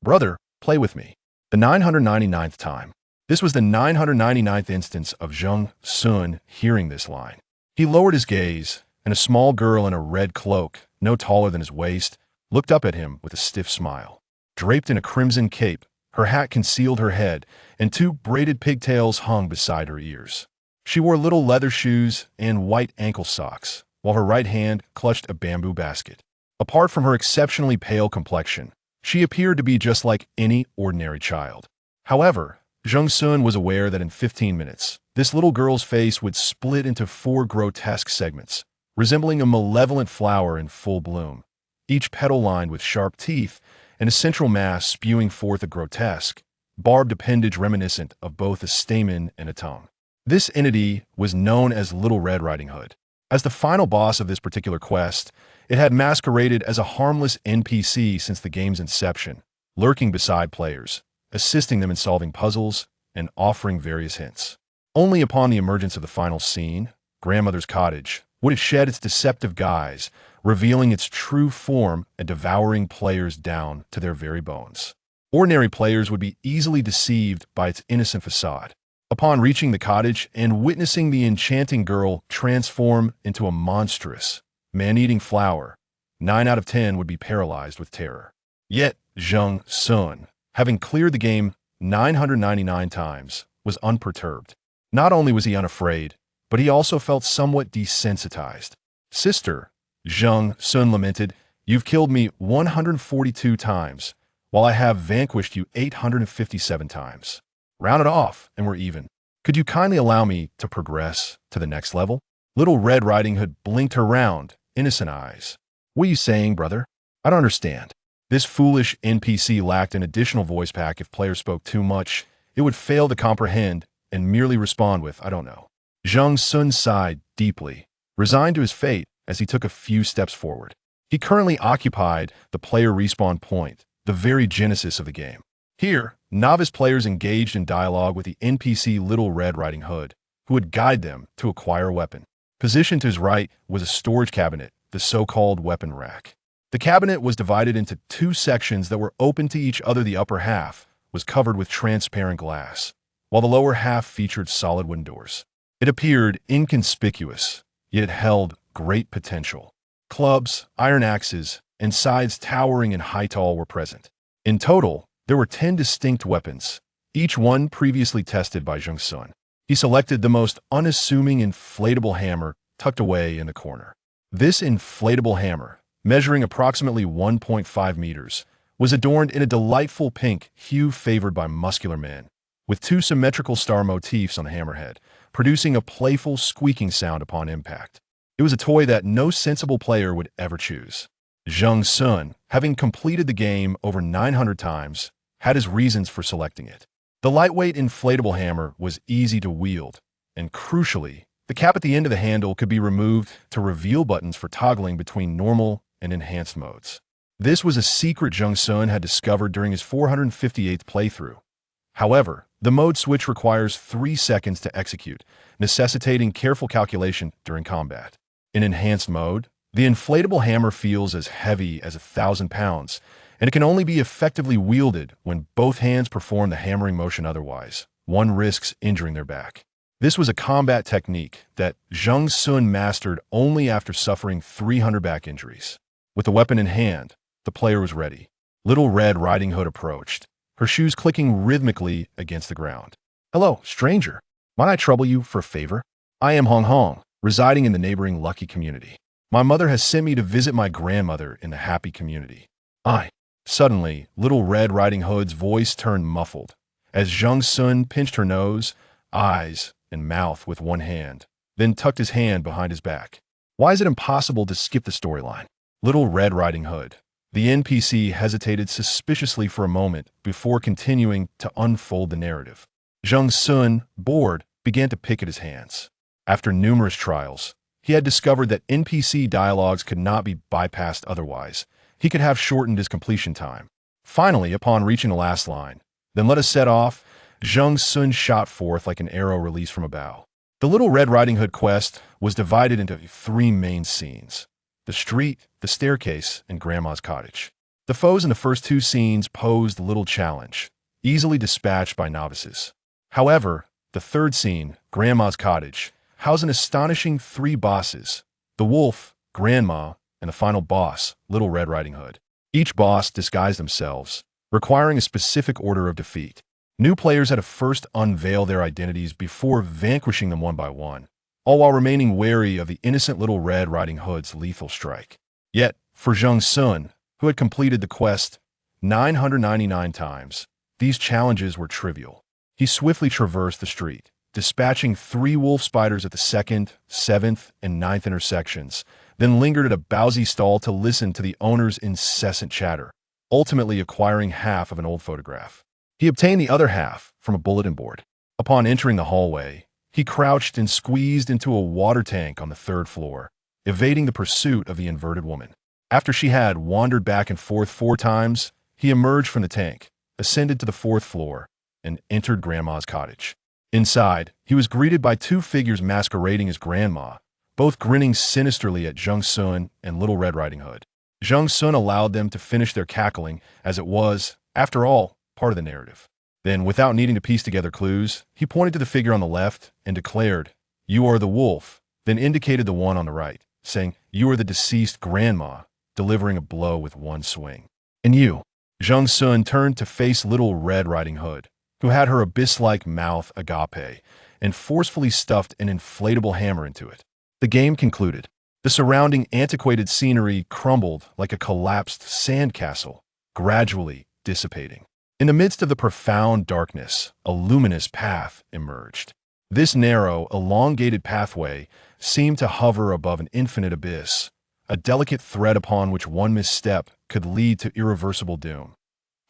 Brother, play with me. The 999th time. This was the 999th instance of Zheng Xun hearing this line. He lowered his gaze, and a small girl in a red cloak, no taller than his waist, looked up at him with a stiff smile. Draped in a crimson cape, her hat concealed her head, and two braided pigtails hung beside her ears. She wore little leather shoes and white ankle socks, while her right hand clutched a bamboo basket. Apart from her exceptionally pale complexion, she appeared to be just like any ordinary child. However, Zheng Xun was aware that in 15 minutes, this little girl's face would split into 4 grotesque segments, resembling a malevolent flower in full bloom, each petal lined with sharp teeth and a central mass spewing forth a grotesque, barbed appendage reminiscent of both a stamen and a tongue. This entity was known as Little Red Riding Hood. As the final boss of this particular quest, it had masqueraded as a harmless NPC since the game's inception, lurking beside players, assisting them in solving puzzles and offering various hints. Only upon the emergence of the final scene, Grandmother's Cottage, would it shed its deceptive guise, revealing its true form and devouring players down to their very bones. Ordinary players would be easily deceived by its innocent facade. Upon reaching the cottage and witnessing the enchanting girl transform into a monstrous, man-eating flower, 9 out of 10 would be paralyzed with terror. Yet, Zheng Xun, having cleared the game 999 times, was unperturbed. Not only was he unafraid, but he also felt somewhat desensitized. Sister, Zheng Xun lamented, you've killed me 142 times, while I have vanquished you 857 times. Round it off, and we're even. Could you kindly allow me to progress to the next level? Little Red Riding Hood blinked her round, innocent eyes. What are you saying, brother? I don't understand. This foolish NPC lacked an additional voice pack. If players spoke too much, it would fail to comprehend and merely respond with, I don't know. Zheng Xun sighed deeply, resigned to his fate as he took a few steps forward. He currently occupied the player respawn point, the very genesis of the game. Here, novice players engaged in dialogue with the NPC Little Red Riding Hood, who would guide them to acquire a weapon. Positioned to his right was a storage cabinet, the so-called weapon rack. The cabinet was divided into 2 sections that were open to each other. The upper half was covered with transparent glass, while the lower half featured solid wooden doors. It appeared inconspicuous, yet it held great potential. Clubs, iron axes, and scythes towering in height all were present. In total, there were 10 distinct weapons, each one previously tested by Zheng Xun. He selected the most unassuming inflatable hammer tucked away in the corner. This inflatable hammer, measuring approximately 1.5 meters, was adorned in a delightful pink hue favored by muscular men, with 2 symmetrical star motifs on the hammerhead, producing a playful squeaking sound upon impact. It was a toy that no sensible player would ever choose. Zheng Xun, having completed the game over 900 times, had his reasons for selecting it. The lightweight inflatable hammer was easy to wield, and crucially, the cap at the end of the handle could be removed to reveal buttons for toggling between normal and enhanced modes. This was a secret Zheng Xun had discovered during his 458th playthrough. However, the mode switch requires 3 seconds to execute, necessitating careful calculation during combat. In enhanced mode, the inflatable hammer feels as heavy as 1,000 pounds, and it can only be effectively wielded when both hands perform the hammering motion. Otherwise, one risks injuring their back. This was a combat technique that Zheng Xun mastered only after suffering 300 back injuries. With the weapon in hand, the player was ready. Little Red Riding Hood approached, her shoes clicking rhythmically against the ground. Hello, stranger. Might I trouble you for a favor? I am Hong Hong, residing in the neighboring Lucky community. My mother has sent me to visit my grandmother in the Happy community. Suddenly, Little Red Riding Hood's voice turned muffled, as Zheng Xun pinched her nose, eyes, and mouth with one hand, then tucked his hand behind his back. Why is it impossible to skip the storyline? Little Red Riding Hood. The NPC hesitated suspiciously for a moment before continuing to unfold the narrative. Zheng Xun, bored, began to pick at his hands. After numerous trials, he had discovered that NPC dialogues could not be bypassed otherwise. He could have shortened his completion time. Finally, upon reaching the last line, then let us set off, Zheng Xun shot forth like an arrow released from a bow. The Little Red Riding Hood quest was divided into 3 main scenes: the street, the staircase, and Grandma's cottage. The foes in the first two scenes posed little challenge, easily dispatched by novices. However, the third scene, Grandma's Cottage, housed an astonishing three bosses: the wolf, Grandma, and the final boss, Little Red Riding Hood. Each boss disguised themselves, requiring a specific order of defeat. New players had to first unveil their identities before vanquishing them one by one, all while remaining wary of the innocent Little Red Riding Hood's lethal strike. Yet, for Zheng Xun, who had completed the quest 999 times, these challenges were trivial. He swiftly traversed the street, dispatching 3 wolf spiders at the 2nd, 7th, and 9th intersections, then lingered at a Bowsy stall to listen to the owner's incessant chatter, ultimately acquiring half of an old photograph. He obtained the other half from a bulletin board. Upon entering the hallway, he crouched and squeezed into a water tank on the 3rd floor, evading the pursuit of the inverted woman. After she had wandered back and forth 4 times, he emerged from the tank, ascended to the 4th floor, and entered Grandma's cottage. Inside, he was greeted by 2 figures masquerading as Grandma, both grinning sinisterly at Zheng Xun and Little Red Riding Hood. Zheng Xun allowed them to finish their cackling, as it was, after all, part of the narrative. Then, without needing to piece together clues, he pointed to the figure on the left and declared, "You are the wolf," then indicated the one on the right, saying, "You are the deceased Grandma," delivering a blow with one swing. "And you?" Zheng Xun turned to face Little Red Riding Hood, who had her abyss-like mouth agape and forcefully stuffed an inflatable hammer into it. The game concluded. The surrounding antiquated scenery crumbled like a collapsed sandcastle, gradually dissipating. In the midst of the profound darkness, a luminous path emerged. This narrow, elongated pathway seemed to hover above an infinite abyss, a delicate thread upon which one misstep could lead to irreversible doom.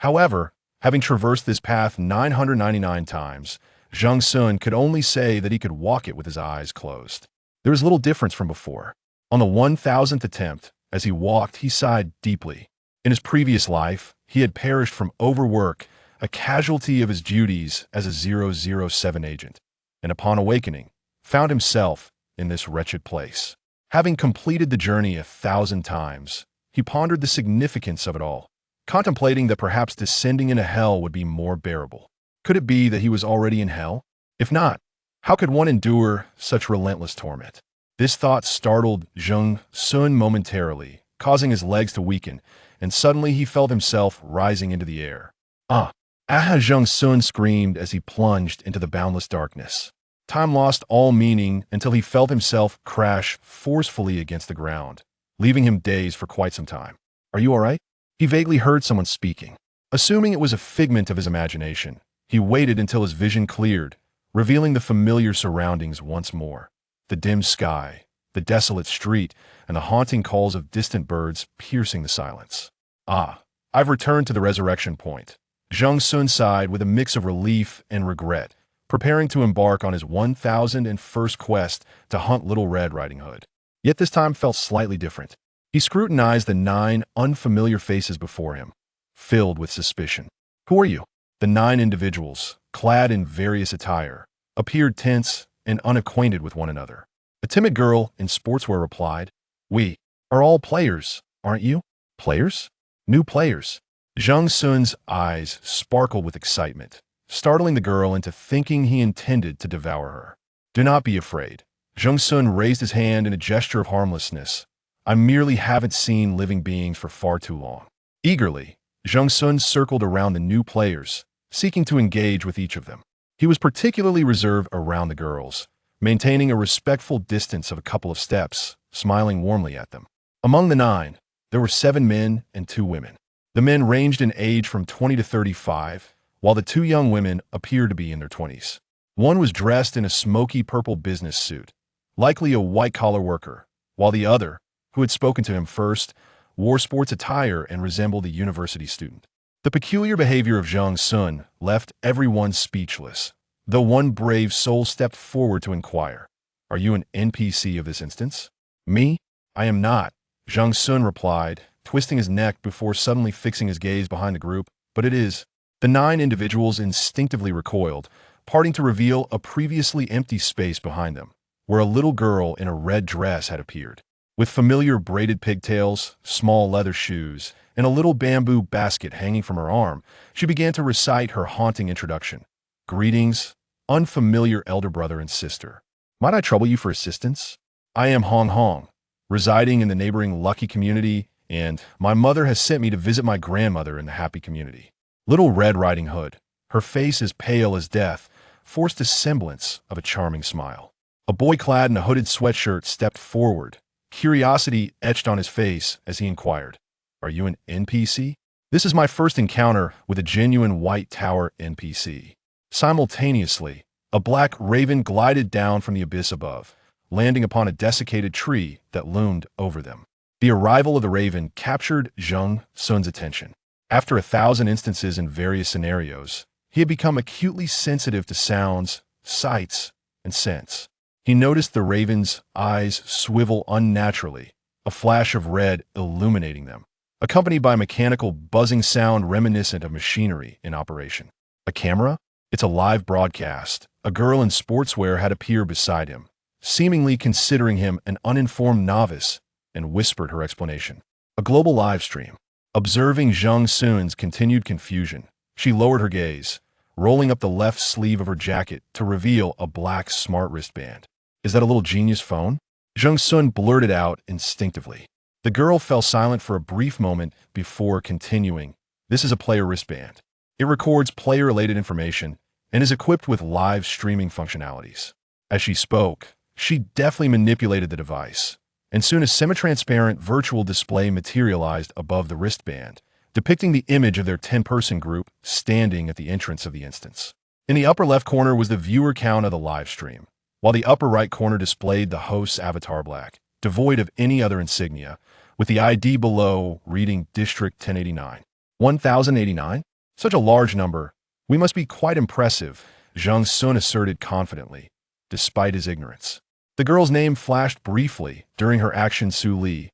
However, having traversed this path 999 times, Zheng Xun could only say that he could walk it with his eyes closed. There was little difference from before. On the 1000th attempt, as he walked, he sighed deeply. In his previous life, he had perished from overwork, a casualty of his duties as a 007 agent, and upon awakening, found himself in this wretched place. Having completed the journey 1,000 times, he pondered the significance of it all, contemplating that perhaps descending into hell would be more bearable. Could it be that he was already in hell? If not, how could one endure such relentless torment? This thought startled Zheng Xun momentarily, causing his legs to weaken, and suddenly he felt himself rising into the air. Ah! Zheng Xun screamed as he plunged into the boundless darkness. Time lost all meaning until he felt himself crash forcefully against the ground, leaving him dazed for quite some time. "Are you all right?" He vaguely heard someone speaking. Assuming it was a figment of his imagination, he waited until his vision cleared, revealing the familiar surroundings once more. The dim sky, the desolate street, and the haunting calls of distant birds piercing the silence. "Ah, I've returned to the resurrection point." Zheng Xun sighed with a mix of relief and regret, preparing to embark on his 1001st quest to hunt Little Red Riding Hood. Yet this time felt slightly different. He scrutinized the 9 unfamiliar faces before him, filled with suspicion. "Who are you?" The 9 individuals, clad in various attire, appeared tense and unacquainted with one another. A timid girl in sportswear replied, "We are all players, aren't you?" "Players? New players?" Zheng Xun's eyes sparkled with excitement, startling the girl into thinking he intended to devour her. "Do not be afraid." Zheng Xun raised his hand in a gesture of harmlessness. "I merely haven't seen living beings for far too long." Eagerly, Zheng Xun circled around the new players, seeking to engage with each of them. He was particularly reserved around the girls, maintaining a respectful distance of a couple of steps, smiling warmly at them. Among the 9, there were 7 men and 2 women. The men ranged in age from 20 to 35, while the 2 young women appeared to be in their 20s. One was dressed in a smoky purple business suit, likely a white-collar worker, while the other, who had spoken to him first, wore sports attire and resembled a university student. The peculiar behavior of Zheng Xun left everyone speechless, though one brave soul stepped forward to inquire, "Are you an NPC of this instance?" "Me? I am not," Zheng Xun replied, twisting his neck before suddenly fixing his gaze behind the group. "But it is." The 9 individuals instinctively recoiled, parting to reveal a previously empty space behind them, where a little girl in a red dress had appeared. With familiar braided pigtails, small leather shoes, In a little bamboo basket hanging from her arm, she began to recite her haunting introduction. Greetings, unfamiliar elder brother and sister. Might I trouble you for assistance? I am Hong Hong, residing in the neighboring Lucky community, and my mother has sent me to visit my grandmother in the Happy community. Little Red Riding Hood, her face as pale as death, forced a semblance of a charming smile. A boy clad in a hooded sweatshirt stepped forward, curiosity etched on his face as he inquired, "Are you an NPC?" This is my first encounter with a genuine White Tower NPC. Simultaneously, a black raven glided down from the abyss above, landing upon a desiccated tree that loomed over them. The arrival of the raven captured Zheng Xun's attention. After 1,000 instances in various scenarios, he had become acutely sensitive to sounds, sights, and scents. He noticed the raven's eyes swivel unnaturally, a flash of red illuminating them, accompanied by a mechanical buzzing sound reminiscent of machinery in operation. A camera? It's a live broadcast. A girl in sportswear had appeared beside him, seemingly considering him an uninformed novice, and whispered her explanation. A global live stream. Observing Zheng Xun's continued confusion, she lowered her gaze, rolling up the left sleeve of her jacket to reveal a black smart wristband. Is that a little genius phone? Zheng Xun blurted out instinctively. The girl fell silent for a brief moment before continuing. This is a player wristband. It records player-related information and is equipped with live streaming functionalities. As she spoke, she deftly manipulated the device, and soon a semi-transparent virtual display materialized above the wristband, depicting the image of their 10-person group standing at the entrance of the instance. In the upper left corner was the viewer count of the live stream, while the upper right corner displayed the host's avatar black, devoid of any other insignia, with the ID below reading District 1089. 1089? Such a large number. We must be quite impressive, Zheng Xun asserted confidently, despite his ignorance. The girl's name flashed briefly during her action. Su Li,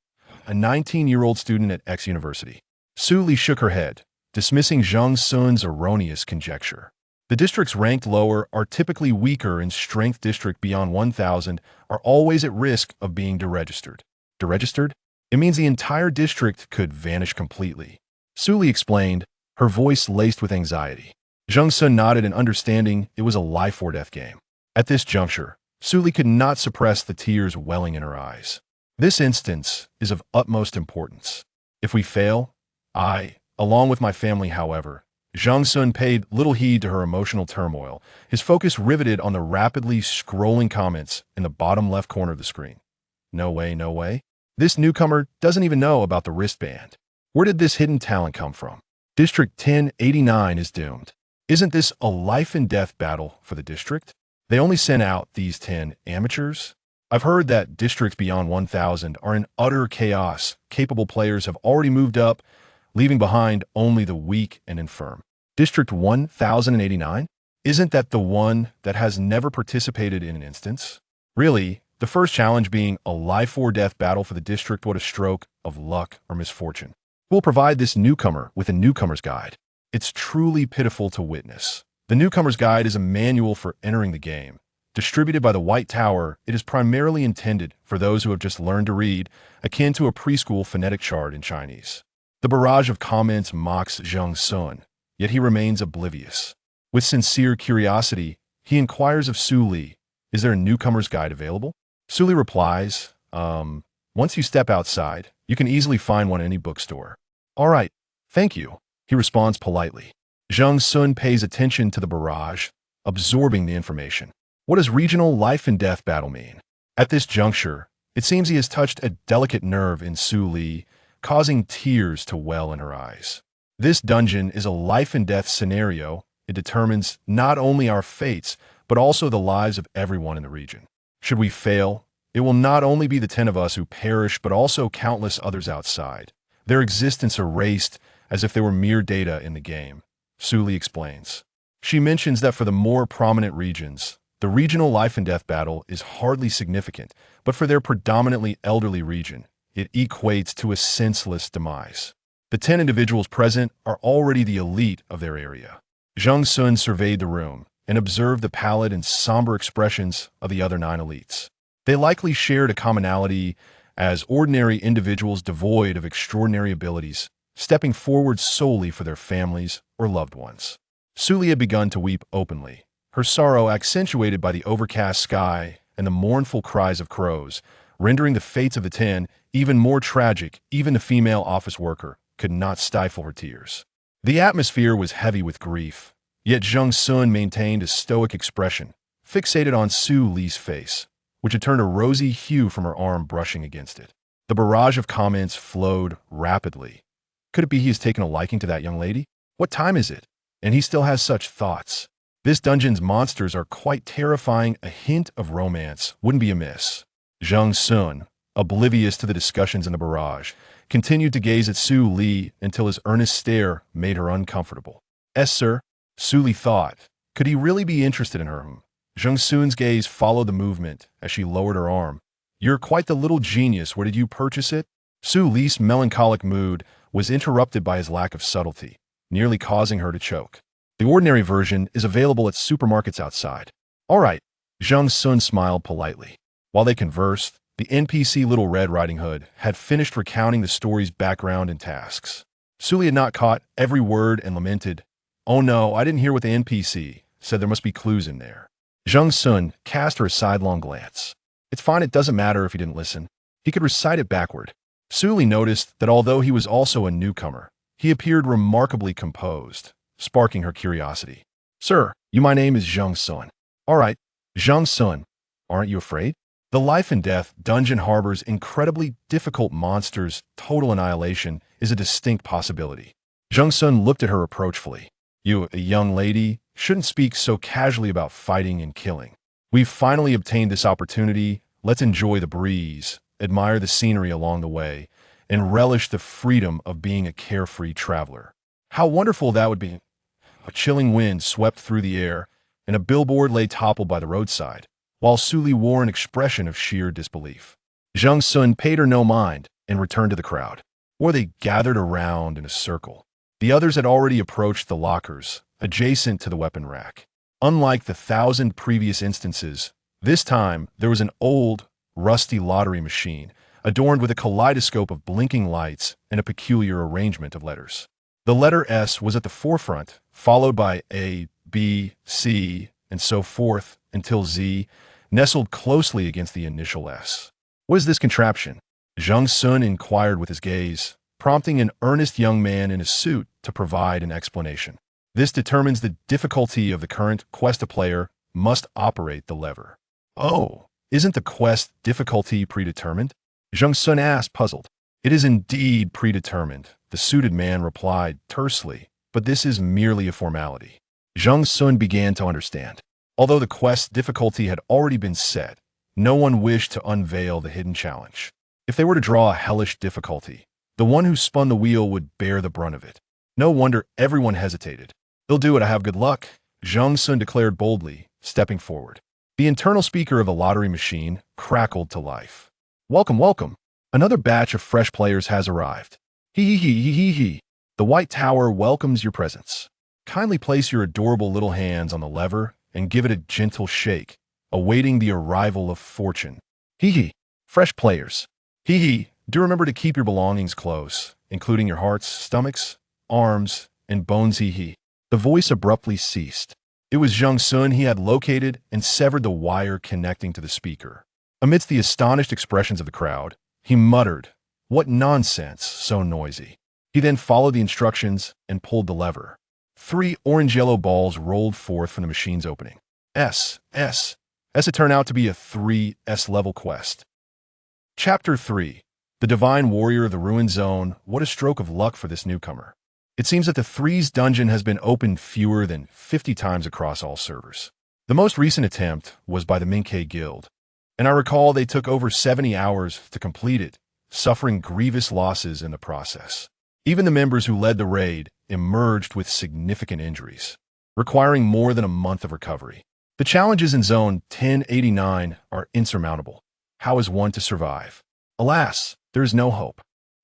a 19-year-old student at X University. Su Li shook her head, dismissing Zheng Xun's erroneous conjecture. The districts ranked lower are typically weaker in strength. District beyond 1,000 are always at risk of being deregistered. Deregistered? It means the entire district could vanish completely. Su Li explained, her voice laced with anxiety. Zheng Xun nodded in understanding it was a life-or-death game. At this juncture, Su Li could not suppress the tears welling in her eyes. This instance is of utmost importance. If we fail, I, along with my family, however, Zheng Xun paid little heed to her emotional turmoil, his focus riveted on the rapidly scrolling comments in the bottom left corner of the screen. No way, no way. This newcomer doesn't even know about the wristband. Where did this hidden talent come from? District 1089 is doomed. Isn't this a life-and-death battle for the district? They only sent out these 10 amateurs? I've heard that districts beyond 1,000 are in utter chaos. Capable players have already moved up, leaving behind only the weak and infirm. District 1089? Isn't that the one that has never participated in an instance? Really, the first challenge being a life-or-death battle for the district. What a stroke of luck or misfortune. We'll provide this newcomer with a newcomer's guide. It's truly pitiful to witness. The newcomer's guide is a manual for entering the game. Distributed by the White Tower, it is primarily intended for those who have just learned to read, akin to a preschool phonetic chart in Chinese. The barrage of comments mocks Zheng Xun, yet he remains oblivious. With sincere curiosity, he inquires of Su Li, is there a newcomer's guide available? Su Li replies, once you step outside, you can easily find one in any bookstore. All right, thank you, he responds politely. Zheng Xun pays attention to the barrage, absorbing the information. What does regional life-and-death battle mean? At this juncture, it seems he has touched a delicate nerve in Su Li, causing tears to well in her eyes. This dungeon is a life-and-death scenario. It determines not only our fates, but also the lives of everyone in the region. Should we fail, it will not only be the 10 of us who perish, but also countless others outside, their existence erased as if they were mere data in the game. Su Li explains. She mentions that for the more prominent regions, the regional life-and-death battle is hardly significant, but for their predominantly elderly region, it equates to a senseless demise. The 10 individuals present are already the elite of their area. Zheng Xun surveyed the room and observed the pallid and somber expressions of the other 9 elites. They likely shared a commonality as ordinary individuals devoid of extraordinary abilities, stepping forward solely for their families or loved ones. Suli had begun to weep openly, her sorrow accentuated by the overcast sky and the mournful cries of crows, rendering the fates of the 10 even more tragic. Even the female office worker could not stifle her tears. The atmosphere was heavy with grief, yet Zheng Xun maintained a stoic expression, fixated on Su Li's face, which had turned a rosy hue from her arm brushing against it. The barrage of comments flowed rapidly. Could it be he has taken a liking to that young lady? What time is it? And he still has such thoughts. This dungeon's monsters are quite terrifying. A hint of romance wouldn't be amiss. Zheng Xun, oblivious to the discussions in the barrage, continued to gaze at Su Li until his earnest stare made her uncomfortable. Sir, Su Li thought. Could he really be interested in her? Zheng Xun's gaze followed the movement as she lowered her arm. You're quite the little genius. Where did you purchase it? Su Li's melancholic mood was interrupted by his lack of subtlety, nearly causing her to choke. The ordinary version is available at supermarkets outside. All right, Zheng Xun smiled politely. While they conversed, the NPC Little Red Riding Hood had finished recounting the story's background and tasks. Su Li had not caught every word and lamented, "Oh no, I didn't hear what the NPC said. There must be clues in there." Zheng Xun cast her a sidelong glance. It's fine, it doesn't matter if he didn't listen. He could recite it backward. Su Li noticed that although he was also a newcomer, he appeared remarkably composed, sparking her curiosity. Sir, my name is Zheng Xun. All right, Zheng Xun, aren't you afraid? The life and death dungeon harbors incredibly difficult monsters. Total annihilation is a distinct possibility. Zheng Xun looked at her reproachfully. You, a young lady, shouldn't speak so casually about fighting and killing. We've finally obtained this opportunity. Let's enjoy the breeze, admire the scenery along the way, and relish the freedom of being a carefree traveler. How wonderful that would be. A chilling wind swept through the air, and a billboard lay toppled by the roadside, while Su Li wore an expression of sheer disbelief. Zheng Xun paid her no mind and returned to the crowd, where they gathered around in a circle. The others had already approached the lockers, adjacent to the weapon rack. Unlike the 1,000 previous instances, this time there was an old, rusty lottery machine, adorned with a kaleidoscope of blinking lights and a peculiar arrangement of letters. The letter S was at the forefront, followed by A, B, C, and so forth, until Z, nestled closely against the initial S. What is this contraption? Zheng Xun inquired with his gaze, prompting an earnest young man in a suit to provide an explanation. This determines the difficulty of the current quest. A player must operate the lever. Oh, isn't the quest difficulty predetermined? Zheng Xun asked, puzzled. It is indeed predetermined, the suited man replied tersely, but this is merely a formality. Zheng Xun began to understand. Although the quest's difficulty had already been set, no one wished to unveil the hidden challenge. If they were to draw a hellish difficulty, the one who spun the wheel would bear the brunt of it. No wonder everyone hesitated. They'll do it, I have good luck, Zheng Xun declared boldly, stepping forward. The internal speaker of the lottery machine crackled to life. Welcome, welcome. Another batch of fresh players has arrived. Hee hee hee hee hee hee. The White Tower welcomes your presence. Kindly place your adorable little hands on the lever and give it a gentle shake, awaiting the arrival of fortune. Hee hee. Fresh players. Hee hee. Do remember to keep your belongings close, including your hearts, stomachs, arms, and bones. Hee hee. The voice abruptly ceased. It was Zheng Xun. He had located and severed the wire connecting to the speaker. Amidst the astonished expressions of the crowd, he muttered, "What nonsense, so noisy." He then followed the instructions and pulled the lever. 3 orange-yellow balls rolled forth from the machine's opening. S. It turned out to be a 3S level quest. Chapter 3. The Divine Warrior of the Ruined Zone. What a stroke of luck for this newcomer. It seems that the Threes dungeon has been opened fewer than 50 times across all servers. The most recent attempt was by the Minkei Guild, and I recall they took over 70 hours to complete it, suffering grievous losses in the process. Even the members who led the raid emerged with significant injuries, requiring more than a month of recovery. The challenges in Zone 1089 are insurmountable. How is one to survive? Alas, there is no hope.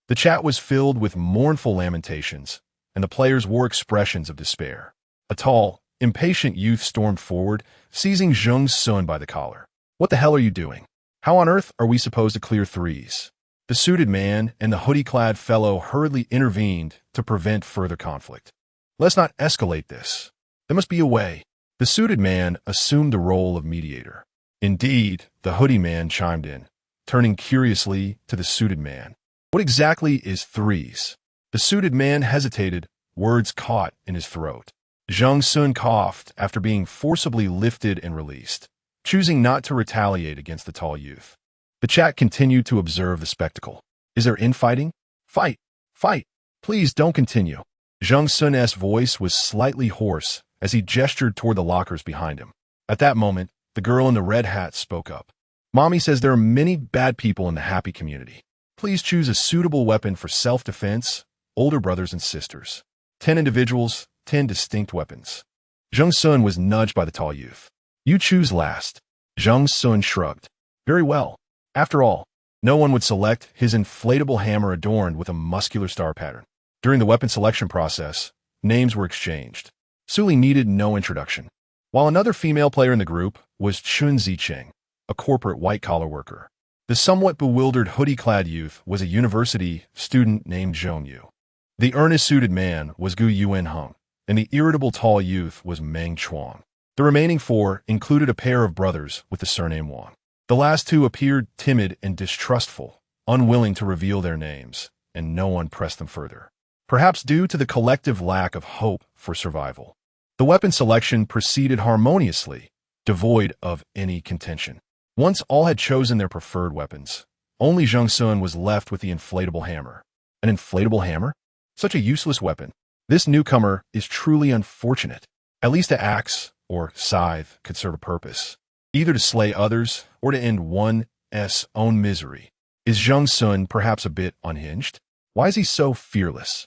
The chat was filled with mournful lamentations, and the players wore expressions of despair. A tall, impatient youth stormed forward, seizing Zheng Xun by the collar. What the hell are you doing? How on earth are we supposed to clear 3s? The suited man and the hoodie-clad fellow hurriedly intervened to prevent further conflict. Let's not escalate this. There must be a way. The suited man assumed the role of mediator. Indeed, the hoodie man chimed in, turning curiously to the suited man. What exactly is threes? The suited man hesitated, words caught in his throat. Zheng Xun coughed after being forcibly lifted and released, choosing not to retaliate against the tall youth. The chat continued to observe the spectacle. Is there infighting? Fight! Fight! Please don't continue. Zheng Xun's voice was slightly hoarse as he gestured toward the lockers behind him. At that moment, the girl in the red hat spoke up. Mommy says there are many bad people in the happy community. Please choose a suitable weapon for self-defense, older brothers and sisters. 10 individuals, 10 distinct weapons. Zheng Xun was nudged by the tall youth. You choose last. Zheng Xun shrugged. Very well. After all, no one would select his inflatable hammer adorned with a muscular star pattern. During the weapon selection process, names were exchanged. Suli needed no introduction, while another female player in the group was Chun Zicheng, a corporate white-collar worker. The somewhat bewildered hoodie-clad youth was a university student named Zhong Yu. The earnest-suited man was Gu Yuan Heng, and the irritable tall youth was Meng Chuang. The remaining four included a pair of brothers with the surname Wang. The last two appeared timid and distrustful, unwilling to reveal their names, and no one pressed them further, perhaps due to the collective lack of hope for survival. The weapon selection proceeded harmoniously, devoid of any contention. Once all had chosen their preferred weapons, only Zheng Xun was left with the inflatable hammer. An inflatable hammer? Such a useless weapon. This newcomer is truly unfortunate. At least an axe or scythe could serve a purpose, either to slay others or to end one's own misery. Is Zheng Xun perhaps a bit unhinged? Why is he so fearless?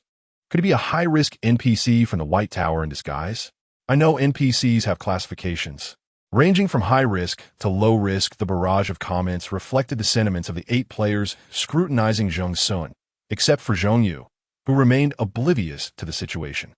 Could he be a high-risk NPC from the White Tower in disguise? I know NPCs have classifications. Ranging from high-risk to low-risk, the barrage of comments reflected the sentiments of the 8 players scrutinizing Zheng Xun, except for Zhong Yu, who remained oblivious to the situation.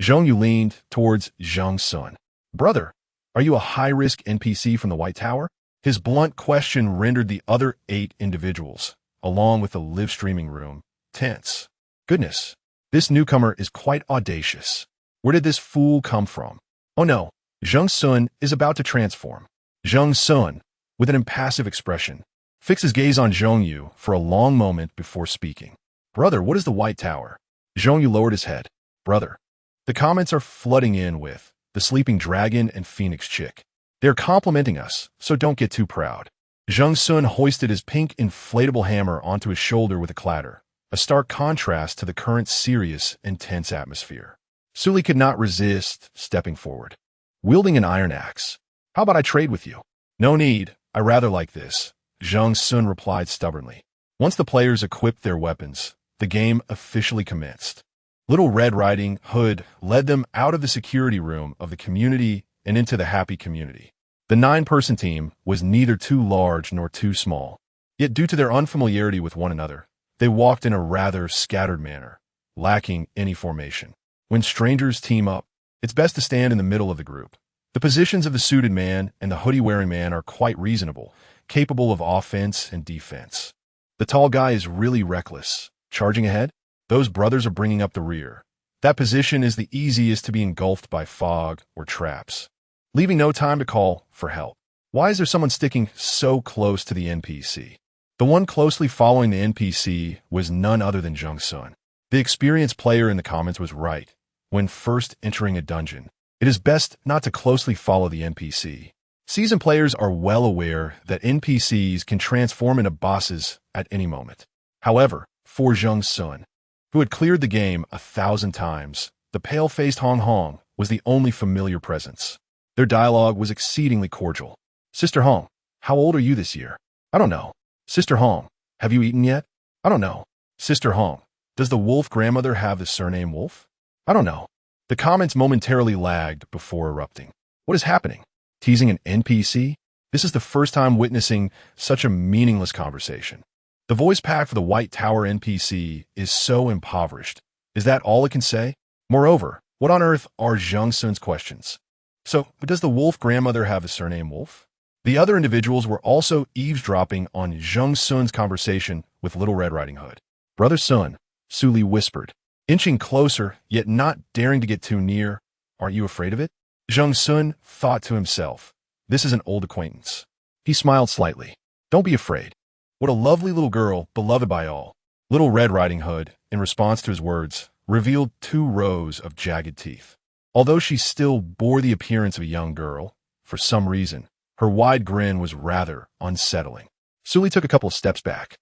Zhong Yu leaned towards Zheng Xun. Brother, are you a high-risk NPC from the White Tower? His blunt question rendered the other 8 individuals, along with the live-streaming room, tense. Goodness, this newcomer is quite audacious. Where did this fool come from? Oh no, Zheng Xun is about to transform. Zheng Xun, with an impassive expression, fixed his gaze on Zhong Yu for a long moment before speaking. Brother, what is the White Tower? Zhong Yu lowered his head. Brother. The comments are flooding in with the sleeping dragon and phoenix chick. They're complimenting us, so don't get too proud. Zheng Xun hoisted his pink inflatable hammer onto his shoulder with a clatter, a stark contrast to the current serious and tense atmosphere. Suli could not resist stepping forward, wielding an iron axe. How about I trade with you? No need, I rather like this, Zheng Xun replied stubbornly. Once the players equipped their weapons, the game officially commenced. Little Red Riding Hood led them out of the security room of the community and into the happy community. The 9-person team was neither too large nor too small, yet due to their unfamiliarity with one another, they walked in a rather scattered manner, lacking any formation. When strangers team up, it's best to stand in the middle of the group. The positions of the suited man and the hoodie-wearing man are quite reasonable, capable of offense and defense. The tall guy is really reckless. Charging ahead? Those brothers are bringing up the rear. That position is the easiest to be engulfed by fog or traps, leaving no time to call for help. Why is there someone sticking so close to the NPC? The one closely following the NPC was none other than Zheng Xun. The experienced player in the comments was right. When first entering a dungeon, it is best not to closely follow the NPC. Seasoned players are well aware that NPCs can transform into bosses at any moment. However, for Zheng Xun, who had cleared the game 1,000 times, the pale-faced Hong Hong was the only familiar presence. Their dialogue was exceedingly cordial. Sister Hong, how old are you this year? I don't know. Sister Hong, have you eaten yet? I don't know. Sister Hong, does the wolf grandmother have the surname Wolf? I don't know. The comments momentarily lagged before erupting. What is happening? Teasing an NPC? This is the first time witnessing such a meaningless conversation. The voice pack for the White Tower NPC is so impoverished. Is that all it can say? Moreover, what on earth are Zheng Xun's questions? So, but does the wolf grandmother have the surname Wolf? The other individuals were also eavesdropping on Zheng Xun's conversation with Little Red Riding Hood. "Brother Sun," Su Li whispered, inching closer, yet not daring to get too near. "Aren't you afraid of it?" Zheng Xun thought to himself. This is an old acquaintance. He smiled slightly. "Don't be afraid. What a lovely little girl, beloved by all." Little Red Riding Hood, in response to his words, revealed 2 rows of jagged teeth. Although she still bore the appearance of a young girl, for some reason, her wide grin was rather unsettling. Suli took a couple of steps back.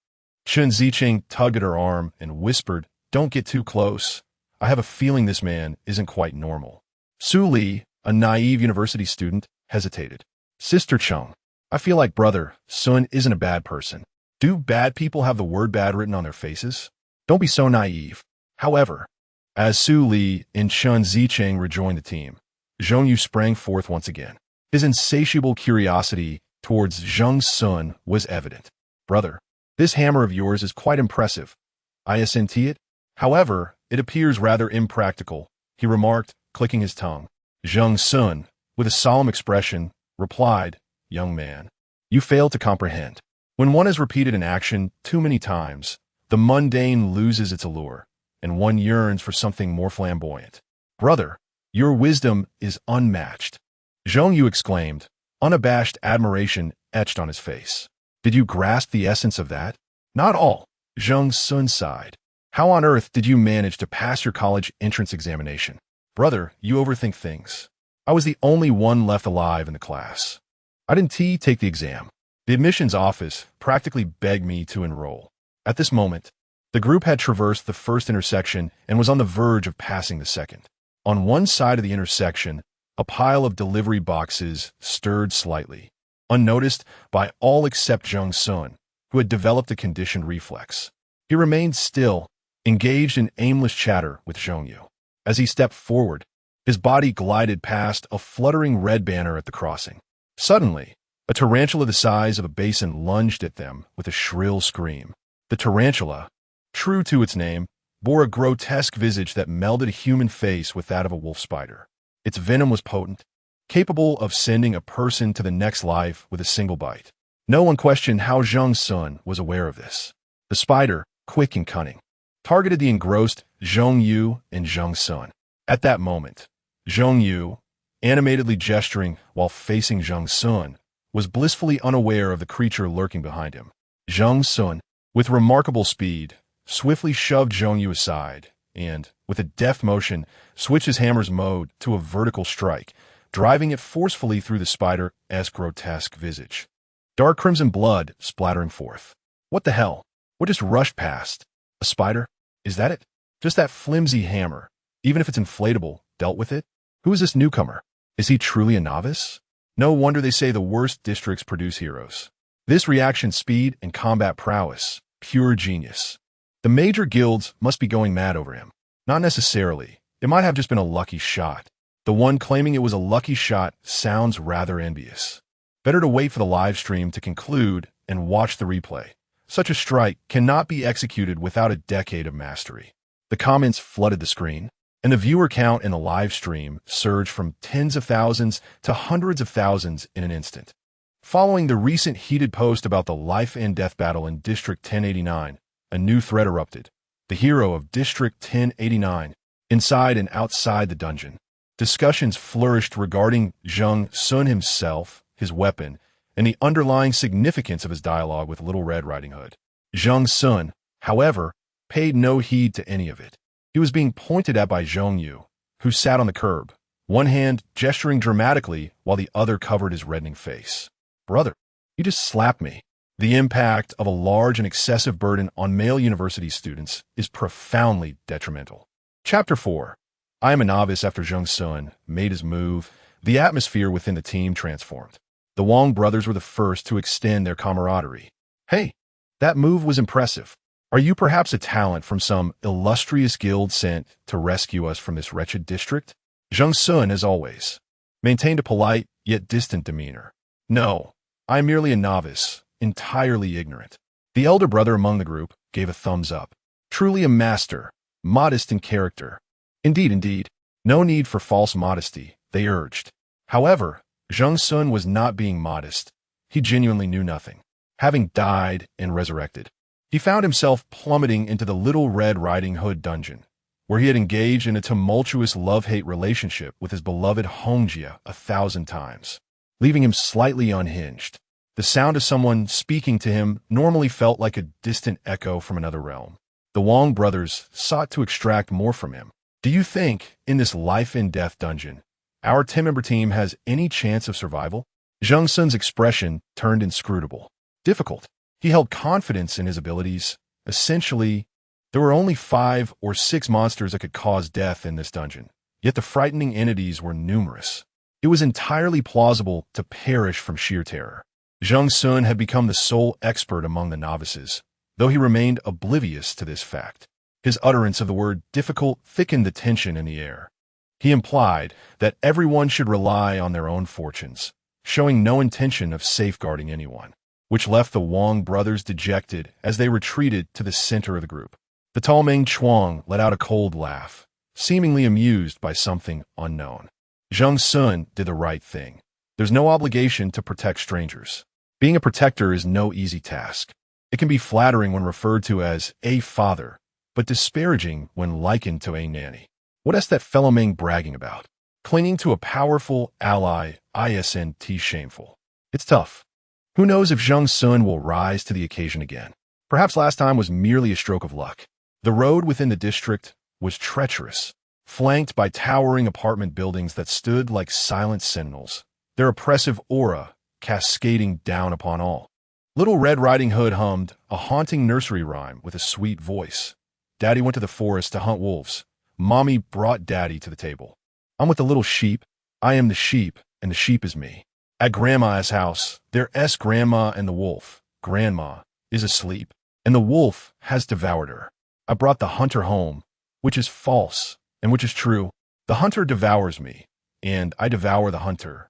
Chen Ziqing tugged at her arm and whispered, "Don't get too close. I have a feeling this man isn't quite normal." Su Li, a naive university student, hesitated. "Sister Chung, I feel like Brother Sun isn't a bad person. Do bad people have the word bad written on their faces? Don't be so naive." However, as Su Li and Chen Ziqing rejoined the team, Zhong Yu sprang forth once again. His insatiable curiosity towards Zheng Xun was evident. "Brother, this hammer of yours is quite impressive. I assent it. However, it appears rather impractical," he remarked, clicking his tongue. Zheng Xun, with a solemn expression, replied, "Young man, you fail to comprehend. When one has repeated an action too many times, the mundane loses its allure, and one yearns for something more flamboyant. Brother, your wisdom is unmatched." Zhong Yu exclaimed, unabashed admiration etched on his face. "Did you grasp the essence of that?" "Not all," Zheng Xun sighed. "How on earth did you manage to pass your college entrance examination?" "Brother, you overthink things. I was the only one left alive in the class. I didn't take the exam. The admissions office practically begged me to enroll." At this moment, the group had traversed the first intersection and was on the verge of passing the second. On one side of the intersection, a pile of delivery boxes stirred slightly, unnoticed by all except Zheng Xun, who had developed a conditioned reflex. He remained still, engaged in aimless chatter with Zhong Yu. As he stepped forward, his body glided past a fluttering red banner at the crossing. Suddenly, a tarantula the size of a basin lunged at them with a shrill scream. The tarantula, true to its name, bore a grotesque visage that melded a human face with that of a wolf spider. Its venom was potent, capable of sending a person to the next life with a single bite. No one questioned how Zheng Xun was aware of this. The spider, quick and cunning, targeted the engrossed Zhong Yu and Zheng Xun. At that moment, Zhong Yu, animatedly gesturing while facing Zheng Xun, was blissfully unaware of the creature lurking behind him. Zheng Xun, with remarkable speed, swiftly shoved Zhong Yu aside, and, with a deft motion, switched his hammer's mode to a vertical strike, driving it forcefully through the spider's grotesque visage. Dark crimson blood splattering forth. What the hell? What just rushed past? A spider? Is that it? Just that flimsy hammer, even if it's inflatable, dealt with it? Who is this newcomer? Is he truly a novice? No wonder they say the worst districts produce heroes. This reaction speed and combat prowess, pure genius. The major guilds must be going mad over him. Not necessarily. It might have just been a lucky shot. The one claiming it was a lucky shot sounds rather envious. Better to wait for the live stream to conclude and watch the replay. Such a strike cannot be executed without a decade of mastery. The comments flooded the screen, and the viewer count in the live stream surged from tens of thousands to hundreds of thousands in an instant. Following the recent heated post about the life and death battle in District 1089, a new thread erupted. The hero of District 1089, inside and outside the dungeon. Discussions flourished regarding Zheng Xun himself, his weapon, and the underlying significance of his dialogue with Little Red Riding Hood. Zheng Xun, however, paid no heed to any of it. He was being pointed at by Zhong Yu, who sat on the curb, one hand gesturing dramatically while the other covered his reddening face. "Brother, you just slapped me." The impact of a large and excessive burden on male university students is profoundly detrimental. Chapter 4. I am a novice. After Zheng Xun made his move, the atmosphere within the team transformed. The Wong brothers were the first to extend their camaraderie. "Hey, that move was impressive. Are you perhaps a talent from some illustrious guild sent to rescue us from this wretched district?" Zheng Xun, as always, maintained a polite yet distant demeanor. "No, I am merely a novice, entirely ignorant." The elder brother among the group gave a thumbs up. "Truly a master, modest in character." Indeed, no need for false modesty, they urged. However, Zheng Xun was not being modest. he genuinely knew nothing. Having died and resurrected, he found himself plummeting into the Little Red Riding Hood dungeon, where he had engaged in a tumultuous love-hate relationship with his beloved Hongjia 1,000 times, leaving him slightly unhinged. The sound of someone speaking to him normally felt like a distant echo from another realm. The Wong brothers sought to extract more from him. Do you think, in this life-and-death dungeon, our 10-member team has any chance of survival? Zheng Xun's expression turned inscrutable. Difficult. He held confidence in his abilities. Essentially, there were only 5 or 6 monsters that could cause death in this dungeon, yet the frightening entities were numerous. It was entirely plausible to perish from sheer terror. Zheng Xun had become the sole expert among the novices, though he remained oblivious to this fact. His utterance of the word difficult thickened the tension in the air. He implied that everyone should rely on their own fortunes, showing no intention of safeguarding anyone, which left the Wong brothers dejected as they retreated to the center of the group. The tall Meng Chuang let out a cold laugh, seemingly amused by something unknown. Zheng Xun did the right thing. There's no obligation to protect strangers. Being a protector is no easy task. It can be flattering when referred to as a father, but disparaging when likened to a nanny. What is that fellow Meng bragging about? Clinging to a powerful ally, isn't shameful. It's tough. Who knows if Zheng Xun will rise to the occasion again? Perhaps last time was merely a stroke of luck. The road within the district was treacherous, flanked by towering apartment buildings that stood like silent sentinels, their oppressive aura cascading down upon all. Little Red Riding Hood hummed a haunting nursery rhyme with a sweet voice. Daddy went to the forest to hunt wolves. Mommy brought Daddy to the table. I'm with the little sheep. I am the sheep, and the sheep is me. At Grandma's house, there's Grandma and the wolf. Grandma is asleep, and the wolf has devoured her. I brought the hunter home, which is false, and which is true. The hunter devours me, and I devour the hunter.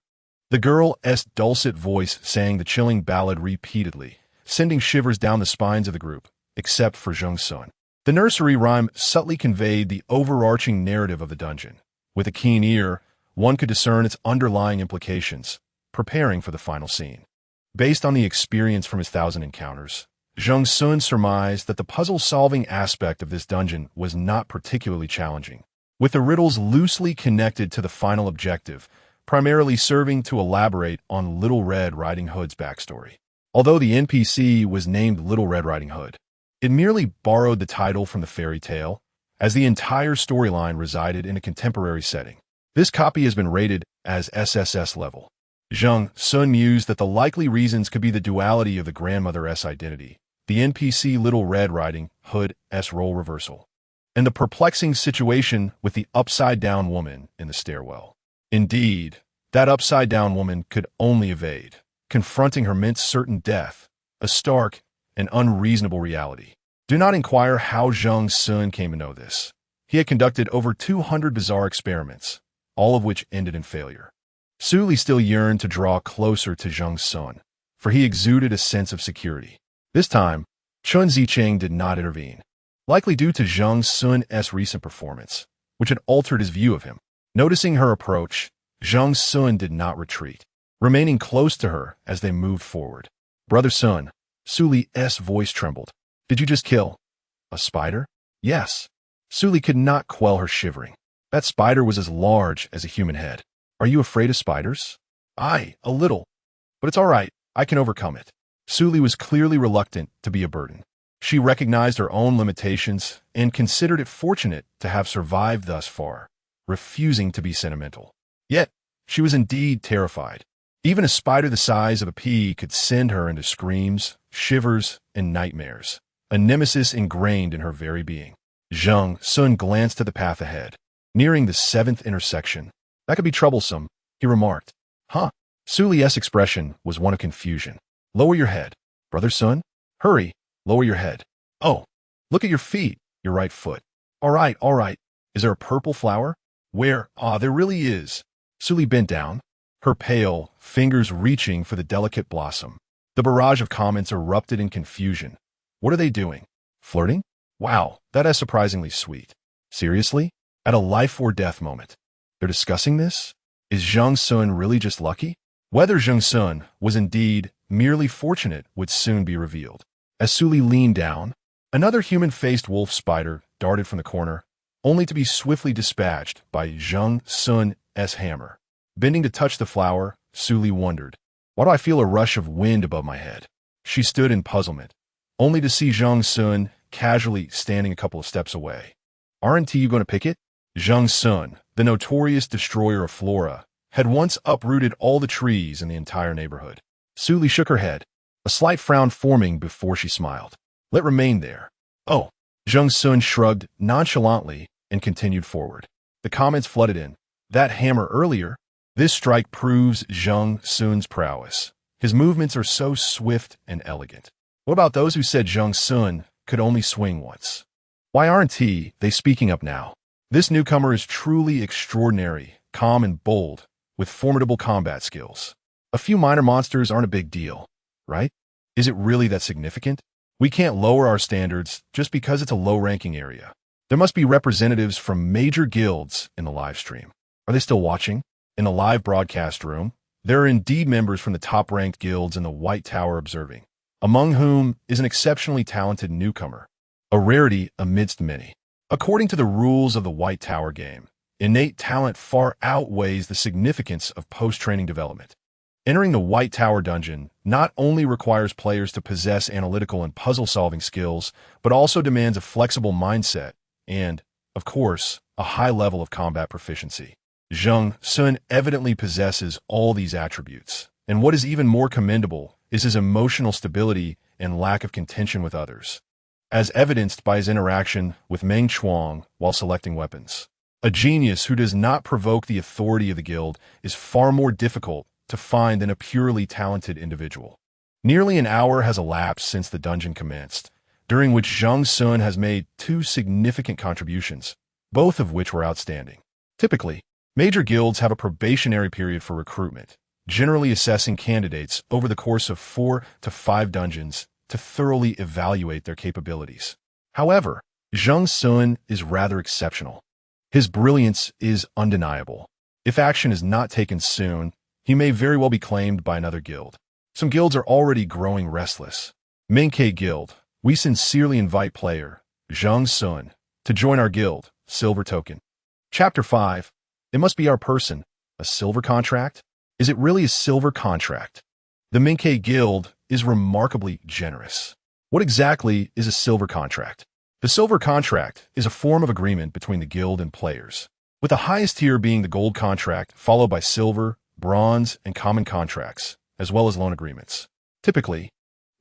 The girl's dulcet voice sang the chilling ballad repeatedly, sending shivers down the spines of the group, except for Zheng Xun. The nursery rhyme subtly conveyed the overarching narrative of the dungeon. With a keen ear, one could discern its underlying implications, preparing for the final scene. Based on the experience from his 1,000 encounters, Zheng Xun surmised that the puzzle-solving aspect of this dungeon was not particularly challenging, with the riddles loosely connected to the final objective, primarily serving to elaborate on Little Red Riding Hood's backstory. Although the NPC was named Little Red Riding Hood, it merely borrowed the title from the fairy tale, as the entire storyline resided in a contemporary setting. This copy has been rated as SSS level. Zheng Xun mused that the likely reasons could be the duality of the grandmother's identity, the NPC Little Red Riding Hood's role reversal, and the perplexing situation with the upside-down woman in the stairwell. Indeed, that upside-down woman could only evade, confronting her meant certain death, a stark and unreasonable reality. Do not inquire how Zheng Xun came to know this. He had conducted over 200 bizarre experiments, all of which ended in failure. Su Li still yearned to draw closer to Zheng Xun, for he exuded a sense of security. This time, Chun Zicheng did not intervene, likely due to Zheng Xun's recent performance, which had altered his view of him. Noticing her approach, Zheng Xun did not retreat, remaining close to her as they moved forward. Brother Sun, Su Li's voice trembled. Did you just kill a spider? Yes. Su Li could not quell her shivering. That spider was as large as a human head. Are you afraid of spiders? A little. But it's all right. I can overcome it. Su Li was clearly reluctant to be a burden. She recognized her own limitations and considered it fortunate to have survived thus far, refusing to be sentimental. Yet, she was indeed terrified. Even a spider the size of a pea could send her into screams, shivers, and nightmares, a nemesis ingrained in her very being. Zheng Xun glanced at the path ahead, nearing the 7th intersection. That could be troublesome, he remarked. Huh? Su Li's expression was one of confusion. Lower your head. Brother Sun? Hurry, lower your head. Oh, look at your feet, your right foot. All right. Is there a purple flower? Where? There really is. Su Li bent down, her pale fingers reaching for the delicate blossom. The barrage of comments erupted in confusion. What are they doing? Flirting? Wow, that is surprisingly sweet. Seriously? At a life or death moment. They're discussing this? Is Zheng Xun really just lucky? Whether Zheng Xun was indeed merely fortunate would soon be revealed. As Su Li leaned down, another human-faced wolf spider darted from the corner, only to be swiftly dispatched by Zheng Xun's hammer. Bending to touch the flower, Su Li wondered, "Why do I feel a rush of wind above my head?" She stood in puzzlement, only to see Zheng Xun casually standing a couple of steps away. "Aren't you going to pick it?" Zheng Xun, the notorious destroyer of flora, had once uprooted all the trees in the entire neighborhood. Su Li shook her head, a slight frown forming before she smiled. "Let remain there." "Oh." Zheng Xun shrugged nonchalantly and continued forward. The comments flooded in. "That hammer earlier. This strike proves Zheng Xun's prowess. His movements are so swift and elegant. What about those who said Zheng Xun could only swing once? Why aren't they speaking up now? This newcomer is truly extraordinary, calm and bold, with formidable combat skills. A few minor monsters aren't a big deal, right? Is it really that significant? We can't lower our standards just because it's a low-ranking area. There must be representatives from major guilds in the live stream. Are they still watching? In the live broadcast room, there are indeed members from the top-ranked guilds in the White Tower observing, among whom is an exceptionally talented newcomer, a rarity amidst many. According to the rules of the White Tower game, innate talent far outweighs the significance of post-training development. Entering the White Tower dungeon not only requires players to possess analytical and puzzle-solving skills, but also demands a flexible mindset and, of course, a high level of combat proficiency. Zheng Xun evidently possesses all these attributes, and what is even more commendable is his emotional stability and lack of contention with others, as evidenced by his interaction with Meng Chuang while selecting weapons. A genius who does not provoke the authority of the guild is far more difficult to find than a purely talented individual. Nearly an hour has elapsed since the dungeon commenced, during which Zheng Xun has made 2 significant contributions, both of which were outstanding. Typically, major guilds have a probationary period for recruitment, generally assessing candidates over the course of 4 to 5 dungeons to thoroughly evaluate their capabilities. However, Zheng Xun is rather exceptional. His brilliance is undeniable. If action is not taken soon, he may very well be claimed by another guild. Some guilds are already growing restless. Minke Guild, we sincerely invite player Zheng Xun to join our guild, Silver Token. Chapter 5. It must be our person. A silver contract? Is it really a silver contract? The Minke Guild is remarkably generous. What exactly is a silver contract? The silver contract is a form of agreement between the guild and players, with the highest tier being the gold contract, followed by silver, bronze, and common contracts, as well as loan agreements. Typically,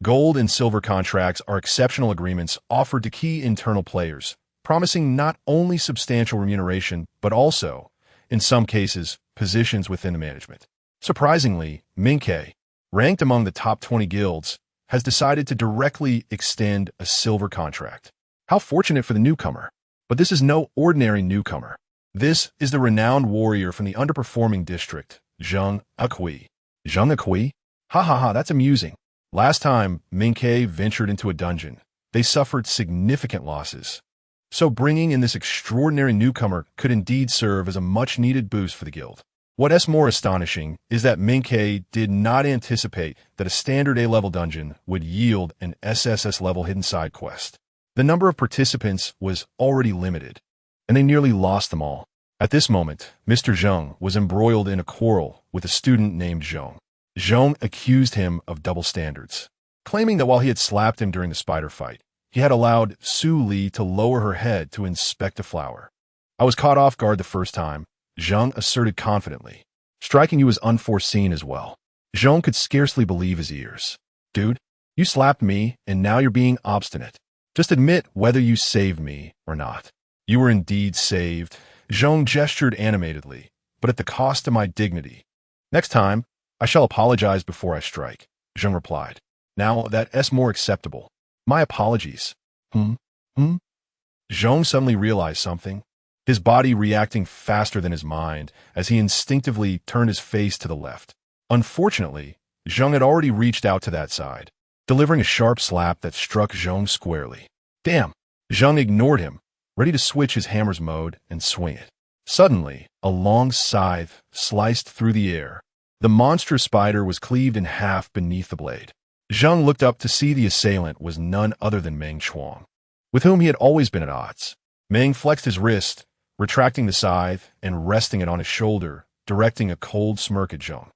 gold and silver contracts are exceptional agreements offered to key internal players, promising not only substantial remuneration, but also, in some cases, positions within the management. Surprisingly, Minke, ranked among the top 20 guilds, has decided to directly extend a silver contract. How fortunate for the newcomer. But this is no ordinary newcomer. This is the renowned warrior from the underperforming district, Zheng Xun. Zheng Xun? Ha ha ha, that's amusing. Last time Minke ventured into a dungeon, they suffered significant losses. So bringing in this extraordinary newcomer could indeed serve as a much-needed boost for the guild. What's more astonishing is that Minke did not anticipate that a standard A-level dungeon would yield an SSS-level hidden side quest. The number of participants was already limited, and they nearly lost them all. At this moment, Mr. Zheng was embroiled in a quarrel with a student named Zheng. Zheng accused him of double standards, claiming that while he had slapped him during the spider fight, he had allowed Su Li to lower her head to inspect a flower. "I was caught off guard the first time," Zheng asserted confidently. "Striking you was unforeseen as well." Zheng could scarcely believe his ears. "Dude, you slapped me, and now you're being obstinate. Just admit whether you saved me or not." "You were indeed saved." Zheng gestured animatedly, "but at the cost of my dignity." "Next time, I shall apologize before I strike," Zheng replied. "Now that's more acceptable. My apologies." Zheng suddenly realized something, his body reacting faster than his mind as he instinctively turned his face to the left. Unfortunately, Zheng had already reached out to that side, delivering a sharp slap that struck Zheng squarely. Damn! Zheng ignored him, ready to switch his hammer's mode and swing it. Suddenly, a long scythe sliced through the air, The monstrous spider was cleaved in half beneath the blade. Zheng looked up to see the assailant was none other than Meng Chuang, with whom he had always been at odds. Meng flexed his wrist, retracting the scythe and resting it on his shoulder, directing a cold smirk at Zheng.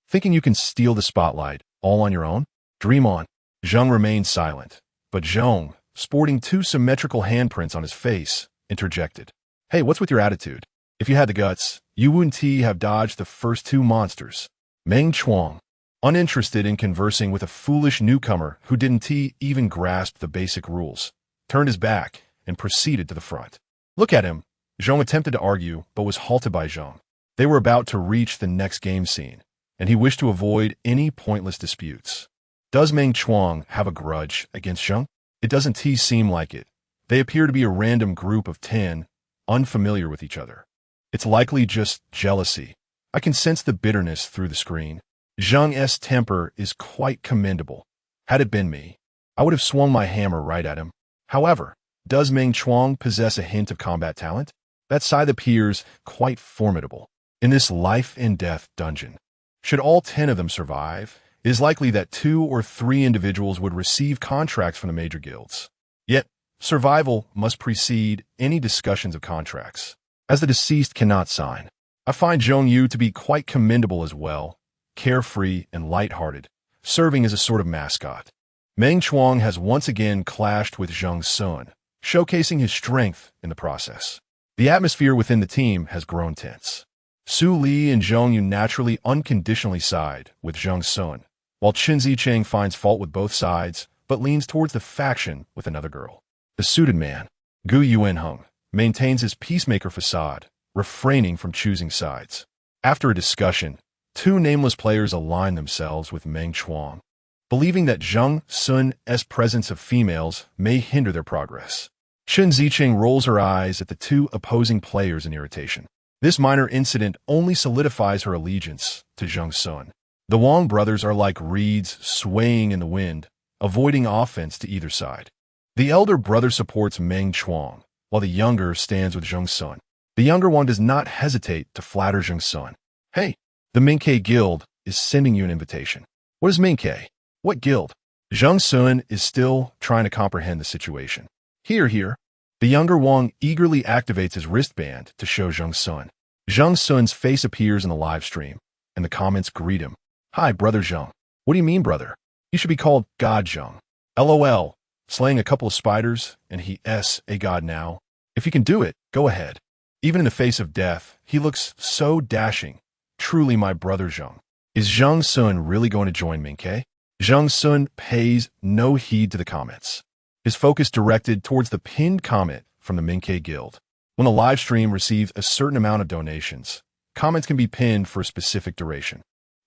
Thinking you can steal the spotlight all on your own? Dream on. Zheng remained silent, but Zheng, sporting two symmetrical handprints on his face, interjected. Hey, what's with your attitude? If you had the guts, you wouldn't have dodged the first two monsters. Meng Chuang, uninterested in conversing with a foolish newcomer who didn't even grasp the basic rules, turned his back and proceeded to the front. Look at him. Zheng attempted to argue, but was halted by Zheng. They were about to reach the next game scene, and he wished to avoid any pointless disputes. Does Meng Chuang have a grudge against Zheng? It doesn't seem like it. They appear to be a random group of 10, unfamiliar with each other. It's likely just jealousy. I can sense the bitterness through the screen. Zheng's temper is quite commendable. Had it been me, I would have swung my hammer right at him. However, does Meng Chuang possess a hint of combat talent? That scythe appears quite formidable. In this life-and-death dungeon, should all 10 of them survive, it is likely that 2 or 3 individuals would receive contracts from the major guilds. Yet, survival must precede any discussions of contracts, as the deceased cannot sign. I find Zheng Yu to be quite commendable as well, carefree and light-hearted, serving as a sort of mascot. Meng Chuang has once again clashed with Zheng Xun, showcasing his strength in the process. The atmosphere within the team has grown tense. Su Li and Zheng Yu naturally unconditionally side with Zheng Xun, while Chen Zicheng finds fault with both sides, but leans towards the faction with another girl. The suited man, Gu Yuanheng, maintains his peacemaker facade, refraining from choosing sides. After a discussion, 2 nameless players align themselves with Meng Chuang, believing that Zheng Xun's presence of females may hinder their progress. Chen Zicheng rolls her eyes at the 2 opposing players in irritation. This minor incident only solidifies her allegiance to Zheng Xun. The Wang brothers are like reeds swaying in the wind, avoiding offense to either side. The elder brother supports Meng Chuang, while the younger stands with Zheng Xun. The younger one does not hesitate to flatter Zheng Xun. Hey, the Minke Guild is sending you an invitation. What is Minke? What guild? Zheng Xun is still trying to comprehend the situation. Here. The younger Wang eagerly activates his wristband to show Zheng Xun. Zheng Xun's face appears in the live stream, and the comments greet him. Hi, Brother Zheng. What do you mean, brother? You should be called God Zheng. LOL. Slaying a couple of spiders, and he's a god now. If you can do it, go ahead. Even in the face of death, he looks so dashing. Truly my brother Zheng. Is Zheng Xun really going to join Minke? Zheng Xun pays no heed to the comments, his focus directed towards the pinned comment from the Minke Guild. When a live stream receives a certain amount of donations, comments can be pinned for a specific duration.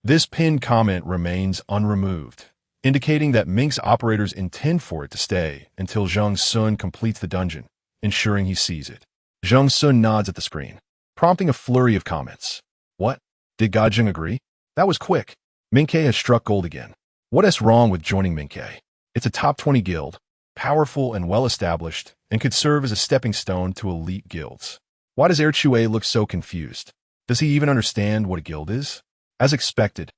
This pinned comment remains unremoved, indicating that Mink's operators intend for it to stay until Zheng Xun completes the dungeon, ensuring he sees it. Zheng Xun nods at the screen, prompting a flurry of comments. What? Did Gajeng agree? That was quick. Minke has struck gold again. What's wrong with joining Minke? It's a top 20 guild, powerful and well-established, and could serve as a stepping stone to elite guilds. Why does Erchue look so confused? Does he even understand what a guild is? As expected,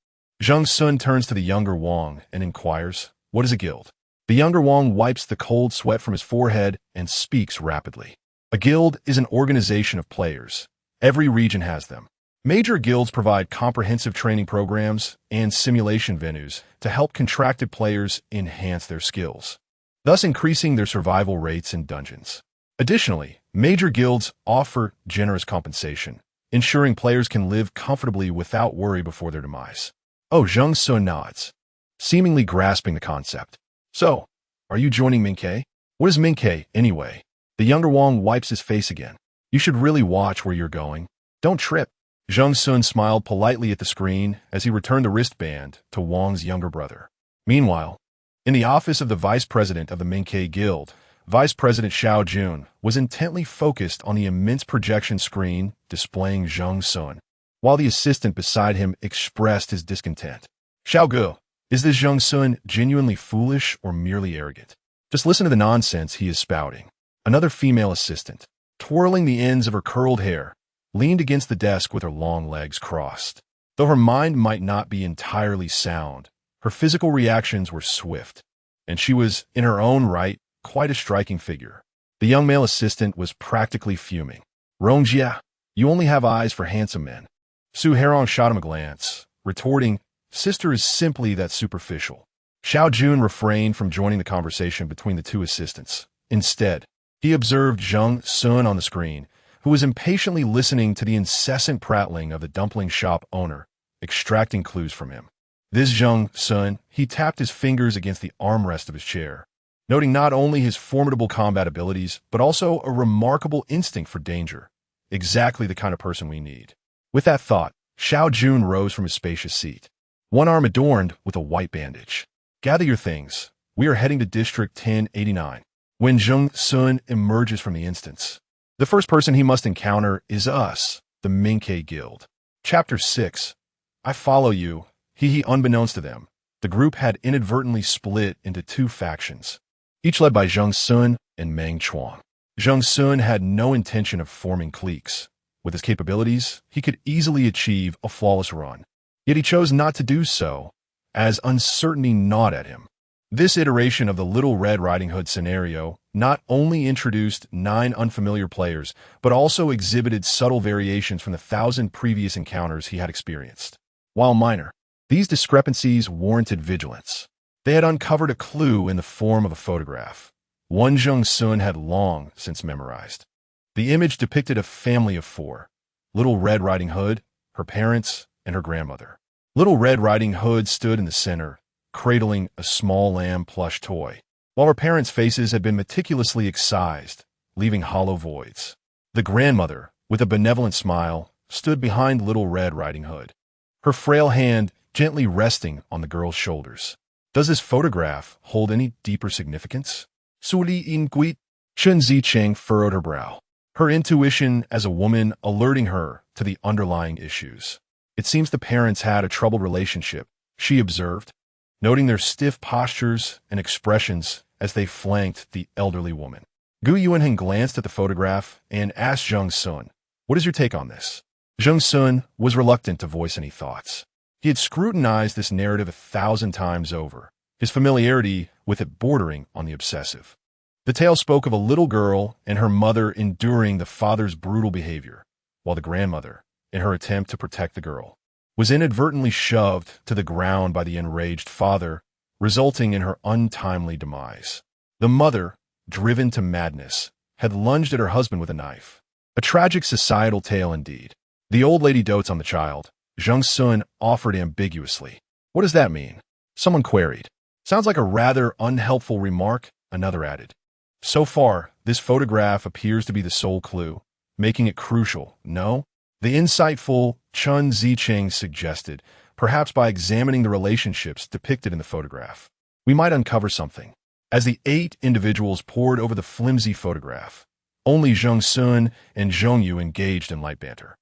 Zheng Xun turns to the younger Wang and inquires, what is a guild? The younger Wang wipes the cold sweat from his forehead and speaks rapidly. A guild is an organization of players. Every region has them. Major guilds provide comprehensive training programs and simulation venues to help contracted players enhance their skills, thus increasing their survival rates in dungeons. Additionally, major guilds offer generous compensation, ensuring players can live comfortably without worry before their demise. Oh, Zheng Xun nods, seemingly grasping the concept. So, are you joining Minke? What is Minke, anyway? The younger Wang wipes his face again. You should really watch where you're going. Don't trip. Zheng Xun smiled politely at the screen as he returned the wristband to Wang's younger brother. Meanwhile, in the office of the vice president of the Minke Guild, Vice President Xiao Jun was intently focused on the immense projection screen displaying Zheng Xun, while the assistant beside him expressed his discontent. Xiao Gu, is this Zheng Xun genuinely foolish or merely arrogant? Just listen to the nonsense he is spouting. Another female assistant, twirling the ends of her curled hair, leaned against the desk with her long legs crossed. Though her mind might not be entirely sound, her physical reactions were swift, and she was, in her own right, quite a striking figure. The young male assistant was practically fuming. "Rongjia, you only have eyes for handsome men." Su Herong shot him a glance, retorting, "Sister is simply that superficial." Xiao Jun refrained from joining the conversation between the two assistants. Instead, he observed Zheng Xun on the screen, who was impatiently listening to the incessant prattling of the dumpling shop owner, extracting clues from him. This Zheng Xun, he tapped his fingers against the armrest of his chair, noting not only his formidable combat abilities, but also a remarkable instinct for danger. Exactly the kind of person we need. With that thought, Xiao Jun rose from his spacious seat, one arm adorned with a white bandage. "Gather your things. We are heading to District 1089. When Zheng Xun emerges from the instance, the first person he must encounter is us, the Minke Guild." Chapter 6. I follow you. Unbeknownst to them, the group had inadvertently split into two factions, each led by Zheng Xun and Meng Chuang. Zheng Xun had no intention of forming cliques. With his capabilities, he could easily achieve a flawless run. Yet he chose not to do so, as uncertainty gnawed at him. This iteration of the Little Red Riding Hood scenario not only introduced 9 unfamiliar players, but also exhibited subtle variations from the 1,000 previous encounters he had experienced. While minor, these discrepancies warranted vigilance. They had uncovered a clue in the form of a photograph, one Zheng Xun had long since memorized. The image depicted a family of 4, Little Red Riding Hood, her parents, and her grandmother. Little Red Riding Hood stood in the center, cradling a small lamb plush toy, while her parents' faces had been meticulously excised, leaving hollow voids. The grandmother, with a benevolent smile, stood behind Little Red Riding Hood, her frail hand gently resting on the girl's shoulders. Does this photograph hold any deeper significance? Suli inquire. Chen Zicheng furrowed her brow, her intuition as a woman alerting her to the underlying issues. "It seems the parents had a troubled relationship," she observed, noting their stiff postures and expressions as they flanked the elderly woman. Gu Yuanheng glanced at the photograph and asked Zheng Xun, "What is your take on this?" Zheng Xun was reluctant to voice any thoughts. He had scrutinized this narrative 1,000 times over, his familiarity with it bordering on the obsessive. The tale spoke of a little girl and her mother enduring the father's brutal behavior, while the grandmother, in her attempt to protect the girl, was inadvertently shoved to the ground by the enraged father, resulting in her untimely demise. The mother, driven to madness, had lunged at her husband with a knife. A tragic societal tale indeed. The old lady dotes on the child. Zheng Xun offered ambiguously. "What does that mean?" Someone queried. "Sounds like a rather unhelpful remark," another added. "So far, this photograph appears to be the sole clue, making it crucial, no?" The insightful Chen Zicheng suggested, "Perhaps by examining the relationships depicted in the photograph, we might uncover something." As the 8 individuals pored over the flimsy photograph, only Zheng Xun and Zhong Yu engaged in light banter.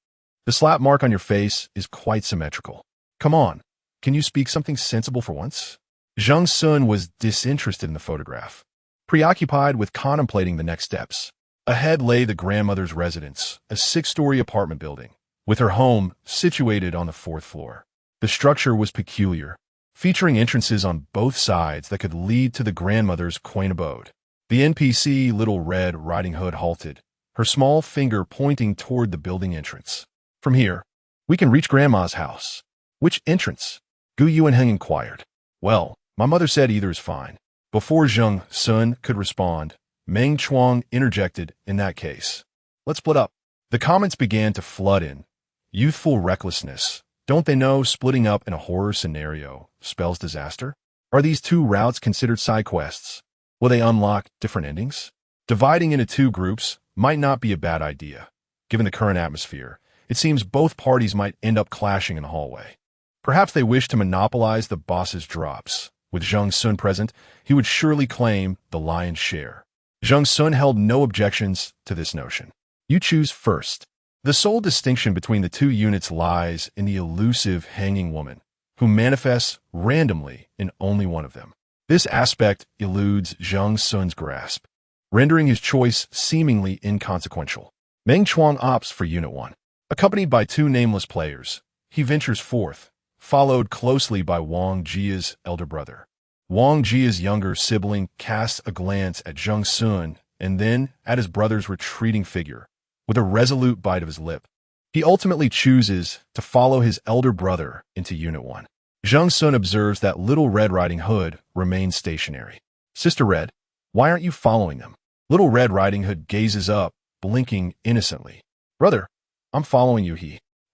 "The slap mark on your face is quite symmetrical. Come on, can you speak something sensible for once?" Zheng Xun was disinterested in the photograph, preoccupied with contemplating the next steps. Ahead lay the grandmother's residence, a 6-story apartment building, with her home situated on the 4th floor. The structure was peculiar, featuring entrances on both sides that could lead to the grandmother's quaint abode. The NPC Little Red Riding Hood halted, her small finger pointing toward the building entrance. "From here, we can reach Grandma's house." "Which entrance?" Gu Yuanheng inquired. "Well, my mother said either is fine." Before Zheng Xun could respond, Meng Chuang interjected, "In that case, let's split up." The comments began to flood in. Youthful recklessness. Don't they know splitting up in a horror scenario spells disaster? Are these 2 routes considered side quests? Will they unlock different endings? Dividing into 2 groups might not be a bad idea. Given the current atmosphere, it seems both parties might end up clashing in the hallway. Perhaps they wish to monopolize the boss's drops. With Zheng Xun present, he would surely claim the lion's share. Zheng Xun held no objections to this notion. "You choose first." The sole distinction between the 2 units lies in the elusive hanging woman, who manifests randomly in only one of them. This aspect eludes Zheng Xun's grasp, rendering his choice seemingly inconsequential. Meng Chuang opts for Unit 1. Accompanied by 2 nameless players, he ventures forth, followed closely by Wang Jia's elder brother. Wang Jia's younger sibling casts a glance at Zheng Xun and then at his brother's retreating figure, with a resolute bite of his lip. He ultimately chooses to follow his elder brother into Unit 1. Zheng Xun observes that Little Red Riding Hood remains stationary. Sister Red, why aren't you following them? Little Red Riding Hood gazes up, blinking innocently. Brother, I'm following you,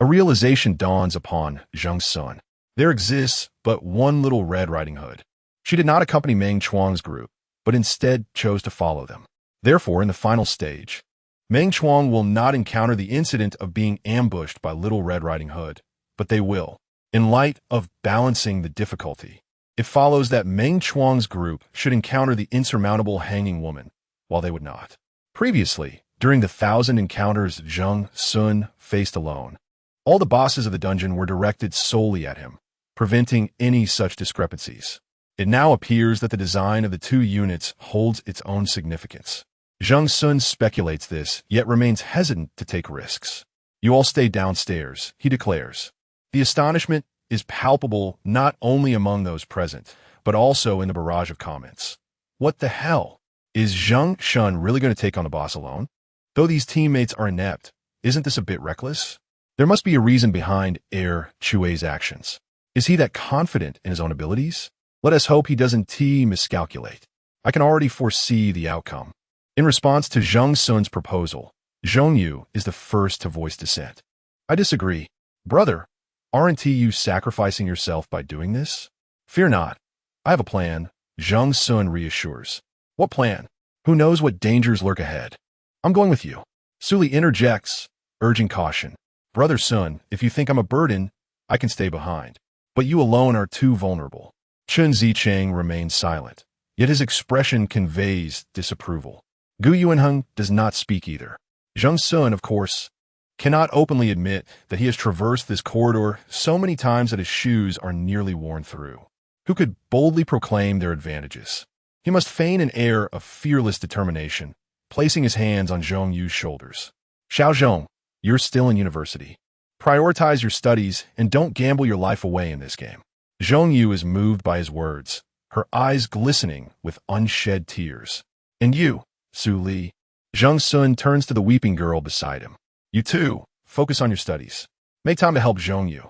A realization dawns upon Zheng Xun. There exists but one Little Red Riding Hood. She did not accompany Meng Chuang's group, but instead chose to follow them. Therefore, in the final stage, Meng Chuang will not encounter the incident of being ambushed by Little Red Riding Hood, but they will. In light of balancing the difficulty, it follows that Meng Chuang's group should encounter the insurmountable Hanging Woman, while they would not. Previously, during the 1,000 encounters Zheng Xun faced alone, all the bosses of the dungeon were directed solely at him, preventing any such discrepancies. It now appears that the design of the two units holds its own significance. Zheng Xun speculates this, yet remains hesitant to take risks. You all stay downstairs, he declares. The astonishment is palpable not only among those present, but also in the barrage of comments. What the hell? Is Zheng Xun really going to take on the boss alone? Though these teammates are inept, isn't this a bit reckless? There must be a reason behind Chue's actions. Is he that confident in his own abilities? Let us hope he doesn't miscalculate. I can already foresee the outcome. In response to Zheng Xun's proposal, Zhong Yu is the first to voice dissent. I disagree. Brother, aren't you sacrificing yourself by doing this? Fear not. I have a plan, Zheng Xun reassures. What plan? Who knows what dangers lurk ahead? I'm going with you. Suli interjects, urging caution. Brother Sun, if you think I'm a burden, I can stay behind. But you alone are too vulnerable. Chun Zicheng remains silent, yet his expression conveys disapproval. Gu Yuanheng does not speak either. Zheng Xun, of course, cannot openly admit that he has traversed this corridor so many times that his shoes are nearly worn through. Who could boldly proclaim their advantages? He must feign an air of fearless determination, placing his hands on Zhong Yu's shoulders. Xiao Zhong, you're still in university. Prioritize your studies and don't gamble your life away in this game. Zhong Yu is moved by his words, her eyes glistening with unshed tears. And you, Su Li. Zheng Xun turns to the weeping girl beside him. You too, focus on your studies. Make time to help Zhong Yu.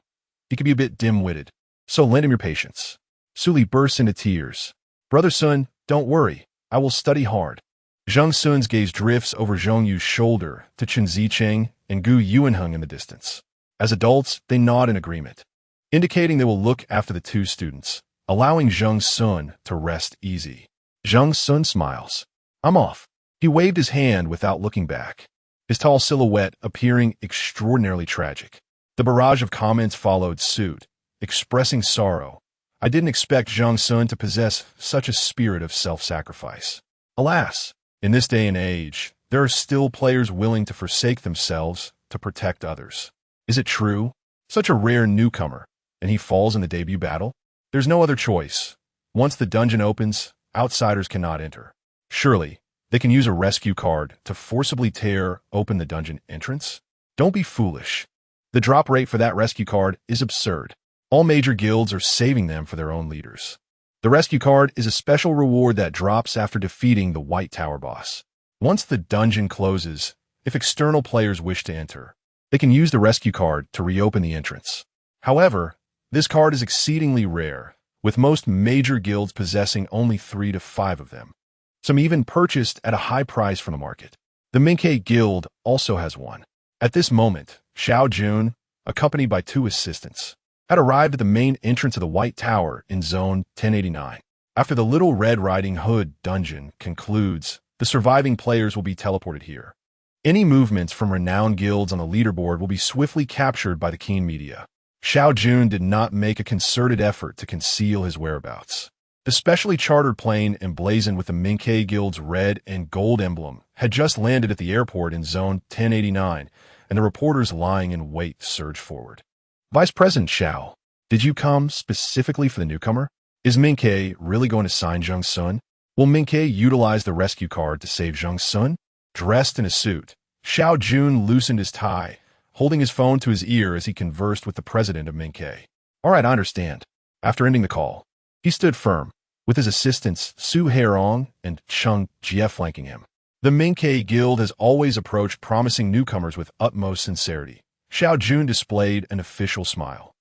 He can be a bit dim-witted, so lend him your patience. Su Li bursts into tears. Brother Sun, don't worry, I will study hard. Zheng Xun's gaze drifts over Zhong Yu's shoulder to Chen Zicheng and Gu Yuanheng in the distance. As adults, they nod in agreement, indicating they will look after the two students, allowing Zheng Xun to rest easy. Zheng Xun smiles. I'm off. He waved his hand without looking back, his tall silhouette appearing extraordinarily tragic. The barrage of comments followed suit, expressing sorrow. I didn't expect Zheng Xun to possess such a spirit of self-sacrifice. Alas, in this day and age, there are still players willing to forsake themselves to protect others. Is it true? Such a rare newcomer, and he falls in the debut battle? There's no other choice. Once the dungeon opens, outsiders cannot enter. Surely, they can use a rescue card to forcibly tear open the dungeon entrance? Don't be foolish. The drop rate for that rescue card is absurd. All major guilds are saving them for their own leaders. The rescue card is a special reward that drops after defeating the White Tower boss. Once the dungeon closes, if external players wish to enter, they can use the rescue card to reopen the entrance. However, this card is exceedingly rare, with most major guilds possessing only 3 to 5 of them. Some even purchased at a high price from the market. The Minke Guild also has one. At this moment, Xiao Jun, accompanied by 2 assistants, had arrived at the main entrance of the White Tower in Zone 1089. After the Little Red Riding Hood dungeon concludes, the surviving players will be teleported here. Any movements from renowned guilds on the leaderboard will be swiftly captured by the keen media. Xiao Jun did not make a concerted effort to conceal his whereabouts. The specially chartered plane emblazoned with the Minke Guild's red and gold emblem had just landed at the airport in Zone 1089, and the reporters lying in wait surged forward. Vice President Xiao, did you come specifically for the newcomer? Is Minke really going to sign Zheng Xun? Will Minke utilize the rescue card to save Zheng Xun? Dressed in a suit, Xiao Jun loosened his tie, holding his phone to his ear as he conversed with the president of Mingke. All right, I understand. After ending the call, he stood firm, with his assistants Su Harrowing and Cheng Jie flanking him. The Mingke Guild has always approached promising newcomers with utmost sincerity. Xiao Jun displayed an official smile,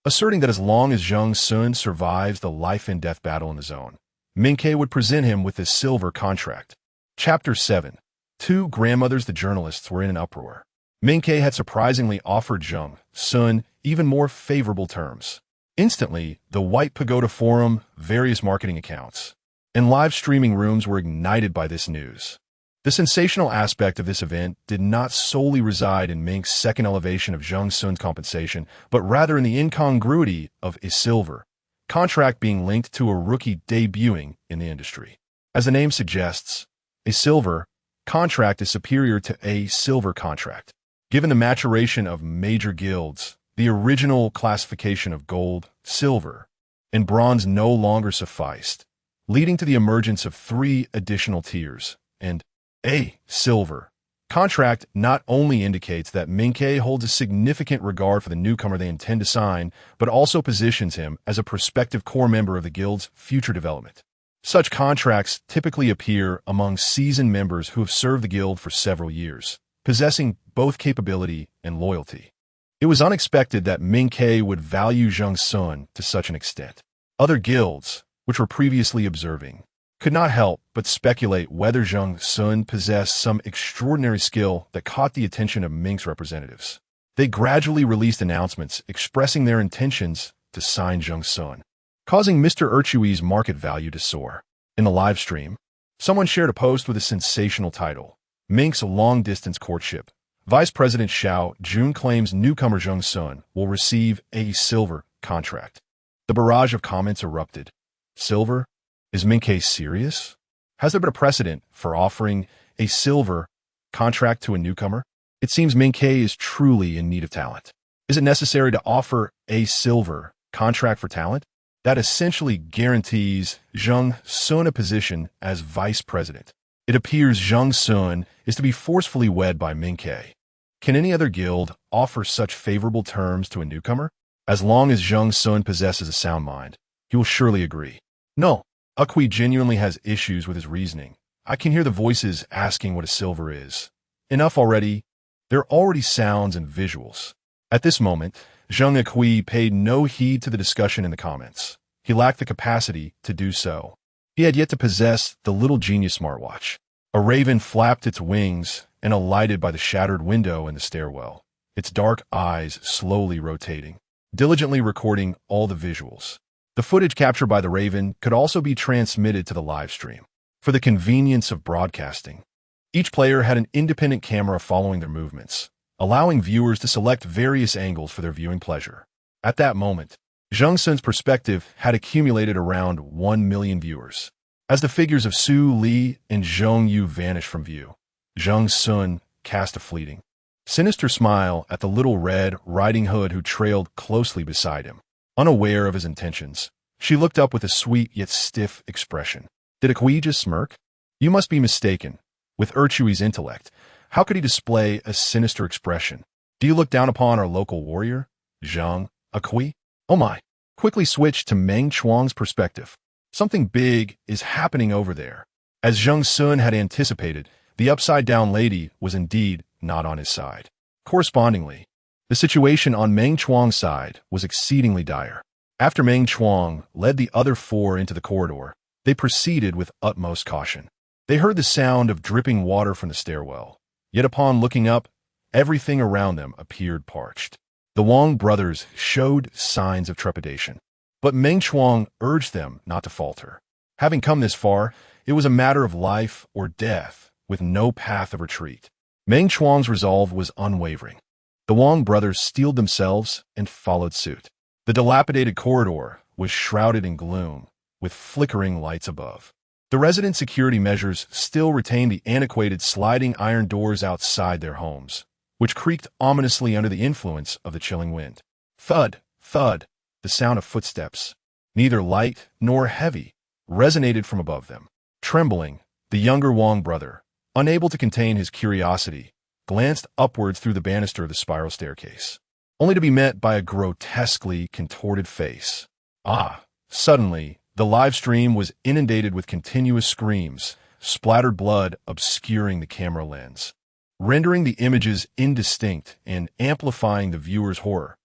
asserting that as long as Zheng Xun survives the life-and-death battle in the zone, Mingke would present him with his silver contract. Chapter 7. Two grandmothers, the journalists, were in an uproar. Mingke had surprisingly offered Zheng Xun even more favorable terms. Instantly, the White Pagoda Forum, various marketing accounts, and live streaming rooms were ignited by this news. The sensational aspect of this event did not solely reside in Ming's second elevation of Zheng Xun's compensation, but rather in the incongruity of a silver contract being linked to a rookie debuting in the industry. As the name suggests, a silver contract is superior to a silver contract. Given the maturation of major guilds, the original classification of gold, silver, and bronze no longer sufficed, leading to the emergence of 3 additional tiers, and a silver contract not only indicates that Mingke holds a significant regard for the newcomer they intend to sign, but also positions him as a prospective core member of the guild's future development. Such contracts typically appear among seasoned members who have served the guild for several years, possessing both capability and loyalty. It was unexpected that Mingke would value Zheng Xun to such an extent. Other guilds, which were previously observing, could not help but speculate whether Zheng Xun possessed some extraordinary skill that caught the attention of Ming's representatives. They gradually released announcements expressing their intentions to sign Zheng Xun, causing Mr. Urchui's market value to soar. In the live stream, someone shared a post with a sensational title, Ming's Long-Distance Courtship. Vice President Xiao Jun claims newcomer Zheng Xun will receive a silver contract. The barrage of comments erupted. Silver? Is Mingke serious? Has there been a precedent for offering a silver contract to a newcomer? It seems Mingke is truly in need of talent. Is it necessary to offer a silver contract for talent? That essentially guarantees Zheng Xun a position as vice president. It appears Zheng Xun is to be forcefully wed by Mingke. Can any other guild offer such favorable terms to a newcomer? As long as Zheng Xun possesses a sound mind, he will surely agree. No. Akui genuinely has issues with his reasoning. I can hear the voices asking what a silver is. Enough already. There are already sounds and visuals. At this moment, Zheng Akui paid no heed to the discussion in the comments. He lacked the capacity to do so. He had yet to possess the little genius smartwatch. A raven flapped its wings and alighted by the shattered window in the stairwell, its dark eyes slowly rotating, diligently recording all the visuals. The footage captured by the raven could also be transmitted to the live stream. For the convenience of broadcasting, each player had an independent camera following their movements, allowing viewers to select various angles for their viewing pleasure. At that moment, Zheng Xun's perspective had accumulated around 1 million viewers. As the figures of Su Li and Zhong Yu vanished from view, Zheng Xun cast a fleeting, sinister smile at the little Red Riding Hood who trailed closely beside him. Unaware of his intentions, she looked up with a sweet yet stiff expression. Did Akui just smirk? You must be mistaken. With Urchui's intellect, how could he display a sinister expression? Do you look down upon our local warrior, Zheng Akui? Oh my! Quickly switch to Meng Chuang's perspective. Something big is happening over there. As Zheng Xun had anticipated, the upside-down lady was indeed not on his side. Correspondingly, the situation on Meng Chuang's side was exceedingly dire. After Meng Chuang led the other 4 into the corridor, they proceeded with utmost caution. They heard the sound of dripping water from the stairwell, yet upon looking up, everything around them appeared parched. The Wang brothers showed signs of trepidation, but Meng Chuang urged them not to falter. Having come this far, it was a matter of life or death, with no path of retreat. Meng Chuang's resolve was unwavering. The Wang brothers steeled themselves and followed suit. The dilapidated corridor was shrouded in gloom, with flickering lights above. The resident security measures still retained the antiquated sliding iron doors outside their homes, which creaked ominously under the influence of the chilling wind. Thud, thud, the sound of footsteps, neither light nor heavy, resonated from above them. Trembling, the younger Wang brother, unable to contain his curiosity, glanced upwards through the banister of the spiral staircase, only to be met by a grotesquely contorted face. Suddenly, the live stream was inundated with continuous screams, splattered blood obscuring the camera lens, rendering the images indistinct and amplifying the viewer's horror.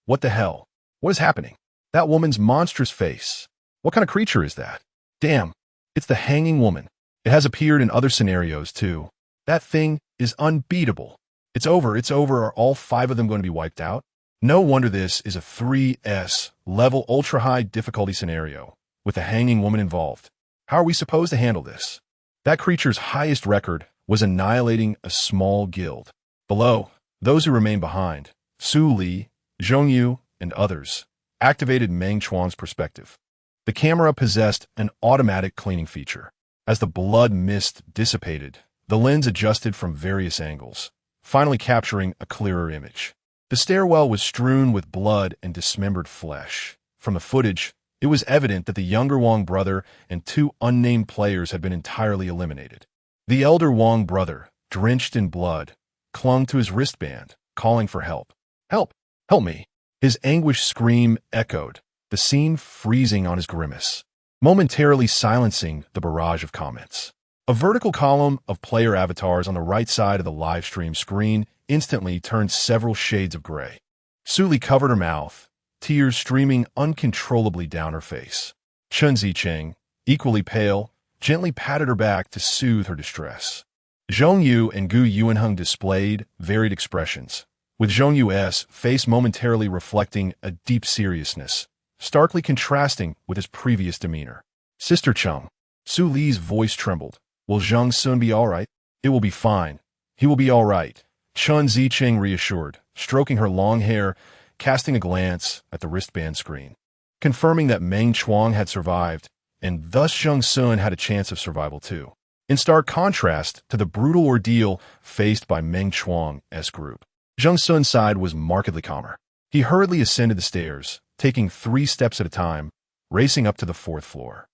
What the hell? What is happening? That woman's monstrous face. What kind of creature is that? Damn, it's the hanging woman. It has appeared in other scenarios, too. That thing is unbeatable. It's over. Are all 5 of them going to be wiped out? No wonder this is a 3S level ultra-high difficulty scenario, with the hanging woman involved. How are we supposed to handle this? That creature's highest record was annihilating a small guild. Below, those who remained behind, Su Li, Zheng Yu, and others, activated Meng Chuang's perspective. The camera possessed an automatic cleaning feature. As the blood mist dissipated, the lens adjusted from various angles, finally capturing a clearer image. The stairwell was strewn with blood and dismembered flesh. From the footage, it was evident that the younger Wang brother and 2 unnamed players had been entirely eliminated. The elder Wang brother, drenched in blood, clung to his wristband, calling for help. Help! Help me! His anguished scream echoed, the scene freezing on his grimace, momentarily silencing the barrage of comments. A vertical column of player avatars on the right side of the live stream screen instantly turned several shades of gray. Su Li covered her mouth, tears streaming uncontrollably down her face. Chen Zicheng, equally pale, gently patted her back to soothe her distress. Zhong Yu and Gu Yuanheng displayed varied expressions, with Zhong Yu's face momentarily reflecting a deep seriousness, starkly contrasting with his previous demeanor. Sister Cheng, Su Li's voice trembled. Will Zheng Xun be all right? It will be fine. He will be all right, Chen Zicheng reassured, stroking her long hair, casting a glance at the wristband screen, confirming that Meng Chuang had survived, and thus Zheng Xun had a chance of survival too. In stark contrast to the brutal ordeal faced by Meng Chuang's group, Zheng Xun's side was markedly calmer. He hurriedly ascended the stairs, taking 3 steps at a time, racing up to the 4th floor.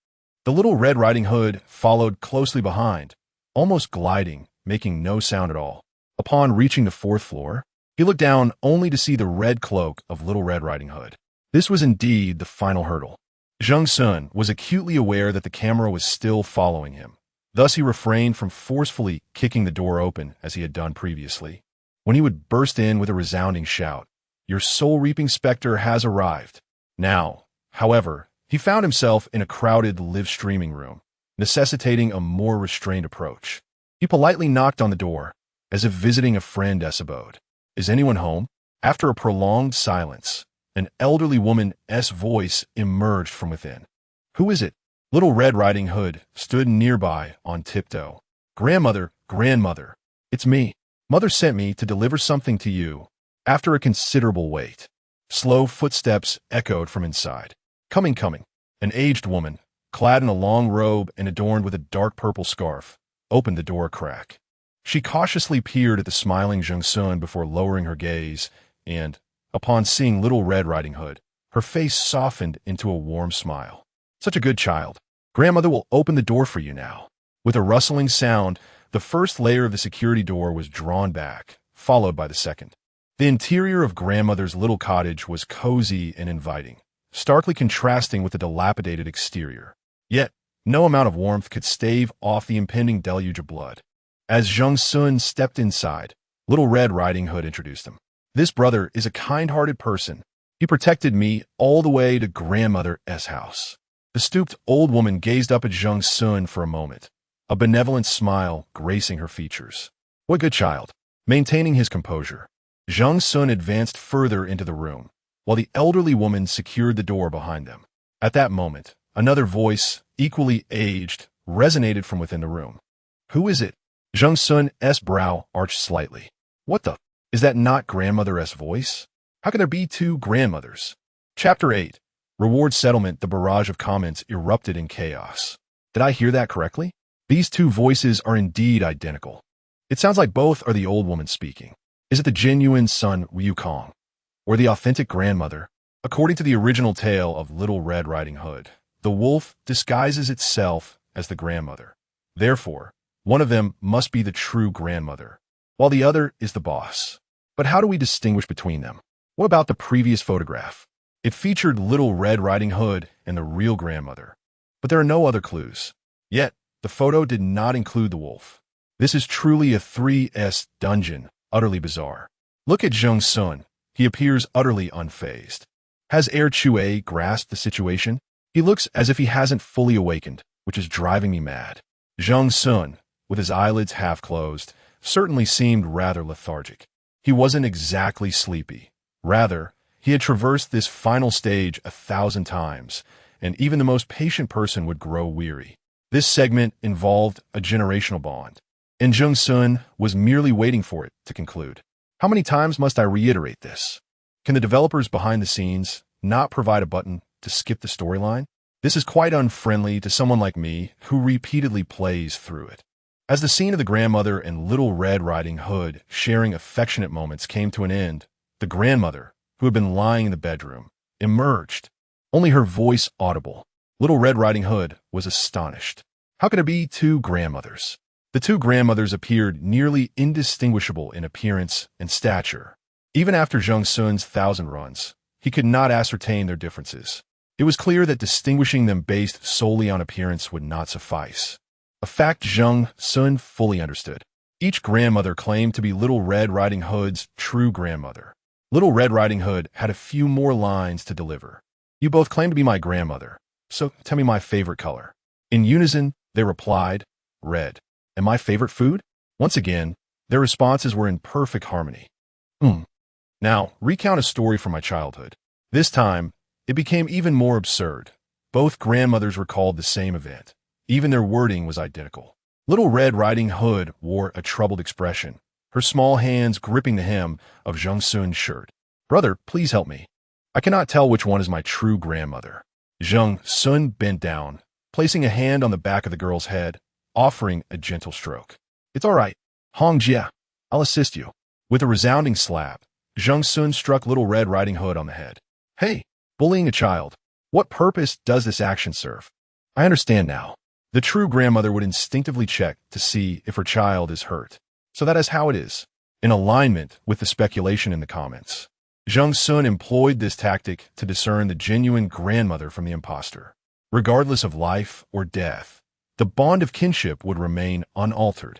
The Little Red Riding Hood followed closely behind, almost gliding, making no sound at all. Upon reaching the 4th floor, he looked down only to see the red cloak of Little Red Riding Hood. This was indeed the final hurdle. Zheng Xun was acutely aware that the camera was still following him. Thus he refrained from forcefully kicking the door open as he had done previously, when he would burst in with a resounding shout, "Your soul-reaping specter has arrived." Now, however, he found himself in a crowded live streaming room, necessitating a more restrained approach. He politely knocked on the door, as if visiting a friend's abode. "Is anyone home?" After a prolonged silence, an elderly woman's voice emerged from within. "Who is it?" Little Red Riding Hood stood nearby on tiptoe. "Grandmother, grandmother, it's me. Mother sent me to deliver something to you." After a considerable wait, slow footsteps echoed from inside. Coming. An aged woman, clad in a long robe and adorned with a dark purple scarf, opened the door a crack. She cautiously peered at the smiling Zheng Xun before lowering her gaze, and, upon seeing Little Red Riding Hood, her face softened into a warm smile. "Such a good child. Grandmother will open the door for you now." With a rustling sound, the first layer of the security door was drawn back, followed by the second. The interior of Grandmother's little cottage was cozy and inviting, starkly contrasting with the dilapidated exterior. Yet, no amount of warmth could stave off the impending deluge of blood. As Zheng Xun stepped inside, Little Red Riding Hood introduced him. "This brother is a kind-hearted person. He protected me all the way to Grandmother's house." The stooped old woman gazed up at Zheng Xun for a moment, a benevolent smile gracing her features. "What good child." Maintaining his composure, Zheng Xun advanced further into the room, while the elderly woman secured the door behind them. At that moment, another voice, equally aged, resonated from within the room. "Who is it?" Zheng Xun's brow arched slightly. "What the? Is that not Grandmother's voice? How can there be 2 grandmothers?" Chapter 8. Reward Settlement. The barrage of comments erupted in chaos. Did I hear that correctly? These 2 voices are indeed identical. It sounds like both are the old woman speaking. Is it the genuine Sun Wukong, or the authentic grandmother? According to the original tale of Little Red Riding Hood, the wolf disguises itself as the grandmother. Therefore, one of them must be the true grandmother. while the other is the boss. But how do we distinguish between them? What about the previous photograph? It featured Little Red Riding Hood and the real grandmother. But there are no other clues. Yet, the photo did not include the wolf. This is truly a 3S dungeon, utterly bizarre. Look at Zheng Xun. He appears utterly unfazed. Has Chue grasped the situation? He looks as if he hasn't fully awakened, which is driving me mad. Zheng Xun, with his eyelids half closed, certainly seemed rather lethargic. He wasn't exactly sleepy. Rather, he had traversed this final stage 1,000 times, and even the most patient person would grow weary. This segment involved a generational bond, and Zheng Xun was merely waiting for it to conclude. How many times must I reiterate this? Can the developers behind the scenes not provide a button to skip the storyline? This is quite unfriendly to someone like me who repeatedly plays through it. As the scene of the grandmother and Little Red Riding Hood sharing affectionate moments came to an end, the grandmother, who had been lying in the bedroom, emerged, only her voice audible. Little Red Riding Hood was astonished. How could it be two grandmothers? The two grandmothers appeared nearly indistinguishable in appearance and stature. Even after Zheng Xun's 1,000 runs, he could not ascertain their differences. It was clear that distinguishing them based solely on appearance would not suffice. A fact Zheng Xun fully understood. Each grandmother claimed to be Little Red Riding Hood's true grandmother. Little Red Riding Hood had a few more lines to deliver. You both claim to be my grandmother, so tell me my favorite color. In unison, they replied, red. And my favorite food? Once again, their responses were in perfect harmony. Now, recount a story from my childhood. This time, it became even more absurd. Both grandmothers recalled the same event. Even their wording was identical. Little Red Riding Hood wore a troubled expression, her small hands gripping the hem of Zheng Xun's shirt. Brother, please help me. I cannot tell which one is my true grandmother. Zheng Xun bent down, placing a hand on the back of the girl's head, offering a gentle stroke. It's all right. Hong Jia, I'll assist you. With a resounding slap, Zheng Xun struck Little Red Riding Hood on the head. Hey, bullying a child. What purpose does this action serve? I understand now. The true grandmother would instinctively check to see if her child is hurt. So that is how it is. In alignment with the speculation in the comments, Zheng Xun employed this tactic to discern the genuine grandmother from the imposter. Regardless of life or death, the bond of kinship would remain unaltered.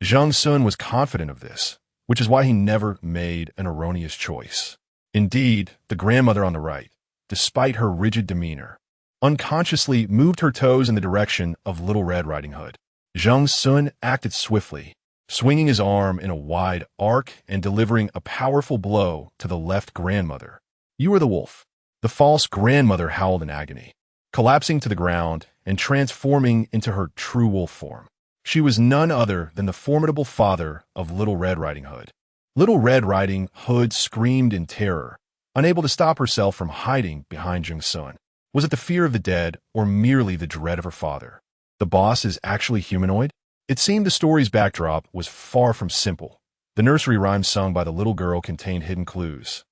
Zheng Xun was confident of this, which is why he never made an erroneous choice. Indeed, the grandmother on the right, despite her rigid demeanor, unconsciously moved her toes in the direction of Little Red Riding Hood. Zheng Xun acted swiftly, swinging his arm in a wide arc and delivering a powerful blow to the left grandmother. You are the wolf. The false grandmother howled in agony, collapsing to the ground and transforming into her true wolf form. She was none other than the formidable father of Little Red Riding Hood. Little Red Riding Hood screamed in terror, unable to stop herself from hiding behind Zheng Xun. Was it the fear of the dead or merely the dread of her father? The boss is actually humanoid? It seemed the story's backdrop was far from simple. The nursery rhyme sung by the little girl contained hidden clues,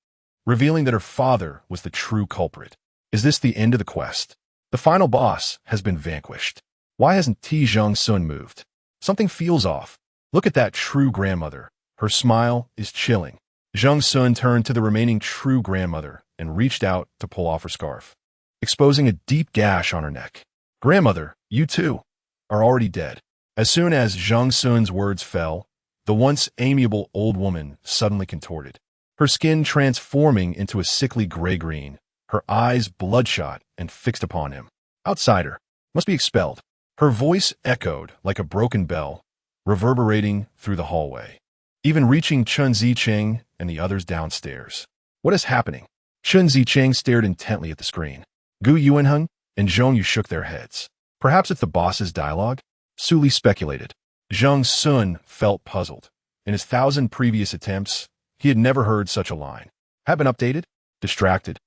revealing that her father was the true culprit. Is this the end of the quest? The final boss has been vanquished. Why hasn't Zheng Xun moved? Something feels off. Look at that true grandmother. Her smile is chilling. Zheng Xun turned to the remaining true grandmother and reached out to pull off her scarf, exposing a deep gash on her neck. Grandmother, you too are already dead. As soon as Zheng Xun's words fell, the once amiable old woman suddenly contorted, her skin transforming into a sickly gray-green, her eyes bloodshot and fixed upon him. Outsider, must be expelled. Her voice echoed like a broken bell, reverberating through the hallway, even reaching Chun Zicheng and the others downstairs. What is happening? Chun Zicheng stared intently at the screen. Gu Yuanheng and Zhong Yu shook their heads. Perhaps it's the boss's dialogue? Su Li speculated. Zheng Xun felt puzzled. In his 1,000 previous attempts, he had never heard such a line. Had been updated? Distracted.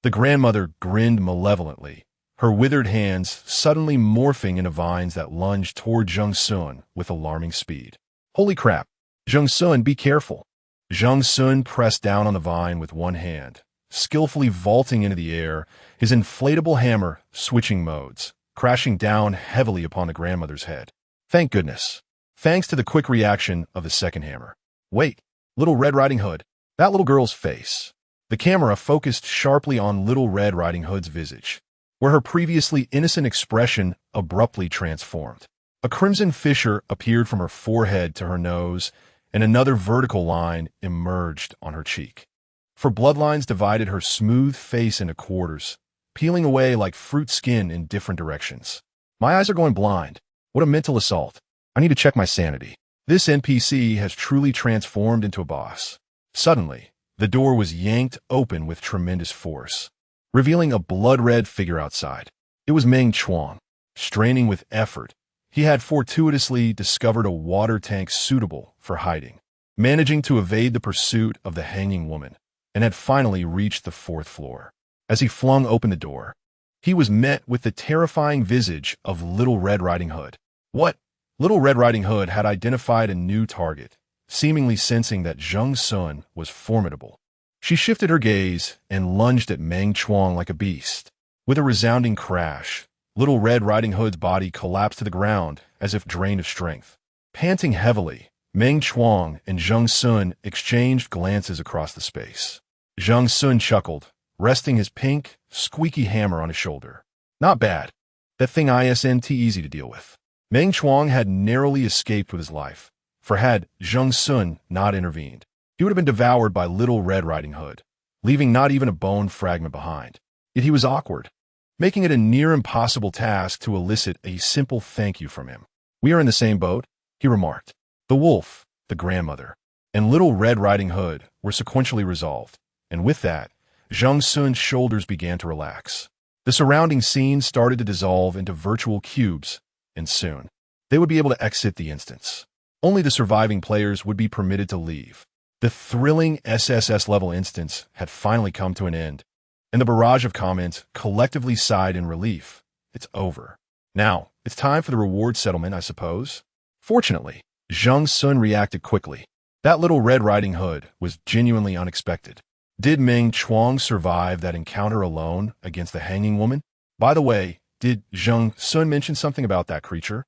The grandmother grinned malevolently, her withered hands suddenly morphing into vines that lunged toward Zheng Xun with alarming speed. Holy crap! Zheng Xun, be careful! Zheng Xun pressed down on the vine with one hand, skillfully vaulting into the air, his inflatable hammer switching modes, crashing down heavily upon the grandmother's head. Thank goodness. Thanks to the quick reaction of the second hammer. Wait, Little Red Riding Hood. That little girl's face. The camera focused sharply on Little Red Riding Hood's visage, where her previously innocent expression abruptly transformed. A crimson fissure appeared from her forehead to her nose, and another vertical line emerged on her cheek. For bloodlines divided her smooth face into quarters, peeling away like fruit skin in different directions. My eyes are going blind. What a mental assault. I need to check my sanity. This NPC has truly transformed into a boss. Suddenly, the door was yanked open with tremendous force, revealing a blood-red figure outside. It was Meng Chuang. Straining with effort, he had fortuitously discovered a water tank suitable for hiding, managing to evade the pursuit of the hanging woman, and had finally reached the 4th floor. As he flung open the door, he was met with the terrifying visage of Little Red Riding Hood. What? Little Red Riding Hood had identified a new target, seemingly sensing that Zheng Xun was formidable. She shifted her gaze and lunged at Meng Chuang like a beast. With a resounding crash, Little Red Riding Hood's body collapsed to the ground as if drained of strength. Panting heavily, Meng Chuang and Zheng Xun exchanged glances across the space. Zheng Xun chuckled, resting his pink, squeaky hammer on his shoulder. Not bad. That thing isn't easy to deal with. Meng Chuang had narrowly escaped with his life, for had Zheng Xun not intervened, he would have been devoured by Little Red Riding Hood, leaving not even a bone fragment behind. Yet he was awkward, making it a near impossible task to elicit a simple thank you from him. We are in the same boat, he remarked. The wolf, the grandmother, and Little Red Riding Hood were sequentially resolved, and with that, Zheng Xun's shoulders began to relax. The surrounding scene started to dissolve into virtual cubes, and soon, they would be able to exit the instance. Only the surviving players would be permitted to leave. The thrilling SSS-level instance had finally come to an end, and the barrage of comments collectively sighed in relief. It's over. Now, it's time for the reward settlement, I suppose. Fortunately, Zheng Xun reacted quickly. That Little Red Riding Hood was genuinely unexpected. Did Meng Chuang survive that encounter alone against the hanging woman? By the way, did Zheng Xun mention something about that creature?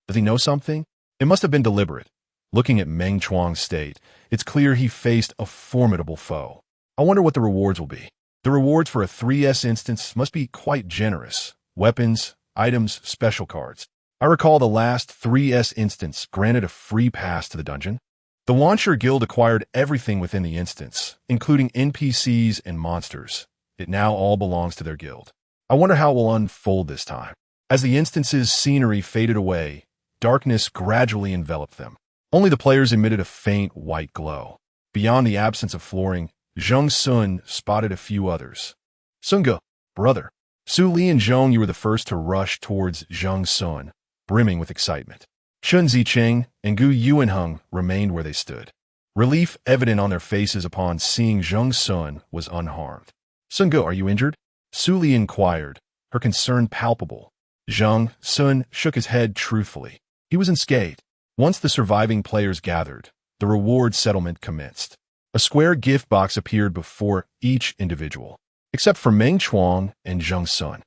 Does he know something? It must have been deliberate. Looking at Meng Chuang's state, it's clear he faced a formidable foe. I wonder what the rewards will be. The rewards for a 3S instance must be quite generous. Weapons, items, special cards. I recall the last 3S instance granted a free pass to the dungeon. The Wancher Guild acquired everything within the instance, including NPCs and monsters. It now all belongs to their guild. I wonder how it will unfold this time. As the instance's scenery faded away, darkness gradually enveloped them. Only the players emitted a faint white glow. Beyond the absence of flooring, Zheng Xun spotted a few others. Sunge, brother. Su Li and Zhong, you were the first to rush towards Zheng Xun, brimming with excitement. Chun Zicheng and Gu Yuanheng remained where they stood. Relief evident on their faces upon seeing Zheng Xun was unharmed. Sunge, are you injured? Su Li inquired, her concern palpable. Zheng Xun shook his head truthfully. He was unscathed. Once the surviving players gathered, the reward settlement commenced. A square gift box appeared before each individual, except for Meng Chuang and Zheng Xun.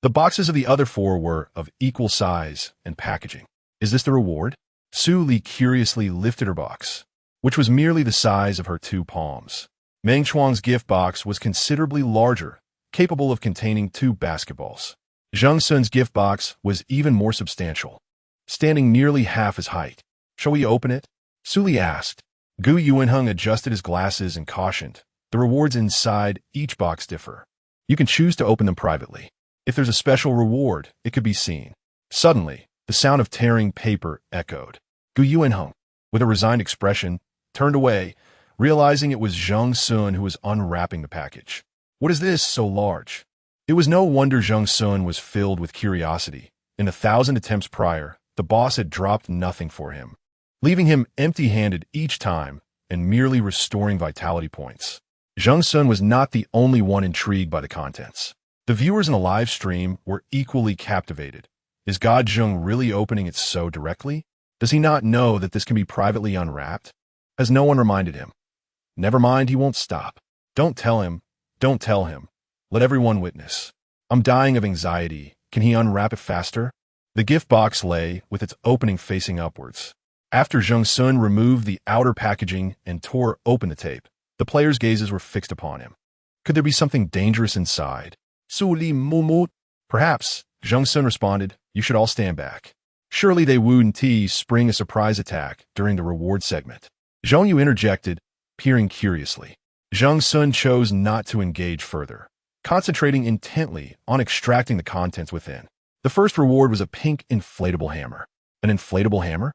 The boxes of the other 4 were of equal size and packaging. Is this the reward? Su Li curiously lifted her box, which was merely the size of her 2 palms. Meng Chuang's gift box was considerably larger, capable of containing 2 basketballs. Zheng Xun's gift box was even more substantial, standing nearly half his height. Shall we open it? Su Li asked. Gu Yuanheng adjusted his glasses and cautioned, the rewards inside each box differ. You can choose to open them privately. If there's a special reward, it could be seen. Suddenly, the sound of tearing paper echoed. Gu Yuanheng, with a resigned expression, turned away, realizing it was Zheng Xun who was unwrapping the package. What is this so large? It was no wonder Zheng Xun was filled with curiosity. In 1,000 attempts prior, the boss had dropped nothing for him, leaving him empty-handed each time and merely restoring vitality points. Zheng Xun was not the only one intrigued by the contents. The viewers in the live stream were equally captivated. Is God Zheng really opening it so directly? Does he not know that this can be privately unwrapped? Has no one reminded him? Never mind, he won't stop. Don't tell him. Don't tell him. Let everyone witness. I'm dying of anxiety. Can he unwrap it faster? The gift box lay with its opening facing upwards. After Zheng Xun removed the outer packaging and tore open the tape, the players' gazes were fixed upon him. Could there be something dangerous inside? Su li mu. Perhaps, Zheng Xun responded, you should all stand back. Surely they wouldn't spring a surprise attack during the reward segment. Zheng Yu interjected, peering curiously. Zheng Xun chose not to engage further, concentrating intently on extracting the contents within. The first reward was a pink inflatable hammer. An inflatable hammer?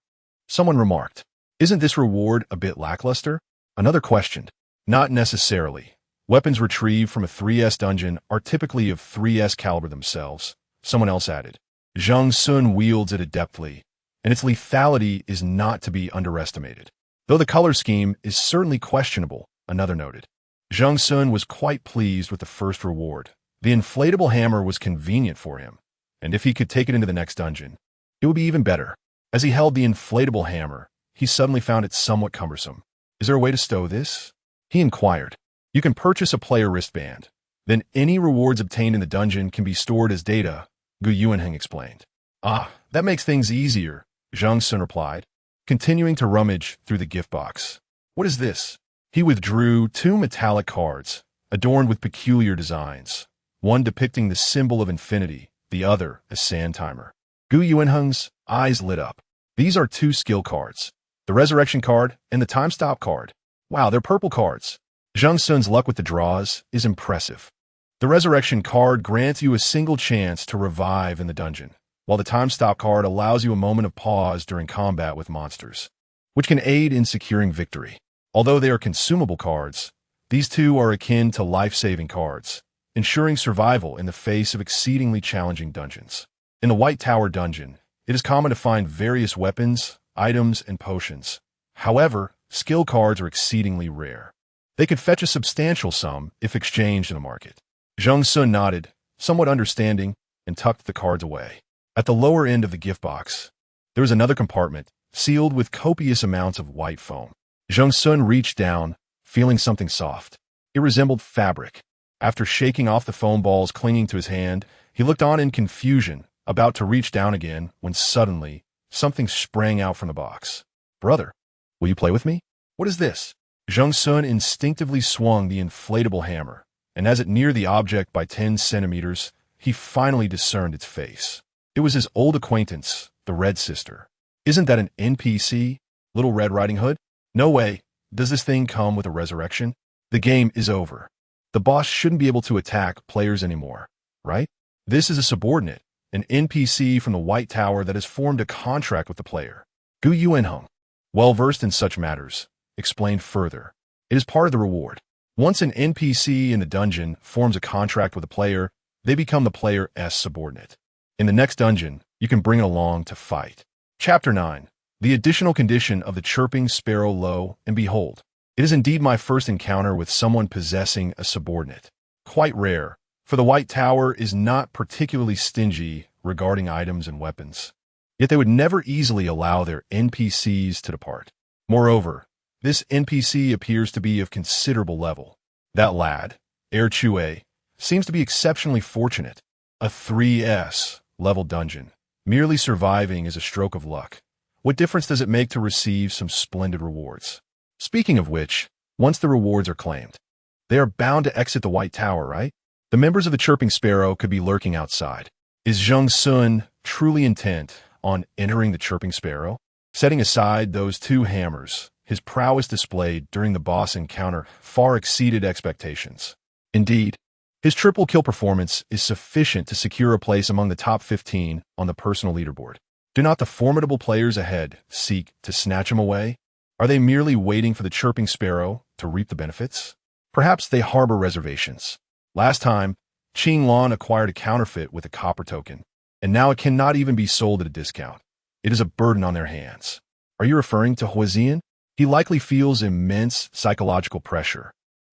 Someone remarked. Isn't this reward a bit lackluster? Another questioned. Not necessarily. Weapons retrieved from a 3S dungeon are typically of 3S caliber themselves. Someone else added. Zheng Xun wields it adeptly, and its lethality is not to be underestimated. Though the color scheme is certainly questionable, another noted. Zheng Xun was quite pleased with the first reward. The inflatable hammer was convenient for him, and if he could take it into the next dungeon, it would be even better. As he held the inflatable hammer, he suddenly found it somewhat cumbersome. Is there a way to stow this? He inquired. You can purchase a player wristband. Then any rewards obtained in the dungeon can be stored as data, Gu Yuanheng explained. Ah, that makes things easier, Zheng Xun replied, continuing to rummage through the gift box. What is this? He withdrew 2 metallic cards, adorned with peculiar designs, one depicting the symbol of infinity, the other a sand timer. Gu Yuanheng's eyes lit up. These are 2 skill cards, the resurrection card and the time stop card. Wow, they're purple cards. Zheng Xun's luck with the draws is impressive. The resurrection card grants you a single chance to revive in the dungeon, while the time stop card allows you a moment of pause during combat with monsters, which can aid in securing victory. Although they are consumable cards, these 2 are akin to life-saving cards, ensuring survival in the face of exceedingly challenging dungeons. In the White Tower dungeon, it is common to find various weapons, items, and potions. However, skill cards are exceedingly rare. They could fetch a substantial sum if exchanged in the market. Zheng Xun nodded, somewhat understanding, and tucked the cards away. At the lower end of the gift box, there was another compartment, sealed with copious amounts of white foam. Zheng Xun reached down, feeling something soft. It resembled fabric. After shaking off the foam balls clinging to his hand, he looked on in confusion, about to reach down again, when suddenly, something sprang out from the box. Brother, will you play with me? What is this? Zheng Xun instinctively swung the inflatable hammer, and as it neared the object by 10 centimeters, he finally discerned its face. It was his old acquaintance, the Red Sister. Isn't that an NPC, Little Red Riding Hood? No way. Does this thing come with a resurrection? The game is over. The boss shouldn't be able to attack players anymore, right? This is a subordinate, an NPC from the White Tower that has formed a contract with the player. Gu Yuanheng, well-versed in such matters, explained further. It is part of the reward. Once an NPC in the dungeon forms a contract with a player, they become the player's subordinate. In the next dungeon, you can bring it along to fight. Chapter 9. The additional condition of the chirping sparrow. Lo and behold, it is indeed my first encounter with someone possessing a subordinate. Quite rare, for the White Tower is not particularly stingy regarding items and weapons. Yet they would never easily allow their NPCs to depart. Moreover, this NPC appears to be of considerable level. That lad, Chue, seems to be exceptionally fortunate. A 3S level dungeon. Merely surviving is a stroke of luck. What difference does it make to receive some splendid rewards? Speaking of which, once the rewards are claimed, they are bound to exit the White Tower, right? The members of the Chirping Sparrow could be lurking outside. Is Zheng Xun truly intent on entering the Chirping Sparrow? Setting aside those 2 hammers, his prowess displayed during the boss encounter far exceeded expectations. Indeed, his triple kill performance is sufficient to secure a place among the top 15 on the personal leaderboard. Do not the formidable players ahead seek to snatch him away? Are they merely waiting for the Chirping Sparrow to reap the benefits? Perhaps they harbor reservations. Last time, Qing Lan acquired a counterfeit with a copper token, and now it cannot even be sold at a discount. It is a burden on their hands. Are you referring to Huizian? He likely feels immense psychological pressure.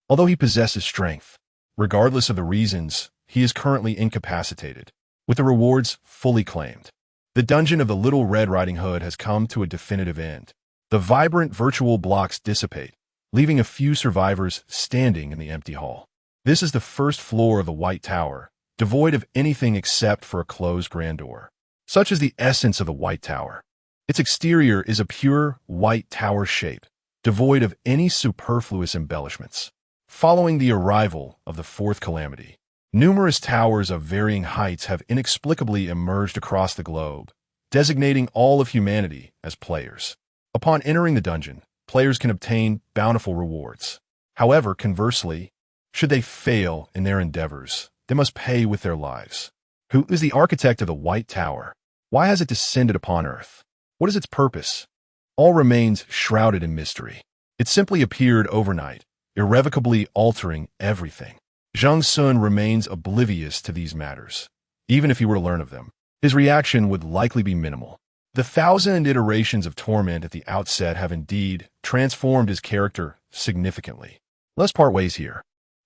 Although he possesses strength, regardless of the reasons, he is currently incapacitated, with the rewards fully claimed. The dungeon of the Little Red Riding Hood has come to a definitive end. The vibrant virtual blocks dissipate, leaving a few survivors standing in the empty hall. This is the first floor of the White Tower, devoid of anything except for a closed grand door. Such is the essence of the White Tower. Its exterior is a pure white tower shape, devoid of any superfluous embellishments. Following the arrival of the fourth calamity, numerous towers of varying heights have inexplicably emerged across the globe, designating all of humanity as players. Upon entering the dungeon, players can obtain bountiful rewards. However, conversely, should they fail in their endeavors, they must pay with their lives. Who is the architect of the White Tower? Why has it descended upon Earth? What is its purpose? All remains shrouded in mystery. It simply appeared overnight, irrevocably altering everything. Zheng Xun remains oblivious to these matters. Even if he were to learn of them, his reaction would likely be minimal. The 1,000 iterations of torment at the outset have indeed transformed his character significantly. Let's part ways here.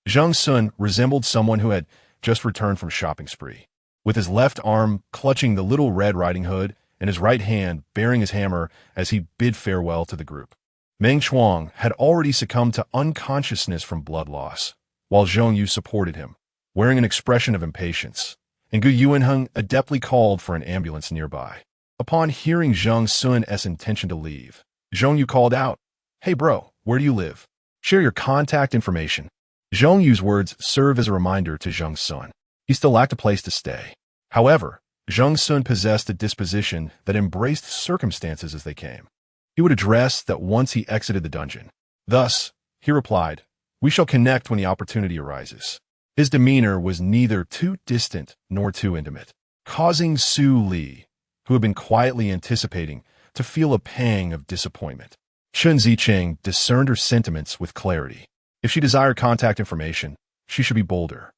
Zheng Xun resembled someone who had just returned from a shopping spree, with his left arm clutching the Little Red Riding Hood and his right hand bearing his hammer as he bid farewell to the group. Meng Shuang had already succumbed to unconsciousness from blood loss, while Zhong Yu supported him, wearing an expression of impatience, and Gu Yuanheng adeptly called for an ambulance nearby. Upon hearing Zheng Sun's intention to leave, Zhong Yu called out, "Hey bro, where do you live? Share your contact information." Zhong Yu's words serve as a reminder to Zheng Sun. He still lacked a place to stay. However, Zheng Sun possessed a disposition that embraced circumstances as they came. He would address that once he exited the dungeon. Thus, he replied, "We shall connect when the opportunity arises." His demeanor was neither too distant nor too intimate, causing Su Li, who had been quietly anticipating, to feel a pang of disappointment. Chen Zicheng discerned her sentiments with clarity. If she desired contact information, she should be bolder.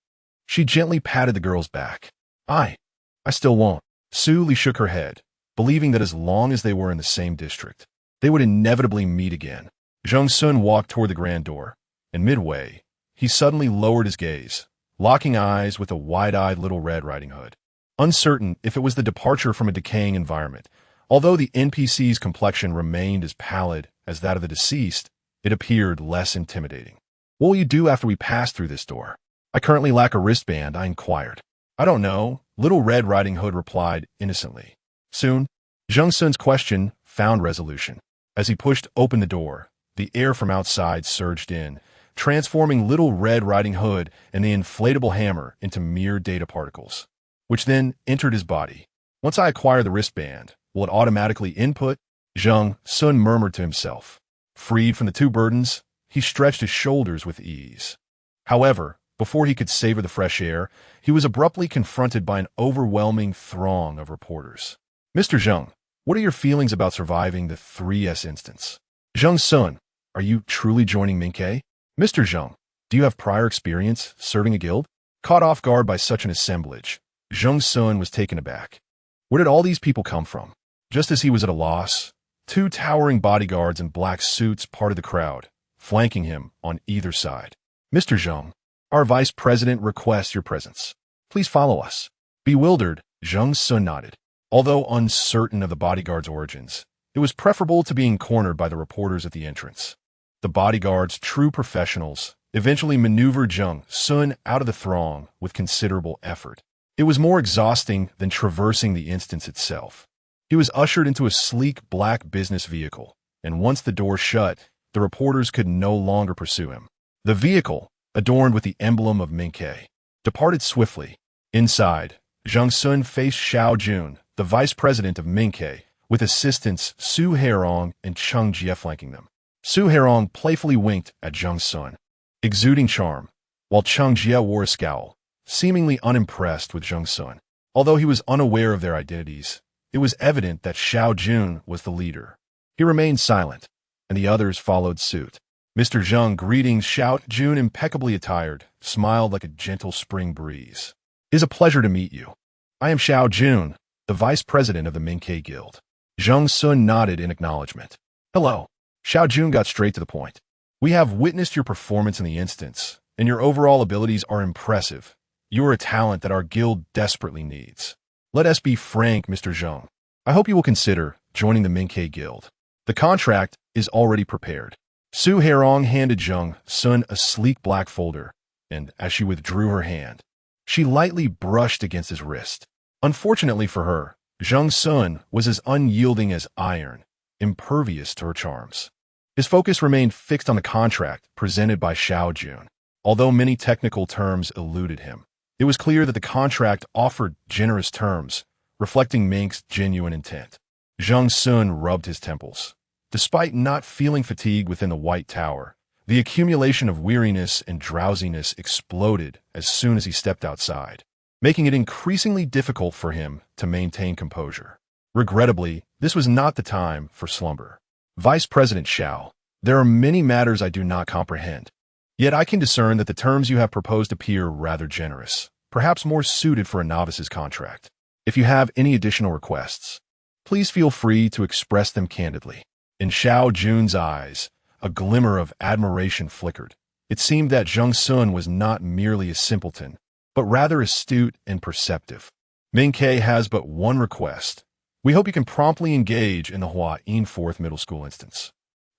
She gently patted the girl's back. I still won't." Su Li shook her head, believing that as long as they were in the same district, they would inevitably meet again. Zheng Sun walked toward the grand door, and midway, he suddenly lowered his gaze, locking eyes with a wide-eyed Little Red Riding Hood. Uncertain if it was the departure from a decaying environment, although the NPC's complexion remained as pallid as that of the deceased, it appeared less intimidating. "What will you do after we pass through this door?" "I currently lack a wristband," I inquired. "I don't know," Little Red Riding Hood replied innocently. Soon, Zheng Sun's question found resolution. As he pushed open the door, the air from outside surged in, transforming Little Red Riding Hood and the inflatable hammer into mere data particles, which then entered his body. "Once I acquire the wristband, will it automatically input?" Zheng Sun murmured to himself. Freed from the two burdens, he stretched his shoulders with ease. However, before he could savor the fresh air, he was abruptly confronted by an overwhelming throng of reporters. "Mr. Zheng, what are your feelings about surviving the 3S instance?" "Zheng Sun, are you truly joining Minke?" "Mr. Zheng, do you have prior experience serving a guild?" Caught off guard by such an assemblage, Zheng Sun was taken aback. Where did all these people come from? Just as he was at a loss, two towering bodyguards in black suits parted the crowd, flanking him on either side. "Mr. Zheng, our vice president requests your presence. Please follow us." Bewildered, Zheng Sun nodded. Although uncertain of the bodyguard's origins, it was preferable to being cornered by the reporters at the entrance. The bodyguards, true professionals, eventually maneuvered Zheng Sun out of the throng with considerable effort. It was more exhausting than traversing the instance itself. He was ushered into a sleek black business vehicle, and once the door shut, the reporters could no longer pursue him. The vehicle, adorned with the emblem of Minke, departed swiftly. Inside, Zheng Sun faced Xiao Jun, the vice president of Minke, with assistants Su Hairong and Cheng Jie flanking them. Su Hairong playfully winked at Zheng Sun, exuding charm, while Cheng Jie wore a scowl, seemingly unimpressed with Zheng Sun. Although he was unaware of their identities, it was evident that Xiao Jun was the leader. He remained silent, and the others followed suit. Mr. Zheng, greetings. Xiao Jun, impeccably attired, smiled like a gentle spring breeze. "It is a pleasure to meet you. I am Xiao Jun, the vice president of the Minke Guild." Zheng Sun nodded in acknowledgement. "Hello." Xiao Jun got straight to the point. "We have witnessed your performance in the instance, and your overall abilities are impressive. You are a talent that our guild desperately needs. Let us be frank, Mr. Zheng. I hope you will consider joining the Minke Guild. The contract is already prepared." Su Hairong handed Zheng Sun a sleek black folder, and as she withdrew her hand, she lightly brushed against his wrist. Unfortunately for her, Zheng Xun was as unyielding as iron, impervious to her charms. His focus remained fixed on the contract presented by Xiao Jun. Although many technical terms eluded him, it was clear that the contract offered generous terms, reflecting Mink's genuine intent. Zheng Xun rubbed his temples. Despite not feeling fatigue within the White Tower, the accumulation of weariness and drowsiness exploded as soon as he stepped outside, making it increasingly difficult for him to maintain composure. Regrettably, this was not the time for slumber. Vice President Xiao, there are many matters I do not comprehend. Yet I can discern that the terms you have proposed appear rather generous, perhaps more suited for a novice's contract. If you have any additional requests, please feel free to express them candidly. In Xiao Jun's eyes, a glimmer of admiration flickered. It seemed that Zheng Xun was not merely a simpleton, but rather astute and perceptive. Ming Ke has but one request. We hope you can promptly engage in the Huayin 4th Middle School instance.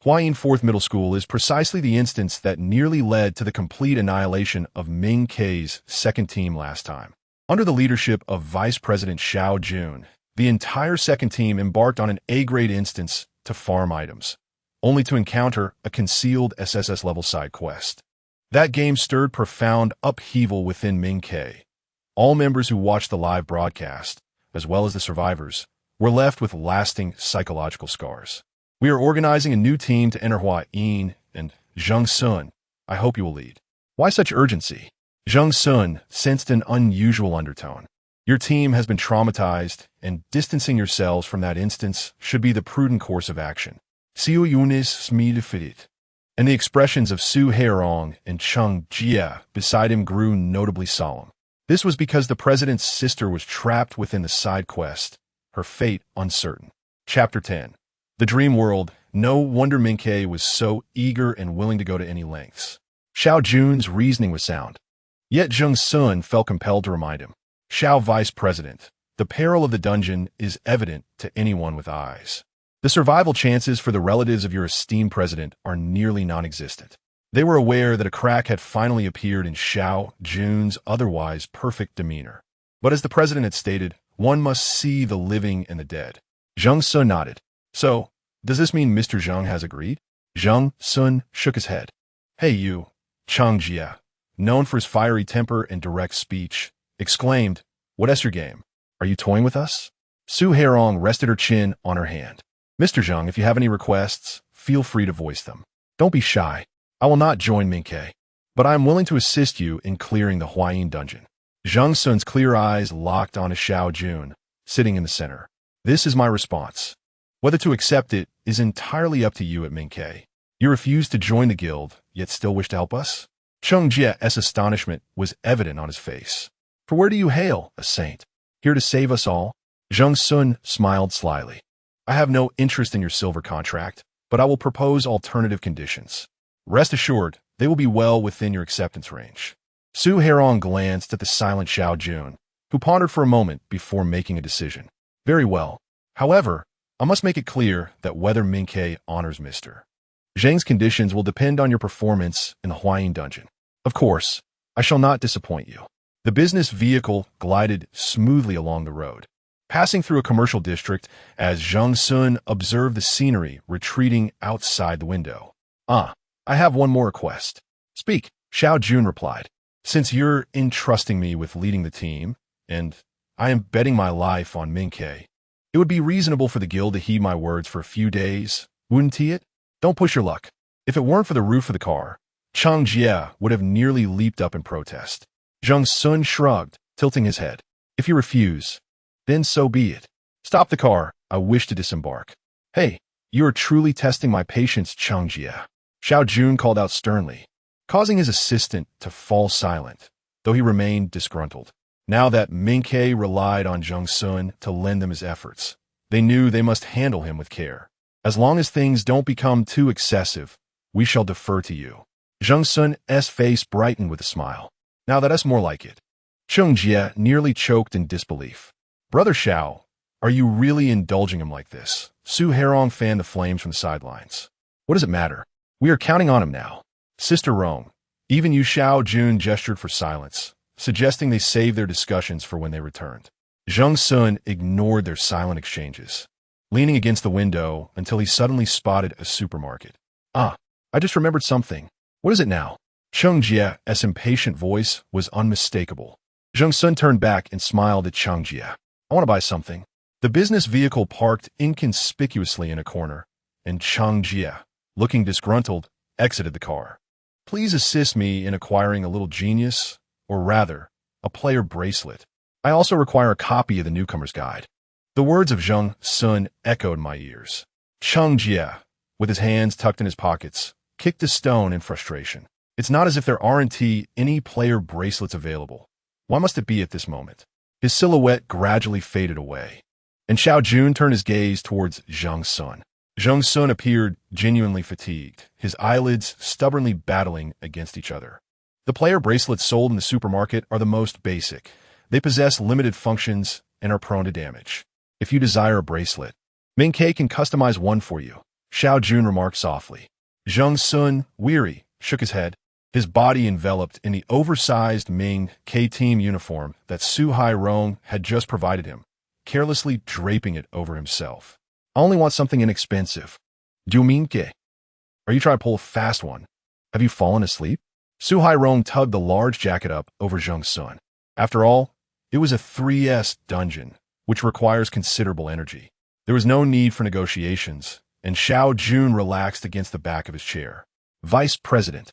Huayin 4th Middle School is precisely the instance that nearly led to the complete annihilation of Ming Ke's second team last time. Under the leadership of Vice President Xiao Jun, the entire second team embarked on an A-grade instance to farm items, only to encounter a concealed SSS-level side quest. That game stirred profound upheaval within Ming Ke. All members who watched the live broadcast, as well as the survivors, were left with lasting psychological scars. We are organizing a new team to enter Huayin, and Zheng Xun, I hope you will lead. Why such urgency? Zheng Xun sensed an unusual undertone. Your team has been traumatized, and distancing yourselves from that instance should be the prudent course of action. Xiu Yunis smidefit. And the expressions of Su Harrowing and Cheng Jia beside him grew notably solemn. This was because the president's sister was trapped within the side quest, her fate uncertain. Chapter 10. The Dream World. No wonder Ming Ke was so eager and willing to go to any lengths. Xiao Jun's reasoning was sound. Yet Zheng Xun felt compelled to remind him. Xiao Vice President, the peril of the dungeon is evident to anyone with eyes. The survival chances for the relatives of your esteemed president are nearly non-existent. They were aware that a crack had finally appeared in Xiao Jun's otherwise perfect demeanor. But as the president had stated, one must see the living and the dead. Zheng Xun nodded. So, does this mean Mr. Zheng has agreed? Zheng Xun shook his head. Hey you, Cheng Jia, known for his fiery temper and direct speech, exclaimed, "What's your game? Are you toying with us?" Su Harrowing rested her chin on her hand. Mr. Zheng, if you have any requests, feel free to voice them. Don't be shy. I will not join Ming Ke, but I am willing to assist you in clearing the Huayin dungeon. Zheng Xun's clear eyes locked onto Xiao Jun, sitting in the center. This is my response. Whether to accept it is entirely up to you at Ming Ke. You refuse to join the guild, yet still wish to help us? Cheng Jia's astonishment was evident on his face. For where do you hail, a saint? Here to save us all? Zheng Xun smiled slyly. I have no interest in your silver contract, but I will propose alternative conditions. Rest assured, they will be well within your acceptance range. Su Harrowing glanced at the silent Xiao Jun, who pondered for a moment before making a decision. Very well. However, I must make it clear that whether Ming Ke honors Mr. Zheng's conditions will depend on your performance in the Huayin dungeon. Of course, I shall not disappoint you. The business vehicle glided smoothly along the road, passing through a commercial district as Zheng Xun observed the scenery retreating outside the window. I have one more request. Speak, Xiao Jun replied. Since you're entrusting me with leading the team, and I am betting my life on Ming Ke, it would be reasonable for the guild to heed my words for a few days, wouldn't it? Don't push your luck. If it weren't for the roof of the car, Cheng Jia would have nearly leaped up in protest. Zheng Xun shrugged, tilting his head. If you refuse, then so be it. Stop the car. I wish to disembark. Hey, you are truly testing my patience, Cheng Jia. Xiao Jun called out sternly, causing his assistant to fall silent, though he remained disgruntled. Now that Ming Ke relied on Zheng Xun to lend them his efforts, they knew they must handle him with care. As long as things don't become too excessive, we shall defer to you. Zheng Xun's face brightened with a smile. Now that's more like it. Cheng Jia nearly choked in disbelief. Brother Xiao, are you really indulging him like this? Su Harrowing fanned the flames from the sidelines. What does it matter? We are counting on him now. Sister Rong, even you Xiao Jun gestured for silence, suggesting they save their discussions for when they returned. Zheng Xun ignored their silent exchanges, leaning against the window until he suddenly spotted a supermarket. Ah, I just remembered something. What is it now? Cheng Jie's impatient voice was unmistakable. Zheng Xun turned back and smiled at Cheng Jie. I want to buy something. The business vehicle parked inconspicuously in a corner, and Cheng Jie, looking disgruntled, exited the car. Please assist me in acquiring a little genius, or rather, a player bracelet. I also require a copy of the newcomer's guide. The words of Zheng Xun echoed in my ears. Cheng Jie, with his hands tucked in his pockets, kicked a stone in frustration. It's not as if there aren't any player bracelets available. Why must it be at this moment? His silhouette gradually faded away, and Xiao Jun turned his gaze towards Zheng Xun. Zheng Xun appeared genuinely fatigued, his eyelids stubbornly battling against each other. The player bracelets sold in the supermarket are the most basic. They possess limited functions and are prone to damage. If you desire a bracelet, Ming Ke can customize one for you, Xiao Jun remarked softly. Zheng Xun, weary, shook his head, his body enveloped in the oversized Ming Ke team uniform that Su Hairong had just provided him, carelessly draping it over himself. I only want something inexpensive. Do you mean Ke? Are you trying to pull a fast one? Have you fallen asleep? Su Hairong tugged the large jacket up over Zheng Xun. After all, it was a 3S dungeon, which requires considerable energy. There was no need for negotiations, and Xiao Jun relaxed against the back of his chair. Vice President.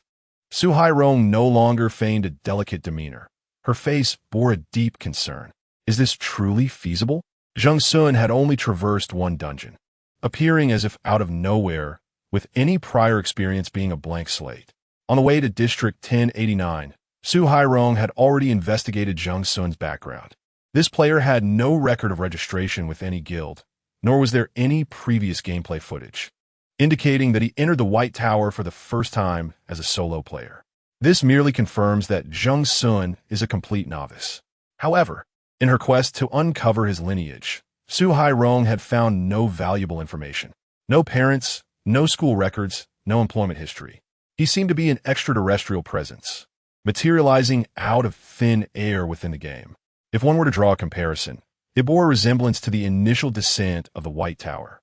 Su Hairong no longer feigned a delicate demeanor. Her face bore a deep concern. Is this truly feasible? Zheng Xun had only traversed one dungeon, appearing as if out of nowhere, with any prior experience being a blank slate. On the way to District 1089, Su Hairong had already investigated Zheng Xun's background. This player had no record of registration with any guild, nor was there any previous gameplay footage, indicating that he entered the White Tower for the first time as a solo player. This merely confirms that Zheng Xun is a complete novice. However, in her quest to uncover his lineage, Su Hairong had found no valuable information. No parents, no school records, no employment history. He seemed to be an extraterrestrial presence, materializing out of thin air within the game. If one were to draw a comparison, it bore a resemblance to the initial descent of the White Tower.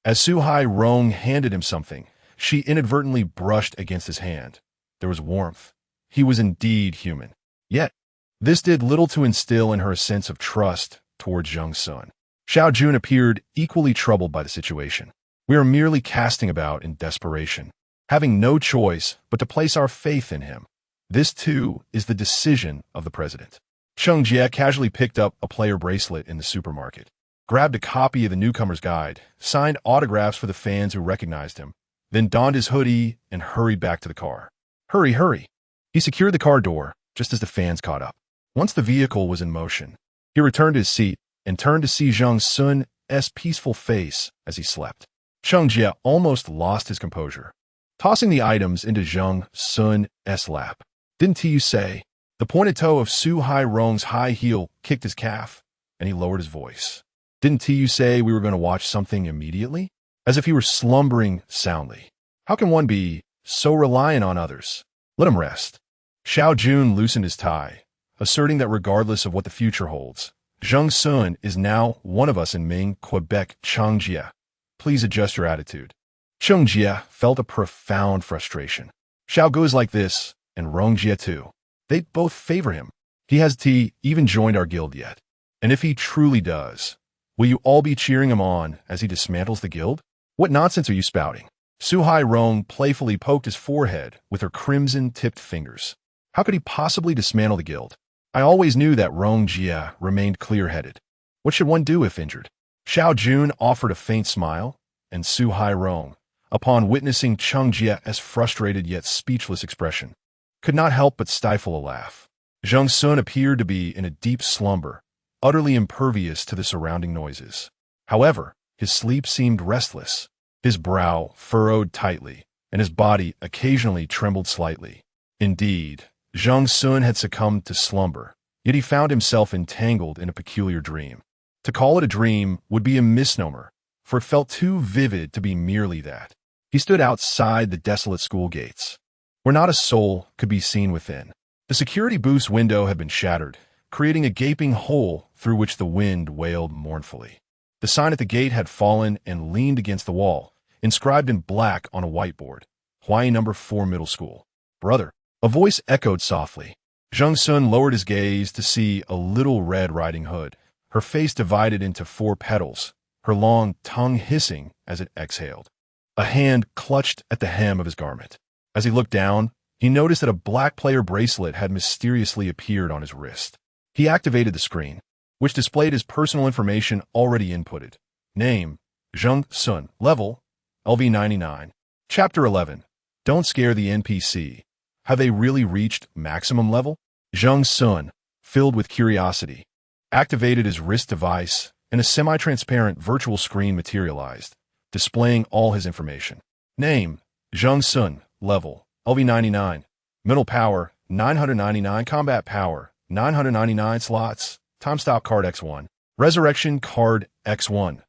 As Su Hairong handed him something, she inadvertently brushed against his hand. There was warmth. He was indeed human. Yet, this did little to instill in her a sense of trust towards Zheng Xun. Xiao Jun appeared equally troubled by the situation. We are merely casting about in desperation, having no choice but to place our faith in him. This, too, is the decision of the president. Cheng Jie casually picked up a player bracelet in the supermarket, grabbed a copy of the newcomer's guide, signed autographs for the fans who recognized him, then donned his hoodie and hurried back to the car. Hurry, hurry. He secured the car door just as the fans caught up. Once the vehicle was in motion, he returned to his seat and turned to see Zheng Xun's peaceful face as he slept. Cheng Jie almost lost his composure, tossing the items into Zheng Xun's lap. Didn't you say? The pointed toe of Su Hairong's high heel kicked his calf, and he lowered his voice. Didn't you say we were going to watch something immediately? As if he were slumbering soundly. How can one be so reliant on others? Let him rest. Xiao Jun loosened his tie, asserting that regardless of what the future holds, Zheng Xun is now one of us in Ming, Quebec. Cheng Jie, please adjust your attitude. Cheng Jie felt a profound frustration. Xiao goes like this, and Rong Jie too. They both favor him. He hasn't even joined our guild yet. And if he truly does, will you all be cheering him on as he dismantles the guild? What nonsense are you spouting? Su Hairong playfully poked his forehead with her crimson-tipped fingers. How could he possibly dismantle the guild? I always knew that Rong Jie remained clear-headed. What should one do if injured? Xiao Jun offered a faint smile, and Su Hairong, upon witnessing Cheng Jie's frustrated yet speechless expression, could not help but stifle a laugh. Zheng Xun appeared to be in a deep slumber, utterly impervious to the surrounding noises. However, his sleep seemed restless. His brow furrowed tightly, and his body occasionally trembled slightly. Indeed, Zheng Xun had succumbed to slumber, yet he found himself entangled in a peculiar dream. To call it a dream would be a misnomer, for it felt too vivid to be merely that. He stood outside the desolate school gates, where not a soul could be seen within. The security booth's window had been shattered, creating a gaping hole through which the wind wailed mournfully. The sign at the gate had fallen and leaned against the wall, inscribed in black on a whiteboard. Hawaii No. 4 Middle School. Brother. A voice echoed softly. Zheng Xun lowered his gaze to see a little Red Riding Hood, her face divided into 4 petals, her long tongue hissing as it exhaled. A hand clutched at the hem of his garment. As he looked down, he noticed that a black player bracelet had mysteriously appeared on his wrist. He activated the screen, which displayed his personal information already inputted. Name, Zheng Xun. Level, LV99. Chapter 11. Don't scare the NPC. Have they really reached maximum level? Zheng Xun, filled with curiosity, activated his wrist device, and a semi-transparent virtual screen materialized, displaying all his information. Name, Zheng Xun. Level, LV99. Mental power, 999. Combat power, 999 slots. Time stop card X1. Resurrection card X1.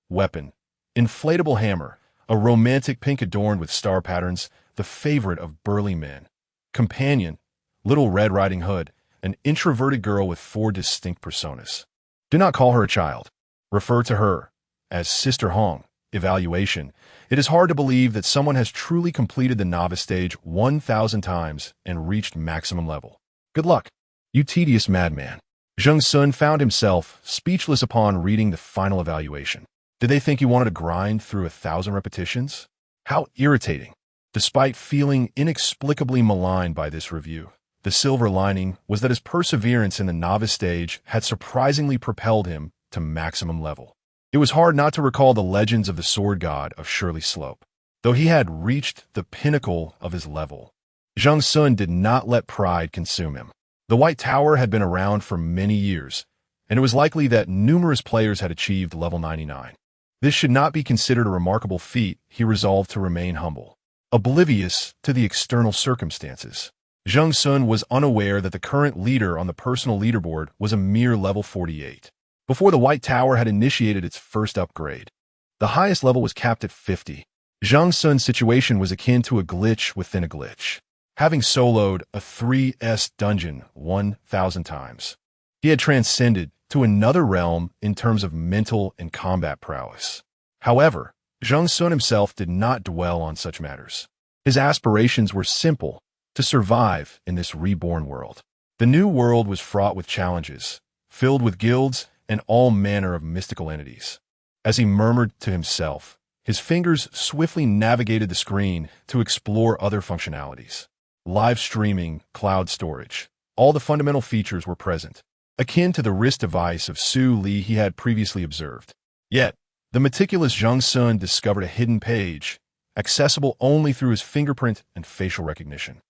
Weapon, inflatable hammer, a romantic pink adorned with star patterns, the favorite of burly men. Companion, Little Red Riding Hood, an introverted girl with 4 distinct personas. Do not call her a child. Refer to her as Sister Hong. Evaluation. It is hard to believe that someone has truly completed the novice stage 1,000 times and reached maximum level. Good luck, you tedious madman. Zheng Xun found himself speechless upon reading the final evaluation. Did they think he wanted to grind through 1,000 repetitions? How irritating. Despite feeling inexplicably maligned by this review, the silver lining was that his perseverance in the novice stage had surprisingly propelled him to maximum level. It was hard not to recall the legends of the sword god of Shirley Slope. Though he had reached the pinnacle of his level, Zheng Xun did not let pride consume him. The White Tower had been around for many years, and it was likely that numerous players had achieved level 99. This should not be considered a remarkable feat. He resolved to remain humble, oblivious to the external circumstances. Zheng Xun was unaware that the current leader on the personal leaderboard was a mere level 48. Before the White Tower had initiated its first upgrade, the highest level was capped at 50. Zheng Xun's situation was akin to a glitch within a glitch. Having soloed a 3S dungeon 1,000 times, he had transcended to another realm in terms of mental and combat prowess. However, Zheng Xun himself did not dwell on such matters. His aspirations were simple: to survive in this reborn world. The new world was fraught with challenges, filled with guilds and all manner of mystical entities. As he murmured to himself, his fingers swiftly navigated the screen to explore other functionalities. Live streaming, cloud storage, all the fundamental features were present, akin to the wrist device of Su Li he had previously observed. Yet, the meticulous Zheng Xun discovered a hidden page, accessible only through his fingerprint and facial recognition.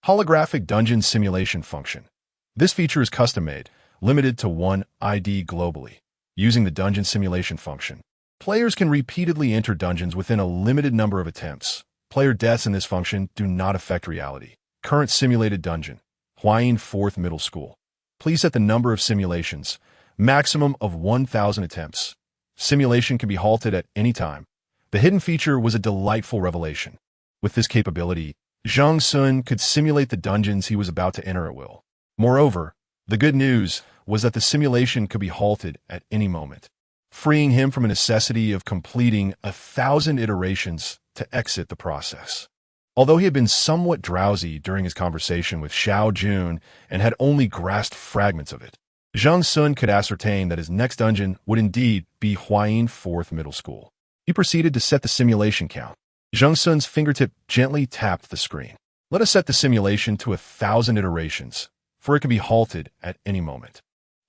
Holographic dungeon simulation function. This feature is custom-made, limited to 1 ID globally. Using the dungeon simulation function, players can repeatedly enter dungeons within a limited number of attempts. Player deaths in this function do not affect reality. Current simulated dungeon, Hawaii 4th Middle School. Please set the number of simulations, maximum of 1,000 attempts. Simulation can be halted at any time. The hidden feature was a delightful revelation. With this capability, Zheng Xun could simulate the dungeons he was about to enter at will. Moreover, the good news was that the simulation could be halted at any moment, freeing him from a necessity of completing 1,000 iterations to exit the process. Although he had been somewhat drowsy during his conversation with Xiao Jun and had only grasped fragments of it, Zheng Xun could ascertain that his next dungeon would indeed be Hawaii 4th Middle School. He proceeded to set the simulation count. Zheng Xun's fingertip gently tapped the screen. Let us set the simulation to 1,000 iterations, for it can be halted at any moment.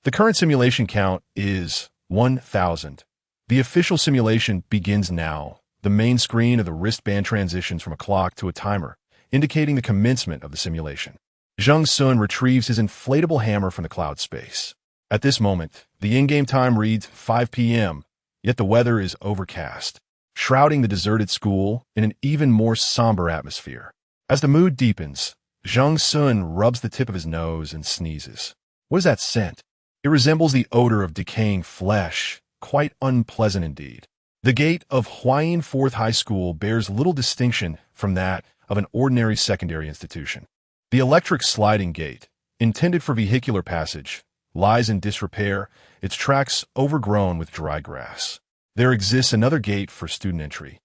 The current simulation count is 1,000. The official simulation begins now. The main screen of the wristband transitions from a clock to a timer, indicating the commencement of the simulation. Zheng Xun retrieves his inflatable hammer from the cloud space. At this moment, the in-game time reads 5 p.m., yet the weather is overcast, shrouding the deserted school in an even more somber atmosphere. As the mood deepens, Zheng Xun rubs the tip of his nose and sneezes. What is that scent? It resembles the odor of decaying flesh, quite unpleasant indeed. The gate of Hawaii 4th High School bears little distinction from that of an ordinary secondary institution. The electric sliding gate, intended for vehicular passage, lies in disrepair, its tracks overgrown with dry grass. There exists another gate for student entry,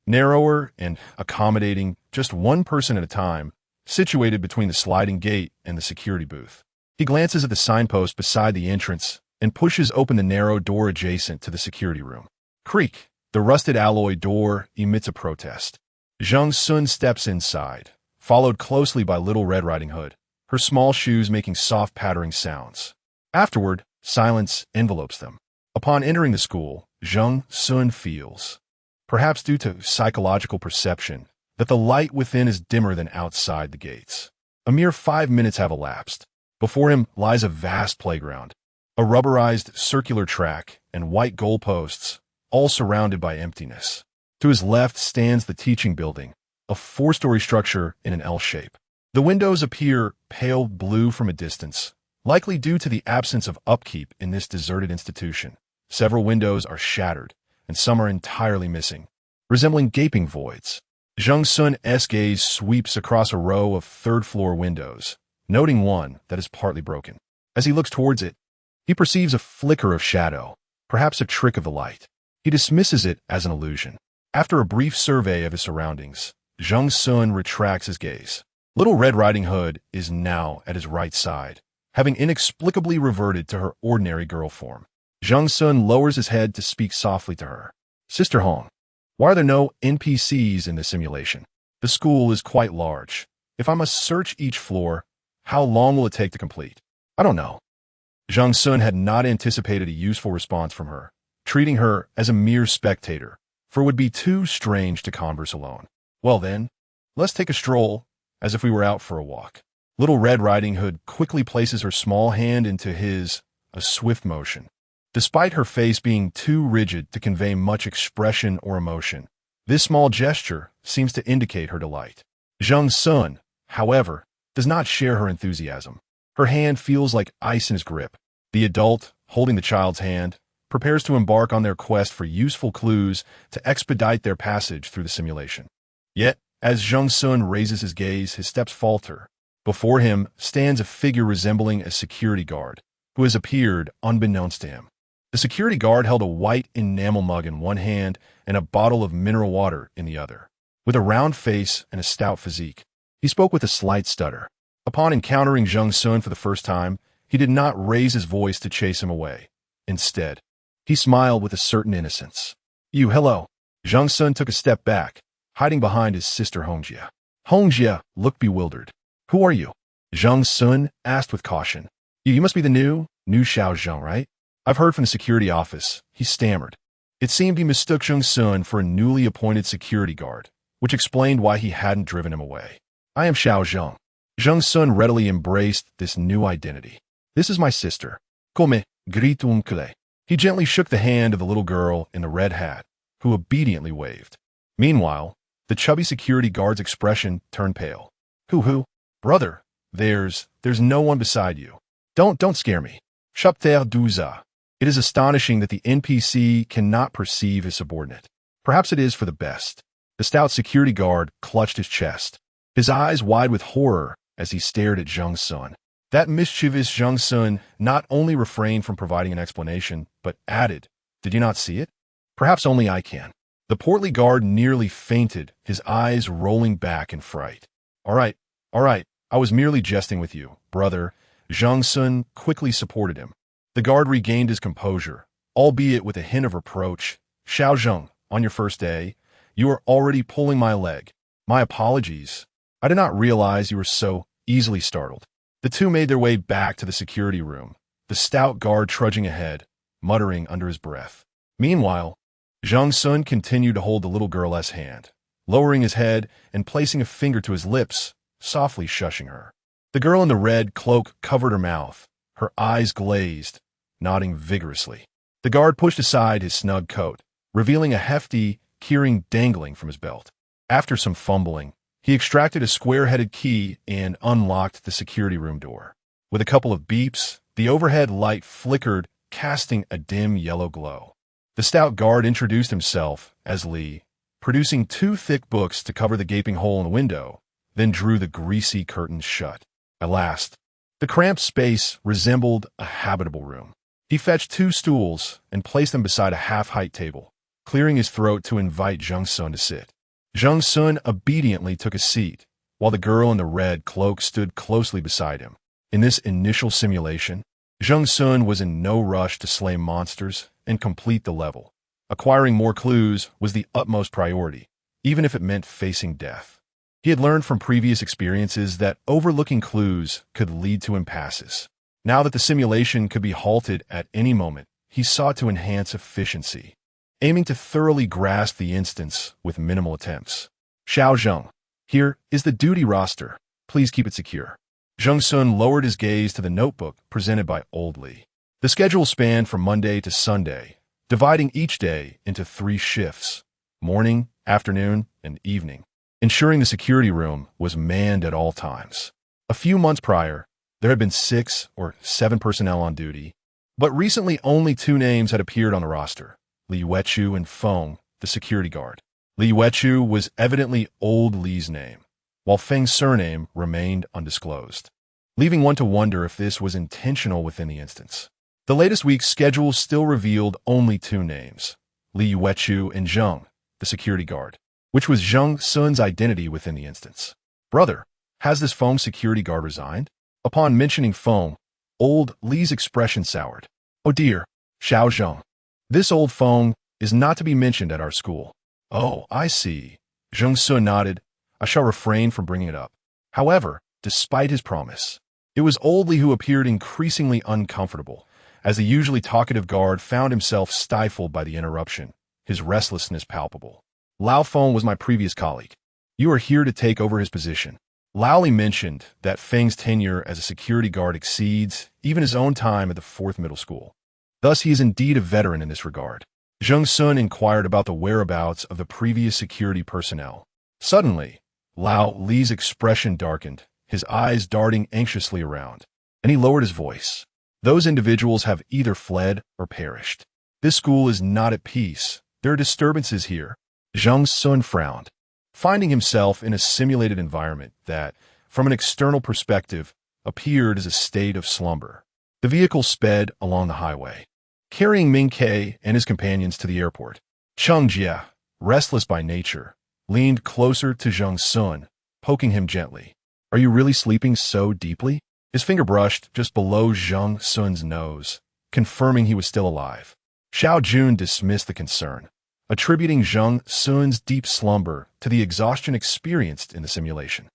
narrower and accommodating just one person at a time, situated between the sliding gate and the security booth. He glances at the signpost beside the entrance and pushes open the narrow door adjacent to the security room. Creak! The rusted alloy door emits a protest. Zheng Xun steps inside, followed closely by Little Red Riding Hood, her small shoes making soft pattering sounds. Afterward, silence envelopes them. Upon entering the school, Zheng Xun feels, perhaps due to psychological perception, that the light within is dimmer than outside the gates. A mere 5 minutes have elapsed. Before him lies a vast playground, a rubberized circular track and white goalposts, all surrounded by emptiness. To his left stands the teaching building, a 4-story structure in an L shape. The windows appear pale blue from a distance, likely due to the absence of upkeep in this deserted institution. Several windows are shattered, and some are entirely missing, resembling gaping voids. Zheng Xun's gaze sweeps across a row of third-floor windows, noting one that is partly broken. As he looks towards it, he perceives a flicker of shadow, perhaps a trick of the light. He dismisses it as an illusion. After a brief survey of his surroundings, Zheng Xun retracts his gaze. Little Red Riding Hood is now at his right side, having inexplicably reverted to her ordinary girl form. Zheng Xun lowers his head to speak softly to her. Sister Hong, why are there no NPCs in this simulation? The school is quite large. If I must search each floor, how long will it take to complete? I don't know. Zheng Xun had not anticipated a useful response from her, treating her as a mere spectator, for it would be too strange to converse alone. Well then, let's take a stroll, as if we were out for a walk. Little Red Riding Hood quickly places her small hand into his, a swift motion. Despite her face being too rigid to convey much expression or emotion, this small gesture seems to indicate her delight. Zheng Xun, however, does not share her enthusiasm. Her hand feels like ice in his grip. The adult, holding the child's hand, prepares to embark on their quest for useful clues to expedite their passage through the simulation. Yet, as Zheng Xun raises his gaze, his steps falter. Before him stands a figure resembling a security guard, who has appeared unbeknownst to him. The security guard held a white enamel mug in one hand and a bottle of mineral water in the other. With a round face and a stout physique, he spoke with a slight stutter. Upon encountering Zheng Xun for the first time, he did not raise his voice to chase him away. Instead, he smiled with a certain innocence. Hello. Zheng Xun took a step back, hiding behind his sister Hongjia. Hongjia looked bewildered. Who are you? Zheng Xun asked with caution. You must be the new Xiao Zheng, right? I've heard from the security office, he stammered. It seemed he mistook Zheng Xun for a newly appointed security guard, which explained why he hadn't driven him away. I am Xiao Zheng. Zheng Xun readily embraced this new identity. This is my sister. Come gritumcle. He gently shook the hand of the little girl in the red hat, who obediently waved. Meanwhile, the chubby security guard's expression turned pale. Who? Brother, there's no one beside you. Don't scare me. Chapter 12. It is astonishing that the NPC cannot perceive his subordinate. Perhaps it is for the best. The stout security guard clutched his chest, his eyes wide with horror as he stared at Zheng Xun. That mischievous Zheng Xun not only refrained from providing an explanation, but added, Did you not see it? Perhaps only I can. The portly guard nearly fainted, his eyes rolling back in fright. All right, I was merely jesting with you, brother. Zheng Xun quickly supported him. The guard regained his composure, albeit with a hint of reproach. Xiao Zheng, on your first day, you are already pulling my leg. My apologies. I did not realize you were so easily startled. The two made their way back to the security room, the stout guard trudging ahead, muttering under his breath. Meanwhile, Zheng Xun continued to hold the little girl's hand, lowering his head and placing a finger to his lips, softly shushing her. The girl in the red cloak covered her mouth, her eyes glazed, nodding vigorously. The guard pushed aside his snug coat, revealing a hefty keyring dangling from his belt. After some fumbling, he extracted a square-headed key and unlocked the security room door. With a couple of beeps, the overhead light flickered, casting a dim yellow glow. The stout guard introduced himself as Li, producing 2 thick books to cover the gaping hole in the window, then drew the greasy curtains shut. At last, The cramped space resembled a habitable room. He fetched 2 stools and placed them beside a half-height table, clearing his throat to invite Zheng Xun to sit. Zheng Xun obediently took a seat, while the girl in the red cloak stood closely beside him. In this initial simulation, Zheng Xun was in no rush to slay monsters and complete the level. Acquiring more clues was the utmost priority, even if it meant facing death. He had learned from previous experiences that overlooking clues could lead to impasses. Now that the simulation could be halted at any moment, he sought to enhance efficiency, aiming to thoroughly grasp the instance with minimal attempts. Xiao Zheng, here is the duty roster. Please keep it secure. Zheng Xun lowered his gaze to the notebook presented by Old Li. The schedule spanned from Monday to Sunday, dividing each day into 3 shifts: morning, afternoon, and evening, ensuring the security room was manned at all times. A few months prior, there had been 6 or 7 personnel on duty, but recently only 2 names had appeared on the roster: Li Yuechu and Feng, the security guard. Li Yuechu was evidently Old Li's name, while Feng's surname remained undisclosed, leaving one to wonder if this was intentional within the instance. The latest week's schedule still revealed only 2 names: Li Yuechu and Zheng, the security guard, which was Zheng Xun's identity within the instance. Brother, has this Feng security guard resigned? Upon mentioning Feng, Old Li's expression soured. Oh dear, Xiao Zheng. This old Feng is not to be mentioned at our school. Oh, I see. Zheng Xun nodded. I shall refrain from bringing it up. However, despite his promise, it was Old Li who appeared increasingly uncomfortable, as the usually talkative guard found himself stifled by the interruption, his restlessness palpable. Lao Feng was my previous colleague. You are here to take over his position. Lao Li mentioned that Feng's tenure as a security guard exceeds even his own time at the 4th middle school. Thus, he is indeed a veteran in this regard. Zheng Xun inquired about the whereabouts of the previous security personnel. Suddenly, Lao Li's expression darkened, his eyes darting anxiously around, and he lowered his voice. Those individuals have either fled or perished. This school is not at peace. There are disturbances here. Zheng Xun frowned, finding himself in a simulated environment that, from an external perspective, appeared as a state of slumber. The vehicle sped along the highway, carrying Ming Ke and his companions to the airport. Cheng Jie, restless by nature, leaned closer to Zheng Xun, poking him gently. Are you really sleeping so deeply? His finger brushed just below Zheng Xun's nose, confirming he was still alive. Xiao Jun dismissed the concern, attributing Zheng Xun's deep slumber to the exhaustion experienced in the simulation.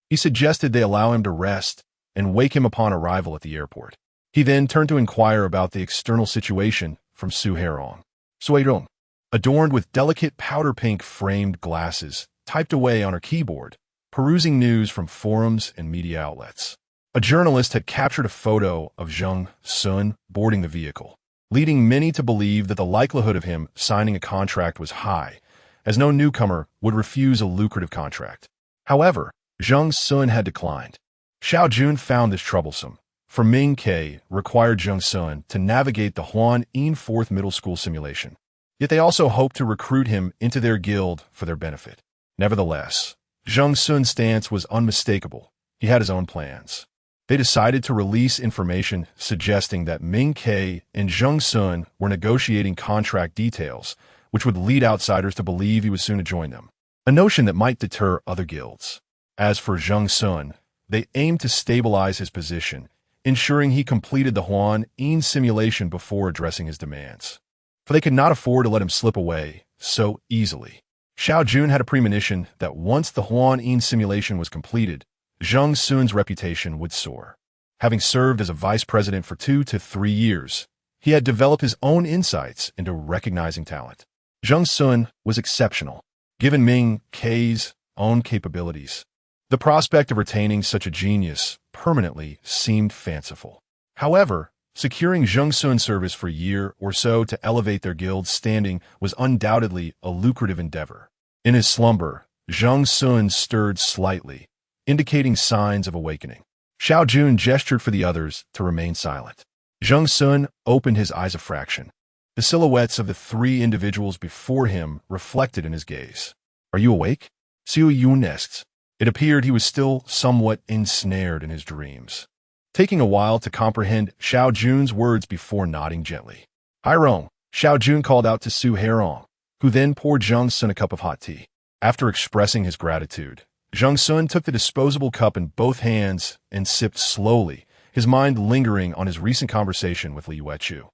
He suggested they allow him to rest and wake him upon arrival at the airport. He then turned to inquire about the external situation from Su Herong. Suirong, adorned with delicate powder-pink framed glasses, typed away on her keyboard, perusing news from forums and media outlets. A journalist had captured a photo of Zheng Xun boarding the vehicle, leading many to believe that the likelihood of him signing a contract was high, as no newcomer would refuse a lucrative contract. However, Zheng Xun had declined. Xiao Jun found this troublesome, for Ming Ke required Zheng Xun to navigate the Huan Yin 4th middle school simulation. Yet they also hoped to recruit him into their guild for their benefit. Nevertheless, Zheng Xun's stance was unmistakable. He had his own plans. They decided to release information suggesting that Ming Ke and Zheng Xun were negotiating contract details, which would lead outsiders to believe he was soon to join them, a notion that might deter other guilds. As for Zheng Xun, they aimed to stabilize his position, ensuring he completed the Huan Yin simulation before addressing his demands. For they could not afford to let him slip away so easily. Xiao Jun had a premonition that once the Huan Yin simulation was completed, Zheng Xun's reputation would soar. Having served as a vice president for 2 to 3 years, he had developed his own insights into recognizing talent. Zheng Xun was exceptional, given Ming Ke's own capabilities. The prospect of retaining such a genius permanently seemed fanciful. However, securing Zheng Xun's service for a year or so to elevate their guild's standing was undoubtedly a lucrative endeavor. In his slumber, Zheng Xun stirred slightly, indicating signs of awakening. Xiao Jun gestured for the others to remain silent. Zheng Xun opened his eyes a fraction. The silhouettes of the 3 individuals before him reflected in his gaze. Are you awake? Xiu Yun asked. It appeared he was still somewhat ensnared in his dreams. taking a while to comprehend Xiao Jun's words before nodding gently. Harrowing, Xiao Jun called out to Su Harrowing, who then poured Zheng Xun a cup of hot tea. After expressing his gratitude, Zheng Xun took the disposable cup in both hands and sipped slowly, his mind lingering on his recent conversation with Li Yuechu.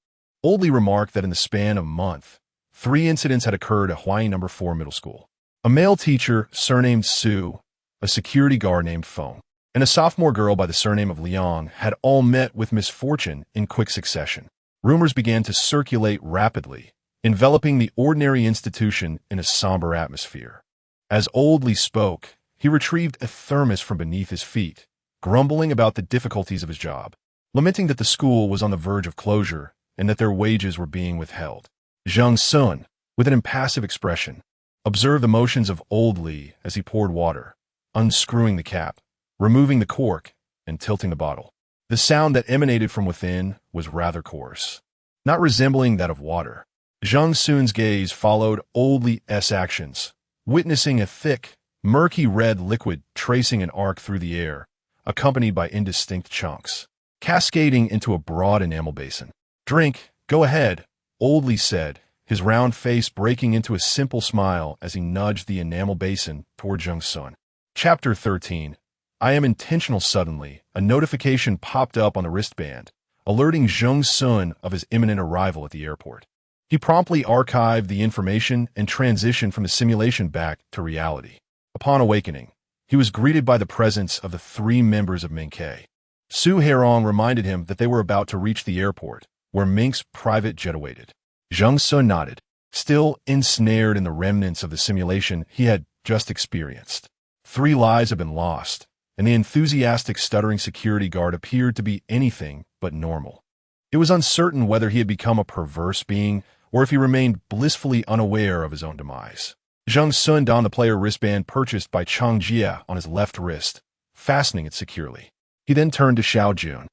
Old Li remarked that in the span of a month, 3 incidents had occurred at Huai No. 4 Middle School. A male teacher surnamed Su, a security guard named Feng, and a sophomore girl by the surname of Liang had all met with misfortune in quick succession. Rumors began to circulate rapidly, enveloping the ordinary institution in a somber atmosphere. As Old Li spoke, he retrieved a thermos from beneath his feet, grumbling about the difficulties of his job, lamenting that the school was on the verge of closure and that their wages were being withheld. Zheng Xun, with an impassive expression, observed the motions of Old Li as he poured water, unscrewing the cap, removing the cork, and tilting the bottle. The sound that emanated from within was rather coarse, not resembling that of water. Zheng Xun's gaze followed Old Li's actions, witnessing a thick, murky red liquid tracing an arc through the air, accompanied by indistinct chunks, cascading into a broad enamel basin. "Drink, go ahead," Old Li said, his round face breaking into a simple smile as he nudged the enamel basin toward Zheng Xun. Chapter 13. I am intentional. Suddenly, a notification popped up on the wristband, alerting Zheng Xun of his imminent arrival at the airport. He promptly archived the information and transitioned from the simulation back to reality. Upon awakening, he was greeted by the presence of the 3 members of Mingke. Su Harrowing reminded him that they were about to reach the airport, where Mink's private jet awaited. Zheng Xun nodded, still ensnared in the remnants of the simulation he had just experienced. 3 lives had been lost, and the enthusiastic stuttering security guard appeared to be anything but normal. It was uncertain whether he had become a perverse being or if he remained blissfully unaware of his own demise. Zheng Xun donned the player wristband purchased by Chang Jia on his left wrist, fastening it securely. He then turned to Xiao Jun.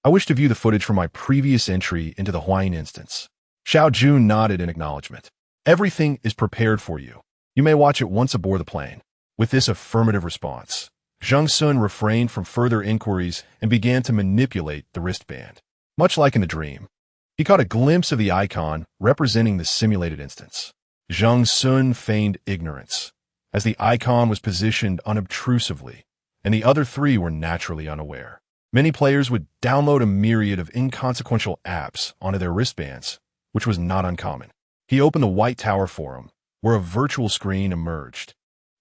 "I wish to view the footage from my previous entry into the Huayin instance." Xiao Jun nodded in acknowledgement. "Everything is prepared for you. You may watch it once aboard the plane." With this affirmative response, Zheng Xun refrained from further inquiries and began to manipulate the wristband. Much like in the dream, he caught a glimpse of the icon representing the simulated instance. Zheng Xun feigned ignorance, as the icon was positioned unobtrusively, and the other 3 were naturally unaware. Many players would download a myriad of inconsequential apps onto their wristbands, which was not uncommon. He opened the White Tower forum, where a virtual screen emerged,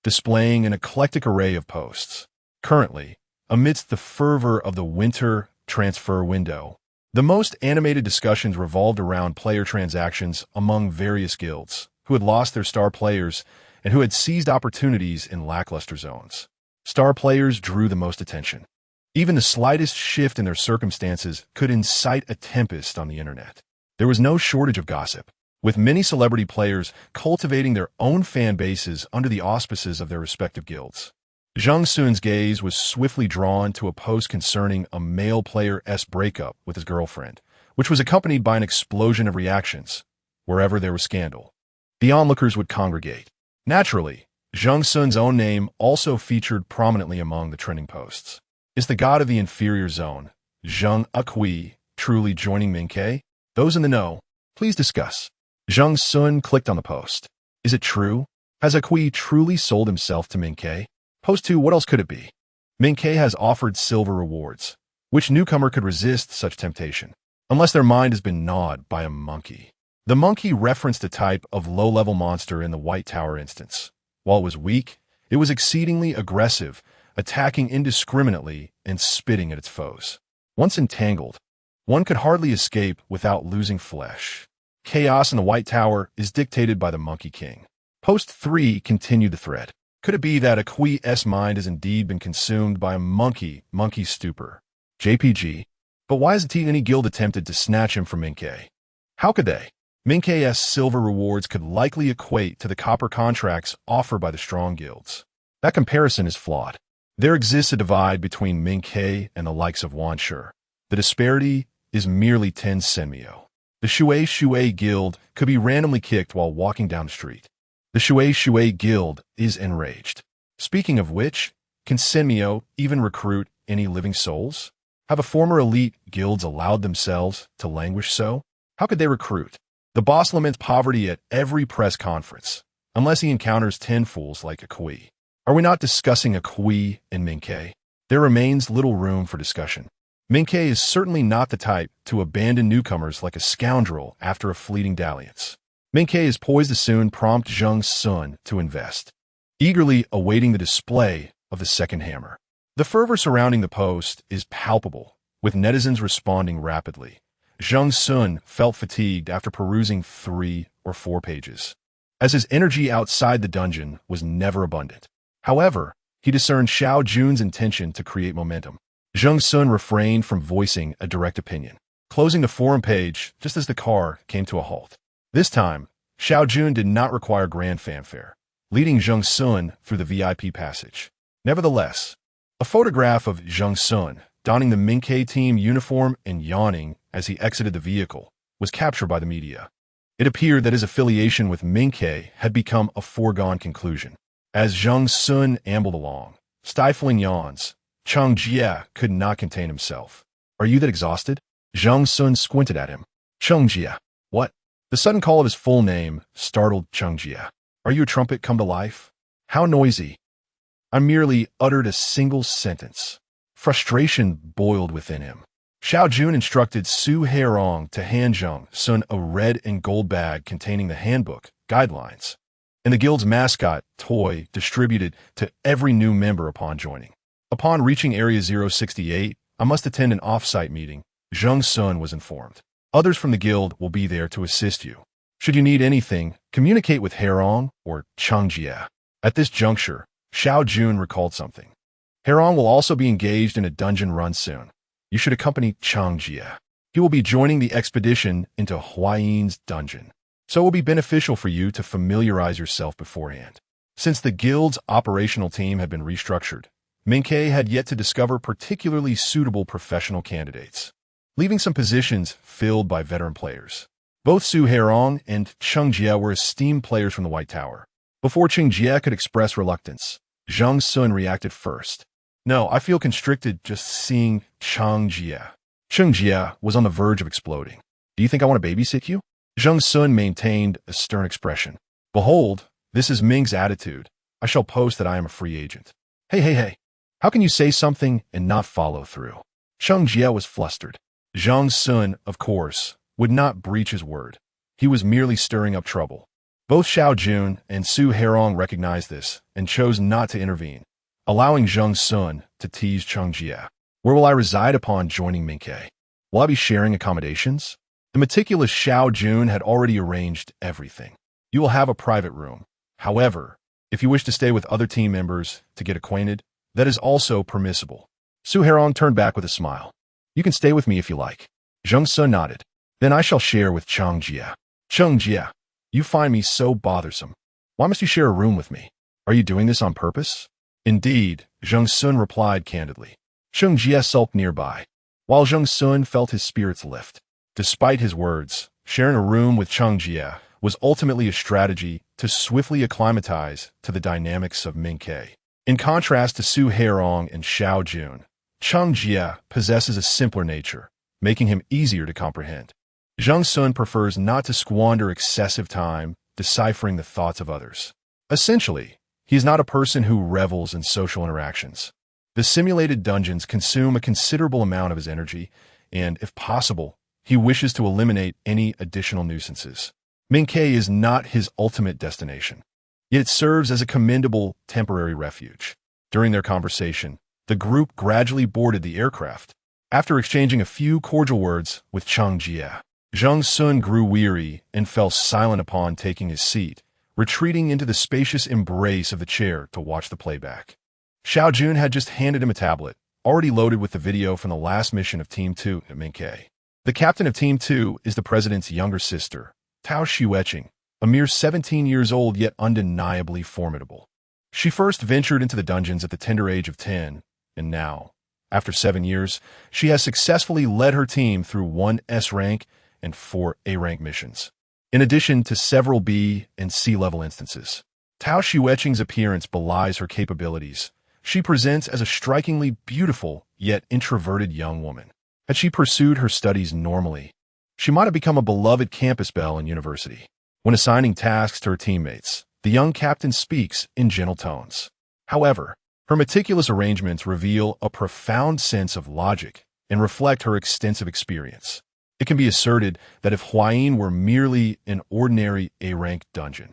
displaying an eclectic array of posts. Currently, amidst the fervor of the winter transfer window, the most animated discussions revolved around player transactions among various guilds, who had lost their star players and who had seized opportunities in lackluster zones. Star players drew the most attention. Even the slightest shift in their circumstances could incite a tempest on the internet. There was no shortage of gossip, with many celebrity players cultivating their own fan bases under the auspices of their respective guilds. Zheng Xun's gaze was swiftly drawn to a post concerning a male player's breakup with his girlfriend, which was accompanied by an explosion of reactions. Wherever there was scandal, the onlookers would congregate. Naturally, Zheng Xun's own name also featured prominently among the trending posts. Is the god of the inferior zone, Zheng Xun, truly joining Mingke? Those in the know, please discuss. Zheng Xun clicked on the post. Is it true? Has Xun truly sold himself to Mingke? Post 2, what else could it be? Mingke has offered silver rewards. Which newcomer could resist such temptation? Unless their mind has been gnawed by a monkey. The monkey referenced a type of low-level monster in the White Tower instance. While it was weak, it was exceedingly aggressive, attacking indiscriminately and spitting at its foes. Once entangled, one could hardly escape without losing flesh. Chaos in the White Tower is dictated by the Monkey King. Post 3 continued the thread. Could it be that Xun's mind has indeed been consumed by a monkey stupor? JPG. But why hasn't any guild attempted to snatch him from Mingke? How could they? Mingke's silver rewards could likely equate to the copper contracts offered by the strong guilds. That comparison is flawed. There exists a divide between Mingke and the likes of Wanshi. The disparity is merely 10 senmyo. The Shui guild could be randomly kicked while walking down the street. The Shui guild is enraged. Speaking of which, can senmyo even recruit any living souls? Have a former elite guilds allowed themselves to languish so? How could they recruit? The boss laments poverty at every press conference, unless he encounters 10 fools like a Kui. Are we not discussing a Kui in Minkei? There remains little room for discussion. Minkei is certainly not the type to abandon newcomers like a scoundrel after a fleeting dalliance. Minkei is poised to soon prompt Zheng Xun to invest, eagerly awaiting the display of the second hammer. The fervor surrounding the post is palpable, with netizens responding rapidly. Zheng Xun felt fatigued after perusing 3 or 4 pages, as his energy outside the dungeon was never abundant. However, he discerned Xiao Jun's intention to create momentum. Zheng Xun refrained from voicing a direct opinion, closing the forum page just as the car came to a halt. This time, Xiao Jun did not require grand fanfare, leading Zheng Xun through the VIP passage. Nevertheless, a photograph of Zheng Xun, donning the Minkei team uniform and yawning as he exited the vehicle, was captured by the media. It appeared that his affiliation with Minkei had become a foregone conclusion. As Zheng Xun ambled along, stifling yawns, Cheng Jie could not contain himself. "Are you that exhausted?" Zheng Xun squinted at him. "Cheng Jie." "What?" The sudden call of his full name startled Cheng Jie. "Are you a trumpet come to life?" "How noisy." I merely uttered a single sentence. Frustration boiled within him. Xiao Jun instructed Su Harrowing to hand Zheng Xun a red and gold bag containing the handbook, guidelines, and the guild's mascot toy distributed to every new member upon joining. Upon reaching Area 068, I must attend an off-site meeting, Zheng Xun was informed. Others from the guild will be there to assist you. Should you need anything, communicate with Harrowing or Cheng Jie. At this juncture, Xiao Jun recalled something. Harrowing will also be engaged in a dungeon run soon. You should accompany Cheng Jie. He will be joining the expedition into Huayin's dungeon, so it will be beneficial for you to familiarize yourself beforehand. Since the guild's operational team had been restructured, Minkei had yet to discover particularly suitable professional candidates, leaving some positions filled by veteran players. Both Su Harrowing and Cheng Jie were esteemed players from the White Tower. Before Cheng Jie could express reluctance, Zheng Xun reacted first. "No, I feel constricted just seeing Cheng Jie." Cheng Jie was on the verge of exploding. "Do you think I want to babysit you?" Zheng Xun maintained a stern expression. "Behold, this is Ming's attitude. I shall post that I am a free agent." Hey. How can you say something and not follow through?" Cheng Jie was flustered. Zheng Xun, of course, would not breach his word. He was merely stirring up trouble. Both Xiao Jun and Su Harrowing recognized this and chose not to intervene, allowing Zheng Xun to tease Cheng Jie. "Where will I reside upon joining Minkei? Will I be sharing accommodations?" The meticulous Xiao Jun had already arranged everything. "You will have a private room. However, if you wish to stay with other team members to get acquainted, that is also permissible." Su Harrowing turned back with a smile. "You can stay with me if you like." Zheng Xun nodded. "Then I shall share with Cheng Jie." "Cheng Jie, you find me so bothersome. Why must you share a room with me? Are you doing this on purpose?" "Indeed," Zheng Xun replied candidly. Cheng Jie sulked nearby, while Zheng Xun felt his spirits lift. Despite his words, sharing a room with Cheng Jie was ultimately a strategy to swiftly acclimatize to the dynamics of Minkei. In contrast to Su Harrowing and Xiao Jun, Cheng Jie possesses a simpler nature, making him easier to comprehend. Zheng Xun prefers not to squander excessive time deciphering the thoughts of others. Essentially, he is not a person who revels in social interactions. The simulated dungeons consume a considerable amount of his energy, and, if possible, he wishes to eliminate any additional nuisances. Minkei is not his ultimate destination, yet it serves as a commendable temporary refuge. During their conversation, the group gradually boarded the aircraft. After exchanging a few cordial words with Cheng Jie, Zheng Xun grew weary and fell silent upon taking his seat, retreating into the spacious embrace of the chair to watch the playback. Xiao Jun had just handed him a tablet, already loaded with the video from the last mission of Team 2 at Minkei. The captain of Team 2 is the president's younger sister, Tao Xueqing, a mere 17 years old yet undeniably formidable. She first ventured into the dungeons at the tender age of 10, and now, after 7 years, she has successfully led her team through 1 S-rank and 4 A-rank missions, in addition to several B and C-level instances. Tao Xueqing's appearance belies her capabilities. She presents as a strikingly beautiful yet introverted young woman. Had she pursued her studies normally, she might have become a beloved campus belle in university. When assigning tasks to her teammates, the young captain speaks in gentle tones. However, her meticulous arrangements reveal a profound sense of logic and reflect her extensive experience. It can be asserted that if Huayin were merely an ordinary A-rank dungeon,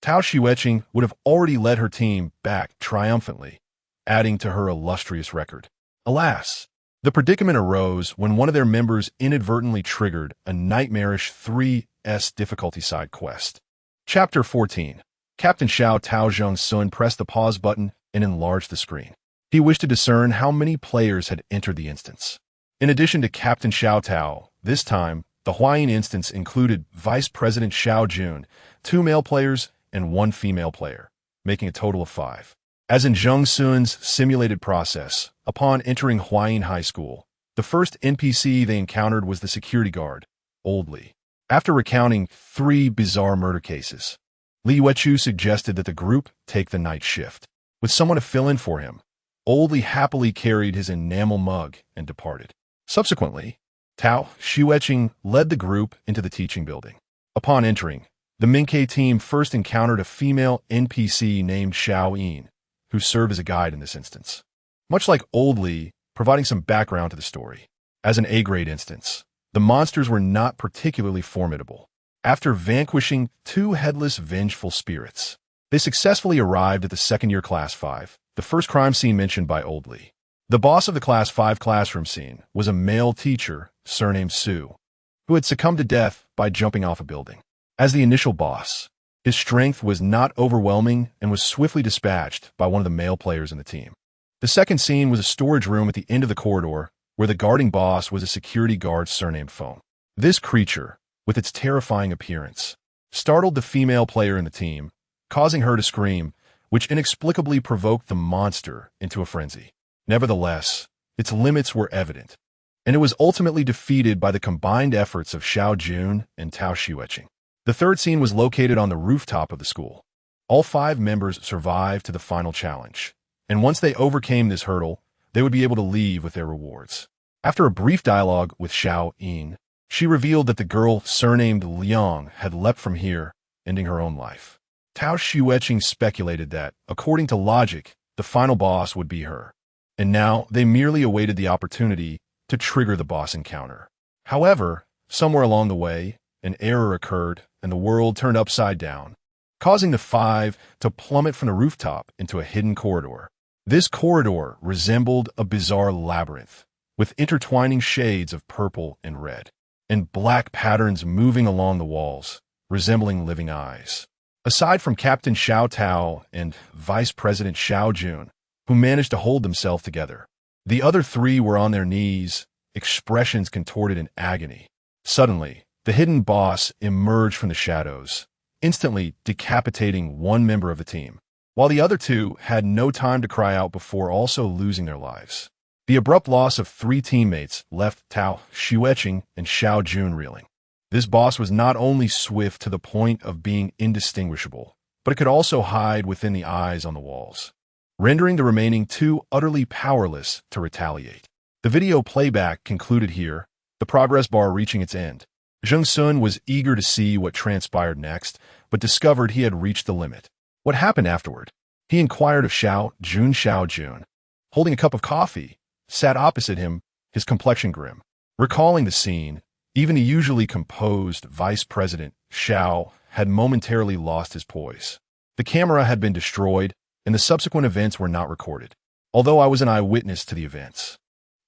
Tao Xueqing would have already led her team back triumphantly, adding to her illustrious record. Alas, the predicament arose when one of their members inadvertently triggered a nightmarish 3S difficulty side quest. Chapter 14. Captain Xiao Tao Zheng Xun pressed the pause button and enlarged the screen. He wished to discern how many players had entered the instance. In addition to Captain Xiao Tao, this time, the Huayin instance included Vice President Xiao Jun, 2 male players, and 1 female player, making a total of 5. As in Zheng Xun's simulated process, upon entering Huayin High School, the first NPC they encountered was the security guard, Old Li. After recounting 3 bizarre murder cases, Li Wechu suggested that the group take the night shift. With someone to fill in for him, Old Li happily carried his enamel mug and departed. Subsequently, Tao Xueqing led the group into the teaching building. Upon entering, the Minke team first encountered a female NPC named Xiao Yin, who served as a guide in this instance. Much like Old Li, providing some background to the story. As an A-grade instance, the monsters were not particularly formidable. After vanquishing 2 headless, vengeful spirits, they successfully arrived at the second-year Class 5, the first crime scene mentioned by Old Li. The boss of the Class 5 classroom scene was a male teacher, surnamed Su, who had succumbed to death by jumping off a building. As the initial boss, his strength was not overwhelming and was swiftly dispatched by one of the male players in the team. The second scene was a storage room at the end of the corridor where the guarding boss was a security guard surnamed Foam. This creature, with its terrifying appearance, startled the female player in the team, causing her to scream, which inexplicably provoked the monster into a frenzy. Nevertheless, its limits were evident, and it was ultimately defeated by the combined efforts of Xiao Jun and Tao Xueqing. The third scene was located on the rooftop of the school. All 5 members survived to the final challenge, and once they overcame this hurdle, they would be able to leave with their rewards. After a brief dialogue with Xiao Yin, she revealed that the girl surnamed Liang had leapt from here, ending her own life. Tao Xueqing speculated that, according to logic, the final boss would be her, and now they merely awaited the opportunity to trigger the boss encounter. However, somewhere along the way, an error occurred and the world turned upside down, causing the 5 to plummet from the rooftop into a hidden corridor. This corridor resembled a bizarre labyrinth, with intertwining shades of purple and red, and black patterns moving along the walls, resembling living eyes. Aside from Captain Xiao Tao and Vice President Xiao Jun, who managed to hold themselves together, the other 3 were on their knees, expressions contorted in agony. Suddenly, the hidden boss emerged from the shadows, instantly decapitating 1 member of the team, while the other 2 had no time to cry out before also losing their lives. The abrupt loss of 3 teammates left Tao Xueqing and Xiao Jun reeling. This boss was not only swift to the point of being indistinguishable, but it could also hide within the eyes on the walls, rendering the remaining 2 utterly powerless to retaliate. The video playback concluded here, the progress bar reaching its end. Zheng Xun was eager to see what transpired next, but discovered he had reached the limit. What happened afterward? He inquired of Xiao Jun, holding a cup of coffee, sat opposite him, his complexion grim. Recalling the scene, even the usually composed Vice President Xiao had momentarily lost his poise. The camera had been destroyed, and the subsequent events were not recorded. Although I was an eyewitness to the events,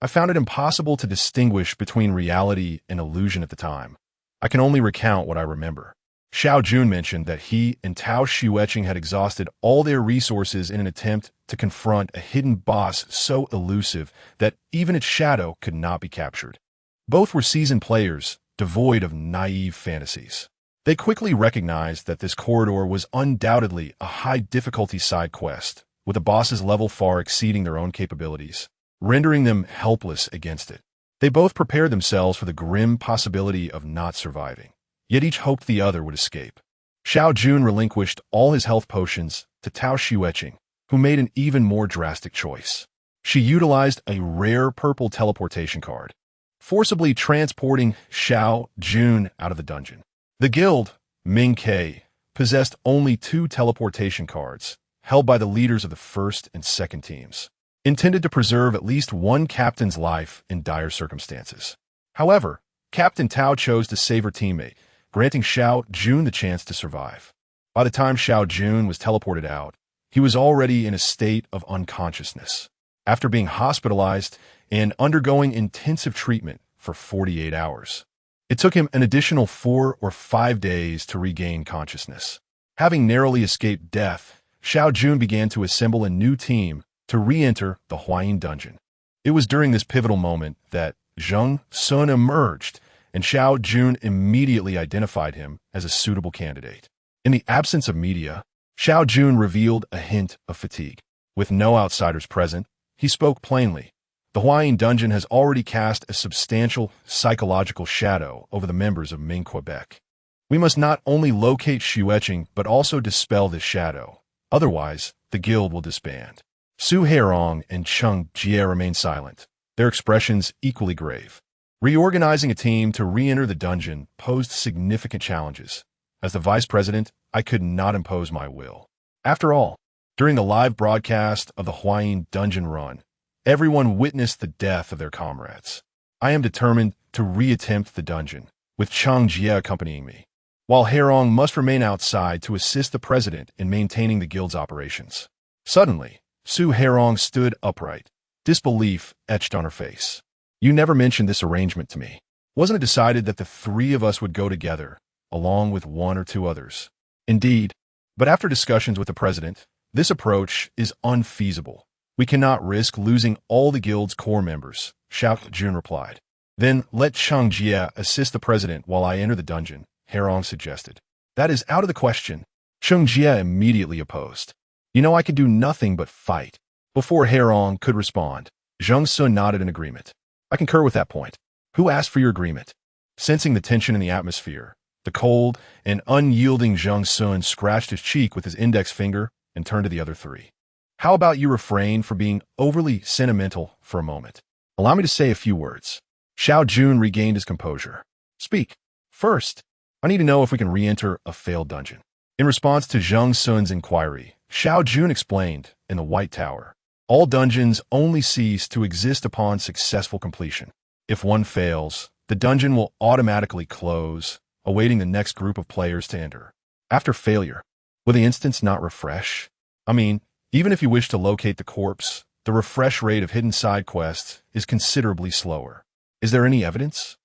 I found it impossible to distinguish between reality and illusion at the time. I can only recount what I remember. Xiao Jun mentioned that he and Tao Xueqing had exhausted all their resources in an attempt to confront a hidden boss so elusive that even its shadow could not be captured. Both were seasoned players, devoid of naive fantasies. They quickly recognized that this corridor was undoubtedly a high-difficulty side quest, with the boss's level far exceeding their own capabilities, rendering them helpless against it. They both prepared themselves for the grim possibility of not surviving, yet each hoped the other would escape. Xiao Jun relinquished all his health potions to Tao Xueqing, who made an even more drastic choice. She utilized a rare purple teleportation card, forcibly transporting Zheng Xun out of the dungeon. The guild, Ming Ke, possessed only 2 teleportation cards, held by the leaders of the first and second teams, intended to preserve at least one captain's life in dire circumstances. However, Captain Tao chose to save her teammate, granting Zheng Xun the chance to survive. By the time Zheng Xun was teleported out, he was already in a state of unconsciousness, after being hospitalized and undergoing intensive treatment for 48 hours. It took him an additional 4 or 5 days to regain consciousness. Having narrowly escaped death, Zheng Xun began to assemble a new team to re-enter the Huayin dungeon. It was during this pivotal moment that Zheng Xun emerged, and Zheng Xun immediately identified him as a suitable candidate. In the absence of media, Zheng Xun revealed a hint of fatigue. With no outsiders present, he spoke plainly. The Huayin dungeon has already cast a substantial psychological shadow over the members of Ming Quebec. We must not only locate Xueqing, but also dispel this shadow. Otherwise, the guild will disband. Su Harrowing and Cheng Jie remained silent, their expressions equally grave. Reorganizing a team to re-enter the dungeon posed significant challenges. As the vice president, I could not impose my will. After all, during the live broadcast of the Huayin dungeon run, everyone witnessed the death of their comrades. I am determined to re-attempt the dungeon, with Cheng Jie accompanying me, while Harrowing must remain outside to assist the president in maintaining the guild's operations. Suddenly, Su Harrowing stood upright, disbelief etched on her face. You never mentioned this arrangement to me. Wasn't it decided that the 3 of us would go together, along with 1 or 2 others? Indeed, but after discussions with the president, this approach is unfeasible. We cannot risk losing all the guild's core members, Zheng Xun replied. Then let Cheng Jie assist the president while I enter the dungeon, Harrowing suggested. That is out of the question. Cheng Jie immediately opposed. You know I can do nothing but fight. Before Harrowing could respond, Zheng Xun nodded in agreement. I concur with that point. Who asked for your agreement? Sensing the tension in the atmosphere, the cold and unyielding Zheng Xun scratched his cheek with his index finger and turned to the other 3. How about you refrain from being overly sentimental for a moment? Allow me to say a few words. Zheng Xun regained his composure. Speak. First, I need to know if we can re-enter a failed dungeon. In response to Zheng Xun's inquiry, Zheng Xun explained in the White Tower, all dungeons only cease to exist upon successful completion. If one fails, the dungeon will automatically close, awaiting the next group of players to enter. After failure, will the instance not refresh? I mean, even if you wish to locate the corpse, the refresh rate of hidden side quests is considerably slower. Is there any evidence?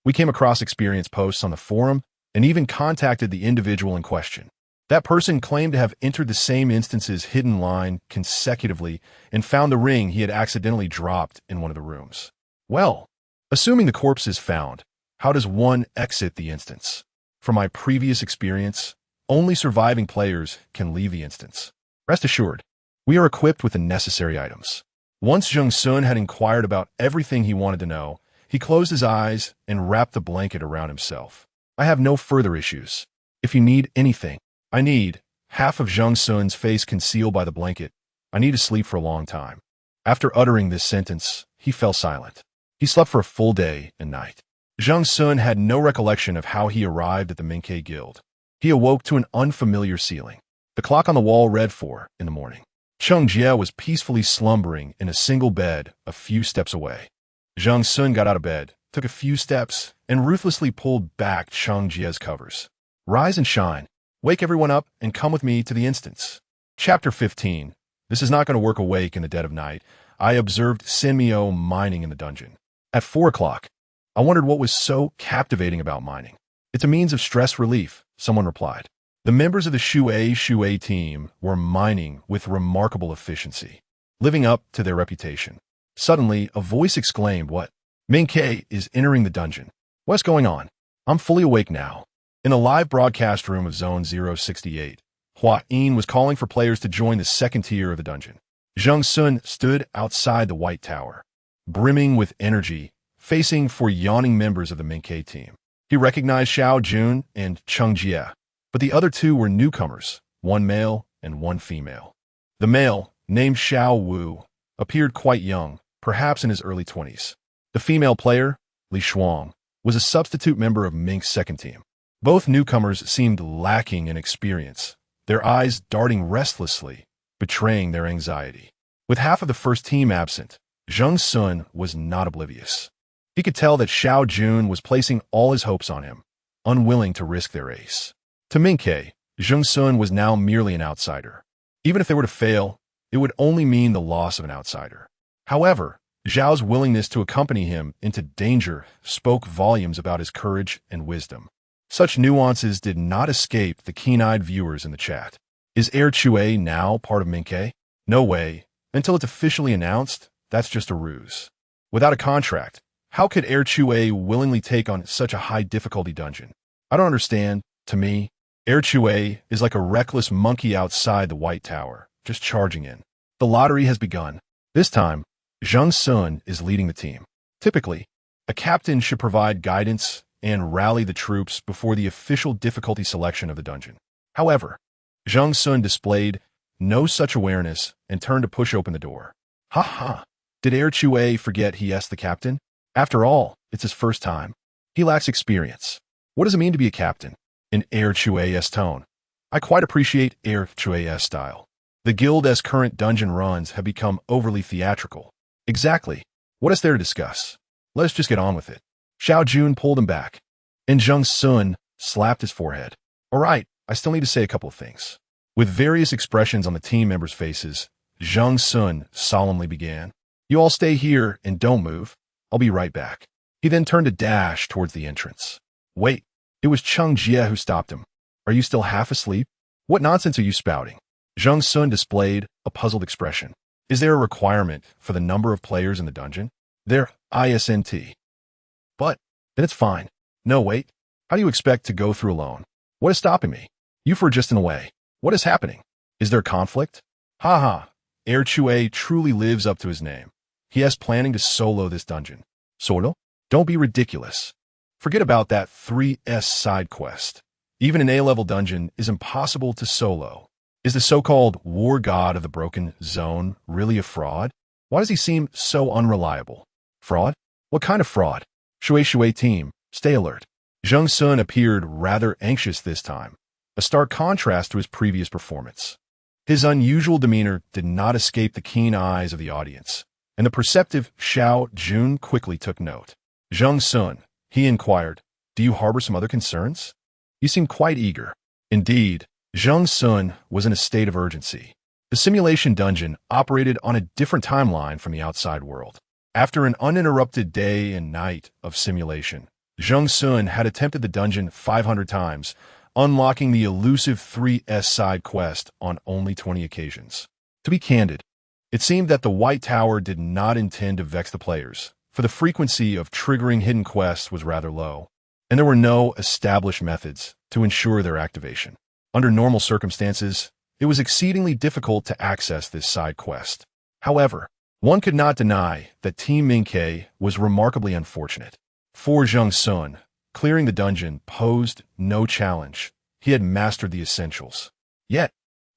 We came across experience posts on the forum and even contacted the individual in question. That person claimed to have entered the same instance's hidden line consecutively and found the ring he had accidentally dropped in one of the rooms. Well, assuming the corpse is found, how does one exit the instance? From my previous experience, only surviving players can leave the instance. Rest assured, we are equipped with the necessary items. Once Zheng Xun had inquired about everything he wanted to know, he closed his eyes and wrapped the blanket around himself. I have no further issues. If you need anything, I need half of Zheng Xun's face concealed by the blanket. I need to sleep for a long time. After uttering this sentence, he fell silent. He slept for a full day and night. Zheng Xun had no recollection of how he arrived at the Mingke Guild. He awoke to an unfamiliar ceiling. The clock on the wall read 4 in the morning. Cheng Jie was peacefully slumbering in a single bed a few steps away. Zheng Xun got out of bed, took a few steps, and ruthlessly pulled back Cheng Jie's covers. Rise and shine. Wake everyone up and come with me to the instance. Chapter 15. This is not going to work awake in the dead of night. I observed Sinmio mining in the dungeon. At 4 o'clock, I wondered what was so captivating about mining. It's a means of stress relief, someone replied. The members of the Shui team were mining with remarkable efficiency, living up to their reputation. Suddenly, a voice exclaimed, "What? Mingke is entering the dungeon. What's going on?" I'm fully awake now. In the live broadcast room of Zone 068, Huayin was calling for players to join the second tier of the dungeon. Zheng Xun stood outside the White Tower, brimming with energy, facing for yawning members of the Mingke team. He recognized Zheng Xun and Cheng Jie, but the other 2 were newcomers, 1 male and 1 female. The male, named Xiao Wu, appeared quite young, perhaps in his early 20s. The female player, Li Shuang, was a substitute member of Mink's second team. Both newcomers seemed lacking in experience, their eyes darting restlessly, betraying their anxiety. With half of the first team absent, Zheng Xun was not oblivious. He could tell that Xiao Jun was placing all his hopes on him, unwilling to risk their ace. To Minke, Zheng Xun was now merely an outsider. Even if they were to fail, it would only mean the loss of an outsider. However, Zhao's willingness to accompany him into danger spoke volumes about his courage and wisdom. Such nuances did not escape the keen-eyed viewers in the chat. Is Air Chue now part of Minke? No way. Until it's officially announced, that's just a ruse. Without a contract, how could Air Chue willingly take on such a high-difficulty dungeon? I don't understand. To me, Air Chue is like a reckless monkey outside the White Tower, just charging in. The lottery has begun. This time, Zheng Xun is leading the team. Typically, a captain should provide guidance and rally the troops before the official difficulty selection of the dungeon. However, Zheng Xun displayed no such awareness and turned to push open the door. Ha ha! Did Air Chue forget he asked the captain? After all, it's his first time. He lacks experience. What does it mean to be a captain? In Air Chue's tone. I quite appreciate Air Chue's style. The guild's current dungeon runs have become overly theatrical. Exactly. What is there to discuss? Let's just get on with it. Xiao Jun pulled him back, and Zheng Xun slapped his forehead. All right, I still need to say a couple of things. With various expressions on the team members' faces, Zheng Xun solemnly began. You all stay here and don't move. I'll be right back. He then turned to dash towards the entrance. Wait, it was Cheng Jie who stopped him. Are you still half asleep? What nonsense are you spouting? Zheng Xun displayed a puzzled expression. Is there a requirement for the number of players in the dungeon? There isn't. But, then it's fine. No, wait. How do you expect to go through alone? What is stopping me? You for just in a way. What is happening? Is there conflict? Ha ha. Air Chue truly lives up to his name. He is planning to solo this dungeon. Solo? Don't be ridiculous. Forget about that 3S side quest. Even an A-level dungeon is impossible to solo. Is the so-called war god of the broken zone really a fraud? Why does he seem so unreliable? Fraud? What kind of fraud? Shui team, stay alert. Zheng Xun appeared rather anxious this time, a stark contrast to his previous performance. His unusual demeanor did not escape the keen eyes of the audience, and the perceptive Xiao Jun quickly took note. Zheng Xun, he inquired, do you harbor some other concerns? You seem quite eager. Indeed, Zheng Xun was in a state of urgency. The simulation dungeon operated on a different timeline from the outside world. After an uninterrupted day and night of simulation, Zheng Xun had attempted the dungeon 500 times, unlocking the elusive 3S side quest on only 20 occasions. To be candid, it seemed that the White Tower did not intend to vex the players, for the frequency of triggering hidden quests was rather low, and there were no established methods to ensure their activation. Under normal circumstances, it was exceedingly difficult to access this side quest. However, one could not deny that Team Minke was remarkably unfortunate. For Zheng Xun, clearing the dungeon posed no challenge. He had mastered the essentials. Yet,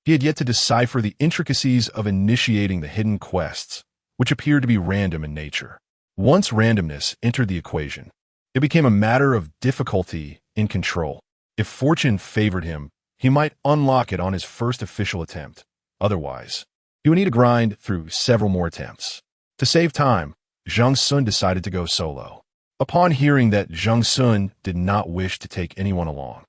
he had yet to decipher the intricacies of initiating the hidden quests, which appeared to be random in nature. Once randomness entered the equation, it became a matter of difficulty in control. If fortune favored him, he might unlock it on his first official attempt. Otherwise, he would need to grind through several more attempts. To save time, Zheng Xun decided to go solo. Upon hearing that Zheng Xun did not wish to take anyone along,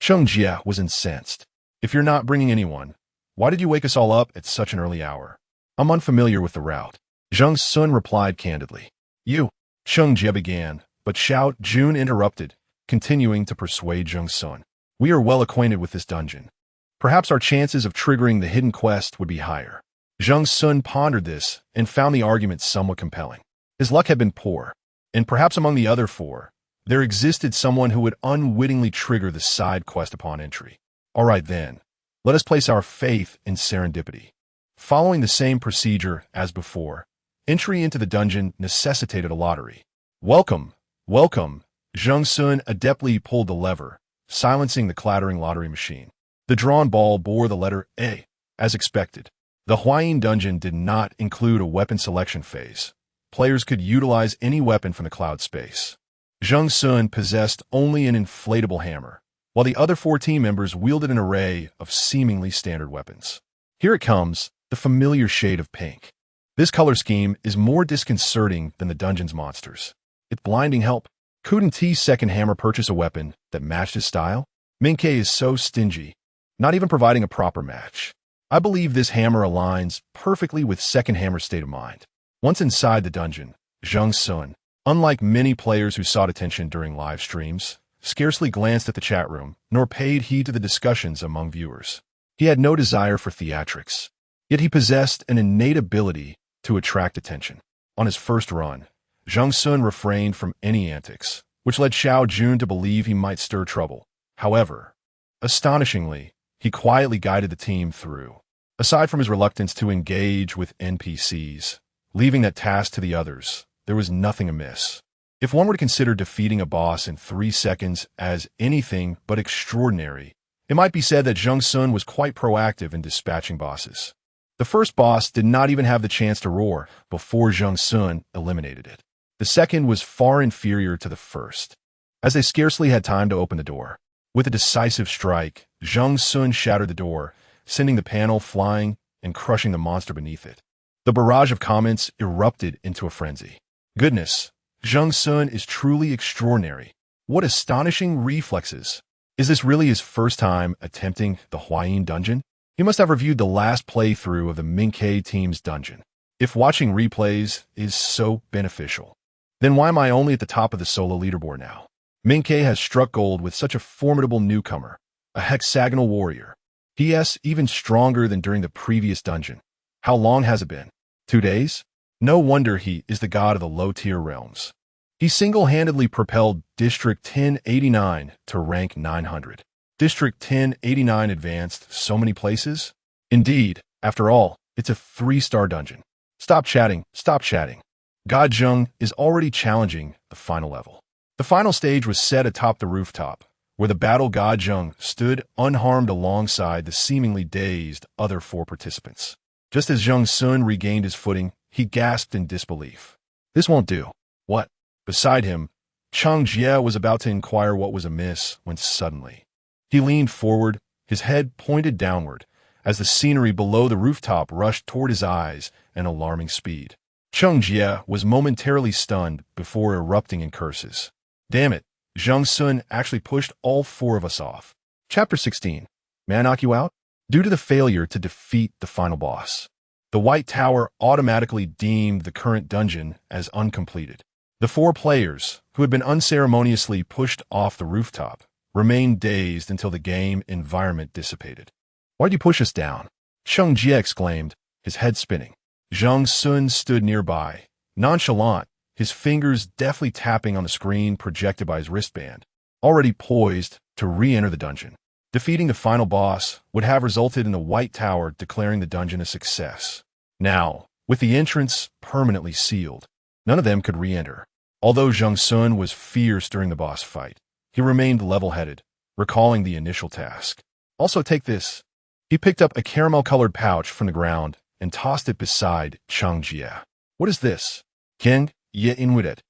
Cheng Jie was incensed. If you're not bringing anyone, why did you wake us all up at such an early hour? I'm unfamiliar with the route. Zheng Xun replied candidly. You, Cheng Jie began, but Xiao Jun interrupted, continuing to persuade Zheng Xun. We are well acquainted with this dungeon. Perhaps our chances of triggering the hidden quest would be higher. Zheng Xun pondered this and found the argument somewhat compelling. His luck had been poor, and perhaps among the other four, there existed someone who would unwittingly trigger the side quest upon entry. All right then, let us place our faith in serendipity. Following the same procedure as before, entry into the dungeon necessitated a lottery. Welcome, welcome. Zheng Xun adeptly pulled the lever, silencing the clattering lottery machine. The drawn ball bore the letter A, as expected. The Huayin dungeon did not include a weapon selection phase. Players could utilize any weapon from the cloud space. Zheng Xun possessed only an inflatable hammer, while the other 4 team members wielded an array of seemingly standard weapons. Here it comes, the familiar shade of pink. This color scheme is more disconcerting than the dungeon's monsters. It's blinding help. Couldn't T's second hammer purchase a weapon that matched his style? Ming-Ke is so stingy, not even providing a proper match. I believe this hammer aligns perfectly with second hammer's state of mind. Once inside the dungeon, Zheng Xun, unlike many players who sought attention during live streams, scarcely glanced at the chat room, nor paid heed to the discussions among viewers. He had no desire for theatrics, yet he possessed an innate ability to attract attention. On his first run, Zheng Xun refrained from any antics, which led Xiao Jun to believe he might stir trouble. However, astonishingly, he quietly guided the team through. Aside from his reluctance to engage with NPCs, leaving that task to the others, there was nothing amiss. If one were to consider defeating a boss in 3 seconds as anything but extraordinary, it might be said that Zheng Xun was quite proactive in dispatching bosses. The first boss did not even have the chance to roar before Zheng Xun eliminated it. The second was far inferior to the first, as they scarcely had time to open the door. With a decisive strike, Zheng Xun shattered the door, sending the panel flying and crushing the monster beneath it. The barrage of comments erupted into a frenzy. Goodness, Zheng Xun is truly extraordinary. What astonishing reflexes. Is this really his first time attempting the Huayin dungeon? He must have reviewed the last playthrough of the Ming-Ke team's dungeon. If watching replays is so beneficial, then why am I only at the top of the solo leaderboard now? Ming-Ke has struck gold with such a formidable newcomer, a hexagonal warrior. P.S. even stronger than during the previous dungeon. How long has it been? 2 days? No wonder he is the god of the low-tier realms. He single-handedly propelled District 1089 to rank 900. District 1089 advanced so many places? Indeed, after all, it's a 3-star dungeon. Stop chatting, stop chatting. God Zheng is already challenging the final level. The final stage was set atop the rooftop, where the battle God Zheng stood unharmed alongside the seemingly dazed other 4 participants. Just as Zheng Xun regained his footing, he gasped in disbelief. This won't do. What? Beside him, Cheng Jie was about to inquire what was amiss when suddenly he leaned forward, his head pointed downward, as the scenery below the rooftop rushed toward his eyes at alarming speed. Cheng Jie was momentarily stunned before erupting in curses. Damn it, Zheng Xun actually pushed all 4 of us off. Chapter 16. May I knock you out? Due to the failure to defeat the final boss, the White Tower automatically deemed the current dungeon as uncompleted. The 4 players, who had been unceremoniously pushed off the rooftop, remained dazed until the game environment dissipated. Why'd you push us down? Cheng Jie exclaimed, his head spinning. Zheng Xun stood nearby, nonchalant, his fingers deftly tapping on the screen projected by his wristband, already poised to re-enter the dungeon. Defeating the final boss would have resulted in the White Tower declaring the dungeon a success. Now, with the entrance permanently sealed, none of them could re-enter. Although Zheng Xun was fierce during the boss fight, he remained level-headed, recalling the initial task. Also take this. He picked up a caramel-colored pouch from the ground and tossed it beside Cheng Jie. What is this? King Ye Inwit.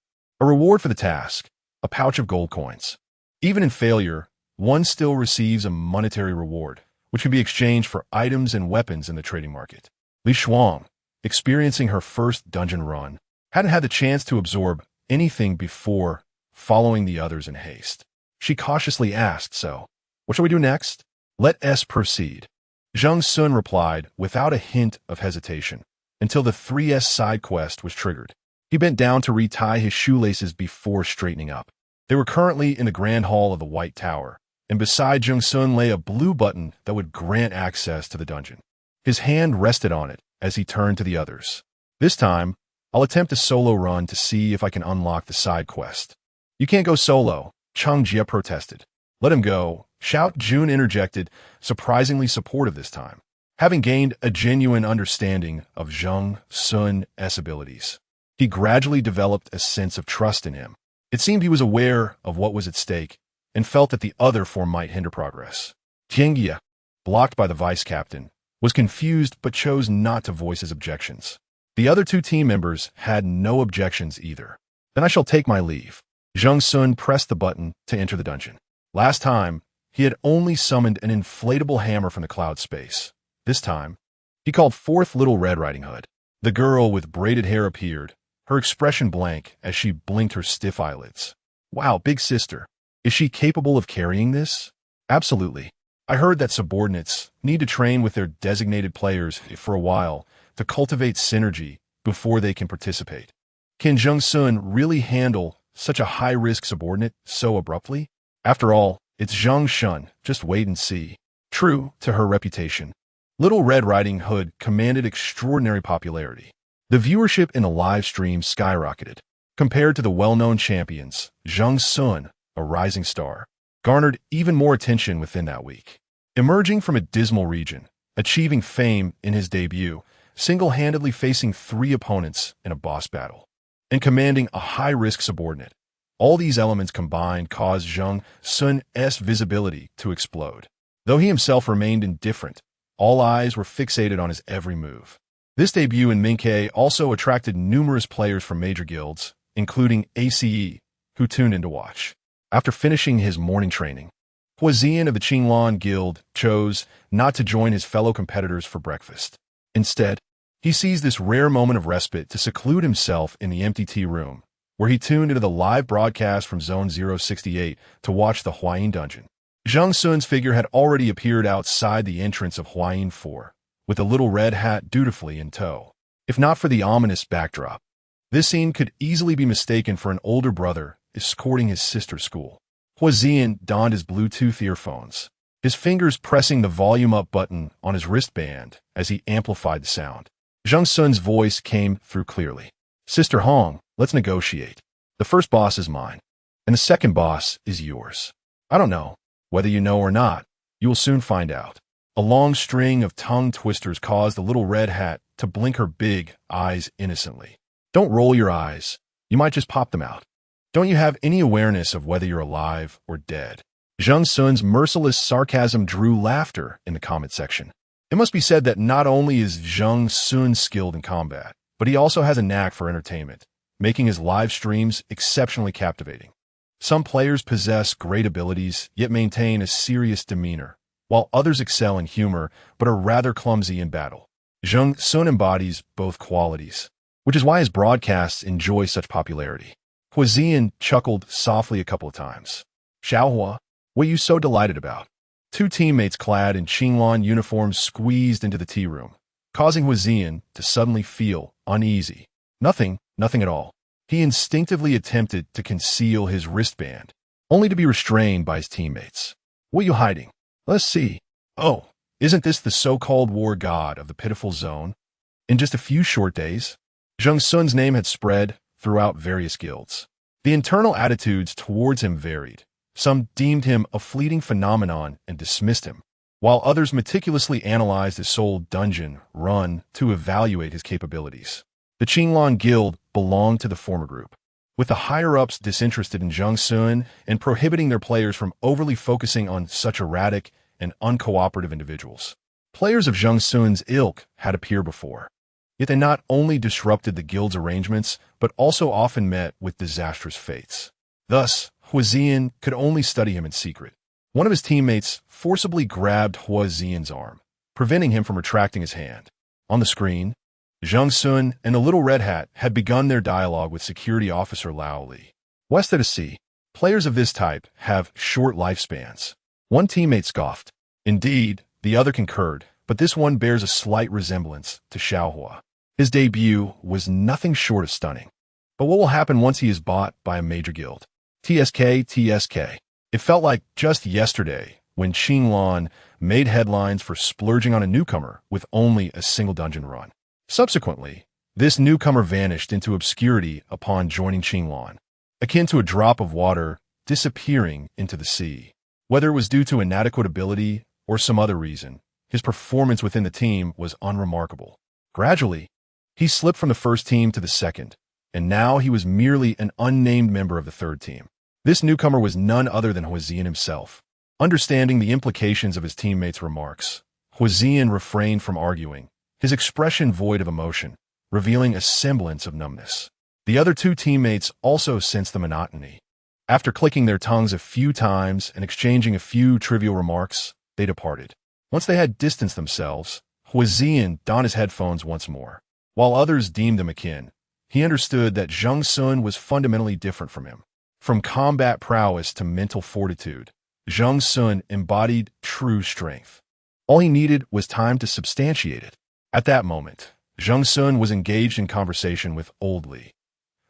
A reward for the task, a pouch of gold coins. Even in failure, one still receives a monetary reward, which can be exchanged for items and weapons in the trading market. Li Shuang, experiencing her first dungeon run, hadn't had the chance to absorb anything before following the others in haste. She cautiously asked, so, what shall we do next? Let us proceed. Zheng Xun replied without a hint of hesitation, until the 3S side quest was triggered. He bent down to retie his shoelaces before straightening up. They were currently in the Grand Hall of the White Tower, and beside Zheng Xun lay a blue button that would grant access to the dungeon. His hand rested on it as he turned to the others. This time, I'll attempt a solo run to see if I can unlock the side quest. You can't go solo, Cheng Jie protested. Let him go, Xiao Jun interjected, surprisingly supportive this time, having gained a genuine understanding of Zheng Xun's abilities. He gradually developed a sense of trust in him. It seemed he was aware of what was at stake and felt that the other 4 might hinder progress. Tiangjie, blocked by the vice captain, was confused but chose not to voice his objections. The other two team members had no objections either. Then I shall take my leave. Zheng Xun pressed the button to enter the dungeon. Last time, he had only summoned an inflatable hammer from the cloud space. This time, he called forth Little Red Riding Hood. The girl with braided hair appeared, her expression blank as she blinked her stiff eyelids. Wow, big sister. Is she capable of carrying this? Absolutely. I heard that subordinates need to train with their designated players for a while to cultivate synergy before they can participate. Can Zheng Xun really handle such a high-risk subordinate so abruptly? After all, it's Zheng Xun, just wait and see. True to her reputation, Little Red Riding Hood commanded extraordinary popularity. The viewership in the live stream skyrocketed. Compared to the well-known champions, Zheng Xun, a rising star, garnered even more attention within that week. Emerging from a dismal region, achieving fame in his debut, single-handedly facing 3 opponents in a boss battle, and commanding a high-risk subordinate. All these elements combined caused Zheng Xun's visibility to explode. Though he himself remained indifferent, all eyes were fixated on his every move. This debut in Minke also attracted numerous players from major guilds, including ACE, who tuned in to watch. After finishing his morning training, Huazian of the Qinglan Guild chose not to join his fellow competitors for breakfast. Instead, he seized this rare moment of respite to seclude himself in the empty tea room, where he tuned into the live broadcast from Zone 068 to watch the Huayin dungeon. Zheng Xun's figure had already appeared outside the entrance of Huayin 4, with the little red hat dutifully in tow. If not for the ominous backdrop, this scene could easily be mistaken for an older brother escorting his sister to school. Huazian donned his Bluetooth earphones, his fingers pressing the volume up button on his wristband as he amplified the sound. Zheng Xun's voice came through clearly. Sister Hong, let's negotiate. The first boss is mine, and the second boss is yours. I don't know. Whether you know or not, you will soon find out. A long string of tongue twisters caused the little red hat to blink her big eyes innocently. Don't roll your eyes. You might just pop them out. Don't you have any awareness of whether you're alive or dead? Zheng Xun's merciless sarcasm drew laughter in the comment section. It must be said that not only is Zheng Xun skilled in combat, but he also has a knack for entertainment, making his live streams exceptionally captivating. Some players possess great abilities, yet maintain a serious demeanor, while others excel in humor but are rather clumsy in battle. Zheng Xun embodies both qualities, which is why his broadcasts enjoy such popularity. Huazian chuckled softly a couple of times. Xiaohua, what are you so delighted about? 2 teammates clad in Qinglan uniforms squeezed into the tea room, causing Huazian to suddenly feel uneasy. Nothing at all. He instinctively attempted to conceal his wristband, only to be restrained by his teammates. What are you hiding? Let's see. Oh, isn't this the so-called war god of the pitiful zone? In just a few short days, Zheng Xun's name had spread throughout various guilds. The internal attitudes towards him varied. Some deemed him a fleeting phenomenon and dismissed him, while others meticulously analyzed his sole dungeon run to evaluate his capabilities. The Qinglan Guild belonged to the former group, with the higher-ups disinterested in Zheng Xun and prohibiting their players from overly focusing on such erratic and uncooperative individuals. Players of Zheng Xun's ilk had appeared before, yet they not only disrupted the guild's arrangements, but also often met with disastrous fates. Thus, Huazian could only study him in secret. One of his teammates forcibly grabbed Huazian's arm, preventing him from retracting his hand. On the screen, Zheng Xun and the Little Red Hat had begun their dialogue with security officer Lao Li. West of the sea, players of this type have short lifespans. One teammate scoffed. Indeed, the other concurred, but this one bears a slight resemblance to Xiaohua. His debut was nothing short of stunning. But what will happen once he is bought by a major guild? TSK. It felt like just yesterday when Qinglan made headlines for splurging on a newcomer with only a single dungeon run. Subsequently, this newcomer vanished into obscurity upon joining Qinglan, akin to a drop of water disappearing into the sea. Whether it was due to inadequate ability or some other reason, his performance within the team was unremarkable. Gradually, he slipped from the first team to the second, and now he was merely an unnamed member of the third team. This newcomer was none other than Huazian himself. Understanding the implications of his teammates' remarks, Huizian refrained from arguing, his expression void of emotion, revealing a semblance of numbness. The other two teammates also sensed the monotony. After clicking their tongues a few times and exchanging a few trivial remarks, they departed. Once they had distanced themselves, Huizian donned his headphones once more. While others deemed him akin, he understood that Zheng Xun was fundamentally different from him. From combat prowess to mental fortitude, Zheng Xun embodied true strength. All he needed was time to substantiate it. At that moment, Zheng Xun was engaged in conversation with Old Li.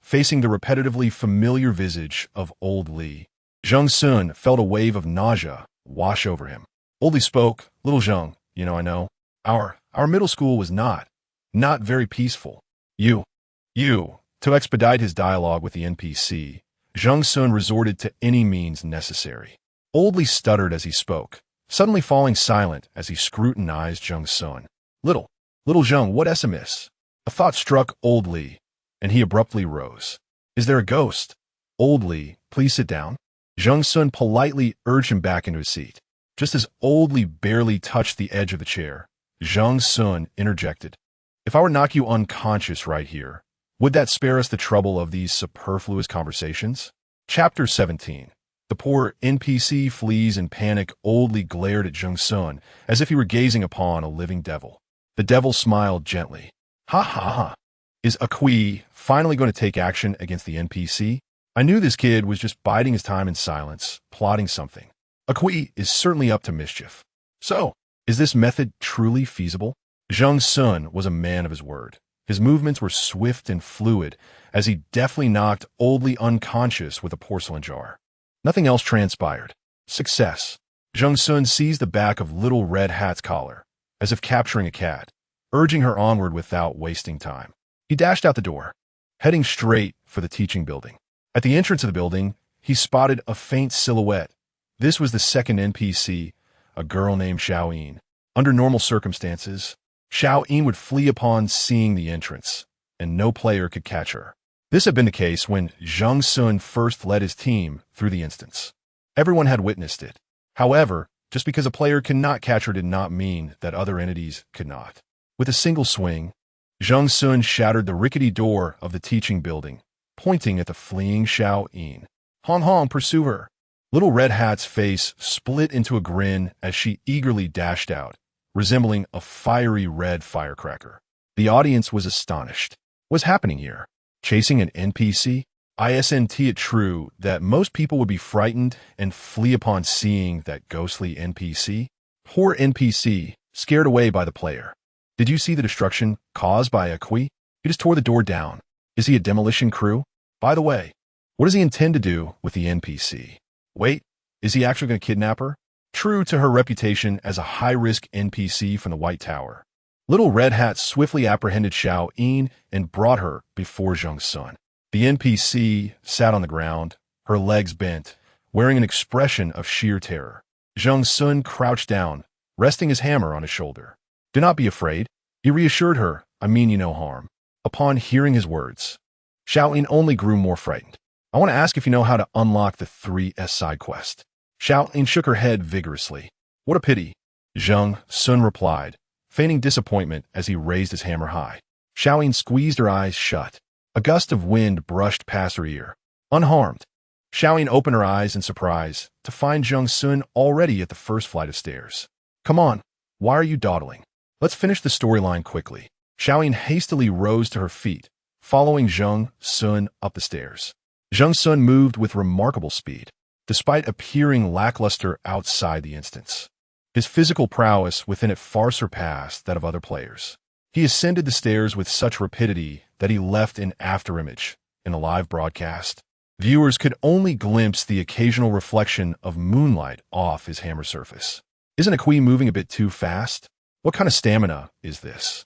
Facing the repetitively familiar visage of Old Li, Zheng Xun felt a wave of nausea wash over him. Old Li spoke, "Little Zheng, I know. Our middle school was not very peaceful. You. To expedite his dialogue with the NPC, Zheng Xun resorted to any means necessary. Old Li stuttered as he spoke, suddenly falling silent as he scrutinized Zheng Xun. Little Zheng, what SMS? A thought struck Old Li, and he abruptly rose. Is there a ghost? Old Li, please sit down. Zheng Xun politely urged him back into his seat. Just as Old Li barely touched the edge of the chair, Zheng Xun interjected. If I were to knock you unconscious right here, would that spare us the trouble of these superfluous conversations? Chapter 17. The poor NPC flees in panic. Old Li glared at Zheng Xun as if he were gazing upon a living devil. The devil smiled gently. Ha ha ha. Is Aqui finally going to take action against the NPC? I knew this kid was just biding his time in silence, plotting something. Aqui is certainly up to mischief. So, is this method truly feasible? Zheng Xun was a man of his word. His movements were swift and fluid as he deftly knocked Old Li unconscious with a porcelain jar. Nothing else transpired. Success. Zheng Xun seized the back of Little Red Hat's collar, as if capturing a cat, urging her onward without wasting time. He dashed out the door, heading straight for the teaching building. At the entrance of the building, he spotted a faint silhouette. This was the second NPC, a girl named Xiaoyin. Under normal circumstances, Xiaoyin would flee upon seeing the entrance, and no player could catch her. This had been the case when Zheng Xun first led his team through the instance. Everyone had witnessed it. However, just because a player cannot catch her did not mean that other entities could not. With a single swing, Zheng Xun shattered the rickety door of the teaching building, pointing at the fleeing Xiaoyin. Hong Hong, pursue her. Little Red Hat's face split into a grin as she eagerly dashed out, resembling a fiery red firecracker. The audience was astonished. What's happening here? Chasing an NPC? Isn't it true that most people would be frightened and flee upon seeing that ghostly NPC? Poor NPC, scared away by the player. Did you see the destruction caused by Aqui? He just tore the door down. Is he a demolition crew? By the way, what does he intend to do with the NPC? Wait, is he actually going to kidnap her? True to her reputation as a high-risk NPC from the White Tower, Little Red Hat swiftly apprehended Xiaoyin and brought her before Zheng Xun. The NPC sat on the ground, her legs bent, wearing an expression of sheer terror. Zheng Xun crouched down, resting his hammer on his shoulder. Do not be afraid, he reassured her. I mean you no harm. Upon hearing his words, Xiaoyin only grew more frightened. I want to ask if you know how to unlock the 3S side quest. Xiaoyin shook her head vigorously. What a pity, Zheng Xun replied, feigning disappointment as he raised his hammer high. Xiaoyin squeezed her eyes shut. A gust of wind brushed past her ear. Unharmed, Xiaoyin opened her eyes in surprise to find Zheng Xun already at the first flight of stairs. Come on, why are you dawdling? Let's finish the storyline quickly. Xiaoyin hastily rose to her feet, following Zheng Xun up the stairs. Zheng Xun moved with remarkable speed, despite appearing lackluster outside the instance. His physical prowess within it far surpassed that of other players. He ascended the stairs with such rapidity that he left an afterimage in the live broadcast. Viewers could only glimpse the occasional reflection of moonlight off his hammer surface. Isn't Aqui moving a bit too fast? What kind of stamina is this?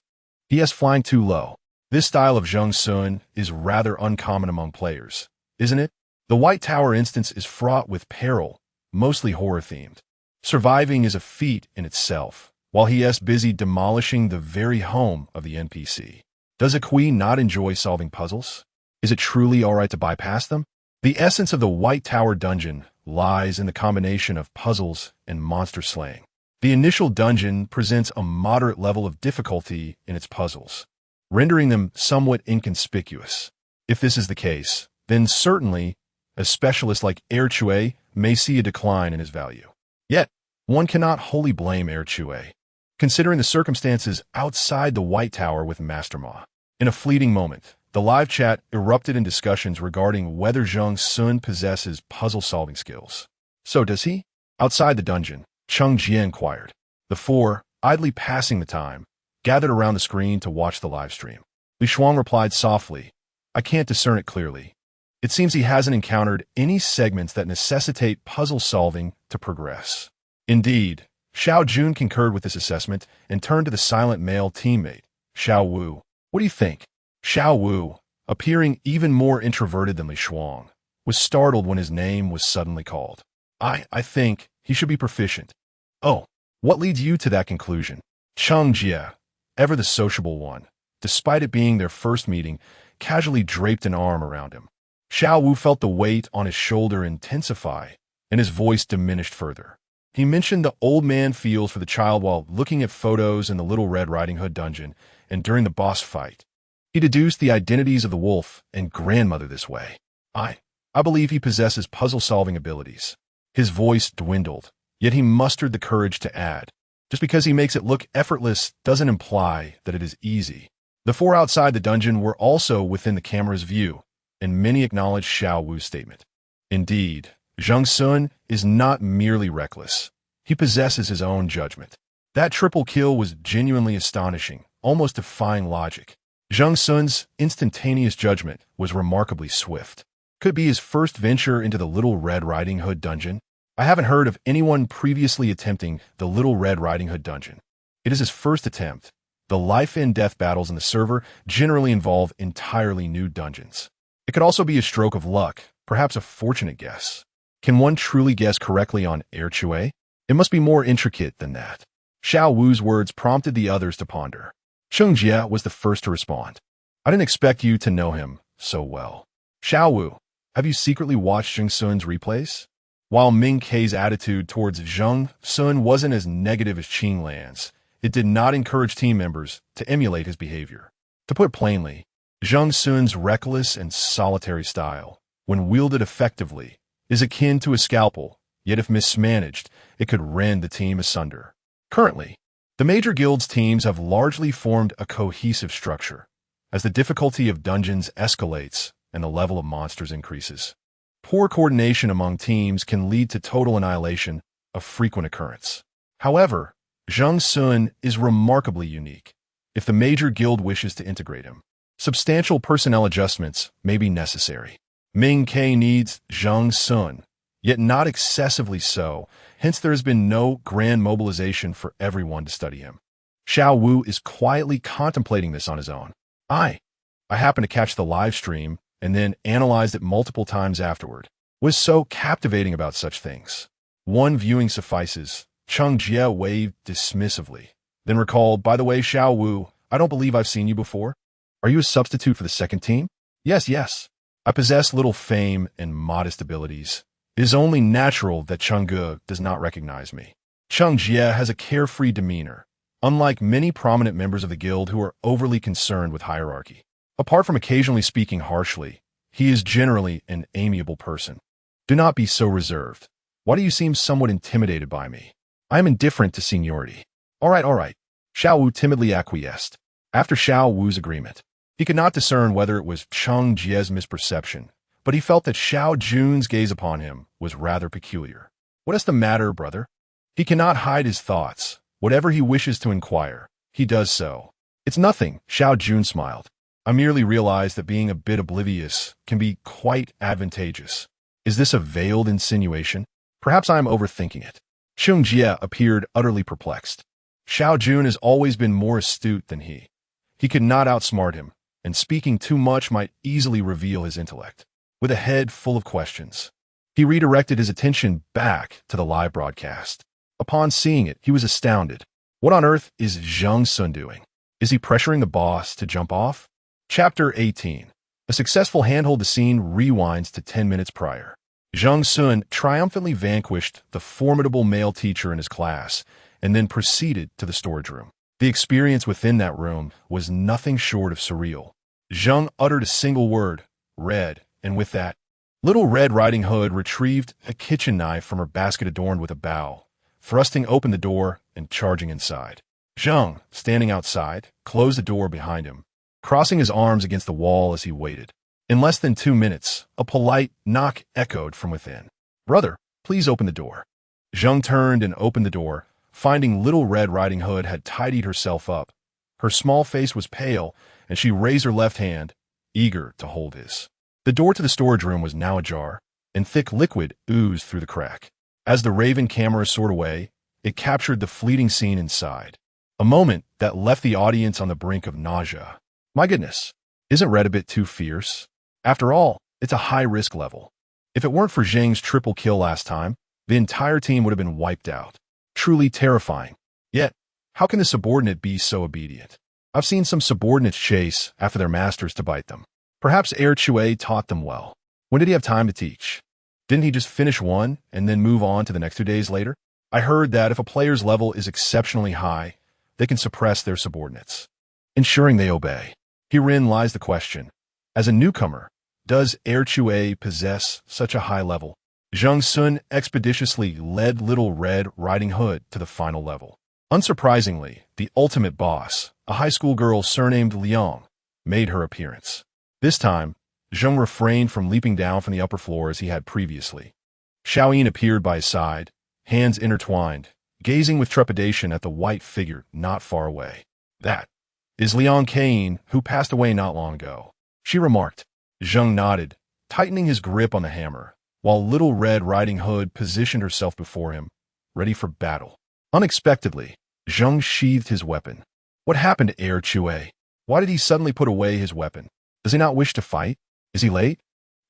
He is flying too low. This style of Zheng Xun is rather uncommon among players, isn't it? The White Tower instance is fraught with peril, mostly horror-themed. Surviving is a feat in itself, while he is busy demolishing the very home of the NPC. Does Aqui not enjoy solving puzzles? Is it truly alright to bypass them? The essence of the White Tower dungeon lies in the combination of puzzles and monster slaying. The initial dungeon presents a moderate level of difficulty in its puzzles, rendering them somewhat inconspicuous. If this is the case, then certainly a specialist like Erchui may see a decline in his value. Yet, one cannot wholly blame Erchui, considering the circumstances outside the White Tower with Master Ma. In a fleeting moment, the live chat erupted in discussions regarding whether Zheng Xun possesses puzzle-solving skills. So does he? Outside the dungeon, Cheng Jie inquired. The four, idly passing the time, gathered around the screen to watch the live stream. Li Shuang replied softly, I can't discern it clearly. It seems he hasn't encountered any segments that necessitate puzzle solving to progress. Indeed, Xiao Jun concurred with this assessment and turned to the silent male teammate, Xiao Wu. What do you think? Xiao Wu, appearing even more introverted than Li Shuang, was startled when his name was suddenly called. I think he should be proficient. Oh, what leads you to that conclusion? Cheng Jie, ever the sociable one, despite it being their first meeting, casually draped an arm around him. Xiao Wu felt the weight on his shoulder intensify, and his voice diminished further. He mentioned the old man feels for the child while looking at photos in the Little Red Riding Hood dungeon and during the boss fight. He deduced the identities of the wolf and grandmother this way. I believe he possesses puzzle-solving abilities. His voice dwindled, yet he mustered the courage to add, just because he makes it look effortless doesn't imply that it is easy. The four outside the dungeon were also within the camera's view, and many acknowledged Xiao Wu's statement. Indeed, Zheng Xun is not merely reckless. He possesses his own judgment. That triple kill was genuinely astonishing, almost defying logic. Zheng Xun's instantaneous judgment was remarkably swift. Could it be his first venture into the Little Red Riding Hood dungeon? I haven't heard of anyone previously attempting the Little Red Riding Hood dungeon. It is his first attempt. The life-and-death battles in the server generally involve entirely new dungeons. It could also be a stroke of luck, perhaps a fortunate guess. Can one truly guess correctly on Erchui? It must be more intricate than that. Xiao Wu's words prompted the others to ponder. Cheng Jie was the first to respond. I didn't expect you to know him so well. Xiao Wu, have you secretly watched Zheng Xun's replays? While Ming Kei's attitude towards Zheng Xun wasn't as negative as Qing Lan's, it did not encourage team members to emulate his behavior. To put it plainly, Zheng Xun's reckless and solitary style, when wielded effectively, is akin to a scalpel, yet if mismanaged, it could rend the team asunder. Currently, the major guilds' teams have largely formed a cohesive structure, as the difficulty of dungeons escalates and the level of monsters increases. Poor coordination among teams can lead to total annihilation, a frequent occurrence. However, Zheng Xun is remarkably unique. If the major guild wishes to integrate him, substantial personnel adjustments may be necessary. Ming Kei needs Zheng Xun, yet not excessively so, hence there has been no grand mobilization for everyone to study him. Xiao Wu is quietly contemplating this on his own. I happened to catch the live stream and then analyzed it multiple times afterward. Was so captivating about such things. One viewing suffices. Cheng Jie waved dismissively, then recalled, by the way, Xiao Wu, I don't believe I've seen you before. Are you a substitute for the second team? Yes. I possess little fame and modest abilities. It is only natural that Cheng Ge does not recognize me. Cheng Jie has a carefree demeanor, unlike many prominent members of the guild who are overly concerned with hierarchy. Apart from occasionally speaking harshly, he is generally an amiable person. Do not be so reserved. Why do you seem somewhat intimidated by me? I am indifferent to seniority. All right. Xiao Wu timidly acquiesced. After Xiao Wu's agreement, he could not discern whether it was Cheng Jie's misperception, but he felt that Xiao Jun's gaze upon him was rather peculiar. What is the matter, brother? He cannot hide his thoughts. Whatever he wishes to inquire, he does so. It's nothing, Xiao Jun smiled. I merely realized that being a bit oblivious can be quite advantageous. Is this a veiled insinuation? Perhaps I am overthinking it. Cheng Jie appeared utterly perplexed. Xiao Jun has always been more astute than he. He could not outsmart him, and speaking too much might easily reveal his intellect. With a head full of questions, he redirected his attention back to the live broadcast. Upon seeing it, he was astounded. What on earth is Zheng Xun doing? Is he pressuring the boss to jump off? Chapter 18. A successful handhold. The scene rewinds to 10 minutes prior. Zheng Xun triumphantly vanquished the formidable male teacher in his class and then proceeded to the storage room. The experience within that room was nothing short of surreal. Zheng uttered a single word, red, and with that, Little Red Riding Hood retrieved a kitchen knife from her basket adorned with a bow, thrusting open the door and charging inside. Zheng, standing outside, closed the door behind him, crossing his arms against the wall as he waited. In less than 2 minutes, a polite knock echoed from within. "Brother, please open the door." Zheng turned and opened the door, finding Little Red Riding Hood had tidied herself up. Her small face was pale, and she raised her left hand, eager to hold his. The door to the storage room was now ajar, and thick liquid oozed through the crack. As the Raven camera soared away, it captured the fleeting scene inside. A moment that left the audience on the brink of nausea. My goodness, isn't Red a bit too fierce? After all, it's a high-risk level. If it weren't for Zheng's triple kill last time, the entire team would have been wiped out. Truly terrifying. Yet, how can the subordinate be so obedient? I've seen some subordinates chase after their masters to bite them. Perhaps Air Chue taught them well. When did he have time to teach? Didn't he just finish one and then move on to the next 2 days later? I heard that if a player's level is exceptionally high, they can suppress their subordinates, ensuring they obey. Herein lies the question. As a newcomer, does Air Chue possess such a high level? Zheng Xun expeditiously led Little Red Riding Hood to the final level. Unsurprisingly, the ultimate boss, a high school girl surnamed Liang, made her appearance. This time, Zheng refrained from leaping down from the upper floor as he had previously. Xiaoyin appeared by his side, hands intertwined, gazing with trepidation at the white figure not far away. "That is Liang Cain, who passed away not long ago," she remarked. Zheng nodded, tightening his grip on the hammer, while Little Red Riding Hood positioned herself before him, ready for battle. Unexpectedly, Zheng sheathed his weapon. What happened to Air Chue? Why did he suddenly put away his weapon? Does he not wish to fight? Is he late?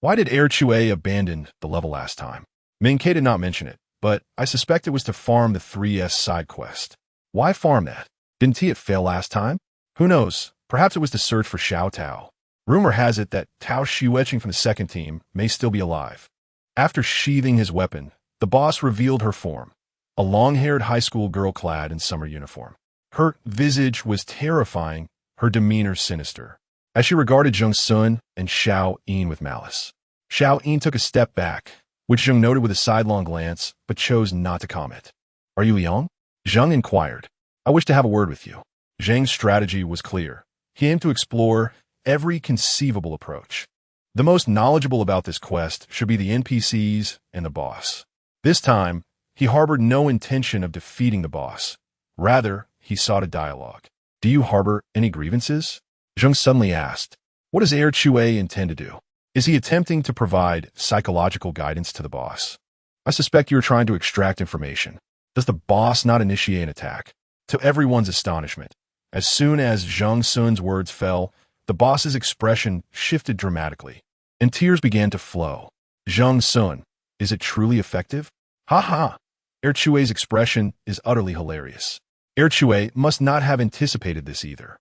Why did Air Chue abandon the level last time? Min-K did not mention it, but I suspect it was to farm the 3S side quest. Why farm that? Didn't it fail last time? Who knows? Perhaps it was to search for Xiao Tao. Rumor has it that Tao Xueqing from the second team may still be alive. After sheathing his weapon, the boss revealed her form, a long-haired high school girl clad in summer uniform. Her visage was terrifying, her demeanor sinister, as she regarded Zheng Xun and Xiaoyin with malice. Xiaoyin took a step back, which Zheng noted with a sidelong glance, but chose not to comment. "Are you Liang?" Zheng inquired. "I wish to have a word with you." Zheng's strategy was clear. He aimed to explore every conceivable approach. The most knowledgeable about this quest should be the NPCs and the boss. This time, he harbored no intention of defeating the boss. Rather, he sought a dialogue. "Do you harbor any grievances?" Zheng suddenly asked. "What does Air Chue intend to do? Is he attempting to provide psychological guidance to the boss? I suspect you are trying to extract information. Does the boss not initiate an attack?" To everyone's astonishment, as soon as Zheng Xun's words fell, the boss's expression shifted dramatically, and tears began to flow. "Zheng Xun, is it truly effective?" "Ha ha!" Air Chue's expression is utterly hilarious. Air Chue must not have anticipated this either.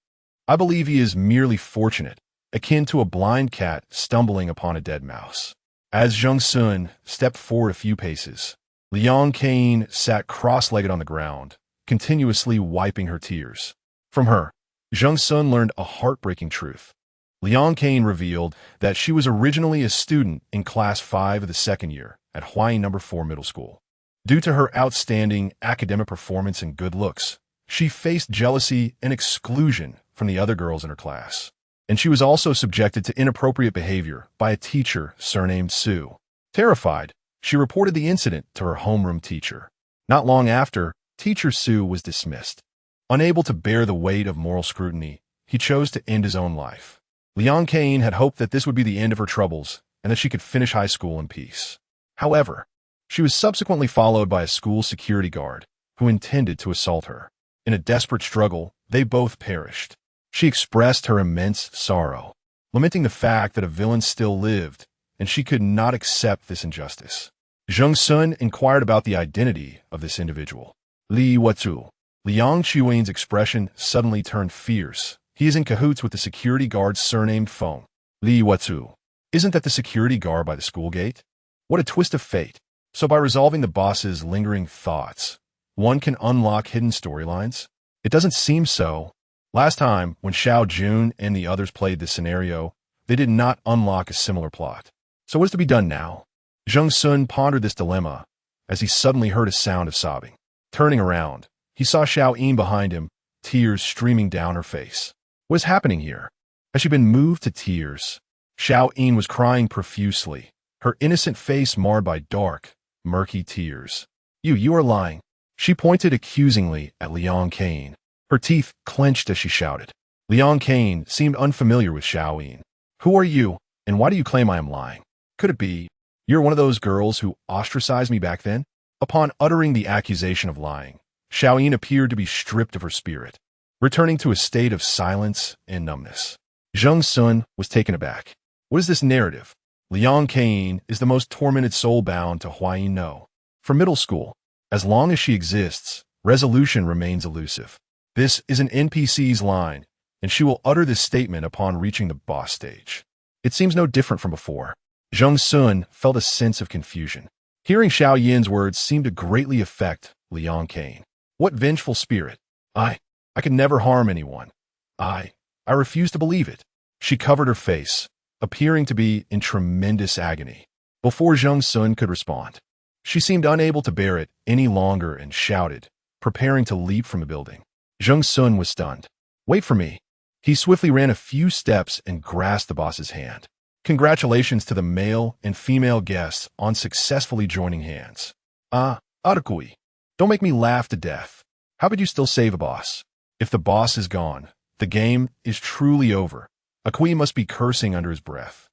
I believe he is merely fortunate, akin to a blind cat stumbling upon a dead mouse. As Zheng Xun stepped forward a few paces, Liang Cain sat cross-legged on the ground, continuously wiping her tears. From her, Zheng Xun learned a heartbreaking truth. Liang Cain revealed that she was originally a student in Class 5 of the second year at Huayin No. 4 Middle School. Due to her outstanding academic performance and good looks, she faced jealousy and exclusion from the other girls in her class. And she was also subjected to inappropriate behavior by a teacher surnamed Su. Terrified, she reported the incident to her homeroom teacher. Not long after, Teacher Su was dismissed. Unable to bear the weight of moral scrutiny, he chose to end his own life. Liang Cain had hoped that this would be the end of her troubles and that she could finish high school in peace. However, she was subsequently followed by a school security guard who intended to assault her. In a desperate struggle, they both perished. She expressed her immense sorrow, lamenting the fact that a villain still lived, and she could not accept this injustice. Zheng Xun inquired about the identity of this individual. Li Watu. Liang Chuan's expression suddenly turned fierce. He is in cahoots with the security guard's surnamed Feng. Li Watu. Isn't that the security guard by the school gate? What a twist of fate. So by resolving the boss's lingering thoughts, one can unlock hidden storylines? It doesn't seem so. Last time, when Zheng Xun and the others played this scenario, they did not unlock a similar plot. So what is to be done now? Zheng Xun pondered this dilemma as he suddenly heard a sound of sobbing. Turning around, he saw Xiao Yin behind him, tears streaming down her face. What is happening here? Has she been moved to tears? Xiao Yin was crying profusely, her innocent face marred by dark, murky tears. You are lying. She pointed accusingly at Liang Kane. Her teeth clenched as she shouted. Liang Kane seemed unfamiliar with Xiao Yin. Who are you, and why do you claim I am lying? Could it be you're one of those girls who ostracized me back then? Upon uttering the accusation of lying, Xiao Yin appeared to be stripped of her spirit, returning to a state of silence and numbness. Zheng Xun was taken aback. What is this narrative? Liang Kane is the most tormented soul bound to Huayin No. For middle school, as long as she exists, resolution remains elusive. This is an NPC's line, and she will utter this statement upon reaching the boss stage. It seems no different from before. Zheng Xun felt a sense of confusion. Hearing Xiao Yin's words seemed to greatly affect Liang Kane. What vengeful spirit! I could never harm anyone. I refuse to believe it. She covered her face, appearing to be in tremendous agony. Before Zheng Xun could respond, she seemed unable to bear it any longer and shouted, preparing to leap from the building. Zheng Xun was stunned. Wait for me. He swiftly ran a few steps and grasped the boss's hand. Congratulations to the male and female guests on successfully joining hands. Arakui, don't make me laugh to death. How could you still save a boss? If the boss is gone, the game is truly over. Akui must be cursing under his breath.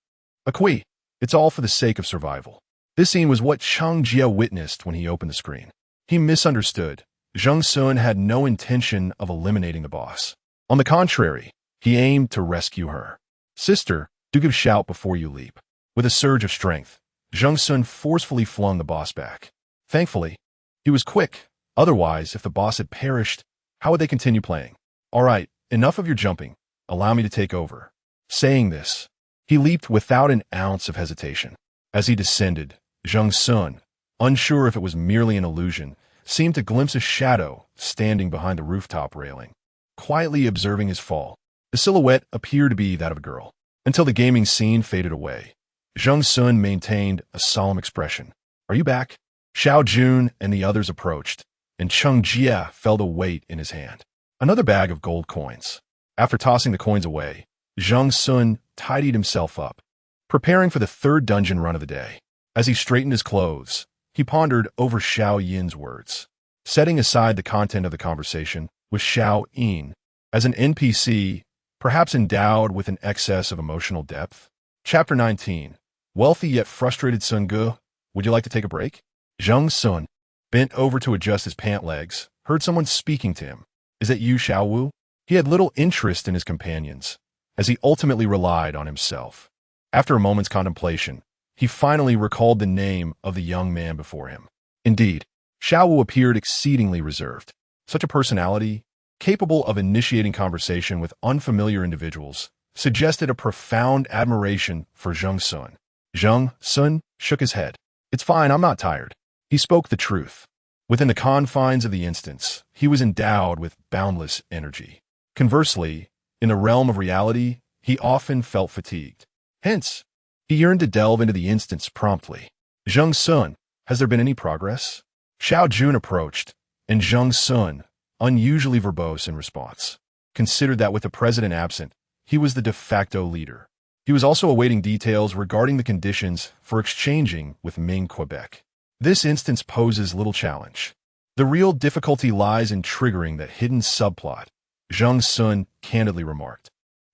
Akui, it's all for the sake of survival. This scene was what Chang Jia witnessed when he opened the screen. He misunderstood. Zheng Xun had no intention of eliminating the boss. On the contrary, he aimed to rescue her. Sister, do give shout before you leap. With a surge of strength, Zheng Xun forcefully flung the boss back. Thankfully, he was quick. Otherwise, if the boss had perished, how would they continue playing? All right, enough of your jumping. Allow me to take over. Saying this, he leaped without an ounce of hesitation. As he descended, Zheng Xun, unsure if it was merely an illusion, seemed to glimpse a shadow standing behind the rooftop railing, quietly observing his fall. The silhouette appeared to be that of a girl. Until the gaming scene faded away, Zheng Xun maintained a solemn expression. Are you back? Xiao Jun and the others approached, and Cheng Jia felt a weight in his hand. Another bag of gold coins. After tossing the coins away, Zheng Xun tidied himself up, preparing for the third dungeon run of the day. As he straightened his clothes, he pondered over Xiao Yin's words. Setting aside the content of the conversation with Xiao Yin, as an NPC, perhaps endowed with an excess of emotional depth. Chapter 19. Wealthy yet frustrated Sun Ge, would you like to take a break? Zheng Xun bent over to adjust his pant legs, heard someone speaking to him. Is that you, Xiao Wu? He had little interest in his companions, as he ultimately relied on himself. After a moment's contemplation, he finally recalled the name of the young man before him. Indeed, Xiao Wu appeared exceedingly reserved. Such a personality, capable of initiating conversation with unfamiliar individuals, suggested a profound admiration for Zheng Xun. Zheng Xun shook his head. It's fine, I'm not tired. He spoke the truth. Within the confines of the instance, he was endowed with boundless energy. Conversely, in the realm of reality, he often felt fatigued. Hence, he yearned to delve into the instance promptly. Zheng Xun, has there been any progress? Xiao Jun approached, and Zheng Xun, unusually verbose in response, considered that with the president absent, he was the de facto leader. He was also awaiting details regarding the conditions for exchanging with Ming Quebec. This instance poses little challenge. The real difficulty lies in triggering that hidden subplot, Zheng Xun candidly remarked.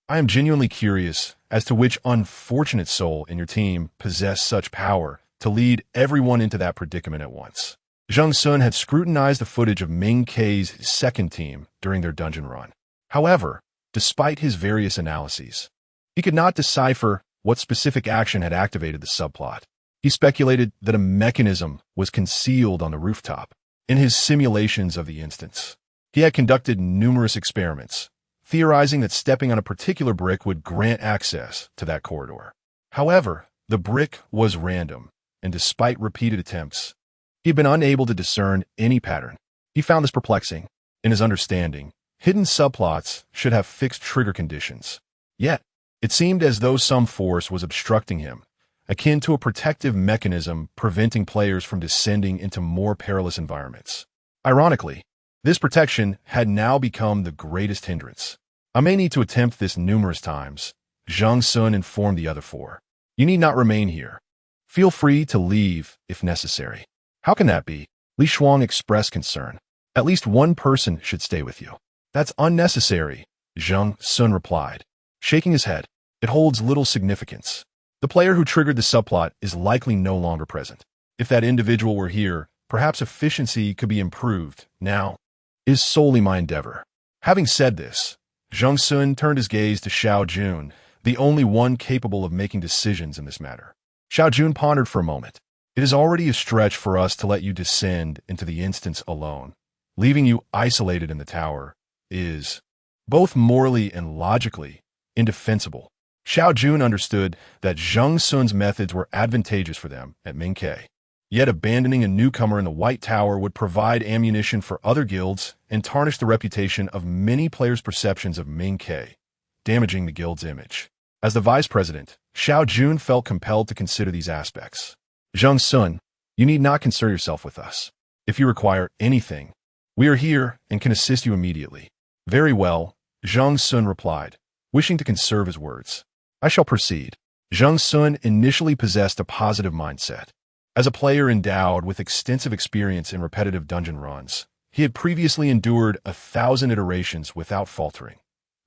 I am genuinely curious as to which unfortunate soul in your team possessed such power to lead everyone into that predicament at once. Zheng Xun had scrutinized the footage of Ming Kei's second team during their dungeon run. However, despite his various analyses, he could not decipher what specific action had activated the subplot. He speculated that a mechanism was concealed on the rooftop. In his simulations of the instance, he had conducted numerous experiments, theorizing that stepping on a particular brick would grant access to that corridor. However, the brick was random, and despite repeated attempts, he had been unable to discern any pattern. He found this perplexing. In his understanding, hidden subplots should have fixed trigger conditions. Yet, it seemed as though some force was obstructing him, akin to a protective mechanism preventing players from descending into more perilous environments. Ironically, this protection had now become the greatest hindrance. I may need to attempt this numerous times, Zheng Xun informed the other four. You need not remain here. Feel free to leave if necessary. How can that be? Li Shuang expressed concern. At least one person should stay with you. That's unnecessary, Zheng Xun replied, shaking his head. It holds little significance. The player who triggered the subplot is likely no longer present. If that individual were here, perhaps efficiency could be improved. Now is solely my endeavor. Having said this, Zheng Xun turned his gaze to Xiao Jun, the only one capable of making decisions in this matter. Xiao Jun pondered for a moment. It is already a stretch for us to let you descend into the instance alone. Leaving you isolated in the tower is, both morally and logically, indefensible. Xiao Jun understood that Zheng Xun's methods were advantageous for them at Mingke. Yet abandoning a newcomer in the White Tower would provide ammunition for other guilds and tarnish the reputation of many players' perceptions of Mingke, damaging the guild's image. As the vice president, Xiao Jun felt compelled to consider these aspects. Zheng Xun, you need not concern yourself with us. If you require anything, we are here and can assist you immediately. Very well, Zheng Xun replied, wishing to conserve his words. I shall proceed. Zheng Xun initially possessed a positive mindset. As a player endowed with extensive experience in repetitive dungeon runs, he had previously endured 1,000 iterations without faltering.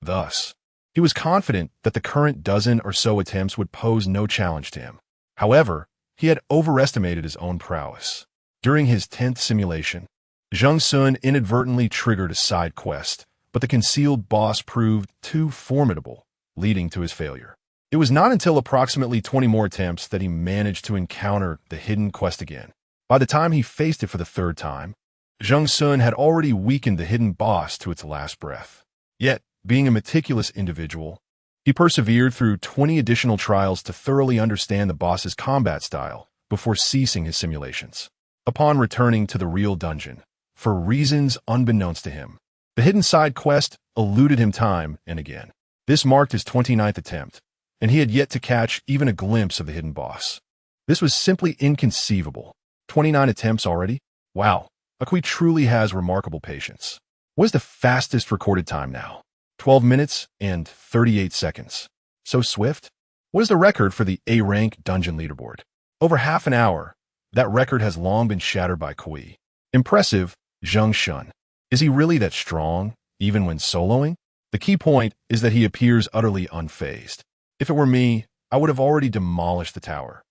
Thus, he was confident that the current dozen or so attempts would pose no challenge to him. However, he had overestimated his own prowess. During his 10th simulation, Zheng Xun inadvertently triggered a side quest, but the concealed boss proved too formidable, leading to his failure. It was not until approximately 20 more attempts that he managed to encounter the hidden quest again. By the time he faced it for the third time, Zheng Xun had already weakened the hidden boss to its last breath. Yet, being a meticulous individual, he persevered through 20 additional trials to thoroughly understand the boss's combat style before ceasing his simulations. Upon returning to the real dungeon, for reasons unbeknownst to him, the hidden side quest eluded him time and again. This marked his 29th attempt, and he had yet to catch even a glimpse of the hidden boss. This was simply inconceivable. 29 attempts already? Wow, Akui truly has remarkable patience. What is the fastest recorded time now? 12 minutes and 38 seconds. So swift? What is the record for the A-rank dungeon leaderboard? Over half an hour. That record has long been shattered by Kui. Impressive, Zheng Xun. Is he really that strong, even when soloing? The key point is that he appears utterly unfazed. If it were me, I would have already demolished the tower.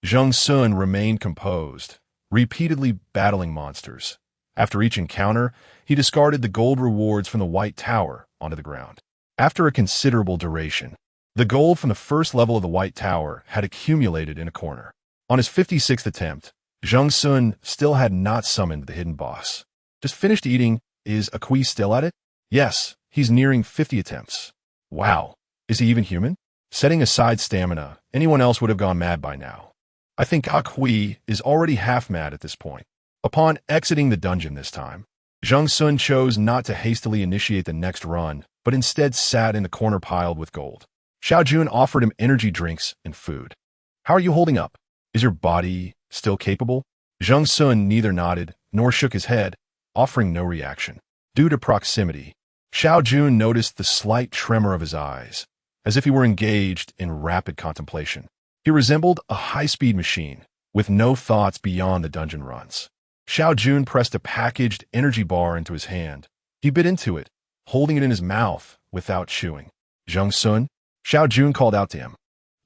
Zheng Xun remained composed, repeatedly battling monsters. After each encounter, he discarded the gold rewards from the White Tower onto the ground. After a considerable duration, the gold from the first level of the White Tower had accumulated in a corner. On his 56th attempt, Zheng Xun still had not summoned the hidden boss. Just finished eating. Is Akui still at it? Yes, he's nearing 50 attempts. Wow, is he even human? Setting aside stamina, anyone else would have gone mad by now. I think Akui is already half mad at this point. Upon exiting the dungeon this time, Zheng Xun chose not to hastily initiate the next run, but instead sat in the corner piled with gold. Xiao Jun offered him energy drinks and food. How are you holding up? Is your body still capable? Zheng Xun neither nodded nor shook his head, offering no reaction. Due to proximity, Xiao Jun noticed the slight tremor of his eyes, as if he were engaged in rapid contemplation. He resembled a high-speed machine, with no thoughts beyond the dungeon runs. Xiao Jun pressed a packaged energy bar into his hand. He bit into it, holding it in his mouth without chewing. Zheng Xun? Xiao Jun called out to him.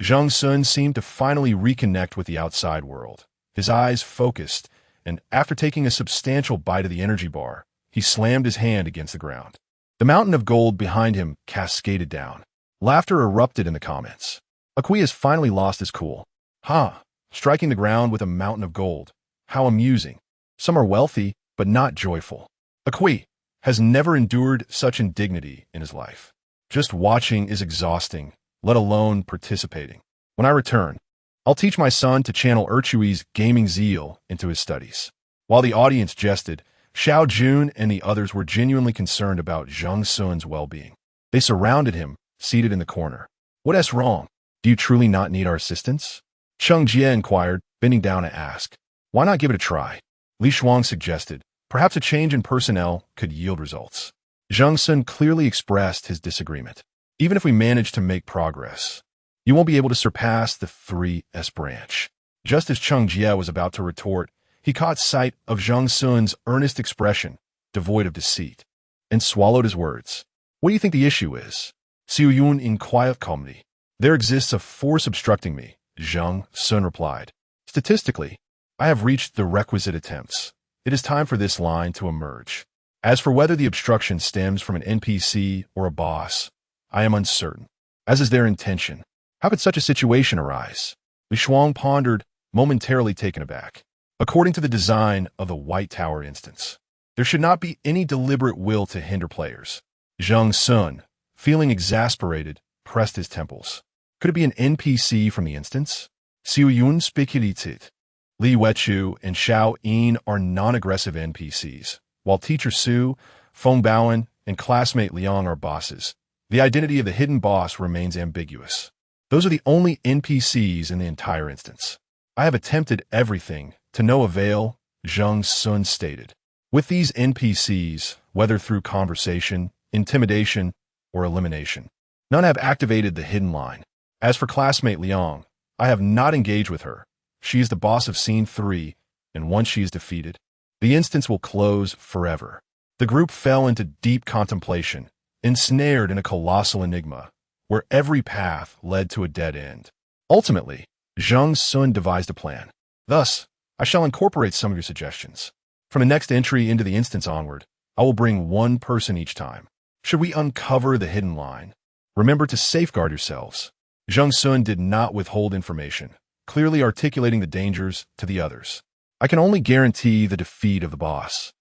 Zheng Xun seemed to finally reconnect with the outside world. His eyes focused, and after taking a substantial bite of the energy bar, he slammed his hand against the ground. The mountain of gold behind him cascaded down. Laughter erupted in the comments. Akui has finally lost his cool. Ha! Striking the ground with a mountain of gold. How amusing. Some are wealthy, but not joyful. Akui has never endured such indignity in his life. Just watching is exhausting, let alone participating. When I return, I'll teach my son to channel Urchui's gaming zeal into his studies. While the audience jested, Xiao Jun and the others were genuinely concerned about Zheng Xun's well-being. They surrounded him, seated in the corner. "What's wrong? Do you truly not need our assistance?" Cheng Jie inquired, bending down to ask. "Why not give it a try?" Li Shuang suggested. Perhaps a change in personnel could yield results. Zheng Xun clearly expressed his disagreement. "Even if we manage to make progress, you won't be able to surpass the 3S branch." Just as Cheng Jie was about to retort, he caught sight of Zheng Xun's earnest expression, devoid of deceit, and swallowed his words. "What do you think the issue is?" Xiu Yun inquired calmly. "There exists a force obstructing me," Zheng Xun replied. "Statistically, I have reached the requisite attempts. It is time for this line to emerge. As for whether the obstruction stems from an NPC or a boss, I am uncertain, as is their intention. How could such a situation arise?" Li Shuang pondered, momentarily taken aback. According to the design of the White Tower instance, there should not be any deliberate will to hinder players. Zheng Xun, feeling exasperated, pressed his temples. Could it be an NPC from the instance? Xiu Yun speculated. Li Wechu and Xiao Yin are non-aggressive NPCs, while Teacher Su, Feng Baoan, and classmate Liang are bosses. The identity of the hidden boss remains ambiguous. Those are the only NPCs in the entire instance. I have attempted everything, to no avail, Zheng Xun stated. With these NPCs, whether through conversation, intimidation, or elimination, none have activated the hidden line. As for classmate Liang, I have not engaged with her. She is the boss of Scene 3, and once she is defeated, the instance will close forever. The group fell into deep contemplation, ensnared in a colossal enigma, where every path led to a dead end. Ultimately, Zheng Xun devised a plan. Thus, I shall incorporate some of your suggestions. From the next entry into the instance onward, I will bring one person each time. Should we uncover the hidden line, remember to safeguard yourselves. Zheng Xun did not withhold information, clearly articulating the dangers to the others. I can only guarantee the defeat of the boss,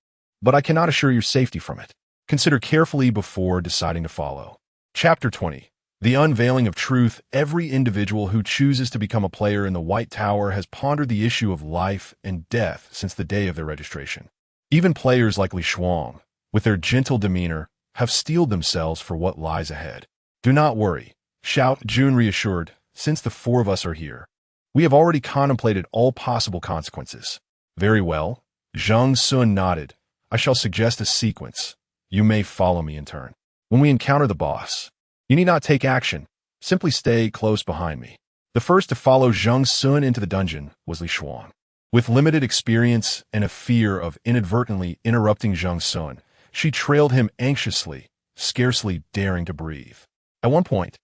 but I cannot assure your safety from it. Consider carefully before deciding to follow. Chapter 20. The unveiling of truth. Every individual who chooses to become a player in the White Tower has pondered the issue of life and death since the day of their registration. Even players like Li Shuang, with their gentle demeanor, have steeled themselves for what lies ahead. "Do not worry," Xiao Jun reassured, "since the four of us are here. We have already contemplated all possible consequences." "Very well." Zheng Xun nodded. "I shall suggest a sequence. You may follow me in turn. When we encounter the boss, you need not take action. Simply stay close behind me." The first to follow Zheng Xun into the dungeon was Li Shuang. With limited experience and a fear of inadvertently interrupting Zheng Xun, she trailed him anxiously, scarcely daring to breathe. At one point,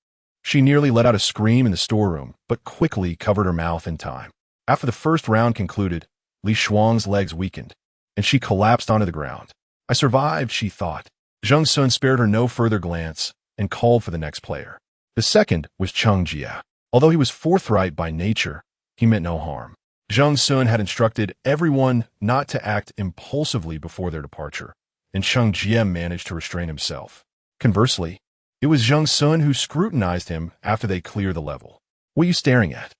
she nearly let out a scream in the storeroom, but quickly covered her mouth in time. After the first round concluded, Li Shuang's legs weakened, and she collapsed onto the ground. "I survived," she thought. Zheng Xun spared her no further glance and called for the next player. The second was Cheng Jie. Although he was forthright by nature, he meant no harm. Zheng Xun had instructed everyone not to act impulsively before their departure, and Cheng Jie managed to restrain himself. Conversely, it was Zheng Xun who scrutinized him after they cleared the level. "What are you staring at?"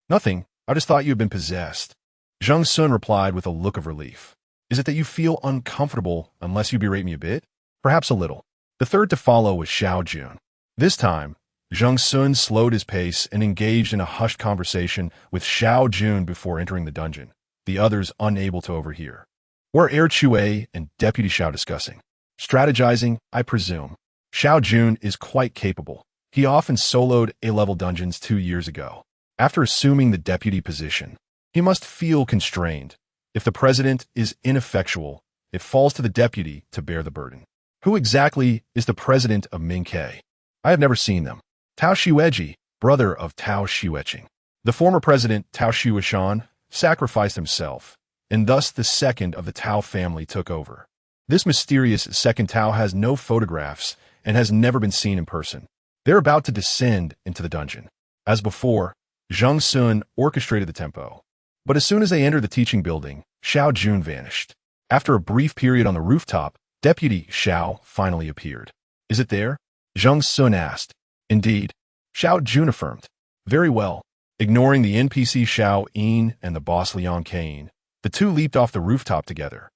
"Nothing. I just thought you had been possessed." Zheng Xun replied with a look of relief. "Is it that you feel uncomfortable unless you berate me a bit?" "Perhaps a little." The third to follow was Xiao Jun. This time, Zheng Xun slowed his pace and engaged in a hushed conversation with Xiao Jun before entering the dungeon, the others unable to overhear. "What are Air Chue and Deputy Xiao discussing?" "Strategizing, I presume." Xiao Jun is quite capable. He often soloed A-level dungeons 2 years ago. After assuming the deputy position, he must feel constrained. If the president is ineffectual, it falls to the deputy to bear the burden. Who exactly is the president of Mingke? I have never seen them. Tao Xueji, brother of Tao Xueqing. The former president, Tao Xueshan, sacrificed himself, and thus the second of the Tao family took over. This mysterious second Tao has no photographs and has never been seen in person. They're about to descend into the dungeon. As before, Zheng Xun orchestrated the tempo. But as soon as they entered the teaching building, Xiao Jun vanished. After a brief period on the rooftop, Deputy Xiao finally appeared. "Is it there?" Zheng Xun asked. "Indeed." Xiao Jun affirmed. "Very well." Ignoring the NPC Xiao Yin and the boss Liang Kane, The two leaped off the rooftop together,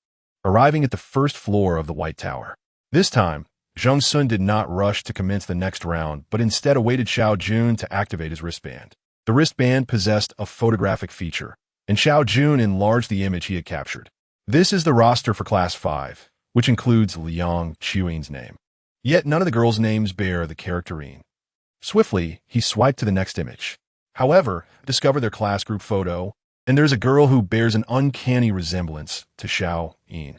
arriving at the first floor of the White Tower. This time, Zheng Xun did not rush to commence the next round, but instead awaited Xiao Jun to activate his wristband. The wristband possessed a photographic feature, and Xiao Jun enlarged the image he had captured. This is the roster for Class 5, which includes Liang Chuin's name. Yet none of the girls' names bear the character Yin. Swiftly, he swiped to the next image. However, discovered their class group photo, and there's a girl who bears an uncanny resemblance to Xiao Yin.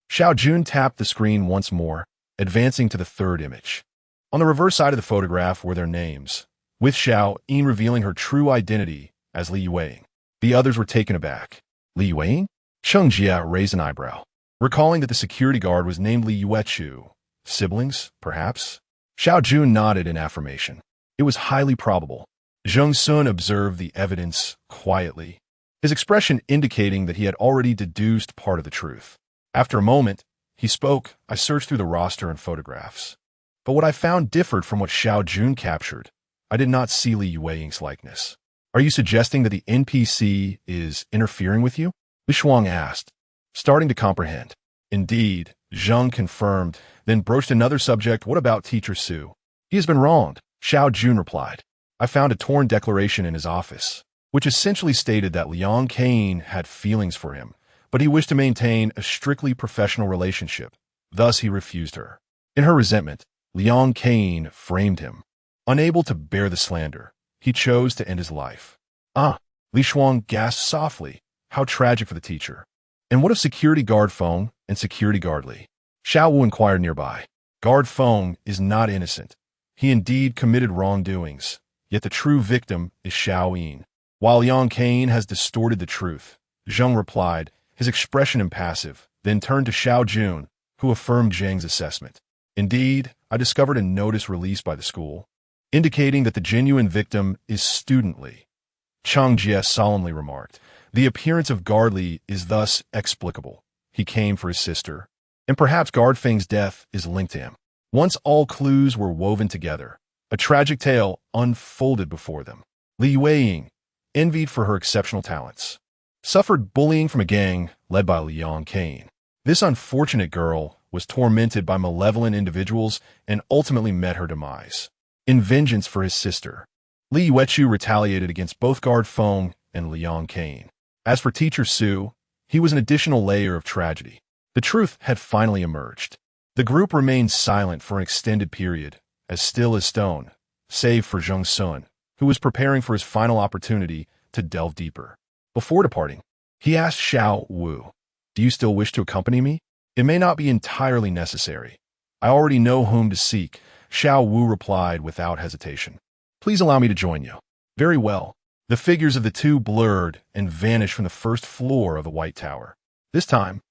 Xiao Jun tapped the screen once more, advancing to the third image. On the reverse side of the photograph were their names, with Xiao Yin revealing her true identity as Li Yueying. The others were taken aback. Li Yueying? Cheng Jia raised an eyebrow, recalling that the security guard was named Li Yuechu. Siblings, perhaps? Xiao Jun nodded in affirmation. It was highly probable. Zheng Xun observed the evidence quietly, his expression indicating that he had already deduced part of the truth. After a moment, he spoke. I searched through the roster and photographs, but what I found differed from what Xiao Jun captured. I did not see Li Yueying's likeness. Are you suggesting that the NPC is interfering with you? Li Shuang asked, starting to comprehend. Indeed, Zheng confirmed, then broached another subject. What about Teacher Su? He has been wronged, Xiao Jun replied. I found a torn declaration in his office, which essentially stated that Liang Cain had feelings for him, but he wished to maintain a strictly professional relationship. Thus, he refused her. In her resentment, Liang Cain framed him. Unable to bear the slander, he chose to end his life. Li Shuang gasped softly. How tragic for the teacher. And what of security guard Feng and security guard Li? Xiao Wu inquired nearby. Guard Feng is not innocent. He indeed committed wrongdoings, yet the true victim is Xiao Yin. While Liang Cain has distorted the truth, Zheng replied, his expression impassive, then turned to Xiao Jun, who affirmed Zheng's assessment. Indeed, I discovered a notice released by the school, indicating that the genuine victim is student Li. Cheng Jie solemnly remarked, the appearance of Guard Li is thus explicable. He came for his sister, and perhaps Guard Feng's death is linked to him. Once all clues were woven together, a tragic tale unfolded before them. Li Yueying, envied for her exceptional talents, suffered bullying from a gang led by Liang Cain. This unfortunate girl was tormented by malevolent individuals and ultimately met her demise. In vengeance for his sister, Li Yuechu retaliated against both Guard Feng and Liang Cain. As for Teacher Su, he was an additional layer of tragedy. The truth had finally emerged. The group remained silent for an extended period, as still as stone, save for Zheng Xun, who was preparing for his final opportunity to delve deeper. Before departing, he asked Xiao Wu, do you still wish to accompany me? It may not be entirely necessary. I already know whom to seek, Xiao Wu replied without hesitation. Please allow me to join you. Very well. The figures of the two blurred and vanished from the first floor of the White Tower. This time,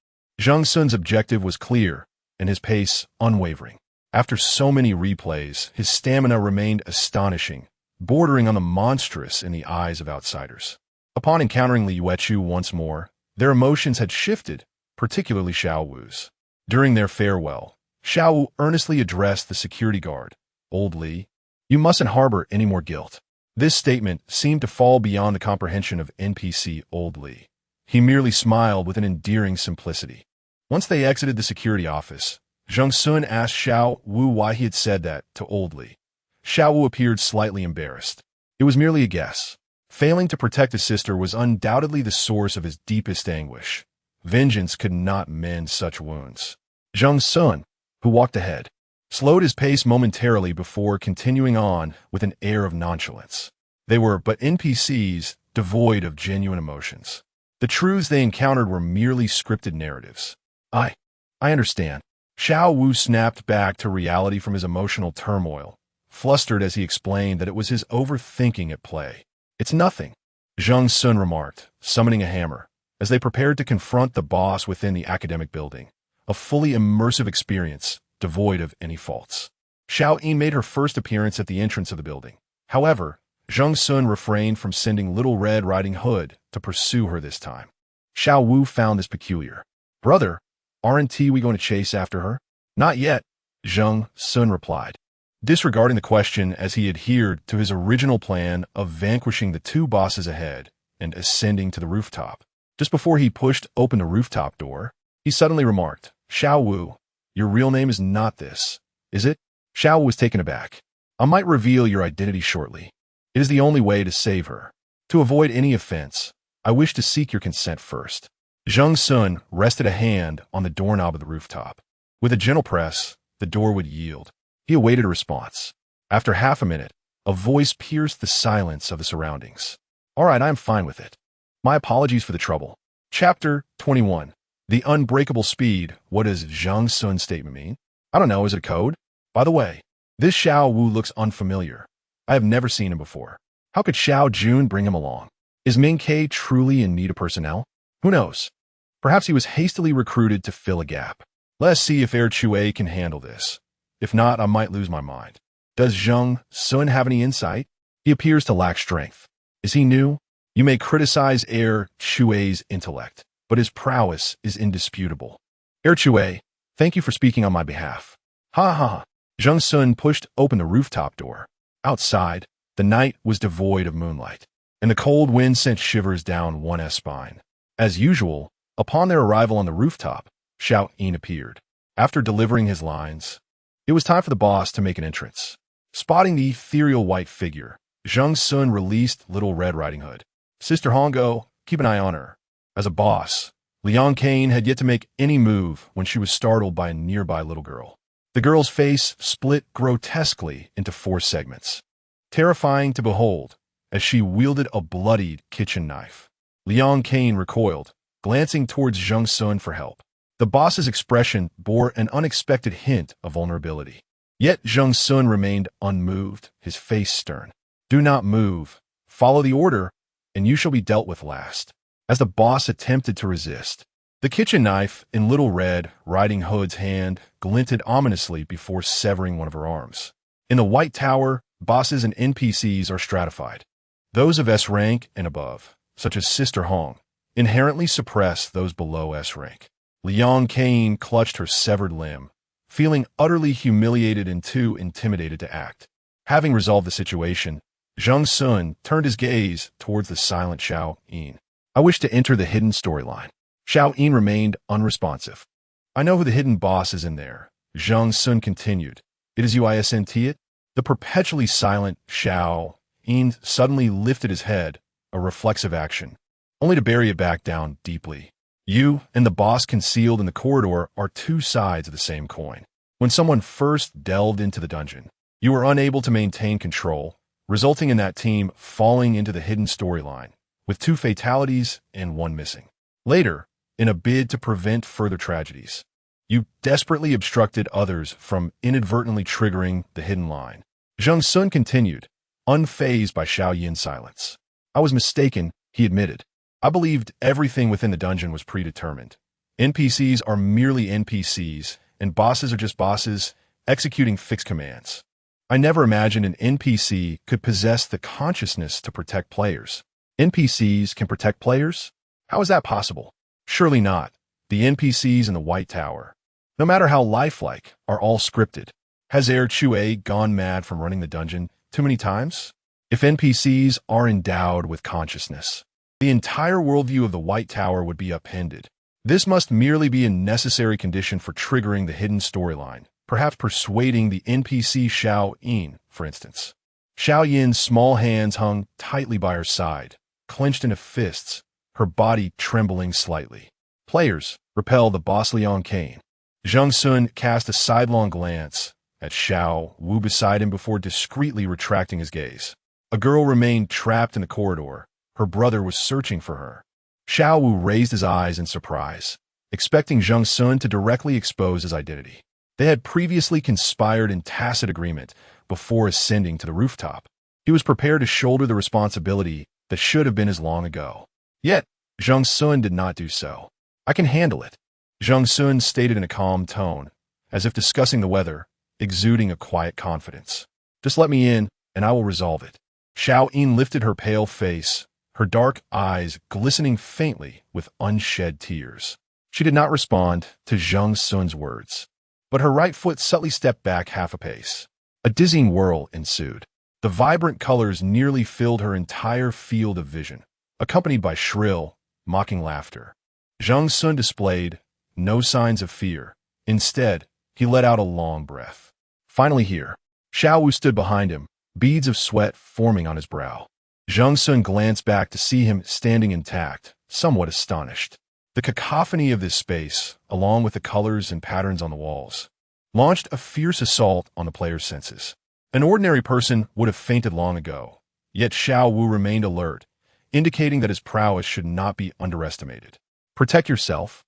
Zheng Xun's objective was clear and his pace unwavering. After so many replays, his stamina remained astonishing, bordering on the monstrous in the eyes of outsiders. Upon encountering Li Yuechu once more, their emotions had shifted, particularly Xiao Wu's. During their farewell, Xiao Wu earnestly addressed the security guard. Old Li, you mustn't harbor any more guilt. This statement seemed to fall beyond the comprehension of NPC Old Li. He merely smiled with an endearing simplicity. Once they exited the security office, Zheng Xun asked Xiao Wu why he had said that to Old Li. Xiao Wu appeared slightly embarrassed. It was merely a guess. Failing to protect his sister was undoubtedly the source of his deepest anguish. Vengeance could not mend such wounds. Zheng Xun, who walked ahead, slowed his pace momentarily before continuing on with an air of nonchalance. They were but NPCs devoid of genuine emotions. The truths they encountered were merely scripted narratives. I understand. Xiao Wu snapped back to reality from his emotional turmoil, flustered as he explained that it was his overthinking at play. It's nothing, Zheng Xun remarked, summoning a hammer, as they prepared to confront the boss within the academic building, a fully immersive experience, devoid of any faults. Xiao Yin made her first appearance at the entrance of the building. However, Zheng Xun refrained from sending Little Red Riding Hood to pursue her this time. Xiao Wu found this peculiar. Brother, aren't we going to chase after her? Not yet, Zheng Xun replied, disregarding the question as he adhered to his original plan of vanquishing the two bosses ahead and ascending to the rooftop. Just before he pushed open the rooftop door, he suddenly remarked, "Xiao Wu, your real name is not this, is it?" Xiao was taken aback. "I might reveal your identity shortly. It is the only way to save her. To avoid any offense, I wish to seek your consent first." Zheng Xun rested a hand on the doorknob of the rooftop. With a gentle press, the door would yield. He awaited a response. After half a minute, a voice pierced the silence of the surroundings. "All right, I am fine with it. My apologies for the trouble." Chapter 21. The Unbreakable Speed. What does Zheng Xun's statement mean? I don't know, is it a code? By the way, this Xiao Wu looks unfamiliar. I have never seen him before. How could Xiao Jun bring him along? Is Ming Ke truly in need of personnel? Who knows? Perhaps he was hastily recruited to fill a gap. Let's see if Chui can handle this. If not, I might lose my mind. Does Zheng Xun have any insight? He appears to lack strength. Is he new? You may criticize Chui's intellect, but his prowess is indisputable. Chui, thank you for speaking on my behalf. Ha ha ha. Zheng Xun pushed open the rooftop door. Outside, the night was devoid of moonlight, and the cold wind sent shivers down one's spine. As usual, upon their arrival on the rooftop, Xiao Yin appeared. After delivering his lines, it was time for the boss to make an entrance. Spotting the ethereal white figure, Zheng Xun released Little Red Riding Hood. "Sister Hongo, keep an eye on her." As a boss, Liang Kane had yet to make any move when she was startled by a nearby little girl. The girl's face split grotesquely into 4 segments, terrifying to behold as she wielded a bloodied kitchen knife. Liang Kane recoiled, glancing towards Zheng Xun for help. The boss's expression bore an unexpected hint of vulnerability. Yet Zheng Xun remained unmoved, his face stern. "Do not move. Follow the order, and you shall be dealt with last." As the boss attempted to resist, the kitchen knife in Little Red Riding Hood's hand glinted ominously before severing one of her arms. In the White Tower, bosses and NPCs are stratified. Those of S rank and above, such as Sister Hong, inherently suppress those below S rank. Liang Kane clutched her severed limb, feeling utterly humiliated and too intimidated to act. Having resolved the situation, Zheng Xun turned his gaze towards the silent Xiao Yin. "I wish to enter the hidden storyline." Xiao Yin remained unresponsive. "I know who the hidden boss is in there," Zheng Xun continued. "It is you, isn't it?" The perpetually silent Xiao Yin suddenly lifted his head, a reflexive action, only to bury it back down deeply. "You and the boss concealed in the corridor are 2 sides of the same coin. When someone first delved into the dungeon, you were unable to maintain control, resulting in that team falling into the hidden storyline, with 2 fatalities and 1 missing. Later, in a bid to prevent further tragedies, you desperately obstructed others from inadvertently triggering the hidden line." Zheng Xun continued, unfazed by Xiao Yin's silence. "I was mistaken," he admitted. "I believed everything within the dungeon was predetermined. NPCs are merely NPCs, and bosses are just bosses, executing fixed commands. I never imagined an NPC could possess the consciousness to protect players." "NPCs can protect players? How is that possible?" "Surely not. The NPCs in the White Tower, no matter how lifelike, are all scripted. Has Chui gone mad from running the dungeon too many times? If NPCs are endowed with consciousness, the entire worldview of the White Tower would be upended. This must merely be a necessary condition for triggering the hidden storyline, perhaps persuading the NPC Xiao Yin, for instance." Xiao Yin's small hands hung tightly by her side, clenched into fists, her body trembling slightly. "Players, repel the boss Liang Kane." Zheng Xun cast a sidelong glance at Xiao Wu beside him before discreetly retracting his gaze. A girl remained trapped in the corridor. Her brother was searching for her. Xiao Wu raised his eyes in surprise, expecting Zheng Xun to directly expose his identity. They had previously conspired in tacit agreement before ascending to the rooftop. He was prepared to shoulder the responsibility that should have been his long ago. Yet, Zheng Xun did not do so. "I can handle it," Zheng Xun stated in a calm tone, as if discussing the weather, exuding a quiet confidence. "Just let me in, and I will resolve it." Xiao Yin lifted her pale face, her dark eyes glistening faintly with unshed tears. She did not respond to Zheng Xun's words, but her right foot subtly stepped back half a pace. A dizzying whirl ensued. The vibrant colors nearly filled her entire field of vision, accompanied by shrill, mocking laughter. Zheng Xun displayed no signs of fear. Instead, he let out a long breath. Finally here, Xiao Wu stood behind him, beads of sweat forming on his brow. Zheng Xun glanced back to see him standing intact, somewhat astonished. The cacophony of this space, along with the colors and patterns on the walls, launched a fierce assault on the player's senses. An ordinary person would have fainted long ago, yet Xiao Wu remained alert, indicating that his prowess should not be underestimated. Protect yourself.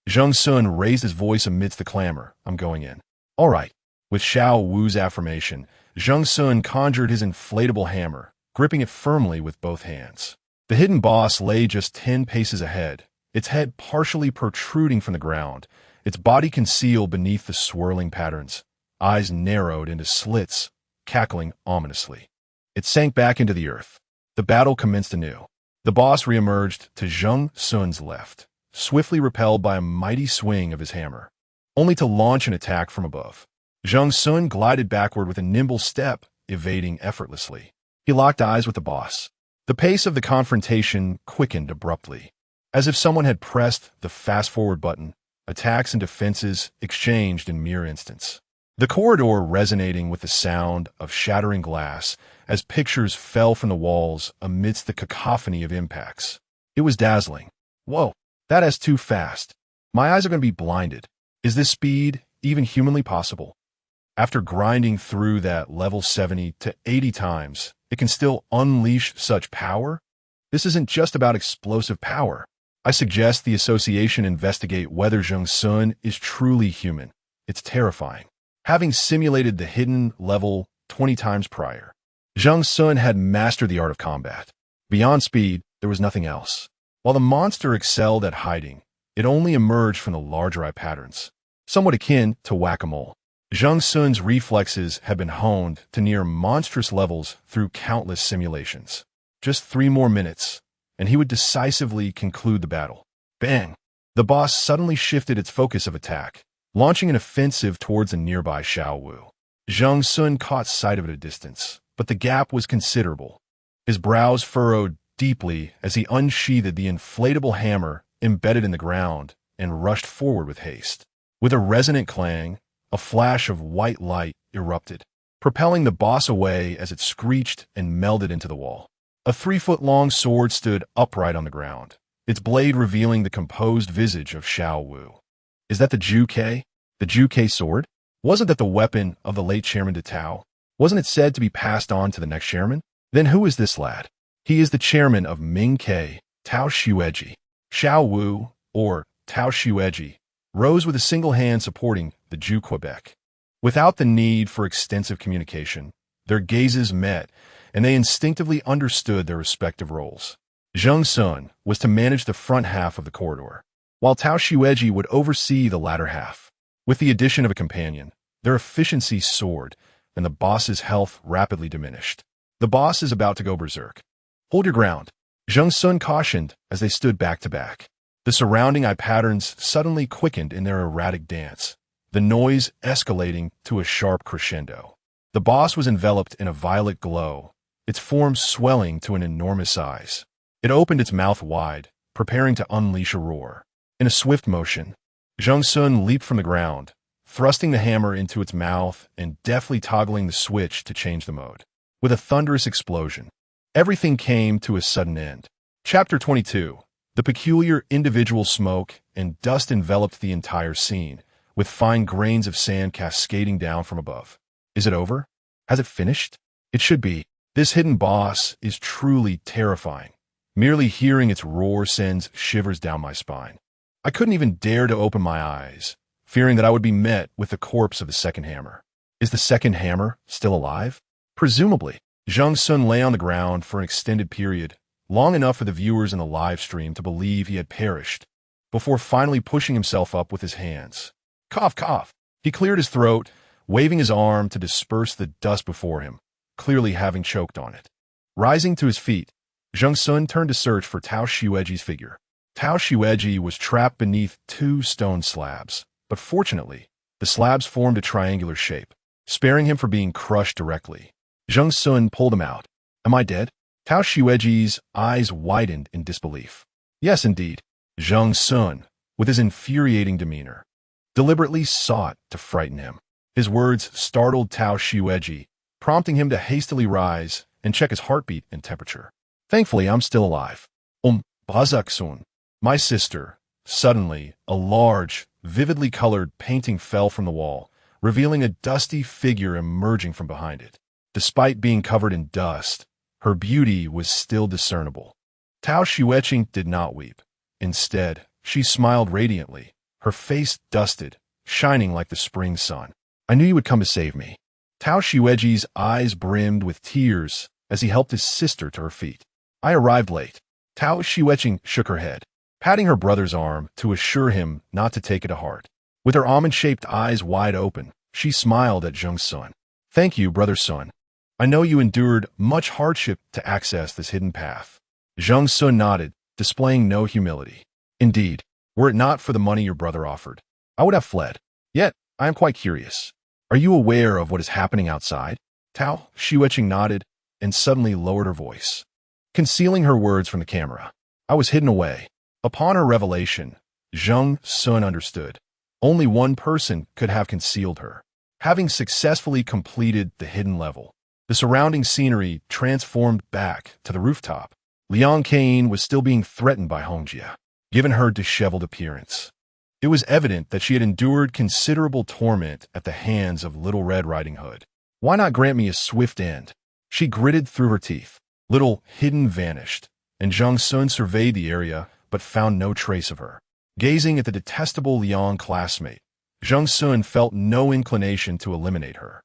Zheng Xun raised his voice amidst the clamor. I'm going in. All right. With Xiao Wu's affirmation, Zheng Xun conjured his inflatable hammer, gripping it firmly with both hands. The hidden boss lay just 10 paces ahead, its head partially protruding from the ground, its body concealed beneath the swirling patterns, eyes narrowed into slits, cackling ominously. It sank back into the earth. The battle commenced anew. The boss reemerged to Zheng Xun's left, swiftly repelled by a mighty swing of his hammer, only to launch an attack from above. Zheng Xun glided backward with a nimble step, evading effortlessly. He locked eyes with the boss. The pace of the confrontation quickened abruptly. As if someone had pressed the fast-forward button, attacks and defenses exchanged in mere instants. The corridor resonating with the sound of shattering glass as pictures fell from the walls amidst the cacophony of impacts. It was dazzling. Whoa, that is too fast. My eyes are going to be blinded. Is this speed even humanly possible? After grinding through that level 70 to 80 times, it can still unleash such power? This isn't just about explosive power. I suggest the association investigate whether Zheng Xun is truly human. It's terrifying. Having simulated the hidden level 20 times prior, Zheng Xun had mastered the art of combat. Beyond speed, there was nothing else. While the monster excelled at hiding, it only emerged from the larger eye patterns, somewhat akin to whack-a-mole. Zheng Xun's reflexes had been honed to near monstrous levels through countless simulations. Just 3 more minutes, and he would decisively conclude the battle. Bang! The boss suddenly shifted its focus of attack, launching an offensive towards a nearby Xiao Wu. Zheng Xun caught sight of it at a distance, but the gap was considerable. His brows furrowed deeply as he unsheathed the inflatable hammer embedded in the ground and rushed forward with haste. With a resonant clang, a flash of white light erupted, propelling the boss away as it screeched and melded into the wall. A 3-foot-long sword stood upright on the ground, its blade revealing the composed visage of Xiao Wu. Is that the Zhu-Ke? The Zhu-Ke sword? Wasn't that the weapon of the late Chairman de Tao? Wasn't it said to be passed on to the next chairman? Then who is this lad? He is the chairman of Ming-Ke, Tao Xueji. Xiao Wu, or Tao Xueji, rose with a single hand supporting the Zhu Quebec. Without the need for extensive communication, their gazes met, and they instinctively understood their respective roles. Zheng Xun was to manage the front half of the corridor, while Tao Xueji would oversee the latter half. With the addition of a companion, their efficiency soared, and the boss's health rapidly diminished. The boss is about to go berserk. Hold your ground, Zheng Xun cautioned as they stood back to back. The surrounding eye patterns suddenly quickened in their erratic dance, the noise escalating to a sharp crescendo. The boss was enveloped in a violet glow, its form swelling to an enormous size. It opened its mouth wide, preparing to unleash a roar. In a swift motion, Zheng Xun leaped from the ground, thrusting the hammer into its mouth and deftly toggling the switch to change the mode. With a thunderous explosion, everything came to a sudden end. Chapter 22. The peculiar individual smoke and dust enveloped the entire scene, with fine grains of sand cascading down from above. Is it over? Has it finished? It should be. This hidden boss is truly terrifying. Merely hearing its roar sends shivers down my spine. I couldn't even dare to open my eyes, fearing that I would be met with the corpse of the second hammer. Is the second hammer still alive? Presumably. Zheng Xun lay on the ground for an extended period, long enough for the viewers in the live stream to believe he had perished, before finally pushing himself up with his hands. Cough, cough. He cleared his throat, waving his arm to disperse the dust before him, clearly having choked on it. Rising to his feet, Zheng Xun turned to search for Tao Xueji's figure. Tao Xueji was trapped beneath 2 stone slabs, but fortunately, the slabs formed a triangular shape, sparing him from being crushed directly. Zheng Xun pulled him out. Am I dead? Tao Xueji's eyes widened in disbelief. Yes, indeed. Zheng Xun, with his infuriating demeanor, deliberately sought to frighten him. His words startled Tao Xueji, prompting him to hastily rise and check his heartbeat and temperature. Thankfully, I'm still alive. Bazaksun, my sister. Suddenly, a large, vividly colored painting fell from the wall, revealing a dusty figure emerging from behind it. Despite being covered in dust, her beauty was still discernible. Tao Xueqing did not weep. Instead, she smiled radiantly, her face dusted, shining like the spring sun. I knew you would come to save me. Tao Xueji's eyes brimmed with tears as he helped his sister to her feet. I arrived late. Tao Xueqing shook her head, patting her brother's arm to assure him not to take it to heart. With her almond-shaped eyes wide open, she smiled at Zheng Xun. Thank you, brother Sun. I know you endured much hardship to access this hidden path. Zheng Xun nodded, displaying no humility. Indeed, were it not for the money your brother offered, I would have fled. Yet, I am quite curious. Are you aware of what is happening outside? Tao Xueqing nodded and suddenly lowered her voice, concealing her words from the camera. I was hidden away. Upon her revelation, Zheng Xun understood. Only one person could have concealed her. Having successfully completed the hidden level, the surrounding scenery transformed back to the rooftop. Liang Cain was still being threatened by Hongjia, given her disheveled appearance. It was evident that she had endured considerable torment at the hands of Little Red Riding Hood. Why not grant me a swift end? She gritted through her teeth. Little Hidden vanished, and Zheng Xun surveyed the area but found no trace of her. Gazing at the detestable Liang classmate, Zheng Xun felt no inclination to eliminate her.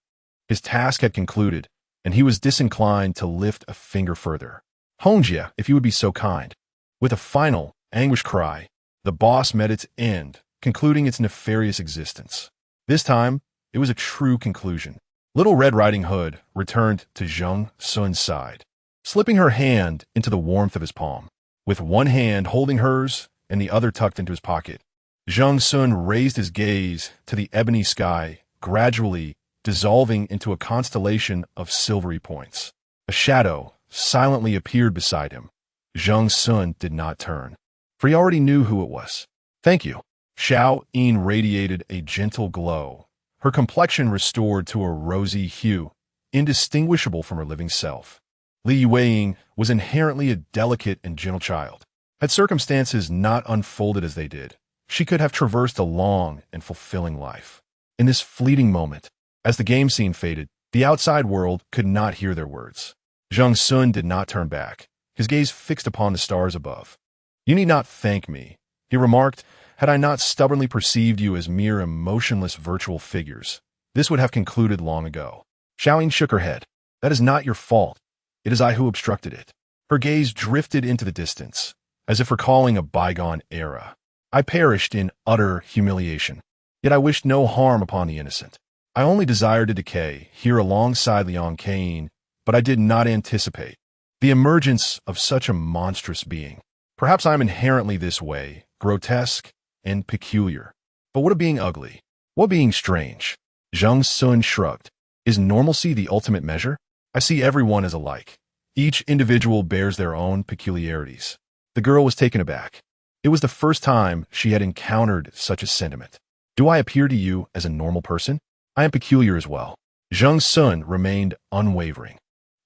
His task had concluded, and he was disinclined to lift a finger further. Hongjia, if you would be so kind. With a final, anguished cry, the boss met its end, concluding its nefarious existence. This time, it was a true conclusion. Little Red Riding Hood returned to Zheng Xun's side, slipping her hand into the warmth of his palm. With one hand holding hers and the other tucked into his pocket, Zheng Xun raised his gaze to the ebony sky, gradually dissolving into a constellation of silvery points. A shadow silently appeared beside him. Zheng Xun did not turn, for he already knew who it was. Thank you. Xiao Yin radiated a gentle glow, her complexion restored to a rosy hue, indistinguishable from her living self. Li Yueying was inherently a delicate and gentle child. Had circumstances not unfolded as they did, she could have traversed a long and fulfilling life. In this fleeting moment, as the game scene faded, the outside world could not hear their words. Zheng Xun did not turn back, his gaze fixed upon the stars above. You need not thank me, he remarked. Had I not stubbornly perceived you as mere emotionless virtual figures, this would have concluded long ago. Xiaoyin shook her head. That is not your fault. It is I who obstructed it. Her gaze drifted into the distance, as if recalling a bygone era. I perished in utter humiliation. Yet I wished no harm upon the innocent. I only desired to decay here alongside Liang Cain, but I did not anticipate the emergence of such a monstrous being. Perhaps I am inherently this way, grotesque and peculiar. But what of being ugly? What of being strange? Zheng Xun shrugged. Is normalcy the ultimate measure? I see everyone as alike. Each individual bears their own peculiarities. The girl was taken aback. It was the first time she had encountered such a sentiment. Do I appear to you as a normal person? I am peculiar as well. Zheng Xun remained unwavering,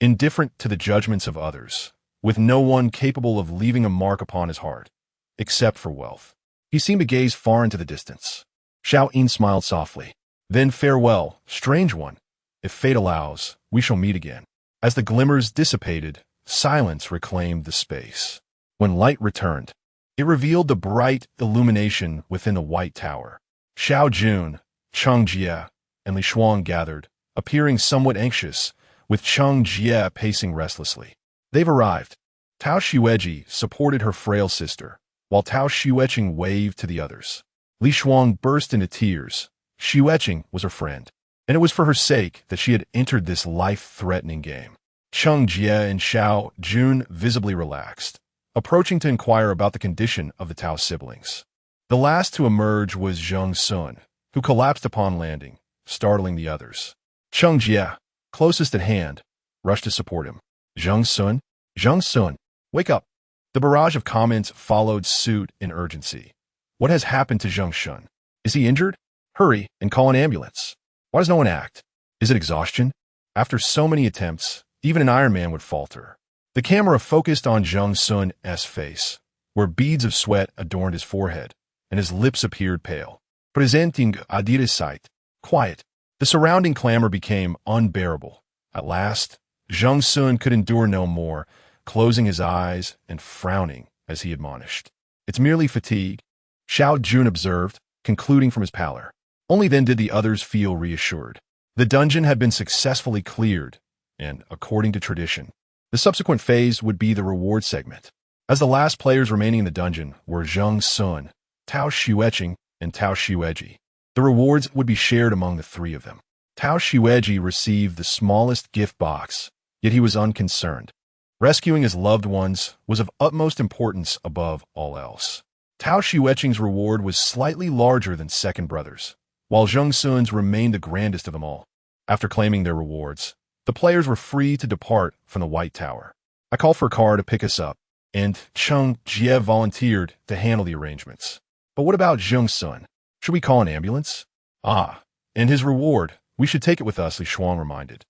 indifferent to the judgments of others, with no one capable of leaving a mark upon his heart, except for wealth. He seemed to gaze far into the distance. Xiao Yin smiled softly. Then farewell, strange one. If fate allows, we shall meet again. As the glimmers dissipated, silence reclaimed the space. When light returned, it revealed the bright illumination within the White Tower. Xiao Jun, Cheng Jie, and Li Shuang gathered, appearing somewhat anxious, with Cheng Jie pacing restlessly. They've arrived. Tao Xueji supported her frail sister, while Tao Xueqing waved to the others. Li Shuang burst into tears. Xueqing was her friend, and it was for her sake that she had entered this life-threatening game. Cheng Jie and Xiao Jun visibly relaxed, approaching to inquire about the condition of the Tao siblings. The last to emerge was Zheng Xun, who collapsed upon landing, startling the others. Cheng Jie, closest at hand, rushed to support him. Zheng Xun, wake up. The barrage of comments followed suit in urgency. What has happened to Zheng Xun? Is he injured? Hurry and call an ambulance. Why does no one act? Is it exhaustion? After so many attempts, even an Iron Man would falter. The camera focused on Zheng Xun's face, where beads of sweat adorned his forehead, and his lips appeared pale. Presenting Adira's sight. Quiet. The surrounding clamor became unbearable. At last, Zheng Xun could endure no more, closing his eyes and frowning as he admonished. It's merely fatigue, Xiao Jun observed, concluding from his pallor. Only then did the others feel reassured. The dungeon had been successfully cleared, and, according to tradition, the subsequent phase would be the reward segment. As the last players remaining in the dungeon were Zheng Xun, Tao Xueqing, and Tao Xueji, the rewards would be shared among the three of them. Tao Xueji received the smallest gift box, yet he was unconcerned. Rescuing his loved ones was of utmost importance above all else. Tao Xueqing's reward was slightly larger than second brother's, while Zheng Xun's remained the grandest of them all. After claiming their rewards, the players were free to depart from the White Tower. I called for a car to pick us up, and Cheng Jie volunteered to handle the arrangements. But what about Zheng Xun? Should we call an ambulance? Ah, and his reward. We should take it with us, Li Shuang reminded.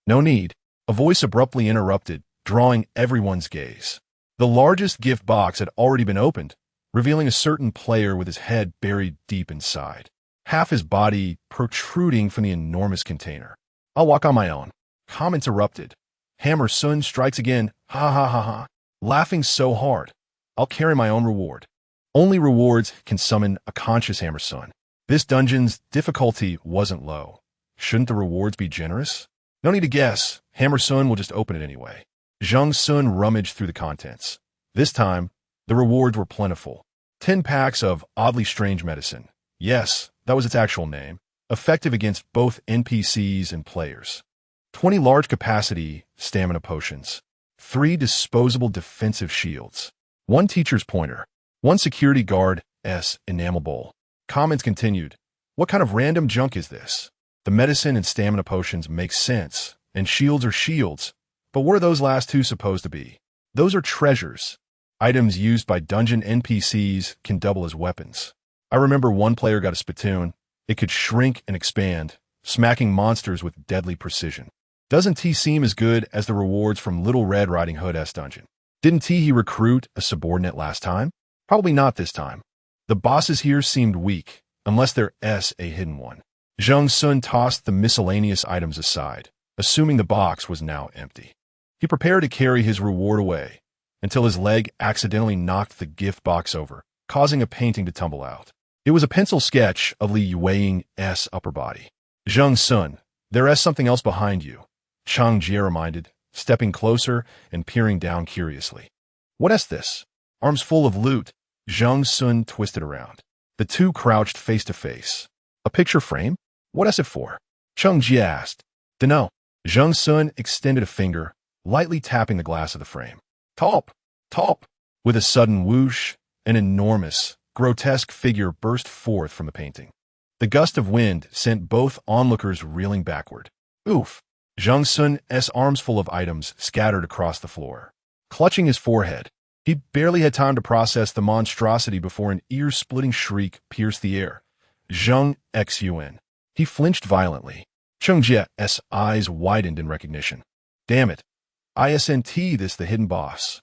No need. A voice abruptly interrupted, drawing everyone's gaze. The largest gift box had already been opened, revealing a certain player with his head buried deep inside, half his body protruding from the enormous container. I'll walk on my own. Comments erupted. Hammer Sun strikes again, ha ha ha ha, laughing so hard. I'll carry my own reward. Only rewards can summon a conscious Hammer Sun. This dungeon's difficulty wasn't low. Shouldn't the rewards be generous? No need to guess. Hammer Sun will just open it anyway. Zheng Xun rummaged through the contents. This time, the rewards were plentiful. 10 packs of oddly strange medicine. Yes, that was its actual name. Effective against both NPCs and players. 20 large-capacity stamina potions. 3 disposable defensive shields. 1 teacher's pointer. 1 security guard's enamel bowl. Comments continued. What kind of random junk is this? The medicine and stamina potions make sense, and shields are shields. But what are those last 2 supposed to be? Those are treasures. Items used by dungeon NPCs can double as weapons. I remember one player got a spittoon. It could shrink and expand, smacking monsters with deadly precision. Doesn't T seem as good as the rewards from Little Red Riding Hood's dungeon? Didn't T recruit a subordinate last time? Probably not this time. The bosses here seemed weak, unless there's a hidden one. Zheng Xun tossed the miscellaneous items aside, assuming the box was now empty. He prepared to carry his reward away, until his leg accidentally knocked the gift box over, causing a painting to tumble out. It was a pencil sketch of Li Yueying's upper body. Zheng Xun, there is something else behind you, Cheng Jie reminded, stepping closer and peering down curiously. What is this? Arms full of loot. Zheng Xun twisted around. The two crouched face to face. A picture frame? What is it for? Cheng Jie asked. Dunno. Zheng Xun extended a finger, lightly tapping the glass of the frame. Top! Top! With a sudden whoosh, an enormous, grotesque figure burst forth from the painting. The gust of wind sent both onlookers reeling backward. Oof! Zheng Xun's arms full of items scattered across the floor. Clutching his forehead, he barely had time to process the monstrosity before an ear-splitting shriek pierced the air. Zheng Xun. He flinched violently. Cheng Jie's eyes widened in recognition. Damn it. Isn't this the hidden boss?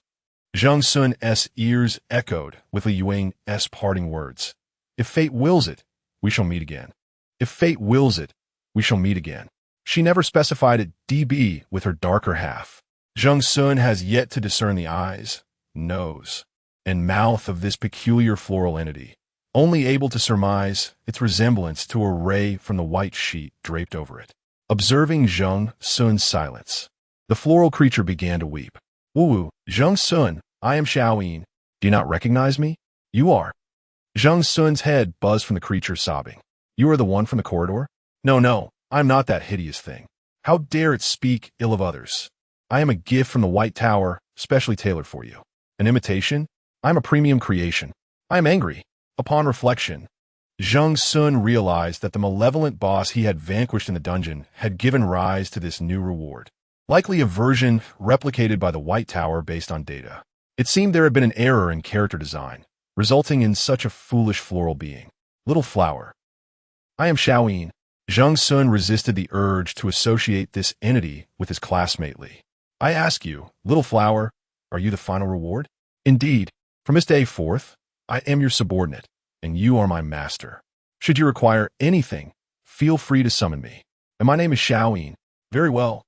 Zheng Xun's ears echoed with Li Yueying's parting words. If fate wills it, we shall meet again. If fate wills it, we shall meet again. She never specified it DB with her darker half. Zheng Xun has yet to discern the eyes, nose, and mouth of this peculiar floral entity, only able to surmise its resemblance to a ray from the white sheet draped over it. Observing Zheng Xun's silence, the floral creature began to weep. Woo-woo, Zheng Xun, I am Xiaoyin. Do you not recognize me? You are. Zheng Xun's head buzzed from the creature, sobbing. You are the one from the corridor? No, I'm not that hideous thing. How dare it speak ill of others? I am a gift from the White Tower, specially tailored for you. An imitation? I'm a premium creation. I am angry. Upon reflection, Zheng Xun realized that the malevolent boss he had vanquished in the dungeon had given rise to this new reward. Likely a version replicated by the White Tower based on data. It seemed there had been an error in character design, resulting in such a foolish floral being. Little flower. I am Xiaoyin. Zheng Xun resisted the urge to associate this entity with his classmate Li. I ask you, little flower, are you the final reward? Indeed, from this day forth, I am your subordinate, and you are my master. Should you require anything, feel free to summon me. And my name is Xiaoyin. Very well.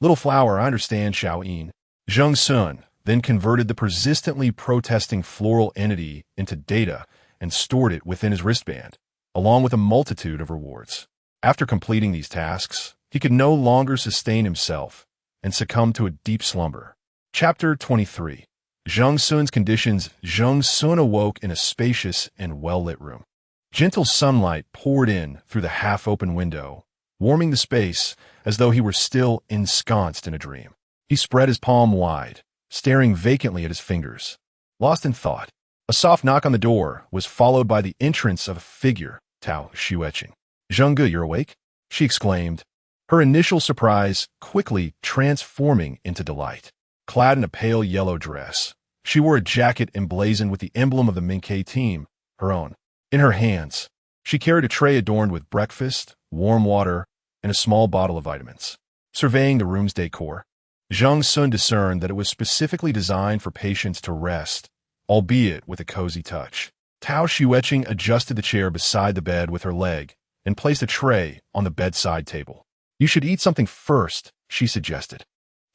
Little flower, I understand, Xiaoyin. Zheng Xun then converted the persistently protesting floral entity into data and stored it within his wristband, along with a multitude of rewards. After completing these tasks, he could no longer sustain himself and succumbed to a deep slumber. Chapter 23. Zheng Xun's conditions. Zheng Xun awoke in a spacious and well-lit room. Gentle sunlight poured in through the half-open window, warming the space as though he were still ensconced in a dream. He spread his palm wide, staring vacantly at his fingers, lost in thought. A soft knock on the door was followed by the entrance of a figure, Tao Xueqing. Zheng, you're awake? She exclaimed, her initial surprise quickly transforming into delight. Clad in a pale yellow dress, she wore a jacket emblazoned with the emblem of the Mingke team, her own. In her hands, she carried a tray adorned with breakfast, warm water, and a small bottle of vitamins. Surveying the room's decor, Zheng Xun discerned that it was specifically designed for patients to rest, albeit with a cozy touch. Tao Xueqing adjusted the chair beside the bed with her leg and placed a tray on the bedside table. You should eat something first, she suggested.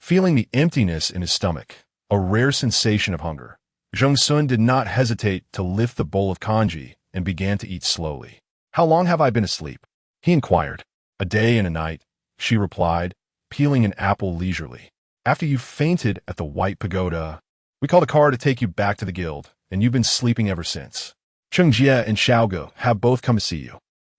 Feeling the emptiness in his stomach, a rare sensation of hunger, Zheng Xun did not hesitate to lift the bowl of congee and began to eat slowly. How long have I been asleep? He inquired. A day and a night, she replied, peeling an apple leisurely. After you fainted at the White Pagoda, we called a car to take you back to the guild, and you've been sleeping ever since. Chengjie and Xiaoge have both come to see you,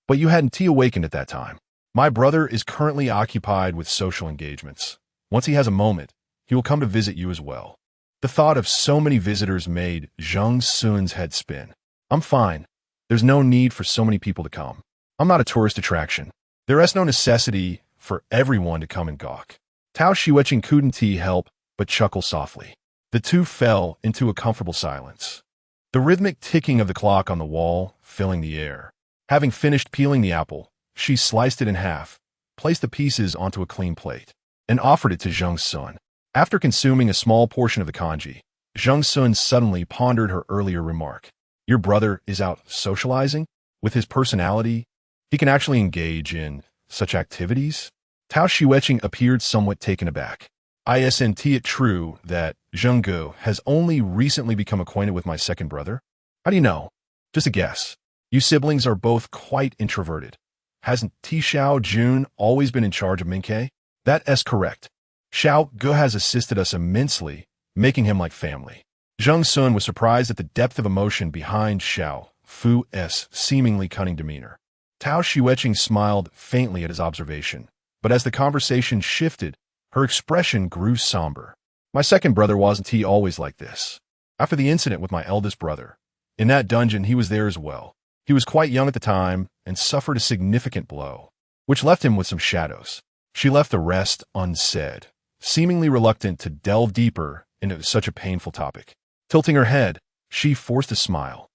but you hadn't awakened at that time. My brother is currently occupied with social engagements. Once he has a moment, he will come to visit you as well. The thought of so many visitors made Zheng Xun's head spin. I'm fine. There's no need for so many people to come. I'm not a tourist attraction. There is no necessity for everyone to come and gawk. Tao Xueqing couldn't help but chuckle softly. The two fell into a comfortable silence, the rhythmic ticking of the clock on the wall filling the air. Having finished peeling the apple, she sliced it in half, placed the pieces onto a clean plate, and offered it to Zheng Xun. After consuming a small portion of the congee, Zheng Xun suddenly pondered her earlier remark. Your brother is out socializing? With his personality, he can actually engage in such activities? Tao Xueqing appeared somewhat taken aback. Isn't it true that Zheng has only recently become acquainted with my second brother? How do you know? Just a guess. You siblings are both quite introverted. Hasn't Xiao Jun always been in charge of Mingke? That is correct. Xiao Ge has assisted us immensely, making him like family. Zheng Xun was surprised at the depth of emotion behind Xiao Fu's seemingly cunning demeanor. Tao Xueqing smiled faintly at his observation, but as the conversation shifted, her expression grew somber. My second brother wasn't always like this. After the incident with my eldest brother, in that dungeon he was there as well. He was quite young at the time and suffered a significant blow, which left him with some shadows. She left the rest unsaid, seemingly reluctant to delve deeper into such a painful topic. Tilting her head, she forced a smile.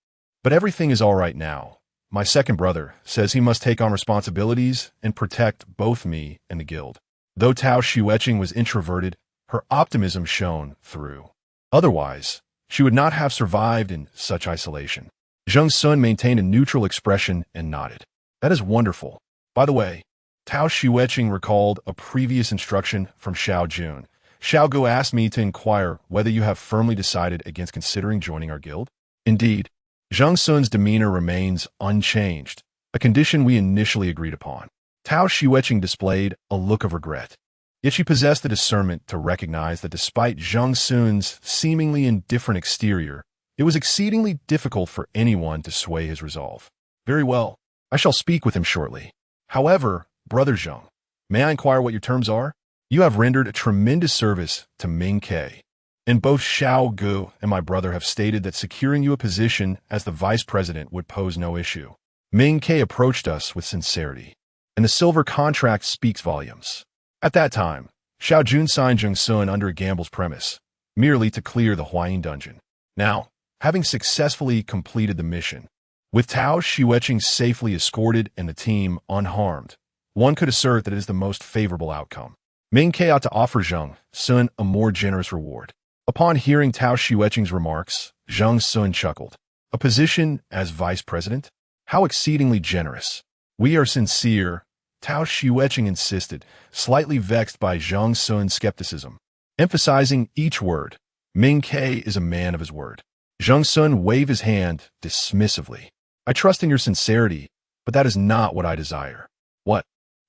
But everything is all right now. My second brother says he must take on responsibilities and protect both me and the guild. Though Tao Xueqing was introverted, her optimism shone through. Otherwise, she would not have survived in such isolation. Zheng Xun maintained a neutral expression and nodded. That is wonderful. By the way, Tao Xueqing recalled a previous instruction from Xiao Jun. Xiao Ge asked me to inquire whether you have firmly decided against considering joining our guild. Indeed, Zheng Xun's demeanor remains unchanged, a condition we initially agreed upon. Tao Xueqing displayed a look of regret. Yet she possessed the discernment to recognize that despite Zheng Xun's seemingly indifferent exterior, it was exceedingly difficult for anyone to sway his resolve. Very well, I shall speak with him shortly. However, Brother Zheng, may I inquire what your terms are? You have rendered a tremendous service to Mingke, and both Xiao Ge and my brother have stated that securing you a position as the vice president would pose no issue. Mingke approached us with sincerity, and the silver contract speaks volumes. At that time, Xiao Jun signed Zheng Xun under a gamble's premise, merely to clear the Huayin dungeon. Now, having successfully completed the mission, with Tao Xueqing safely escorted and the team unharmed, one could assert that it is the most favorable outcome. Ming Ke ought to offer Zheng Xun a more generous reward. Upon hearing Tao Xueqing's remarks, Zheng Xun chuckled. A position as vice president? How exceedingly generous. We are sincere, Tao Xueqing insisted, slightly vexed by Zheng Xun's skepticism. Emphasizing each word, Ming Ke is a man of his word. Zheng Xun waved his hand dismissively. I trust in your sincerity, but that is not what I desire. What,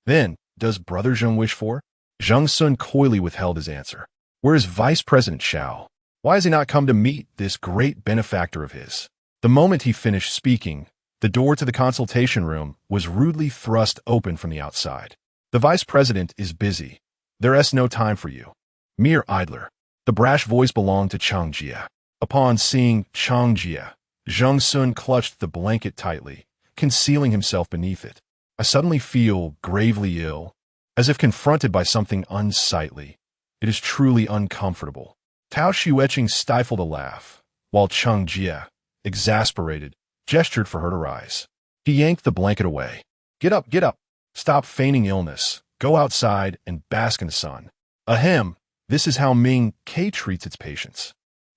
then, does Brother Zheng wish for? Zheng Xun coyly withheld his answer. Where is Vice President Xiao? Why has he not come to meet this great benefactor of his? The moment he finished speaking, the door to the consultation room was rudely thrust open from the outside. The Vice President is busy. There is no time for you. Mere idler. The brash voice belonged to Chang Jie. Upon seeing Chang Jie, Zheng Xun clutched the blanket tightly, concealing himself beneath it. I suddenly feel gravely ill, as if confronted by something unsightly. It is truly uncomfortable. Tao Xueqing stifled a laugh, while Chang Jie, exasperated, gestured for her to rise. He yanked the blanket away. Get up, get up. Stop feigning illness. Go outside and bask in the sun. Ahem, this is how Ming Ke treats its patients.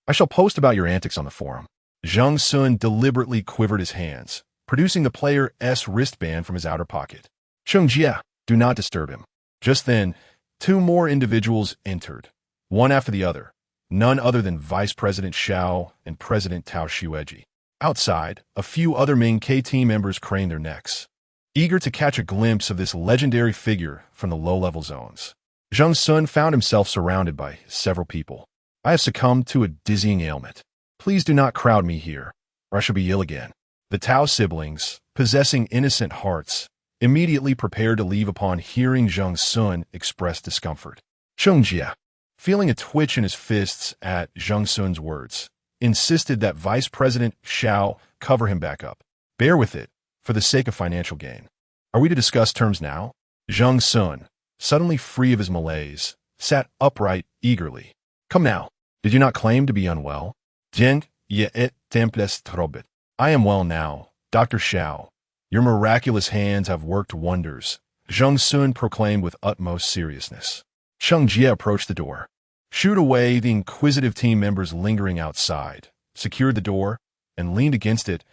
I shall post about your antics on the forum. Zheng Xun deliberately quivered his hands, producing the player's wristband from his outer pocket. Cheng Jie, do not disturb him. Just then, two more individuals entered, one after the other, none other than Vice President Xiao and President Tao Xueqing. Outside, a few other Ming Ke team members craned their necks, eager to catch a glimpse of this legendary figure from the low-level zones. Zheng Xun found himself surrounded by several people. I have succumbed to a dizzying ailment. Please do not crowd me here, or I shall be ill again. The Tao siblings, possessing innocent hearts, immediately prepared to leave upon hearing Zheng Xun express discomfort. Cheng Jie, feeling a twitch in his fists at Zheng Xun's words, insisted that Vice President Xiao cover him back up. Bear with it, for the sake of financial gain. Are we to discuss terms now? Zheng Xun, suddenly free of his malaise, sat upright eagerly. Come now, did you not claim to be unwell? Zheng ye et temples trobit. I am well now, Dr. Xiao. Your miraculous hands have worked wonders, Zheng Xun proclaimed with utmost seriousness. Cheng Jie approached the door, shooed away the inquisitive team members lingering outside, secured the door, and leaned against it,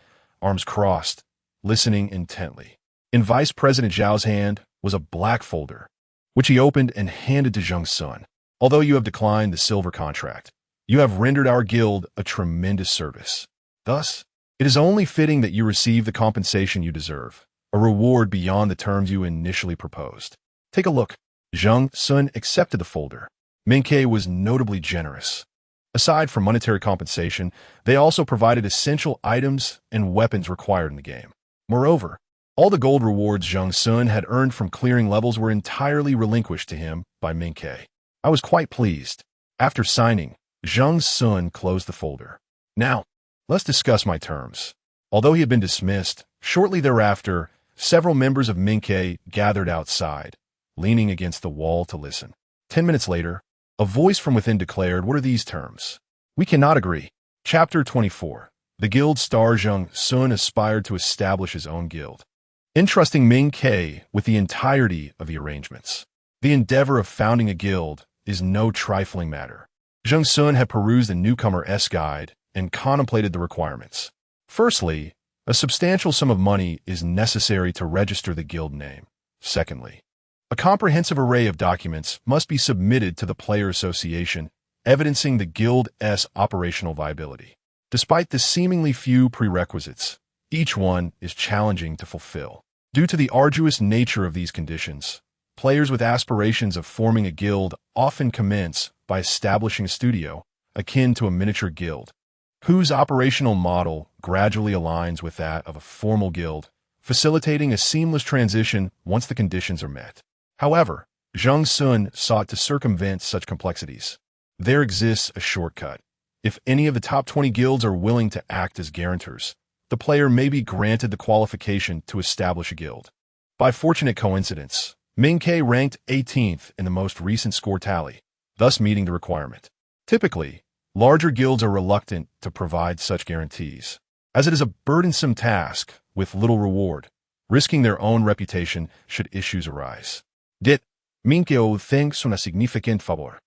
arms crossed, listening intently. In Vice President Zhao's hand was a black folder, which he opened and handed to Zheng Xun. Although you have declined the silver contract, you have rendered our guild a tremendous service. Thus, it is only fitting that you receive the compensation you deserve, a reward beyond the terms you initially proposed. Take a look. Zheng Xun accepted the folder. Ming Ke was notably generous. Aside from monetary compensation, they also provided essential items and weapons required in the game. Moreover, all the gold rewards Zheng Xun had earned from clearing levels were entirely relinquished to him by Ming Ke. I was quite pleased. After signing, Zheng Xun closed the folder. Now, let's discuss my terms. Although he had been dismissed, shortly thereafter, several members of Ming Ke gathered outside, leaning against the wall to listen. 10 minutes later, a voice from within declared, what are these terms? We cannot agree. Chapter 24. The guild star Zheng Xun aspired to establish his own guild, entrusting Ming Ke with the entirety of the arrangements. The endeavor of founding a guild is no trifling matter. Zheng Xun had perused the newcomer's guide and contemplated the requirements. Firstly, a substantial sum of money is necessary to register the guild name. Secondly, a comprehensive array of documents must be submitted to the player association, evidencing the guild's operational viability. Despite the seemingly few prerequisites, each one is challenging to fulfill. Due to the arduous nature of these conditions, players with aspirations of forming a guild often commence by establishing a studio, akin to a miniature guild, whose operational model gradually aligns with that of a formal guild, facilitating a seamless transition once the conditions are met. However, Zheng Xun sought to circumvent such complexities. There exists a shortcut. If any of the top 20 guilds are willing to act as guarantors, the player may be granted the qualification to establish a guild. By fortunate coincidence, Ming Ke ranked 18th in the most recent score tally, thus meeting the requirement. Typically, Larger guilds are reluctant to provide such guarantees, as it is a burdensome task with little reward, risking their own reputation should issues arise. Dit Minkyo thanks una significant favor.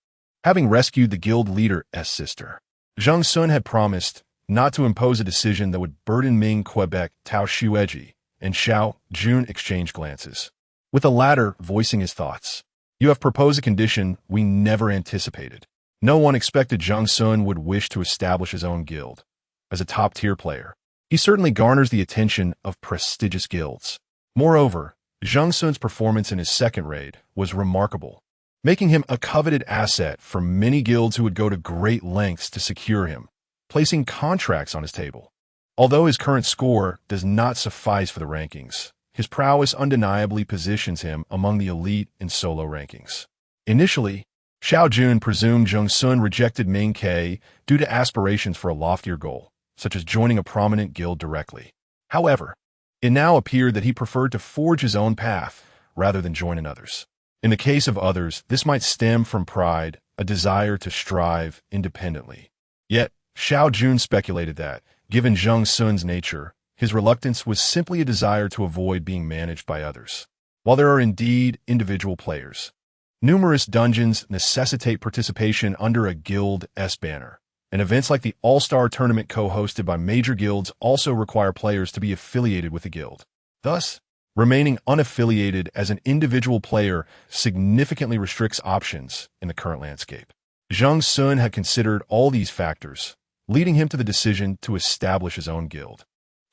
Having rescued the guild leader's sister, Zheng Xun had promised not to impose a decision that would burden Ming Quebec Tao Xueji and Xiao Jun exchanged glances, with the latter voicing his thoughts. You have proposed a condition we never anticipated. No one expected Zheng Xun would wish to establish his own guild. As a top-tier player, he certainly garners the attention of prestigious guilds. Moreover, Zheng Xun's performance in his second raid was remarkable, making him a coveted asset for many guilds who would go to great lengths to secure him, placing contracts on his table. Although his current score does not suffice for the rankings, his prowess undeniably positions him among the elite in solo rankings. Initially, Xiao Jun presumed Zheng Xun rejected Ming Ke due to aspirations for a loftier goal, such as joining a prominent guild directly. However, it now appeared that he preferred to forge his own path rather than join another's. In the case of others, this might stem from pride, a desire to strive independently. Yet, Xiao Jun speculated that, given Zheng Xun's nature, his reluctance was simply a desire to avoid being managed by others. While there are indeed individual players, numerous dungeons necessitate participation under a guild's banner, and events like the All-Star Tournament co-hosted by major guilds also require players to be affiliated with a guild. Thus, remaining unaffiliated as an individual player significantly restricts options in the current landscape. Zheng Xun had considered all these factors, leading him to the decision to establish his own guild.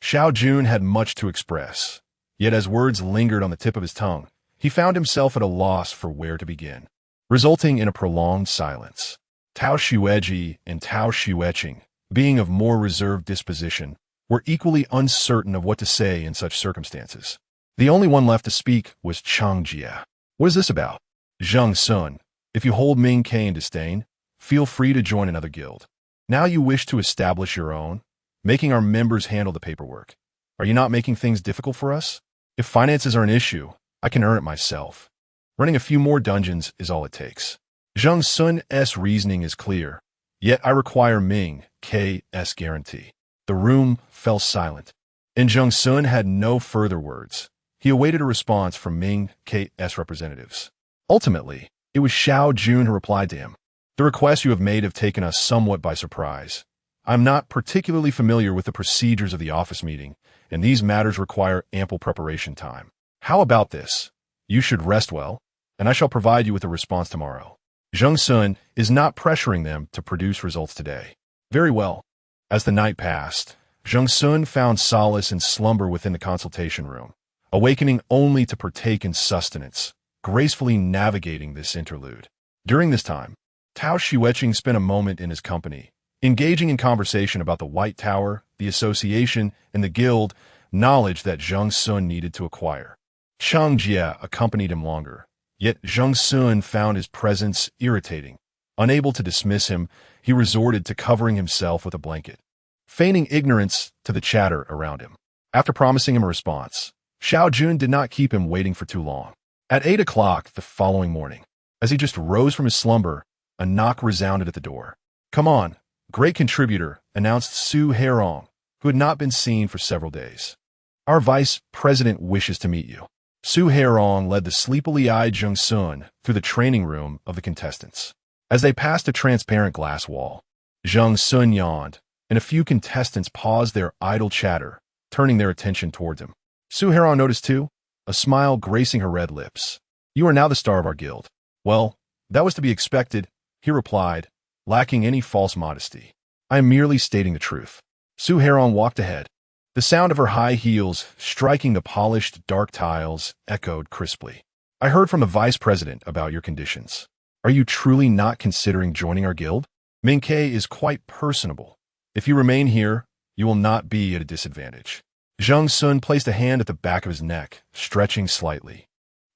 Xiao Jun had much to express, yet as words lingered on the tip of his tongue, he found himself at a loss for where to begin, resulting in a prolonged silence. Tao Xueji and Tao Xueqing, being of more reserved disposition, were equally uncertain of what to say in such circumstances. The only one left to speak was Cheng Jia. What is this about? Zheng Xun, if you hold Ming Ke in disdain, feel free to join another guild. Now you wish to establish your own, making our members handle the paperwork. Are you not making things difficult for us? If finances are an issue, I can earn it myself. Running a few more dungeons is all it takes. Zheng Xun's reasoning is clear, yet I require Ming Ke's guarantee. The room fell silent, and Zheng Xun had no further words. He awaited a response from Ming Ke's representatives. Ultimately, it was Xiao Jun who replied to him. The requests you have made have taken us somewhat by surprise. I'm not particularly familiar with the procedures of the office meeting, and these matters require ample preparation time. How about this? You should rest well, and I shall provide you with a response tomorrow. Zheng Xun is not pressuring them to produce results today. Very well. As the night passed, Zheng Xun found solace in slumber within the consultation room, awakening only to partake in sustenance, gracefully navigating this interlude. During this time, Tao Xueqing spent a moment in his company, engaging in conversation about the White Tower, the association, and the guild, knowledge that Zheng Xun needed to acquire. Cheng Jia accompanied him longer, yet Zheng Xun found his presence irritating. Unable to dismiss him, he resorted to covering himself with a blanket, feigning ignorance to the chatter around him. After promising him a response, Xiao Jun did not keep him waiting for too long. At 8 o'clock the following morning, as he just rose from his slumber, a knock resounded at the door. "Come on, great contributor," announced Su Harrowing, who had not been seen for several days. "Our vice president wishes to meet you." Su Harrowing led the sleepily-eyed Zheng Xun through the training room of the contestants. As they passed a transparent glass wall, Zheng Xun yawned, and a few contestants paused their idle chatter, turning their attention towards him. Su Harrowing noticed too, a smile gracing her red lips. "You are now the star of our guild." "Well, that was to be expected," he replied, lacking any false modesty. "I am merely stating the truth." Su Harrowing walked ahead. The sound of her high heels striking the polished, dark tiles echoed crisply. "I heard from the vice president about your conditions. Are you truly not considering joining our guild? Ming Ke is quite personable. If you remain here, you will not be at a disadvantage." Zheng Xun placed a hand at the back of his neck, stretching slightly.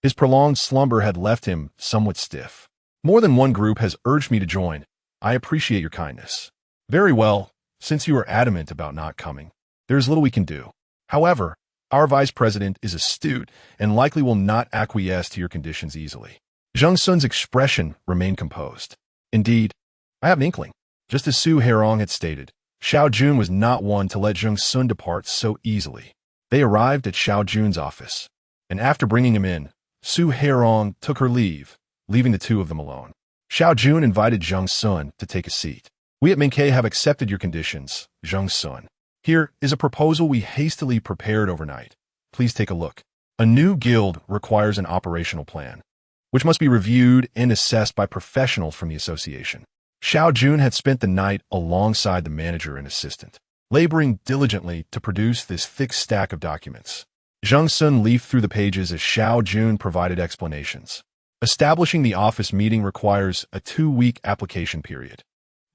His prolonged slumber had left him somewhat stiff. "More than one group has urged me to join. I appreciate your kindness." "Very well, since you are adamant about not coming, there is little we can do. However, our vice president is astute and likely will not acquiesce to your conditions easily." Zheng Xun's expression remained composed. "Indeed, I have an inkling. Just as Su Hairong had stated, Xiao Jun was not one to let Zheng Xun depart so easily. They arrived at Xiao Jun's office, and after bringing him in, Su Hairong took her leave, leaving the two of them alone. Xiao Jun invited Zheng Xun to take a seat. We at Mingke have accepted your conditions, Zheng Xun. Here is a proposal we hastily prepared overnight. Please take a look. A new guild requires an operational plan, which must be reviewed and assessed by professionals from the association. Xiao Jun had spent the night alongside the manager and assistant, laboring diligently to produce this thick stack of documents. Zheng Xun leafed through the pages as Xiao Jun provided explanations. Establishing the office meeting requires a 2-week application period.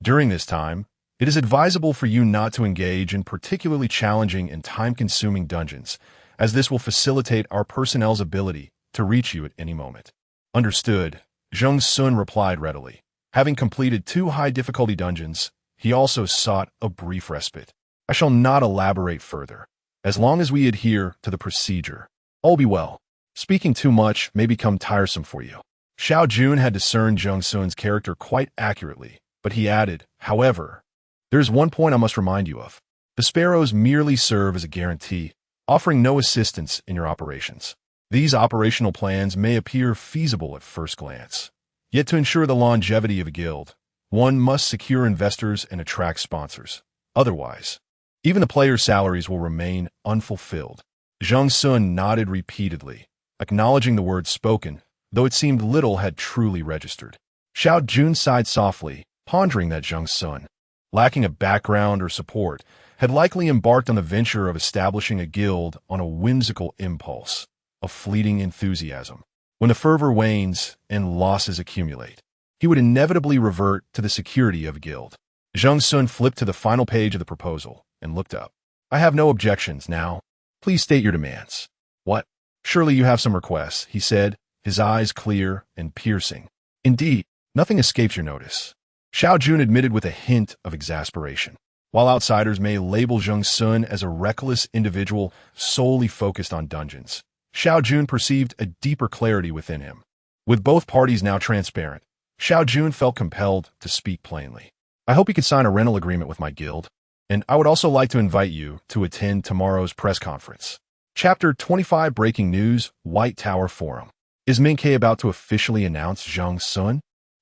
During this time, it is advisable for you not to engage in particularly challenging and time-consuming dungeons, as this will facilitate our personnel's ability to reach you at any moment. Understood, Zheng Xun replied readily. Having completed 2 high-difficulty dungeons, he also sought a brief respite. I shall not elaborate further. As long as we adhere to the procedure, all be well. Speaking too much may become tiresome for you. Xiao Jun had discerned Zheng Xun's character quite accurately, but he added, however, there is one point I must remind you of. The sparrows merely serve as a guarantee, offering no assistance in your operations. These operational plans may appear feasible at first glance. Yet to ensure the longevity of a guild, one must secure investors and attract sponsors. Otherwise, even the players' salaries will remain unfulfilled. Zheng Xun nodded repeatedly, acknowledging the words spoken, though it seemed little had truly registered. Xiao Jun sighed softly, pondering that Zheng Xun, lacking a background or support, had likely embarked on the venture of establishing a guild on a whimsical impulse, a fleeting enthusiasm. When the fervor wanes and losses accumulate, he would inevitably revert to the security of a guild. Zheng Xun flipped to the final page of the proposal and looked up. I have no objections now. Please state your demands. What? Surely you have some requests, he said, his eyes clear and piercing. Indeed, nothing escapes your notice. Xiao Jun admitted with a hint of exasperation. While outsiders may label Zheng Xun as a reckless individual solely focused on dungeons, Xiao Jun perceived a deeper clarity within him. With both parties now transparent, Xiao Jun felt compelled to speak plainly. I hope you can sign a rental agreement with my guild, and I would also like to invite you to attend tomorrow's press conference. Chapter 25 Breaking News, White Tower Forum. Is Mingke about to officially announce Zheng Xun?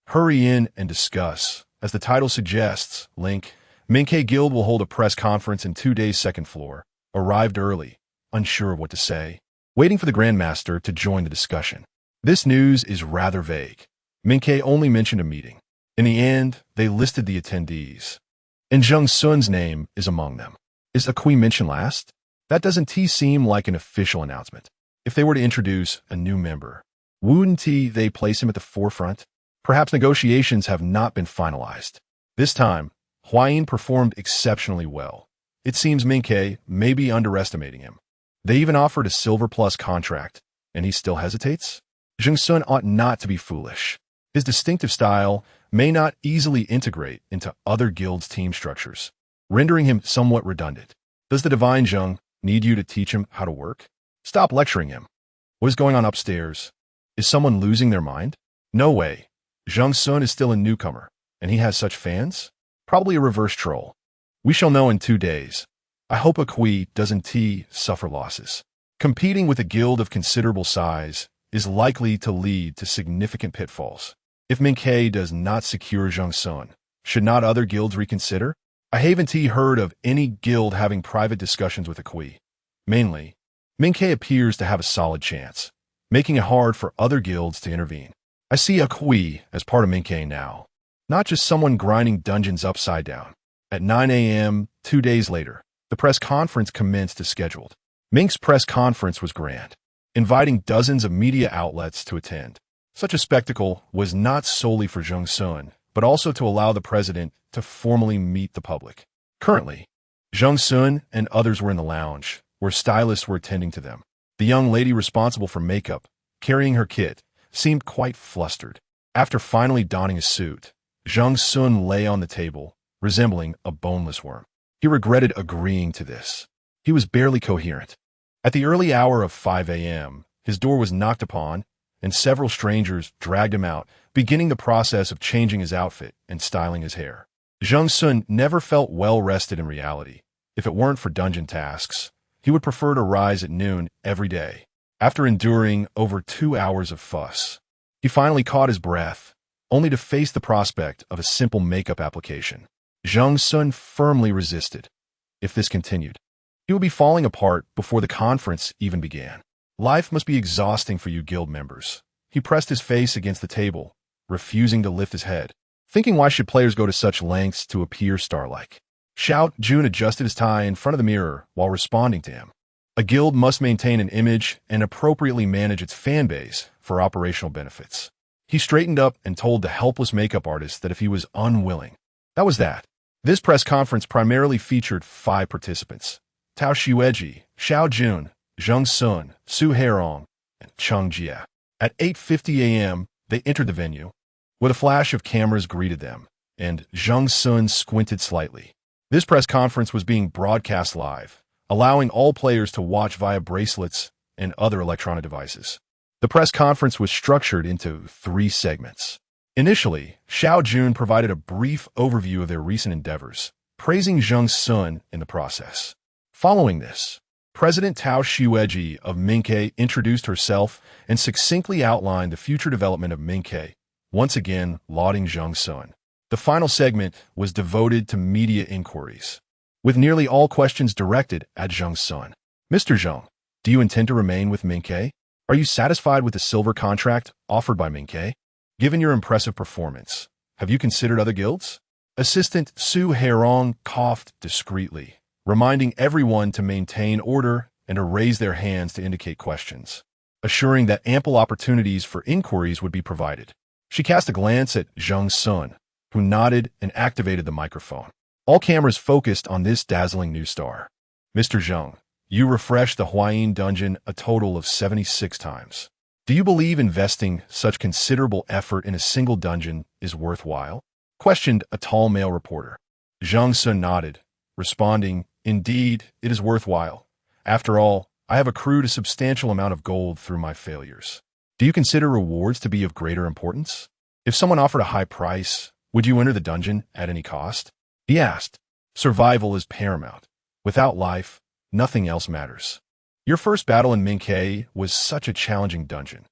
Hurry in and discuss. As the title suggests, link, Mingke Guild will hold a press conference in 2 days' second floor. Arrived early, unsure of what to say, waiting for the Grandmaster to join the discussion. This news is rather vague. Mingke only mentioned a meeting. In the end, they listed the attendees, and Zheng Xun's name is among them. Is a queen mentioned last? That doesn't seem like an official announcement. If they were to introduce a new member, wouldn't they place him at the forefront? Perhaps negotiations have not been finalized. This time, Huayin performed exceptionally well. It seems Mingke may be underestimating him. They even offered a silver plus contract, and he still hesitates? Zheng Xun ought not to be foolish. His distinctive style may not easily integrate into other guilds' team structures, rendering him somewhat redundant. Does the divine Zheng need you to teach him how to work? Stop lecturing him. What is going on upstairs? Is someone losing their mind? No way. Zheng Xun is still a newcomer, and he has such fans? Probably a reverse troll. We shall know in 2 days. I hope Akui doesn't suffer losses. Competing with a guild of considerable size is likely to lead to significant pitfalls. If Mingke does not secure Zheng Xun, should not other guilds reconsider? I haven't heard of any guild having private discussions with Akui. Mainly, Mingke appears to have a solid chance, making it hard for other guilds to intervene. I see Akui as part of Mingke now, not just someone grinding dungeons upside down. At 9 a.m., 2 days later, the press conference commenced as scheduled. Mink's press conference was grand, inviting dozens of media outlets to attend. Such a spectacle was not solely for Zheng Xun, but also to allow the president to formally meet the public. Currently, Zheng Xun and others were in the lounge, where stylists were attending to them. The young lady responsible for makeup, carrying her kit, seemed quite flustered. After finally donning a suit, Zheng Xun lay on the table, resembling a boneless worm. He regretted agreeing to this. He was barely coherent. At the early hour of 5 a.m., his door was knocked upon, and several strangers dragged him out, beginning the process of changing his outfit and styling his hair. Zheng Xun never felt well-rested in reality. If it weren't for dungeon tasks, he would prefer to rise at noon every day. After enduring over 2 hours of fuss, he finally caught his breath, only to face the prospect of a simple makeup application. Zheng Xun firmly resisted. If this continued, he would be falling apart before the conference even began. Life must be exhausting for you guild members. He pressed his face against the table, refusing to lift his head, thinking why should players go to such lengths to appear star-like. Zheng Xun adjusted his tie in front of the mirror while responding to him. A guild must maintain an image and appropriately manage its fan base for operational benefits. He straightened up and told the helpless makeup artist that if he was unwilling, that was that. This press conference primarily featured 5 participants: Tao Xueji, Xiao Jun, Zheng Xun, Su Harrowing, and Cheng Jie. At 8:50 a.m., they entered the venue. With a flash of cameras greeted them, and Zheng Xun squinted slightly. This press conference was being broadcast live, allowing all players to watch via bracelets and other electronic devices. The press conference was structured into 3 segments. Initially, Xiao Jun provided a brief overview of their recent endeavors, praising Zheng Xun in the process. Following this, President Tao Xueji of Minke introduced herself and succinctly outlined the future development of Minke, once again lauding Zheng Xun. The final segment was devoted to media inquiries, with nearly all questions directed at Zheng Xun. Mr. Zheng, do you intend to remain with Minke? Are you satisfied with the silver contract offered by Minke? Given your impressive performance, have you considered other guilds? Assistant Su Harrowing coughed discreetly, reminding everyone to maintain order and to raise their hands to indicate questions, assuring that ample opportunities for inquiries would be provided. She cast a glance at Zheng Xun, who nodded and activated the microphone. All cameras focused on this dazzling new star. Mr. Zheng, you refreshed the Huayin dungeon a total of 76 times. Do you believe investing such considerable effort in a single dungeon is worthwhile? Questioned a tall male reporter. Zheng Xun nodded, responding, Indeed, it is worthwhile. After all, I have accrued a substantial amount of gold through my failures. Do you consider rewards to be of greater importance? If someone offered a high price, would you enter the dungeon at any cost? He asked. Survival is paramount. Without life, nothing else matters. Your first battle in Minke was such a challenging dungeon.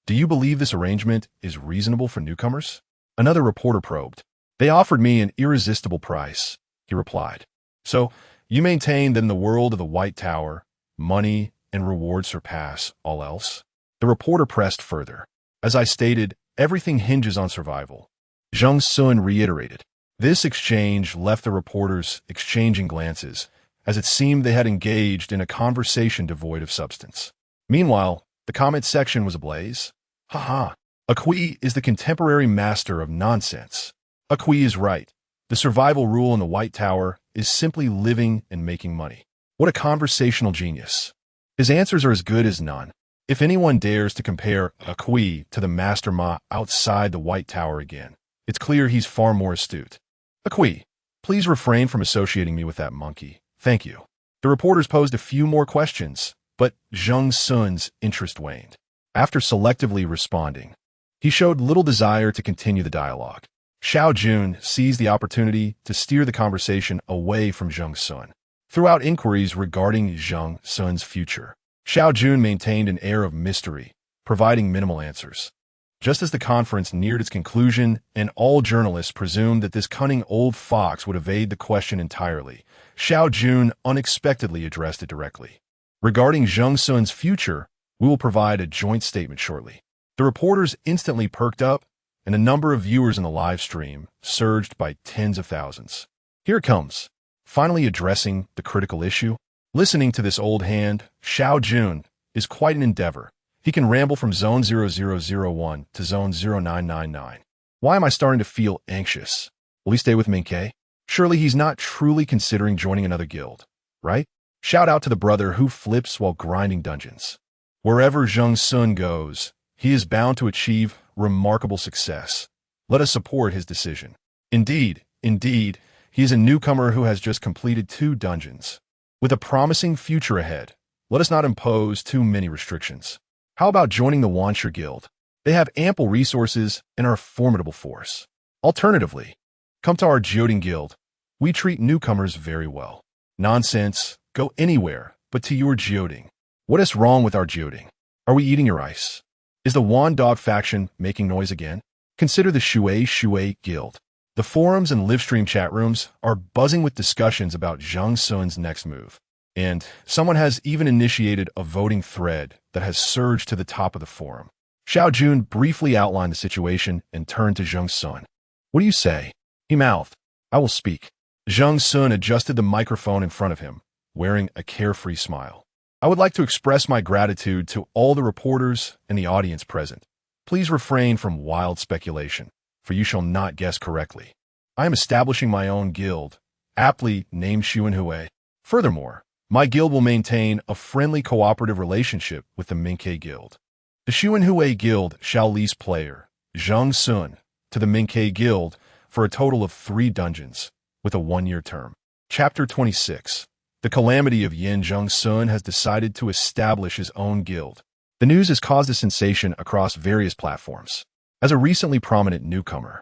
Do you believe this arrangement is reasonable for newcomers? Another reporter probed. They offered me an irresistible price, he replied. So, you maintain that in the world of the White Tower, money and reward surpass all else? The reporter pressed further. As I stated, everything hinges on survival. Zheng Xun reiterated. This exchange left the reporters exchanging glances, as it seemed they had engaged in a conversation devoid of substance. Meanwhile, the comment section was ablaze. Haha, Aqui is the contemporary master of nonsense. Aqui is right. The survival rule in the White Tower is simply living and making money. What a conversational genius. His answers are as good as none. If anyone dares to compare Aqui to the Master Ma outside the White Tower again, it's clear he's far more astute. Aqui, please refrain from associating me with that monkey. Thank you. The reporters posed a few more questions, but Zheng Xun's interest waned. After selectively responding, he showed little desire to continue the dialogue. Xiao Jun seized the opportunity to steer the conversation away from Zheng Xun. Throughout inquiries regarding Zheng Xun's future, Xiao Jun maintained an air of mystery, providing minimal answers. Just as the conference neared its conclusion and all journalists presumed that this cunning old fox would evade the question entirely, Xiao Jun unexpectedly addressed it directly. Regarding Zheng Xun's future, we will provide a joint statement shortly. The reporters instantly perked up, and the number of viewers in the live stream surged by tens of thousands. Here it comes, finally addressing the critical issue. Listening to this old hand, Xiao Jun, is quite an endeavor. He can ramble from zone 0001 to zone 0999. Why am I starting to feel anxious? Will he stay with Minke? Surely he's not truly considering joining another guild, right? Shout out to the brother who flips while grinding dungeons. Wherever Zheng Xun goes, he is bound to achieve remarkable success. Let us support his decision. Indeed, he is a newcomer who has just completed 2 dungeons. With a promising future ahead, let us not impose too many restrictions. How about joining the Wanshur Guild? They have ample resources and are a formidable force. Alternatively, Come to our geoding guild. We treat newcomers very well. Nonsense. Go anywhere but to your geoding. What is wrong with our geoding? Are we eating your ice? Is the Wan Dog faction making noise again? Consider the Shui Guild. The forums and livestream chat rooms are buzzing with discussions about Zheng Xun's next move. And someone has even initiated a voting thread that has surged to the top of the forum. Xiao Jun briefly outlined the situation and turned to Zheng Xun. What do you say? He mouthed. I will speak. Zheng Xun adjusted the microphone in front of him, wearing a carefree smile. I would like to express my gratitude to all the reporters and the audience present. Please refrain from wild speculation, for you shall not guess correctly. I am establishing my own guild, aptly named Xuanhui. Furthermore, my guild will maintain a friendly cooperative relationship with the Minke Guild. The Xuanhui Guild shall lease player Zheng Xun to the Minke Guild for a total of 3 dungeons, with a 1-year term. Chapter 26. The calamity of Yin Zheng Xun has decided to establish his own guild. The news has caused a sensation across various platforms. As a recently prominent newcomer,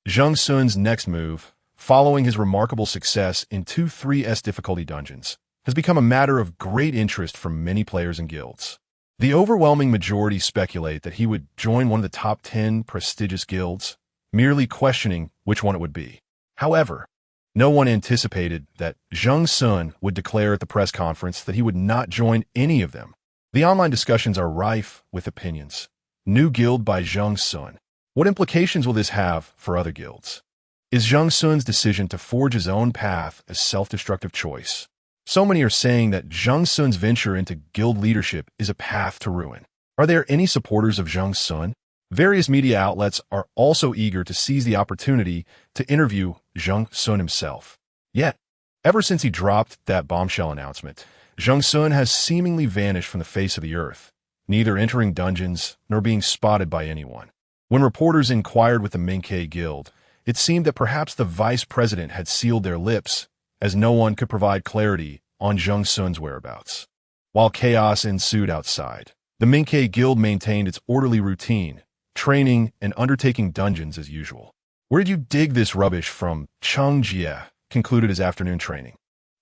Zheng Xun's next move, following his remarkable success in 2 3S difficulty dungeons, has become a matter of great interest from many players and guilds. The overwhelming majority speculate that he would join one of the top 10 prestigious guilds, merely questioning which one it would be. However, no one anticipated that Zheng Xun would declare at the press conference that he would not join any of them. The online discussions are rife with opinions. New guild by Zheng Xun. What implications will this have for other guilds? Is Zheng Xun's decision to forge his own path a self-destructive choice? So many are saying that Zheng Xun's venture into guild leadership is a path to ruin. Are there any supporters of Zheng Xun? Various media outlets are also eager to seize the opportunity to interview Zheng Xun himself. Yet, ever since he dropped that bombshell announcement, Zheng Xun has seemingly vanished from the face of the earth, neither entering dungeons nor being spotted by anyone. When reporters inquired with the Minke Guild, it seemed that perhaps the vice president had sealed their lips, as no one could provide clarity on Zheng Xun's whereabouts. While chaos ensued outside, the Minke Guild maintained its orderly routine, training and undertaking dungeons as usual. Where did you dig this rubbish from? Cheng Jie concluded his afternoon training,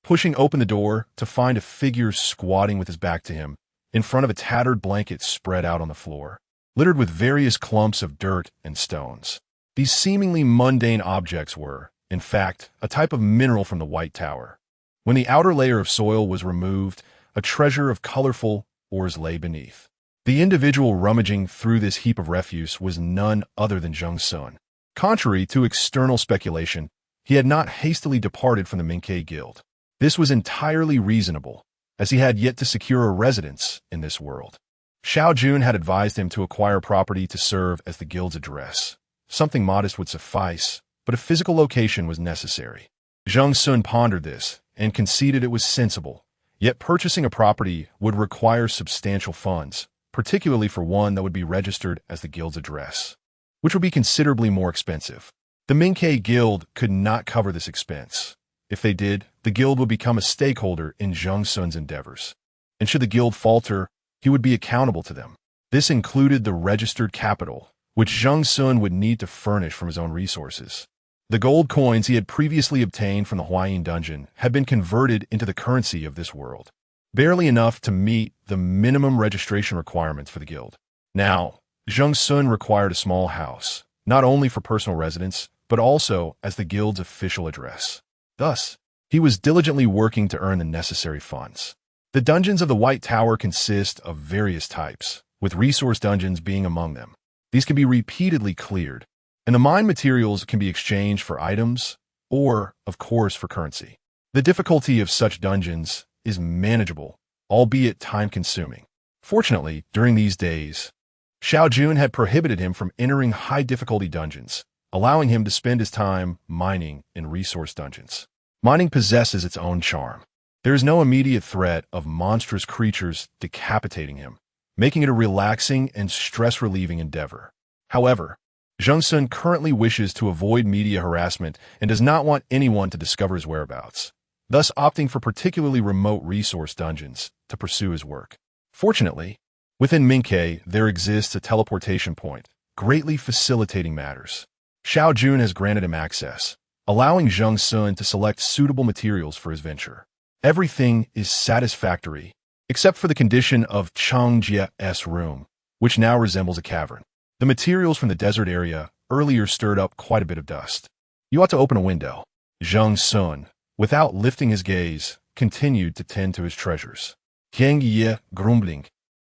pushing open the door to find a figure squatting with his back to him, in front of a tattered blanket spread out on the floor, littered with various clumps of dirt and stones. These seemingly mundane objects were, in fact, a type of mineral from the White Tower. When the outer layer of soil was removed, a treasure of colorful ores lay beneath. The individual rummaging through this heap of refuse was none other than Zheng Xun. Contrary to external speculation, he had not hastily departed from the Minke Guild. This was entirely reasonable, as he had yet to secure a residence in this world. Xiao Jun had advised him to acquire property to serve as the guild's address. Something modest would suffice, but a physical location was necessary. Zheng Xun pondered this and conceded it was sensible, yet purchasing a property would require substantial funds, particularly for one that would be registered as the guild's address, which would be considerably more expensive. The Minke Guild could not cover this expense. If they did, the guild would become a stakeholder in Zheng Xun's endeavors. And should the guild falter, he would be accountable to them. This included the registered capital, which Zheng Xun would need to furnish from his own resources. The gold coins he had previously obtained from the Huayin dungeon had been converted into the currency of this world, barely enough to meet the minimum registration requirements for the guild. Now, Zheng Xun required a small house, not only for personal residence, but also as the guild's official address. Thus, he was diligently working to earn the necessary funds. The dungeons of the White Tower consist of various types, with resource dungeons being among them. These can be repeatedly cleared, and the mine materials can be exchanged for items or, of course, for currency. The difficulty of such dungeons is manageable, albeit time-consuming. Fortunately, during these days, Xiao Jun had prohibited him from entering high-difficulty dungeons, allowing him to spend his time mining in resource dungeons. Mining possesses its own charm. There is no immediate threat of monstrous creatures decapitating him, making it a relaxing and stress-relieving endeavor. However, Zheng Xun currently wishes to avoid media harassment and does not want anyone to discover his whereabouts, thus opting for particularly remote resource dungeons to pursue his work. Fortunately, within Minke, there exists a teleportation point, greatly facilitating matters. Xiao Jun has granted him access, allowing Zheng Xun to select suitable materials for his venture. Everything is satisfactory, except for the condition of Chang Jie's room, which now resembles a cavern. The materials from the desert area earlier stirred up quite a bit of dust. You ought to open a window. Zheng Xun, without lifting his gaze, continued to tend to his treasures. Yang Ye, grumbling,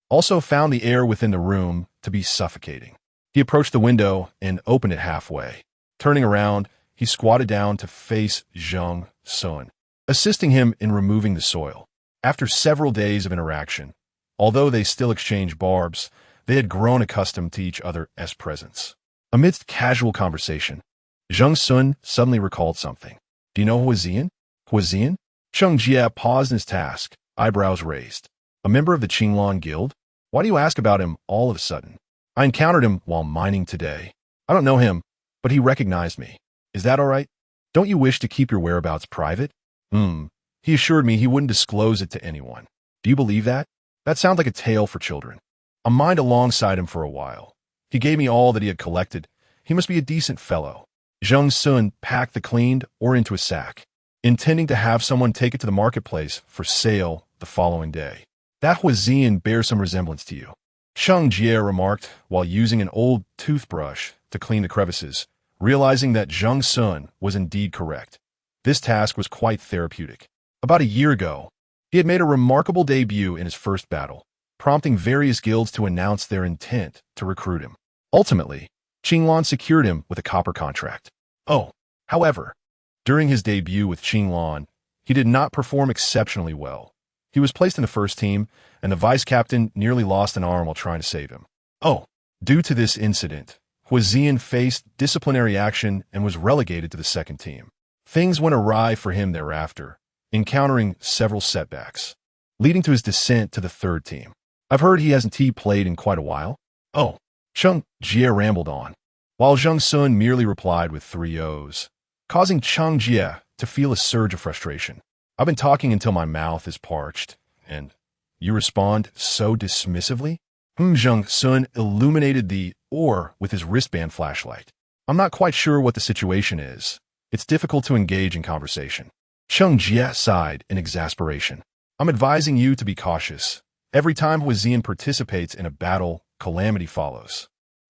also found the air within the room to be suffocating. He approached the window and opened it halfway. Turning around, he squatted down to face Zheng Xun, assisting him in removing the soil. After several days of interaction, although they still exchanged barbs, they had grown accustomed to each other's presence. Amidst casual conversation, Zheng Xun suddenly recalled something. Do you know Huizian? Huizian? Cheng Jie paused in his task, eyebrows raised. A member of the Qinglan Guild? Why do you ask about him all of a sudden? I encountered him while mining today. I don't know him, but he recognized me. Is that all right? Don't you wish to keep your whereabouts private? He assured me he wouldn't disclose it to anyone. Do you believe that? That sounds like a tale for children. I mined alongside him for a while. He gave me all that he had collected. He must be a decent fellow. Zheng Xun packed the cleaned ore into a sack, intending to have someone take it to the marketplace for sale the following day. That Huizian bears some resemblance to you, Cheng Jie remarked while using an old toothbrush to clean the crevices, realizing that Zheng Xun was indeed correct. This task was quite therapeutic. About a year ago, he had made a remarkable debut in his first battle, prompting various guilds to announce their intent to recruit him. Ultimately, Qinglan secured him with a copper contract. However, during his debut with Qinglan, he did not perform exceptionally well. He was placed in the first team, and the vice-captain nearly lost an arm while trying to save him. Due to this incident, Huizian faced disciplinary action and was relegated to the second team. Things went awry for him thereafter, encountering several setbacks, leading to his descent to the third team. I've heard he hasn't played in quite a while. Cheng Jie rambled on, while Zheng Xun merely replied with 3 O's, causing Cheng Jie to feel a surge of frustration. I've been talking until my mouth is parched, and you respond so dismissively? Zheng Xun illuminated the ore with his wristband flashlight. I'm not quite sure what the situation is. It's difficult to engage in conversation. Cheng Jie sighed in exasperation. I'm advising you to be cautious. Every time Huizian participates in a battle, calamity follows.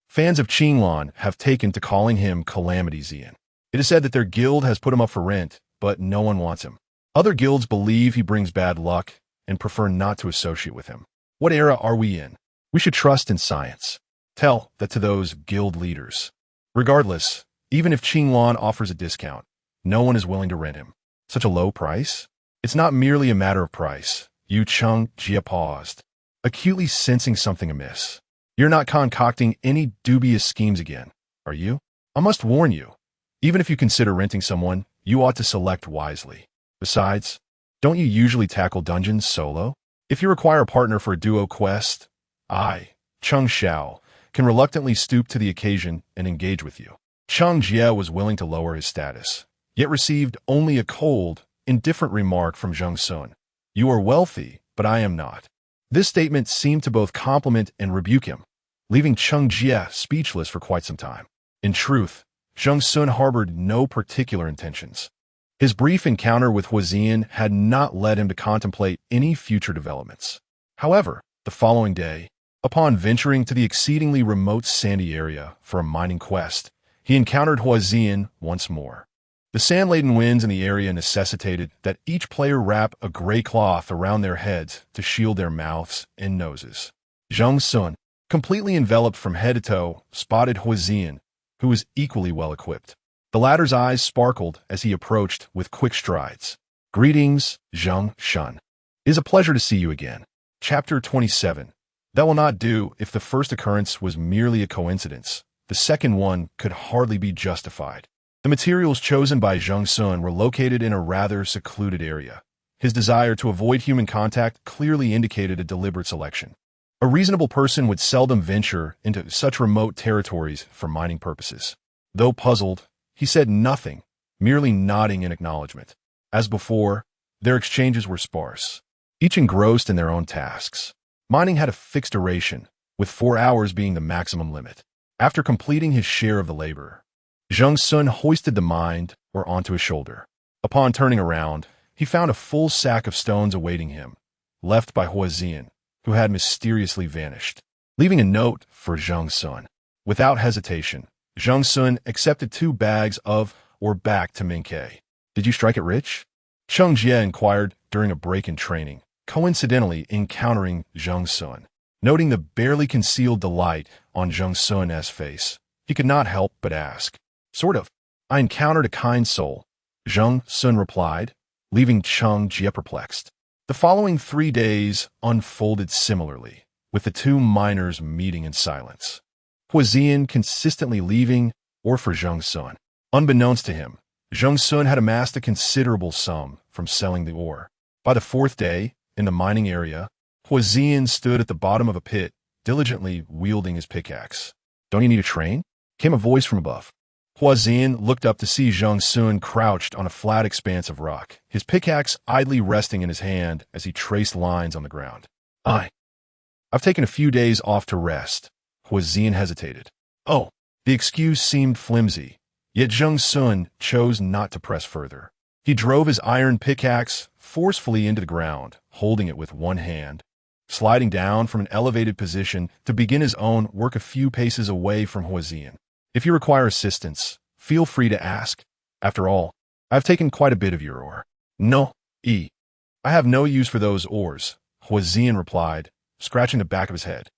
Fans of Qinglan have taken to calling him Calamity Zian. It is said that their guild has put him up for rent, but no one wants him. Other guilds believe he brings bad luck and prefer not to associate with him. What era are we in? We should trust in science. Tell that to those guild leaders. Regardless, even if Qinglan offers a discount, no one is willing to rent him. Such a low price? It's not merely a matter of price. Cheng Jie paused, acutely sensing something amiss. You're not concocting any dubious schemes again, are you? I must warn you, even if you consider renting someone, you ought to select wisely. Besides, don't you usually tackle dungeons solo? If you require a partner for a duo quest, I, Cheng Xiao, can reluctantly stoop to the occasion and engage with you. Cheng Jie was willing to lower his status, yet received only a cold, indifferent remark from Zheng Xun. You are wealthy, but I am not. This statement seemed to both compliment and rebuke him, leaving Cheng Jie speechless for quite some time. In truth, Zheng Xun harbored no particular intentions. His brief encounter with Huizian had not led him to contemplate any future developments. However, the following day, upon venturing to the exceedingly remote sandy area for a mining quest, he encountered Huizian once more. The sand-laden winds in the area necessitated that each player wrap a gray cloth around their heads to shield their mouths and noses. Zheng Xun, completely enveloped from head to toe, spotted Huizian, who was equally well-equipped. The latter's eyes sparkled as he approached with quick strides. Greetings, Zheng Xun. It is a pleasure to see you again. Chapter 27. That will not do if the first occurrence was merely a coincidence. The second one could hardly be justified. The materials chosen by Zheng Xun were located in a rather secluded area. His desire to avoid human contact clearly indicated a deliberate selection. A reasonable person would seldom venture into such remote territories for mining purposes. Though puzzled, he said nothing, merely nodding in acknowledgement. As before, their exchanges were sparse, each engrossed in their own tasks. Mining had a fixed duration, with 4 hours being the maximum limit. After completing his share of the labor, Zheng Xun hoisted the mind or onto his shoulder. Upon turning around, he found a full sack of stones awaiting him, left by Huazian, who had mysteriously vanished, leaving a note for Zheng Xun. Without hesitation, Zheng Xun accepted 2 bags of or back to Minke. Did you strike it rich? Cheng Jie inquired during a break in training, coincidentally encountering Zheng Xun. Noting the barely concealed delight on Zheng Xun's face, he could not help but ask. Sort of. I encountered a kind soul, Zheng Xun replied, leaving Cheng Jie perplexed. The following 3 days unfolded similarly, with the 2 miners meeting in silence. Huazian consistently leaving or for Zheng Xun. Unbeknownst to him, Zheng Xun had amassed a considerable sum from selling the ore. By the 4th day, in the mining area, Huazian stood at the bottom of a pit, diligently wielding his pickaxe. Don't you need a train? Came a voice from above. Huazian looked up to see Zheng Xun crouched on a flat expanse of rock, his pickaxe idly resting in his hand as he traced lines on the ground. I've taken a few days off to rest. Huazian hesitated. Oh, the excuse seemed flimsy, yet Zheng Xun chose not to press further. He drove his iron pickaxe forcefully into the ground, holding it with one hand, sliding down from an elevated position to begin his own work a few paces away from Huazian. If you require assistance, feel free to ask. After all, I've taken quite a bit of your ore. No, I have no use for those ores, Huazian replied, scratching the back of his head.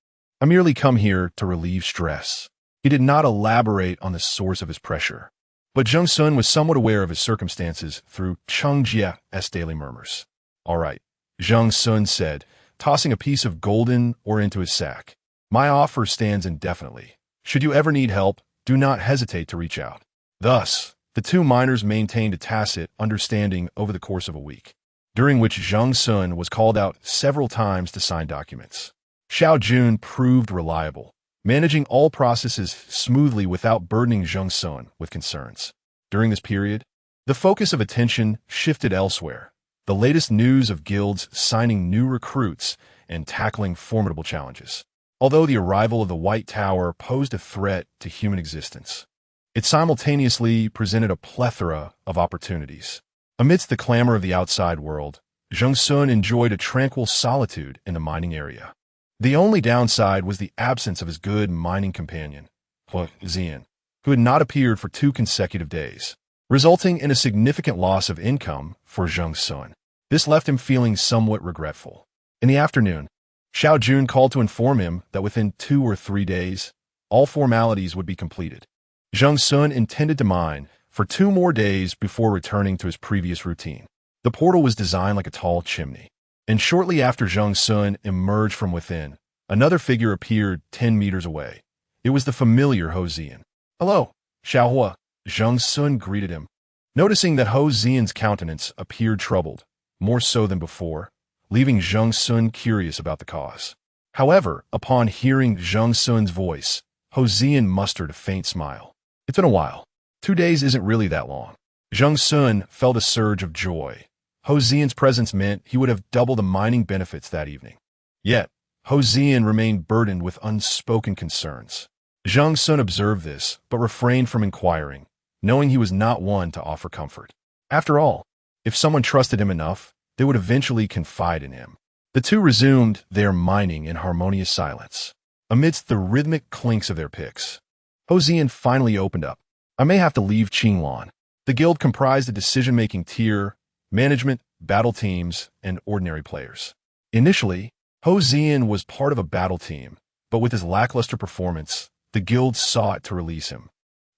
I merely come here to relieve stress. He did not elaborate on the source of his pressure, but Zheng Xun was somewhat aware of his circumstances through Cheng Jie's daily murmurs. All right, Zheng Xun said, tossing a piece of golden ore into his sack. My offer stands indefinitely. Should you ever need help, do not hesitate to reach out. Thus, the 2 miners maintained a tacit understanding over the course of a week, during which Zheng Xun was called out several times to sign documents. Xiao Jun proved reliable, managing all processes smoothly without burdening Zheng Xun with concerns. During this period, the focus of attention shifted elsewhere, the latest news of guilds signing new recruits and tackling formidable challenges. Although the arrival of the White Tower posed a threat to human existence, it simultaneously presented a plethora of opportunities. Amidst the clamor of the outside world, Zheng Xun enjoyed a tranquil solitude in the mining area. The only downside was the absence of his good mining companion, Huazian, who had not appeared for 2 consecutive days, resulting in a significant loss of income for Zheng Xun. This left him feeling somewhat regretful. In the afternoon, Xiao Jun called to inform him that within 2 or 3 days, all formalities would be completed. Zheng Xun intended to mine for 2 more days before returning to his previous routine. The portal was designed like a tall chimney, and shortly after Zheng Xun emerged from within, another figure appeared 10 meters away. It was the familiar Huazian. Hello, Xiaohua, Zheng Xun greeted him. Noticing that Huazian's countenance appeared troubled, more so than before, leaving Zheng Xun curious about the cause. However, upon hearing Zheng Xun's voice, Huazian mustered a faint smile. It's been a while. 2 days isn't really that long. Zheng Xun felt a surge of joy. Huazian's presence meant he would have double the mining benefits that evening. Yet, Huazian remained burdened with unspoken concerns. Zheng Xun observed this, but refrained from inquiring, knowing he was not one to offer comfort. After all, if someone trusted him enough, they would eventually confide in him. The 2 resumed their mining in harmonious silence, amidst the rhythmic clinks of their picks. Huazian finally opened up. I may have to leave Qinglan. The guild comprised a decision-making tier, management, battle teams, and ordinary players. Initially, Huazian was part of a battle team, but with his lackluster performance, the guild sought to release him,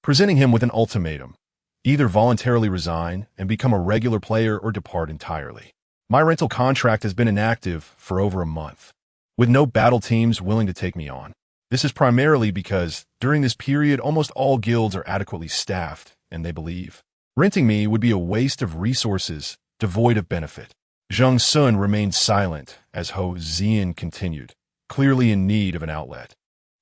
presenting him with an ultimatum: either voluntarily resign and become a regular player or depart entirely. My rental contract has been inactive for over a month, with no battle teams willing to take me on. This is primarily because, during this period, almost all guilds are adequately staffed, and they believe renting me would be a waste of resources devoid of benefit. Zheng Xun remained silent as Huazian continued, clearly in need of an outlet.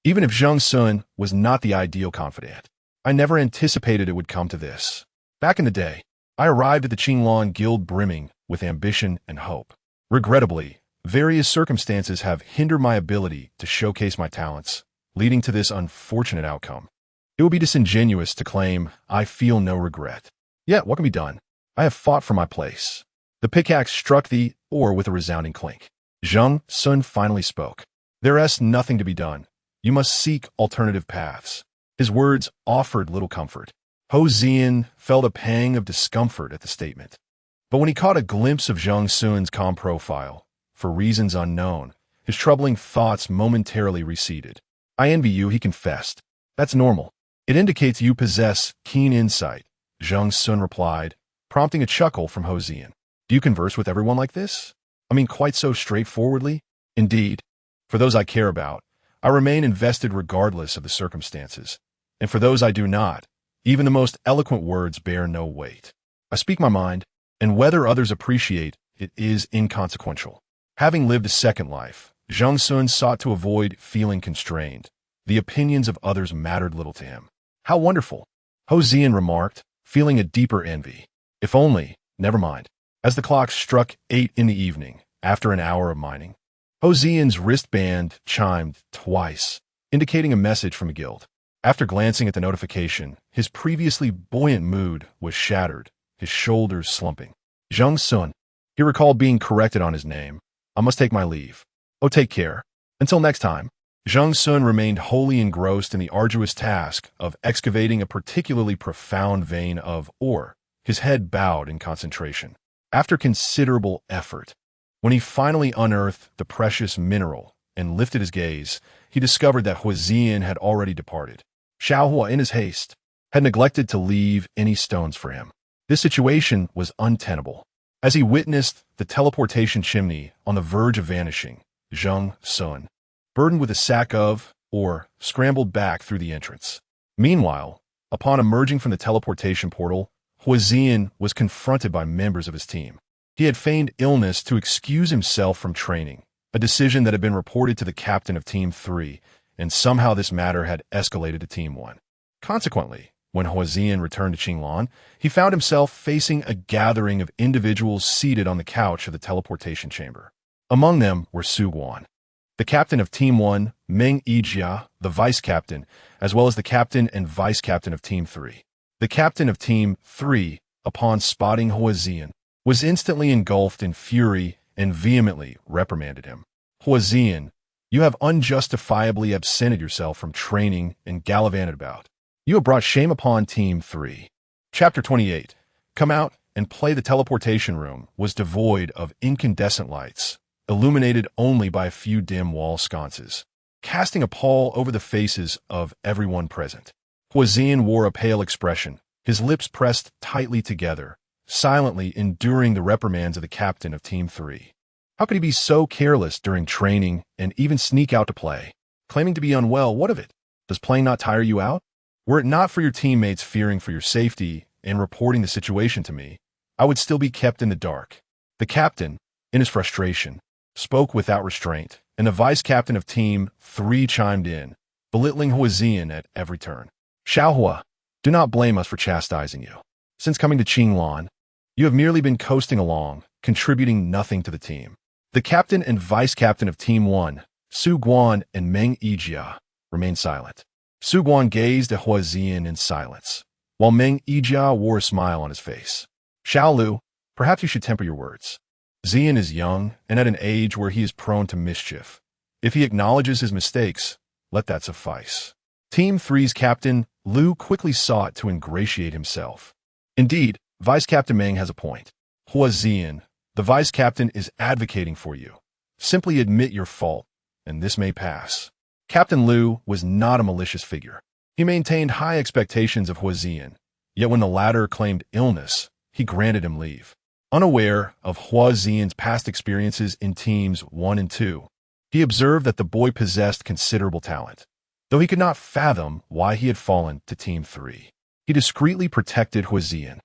Even if Zheng Xun was not the ideal confidant, I never anticipated it would come to this. Back in the day, I arrived at the Qinglan Guild brimming with ambition and hope. Regrettably, various circumstances have hindered my ability to showcase my talents, leading to this unfortunate outcome. It would be disingenuous to claim, I feel no regret. Yet, what can be done? I have fought for my place. The pickaxe struck the oar with a resounding clink. Zheng Xun finally spoke. There is nothing to be done. You must seek alternative paths. His words offered little comfort. Ho Zian felt a pang of discomfort at the statement. But when he caught a glimpse of Zheng Xun's calm profile, for reasons unknown, his troubling thoughts momentarily receded. I envy you, he confessed. That's normal. It indicates you possess keen insight, Zheng Xun replied, prompting a chuckle from Ho Zian. Do you converse with everyone like this? I mean, quite so straightforwardly? Indeed. For those I care about, I remain invested regardless of the circumstances. And for those I do not, even the most eloquent words bear no weight. I speak my mind, and whether others appreciate it is inconsequential. Having lived a second life, Zheng Xun sought to avoid feeling constrained. The opinions of others mattered little to him. How wonderful, Ho Zian remarked, feeling a deeper envy. If only, never mind. As the clock struck 8 in the evening, after an hour of mining, Ho Zian's wristband chimed twice, indicating a message from a guild. After glancing at the notification, his previously buoyant mood was shattered, his shoulders slumping. Zheng Xun. He recalled being corrected on his name. I must take my leave. Oh, take care. Until next time. Zheng Xun remained wholly engrossed in the arduous task of excavating a particularly profound vein of ore, his head bowed in concentration. After considerable effort, when he finally unearthed the precious mineral and lifted his gaze, he discovered that Ho Zian had already departed. Xiaohua, in his haste, had neglected to leave any stones for him. This situation was untenable. As he witnessed the teleportation chimney on the verge of vanishing, Zheng Xun, burdened with a sack of ore, scrambled back through the entrance. Meanwhile, upon emerging from the teleportation portal, Ho Zian was confronted by members of his team. He had feigned illness to excuse himself from training, a decision that had been reported to the captain of Team 3, and somehow this matter had escalated to Team 1. Consequently, when Ho Zian returned to Qinglan, he found himself facing a gathering of individuals seated on the couch of the teleportation chamber. Among them were Su Guan, the captain of Team 1, Meng Yijia, the vice-captain, as well as the captain and vice-captain of Team 3. The captain of Team 3, upon spotting Ho Zian, was instantly engulfed in fury and vehemently reprimanded him. Ho Zian, you have unjustifiably absented yourself from training and gallivanted about. You have brought shame upon Team 3. Chapter 28. Come out and play. The teleportation room was devoid of incandescent lights, illuminated only by a few dim wall sconces, casting a pall over the faces of everyone present. Ho Zian wore a pale expression, his lips pressed tightly together, silently enduring the reprimands of the captain of Team 3. How could he be so careless during training and even sneak out to play? Claiming to be unwell, what of it? Does playing not tire you out? Were it not for your teammates fearing for your safety and reporting the situation to me, I would still be kept in the dark. The captain, in his frustration, spoke without restraint, and the vice-captain of Team 3 chimed in, belittling Ho Zian at every turn. Xiaohua, do not blame us for chastising you. Since coming to Qinglan, you have merely been coasting along, contributing nothing to the team. The captain and vice-captain of Team 1, Su Guan and Meng Yijia, remained silent. Su Guan gazed at Ho Zian in silence, while Meng Yijia wore a smile on his face. Xiaolu, perhaps you should temper your words. Zian is young and at an age where he is prone to mischief. If he acknowledges his mistakes, let that suffice. Team 3's captain, Lu, quickly sought to ingratiate himself. Indeed, Vice-Captain Meng has a point. Ho Zian, the vice-captain is advocating for you. Simply admit your fault, and this may pass. Captain Lu was not a malicious figure. He maintained high expectations of Ho Zian, yet when the latter claimed illness, he granted him leave. Unaware of Ho Zian's past experiences in Teams 1 and 2, he observed that the boy possessed considerable talent. Though he could not fathom why he had fallen to Team 3, he discreetly protected Ho Zian.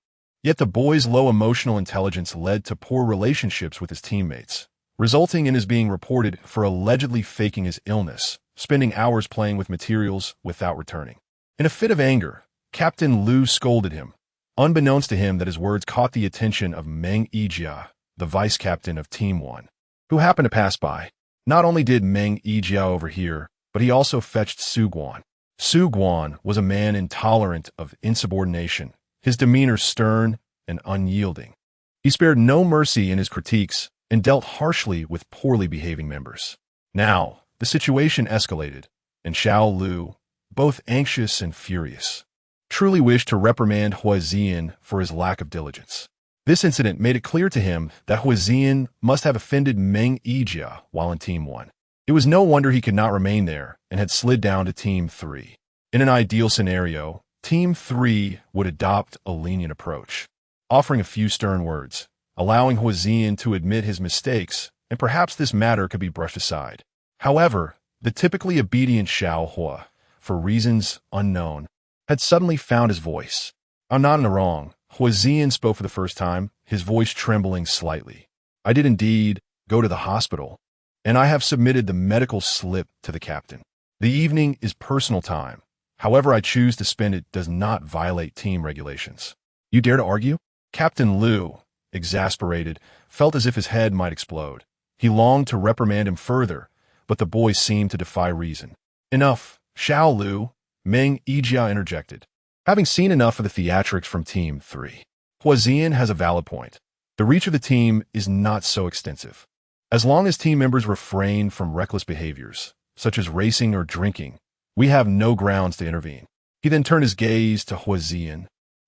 Yet the boy's low emotional intelligence led to poor relationships with his teammates, resulting in his being reported for allegedly faking his illness, spending hours playing with materials without returning. In a fit of anger, Captain Lu scolded him, unbeknownst to him that his words caught the attention of Meng Yijia, the vice-captain of Team 1, who happened to pass by. Not only did Meng Yijia overhear, but he also fetched Su Guan. Su Guan was a man intolerant of insubordination, his demeanor stern and unyielding. He spared no mercy in his critiques and dealt harshly with poorly behaving members. Now, the situation escalated, and Xiao Lu, both anxious and furious, truly wished to reprimand Huizian for his lack of diligence. This incident made it clear to him that Huizian must have offended Meng Yijia while in Team 1. It was no wonder he could not remain there and had slid down to Team 3. In an ideal scenario, Team 3 would adopt a lenient approach, offering a few stern words, allowing Huizian to admit his mistakes, and perhaps this matter could be brushed aside. However, the typically obedient Xiao Hua, for reasons unknown, had suddenly found his voice. I'm not in the wrong. Huizian spoke for the first time, his voice trembling slightly. I did indeed go to the hospital, and I have submitted the medical slip to the captain. The evening is personal time. However I choose to spend it does not violate team regulations. You dare to argue? Captain Liu, exasperated, felt as if his head might explode. He longed to reprimand him further, but the boy seemed to defy reason. Enough, Xiao Lu, Meng Yijia interjected. Having seen enough of the theatrics from Team 3, Huizian has a valid point. The reach of the team is not so extensive. As long as team members refrain from reckless behaviors, such as racing or drinking, we have no grounds to intervene. He then turned his gaze to Huizian,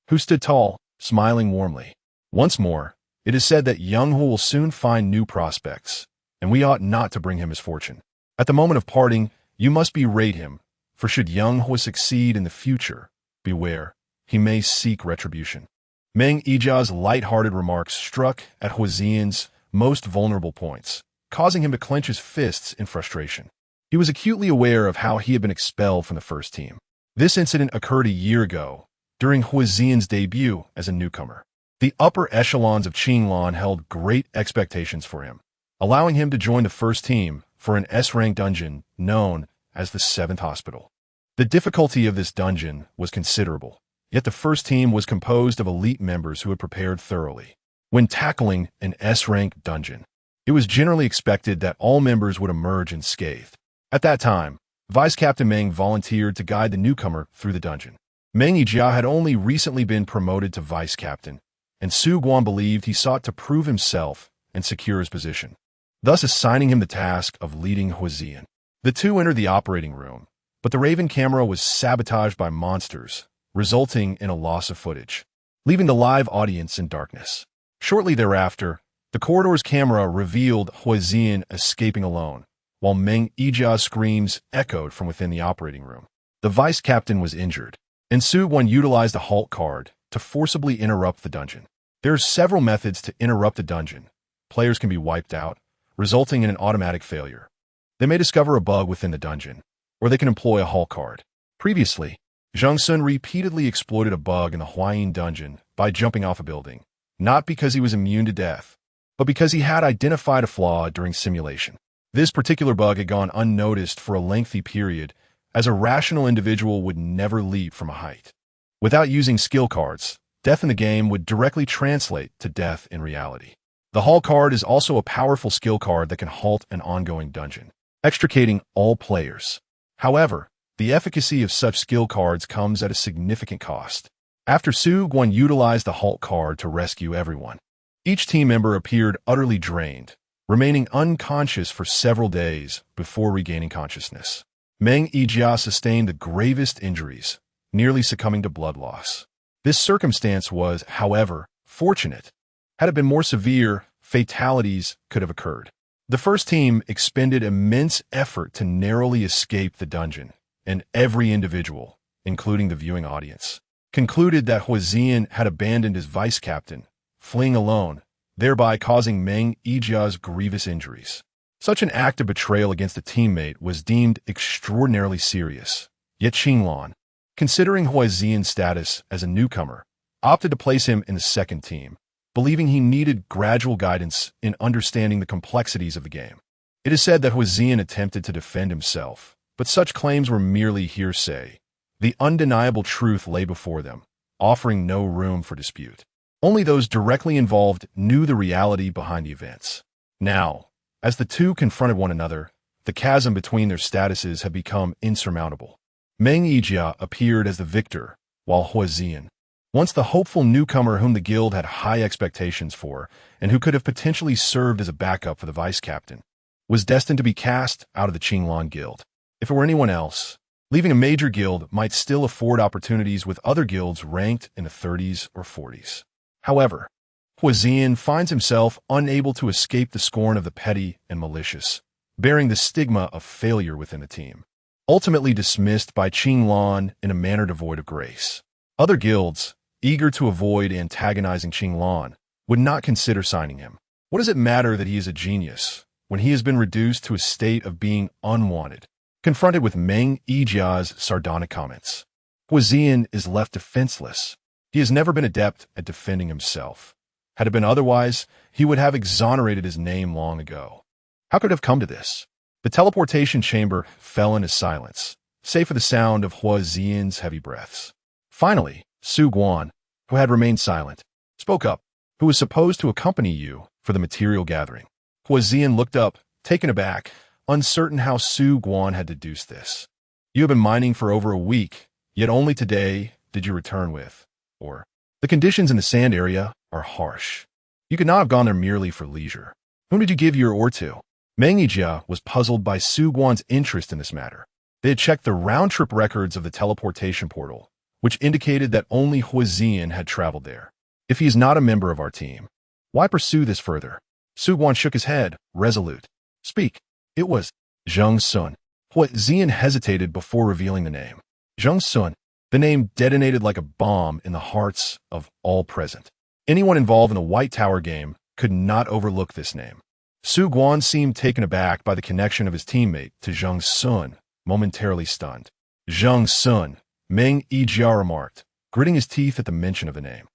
who stood tall, smiling warmly. Once more, it is said that young Hu will soon find new prospects, and we ought not to bring him misfortune. At the moment of parting, you must berate him, for should young Hu succeed in the future, beware, he may seek retribution. Meng Yijia's light-hearted remarks struck at Huizian's most vulnerable points, causing him to clench his fists in frustration. He was acutely aware of how he had been expelled from the first team. This incident occurred a year ago, during Huizian's debut as a newcomer. The upper echelons of Qinglan held great expectations for him, allowing him to join the first team for an S-rank dungeon known as the 7th Hospital. The difficulty of this dungeon was considerable, yet the first team was composed of elite members who had prepared thoroughly. When tackling an S-rank dungeon, it was generally expected that all members would emerge unscathed. At that time, Vice Captain Meng volunteered to guide the newcomer through the dungeon. Meng Yijia had only recently been promoted to Vice Captain, and Su Guan believed he sought to prove himself and secure his position, thus assigning him the task of leading Huizian. The two entered the operating room, but the Raven camera was sabotaged by monsters, resulting in a loss of footage, leaving the live audience in darkness. Shortly thereafter, the corridor's camera revealed Huizian escaping alone, while Meng Yijia's screams echoed from within the operating room. The vice captain was injured, and Su Guan utilized a halt card to forcibly interrupt the dungeon. There are several methods to interrupt a dungeon. Players can be wiped out, resulting in an automatic failure. They may discover a bug within the dungeon, or they can employ a halt card. Previously, Zheng Xun repeatedly exploited a bug in the Huayin dungeon by jumping off a building, not because he was immune to death, but because he had identified a flaw during simulation. This particular bug had gone unnoticed for a lengthy period, as a rational individual would never leap from a height. Without using skill cards, death in the game would directly translate to death in reality. The halt card is also a powerful skill card that can halt an ongoing dungeon, extricating all players. However, the efficacy of such skill cards comes at a significant cost. After Su Guan utilized the halt card to rescue everyone, each team member appeared utterly drained, remaining unconscious for several days before regaining consciousness. Meng Yijia sustained the gravest injuries, nearly succumbing to blood loss. This circumstance was, however, fortunate. Had it been more severe, fatalities could have occurred. The first team expended immense effort to narrowly escape the dungeon, and every individual, including the viewing audience, concluded that Huizian had abandoned his vice captain, fleeing alone, thereby causing Meng Yijia's grievous injuries. Such an act of betrayal against a teammate was deemed extraordinarily serious. Yet Qinglan, considering Huizian's status as a newcomer, opted to place him in the second team, believing he needed gradual guidance in understanding the complexities of the game. It is said that Huizian attempted to defend himself, but such claims were merely hearsay. The undeniable truth lay before them, offering no room for dispute. Only those directly involved knew the reality behind the events. Now, as the two confronted one another, the chasm between their statuses had become insurmountable. Meng Yijia appeared as the victor, while Huazian, once the hopeful newcomer whom the guild had high expectations for, and who could have potentially served as a backup for the vice-captain, was destined to be cast out of the Qinglan Guild. If it were anyone else, leaving a major guild might still afford opportunities with other guilds ranked in the 30s or 40s. However, Huazian finds himself unable to escape the scorn of the petty and malicious, bearing the stigma of failure within the team. Ultimately dismissed by Qinglan in a manner devoid of grace. Other guilds, eager to avoid antagonizing Qinglan, would not consider signing him. What does it matter that he is a genius when he has been reduced to a state of being unwanted? Confronted with Meng Yijia's sardonic comments, Huazian is left defenseless. He has never been adept at defending himself. Had it been otherwise, he would have exonerated his name long ago. How could it have come to this? The teleportation chamber fell into silence, save for the sound of Huazian's heavy breaths. Finally, Su Guan, who had remained silent, spoke up. Who was supposed to accompany you for the material gathering? Huazian looked up, taken aback, uncertain how Su Guan had deduced this. You have been mining for over a week, yet only today did you return with, or, the conditions in the sand area are harsh. You could not have gone there merely for leisure. Whom did you give your ore to? Meng Yijia was puzzled by Su Guan's interest in this matter. They had checked the round-trip records of the teleportation portal, which indicated that only Huazian had traveled there. If he is not a member of our team, why pursue this further? Su Guan shook his head, resolute. Speak. It was Zheng Xun. Huazian hesitated before revealing the name. Zheng Xun. The name detonated like a bomb in the hearts of all present. Anyone involved in the White Tower game could not overlook this name. Su Guan seemed taken aback by the connection of his teammate to Zheng Xun, momentarily stunned. Zheng Xun, Meng Yijia remarked, gritting his teeth at the mention of the name.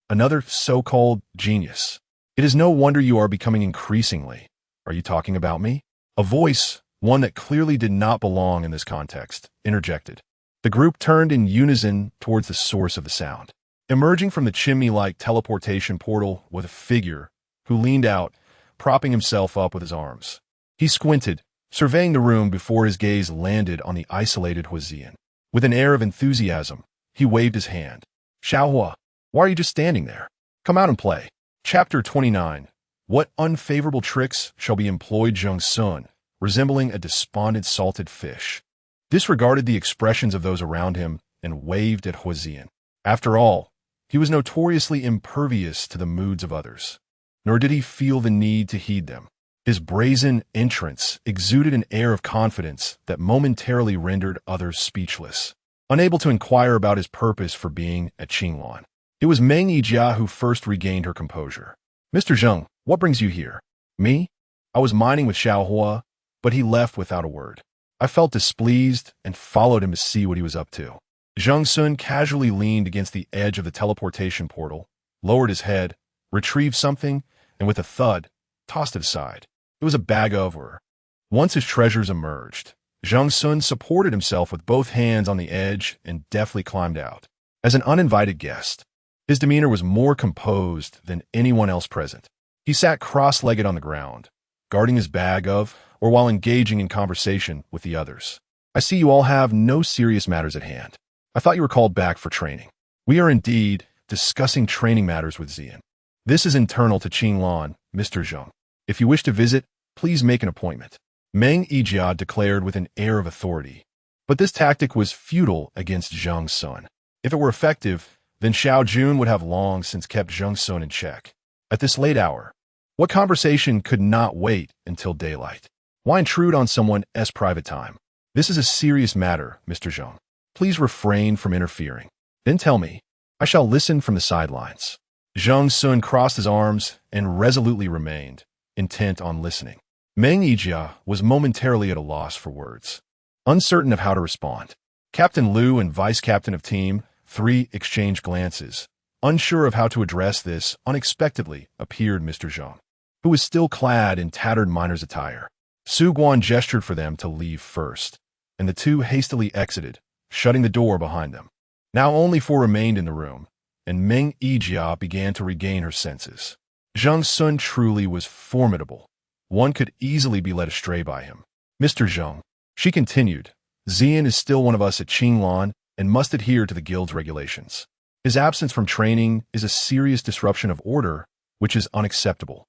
Another so-called genius. It is no wonder you are becoming increasingly. Are you talking about me? A voice, one that clearly did not belong in this context, interjected. The group turned in unison towards the source of the sound. Emerging from the chimney-like teleportation portal was a figure who leaned out, propping himself up with his arms. He squinted, surveying the room before his gaze landed on the isolated Huazian. With an air of enthusiasm, he waved his hand. Xiaohua, why are you just standing there? Come out and play. Chapter 29. What unfavorable tricks shall be employed? Zheng Xun, resembling a despondent salted fish, disregarded the expressions of those around him and waved at Huazian. After all, he was notoriously impervious to the moods of others, nor did he feel the need to heed them. His brazen entrance exuded an air of confidence that momentarily rendered others speechless, unable to inquire about his purpose for being at Qinglan. It was Meng Yijia who first regained her composure. Mr. Zheng, what brings you here? Me? I was mining with Xiaohua, but he left without a word. I felt displeased and followed him to see what he was up to. Zheng Xun casually leaned against the edge of the teleportation portal, lowered his head, retrieved something, and with a thud, tossed it aside. It was a bag of ore. Once his treasures emerged, Zheng Xun supported himself with both hands on the edge and deftly climbed out. As an uninvited guest, his demeanor was more composed than anyone else present. He sat cross-legged on the ground, guarding his bag of, or while engaging in conversation with the others. I see you all have no serious matters at hand. I thought you were called back for training. We are indeed discussing training matters with Xian. This is internal to Qinglan, Mr. Zheng. If you wish to visit, please make an appointment. Meng Yijia declared with an air of authority. But this tactic was futile against Zheng Xun. If it were effective, then Xiao Jun would have long since kept Zheng Xun in check. At this late hour, what conversation could not wait until daylight? Why intrude on someone's private time? This is a serious matter, Mr. Zheng. Please refrain from interfering. Then tell me. I shall listen from the sidelines. Zheng Xun crossed his arms and resolutely remained, intent on listening. Meng Yijia was momentarily at a loss for words, uncertain of how to respond. Captain Liu and Vice Captain of Team 3 exchanged glances. Unsure of how to address this, unexpectedly appeared Mr. Zheng, who was still clad in tattered miner's attire. Su Guan gestured for them to leave first, and the two hastily exited, shutting the door behind them. Now only 4 remained in the room, and Meng Yijia began to regain her senses. Zheng Xun truly was formidable. One could easily be led astray by him. Mr. Zheng, she continued, Xian is still one of us at Qinglan and must adhere to the guild's regulations. His absence from training is a serious disruption of order, which is unacceptable.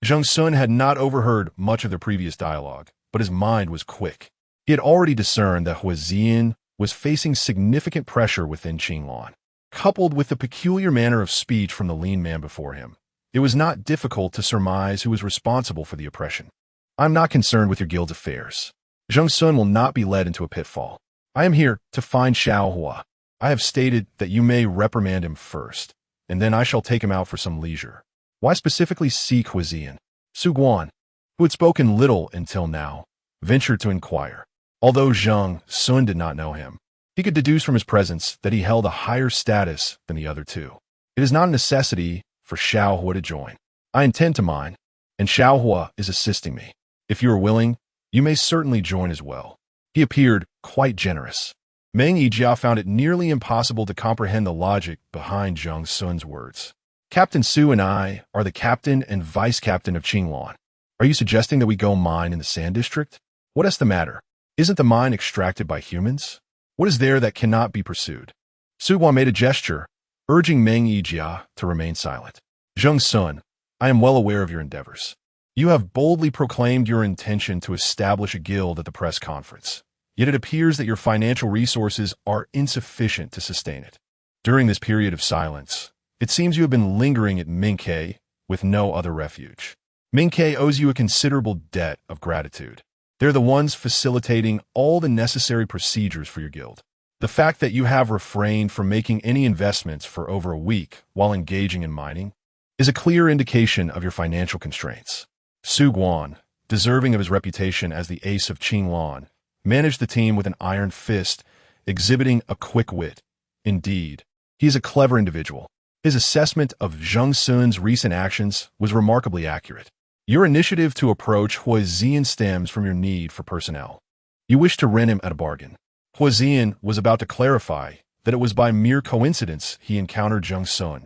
Zheng Xun had not overheard much of their previous dialogue, but his mind was quick. He had already discerned that Xian was facing significant pressure within Qinglan. Coupled with the peculiar manner of speech from the lean man before him, it was not difficult to surmise who was responsible for the oppression. "I'm not concerned with your guild's affairs. Zheng Xun will not be led into a pitfall. I am here to find Xiao Hua. I have stated that you may reprimand him first, and then I shall take him out for some leisure. Why specifically seek Xian?" Su Guan, who had spoken little until now, ventured to inquire. Although Zheng Xun did not know him, he could deduce from his presence that he held a higher status than the other two. "It is not a necessity for Xiao Hua to join. I intend to mine, and Xiao Hua is assisting me. If you are willing, you may certainly join as well." He appeared quite generous. Meng Yijia found it nearly impossible to comprehend the logic behind Zheng Xun's words. "Captain Su and I are the captain and vice captain of Qinglan. Are you suggesting that we go mine in the Sand District? What is the matter? Isn't the mine extracted by humans? What is there that cannot be pursued?" Su Guan made a gesture, urging Meng Yijia to remain silent. "Zheng Xun, I am well aware of your endeavors. You have boldly proclaimed your intention to establish a guild at the press conference. Yet it appears that your financial resources are insufficient to sustain it. During this period of silence, it seems you have been lingering at Minke with no other refuge. Minke owes you a considerable debt of gratitude. They're the ones facilitating all the necessary procedures for your guild. The fact that you have refrained from making any investments for over a week while engaging in mining is a clear indication of your financial constraints." Su Guan, deserving of his reputation as the ace of Qinglan, managed the team with an iron fist, exhibiting a quick wit. Indeed, he is a clever individual. His assessment of Zheng Xun's recent actions was remarkably accurate. Your initiative to approach Xian stems from your need for personnel. You wish to rent him at a bargain. Xian was about to clarify that it was by mere coincidence he encountered Zheng Xun,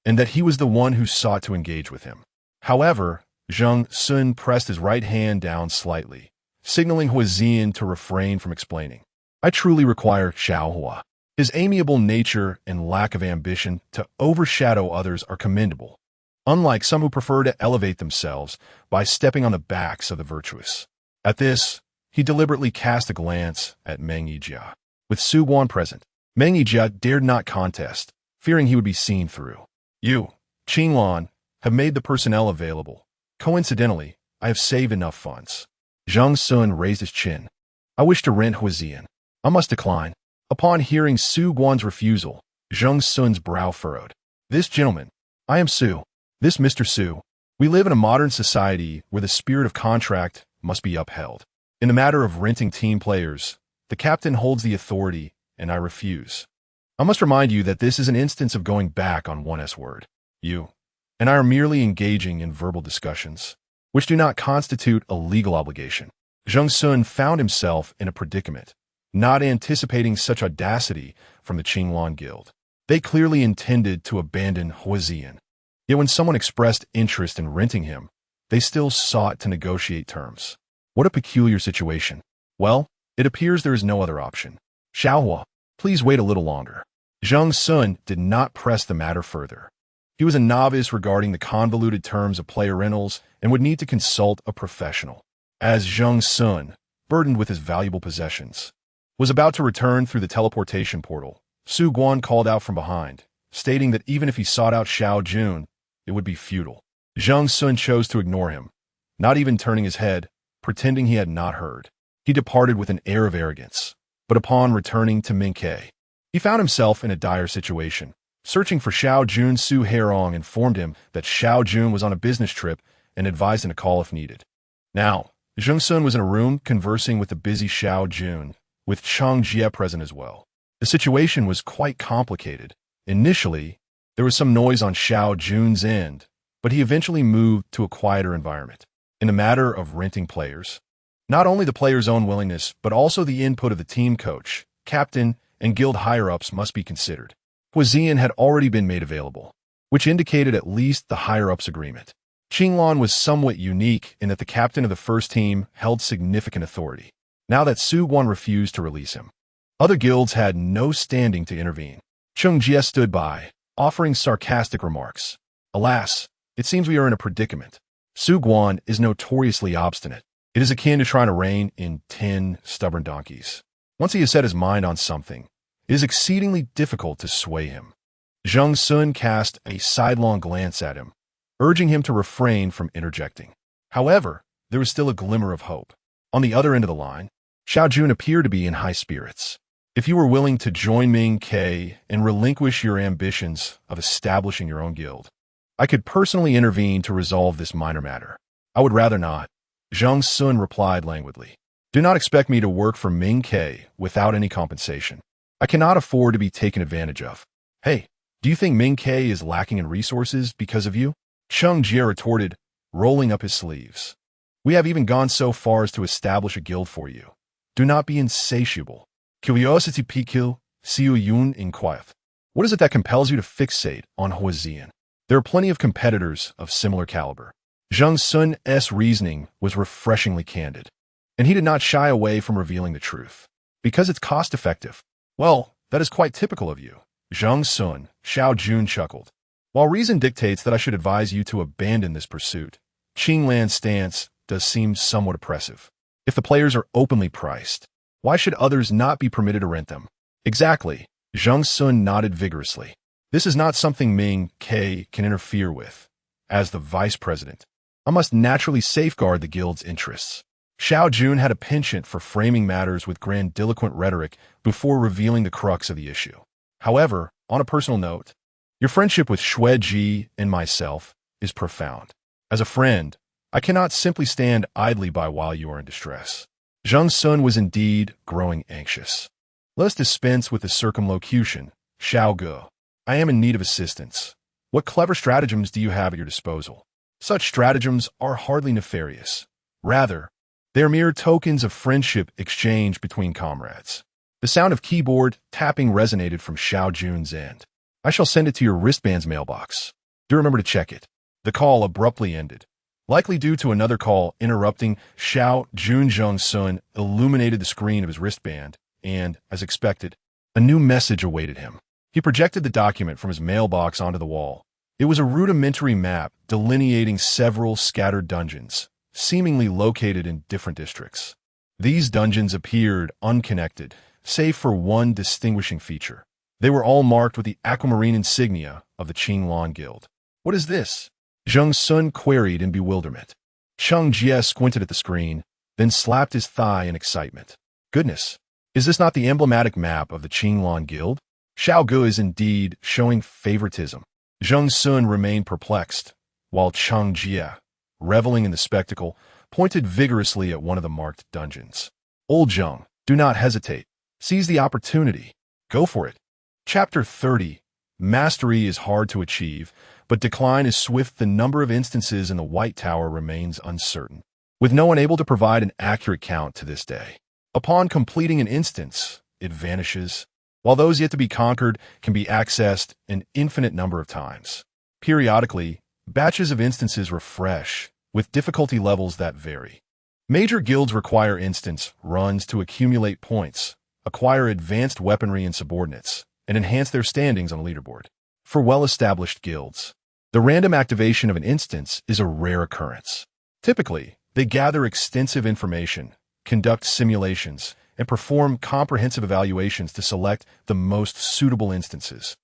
and that he was the one who sought to engage with him. However, Zheng Xun pressed his right hand down slightly, signaling Xian to refrain from explaining. "I truly require Xiao Hua. His amiable nature and lack of ambition to overshadow others are commendable, unlike some who prefer to elevate themselves by stepping on the backs of the virtuous." At this, he deliberately cast a glance at Meng Yijia. With Su Guan present, Meng Yijia dared not contest, fearing he would be seen through. "You, Qinglan, have made the personnel available. Coincidentally, I have saved enough funds." Zheng Xun raised his chin. "I wish to rent Xian. I must decline." Upon hearing Su Guan's refusal, Zheng Xun's brow furrowed. "This gentleman, I am Su. This Mr. Su. We live in a modern society where the spirit of contract must be upheld. In the matter of renting team players, the captain holds the authority, and I refuse. I must remind you that this is an instance of going back on one's word. You and I are merely engaging in verbal discussions, which do not constitute a legal obligation." Zheng Xun found himself in a predicament, not anticipating such audacity from the Qinglan Guild. They clearly intended to abandon Xian. Yet when someone expressed interest in renting him, they still sought to negotiate terms. What a peculiar situation. Well, it appears there is no other option. "Xiao Hua, please wait a little longer." Zheng Xun did not press the matter further. He was a novice regarding the convoluted terms of player rentals and would need to consult a professional. As Zheng Xun, burdened with his valuable possessions, was about to return through the teleportation portal, Su Guan called out from behind, stating that even if he sought out Xiao Jun, it would be futile. Zheng Xun chose to ignore him, not even turning his head, pretending he had not heard. He departed with an air of arrogance, but upon returning to Minke, he found himself in a dire situation. Searching for Xiao Jun, Su Harrowing informed him that Xiao Jun was on a business trip and advised him to call if needed. Now, Zheng Xun was in a room conversing with the busy Xiao Jun, with Chang Jie present as well. The situation was quite complicated. Initially, there was some noise on Xiao Jun's end, but he eventually moved to a quieter environment. In the matter of renting players, not only the player's own willingness, but also the input of the team coach, captain, and guild higher-ups must be considered. Xian had already been made available, which indicated at least the higher-ups agreement. Qinglan was somewhat unique in that the captain of the first team held significant authority. now that Su Guan refused to release him. Other guilds had no standing to intervene. Cheng Jie stood by, offering sarcastic remarks. Alas, it seems we are in a predicament. Su Guan is notoriously obstinate. It is akin to trying to rein in 10 stubborn donkeys. Once he has set his mind on something, it is exceedingly difficult to sway him. Zheng Xun cast a sidelong glance at him, urging him to refrain from interjecting. However, there was still a glimmer of hope. On the other end of the line, Xiao Jun appeared to be in high spirits. If you were willing to join Ming Ke and relinquish your ambitions of establishing your own guild, I could personally intervene to resolve this minor matter. I would rather not. Zheng Xun replied languidly. Do not expect me to work for Ming Ke without any compensation. I cannot afford to be taken advantage of. Hey, do you think Ming Ke is lacking in resources because of you? Cheng Jie retorted, rolling up his sleeves. We have even gone so far as to establish a guild for you. Do not be insatiable. Curiosity piqueux, siu yun inquire. What is it that compels you to fixate on Huazian? There are plenty of competitors of similar caliber. Zheng Sun's reasoning was refreshingly candid, and he did not shy away from revealing the truth. Because it's cost-effective. Well, that is quite typical of you. Zheng Sun, Xiao Jun chuckled. While reason dictates that I should advise you to abandon this pursuit, Qinglan's stance does seem somewhat oppressive. If the players are openly priced, why should others not be permitted to rent them? Exactly. Zheng Sun nodded vigorously. This is not something Ming Ke can interfere with. As the vice president, I must naturally safeguard the guild's interests. Xiao Jun had a penchant for framing matters with grandiloquent rhetoric before revealing the crux of the issue. However, on a personal note, your friendship with Xue Ji and myself is profound. As a friend, I cannot simply stand idly by while you are in distress. Zheng Sun was indeed growing anxious. Let us dispense with the circumlocution, Xiao Ge. I am in need of assistance. What clever stratagems do you have at your disposal? Such stratagems are hardly nefarious. Rather, they are mere tokens of friendship exchanged between comrades. The sound of keyboard tapping resonated from Xiao Jun's end. I shall send it to your wristband's mailbox. Do remember to check it. The call abruptly ended. Likely due to another call interrupting, Xiao Jun Zheng Sun illuminated the screen of his wristband, and, as expected, a new message awaited him. He projected the document from his mailbox onto the wall. It was a rudimentary map delineating several scattered dungeons, seemingly located in different districts. These dungeons appeared unconnected, save for one distinguishing feature. They were all marked with the aquamarine insignia of the Qinglan Guild. What is this? Zheng Sun queried in bewilderment. Cheng Jie squinted at the screen, then slapped his thigh in excitement. Goodness, is this not the emblematic map of the Qinglan Guild? Xiao Ge is indeed showing favoritism. Zheng Sun remained perplexed, while Cheng Jie, reveling in the spectacle, pointed vigorously at one of the marked dungeons. Old Zheng, do not hesitate. Seize the opportunity. Go for it. Chapter 30. Mastery is hard to achieve, but decline is swift. The number of instances in the White Tower remains uncertain, with no one able to provide an accurate count to this day. Upon completing an instance, it vanishes, while those yet to be conquered can be accessed an infinite number of times. Periodically, batches of instances refresh, with difficulty levels that vary. Major guilds require instance runs to accumulate points, acquire advanced weaponry and subordinates, and enhance their standings on the leaderboard. For well-established guilds, the random activation of an instance is a rare occurrence. Typically, they gather extensive information, conduct simulations, and perform comprehensive evaluations to select the most suitable instances,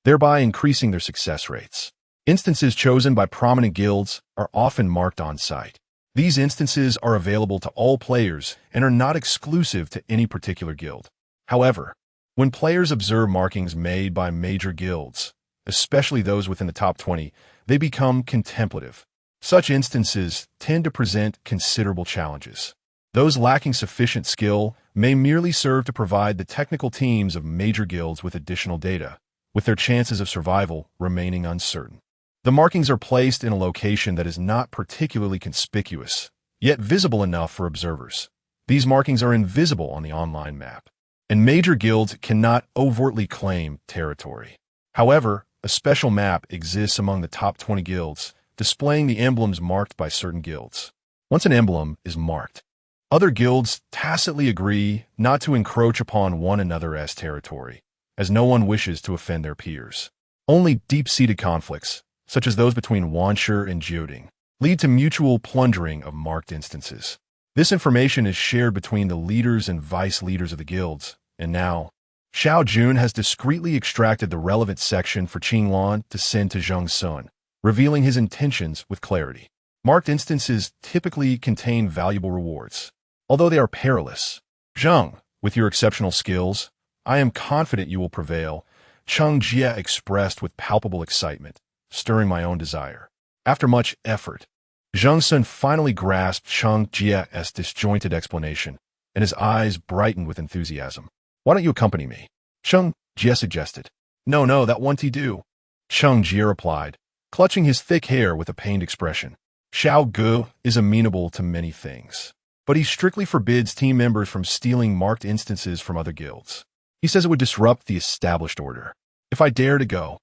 thereby increasing their success rates. Instances chosen by prominent guilds are often marked on site. These instances are available to all players and are not exclusive to any particular guild. However, when players observe markings made by major guilds, especially those within the top 20, they become contemplative. Such instances tend to present considerable challenges. Those lacking sufficient skill may merely serve to provide the technical teams of major guilds with additional data, with their chances of survival remaining uncertain. The markings are placed in a location that is not particularly conspicuous, yet visible enough for observers. These markings are invisible on the online map, and major guilds cannot overtly claim territory. However, a special map exists among the top 20 guilds, displaying the emblems marked by certain guilds. Once an emblem is marked, Other guilds tacitly agree not to encroach upon one another's territory, as no one wishes to offend their peers. Only deep-seated conflicts, such as those between Wanshi and Jioding, lead to mutual plundering of marked instances. This information is shared between the leaders and vice-leaders of the guilds, and now, Xiao Jun has discreetly extracted the relevant section for Qinglan to send to Zheng Xun, revealing his intentions with clarity. Marked instances typically contain valuable rewards, although they are perilous. Zheng, with your exceptional skills, I am confident you will prevail, Cheng Jie expressed with palpable excitement, stirring my own desire. After much effort, Zheng Xun finally grasped Cheng Jie's disjointed explanation, and his eyes brightened with enthusiasm. Why don't you accompany me? Cheng Jie suggested. No, that won't do. Cheng Jie replied, clutching his thick hair with a pained expression. Xiao Gu is amenable to many things, but he strictly forbids team members from stealing marked instances from other guilds. He says it would disrupt the established order. If I dare to go,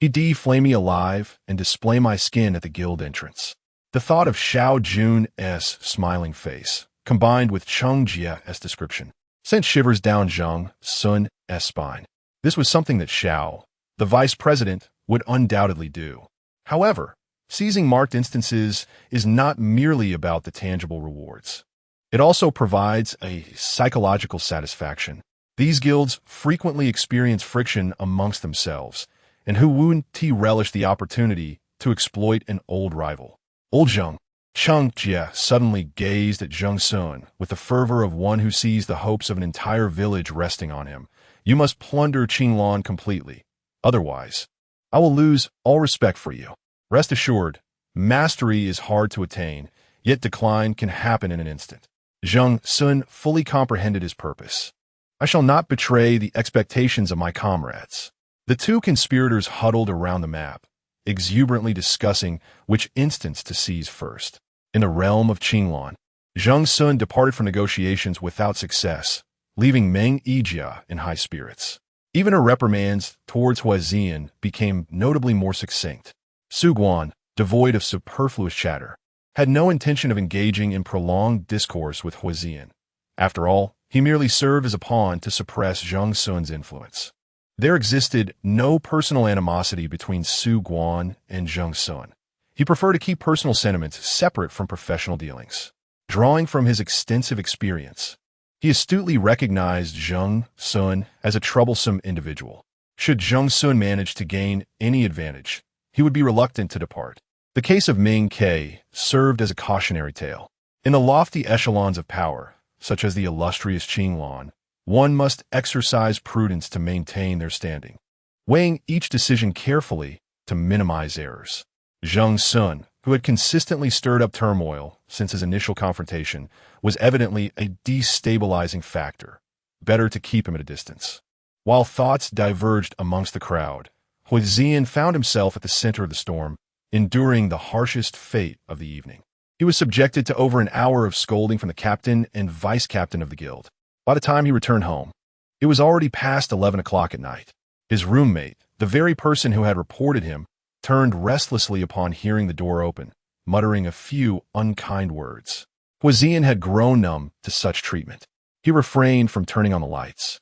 he'd flay me alive and display my skin at the guild entrance. The thought of Xiao Jun's smiling face, combined with Cheng Jie's description, sent shivers down Zheng Xun's spine. This was something that Xiao, the vice president, would undoubtedly do. However, seizing marked instances is not merely about the tangible rewards. It also provides a psychological satisfaction. These guilds frequently experience friction amongst themselves, and who wouldn't relish the opportunity to exploit an old rival? Old Zheng. Cheng Jie suddenly gazed at Zheng Xun with the fervor of one who sees the hopes of an entire village resting on him. You must plunder Qinglan completely. Otherwise, I will lose all respect for you. Rest assured, mastery is hard to attain, yet decline can happen in an instant. Zheng Xun fully comprehended his purpose. I shall not betray the expectations of my comrades. The two conspirators huddled around the map, exuberantly discussing which instance to seize first. In the realm of Qinglan, Zheng Xun departed from negotiations without success, leaving Meng Yijia in high spirits. Even her reprimands towards Huizian became notably more succinct. Su Guan, devoid of superfluous chatter, had no intention of engaging in prolonged discourse with Huizian. After all, he merely served as a pawn to suppress Zheng Xun's influence. There existed no personal animosity between Su Guan and Zheng Xun. He preferred to keep personal sentiments separate from professional dealings. Drawing from his extensive experience, he astutely recognized Zheng Xun as a troublesome individual. Should Zheng Xun manage to gain any advantage, he would be reluctant to depart. The case of Ming Ke served as a cautionary tale. In the lofty echelons of power, such as the illustrious Qinglan, one must exercise prudence to maintain their standing, weighing each decision carefully to minimize errors. Zheng Xun, who had consistently stirred up turmoil since his initial confrontation, was evidently a destabilizing factor. Better to keep him at a distance. While thoughts diverged amongst the crowd, Huizian found himself at the center of the storm, enduring the harshest fate of the evening. He was subjected to over an hour of scolding from the captain and vice-captain of the guild. By the time he returned home, it was already past 11 o'clock at night. His roommate, the very person who had reported him, turned restlessly upon hearing the door open, muttering a few unkind words. Huizian had grown numb to such treatment. He refrained from turning on the lights,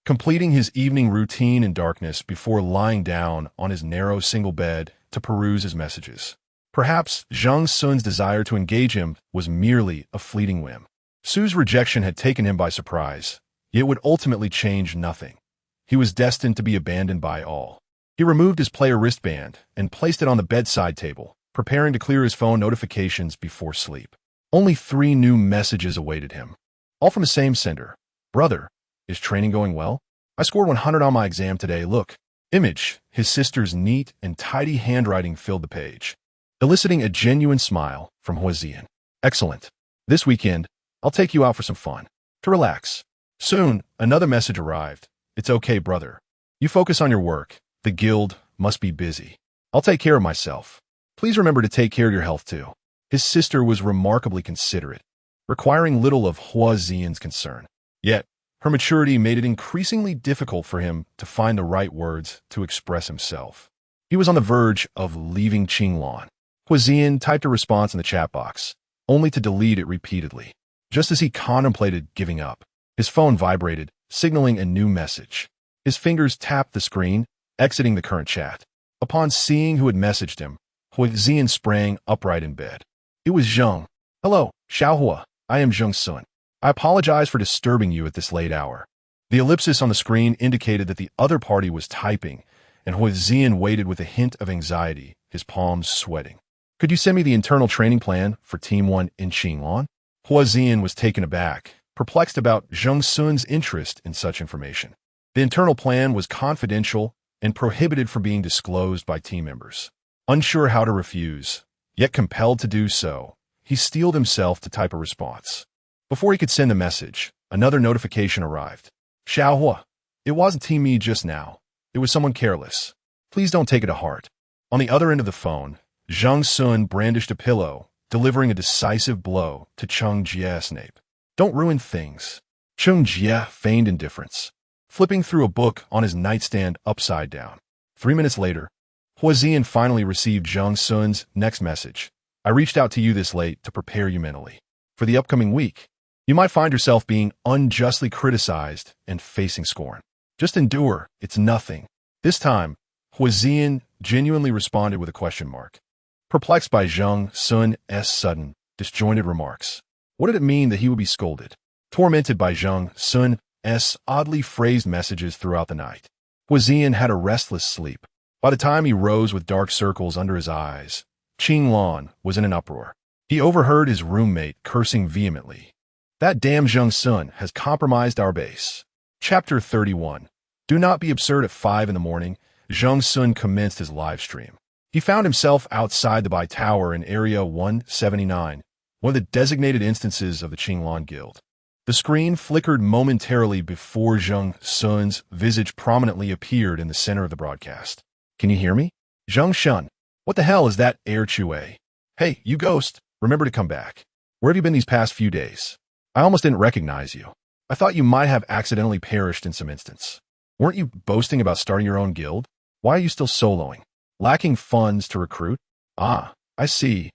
completing his evening routine in darkness before lying down on his narrow single bed to peruse his messages. Perhaps Zheng Xun's desire to engage him was merely a fleeting whim. Su's rejection had taken him by surprise, yet would ultimately change nothing. He was destined to be abandoned by all. He removed his player wristband and placed it on the bedside table, preparing to clear his phone notifications before sleep. Only 3 new messages awaited him, all from the same sender. Brother, is training going well? I scored 100 on my exam today, look. Image, his sister's neat and tidy handwriting filled the page, eliciting a genuine smile from Huizian. Excellent. This weekend, I'll take you out for some fun. To relax. Soon, another message arrived. It's okay, brother. You focus on your work. The guild must be busy. I'll take care of myself. Please remember to take care of your health too. His sister was remarkably considerate, requiring little of Huizian's concern. Yet, her maturity made it increasingly difficult for him to find the right words to express himself. He was on the verge of leaving Qinglan. Huizian typed a response in the chat box, only to delete it repeatedly. Just as he contemplated giving up, his phone vibrated, signaling a new message. His fingers tapped the screen, exiting the current chat. Upon seeing who had messaged him, Huixian sprang upright in bed. It was Zheng. "Hello, Xiaohua. I am Zheng Xun. I apologize for disturbing you at this late hour." The ellipsis on the screen indicated that the other party was typing, and Huixian waited with a hint of anxiety, his palms sweating. "Could you send me the internal training plan for Team 1 in Qinglan?" Huixian was taken aback, perplexed about Zheng Xun's interest in such information. The internal plan was confidential and prohibited from being disclosed by team members. Unsure how to refuse, yet compelled to do so, he steeled himself to type a response. Before he could send the message, another notification arrived. "Xiaohua, it wasn't Team Me just now. It was someone careless. Please don't take it to heart." On the other end of the phone, Zheng Xun brandished a pillow, delivering a decisive blow to Cheng Jie's nape. "Don't ruin things." Cheng Jie feigned indifference, flipping through a book on his nightstand upside down. 3 minutes later, Huixian finally received Zheng Xun's next message. "I reached out to you this late to prepare you mentally. For the upcoming week, you might find yourself being unjustly criticized and facing scorn. Just endure, it's nothing." This time, Huixian genuinely responded with a question mark. Perplexed by Zheng Xun's sudden, disjointed remarks. What did it mean that he would be scolded? Tormented by Zheng Xun's oddly phrased messages throughout the night, Huixian had a restless sleep. By the time he rose with dark circles under his eyes, Qinglan was in an uproar. He overheard his roommate cursing vehemently. "That damn Zheng Xun has compromised our base." Chapter 31. Do not be absurd at 5 in the morning. Zheng Xun commenced his live stream. He found himself outside the Bai Tower in Area 179, one of the designated instances of the Qinglan Guild. The screen flickered momentarily before Zheng Xun's visage prominently appeared in the center of the broadcast. "Can you hear me? Zheng Xun. What the hell is that air chue? Hey, you ghost, remember to come back. Where have you been these past few days? I almost didn't recognize you. I thought you might have accidentally perished in some instance. Weren't you boasting about starting your own guild? Why are you still soloing? Lacking funds to recruit? Ah, I see.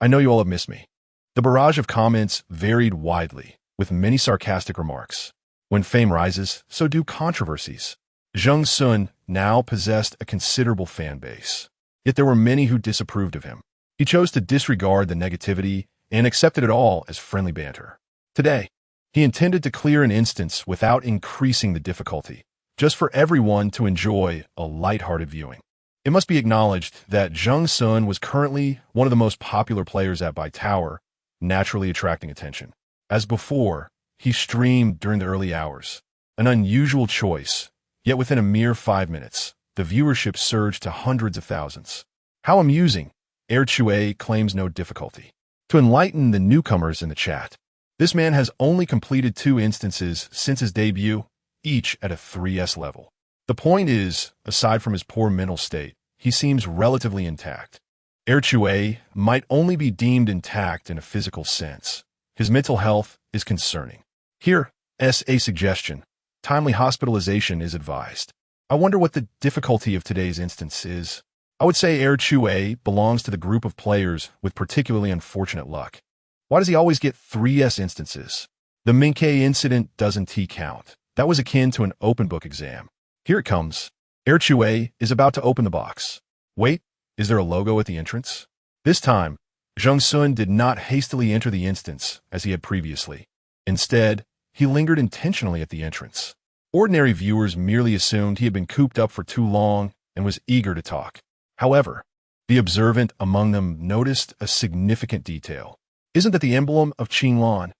I know you all have missed me." The barrage of comments varied widely, with many sarcastic remarks. When fame rises, so do controversies. Zheng Xun now possessed a considerable fan base. Yet there were many who disapproved of him. He chose to disregard the negativity and accepted it all as friendly banter. Today, he intended to clear an instance without increasing the difficulty, just for everyone to enjoy a lighthearted viewing. It must be acknowledged that Zheng Xun was currently one of the most popular players at Bai Tower, naturally attracting attention. As before, he streamed during the early hours, an unusual choice, yet within a mere 5 minutes, the viewership surged to hundreds of thousands. How amusing! Air Chue claims no difficulty. To enlighten the newcomers in the chat, this man has only completed 2 instances since his debut, each at a 3S level. The point is, aside from his poor mental state, he seems relatively intact. Air Chue might only be deemed intact in a physical sense. His mental health is concerning. Here's a suggestion. Timely hospitalization is advised. I wonder what the difficulty of today's instance is. I would say Air Chue belongs to the group of players with particularly unfortunate luck. Why does he always get 3S instances? The Minkei incident doesn't count. That was akin to an open book exam. Here it comes. Air Chue is about to open the box. Wait, is there a logo at the entrance? This time, Zheng Xun did not hastily enter the instance as he had previously. Instead, he lingered intentionally at the entrance. Ordinary viewers merely assumed he had been cooped up for too long and was eager to talk. However, the observant among them noticed a significant detail. Isn't that the emblem of Qinglan?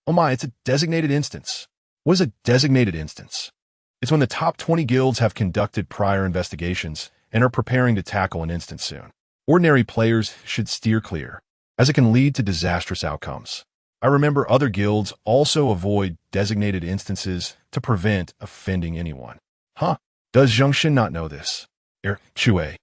Oh my, it's a designated instance. What is a designated instance? It's when the top 20 guilds have conducted prior investigations and are preparing to tackle an instance soon. Ordinary players should steer clear, as it can lead to disastrous outcomes. I remember other guilds also avoid designated instances to prevent offending anyone. Huh? Does Zheng Xun not know this? Chue.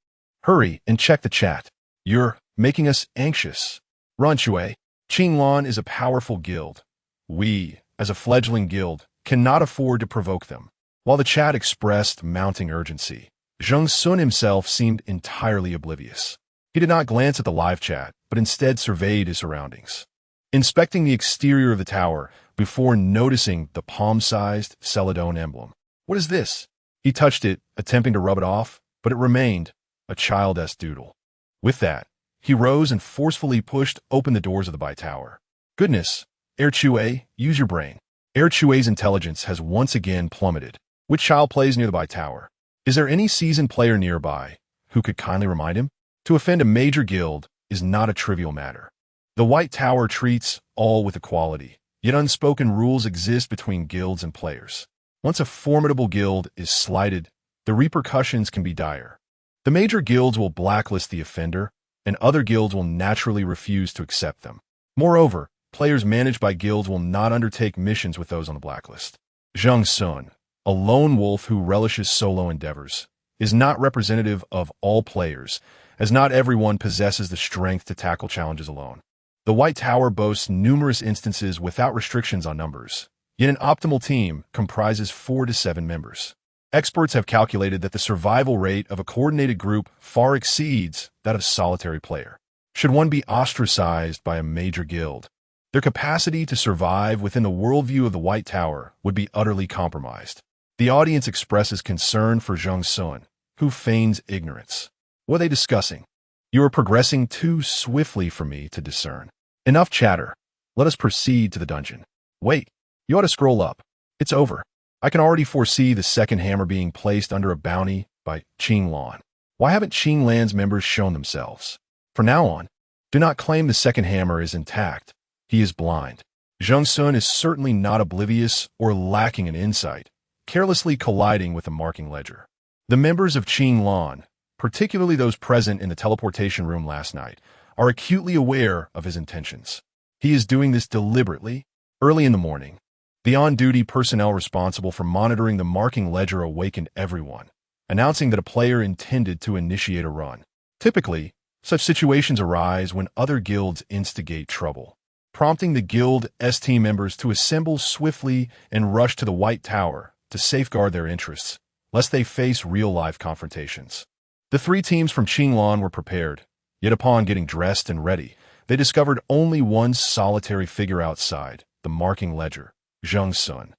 Hurry and check the chat. You're making us anxious. Run, Chue. Qinglan is a powerful guild. We, as a fledgling guild, cannot afford to provoke them. While the chat expressed mounting urgency, Zheng Xun himself seemed entirely oblivious. He did not glance at the live chat, but instead surveyed his surroundings. inspecting the exterior of the tower before noticing the palm-sized Celadon emblem. What is this? He touched it, attempting to rub it off, but it remained a child-esque doodle. With that, he rose and forcefully pushed open the doors of the tower. Goodness, Chue, use your brain. Chue's intelligence has once again plummeted. Which child plays near the tower? Is there any seasoned player nearby who could kindly remind him? To offend a major guild is not a trivial matter. The White Tower treats all with equality, yet unspoken rules exist between guilds and players. Once a formidable guild is slighted, the repercussions can be dire. The major guilds will blacklist the offender, and other guilds will naturally refuse to accept them. Moreover, players managed by guilds will not undertake missions with those on the blacklist. Zheng Xun, a lone wolf who relishes solo endeavors, is not representative of all players, as not everyone possesses the strength to tackle challenges alone. The White Tower boasts numerous instances without restrictions on numbers, yet an optimal team comprises 4 to 7 members. Experts have calculated that the survival rate of a coordinated group far exceeds that of a solitary player. Should one be ostracized by a major guild, their capacity to survive within the worldview of the White Tower would be utterly compromised. The audience expresses concern for Zheng Xun, who feigns ignorance. What are they discussing? You are progressing too swiftly for me to discern. Enough chatter. Let us proceed to the dungeon. Wait, you ought to scroll up. It's over. I can already foresee the second hammer being placed under a bounty by Qing Lan. Why haven't Qing Lan's members shown themselves? From now on, do not claim the second hammer is intact. He is blind. Zheng Xun is certainly not oblivious or lacking in insight, carelessly colliding with the marking ledger. The members of Qing Lan, particularly those present in the teleportation room last night, are acutely aware of his intentions. He is doing this deliberately. Early in the morning, the on-duty personnel responsible for monitoring the marking ledger awakened everyone, announcing that a player intended to initiate a run. Typically, such situations arise when other guilds instigate trouble, prompting the guild team members to assemble swiftly and rush to the White Tower to safeguard their interests, lest they face real-life confrontations. The 3 teams from Qing Lan were prepared, yet upon getting dressed and ready, they discovered only one solitary figure outside the marking ledger, Zheng Xun.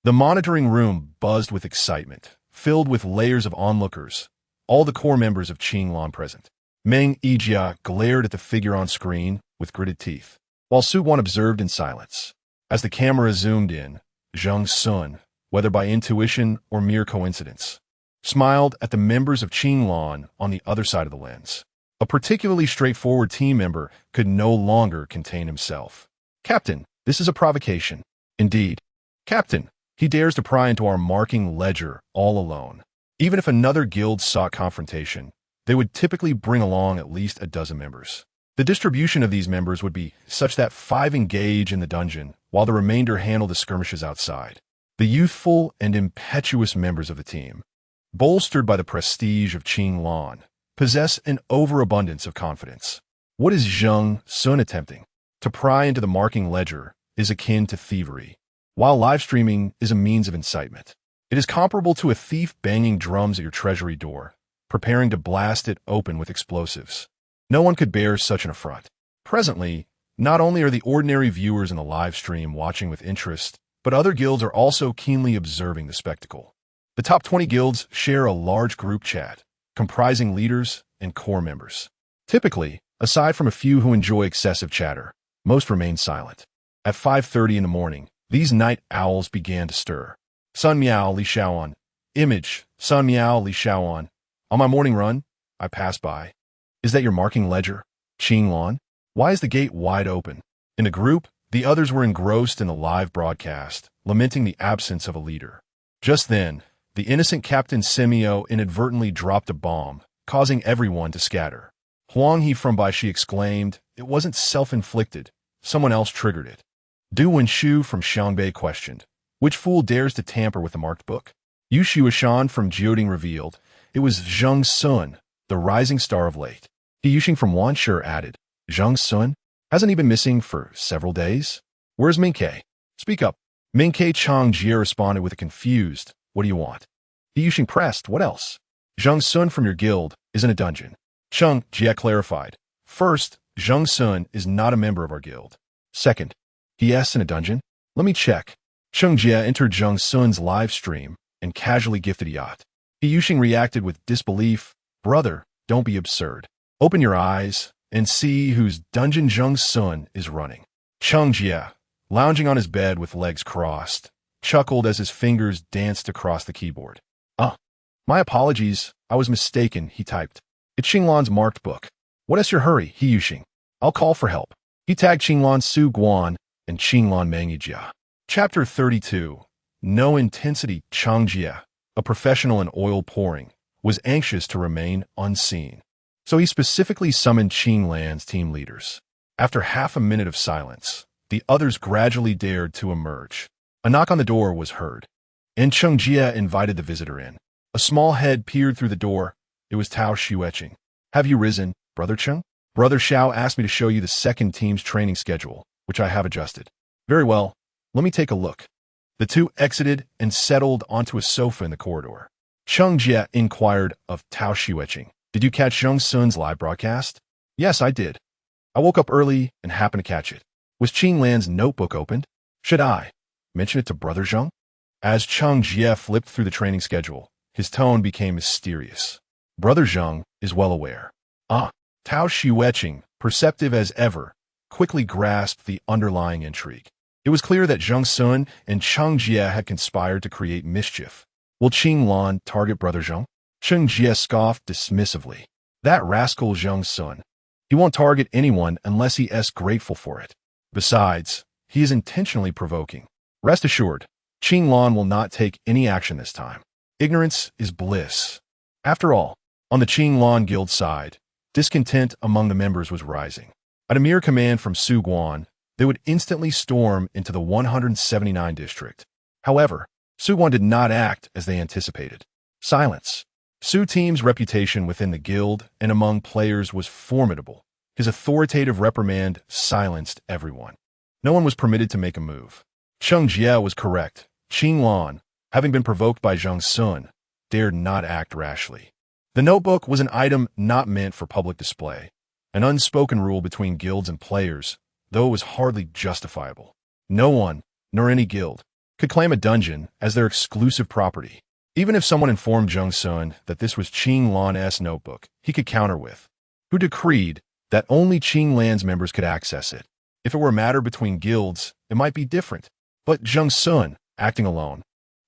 The monitoring room buzzed with excitement, filled with layers of onlookers, all the core members of Qing Lan present. Meng Yijia glared at the figure on screen with gritted teeth, while Su Wan observed in silence. As the camera zoomed in, Zheng Xun, whether by intuition or mere coincidence, smiled at the members of Qing Lan on the other side of the lens. A particularly straightforward team member could no longer contain himself. Captain, this is a provocation. Indeed. Captain, he dares to pry into our marking ledger all alone. Even if another guild sought confrontation, they would typically bring along at least a dozen members. The distribution of these members would be such that 5 engage in the dungeon, while the remainder handle the skirmishes outside. The youthful and impetuous members of the team, bolstered by the prestige of Qing Lan, possess an overabundance of confidence. What is Zheng Xun attempting? To pry into the marking ledger is akin to thievery, while live streaming is a means of incitement. It is comparable to a thief banging drums at your treasury door, preparing to blast it open with explosives. No one could bear such an affront. Presently, not only are the ordinary viewers in the live stream watching with interest, but other guilds are also keenly observing the spectacle. The top 20 guilds share a large group chat, comprising leaders and core members. Typically, aside from a few who enjoy excessive chatter, most remain silent. At 5:30 in the morning, these night owls began to stir. Sun Miao Li Shaoan. Image, Sun Miao Li Shaoan. On my morning run, I pass by. Is that your marking ledger, Qing Lan? Why is the gate wide open? In the group, the others were engrossed in the live broadcast, lamenting the absence of a leader. Just then, the innocent Captain Semio inadvertently dropped a bomb, causing everyone to scatter. Huang He from Baishi exclaimed, "It wasn't self-inflicted. Someone else triggered it." Du Wenshu from Xiangbei questioned, "Which fool dares to tamper with the marked book?" Yu Shuashan from Jioding revealed, "It was Zheng Xun, the rising star of late." He Yuxing from Wanshi added, "Zheng Xun? Hasn't he been missing for several days? Where's Mingke? Speak up." Mingke Chang Jie responded with a confused, "What do you want?" He Yuxing pressed, "What else?" "Zheng Xun from your guild is in a dungeon." Chang Jie clarified, "First, Zheng Xun is not a member of our guild. Second, PS in a dungeon? Let me check. Cheng Jie entered Zheng Xun's live stream and casually gifted a yacht. He Yuxing reacted with disbelief. Brother, don't be absurd. Open your eyes and see whose dungeon Zheng Xun is running. Cheng Jie, lounging on his bed with legs crossed, chuckled as his fingers danced across the keyboard. My apologies, I was mistaken, he typed. It's Xinglan's marked book. What is your hurry, he Yuxing? I'll call for help. He tagged Xinglan Su Guan and Xinglan Mengyijia. Chapter 32. No intensity. Cheng Jie, a professional in oil pouring, was anxious to remain unseen. So he specifically summoned Xinglan's team leaders. After half a minute of silence, the others gradually dared to emerge. A knock on the door was heard, and Cheng Jie invited the visitor in. A small head peered through the door. It was Tao Xueqing. Have you risen, Brother Cheng? Brother Xiao asked me to show you the second team's training schedule, which I have adjusted. Very well. Let me take a look. The two exited and settled onto a sofa in the corridor. Cheng Jie inquired of Tao Xueqing. Did you catch Zheng Xun's live broadcast? Yes, I did. I woke up early and happened to catch it. Was Qinglan's notebook opened? Should I mention it to Brother Zheng? As Cheng Jie flipped through the training schedule, his tone became mysterious. Brother Zheng is well aware. Tao Xueqing, perceptive as ever, quickly grasped the underlying intrigue. It was clear that Zheng Xun and Cheng Jie had conspired to create mischief. Will Qinglan target Brother Zheng? Cheng Jie scoffed dismissively. That rascal Zheng Xun. He won't target anyone unless he is grateful for it. Besides, he is intentionally provoking. Rest assured, Qinglan will not take any action this time. Ignorance is bliss. After all, on the Qinglan Guild side, discontent among the members was rising. At a mere command from Su Guan, they would instantly storm into the 179 district. However, Su Guan did not act as they anticipated. Silence. Su Team's reputation within the guild and among players was formidable. His authoritative reprimand silenced everyone. No one was permitted to make a move. Cheng Jie was correct. Qinglan, having been provoked by Zheng Xun, dared not act rashly. The notebook was an item not meant for public display, an unspoken rule between guilds and players, though it was hardly justifiable. No one, nor any guild, could claim a dungeon as their exclusive property. Even if someone informed Zheng Xun that this was Qinglan's notebook, he could counter with, who decreed that only Qinglan's members could access it. If it were a matter between guilds, it might be different. But Zheng Xun, acting alone,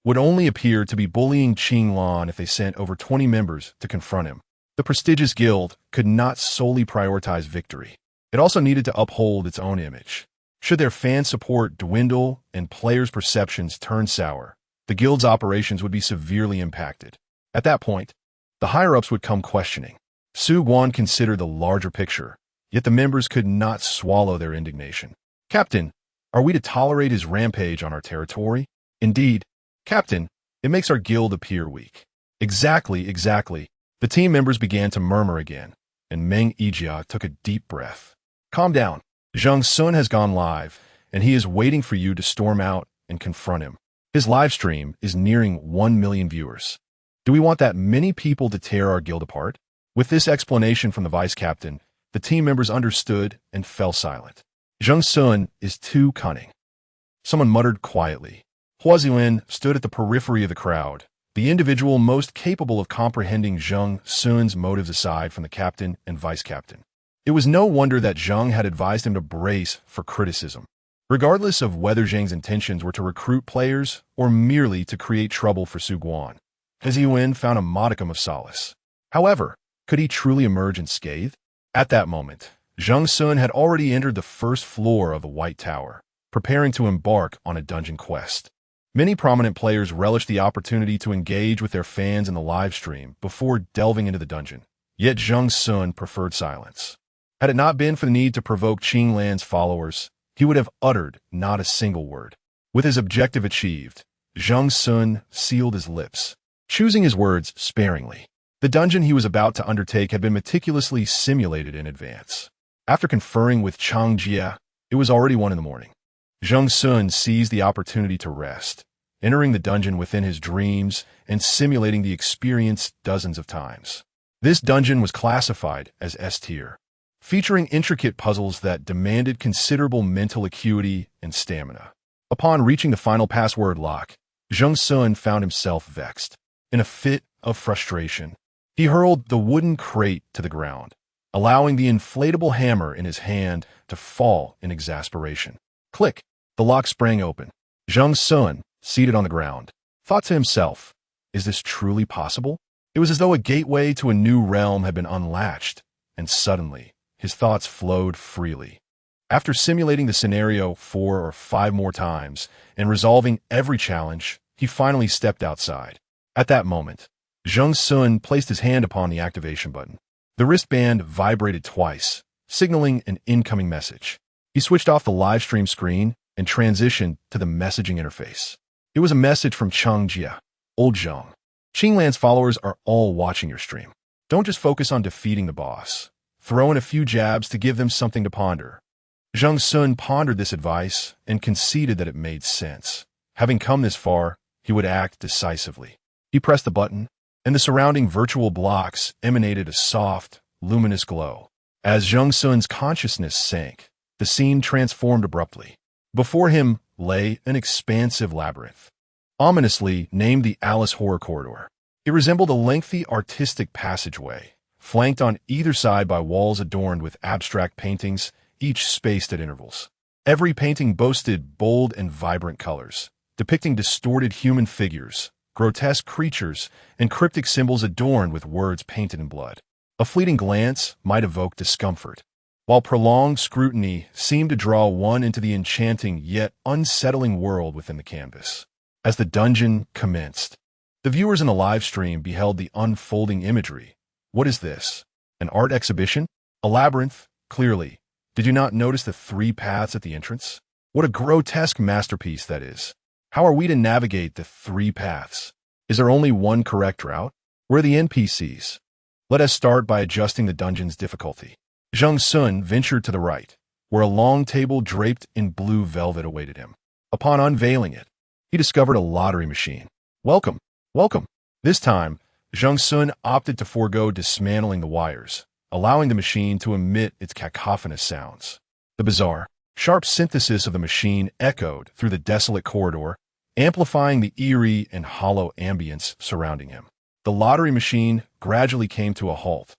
would only appear to be bullying Qinglan if they sent over 20 members to confront him. The prestigious guild could not solely prioritize victory. It also needed to uphold its own image. Should their fan support dwindle and players' perceptions turn sour, the guild's operations would be severely impacted. At that point, the higher-ups would come questioning. Su Guan considered the larger picture, yet the members could not swallow their indignation. Captain, are we to tolerate his rampage on our territory? Indeed, Captain, it makes our guild appear weak. Exactly. The team members began to murmur again, and Meng Yijia took a deep breath. Calm down. Zheng Xun has gone live, and he is waiting for you to storm out and confront him. His live stream is nearing 1 million viewers. Do we want that many people to tear our guild apart? With this explanation from the vice captain, the team members understood and fell silent. Zheng Xun is too cunning. Someone muttered quietly. Hua Ziyuan stood at the periphery of the crowd, the individual most capable of comprehending Zheng Xun's motives aside from the captain and vice captain. It was no wonder that Zheng had advised him to brace for criticism, regardless of whether Zheng's intentions were to recruit players or merely to create trouble for Su Guan. Ziyuan found a modicum of solace. However, could he truly emerge unscathed? At that moment, Zheng Xun had already entered the first floor of the White Tower, preparing to embark on a dungeon quest. Many prominent players relished the opportunity to engage with their fans in the live stream before delving into the dungeon. Yet Zheng Xun preferred silence. Had it not been for the need to provoke Qinglan's followers, he would have uttered not a single word. With his objective achieved, Zheng Xun sealed his lips, choosing his words sparingly. The dungeon he was about to undertake had been meticulously simulated in advance. After conferring with Cheng Jie, it was already 1 a.m. Zheng Xun seized the opportunity to rest, entering the dungeon within his dreams and simulating the experience dozens of times. This dungeon was classified as S tier. featuring intricate puzzles that demanded considerable mental acuity and stamina. Upon reaching the final password lock, Zheng Xun found himself vexed. In a fit of frustration, he hurled the wooden crate to the ground, allowing the inflatable hammer in his hand to fall in exasperation. Click! The lock sprang open. Zheng Xun, seated on the ground, thought to himself, "Is this truly possible?" It was as though a gateway to a new realm had been unlatched, and suddenly, his thoughts flowed freely. After simulating the scenario 4 or 5 more times and resolving every challenge, he finally stepped outside. At that moment, Zheng Xun placed his hand upon the activation button. The wristband vibrated twice, signaling an incoming message. He switched off the live stream screen and transitioned to the messaging interface. It was a message from Cheng Jia. "Old Zheng. Qinglan's followers are all watching your stream. Don't just focus on defeating the boss. Throw in a few jabs to give them something to ponder." Zheng Xun pondered this advice and conceded that it made sense. Having come this far, he would act decisively. He pressed the button, and the surrounding virtual blocks emanated a soft, luminous glow. As Zheng Xun's consciousness sank, the scene transformed abruptly. Before him lay an expansive labyrinth, ominously named the Alice Horror Corridor. It resembled a lengthy artistic passageway, flanked on either side by walls adorned with abstract paintings, each spaced at intervals. Every painting boasted bold and vibrant colors, depicting distorted human figures, grotesque creatures, and cryptic symbols adorned with words painted in blood. A fleeting glance might evoke discomfort, while prolonged scrutiny seemed to draw one into the enchanting yet unsettling world within the canvas. As the dungeon commenced, the viewers in the live stream beheld the unfolding imagery. What is this? An art exhibition? A labyrinth? Clearly. Did you not notice the 3 paths at the entrance? What a grotesque masterpiece that is. How are we to navigate the 3 paths? Is there only one correct route? Where are the NPCs? Let us start by adjusting the dungeon's difficulty. Zheng Xun ventured to the right, where a long table draped in blue velvet awaited him. Upon unveiling it, he discovered a lottery machine. Welcome, welcome. This time, Zheng Xun opted to forego dismantling the wires, allowing the machine to emit its cacophonous sounds. The bizarre, sharp synthesis of the machine echoed through the desolate corridor, amplifying the eerie and hollow ambience surrounding him. The lottery machine gradually came to a halt,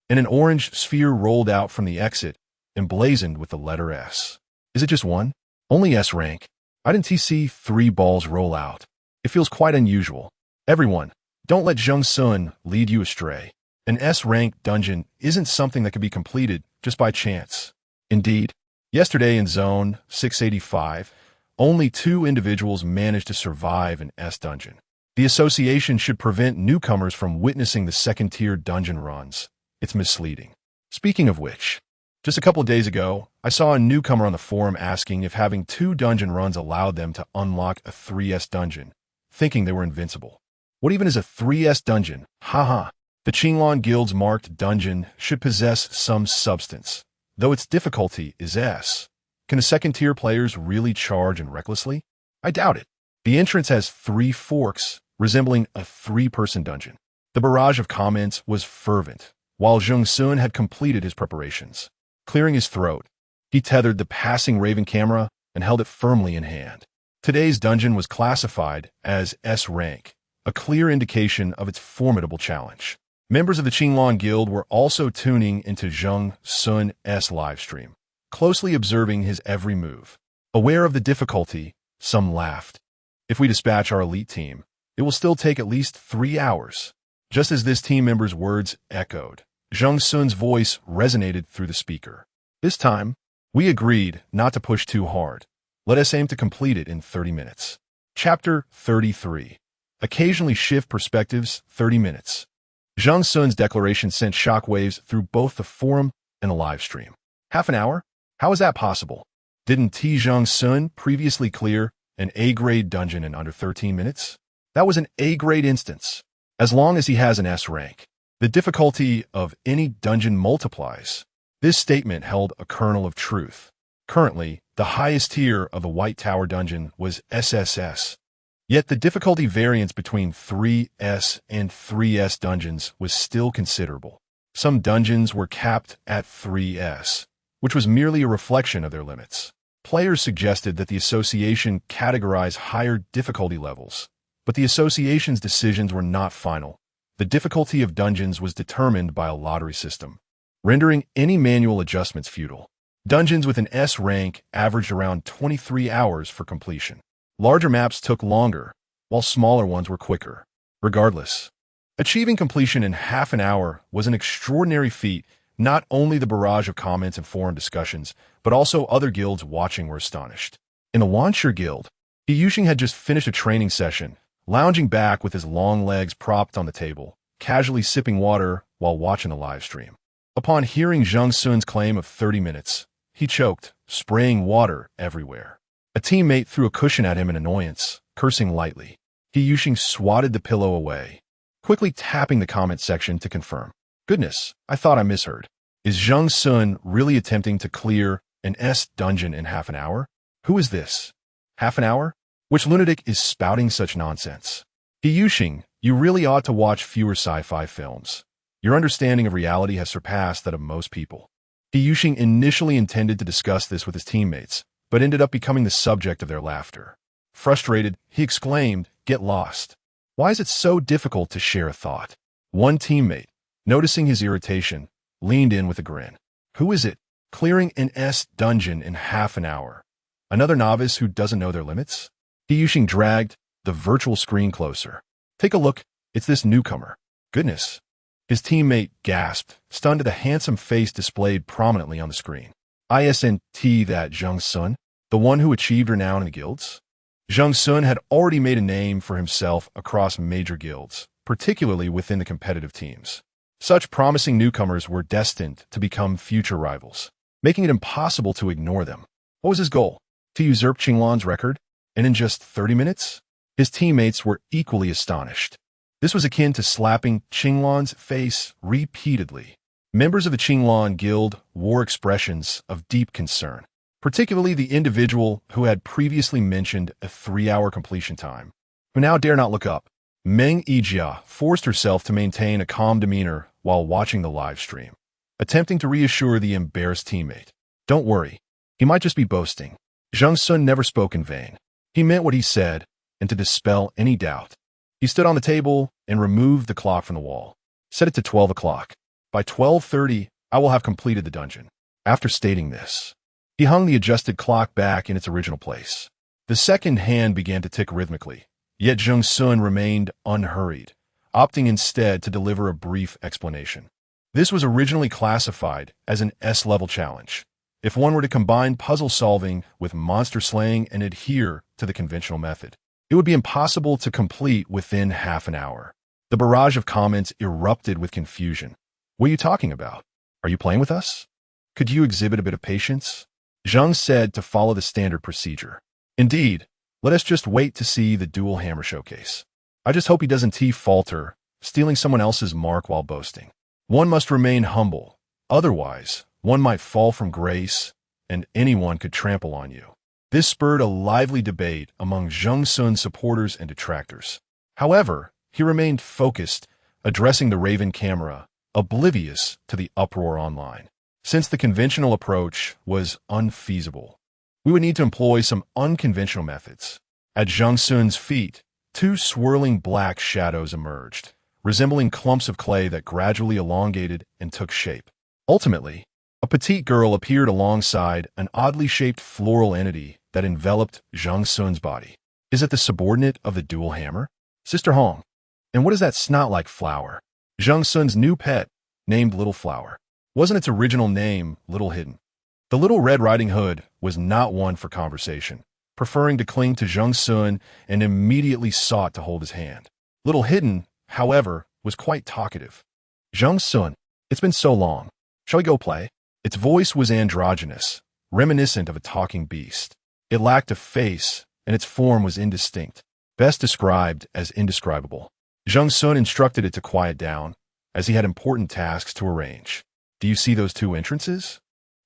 and an orange sphere rolled out from the exit, emblazoned with the letter S. Is it just one? Only S rank. I didn't see 3 balls roll out. It feels quite unusual. Everyone, don't let Zheng Xun lead you astray. An S-rank dungeon isn't something that can be completed just by chance. Indeed, yesterday in Zone 685, only 2 individuals managed to survive an S dungeon. The association should prevent newcomers from witnessing the second-tier dungeon runs. It's misleading. Speaking of which, just a couple of days ago, I saw a newcomer on the forum asking if having 2 dungeon runs allowed them to unlock a 3S dungeon, thinking they were invincible. What even is a 3S dungeon? Haha. The Qinglan Guild's marked dungeon should possess some substance, though its difficulty is S. Can the second-tier players really charge and recklessly? I doubt it. The entrance has 3 forks, resembling a 3-person dungeon. The barrage of comments was fervent, while Zheng Xun had completed his preparations. Clearing his throat, he tethered the passing Raven camera and held it firmly in hand. Today's dungeon was classified as S rank, a clear indication of its formidable challenge. Members of the Qinglan Guild were also tuning into Zheng Xun's livestream, closely observing his every move. Aware of the difficulty, some laughed. If we dispatch our elite team, it will still take at least 3 hours. Just as this team member's words echoed, Zheng Xun's voice resonated through the speaker. This time, we agreed not to push too hard. Let us aim to complete it in 30 minutes. Chapter 33. Occasionally shift perspectives, 30 minutes. Zheng Xun's declaration sent shockwaves through both the forum and the live stream. Half an hour? How is that possible? Didn't Zheng Xun previously clear an A-grade dungeon in under 13 minutes? That was an A-grade instance. As long as he has an S rank, the difficulty of any dungeon multiplies. This statement held a kernel of truth. Currently, the highest tier of the White Tower dungeon was SSS. Yet the difficulty variance between 3S and 3S dungeons was still considerable. Some dungeons were capped at 3S, which was merely a reflection of their limits. Players suggested that the association categorize higher difficulty levels, but the association's decisions were not final. The difficulty of dungeons was determined by a lottery system, rendering any manual adjustments futile. Dungeons with an S rank averaged around 23 hours for completion. Larger maps took longer, while smaller ones were quicker. Regardless, achieving completion in half an hour was an extraordinary feat. Not only the barrage of comments and forum discussions, but also other guilds watching were astonished. In the Launcher Guild, Yushin had just finished a training session, lounging back with his long legs propped on the table, casually sipping water while watching the live stream. Upon hearing Zheng Xun's claim of 30 minutes, he choked, spraying water everywhere. A teammate threw a cushion at him in annoyance, cursing lightly. Yushin swatted the pillow away, quickly tapping the comment section to confirm. Goodness, I thought I misheard. Is Zheng Xun really attempting to clear an S dungeon in half an hour? Who is this? Half an hour? Which lunatic is spouting such nonsense? Yushin, you really ought to watch fewer sci-fi films. Your understanding of reality has surpassed that of most people. Yushin initially intended to discuss this with his teammates, but ended up becoming the subject of their laughter. Frustrated, he exclaimed, "Get lost. Why is it so difficult to share a thought?" One teammate, noticing his irritation, leaned in with a grin. Who is it? Clearing an S dungeon in half an hour. Another novice who doesn't know their limits? Yushin dragged the virtual screen closer. Take a look, it's this newcomer. Goodness. His teammate gasped, stunned at the handsome face displayed prominently on the screen. Isn't that Zheng Xun, the one who achieved renown in the guilds? Zheng Xun had already made a name for himself across major guilds, particularly within the competitive teams. Such promising newcomers were destined to become future rivals, making it impossible to ignore them. What was his goal? To usurp Qinglan's record? And in just 30 minutes? His teammates were equally astonished. This was akin to slapping Qinglan's face repeatedly. Members of the Qinglan Guild wore expressions of deep concern, particularly the individual who had previously mentioned a 3-hour completion time, who now dare not look up. Meng Yijia forced herself to maintain a calm demeanor while watching the live stream, attempting to reassure the embarrassed teammate. Don't worry, he might just be boasting. Zheng Xun never spoke in vain. He meant what he said, and to dispel any doubt, he stood on the table and removed the clock from the wall. Set it to 12 o'clock. By 12:30, I will have completed the dungeon. After stating this, he hung the adjusted clock back in its original place. The second hand began to tick rhythmically, yet Zheng Xun remained unhurried, opting instead to deliver a brief explanation. This was originally classified as an S-level challenge, if one were to combine puzzle solving with monster slaying and adhere to the conventional method. It would be impossible to complete within half an hour. The barrage of comments erupted with confusion. What are you talking about? Are you playing with us? Could you exhibit a bit of patience? Zheng said to follow the standard procedure. Indeed, let us just wait to see the dual hammer showcase. I just hope he doesn't falter, stealing someone else's mark while boasting. One must remain humble. Otherwise, one might fall from grace, and anyone could trample on you. This spurred a lively debate among Zheng Xun's supporters and detractors. However, he remained focused, addressing the Raven camera, oblivious to the uproar online. Since the conventional approach was unfeasible, we would need to employ some unconventional methods. At Zheng Xun's feet, 2 swirling black shadows emerged, resembling clumps of clay that gradually elongated and took shape. Ultimately, a petite girl appeared alongside an oddly shaped floral entity that enveloped Zheng Xun's body. Is it the subordinate of the dual hammer? Sister Hong. And what is that snot-like flower? Zheng Xun's new pet, named Little Flower. Wasn't its original name Little Hidden? The Little Red Riding Hood was not one for conversation, preferring to cling to Zheng Xun and immediately sought to hold his hand. Little Hidden, however, was quite talkative. Zheng Xun, it's been so long. Shall we go play? Its voice was androgynous, reminiscent of a talking beast. It lacked a face, and its form was indistinct, best described as indescribable. Zheng Xun instructed it to quiet down, as he had important tasks to arrange. Do you see those 2 entrances?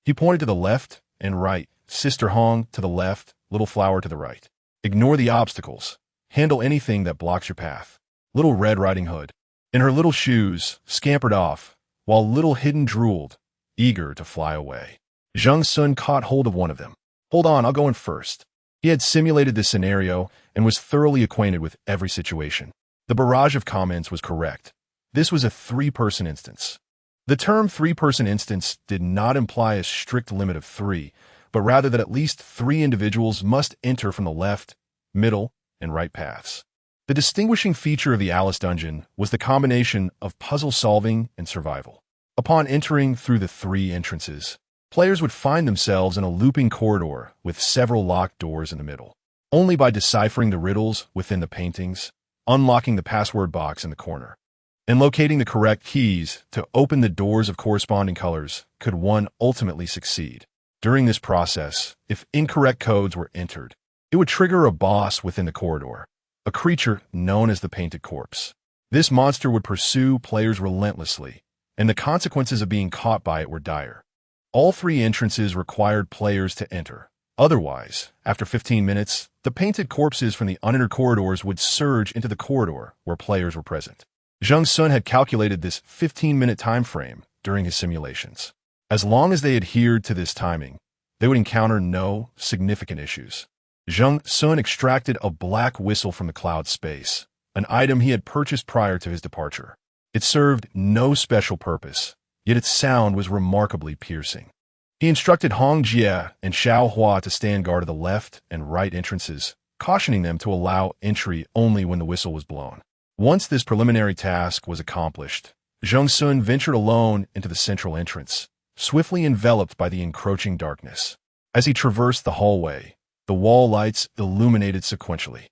He pointed to the left and right, Sister Hong to the left, Little Flower to the right. Ignore the obstacles. Handle anything that blocks your path. Little Red Riding Hood, in her little shoes, scampered off, while little hidden drooled, eager to fly away. Zheng Xun caught hold of one of them. "Hold on, I'll go in first." He had simulated this scenario and was thoroughly acquainted with every situation. The barrage of comments was correct. This was a three-person instance. The term three-person instance did not imply a strict limit of three, but rather that at least three individuals must enter from the left, middle, and right paths. The distinguishing feature of the Alice dungeon was the combination of puzzle solving and survival. Upon entering through the three entrances, players would find themselves in a looping corridor with several locked doors in the middle. Only by deciphering the riddles within the paintings, unlocking the password box in the corner, and locating the correct keys to open the doors of corresponding colors could one ultimately succeed. During this process, if incorrect codes were entered, it would trigger a boss within the corridor, a creature known as the Painted Corpse. This monster would pursue players relentlessly, and the consequences of being caught by it were dire. All three entrances required players to enter. Otherwise, after 15 minutes, the painted corpses from the unentered corridors would surge into the corridor where players were present. Zheng Xun had calculated this 15-minute time frame during his simulations. As long as they adhered to this timing, they would encounter no significant issues. Zheng Xun extracted a black whistle from the cloud space, an item he had purchased prior to his departure. It served no special purpose, yet its sound was remarkably piercing. He instructed Hong Jie and Xiao Hua to stand guard at the left and right entrances, cautioning them to allow entry only when the whistle was blown. Once this preliminary task was accomplished, Zheng Xun ventured alone into the central entrance, swiftly enveloped by the encroaching darkness. As he traversed the hallway, the wall lights illuminated sequentially.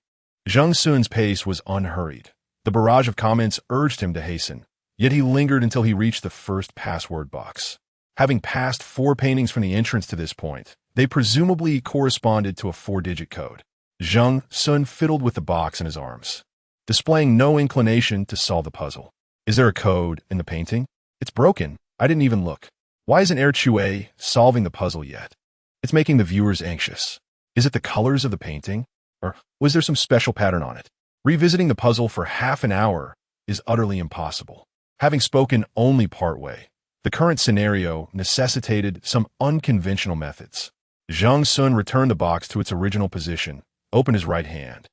Zheng Xun's pace was unhurried. The barrage of comments urged him to hasten, yet he lingered until he reached the first password box. Having passed 4 paintings from the entrance to this point, they presumably corresponded to a 4-digit code. Zheng Xun fiddled with the box in his arms, displaying no inclination to solve the puzzle. "Is there a code in the painting? It's broken. I didn't even look. Why isn't Erchue solving the puzzle yet? It's making the viewers anxious. Is it the colors of the painting? Or was there some special pattern on it?" Revisiting the puzzle for half an hour is utterly impossible. Having spoken only partway, the current scenario necessitated some unconventional methods. Zheng Xun returned the box to its original position, opened his right hand,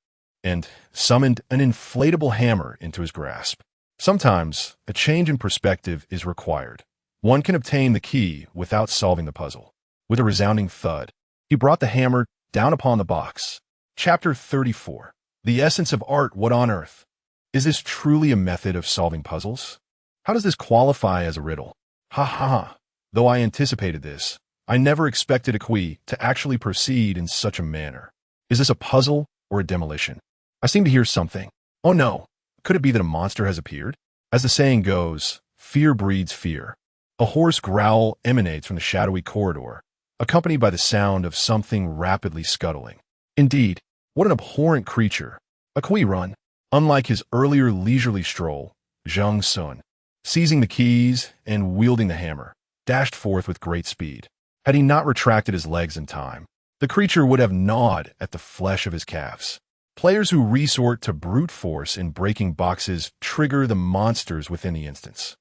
and summoned an inflatable hammer into his grasp. Sometimes, a change in perspective is required. One can obtain the key without solving the puzzle. With a resounding thud, he brought the hammer down upon the box. Chapter 34. The essence of art, what on earth? Is this truly a method of solving puzzles? How does this qualify as a riddle? Ha ha ha. Though I anticipated this, I never expected Ecui to actually proceed in such a manner. Is this a puzzle or a demolition? I seem to hear something. Oh no, could it be that a monster has appeared? As the saying goes, fear breeds fear. A hoarse growl emanates from the shadowy corridor, accompanied by the sound of something rapidly scuttling. Indeed, what an abhorrent creature. Ecui run. Unlike his earlier leisurely stroll, Zheng Xun, seizing the keys and wielding the hammer, dashed forth with great speed. Had he not retracted his legs in time, the creature would have gnawed at the flesh of his calves. Players who resort to brute force in breaking boxes trigger the monsters within the instance.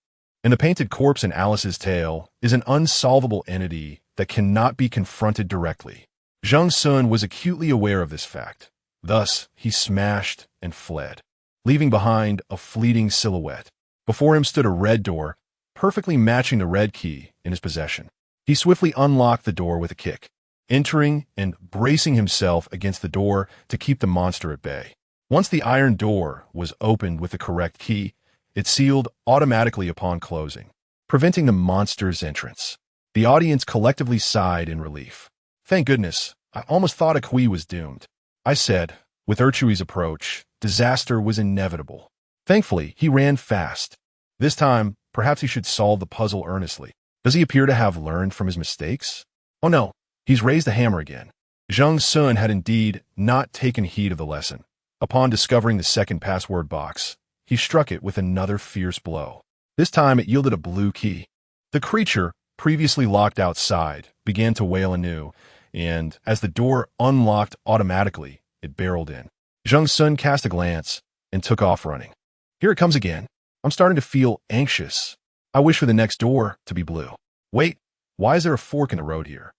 And the painted corpse in Alice's tale is an unsolvable entity that cannot be confronted directly. Zheng Xun was acutely aware of this fact. Thus, he smashed and fled, leaving behind a fleeting silhouette. Before him stood a red door, perfectly matching the red key in his possession. He swiftly unlocked the door with a kick, entering and bracing himself against the door to keep the monster at bay. Once the iron door was opened with the correct key, it sealed automatically upon closing, preventing the monster's entrance. The audience collectively sighed in relief. "Thank goodness, I almost thought Ecui was doomed," I said. With Erchui's approach, disaster was inevitable. Thankfully, he ran fast. This time, perhaps he should solve the puzzle earnestly. Does he appear to have learned from his mistakes? Oh no, he's raised the hammer again. Zheng Xun had indeed not taken heed of the lesson. Upon discovering the second password box, he struck it with another fierce blow. This time it yielded a blue key. The creature, previously locked outside, began to wail anew, and as the door unlocked automatically, it barreled in. Zheng Xun cast a glance and took off running. "Here it comes again. I'm starting to feel anxious." I wish for the next door to be blue. Wait, why is there a fork in the road here?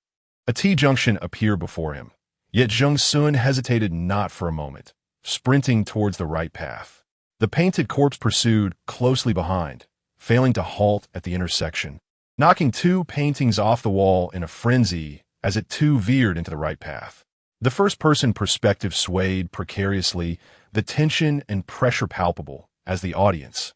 A T-junction appeared before him, yet Zheng Xun hesitated not for a moment, sprinting towards the right path. The painted corpse pursued closely behind, failing to halt at the intersection, knocking two paintings off the wall in a frenzy as it too veered into the right path. The first-person perspective swayed precariously, the tension and pressure palpable as the audience,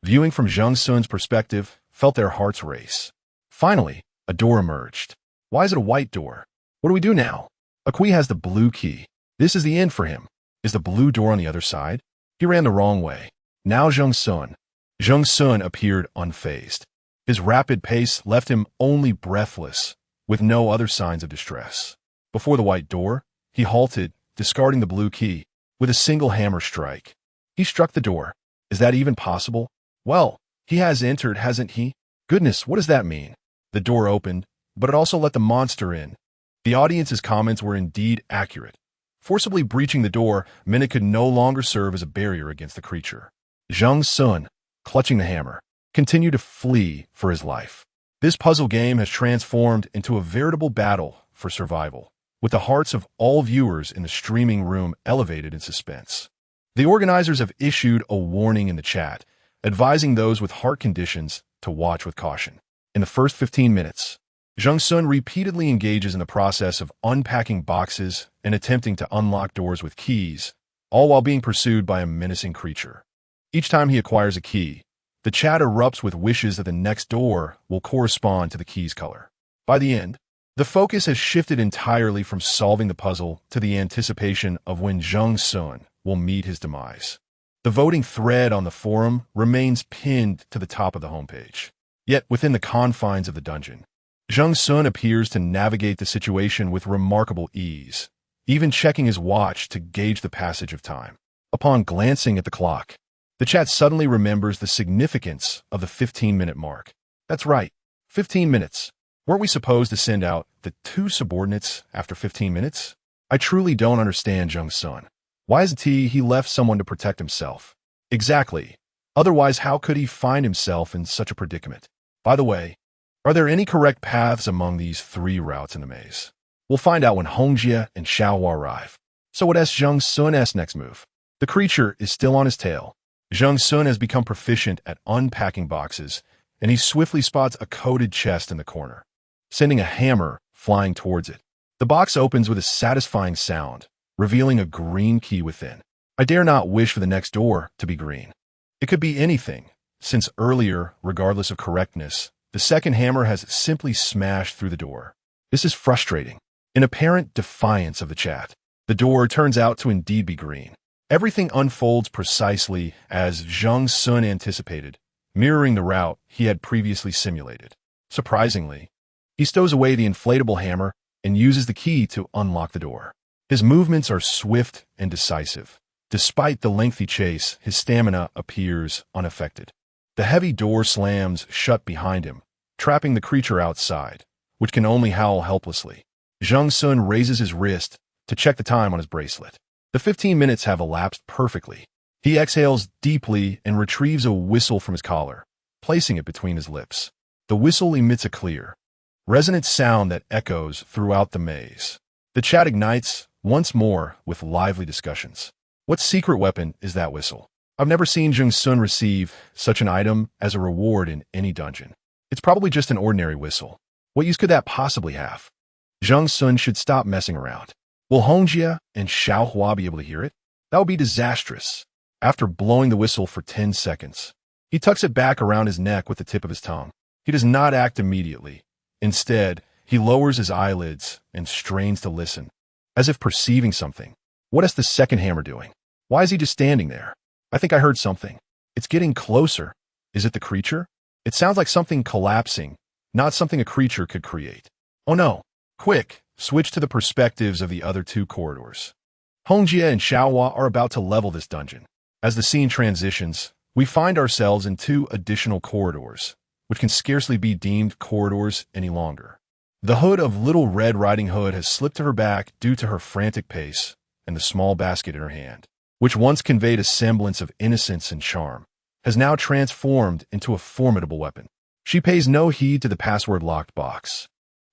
viewing from Zheng Xun's perspective, felt their hearts race. Finally, a door emerged. Why is it a white door? What do we do now? Akui has the blue key. This is the end for him. Is the blue door on the other side? He ran the wrong way. Now Zheng Xun appeared unfazed. His rapid pace left him only breathless, with no other signs of distress. Before the white door, he halted, discarding the blue key, with a single hammer strike. He struck the door. Is that even possible? Well, he has entered, hasn't he? Goodness, what does that mean? The door opened, but it also let the monster in. The audience's comments were indeed accurate. Forcibly breaching the door meant it could no longer serve as a barrier against the creature. Zheng Xun, clutching the hammer, continued to flee for his life. This puzzle game has transformed into a veritable battle for survival, with the hearts of all viewers in the streaming room elevated in suspense. The organizers have issued a warning in the chat, advising those with heart conditions to watch with caution. In the first 15 minutes, Zheng Xun repeatedly engages in the process of unpacking boxes and attempting to unlock doors with keys, all while being pursued by a menacing creature. Each time he acquires a key, the chat erupts with wishes that the next door will correspond to the key's color. By the end, the focus has shifted entirely from solving the puzzle to the anticipation of when Zheng Xun will meet his demise. The voting thread on the forum remains pinned to the top of the homepage. Yet, within the confines of the dungeon, Zheng Xun appears to navigate the situation with remarkable ease, even checking his watch to gauge the passage of time. Upon glancing at the clock, the chat suddenly remembers the significance of the 15-minute mark. That's right, 15 minutes. Weren't we supposed to send out the two subordinates after 15 minutes? I truly don't understand Zheng Xun. Why is it he left someone to protect himself? Exactly. Otherwise, how could he find himself in such a predicament? By the way, are there any correct paths among these three routes in the maze? We'll find out when Hongjie and Xiaohua arrive. So what is Zheng Xun's next move? The creature is still on his tail. Zheng Xun has become proficient at unpacking boxes, and he swiftly spots a coated chest in the corner, sending a hammer flying towards it. The box opens with a satisfying sound, revealing a green key within. I dare not wish for the next door to be green. It could be anything, since earlier, regardless of correctness, the second hammer has simply smashed through the door. This is frustrating. In apparent defiance of the chat, the door turns out to indeed be green. Everything unfolds precisely as Zheng Xun anticipated, mirroring the route he had previously simulated. Surprisingly, he stows away the inflatable hammer and uses the key to unlock the door. His movements are swift and decisive. Despite the lengthy chase, his stamina appears unaffected. The heavy door slams shut behind him, trapping the creature outside, which can only howl helplessly. Zheng Xun raises his wrist to check the time on his bracelet. The 15 minutes have elapsed perfectly. He exhales deeply and retrieves a whistle from his collar, placing it between his lips. The whistle emits a clear, resonant sound that echoes throughout the maze. The chat ignites once more with lively discussions. What secret weapon is that whistle? I've never seen Zheng Xun receive such an item as a reward in any dungeon. It's probably just an ordinary whistle. What use could that possibly have? Zheng Xun should stop messing around. Will Hongjie and Xiaohua be able to hear it? That would be disastrous. After blowing the whistle for 10 seconds, he tucks it back around his neck with the tip of his tongue. He does not act immediately. Instead, he lowers his eyelids and strains to listen, as if perceiving something. What is the second hammer doing? Why is he just standing there? I think I heard something. It's getting closer. Is it the creature? It sounds like something collapsing, not something a creature could create. Oh no. Quick, switch to the perspectives of the other two corridors. Hongjie and Xiaohua are about to level this dungeon. As the scene transitions, we find ourselves in two additional corridors, which can scarcely be deemed corridors any longer. The hood of Little Red Riding Hood has slipped to her back due to her frantic pace and the small basket in her hand, which once conveyed a semblance of innocence and charm, has now transformed into a formidable weapon. She pays no heed to the password-locked box,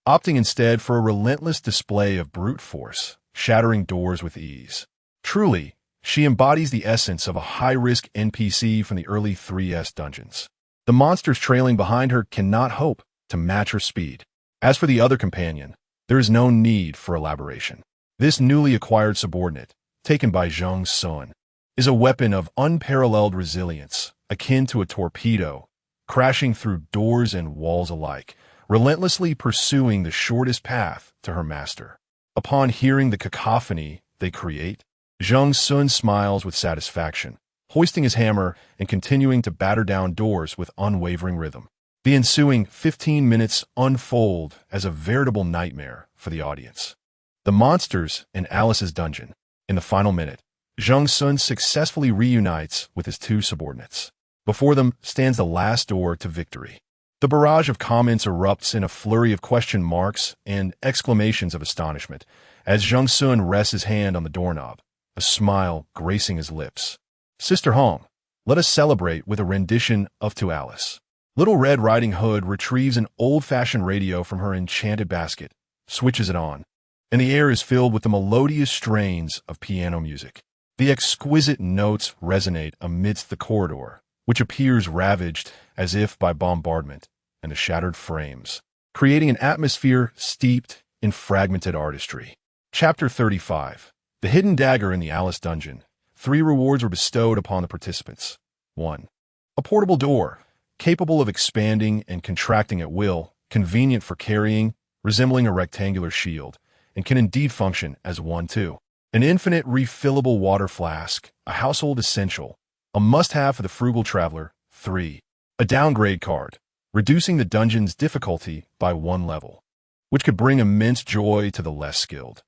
opting instead for a relentless display of brute force, shattering doors with ease. Truly, she embodies the essence of a high-risk NPC from the early 3S dungeons. The monsters trailing behind her cannot hope to match her speed. As for the other companion, there is no need for elaboration. This newly acquired subordinate, taken by Zheng Xun, is a weapon of unparalleled resilience, akin to a torpedo, crashing through doors and walls alike, relentlessly pursuing the shortest path to her master. Upon hearing the cacophony they create, Zheng Xun smiles with satisfaction, hoisting his hammer and continuing to batter down doors with unwavering rhythm. The ensuing 15 minutes unfold as a veritable nightmare for the audience. The monsters in Alice's dungeon. In the final minute, Zheng Xun successfully reunites with his two subordinates. Before them stands the last door to victory. The barrage of comments erupts in a flurry of question marks and exclamations of astonishment as Zheng Xun rests his hand on the doorknob, a smile gracing his lips. Sister Hong, let us celebrate with a rendition of To Alice. Little Red Riding Hood retrieves an old-fashioned radio from her enchanted basket, switches it on, and the air is filled with the melodious strains of piano music. The exquisite notes resonate amidst the corridor, which appears ravaged as if by bombardment and the shattered frames, creating an atmosphere steeped in fragmented artistry. Chapter 35. The Hidden Dagger in the Alice Dungeon. 3 rewards were bestowed upon the participants. 1. A portable door, capable of expanding and contracting at will, convenient for carrying, resembling a rectangular shield, and can indeed function as one too. An infinite refillable water flask, a household essential, a must-have for the frugal traveler. 3. A downgrade card, reducing the dungeon's difficulty by 1 level, which could bring immense joy to the less skilled.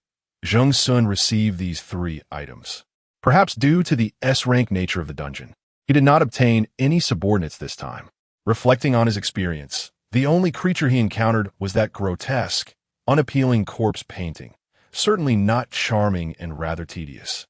Zheng Xun received these 3 items. Perhaps due to the S-rank nature of the dungeon, he did not obtain any subordinates this time. Reflecting on his experience, the only creature he encountered was that grotesque, unappealing corpse painting, certainly not charming and rather tedious.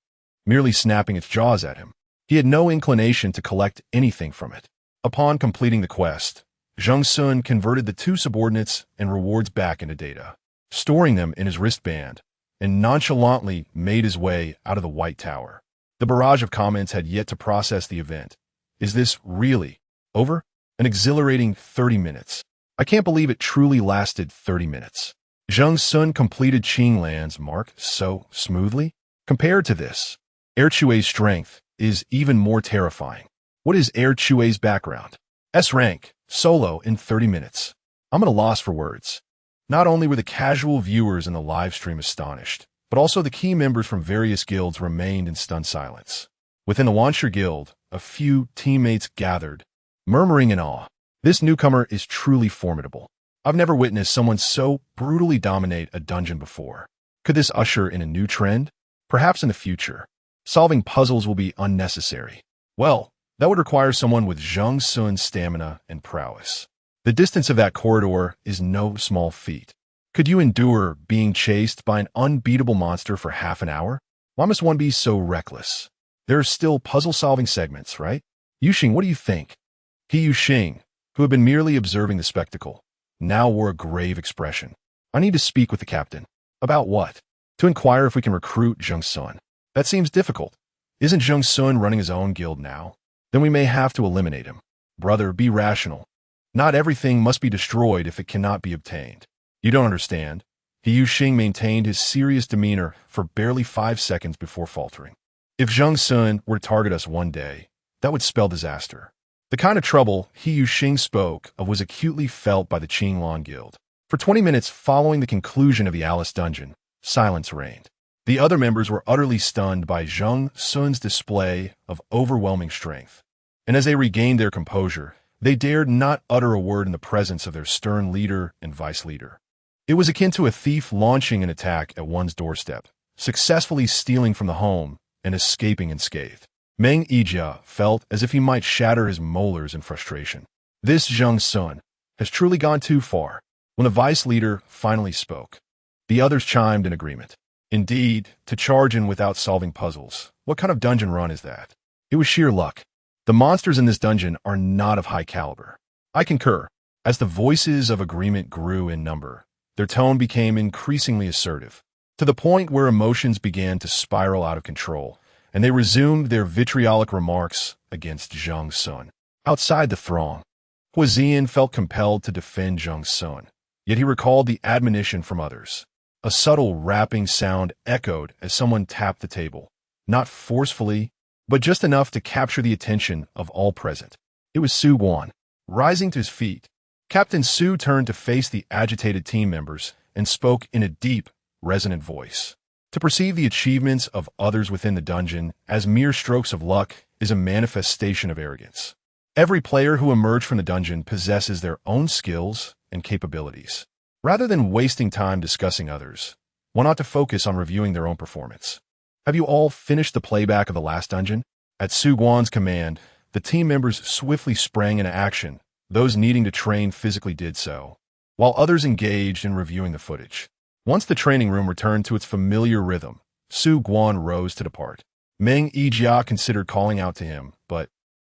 Merely snapping its jaws at him, he had no inclination to collect anything from it. Upon completing the quest, Zheng Xun converted the 2 subordinates and rewards back into data, storing them in his wristband, and nonchalantly made his way out of the White Tower. The barrage of comments had yet to process the event. Is this really over? An exhilarating 30 minutes. I can't believe it truly lasted 30 minutes. Zheng Xun completed Qinglan's mark so smoothly. Compared to this, Erchue's strength is even more terrifying. What is Erchue's background? S-rank, solo in 30 minutes. I'm at a loss for words. Not only were the casual viewers in the live stream astonished, but also the key members from various guilds remained in stunned silence. Within the Launcher Guild, a few teammates gathered, murmuring in awe. This newcomer is truly formidable. I've never witnessed someone so brutally dominate a dungeon before. Could this usher in a new trend? Perhaps in the future, solving puzzles will be unnecessary. Well, that would require someone with Zheng Xun's stamina and prowess. The distance of that corridor is no small feat. Could you endure being chased by an unbeatable monster for half an hour? Why must one be so reckless? There are still puzzle-solving segments, right? Yuxing, what do you think? He Yuxing, who had been merely observing the spectacle, now wore a grave expression. I need to speak with the captain. About what? To inquire if we can recruit Zheng Xun. That seems difficult. Isn't Zheng Xun running his own guild now? Then we may have to eliminate him. Brother, be rational. Not everything must be destroyed if it cannot be obtained. You don't understand. He Yuxing maintained his serious demeanor for barely 5 seconds before faltering. If Zheng Xun were to target us one day, that would spell disaster. The kind of trouble He Yuxing spoke of was acutely felt by the Qinglan Guild. For 20 minutes following the conclusion of the Alice dungeon, silence reigned. The other members were utterly stunned by Zheng Xun's display of overwhelming strength. And as they regained their composure, they dared not utter a word in the presence of their stern leader and vice-leader. It was akin to a thief launching an attack at one's doorstep, successfully stealing from the home and escaping unscathed. Meng Yijia felt as if he might shatter his molars in frustration. This Zheng Xun has truly gone too far. When the vice-leader finally spoke, the others chimed in agreement. Indeed, to charge in without solving puzzles, what kind of dungeon run is that? It was sheer luck. The monsters in this dungeon are not of high caliber. I concur. As the voices of agreement grew in number, their tone became increasingly assertive, to the point where emotions began to spiral out of control, and they resumed their vitriolic remarks against Zheng Xun. Outside the throng, Huizian felt compelled to defend Zheng Xun, yet he recalled the admonition from others. A subtle rapping sound echoed as someone tapped the table, not forcefully, but just enough to capture the attention of all present. It was Su Guan. Rising to his feet, Captain Su turned to face the agitated team members and spoke in a deep, resonant voice. To perceive the achievements of others within the dungeon as mere strokes of luck is a manifestation of arrogance. Every player who emerged from the dungeon possesses their own skills and capabilities. Rather than wasting time discussing others, one ought to focus on reviewing their own performance. Have you all finished the playback of the last dungeon? At Su Guan's command, the team members swiftly sprang into action. Those needing to train physically did so, while others engaged in reviewing the footage. Once the training room returned to its familiar rhythm, Su Guan rose to depart. Meng Yijia considered calling out to him, but,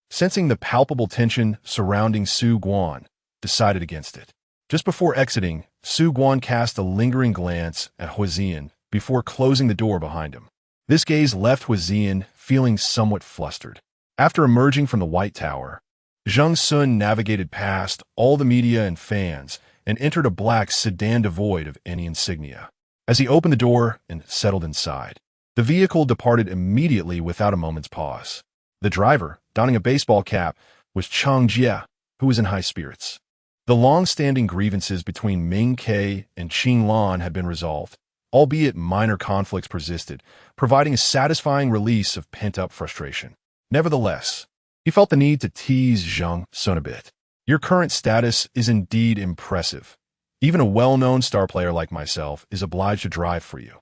sensing the palpable tension surrounding Su Guan, decided against it. Just before exiting, Su Guan cast a lingering glance at Huizian before closing the door behind him. This gaze left Huizian feeling somewhat flustered. After emerging from the White Tower, Zheng Xun navigated past all the media and fans and entered a black sedan devoid of any insignia. As he opened the door and settled inside, the vehicle departed immediately without a moment's pause. The driver, donning a baseball cap, was Chang Jie, who was in high spirits. The long-standing grievances between Ming Ke and Qing Lan had been resolved, albeit minor conflicts persisted, providing a satisfying release of pent-up frustration. Nevertheless, he felt the need to tease Zheng Xun a bit. Your current status is indeed impressive. Even a well-known star player like myself is obliged to drive for you.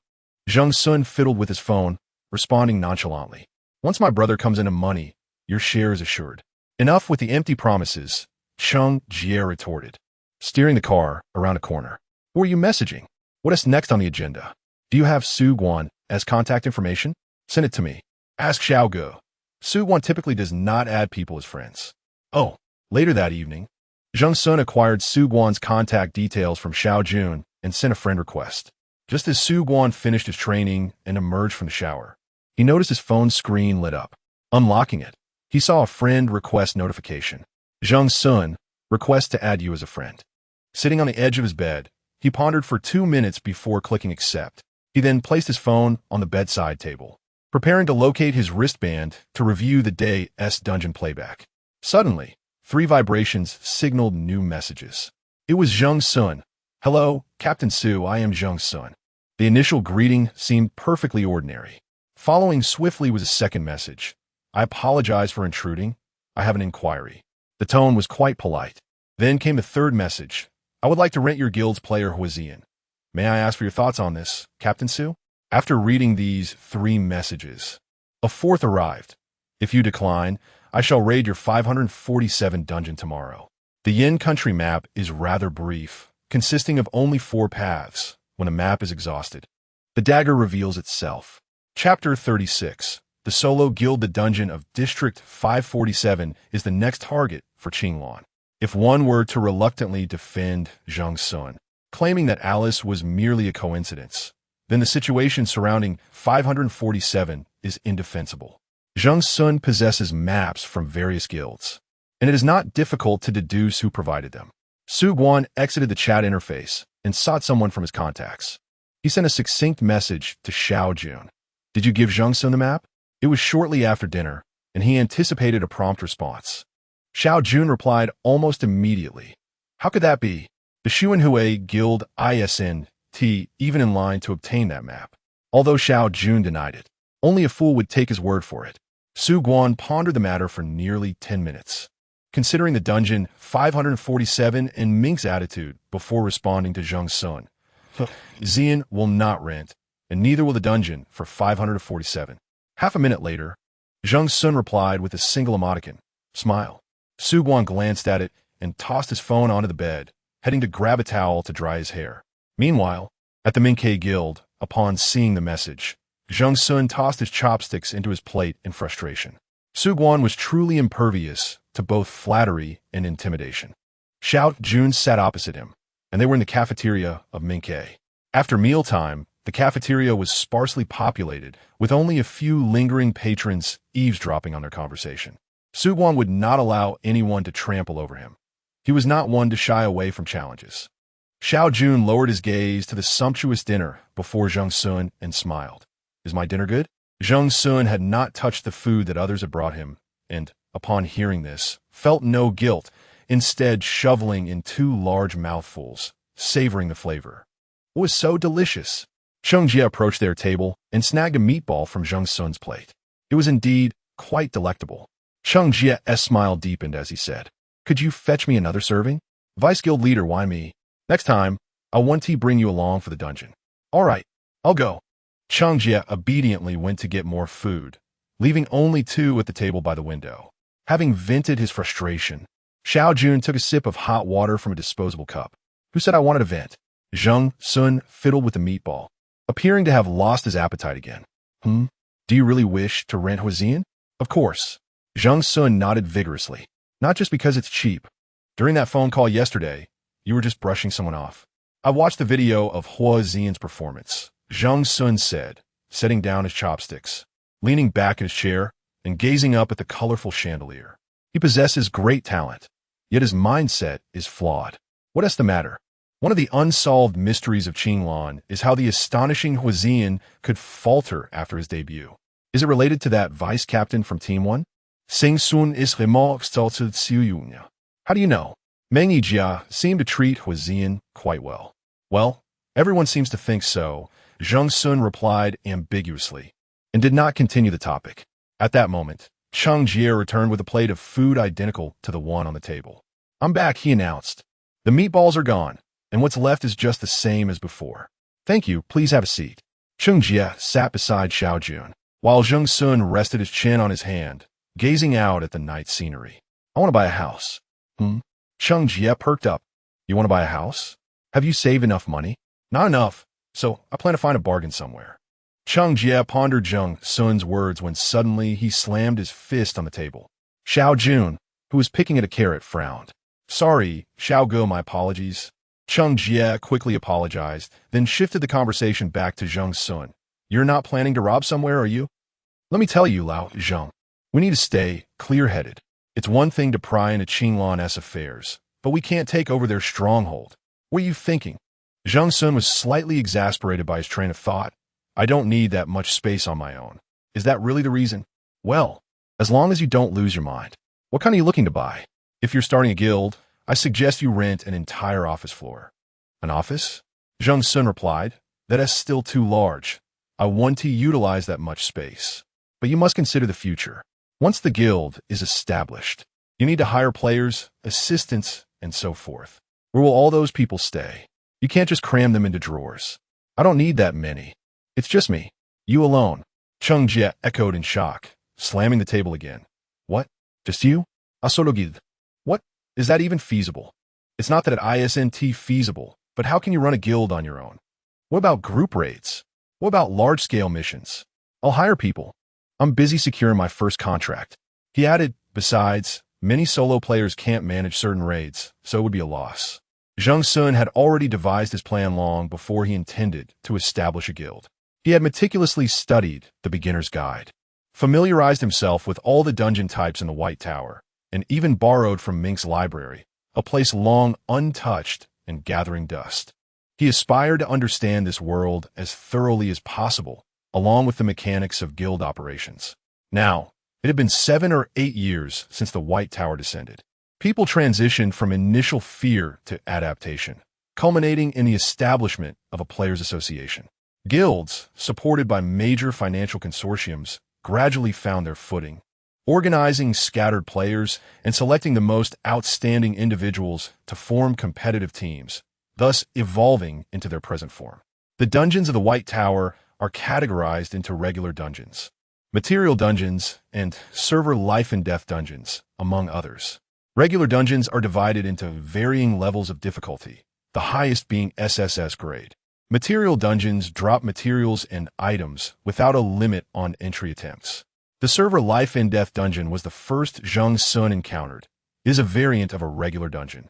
Zheng Xun fiddled with his phone, responding nonchalantly. Once my brother comes into money, your share is assured. Enough with the empty promises, Chang Jie retorted, steering the car around a corner. Who are you messaging? What is next on the agenda? Do you have Su Guan as contact information? Send it to me. Ask Xiao Ge. Su Guan typically does not add people as friends. Oh, later that evening, Zheng Xun acquired Su Guan's contact details from Xiao Jun and sent a friend request. Just as Su Guan finished his training and emerged from the shower, he noticed his phone screen lit up. Unlocking it, he saw a friend request notification. Zheng Xun, request to add you as a friend. Sitting on the edge of his bed, he pondered for 2 minutes before clicking accept. He then placed his phone on the bedside table, preparing to locate his wristband to review the day's dungeon playback. Suddenly, 3 vibrations signaled new messages. It was Zheng Xun. Hello, Captain Su, I am Zheng Xun. The initial greeting seemed perfectly ordinary. Following swiftly was a second message. I apologize for intruding. I have an inquiry. The tone was quite polite. Then came a third message. I would like to rent your guild's player Huizian. May I ask for your thoughts on this, Captain Su? After reading these 3 messages, a fourth arrived. If you decline, I shall raid your 547 dungeon tomorrow. The Yin country map is rather brief, consisting of only 4 paths. When a map is exhausted, the dagger reveals itself. Chapter 36. The solo guild. The dungeon of District 547 is the next target for Qinglan. If one were to reluctantly defend Zheng Xun, claiming that Alice was merely a coincidence, then the situation surrounding 547 is indefensible. Zheng Xun possesses maps from various guilds, and it is not difficult to deduce who provided them. Su Guan exited the chat interface and sought someone from his contacts. He sent a succinct message to Xiao Jun. Did you give Zheng Xun the map? It was shortly after dinner, and he anticipated a prompt response. Xiao Jun replied almost immediately. How could that be? The Xuanhui Guild isn't even in line to obtain that map. Although Xiao Jun denied it, only a fool would take his word for it. Su Guan pondered the matter for nearly 10 minutes, considering the dungeon 547 and Mink's attitude before responding to Zheng Xun. Xian will not rent, and neither will the dungeon for 547. Half a minute later, Zheng Xun replied with a single emoticon, smile. Su Guan glanced at it and tossed his phone onto the bed, heading to grab a towel to dry his hair. Meanwhile, at the Minke Guild, upon seeing the message, Zheng Xun tossed his chopsticks into his plate in frustration. Su Guan was truly impervious to both flattery and intimidation. Xiao Jun sat opposite him, and they were in the cafeteria of Minke. After mealtime, the cafeteria was sparsely populated, with only a few lingering patrons eavesdropping on their conversation. Suguan would not allow anyone to trample over him. He was not one to shy away from challenges. Xiao Jun lowered his gaze to the sumptuous dinner before Zheng Xun and smiled. "Is my dinner good?" Zheng Xun had not touched the food that others had brought him, and, upon hearing this, felt no guilt, instead shoveling in 2 large mouthfuls, savoring the flavor. It was so delicious. Cheng Jie approached their table and snagged a meatball from Zheng Xun's plate. It was indeed quite delectable. Cheng Jie's smile deepened as he said, "Could you fetch me another serving? Vice Guild Leader, why me? Next time, I'll want to bring you along for the dungeon." "All right, I'll go." Cheng Jie obediently went to get more food, leaving only 2 at the table by the window. Having vented his frustration, Xiao Jun took a sip of hot water from a disposable cup. "Who said I wanted to vent?" Zheng Xun fiddled with the meatball, appearing to have lost his appetite again. Do you really wish to rent Huizian?" "Of course." Zheng Xun nodded vigorously. "Not just because it's cheap. During that phone call yesterday, you were just brushing someone off." "I watched the video of Huizian's performance," Zheng Xun said, setting down his chopsticks, leaning back in his chair, and gazing up at the colorful chandelier. "He possesses great talent, yet his mindset is flawed. What is the matter?" One of the unsolved mysteries of Qinglan is how the astonishing Huizian could falter after his debut. Is it related to that vice captain from Team 1? Zheng Xun is vraiment exalted Xiuyunya. How do you know? Meng Yijia seemed to treat Huizian quite well. "Well, everyone seems to think so," Zheng Xun replied ambiguously, and did not continue the topic. At that moment, Cheng Jie returned with a plate of food identical to the one on the table. "I'm back," he announced. "The meatballs are gone, and what's left is just the same as before." "Thank you, please have a seat." Cheng Jie sat beside Xiao Jun, while Zheng Xun rested his chin on his hand, gazing out at the night scenery. "I want to buy a house." Cheng Jie perked up. "You want to buy a house? Have you saved enough money?" "Not enough, so I plan to find a bargain somewhere." Cheng Jie pondered Zheng Xun's words when suddenly he slammed his fist on the table. Xiao Jun, who was picking at a carrot, frowned. "Sorry, Xiao Go, my apologies." Cheng Jie quickly apologized, then shifted the conversation back to Zheng Xun. "You're not planning to rob somewhere, are you?" "Let me tell you, Lao Zheng, we need to stay clear-headed. It's one thing to pry into Qinglan's affairs, but we can't take over their stronghold. What are you thinking?" Zheng Xun was slightly exasperated by his train of thought. "I don't need that much space on my own." "Is that really the reason?" "Well, as long as you don't lose your mind. What kind are you looking to buy? If you're starting a guild, I suggest you rent an entire office floor." "An office?" Zheng Xun replied. "That is still too large. I want to utilize that much space. But you must consider the future. Once the guild is established, you need to hire players, assistants, and so forth. Where will all those people stay? You can't just cram them into drawers." "I don't need that many. It's just me. You alone." Cheng Jie echoed in shock, slamming the table again. "What? Just you? A solo guild? What? Is that even feasible?" "It's not that it isn't feasible, but how can you run a guild on your own? What about group raids? What about large-scale missions? I'll hire people. I'm busy securing my first contract." He added, "Besides, many solo players can't manage certain raids, so it would be a loss." Zheng Xun had already devised his plan long before he intended to establish a guild. He had meticulously studied the beginner's guide, familiarized himself with all the dungeon types in the White Tower, and even borrowed from Mink's library, a place long untouched and gathering dust. He aspired to understand this world as thoroughly as possible, along with the mechanics of guild operations. Now, it had been 7 or 8 years since the White Tower descended. People transitioned from initial fear to adaptation, culminating in the establishment of a players' association. Guilds, supported by major financial consortiums, gradually found their footing, organizing scattered players and selecting the most outstanding individuals to form competitive teams, thus evolving into their present form. The dungeons of the White Tower are categorized into regular dungeons, material dungeons, and server life and death dungeons, among others. Regular dungeons are divided into varying levels of difficulty, the highest being SSS grade. Material dungeons drop materials and items without a limit on entry attempts. The server life and death dungeon was the first Zheng Xun encountered. It is a variant of a regular dungeon.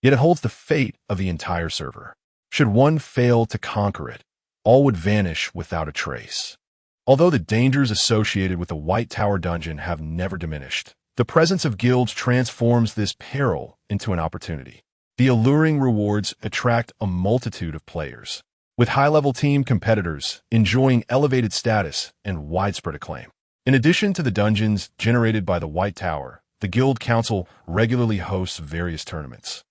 yet it holds the fate of the entire server. Should one fail to conquer it, all would vanish without a trace. Although the dangers associated with the White Tower dungeon have never diminished, the presence of guilds transforms this peril into an opportunity. The alluring rewards attract a multitude of players, with high-level team competitors enjoying elevated status and widespread acclaim. In addition to the dungeons generated by the White Tower, the Guild Council regularly hosts various tournaments,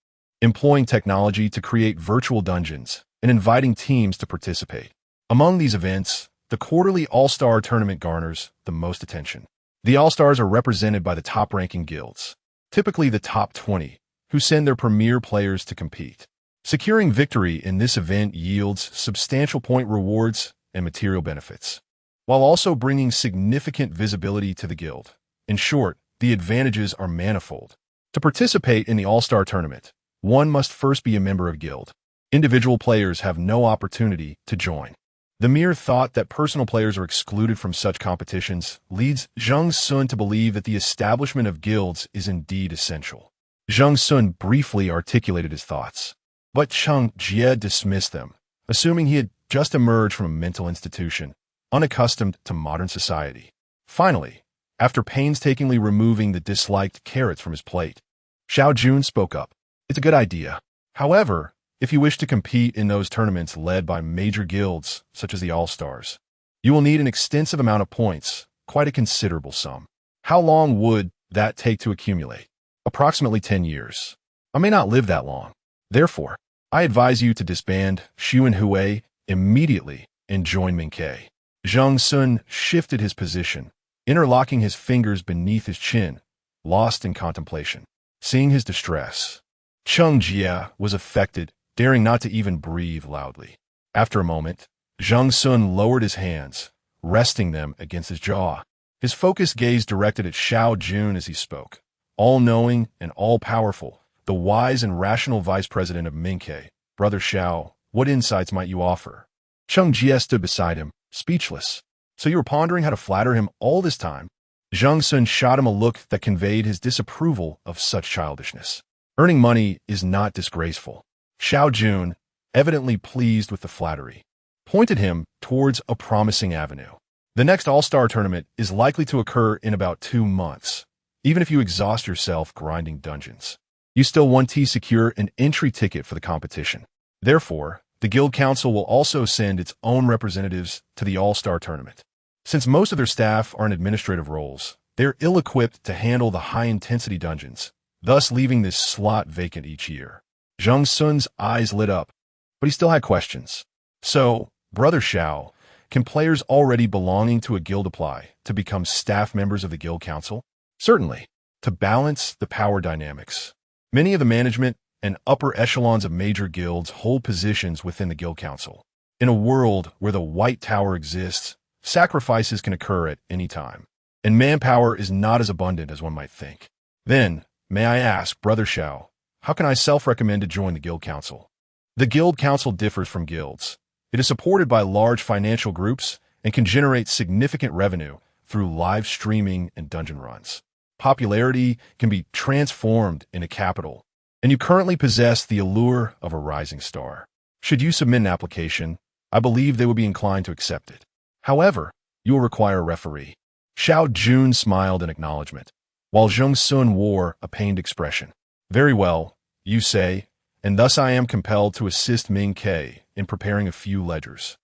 employing technology to create virtual dungeons and inviting teams to participate. Among these events, the quarterly All-Star Tournament garners the most attention. The All-Stars are represented by the top-ranking guilds, typically the top 20, who send their premier players to compete. Securing victory in this event yields substantial point rewards and material benefits, while also bringing significant visibility to the guild. In short, the advantages are manifold. To participate in the All-Star Tournament, one must first be a member of a guild. Individual players have no opportunity to join. The mere thought that personal players are excluded from such competitions leads Zheng Xun to believe that the establishment of guilds is indeed essential. Zheng Xun briefly articulated his thoughts, but Cheng Jie dismissed them, assuming he had just emerged from a mental institution, unaccustomed to modern society. Finally, after painstakingly removing the disliked carrots from his plate, Xiao Jun spoke up. It's a good idea. However, if you wish to compete in those tournaments led by major guilds, such as the All-Stars, you will need an extensive amount of points, quite a considerable sum. How long would that take to accumulate? Approximately 10 years. I may not live that long. Therefore, I advise you to disband Xu and Hui immediately and join Mingke. Zheng Xun shifted his position, interlocking his fingers beneath his chin, lost in contemplation. Seeing his distress, Cheng Jie was affected, daring not to even breathe loudly. After a moment, Zheng Xun lowered his hands, resting them against his jaw. His focused gaze directed at Xiao Jun as he spoke. All-knowing and all-powerful, the wise and rational vice president of Mingke. Brother Xiao, what insights might you offer? Cheng Jie stood beside him, speechless. So you were pondering how to flatter him all this time? Zheng Xun shot him a look that conveyed his disapproval of such childishness. Earning money is not disgraceful. Xiao Jun, evidently pleased with the flattery, pointed him towards a promising avenue. The next All-Star Tournament is likely to occur in about 2 months. Even if you exhaust yourself grinding dungeons, you still want to secure an entry ticket for the competition. Therefore, the Guild Council will also send its own representatives to the All-Star Tournament. Since most of their staff are in administrative roles, they're ill-equipped to handle the high-intensity dungeons, thus leaving this slot vacant each year. Zheng Xun's eyes lit up, but he still had questions. So, Brother Xiao, can players already belonging to a guild apply to become staff members of the Guild Council? Certainly, to balance the power dynamics. Many of the management and upper echelons of major guilds hold positions within the Guild Council. In a world where the White Tower exists, sacrifices can occur at any time, and manpower is not as abundant as one might think. Then, may I ask, Brother Xiao, how can I self-recommend to join the Guild Council? The Guild Council differs from guilds. It is supported by large financial groups and can generate significant revenue through live streaming and dungeon runs. Popularity can be transformed into capital, and you currently possess the allure of a rising star. Should you submit an application, I believe they would be inclined to accept it. However, you will require a referee. Xiao Jun smiled in acknowledgement, while Zheng Xun wore a pained expression. Very well, you say, and thus I am compelled to assist Ming Ke in preparing a few ledgers.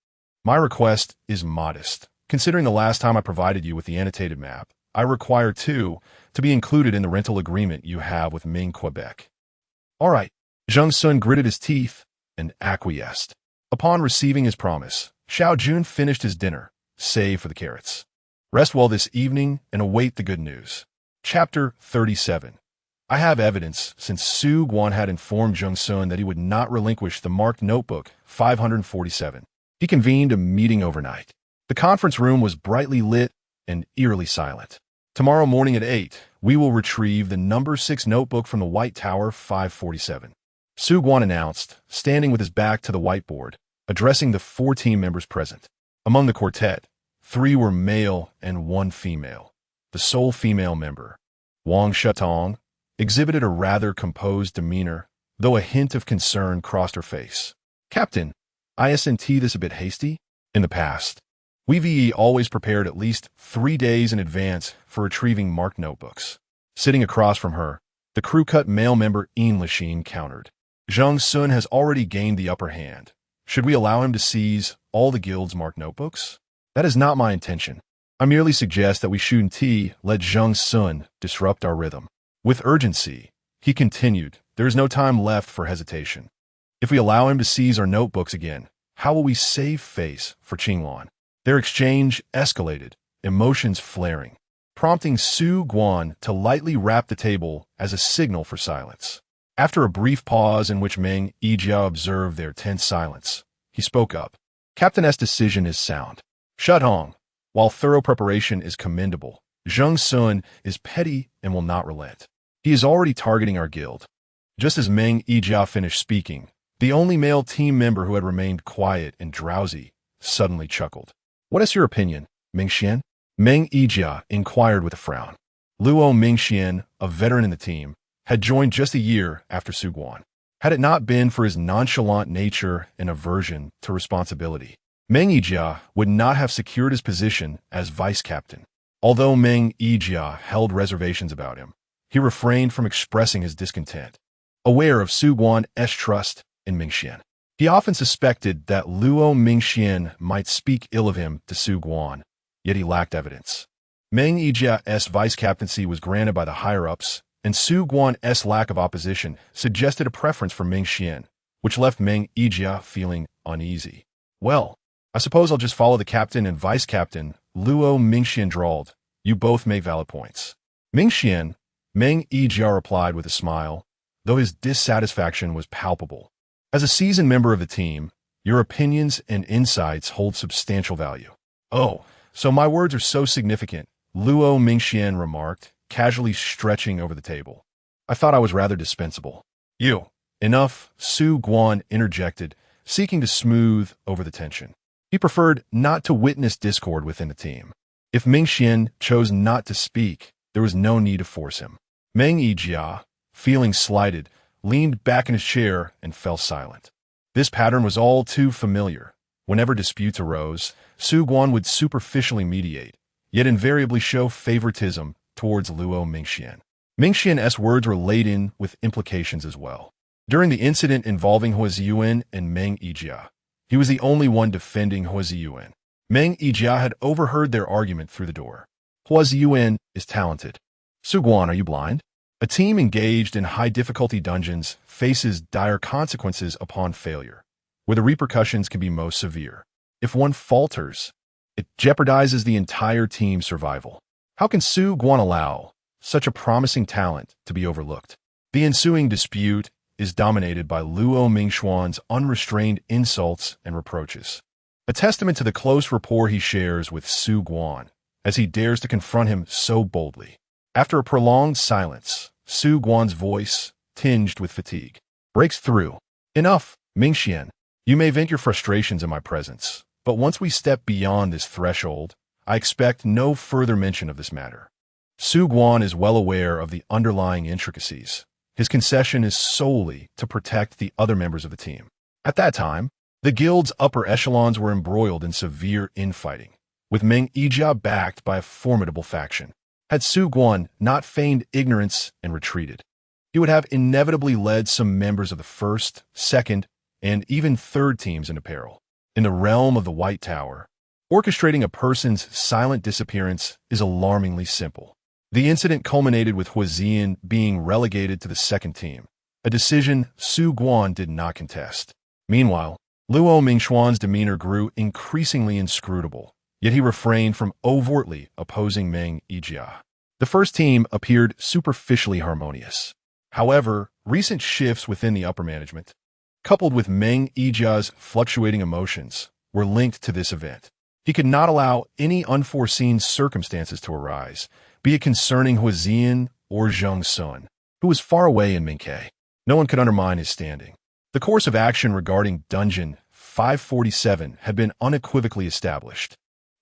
My request is modest. Considering the last time I provided you with the annotated map, I require 2 to be included in the rental agreement you have with Ming Quebec. All right. Zheng Xun gritted his teeth and acquiesced. Upon receiving his promise, Xiao Jun finished his dinner, save for the carrots. Rest well this evening and await the good news. Chapter 37. I have evidence since Su Guan had informed Zheng Xun that he would not relinquish the marked notebook 547. He convened a meeting overnight. The conference room was brightly lit and eerily silent. Tomorrow morning at 8, we will retrieve the number 6 notebook from the White Tower 547. Su Guan announced, standing with his back to the whiteboard, addressing the 4 team members present. Among the quartet, 3 were male and 1 female. The sole female member, Wang Shetong, exhibited a rather composed demeanor though a hint of concern crossed her face. "Captain, isn't this a bit hasty? In the past, we've always prepared at least 3 days in advance for retrieving marked notebooks." Sitting across from her, the crew-cut male member Lachine countered. "Zheng Xun has already gained the upper hand. Should we allow him to seize all the guild's marked notebooks? That is not my intention. I merely suggest that we shouldn't let Zheng Xun disrupt our rhythm." With urgency, he continued, "There is no time left for hesitation. If we allow him to seize our notebooks again, how will we save face for Qinglan?" Their exchange escalated, emotions flaring, prompting Su Guan to lightly rap the table as a signal for silence. After a brief pause in which Meng Yijia observed their tense silence, he spoke up. "Captain S' decision is sound. Shudong, while thorough preparation is commendable, Zheng Xun is petty and will not relent. He is already targeting our guild." Just as Meng Yijia finished speaking, the only male team member who had remained quiet and drowsy suddenly chuckled. "What is your opinion, Mingxian?" Meng Yijia inquired with a frown. Luo Mingxian, a veteran in the team, had joined just a year after Su Guan. Had it not been for his nonchalant nature and aversion to responsibility, Meng Yijia would not have secured his position as vice captain. Although Meng Yijia held reservations about him, he refrained from expressing his discontent, aware of Su Guan's trust in Mingxian. He often suspected that Luo Mingxian might speak ill of him to Su Guan, yet he lacked evidence. Meng Yijia's vice captaincy was granted by the higher-ups, and Su Guan's lack of opposition suggested a preference for Mingxian, which left Meng Yijia feeling uneasy. "Well, I suppose I'll just follow the captain and vice captain," Luo Mingxian drawled. "You both make valid points." "Mingxian," Meng Yijia replied with a smile, though his dissatisfaction was palpable. "As a seasoned member of the team, your opinions and insights hold substantial value." "Oh, so my words are so significant," Luo Mingxian remarked, casually stretching over the table. "I thought I was rather dispensable." "You." "Enough," Su Guan interjected, seeking to smooth over the tension. He preferred not to witness discord within the team. If Mingxian chose not to speak, there was no need to force him. Meng Yijia, feeling slighted, leaned back in his chair and fell silent. This pattern was all too familiar. Whenever disputes arose, Su Guan would superficially mediate, yet invariably show favoritism towards Luo Mingxian. Mingxian's words were laden with implications as well. During the incident involving Huaziyuan and Meng Yijia, he was the only one defending Huaziyuan. Meng Yijia had overheard their argument through the door. "Huaziyuan is talented. Su Guan, are you blind? A team engaged in high-difficulty dungeons faces dire consequences upon failure, where the repercussions can be most severe. If one falters, it jeopardizes the entire team's survival. How can Su Guan allow such a promising talent to be overlooked?" The ensuing dispute is dominated by Luo Mingxuan's unrestrained insults and reproaches, a testament to the close rapport he shares with Su Guan, as he dares to confront him so boldly. After a prolonged silence, Su Guan's voice, tinged with fatigue, breaks through. "Enough, Mingxian. You may vent your frustrations in my presence, but once we step beyond this threshold, I expect no further mention of this matter." Su Guan is well aware of the underlying intricacies. His concession is solely to protect the other members of the team. At that time, the guild's upper echelons were embroiled in severe infighting, with Meng Yijia backed by a formidable faction. Had Su Guan not feigned ignorance and retreated, he would have inevitably led some members of the first, second, and even third teams into peril. In the realm of the White Tower, orchestrating a person's silent disappearance is alarmingly simple. The incident culminated with Huazian being relegated to the second team, a decision Su Guan did not contest. Meanwhile, Luo Mingxuan's demeanor grew increasingly inscrutable, yet he refrained from overtly opposing Meng Yijia. The first team appeared superficially harmonious. However, recent shifts within the upper management, coupled with Meng Yijia's fluctuating emotions, were linked to this event. He could not allow any unforeseen circumstances to arise, be it concerning Huazian or Zheng Xun, who was far away in Mingke. No one could undermine his standing. The course of action regarding Dungeon 547 had been unequivocally established.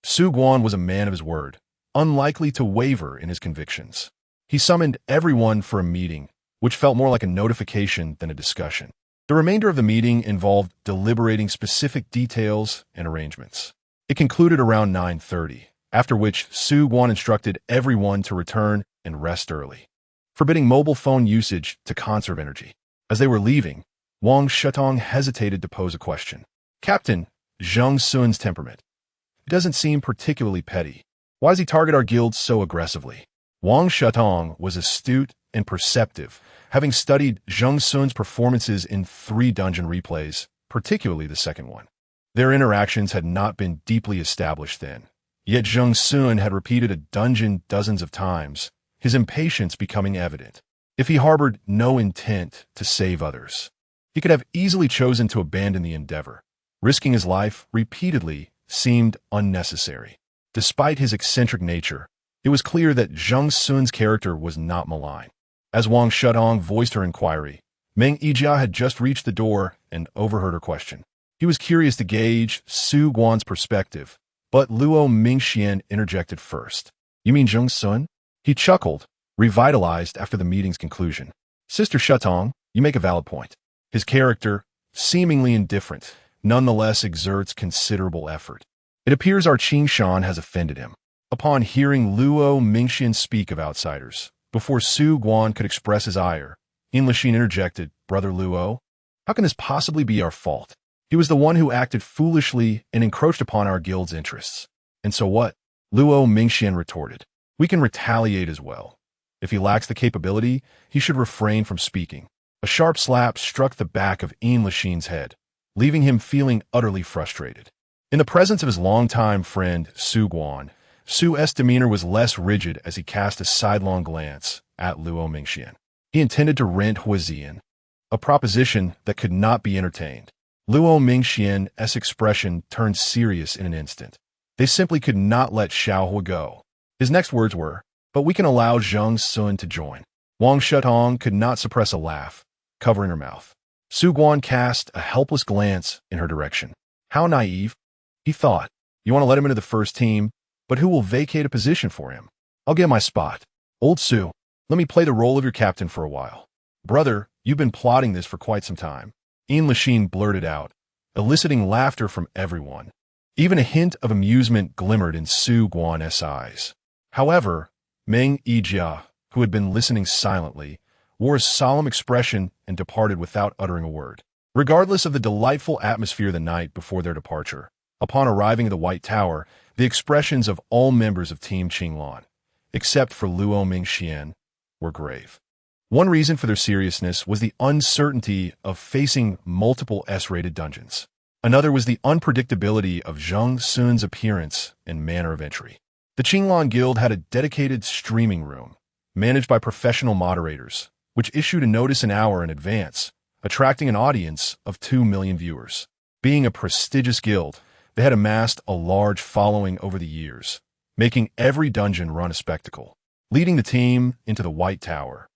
Su Guan was a man of his word, unlikely to waver in his convictions. He summoned everyone for a meeting, which felt more like a notification than a discussion. The remainder of the meeting involved deliberating specific details and arrangements. It concluded around 9:30, after which Su Guan instructed everyone to return and rest early, forbidding mobile phone usage to conserve energy. As they were leaving, Wang Shutong hesitated to pose a question. Captain, Zheng Xun's temperament. It doesn't seem particularly petty. Why does he target our guild so aggressively? Wang Shutong was astute and perceptive, having studied Zheng Xun's performances in 3 dungeon replays, particularly the second one. Their interactions had not been deeply established then, yet Zheng Xun had repeated a dungeon dozens of times, his impatience becoming evident. If he harbored no intent to save others, he could have easily chosen to abandon the endeavor. Risking his life repeatedly seemed unnecessary. Despite his eccentric nature, it was clear that Zheng Xun's character was not malign. As Wang Shutong voiced her inquiry, Meng Yijia had just reached the door and overheard her question. He was curious to gauge Su Guan's perspective, but Luo Mingxian interjected first. You mean Zheng Xun? He chuckled, revitalized after the meeting's conclusion. Sister Shutong, you make a valid point. His character, seemingly indifferent, nonetheless exerts considerable effort. It appears our Qing Shan has offended him. Upon hearing Luo Mingxian speak of outsiders, before Su Guan could express his ire, Inquire interjected, Brother Luo, how can this possibly be our fault? He was the one who acted foolishly and encroached upon our guild's interests. And so what? Luo Mingxian retorted. We can retaliate as well. If he lacks the capability, he should refrain from speaking. A sharp slap struck the back of Inquare's head, leaving him feeling utterly frustrated. In the presence of his longtime friend, Su Guan, Su's demeanor was less rigid as he cast a sidelong glance at Luo Mingxian. He intended to rent Huizian, a proposition that could not be entertained. Luo Mingxian's expression turned serious in an instant. They simply could not let Xiaohua go. His next words were, but we can allow Zheng Xun to join. Wang Shutong could not suppress a laugh, covering her mouth. Su Guan cast a helpless glance in her direction. How naive, he thought. You want to let him into the first team, but who will vacate a position for him? I'll get my spot. Old Su, let me play the role of your captain for a while. Brother, you've been plotting this for quite some time. Inquire blurted out, eliciting laughter from everyone. Even a hint of amusement glimmered in Su Guan's eyes. However, Meng Yijia, who had been listening silently, wore a solemn expression and departed without uttering a word. Regardless of the delightful atmosphere the night before their departure, upon arriving at the White Tower, the expressions of all members of Team Qinglan, except for Luo Mingxian, were grave. One reason for their seriousness was the uncertainty of facing multiple S-rated dungeons. Another was the unpredictability of Zheng Xun's appearance and manner of entry. The Qinglan Guild had a dedicated streaming room, managed by professional moderators, which issued a notice an hour in advance, attracting an audience of 2 million viewers. Being a prestigious guild, they had amassed a large following over the years, making every dungeon run a spectacle. Leading the team into the White Tower,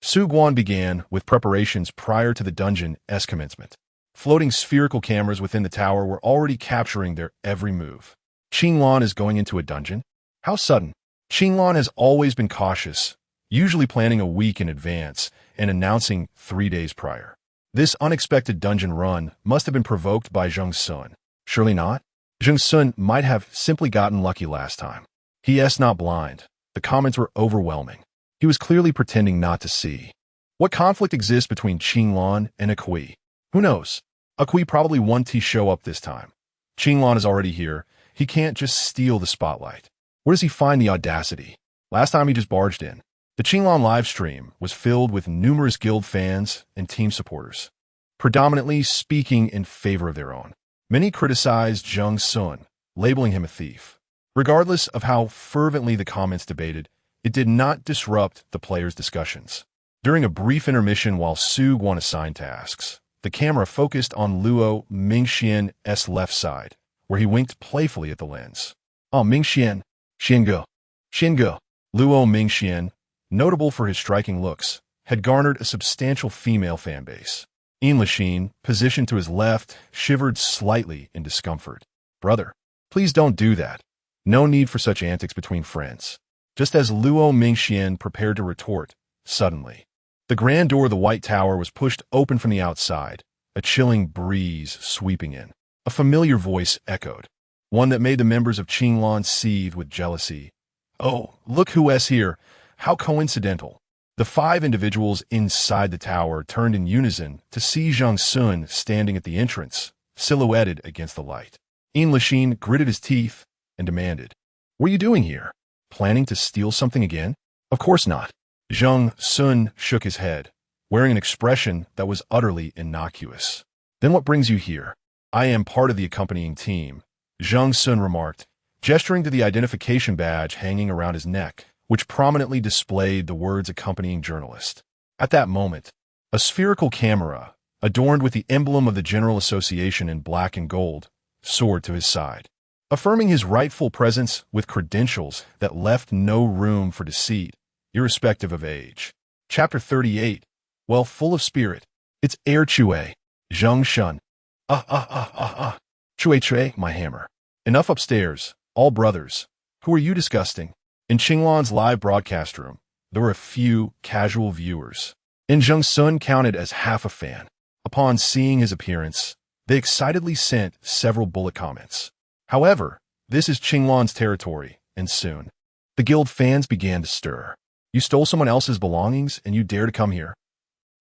Su Guan began with preparations prior to the dungeon's commencement. Floating spherical cameras within the tower were already capturing their every move. Qinglan is going into a dungeon? How sudden? Qinglan has always been cautious, usually planning a week in advance and announcing 3 days prior. This unexpected dungeon run must have been provoked by Zheng Xun. Surely not? Zheng Xun might have simply gotten lucky last time. He is not blind. The comments were overwhelming. He was clearly pretending not to see. What conflict exists between Qinglan and Aqui? Who knows? Aqui probably won't show up this time. Qinglan is already here. He can't just steal the spotlight. Where does he find the audacity? Last time he just barged in. The Qinglan livestream was filled with numerous guild fans and team supporters, predominantly speaking in favor of their own. Many criticized Zheng Xun, labeling him a thief. Regardless of how fervently the comments debated, it did not disrupt the players' discussions. During a brief intermission while Su Guan assigned tasks, the camera focused on Luo Mingxian's left side, where he winked playfully at the lens. Oh, Mingxian, Xiange. Luo Mingxian, notable for his striking looks, had garnered a substantial female fanbase. Inquire, positioned to his left, shivered slightly in discomfort. Brother, please don't do that. No need for such antics between friends. Just as Luo Mingxian prepared to retort, suddenly, The grand door of the White Tower was pushed open from the outside, a chilling breeze sweeping in. A familiar voice echoed, one that made the members of Qinglan seethe with jealousy. "Oh, look who's here! How coincidental!" The 5 individuals inside the tower turned in unison to see Zheng Xun standing at the entrance, silhouetted against the light. Inquire gritted his teeth and demanded, "What are you doing here? Planning to steal something again?" "Of course not." Zheng Xun shook his head, wearing an expression that was utterly innocuous. "Then what brings you here?" "I am part of the accompanying team," Zheng Xun remarked, gesturing to the identification badge hanging around his neck, which prominently displayed the words accompanying journalist. At that moment, a spherical camera, adorned with the emblem of the General Association in black and gold, soared to his side, affirming his rightful presence with credentials that left no room for deceit, irrespective of age. Chapter 38. Well, full of spirit. "It's Air Chue, Zheng Xun. Chue, my hammer. Enough upstairs, all brothers. Who are you disgusting?" In Qinglan's live broadcast room, there were a few casual viewers, and Zheng Xun counted as half a fan. Upon seeing his appearance, they excitedly sent several bullet comments. However, this is Qinglan's territory, and soon, the guild fans began to stir. "You stole someone else's belongings, and you dare to come here?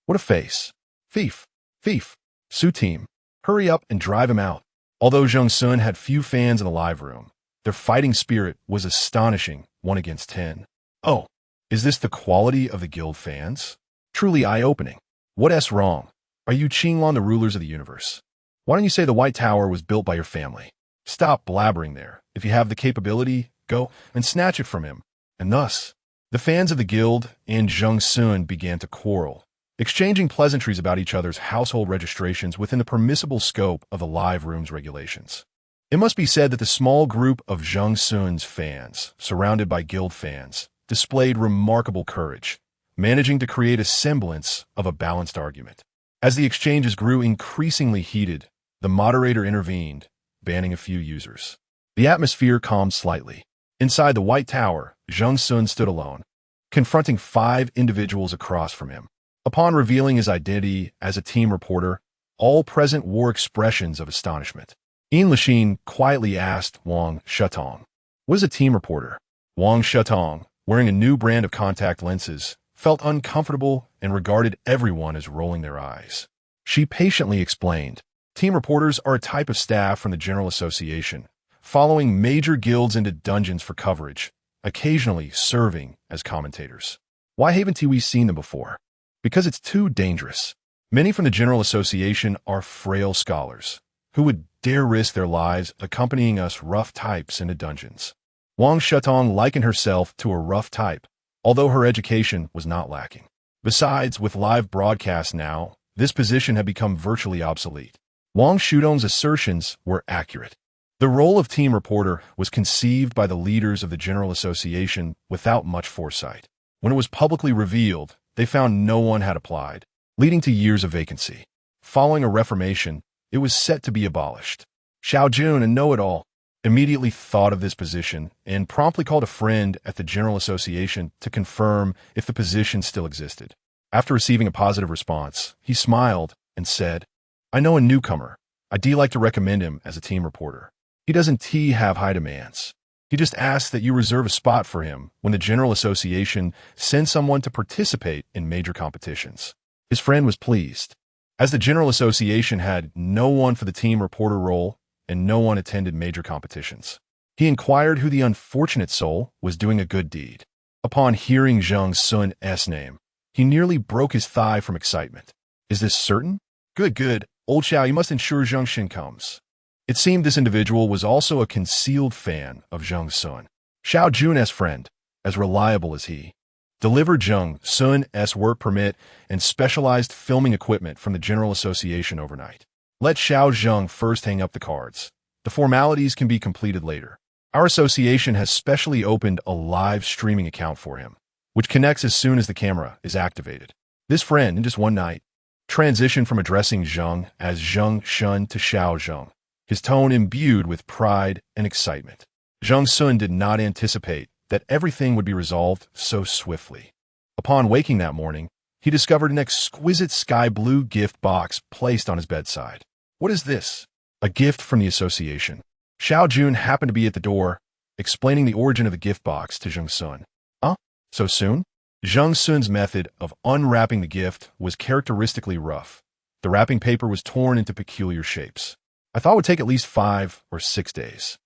What a face! Thief! Thief! Su team, hurry up and drive him out." Although Zheng Xun had few fans in the live room, their fighting spirit was astonishing, 1 against 10. Oh, is this the quality of the guild fans? Truly eye-opening. What's wrong? Are you Qinglan the rulers of the universe? Why don't you say the White Tower was built by your family? Stop blabbering there. If you have the capability, go and snatch it from him. And thus, the fans of the guild and Zheng Xun began to quarrel, exchanging pleasantries about each other's household registrations within the permissible scope of the live room's regulations. It must be said that the small group of Zheng Xun's fans, surrounded by guild fans, displayed remarkable courage, managing to create a semblance of a balanced argument. As the exchanges grew increasingly heated, the moderator intervened, banning a few users. The atmosphere calmed slightly. Inside the White Tower, Zheng Xun stood alone, confronting 5 individuals across from him. Upon revealing his identity as a team reporter, all present wore expressions of astonishment. Inquire quietly asked Wang Shutong, "What is a team reporter?" Wang Shutong, wearing a new brand of contact lenses, felt uncomfortable and regarded everyone as rolling their eyes. She patiently explained, "Team reporters are a type of staff from the General Association, following major guilds into dungeons for coverage, occasionally serving as commentators." "Why haven't we seen them before?" "Because it's too dangerous. Many from the General Association are frail scholars, who would dare risk their lives accompanying us rough types into dungeons." Wang Shutong likened herself to a rough type, although her education was not lacking. Besides, with live broadcasts now, this position had become virtually obsolete. Wang Shutong's assertions were accurate. The role of team reporter was conceived by the leaders of the General Association without much foresight. When it was publicly revealed, they found no one had applied, leading to years of vacancy. Following a reformation, it was set to be abolished. Xiao Jun, a know-it-all, immediately thought of this position and promptly called a friend at the General Association to confirm if the position still existed. After receiving a positive response, he smiled and said, "I know a newcomer. I'd like to recommend him as a team reporter. He doesn't have high demands. He just asks that you reserve a spot for him when the General Association sends someone to participate in major competitions." His friend was pleased. As the General Association had no one for the team reporter role and no one attended major competitions, he inquired who the unfortunate soul was doing a good deed. Upon hearing Zheng Xun's name, he nearly broke his thigh from excitement. "Is this certain?" Good, good. Old Xiao, you must ensure Zheng Xun comes." It seemed this individual was also a concealed fan of Zheng Xun. Xiao Jun's friend, as reliable as he, delivered Zheng Xun's work permit and specialized filming equipment from the General Association overnight. Let Xiao Zheng first hang up the cards. The formalities can be completed later. Our association has specially opened a live streaming account for him, which connects as soon as the camera is activated. This friend, in just one night, transitioned from addressing Zheng as Zheng Xun to Xiao Zheng, his tone imbued with pride and excitement. Zheng Xun did not anticipate that everything would be resolved so swiftly. Upon waking that morning, he discovered an exquisite sky blue gift box placed on his bedside. What is this? A gift from the association. Xiao Jun happened to be at the door, explaining the origin of the gift box to Zheng Xun. Huh? So soon? Zheng Xun's method of unwrapping the gift was characteristically rough. The wrapping paper was torn into peculiar shapes. I thought it would take at least 5 or 6 days.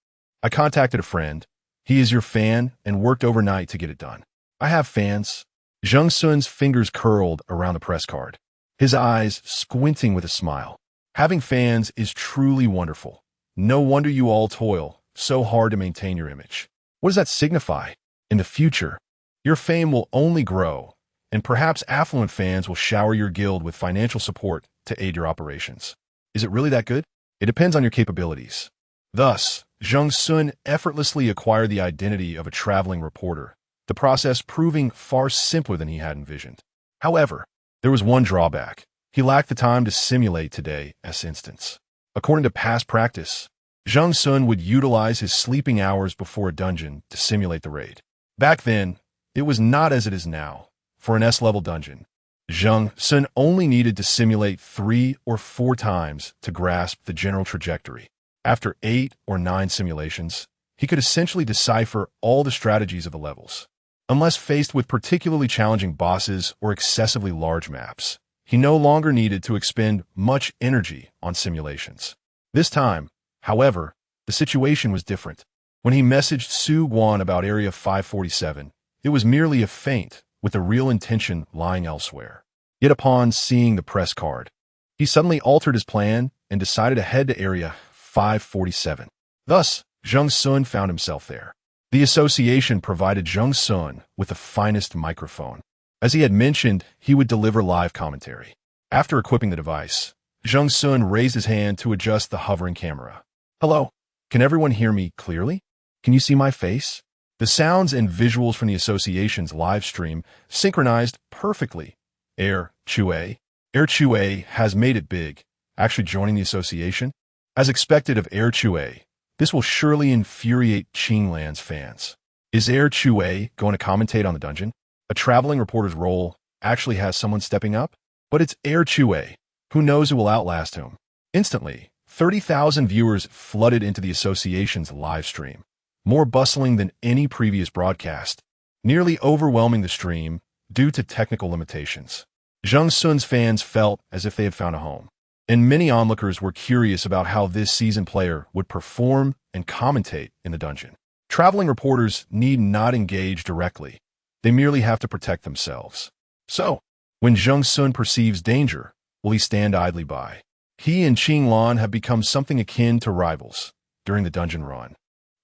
I contacted a friend. He is your fan and worked overnight to get it done. I have fans. Zheng Xun's fingers curled around the press card, his eyes squinting with a smile. Having fans is truly wonderful. No wonder you all toil so hard to maintain your image. What does that signify? In the future, your fame will only grow, and perhaps affluent fans will shower your guild with financial support to aid your operations. Is it really that good? It depends on your capabilities. Thus, Zheng Xun effortlessly acquired the identity of a traveling reporter, the process proving far simpler than he had envisioned. However, there was one drawback. He lacked the time to simulate today's instance. According to past practice, Zheng Xun would utilize his sleeping hours before a dungeon to simulate the raid. Back then, it was not as it is now. For an S-level dungeon, Zheng Xun only needed to simulate 3 or 4 times to grasp the general trajectory. After 8 or 9 simulations, he could essentially decipher all the strategies of the levels. Unless faced with particularly challenging bosses or excessively large maps, he no longer needed to expend much energy on simulations. This time, however, the situation was different. When he messaged Su Guan about Area 547, it was merely a feint, with the real intention lying elsewhere. Yet upon seeing the press card, he suddenly altered his plan and decided to head to Area 547. Thus, Zheng Xun found himself there. The association provided Zheng Xun with the finest microphone. As he had mentioned, he would deliver live commentary. After equipping the device, Zheng Xun raised his hand to adjust the hovering camera. Hello, can everyone hear me clearly? Can you see my face? The sounds and visuals from the association's live stream synchronized perfectly. Air Chue has made it big, actually joining the association. As expected of Air Chue, this will surely infuriate Qinglan's fans. Is Air Chue going to commentate on the dungeon? A traveling reporter's role actually has someone stepping up? But it's Air Chue. Who knows who will outlast whom? Instantly, 30,000 viewers flooded into the association's live stream, more bustling than any previous broadcast, nearly overwhelming the stream due to technical limitations. Zheng Xun's fans felt as if they had found a home, and many onlookers were curious about how this seasoned player would perform and commentate in the dungeon. Traveling reporters need not engage directly. They merely have to protect themselves. So, when Zheng Xun perceives danger, will he stand idly by? He and Qinglan have become something akin to rivals during the dungeon run.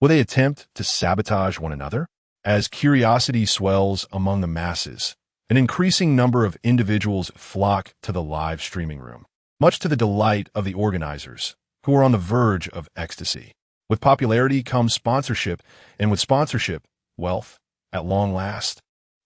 Will they attempt to sabotage one another? As curiosity swells among the masses, an increasing number of individuals flock to the live streaming room, much to the delight of the organizers, who are on the verge of ecstasy. With popularity comes sponsorship, and with sponsorship, wealth, at long last.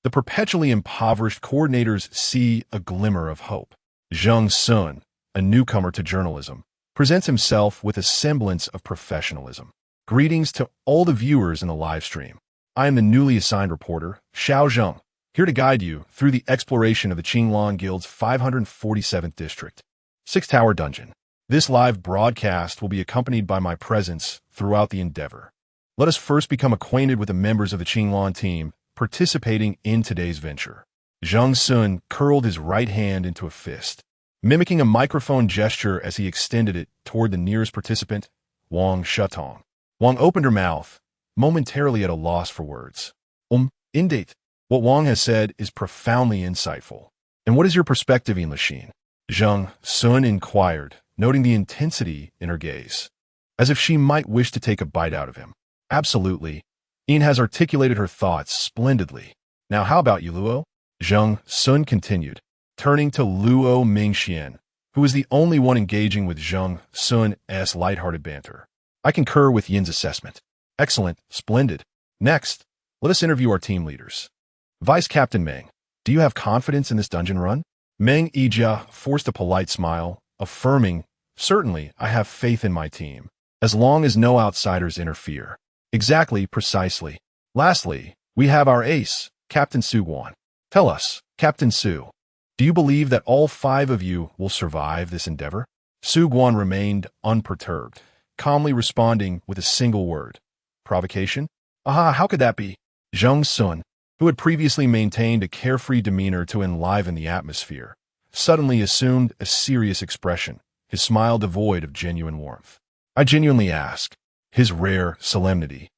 The perpetually impoverished coordinators see a glimmer of hope. Zheng Xun, a newcomer to journalism, presents himself with a semblance of professionalism. Greetings to all the viewers in the live stream. I am the newly assigned reporter, Xiao Zheng, here to guide you through the exploration of the Qinglan Guild's 547th district, 6-Tower Dungeon. This live broadcast will be accompanied by my presence throughout the endeavor. Let us first become acquainted with the members of the Qinglan team participating in today's venture. Zheng Xun curled his right hand into a fist, mimicking a microphone gesture as he extended it toward the nearest participant, Wang Shutong. Wang opened her mouth, momentarily at a loss for words. Indeed. What Wang has said is profoundly insightful. And what is your perspective, Lachine? Zheng Xun inquired, noting the intensity in her gaze, as if she might wish to take a bite out of him. Absolutely. Yin has articulated her thoughts splendidly. Now how about you, Luo? Zheng Xun continued, turning to Luo Mingxian, who was the only one engaging with Zheng Xun's lighthearted banter. I concur with Yin's assessment. Excellent, splendid. Next, let us interview our team leaders. Vice Captain Meng, do you have confidence in this dungeon run? Meng Yijia forced a polite smile, affirming, certainly, I have faith in my team, as long as no outsiders interfere. Exactly, precisely. Lastly, we have our ace, Captain Su Guan. Tell us, Captain Su, Do you believe that all 5 of you will survive this endeavor? Su Guan remained unperturbed, calmly responding with a single word. Provocation? Aha, how could that be? Zheng Xun, who had previously maintained a carefree demeanor to enliven the atmosphere, suddenly assumed a serious expression, his smile devoid of genuine warmth. I genuinely ask, his rare solemnity,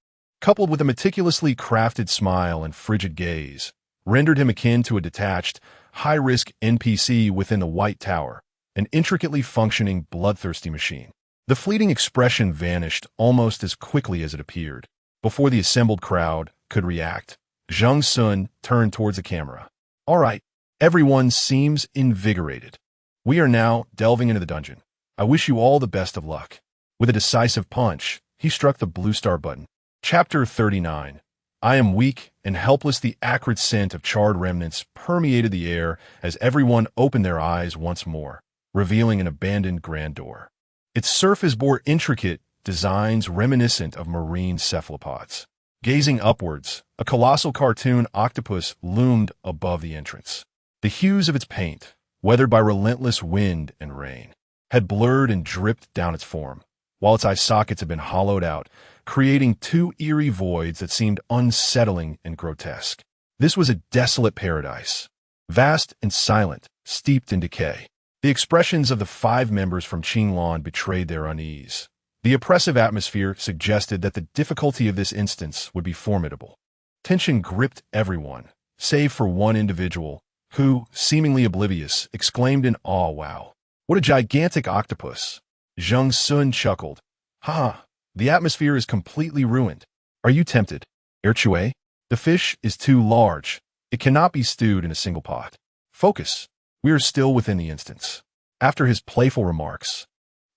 coupled with a meticulously crafted smile and frigid gaze, rendered him akin to a detached, high-risk NPC within the White Tower, an intricately functioning, bloodthirsty machine. The fleeting expression vanished almost as quickly as it appeared. Before the assembled crowd could react, Zheng Xun turned towards the camera. All right, everyone seems invigorated. We are now delving into the dungeon. I wish you all the best of luck. With a decisive punch, he struck the blue star button. Chapter 39. I am weak and helpless. The acrid scent of charred remnants permeated the air as everyone opened their eyes once more, revealing an abandoned grand door. Its surface bore intricate designs reminiscent of marine cephalopods. Gazing upwards, a colossal cartoon octopus loomed above the entrance. The hues of its paint, weathered by relentless wind and rain, had blurred and dripped down its form, while its eye sockets had been hollowed out, creating 2 eerie voids that seemed unsettling and grotesque. This was a desolate paradise, vast and silent, steeped in decay. The expressions of the 5 members from Qinglan betrayed their unease. The oppressive atmosphere suggested that the difficulty of this instance would be formidable. Tension gripped everyone, save for one individual, who, seemingly oblivious, exclaimed in awe, "Wow, what a gigantic octopus!" Zheng Xun chuckled. "Ha! The atmosphere is completely ruined. Are you tempted? Erchui? The fish is too large. It cannot be stewed in a single pot. Focus. We are still within the instance." After his playful remarks,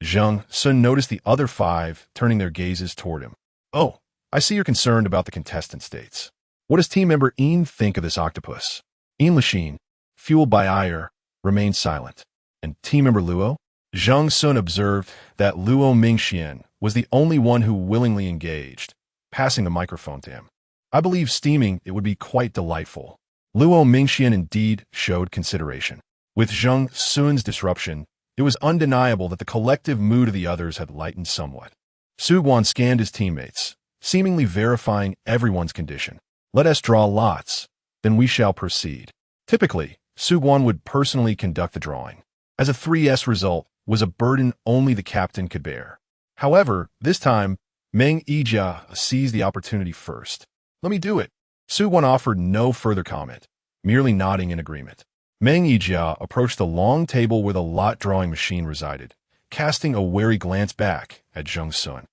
Zheng Xun noticed the other 5 turning their gazes toward him. "Oh, I see you're concerned about the contestant states. What does team member Yin think of this octopus?" Yin Lixin, fueled by ire, remained silent. And team member Luo? Zheng Xun observed that Luo Mingxian was the only one who willingly engaged, passing the microphone to him. "I believe steaming it would be quite delightful." Luo Mingxian indeed showed consideration. With Zheng Xun's disruption, it was undeniable that the collective mood of the others had lightened somewhat. Su Guan scanned his teammates, seemingly verifying everyone's condition. "Let us draw lots, then we shall proceed." Typically, Su Guan would personally conduct the drawing, as a 3S result was a burden only the captain could bear. However, this time, Meng Yijia seized the opportunity first. "Let me do it." Su Guan offered no further comment, merely nodding in agreement. Meng Yijia approached the long table where the lot drawing machine resided, casting a wary glance back at Zheng Xun,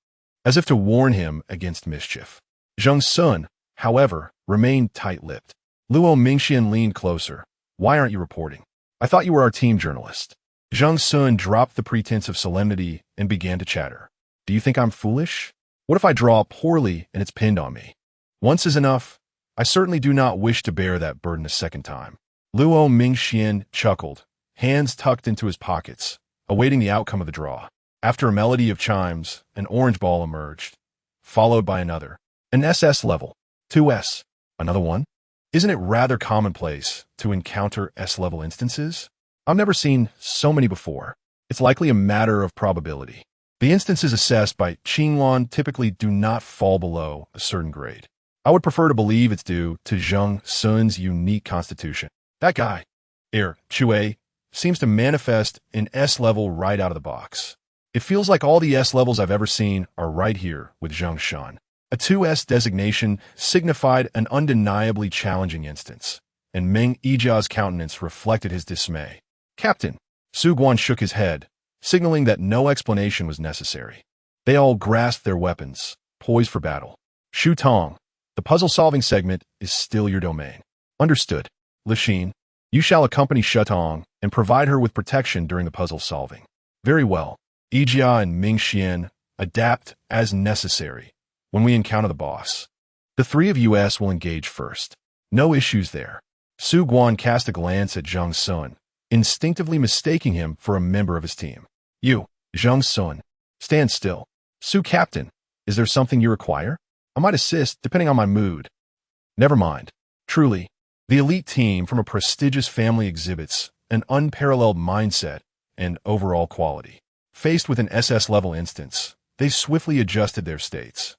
as if to warn him against mischief. Zheng Xun, however, remained tight-lipped. Luo Mingxian leaned closer. "Why aren't you reporting? I thought you were our team journalist." Zheng Xun dropped the pretense of solemnity and began to chatter. "Do you think I'm foolish? What if I draw poorly and it's pinned on me? Once is enough. I certainly do not wish to bear that burden a second time." Luo Mingxian chuckled, hands tucked into his pockets, awaiting the outcome of the draw. After a melody of chimes, an orange ball emerged, followed by another. An SS level. 2S. Another one? Isn't it rather commonplace to encounter S-level instances? I've never seen so many before. It's likely a matter of probability. The instances assessed by Qinglan typically do not fall below a certain grade. I would prefer to believe it's due to Zheng Xun's unique constitution. That guy, Chui, seems to manifest in S-level right out of the box. It feels like all the S-levels I've ever seen are right here with Zheng Xun. A 2S designation signified an undeniably challenging instance, and Meng Yijia's countenance reflected his dismay. "Captain," Su Guan shook his head, signaling that no explanation was necessary. They all grasped their weapons, poised for battle. "Shu Tong, the puzzle-solving segment is still your domain." "Understood. Lixin, you shall accompany Shutong and provide her with protection during the puzzle solving." "Very well. Yijia and Mingxian, adapt as necessary when we encounter the boss. The 3 of us will engage first. No issues there." Su Guan cast a glance at Zheng Xun, instinctively mistaking him for a member of his team. "You, Zheng Xun, stand still." "Su Captain, is there something you require? I might assist depending on my mood." "Never mind. Truly, the elite team from a prestigious family exhibits an unparalleled mindset, and overall quality. Faced with an SS-level instance, they swiftly adjusted their states.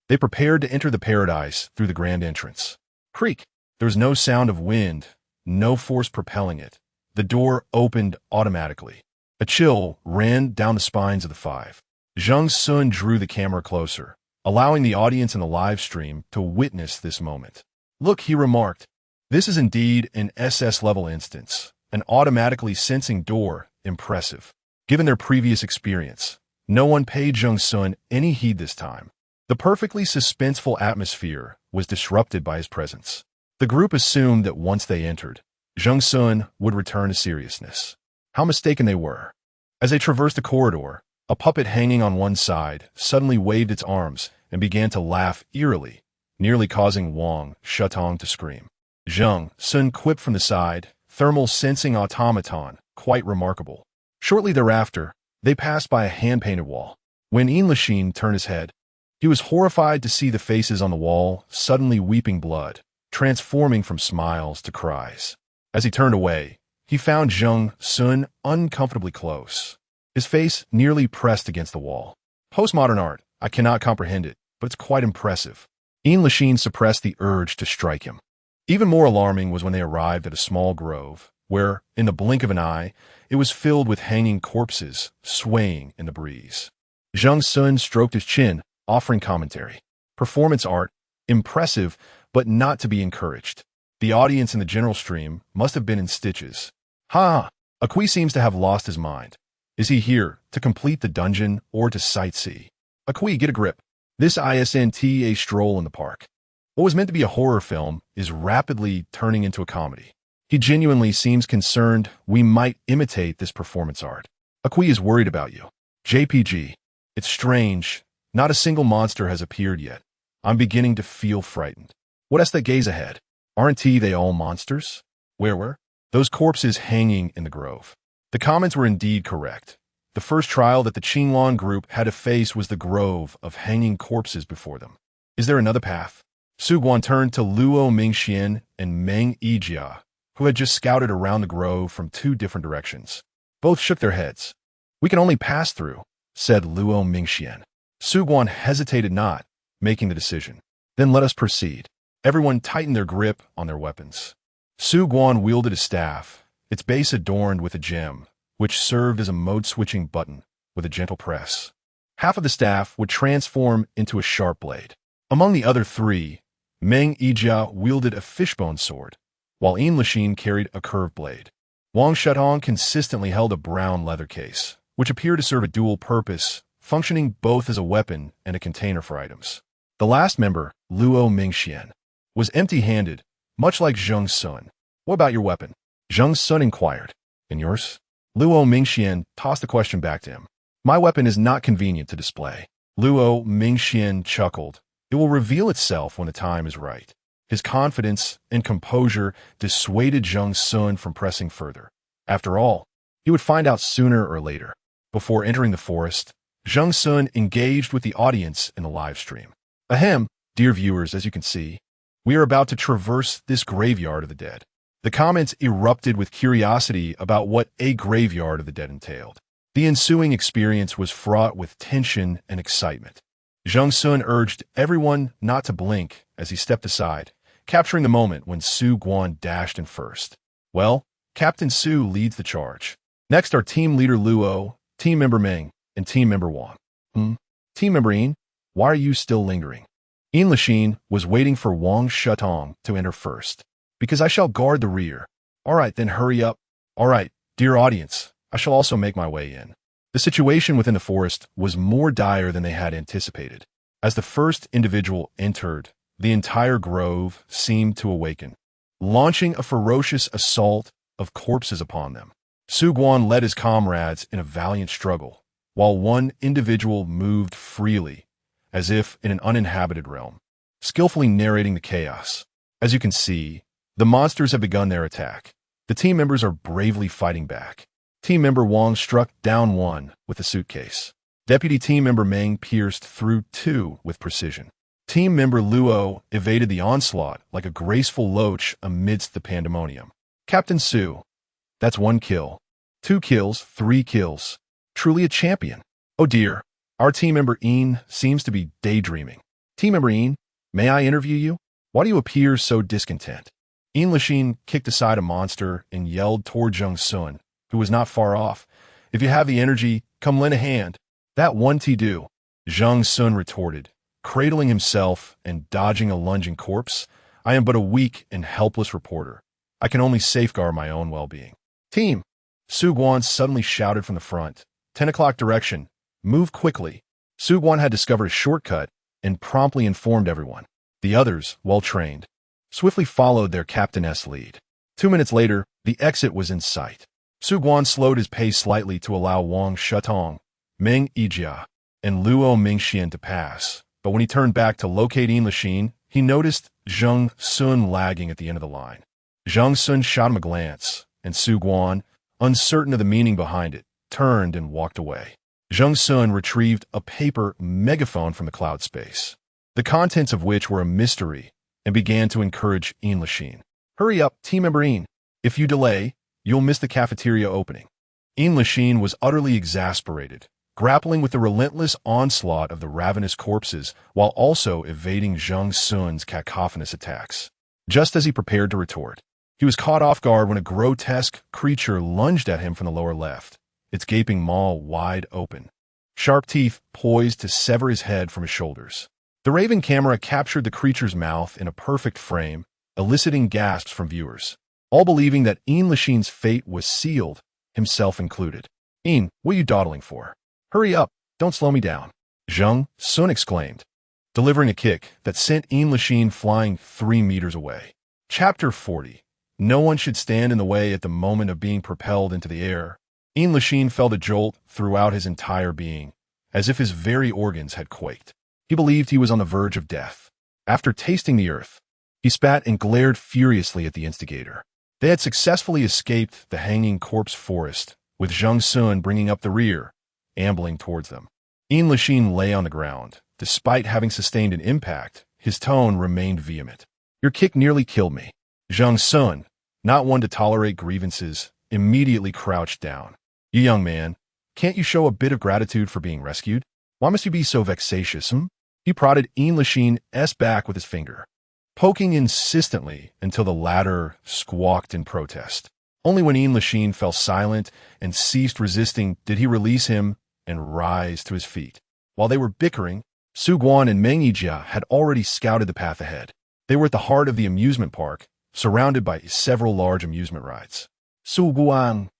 They prepared to enter the paradise through the grand entrance. Creak! There was no sound of wind, no force propelling it. The door opened automatically. A chill ran down the spines of the five. Zheng Xun drew the camera closer, allowing the audience in the live stream to witness this moment. Look, he remarked, this is indeed an SS-level instance, an automatically sensing door, impressive. Given their previous experience, no one paid Zheng Xun any heed this time. The perfectly suspenseful atmosphere was disrupted by his presence. The group assumed that once they entered, Zheng Xun would return to seriousness. How mistaken they were. As they traversed the corridor, a puppet hanging on one side suddenly waved its arms and began to laugh eerily, nearly causing Wang Shutong to scream. Zheng Xun quipped from the side, thermal sensing automaton, quite remarkable. Shortly thereafter, they passed by a hand-painted wall. When Inquire turned his head, he was horrified to see the faces on the wall suddenly weeping blood, transforming from smiles to cries. As he turned away, he found Zheng Xun uncomfortably close, his face nearly pressed against the wall. Postmodern art, I cannot comprehend it, but it's quite impressive. Inquire suppressed the urge to strike him. Even more alarming was when they arrived at a small grove, where, in the blink of an eye, it was filled with hanging corpses swaying in the breeze. Zheng Xun stroked his chin, offering commentary. Performance art, impressive, but not to be encouraged. The audience in the general stream must have been in stitches. Ha! Akui seems to have lost his mind. Is he here to complete the dungeon or to sightsee? Akui, get a grip. This isn't a stroll in the park. What was meant to be a horror film is rapidly turning into a comedy. He genuinely seems concerned we might imitate this performance art. Akui is worried about you. JPG. It's strange. Not a single monster has appeared yet. I'm beginning to feel frightened. What has that gaze ahead? Aren't they all monsters? Where were those corpses hanging in the grove? The comments were indeed correct. The first trial that the Qinglan group had to face was the grove of hanging corpses before them. Is there another path? Su Guan turned to Luo Mingxian and Meng Yijia, who had just scouted around the grove from two different directions. Both shook their heads. We can only pass through, said Luo Mingxian. Su Guan hesitated not, making the decision. Then let us proceed. Everyone tightened their grip on their weapons. Su Guan wielded a staff, its base adorned with a gem, which served as a mode-switching button with a gentle press. Half of the staff would transform into a sharp blade. Among the other three, Meng Yijia wielded a fishbone sword, while Inquire carried a curved blade. Wang Shutong consistently held a brown leather case, which appeared to serve a dual purpose, functioning both as a weapon and a container for items. The last member, Luo Mingxian, was empty-handed, much like Zheng Xun. What about your weapon? Zheng Xun inquired. And yours? Luo Mingxian tossed the question back to him. My weapon is not convenient to display. Luo Mingxian chuckled. It will reveal itself when the time is right. His confidence and composure dissuaded Zheng Xun from pressing further. After all, he would find out sooner or later. Before entering the forest, Zheng Xun engaged with the audience in the live stream. Ahem, dear viewers, as you can see, we are about to traverse this graveyard of the dead. The comments erupted with curiosity about what a graveyard of the dead entailed. The ensuing experience was fraught with tension and excitement. Zheng Xun urged everyone not to blink as he stepped aside, capturing the moment when Su Guan dashed in first. Well, Captain Su leads the charge. Next are Team Leader Luo, Team Member Meng, and Team Member Wang. Team Member Yin, why are you still lingering? Inquire was waiting for Wang Shutong to enter first. Because I shall guard the rear. All right, then hurry up. All right, dear audience, I shall also make my way in. The situation within the forest was more dire than they had anticipated. As the first individual entered, the entire grove seemed to awaken, launching a ferocious assault of corpses upon them. Su Guan led his comrades in a valiant struggle, while one individual moved freely, as if in an uninhabited realm, skillfully narrating the chaos. As you can see, the monsters have begun their attack. The team members are bravely fighting back. Team member Wang struck down one with a suitcase. Deputy team member Meng pierced through two with precision. Team member Luo evaded the onslaught like a graceful loach amidst the pandemonium. Captain Su, That's 1 kill. 2 kills, 3 kills. Truly a champion. Oh dear. Our team member Ian seems to be daydreaming. Team member Ian, may I interview you? Why do you appear so discontent? Ian Lachine kicked aside a monster and yelled toward Zheng Xun, who was not far off. If you have the energy, come lend a hand. That won't do. Zheng Xun retorted, cradling himself and dodging a lunging corpse. I am but a weak and helpless reporter. I can only safeguard my own well-being. Team! Su Guan suddenly shouted from the front. 10 o'clock direction. Move quickly. Su Guan had discovered a shortcut and promptly informed everyone. The others, well-trained, swiftly followed their captainess lead. 2 minutes later, the exit was in sight. Su Guan slowed his pace slightly to allow Wang Shutong, Meng Yijia, and Luo Mingxian to pass, but when he turned back to locate Ian Lachine, he noticed Zheng Xun lagging at the end of the line. Zheng Xun shot him a glance, and Su Guan, uncertain of the meaning behind it, turned and walked away. Zheng Xun retrieved a paper megaphone from the cloud space, the contents of which were a mystery, and began to encourage Ian Lachine. Hurry up, team member Ian. If you delay, you'll miss the cafeteria opening. Ian Lachine was utterly exasperated, grappling with the relentless onslaught of the ravenous corpses while also evading Zheng Xun's cacophonous attacks. Just as he prepared to retort, he was caught off guard when a grotesque creature lunged at him from the lower left, its gaping maw wide open, sharp teeth poised to sever his head from his shoulders. The Raven camera captured the creature's mouth in a perfect frame, eliciting gasps from viewers, all believing that Ian Lachine's fate was sealed, himself included. Ian, what are you dawdling for? Hurry up, don't slow me down, Zheng Xun exclaimed, delivering a kick that sent Ian Lachine flying 3 meters away. Chapter 40. No one should stand in the way at the moment of being propelled into the air. Ian Lachine felt a jolt throughout his entire being, as if his very organs had quaked. He believed he was on the verge of death. After tasting the earth, he spat and glared furiously at the instigator. They had successfully escaped the hanging corpse forest, with Zheng Xun bringing up the rear, ambling towards them. Ian Lachine lay on the ground. Despite having sustained an impact, his tone remained vehement. Your kick nearly killed me. Zheng Xun, not one to tolerate grievances, immediately crouched down. You young man, can't you show a bit of gratitude for being rescued? Why must you be so vexatious, He prodded Ian Lachine's back with his finger, poking insistently until the latter squawked in protest. Only when Ian Lachine fell silent and ceased resisting did he release him and rise to his feet. While they were bickering, Su Guan and Meng Yijia had already scouted the path ahead. They were at the heart of the amusement park, surrounded by several large amusement rides. Su Guan,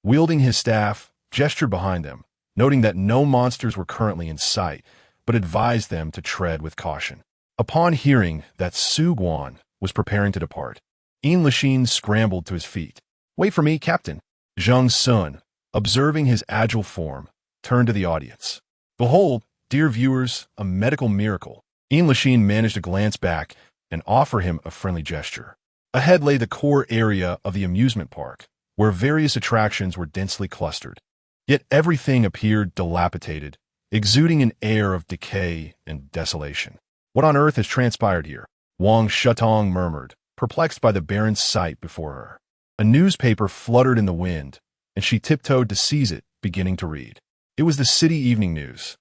wielding his staff, gestured behind them, noting that no monsters were currently in sight, but advised them to tread with caution. Upon hearing that Su Guan was preparing to depart, Ian Lachine scrambled to his feet. Wait for me, Captain. Zheng Xun, observing his agile form, turned to the audience. Behold, dear viewers, a medical miracle. Ian Lachine managed to glance back and offer him a friendly gesture. Ahead lay the core area of the amusement park, where various attractions were densely clustered. Yet everything appeared dilapidated, exuding an air of decay and desolation. What on earth has transpired here? Wang Shutong murmured, perplexed by the barren sight before her. A newspaper fluttered in the wind, and she tiptoed to seize it, beginning to read. It was the City Evening News,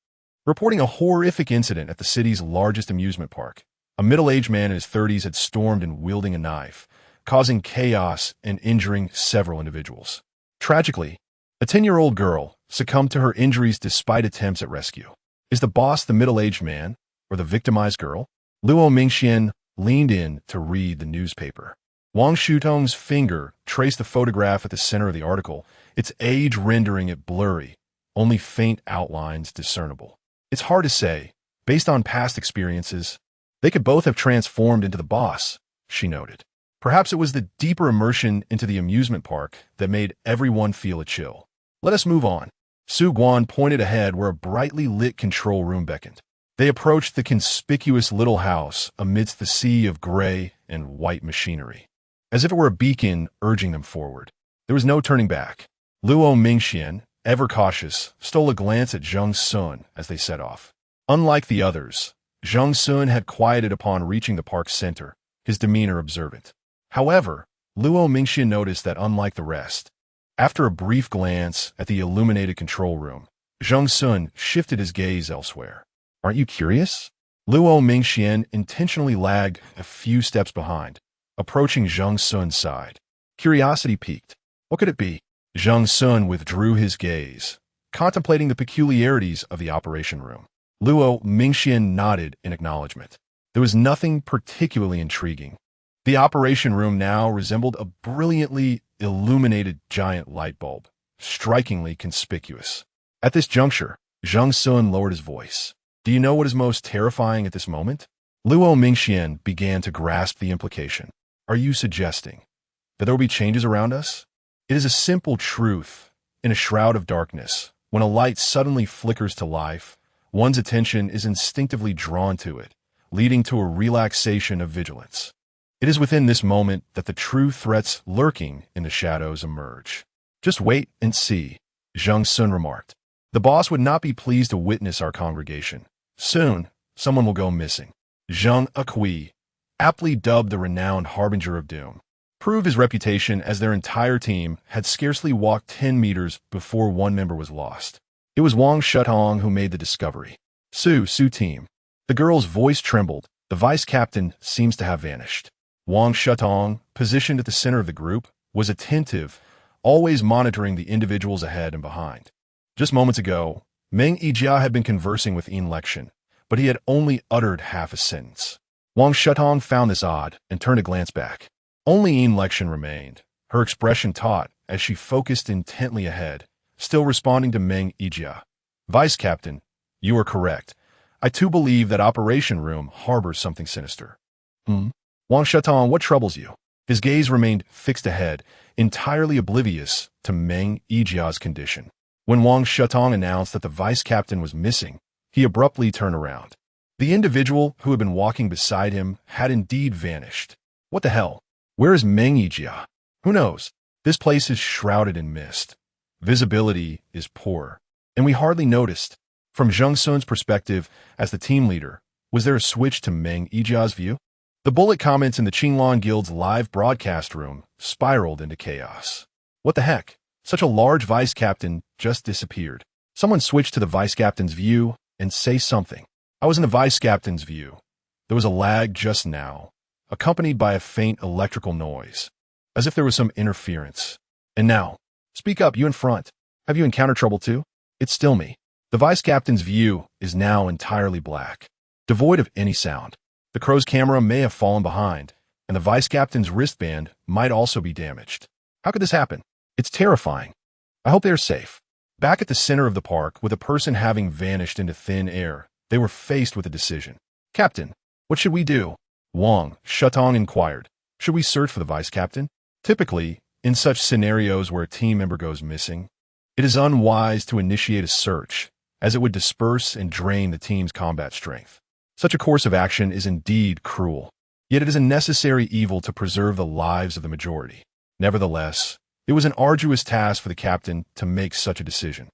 reporting a horrific incident at the city's largest amusement park. A middle-aged man in his 30s had stormed in wielding a knife, causing chaos and injuring several individuals. Tragically, a 10-year-old girl succumbed to her injuries despite attempts at rescue. Is the boss the middle-aged man, or the victimized girl? Luo Mingxian leaned in to read the newspaper. Wang Shutong's finger traced the photograph at the center of the article, its age rendering it blurry, only faint outlines discernible. It's hard to say. Based on past experiences, they could both have transformed into the boss, she noted. Perhaps it was the deeper immersion into the amusement park that made everyone feel a chill. Let us move on. Su Guan pointed ahead where a brightly lit control room beckoned. They approached the conspicuous little house amidst the sea of gray and white machinery, as if it were a beacon urging them forward. There was no turning back. Luo Mingxian, ever cautious, stole a glance at Zheng Xun as they set off. Unlike the others, Zheng Xun had quieted upon reaching the park's center, his demeanor observant. However, Luo Mingxian noticed that unlike the rest, After a brief glance at the illuminated control room, Zheng Xun shifted his gaze elsewhere. Aren't you curious? Luo Mingxian intentionally lagged a few steps behind, approaching Zheng Xun's side. Curiosity piqued. What could it be? Zheng Xun withdrew his gaze, contemplating the peculiarities of the operation room. Luo Mingxian nodded in acknowledgement. There was nothing particularly intriguing. The operation room now resembled a brilliantly illuminated giant light bulb, strikingly conspicuous. At this juncture, Zheng Xun lowered his voice. Do you know what is most terrifying at this moment? Luo Mingxian began to grasp the implication. Are you suggesting that there will be changes around us? It is a simple truth. In a shroud of darkness, when a light suddenly flickers to life, one's attention is instinctively drawn to it, leading to a relaxation of vigilance. It is within this moment that the true threats lurking in the shadows emerge. Just wait and see, Zheng Xun remarked. The boss would not be pleased to witness our congregation. Soon, someone will go missing. Zheng Xun, aptly dubbed the renowned harbinger of doom, proved his reputation as their entire team had scarcely walked 10 meters before one member was lost. It was Wang Shutong who made the discovery. Su team. The girl's voice trembled. The vice captain seems to have vanished. Wang Shutong, positioned at the center of the group, was attentive, always monitoring the individuals ahead and behind. Just moments ago, Meng Yijia had been conversing with Inquire, but he had only uttered half a sentence. Wang Shutong found this odd and turned a glance back. Only Inquire remained, her expression taut as she focused intently ahead, still responding to Meng Yijia. Vice Captain, you are correct. I too believe that Operation Room harbors something sinister. Wang Shutong, what troubles you? His gaze remained fixed ahead, entirely oblivious to Meng Yijia's condition. When Wang Shutong announced that the vice captain was missing, he abruptly turned around. The individual who had been walking beside him had indeed vanished. What the hell? Where is Meng Yijia? Who knows? This place is shrouded in mist. Visibility is poor, and we hardly noticed. From Zheng Xun's perspective, as the team leader, was there a switch to Meng Yijia's view? The bullet comments in the Qinglan Guild's live broadcast room spiraled into chaos. What the heck? Such a large vice captain just disappeared. Someone switched to the vice captain's view and say something. I was in the vice captain's view. There was a lag just now, accompanied by a faint electrical noise, as if there was some interference. And now, speak up, you in front. Have you encountered trouble too? It's still me. The vice captain's view is now entirely black, devoid of any sound. The crow's camera may have fallen behind, and the vice captain's wristband might also be damaged. How could this happen? It's terrifying. I hope they are safe. Back at the center of the park, with a person having vanished into thin air, they were faced with a decision. Captain, what should we do? Wang Shutong inquired. Should we search for the vice captain? Typically, in such scenarios where a team member goes missing, it is unwise to initiate a search, as it would disperse and drain the team's combat strength. Such a course of action is indeed cruel, yet it is a necessary evil to preserve the lives of the majority. Nevertheless, it was an arduous task for the captain to make such a decision.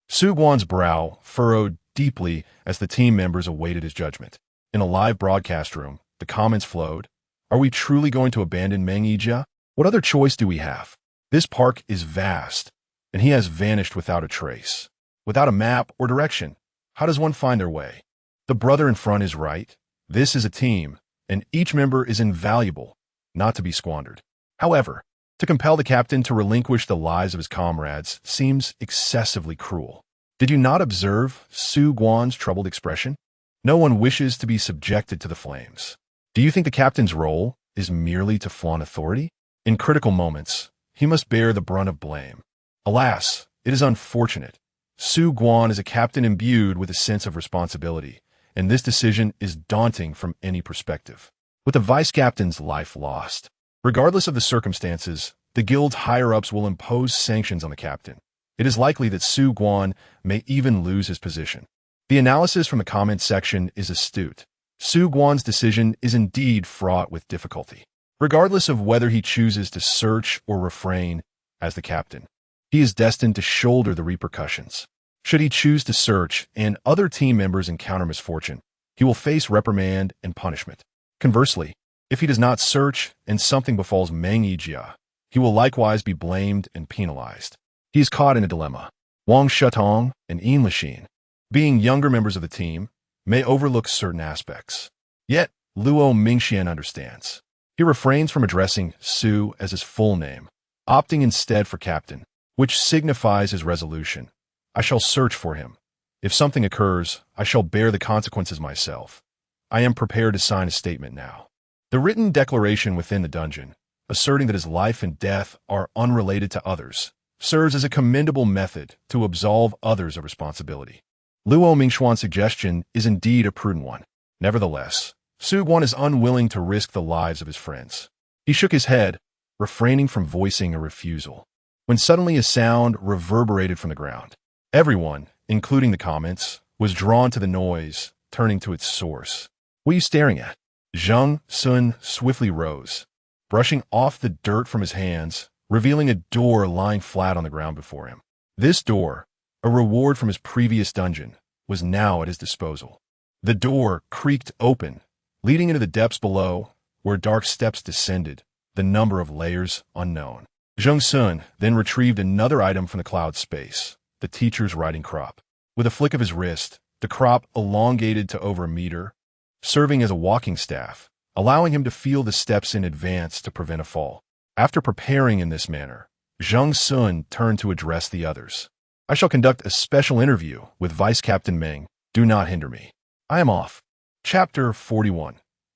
Su Guan's brow furrowed deeply as the team members awaited his judgment. In a live broadcast room, the comments flowed. Are we truly going to abandon Meng Yijia? What other choice do we have? This park is vast, and he has vanished without a trace. Without a map or direction, how does one find their way? The brother in front is right. This is a team, and each member is invaluable, not to be squandered. However, to compel the captain to relinquish the lives of his comrades seems excessively cruel. Did you not observe Su Guan's troubled expression? No one wishes to be subjected to the flames. Do you think the captain's role is merely to flaunt authority? In critical moments, he must bear the brunt of blame. Alas, it is unfortunate. Su Guan is a captain imbued with a sense of responsibility, and this decision is daunting from any perspective. With the vice captain's life lost, regardless of the circumstances, the guild's higher-ups will impose sanctions on the captain. It is likely that Su Guan may even lose his position. The analysis from the comments section is astute. Su Guan's decision is indeed fraught with difficulty. Regardless of whether he chooses to search or refrain as the captain, he is destined to shoulder the repercussions. Should he choose to search and other team members encounter misfortune, he will face reprimand and punishment. Conversely, if he does not search and something befalls Meng Yijia, he will likewise be blamed and penalized. He is caught in a dilemma. Wang Shutong and Yin Lixin, being younger members of the team, may overlook certain aspects. Yet, Luo Mingxian understands. He refrains from addressing Su as his full name, opting instead for Captain, which signifies his resolution. I shall search for him. If something occurs, I shall bear the consequences myself. I am prepared to sign a statement now. The written declaration within the dungeon, asserting that his life and death are unrelated to others, serves as a commendable method to absolve others of responsibility. Luo Mingxuan's suggestion is indeed a prudent one. Nevertheless, Su Guan is unwilling to risk the lives of his friends. He shook his head, refraining from voicing a refusal, when suddenly a sound reverberated from the ground. Everyone, including the comments, was drawn to the noise, turning to its source. What are you staring at? Zheng Xun swiftly rose, brushing off the dirt from his hands, revealing a door lying flat on the ground before him. This door, a reward from his previous dungeon, was now at his disposal. The door creaked open, leading into the depths below, where dark steps descended, the number of layers unknown. Zheng Xun then retrieved another item from the cloud space, the teacher's writing crop. With a flick of his wrist, the crop elongated to over a meter, serving as a walking staff, allowing him to feel the steps in advance to prevent a fall. After preparing in this manner, Zheng Xun turned to address the others. I shall conduct a special interview with Vice Captain Meng. Do not hinder me. I am off. Chapter 41.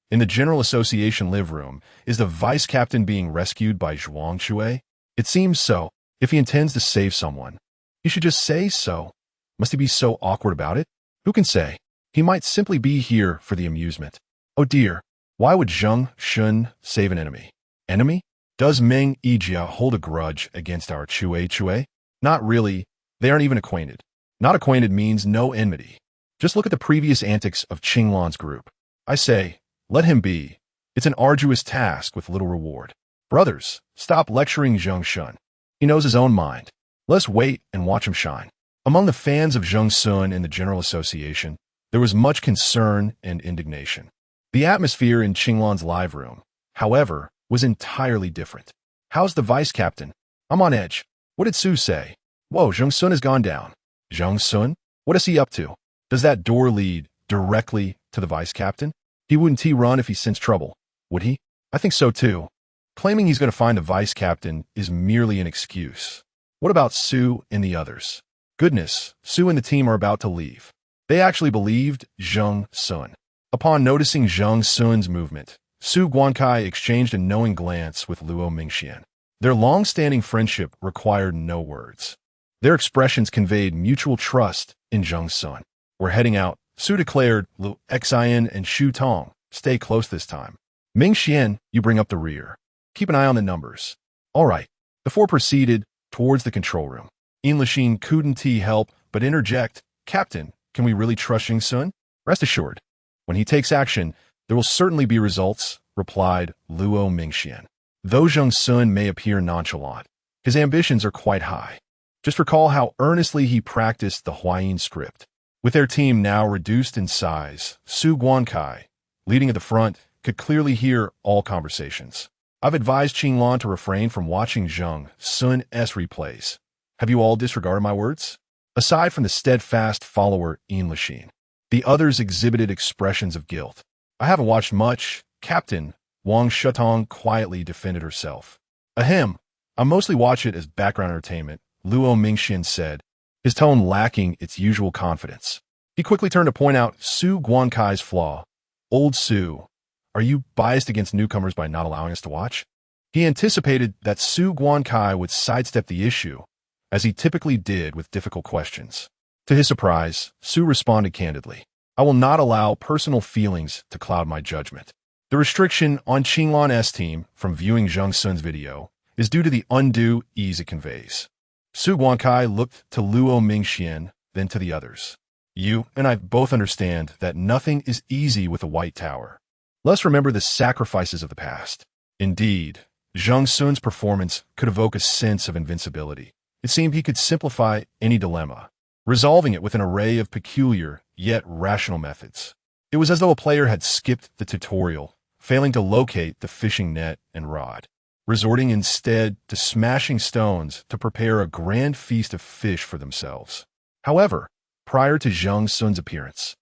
In the General Association live room, is the Vice Captain being rescued by Zhuang Chui? It seems so. If he intends to save someone, he should just say so. Must he be so awkward about it? Who can say? He might simply be here for the amusement. Oh dear, why would Zheng Xun save an enemy? Enemy? Does Meng Yijia hold a grudge against our Chui? Not really. They aren't even acquainted. Not acquainted means no enmity. Just look at the previous antics of Qinglan's group. I say, let him be. It's an arduous task with little reward. Brothers, stop lecturing Zheng Xun. He knows his own mind. Let's wait and watch him shine. Among the fans of Zheng Xun in the General Association, there was much concern and indignation. The atmosphere in Qinglan's live room, however, was entirely different. How's the vice captain? I'm on edge. What did Su say? Whoa, Zheng Xun has gone down. Zheng Xun? What is he up to? Does that door lead directly to the vice captain? He wouldn't run if he sensed trouble, would he? I think so too. Claiming he's going to find the vice captain is merely an excuse. What about Su and the others? Goodness, Su and the team are about to leave. They actually believed Zheng Xun. Upon noticing Zheng Xun's movement, Su Guankai exchanged a knowing glance with Luo Mingxian. Their long-standing friendship required no words. Their expressions conveyed mutual trust in Zheng Xun. We're heading out, Su declared. Lu Xian and Xu Tong, stay close this time. Mingxian, you bring up the rear. Keep an eye on the numbers. All right. The four proceeded towards the control room. Yin Lixin couldn't help but interject, Captain, can we really trust Zheng Xun? Rest assured, when he takes action, there will certainly be results, replied Luo Mingxian. Though Zheng Xun may appear nonchalant, his ambitions are quite high. Just recall how earnestly he practiced the Huayin script. With their team now reduced in size, Su Guankai, leading at the front, could clearly hear all conversations. I've advised Qinglan to refrain from watching Zheng Xun's replays. Have you all disregarded my words? Aside from the steadfast follower Yin Lixin, the others exhibited expressions of guilt. I haven't watched much. Captain Wang Shutong quietly defended herself. Ahem, I mostly watch it as background entertainment, Luo Mingxian said, his tone lacking its usual confidence. He quickly turned to point out Su Guankai's flaw. Old Su, are you biased against newcomers by not allowing us to watch? He anticipated that Su Guankai would sidestep the issue, as he typically did with difficult questions. To his surprise, Su responded candidly. I will not allow personal feelings to cloud my judgment. The restriction on Qinglan's team from viewing Zheng Xun's video is due to the undue ease it conveys. Su Guankai looked to Luo Mingxian, then to the others. You and I both understand that nothing is easy with a White Tower. Let's remember the sacrifices of the past. Indeed, Zheng Xun's performance could evoke a sense of invincibility. It seemed he could simplify any dilemma, resolving it with an array of peculiar yet rational methods. It was as though a player had skipped the tutorial, failing to locate the fishing net and rod. resorting instead to smashing stones to prepare a grand feast of fish for themselves. However, prior to Zheng Xun's appearance,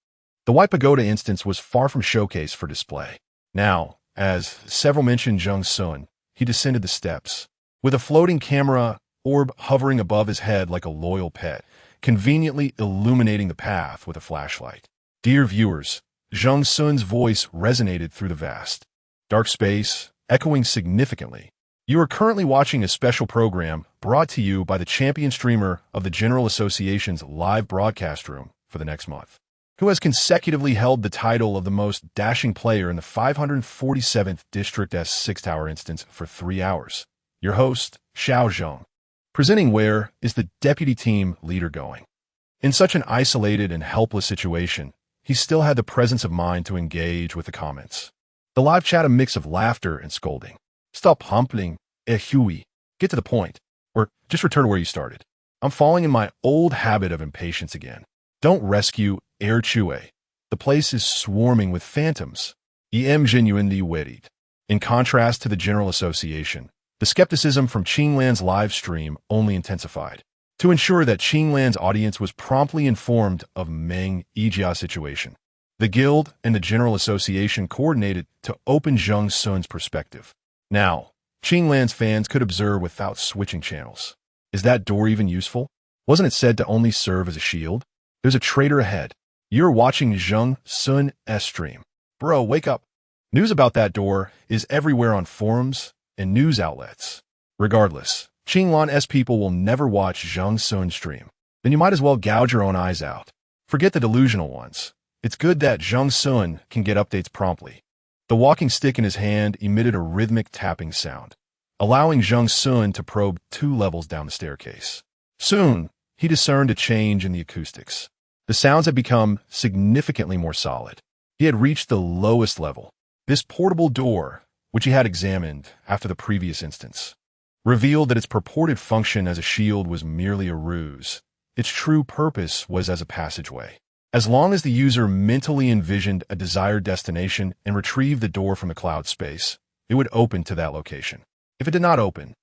the White Pagoda instance was far from showcased for display. Now, as several mentioned Zheng Xun, he descended the steps, with a floating camera orb hovering above his head like a loyal pet, conveniently illuminating the path with a flashlight. Dear viewers, Zheng Xun's voice resonated through the vast, dark space, echoing significantly. You are currently watching a special program brought to you by the champion streamer of the General Association's live broadcast room for the next month, who has consecutively held the title of the most dashing player in the 547th District S6 Tower instance for 3 hours. Your host, Xiao Zheng. Presenting where is the deputy team leader going? In such an isolated and helpless situation, he still had the presence of mind to engage with the comments. The live chat a mix of laughter and scolding. Stop humping, Huey. Get to the point. Or just return to where you started. I'm falling in my old habit of impatience again. Don't rescue Air Chue. The place is swarming with phantoms. Em genuinely worried. In contrast to the General Association, the skepticism from Qinglan's live stream only intensified. To ensure that Qinglan's audience was promptly informed of Meng Yijia's situation, the Guild and the General Association coordinated to open Zheng Xun's perspective. Now, Qinglan's fans could observe without switching channels. Is that door even useful? Wasn't it said to only serve as a shield? There's a traitor ahead. You're watching Zheng Xun's stream. Bro, wake up. News about that door is everywhere on forums and news outlets. Regardless, Qinglan's people will never watch Zheng Xun's stream. Then you might as well gouge your own eyes out. Forget the delusional ones. It's good that Zheng Xun can get updates promptly. The walking stick in his hand emitted a rhythmic tapping sound, allowing Zheng Xun to probe 2 levels down the staircase. Soon, he discerned a change in the acoustics. The sounds had become significantly more solid. He had reached the lowest level. This portable door, which he had examined after the previous instance, revealed that its purported function as a shield was merely a ruse. Its true purpose was as a passageway. As long as the user mentally envisioned a desired destination and retrieved the door from the cloud space, it would open to that location. If it did not open,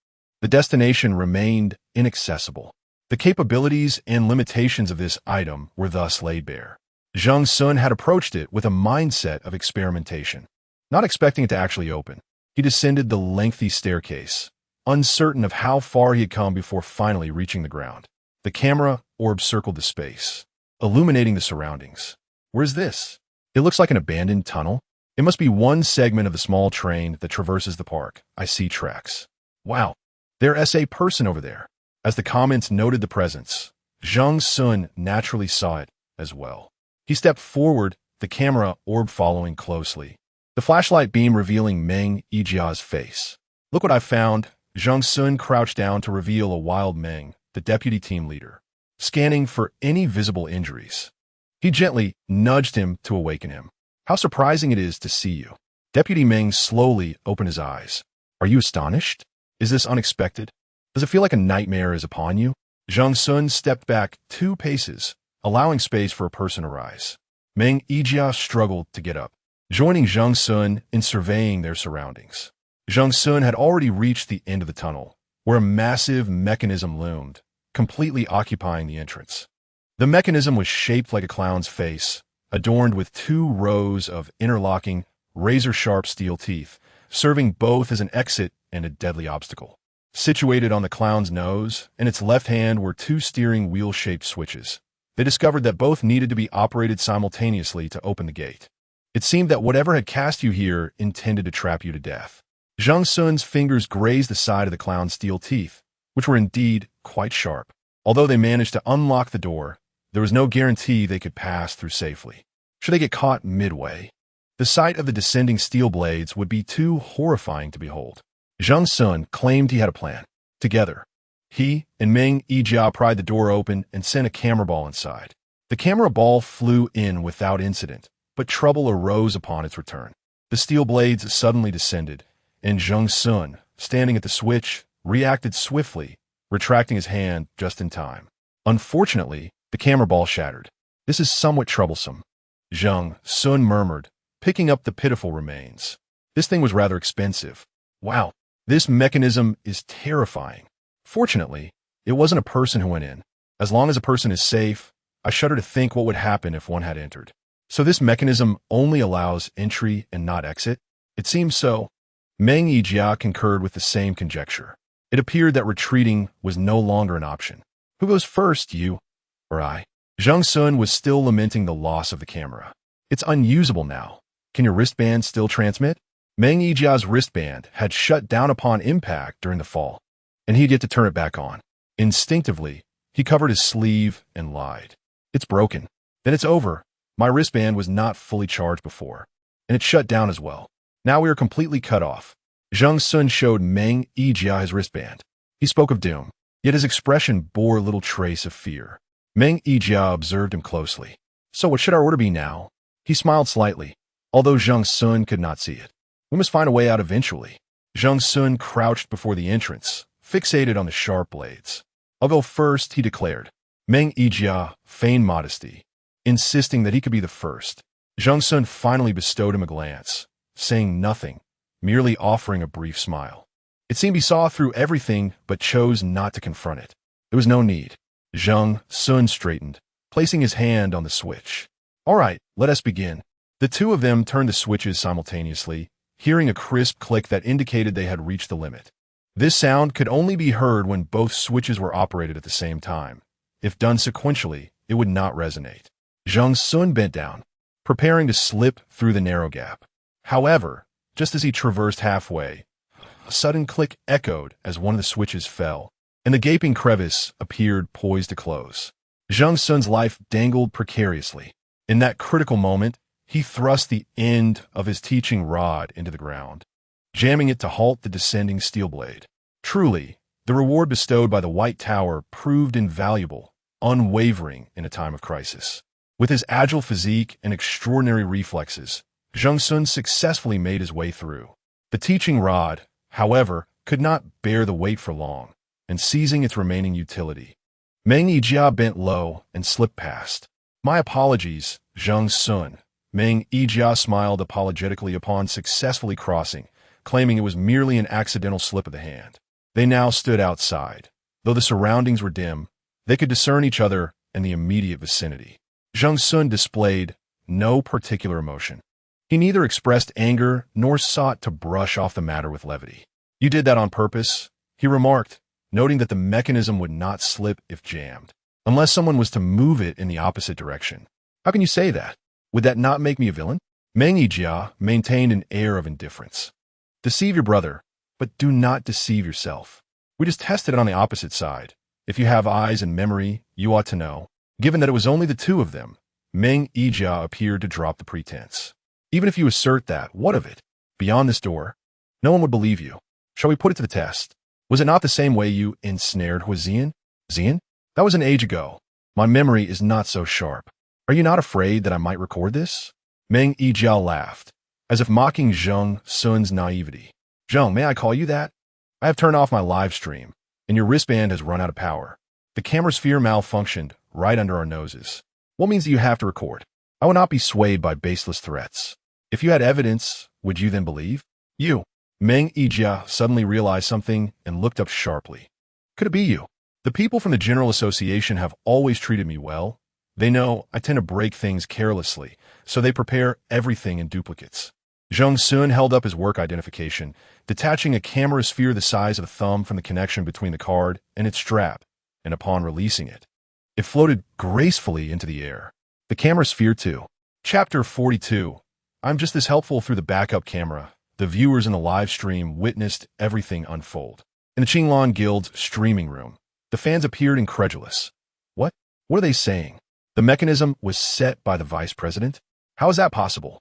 the destination remained inaccessible. The capabilities and limitations of this item were thus laid bare. Zheng Xun had approached it with a mindset of experimentation. Not expecting it to actually open, he descended the lengthy staircase, uncertain of how far he had come before finally reaching the ground. The camera orb circled the space, illuminating the surroundings. Where's this? It looks like an abandoned tunnel. It must be one segment of the small train that traverses the park. I see tracks. Wow, there's a person over there. As the comments noted the presence, Zheng Xun naturally saw it as well. He stepped forward, the camera orb following closely, the flashlight beam revealing Meng Yijia's face. Look what I found. Zheng Xun crouched down to reveal a wild Meng, the deputy team leader, scanning for any visible injuries. He gently nudged him to awaken him. How surprising it is to see you. Deputy Meng slowly opened his eyes. Are you astonished? Is this unexpected? Does it feel like a nightmare is upon you? Zheng Xun stepped back 2 paces, allowing space for a person to rise. Meng Yijia struggled to get up, joining Zheng Xun in surveying their surroundings. Zheng Xun had already reached the end of the tunnel, where a massive mechanism loomed, completely occupying the entrance. The mechanism was shaped like a clown's face, adorned with 2 rows of interlocking, razor-sharp steel teeth, serving both as an exit and a deadly obstacle. Situated on the clown's nose, in its left hand were 2 steering wheel-shaped switches. They discovered that both needed to be operated simultaneously to open the gate. It seemed that whatever had cast you here intended to trap you to death. Zheng Xun's fingers grazed the side of the clown's steel teeth, which were indeed quite sharp. Although they managed to unlock the door, there was no guarantee they could pass through safely. Should they get caught midway? The sight of the descending steel blades would be too horrifying to behold. Zheng Xun claimed he had a plan. Together, he and Meng Yijia pried the door open and sent a camera ball inside. The camera ball flew in without incident, but trouble arose upon its return. The steel blades suddenly descended, and Zheng Xun, standing at the switch, reacted swiftly, retracting his hand just in time. Unfortunately, the camera ball shattered. This is somewhat troublesome, Zheng Xun murmured, picking up the pitiful remains. This thing was rather expensive. Wow, This mechanism is terrifying. Fortunately, it wasn't a person who went in. As long as a person is safe, I shudder to think what would happen if one had entered. So this mechanism only allows entry and not exit? It seems so. Meng Yijia concurred with the same conjecture. It appeared that retreating was no longer an option. Who goes first, you or I? Zheng Xun was still lamenting the loss of the camera. It's unusable now. Can your wristband still transmit? Meng Yijia's wristband had shut down upon impact during the fall, and he'd yet to turn it back on. Instinctively, he covered his sleeve and lied. It's broken. Then it's over. My wristband was not fully charged before, and it shut down as well. Now we are completely cut off. Zheng Xun showed Meng Yijia his wristband. He spoke of doom, yet his expression bore little trace of fear. Meng Yijia observed him closely. So what should our order be now? He smiled slightly, although Zheng Xun could not see it. We must find a way out eventually. Zheng Xun crouched before the entrance, fixated on the sharp blades. I'll go first, he declared. Meng Yijia feigned modesty, insisting that he could be the first. Zheng Xun finally bestowed him a glance, saying nothing, merely offering a brief smile. It seemed he saw through everything but chose not to confront it. There was no need. Zheng Xun straightened, placing his hand on the switch. All right, let us begin. The two of them turned the switches simultaneously, hearing a crisp click that indicated they had reached the limit. This sound could only be heard when both switches were operated at the same time. If done sequentially, it would not resonate. Zheng Xun bent down, preparing to slip through the narrow gap. However, just as he traversed halfway, a sudden click echoed as one of the switches fell, and the gaping crevice appeared poised to close. Zheng Xun's life dangled precariously. In that critical moment, he thrust the end of his teaching rod into the ground, jamming it to halt the descending steel blade. Truly, the reward bestowed by the White Tower proved invaluable, unwavering in a time of crisis. With his agile physique and extraordinary reflexes, Zheng Xun successfully made his way through. The teaching rod, however, could not bear the weight for long, and seizing its remaining utility, Meng Yijia bent low and slipped past. My apologies, Zheng Xun. Meng Yijia smiled apologetically upon successfully crossing, claiming it was merely an accidental slip of the hand. They now stood outside. Though the surroundings were dim, they could discern each other in the immediate vicinity. Zheng Xun displayed no particular emotion. He neither expressed anger nor sought to brush off the matter with levity. You did that on purpose, he remarked, noting that the mechanism would not slip if jammed, unless someone was to move it in the opposite direction. How can you say that? Would that not make me a villain? Meng Yijia maintained an air of indifference. Deceive your brother, but do not deceive yourself. We just tested it on the opposite side. If you have eyes and memory, you ought to know. Given that it was only the two of them, Meng Yijia appeared to drop the pretense. Even if you assert that, what of it? Beyond this door, no one would believe you. Shall we put it to the test? Was it not the same way you ensnared Huizian? Zian? That was an age ago. My memory is not so sharp. Are you not afraid that I might record this? Meng Yijia laughed, as if mocking Zheng Xun's naivety. Zheng, may I call you that? I have turned off my live stream, and your wristband has run out of power. The camera sphere malfunctioned right under our noses. What means that you have to record? I will not be swayed by baseless threats. If you had evidence, would you then believe? You. Meng Yijia suddenly realized something and looked up sharply. Could it be you? The people from the General Association have always treated me well. They know I tend to break things carelessly, so they prepare everything in duplicates. Zheng Xun held up his work identification, detaching a camera sphere the size of a thumb from the connection between the card and its strap, and upon releasing it, it floated gracefully into the air. The camera sphere too. Chapter 42. I'm just as helpful through the backup camera. The viewers in the live stream witnessed everything unfold. In the Qinglan Guild's streaming room, the fans appeared incredulous. What? What are they saying? The mechanism was set by the vice president? How is that possible?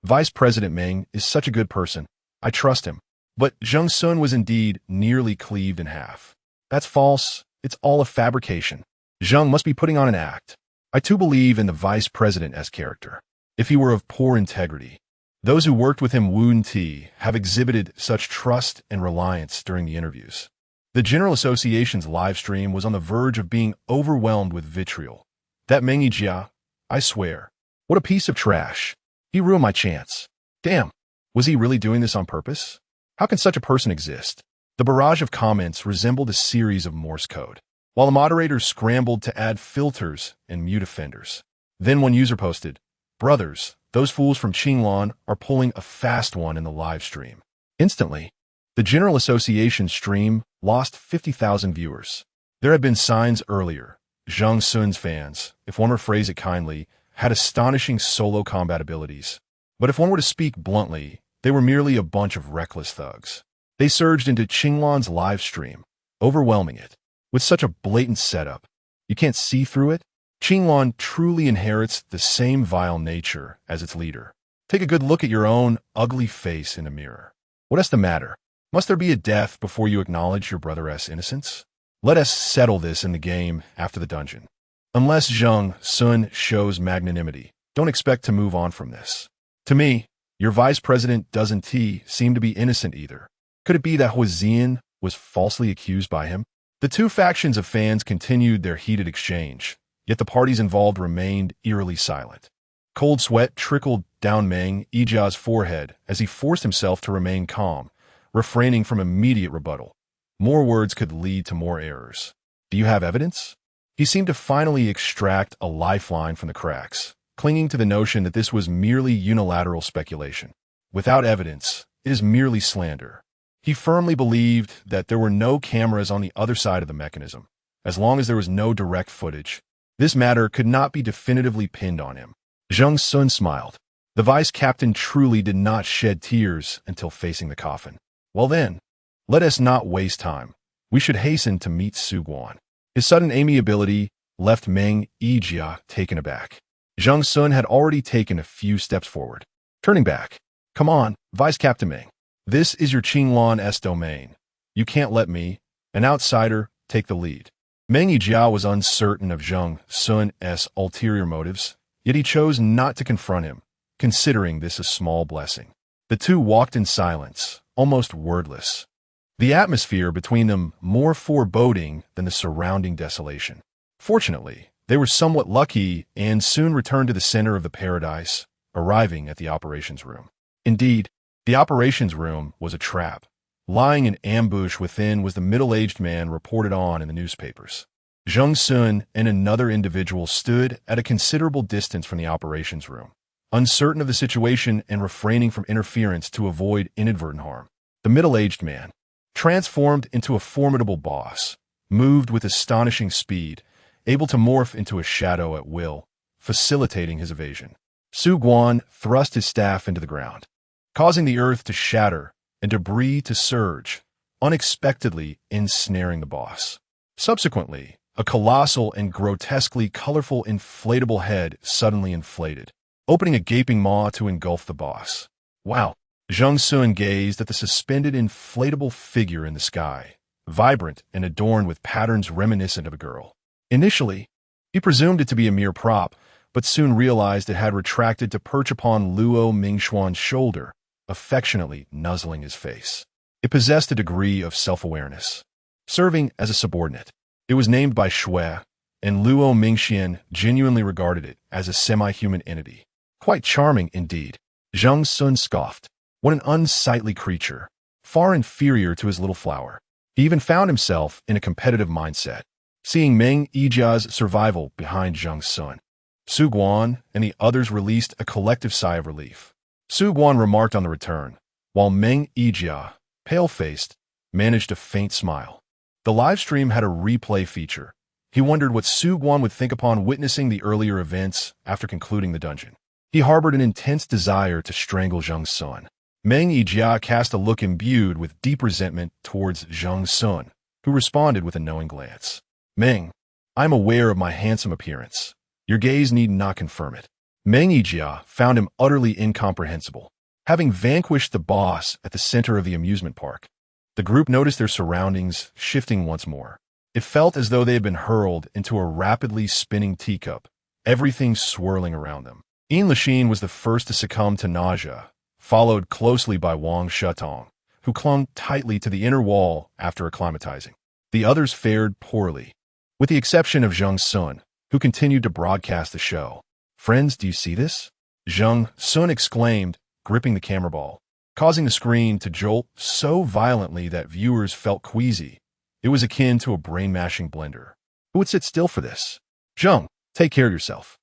Vice President Meng is such a good person. I trust him. But Zheng Xun was indeed nearly cleaved in half. That's false. It's all a fabrication. Zheng must be putting on an act. I too believe in the vice president-esque character. If he were of poor integrity, those who worked with him Wu-Ti have exhibited such trust and reliance during the interviews. The General Association's live stream was on the verge of being overwhelmed with vitriol. That Meng Yijia, I swear. What a piece of trash. He ruined my chance. Damn, was he really doing this on purpose? How can such a person exist? The barrage of comments resembled a series of Morse code, while the moderators scrambled to add filters and mute offenders. Then one user posted, "Brothers, those fools from Qinglan are pulling a fast one in the live stream." Instantly, the General Association stream lost 50,000 viewers. There had been signs earlier. Zheng Xun's fans, if one were to phrase it kindly, had astonishing solo combat abilities. But if one were to speak bluntly, they were merely a bunch of reckless thugs. They surged into Qinglan's live stream, overwhelming it. With such a blatant setup, you can't see through it. Qinglan truly inherits the same vile nature as its leader. Take a good look at your own ugly face in a mirror. What has to matter? Must there be a death before you acknowledge your brother's innocence? Let us settle this in the game after the dungeon. Unless Zheng Xun shows magnanimity, don't expect to move on from this. To me, your vice president doesn't seem to be innocent either. Could it be that Huizian was falsely accused by him? The two factions of fans continued their heated exchange, yet the parties involved remained eerily silent. Cold sweat trickled down Meng Yijia's forehead as he forced himself to remain calm, refraining from immediate rebuttal. More words could lead to more errors. Do you have evidence? He seemed to finally extract a lifeline from the cracks, clinging to the notion that this was merely unilateral speculation. Without evidence, it is merely slander. He firmly believed that there were no cameras on the other side of the mechanism. As long as there was no direct footage, this matter could not be definitively pinned on him. Zheng Xun smiled. The vice captain truly did not shed tears until facing the coffin. Well then, let us not waste time. We should hasten to meet Su Guan. His sudden amiability left Meng Yijia taken aback. Zheng Xun had already taken a few steps forward. Turning back. Come on, Vice Captain Meng. This is your Qinglan's domain. You can't let me, an outsider, take the lead. Meng Yijia was uncertain of Zheng Xun's ulterior motives, yet he chose not to confront him, considering this a small blessing. The two walked in silence, almost wordless. The atmosphere between them more foreboding than the surrounding desolation. Fortunately, they were somewhat lucky and soon returned to the center of the paradise, arriving at the operations room. Indeed, the operations room was a trap. Lying in ambush within was the middle-aged man reported on in the newspapers. Zheng Xun and another individual stood at a considerable distance from the operations room, uncertain of the situation and refraining from interference to avoid inadvertent harm. The middle-aged man, transformed into a formidable boss, moved with astonishing speed, able to morph into a shadow at will, facilitating his evasion. Su Guan thrust his staff into the ground, causing the earth to shatter and debris to surge, unexpectedly ensnaring the boss. Subsequently, a colossal and grotesquely colorful inflatable head suddenly inflated, opening a gaping maw to engulf the boss. Wow! Zheng Xun gazed at the suspended inflatable figure in the sky, vibrant and adorned with patterns reminiscent of a girl. Initially, he presumed it to be a mere prop, but soon realized it had retracted to perch upon Luo Mingxuan's shoulder, affectionately nuzzling his face. It possessed a degree of self-awareness, serving as a subordinate. It was named by Shui, and Luo Mingxian genuinely regarded it as a semi-human entity. Quite charming indeed. Zheng Xun scoffed. What an unsightly creature, far inferior to his little flower. He even found himself in a competitive mindset, seeing Meng Yijia's survival behind Zheng Xun. Su Guan and the others released a collective sigh of relief. Su Guan remarked on the return, while Meng Yijia, pale-faced, managed a faint smile. The live stream had a replay feature. He wondered what Su Guan would think upon witnessing the earlier events after concluding the dungeon. He harbored an intense desire to strangle Zheng Xun. Meng Yijia cast a look imbued with deep resentment towards Zheng Xun, who responded with a knowing glance. Meng, I am aware of my handsome appearance. Your gaze need not confirm it. Meng Yijia found him utterly incomprehensible. Having vanquished the boss at the center of the amusement park, the group noticed their surroundings shifting once more. It felt as though they had been hurled into a rapidly spinning teacup, everything swirling around them. Yin Lixin was the first to succumb to nausea, followed closely by Wang Shutong, who clung tightly to the inner wall after acclimatizing. The others fared poorly, with the exception of Zheng Xun, who continued to broadcast the show. Friends, do you see this? Zheng Xun exclaimed, gripping the camera ball. causing the screen to jolt so violently that viewers felt queasy. It was akin to a brain-mashing blender. Who would sit still for this? Zheng, take care of yourself.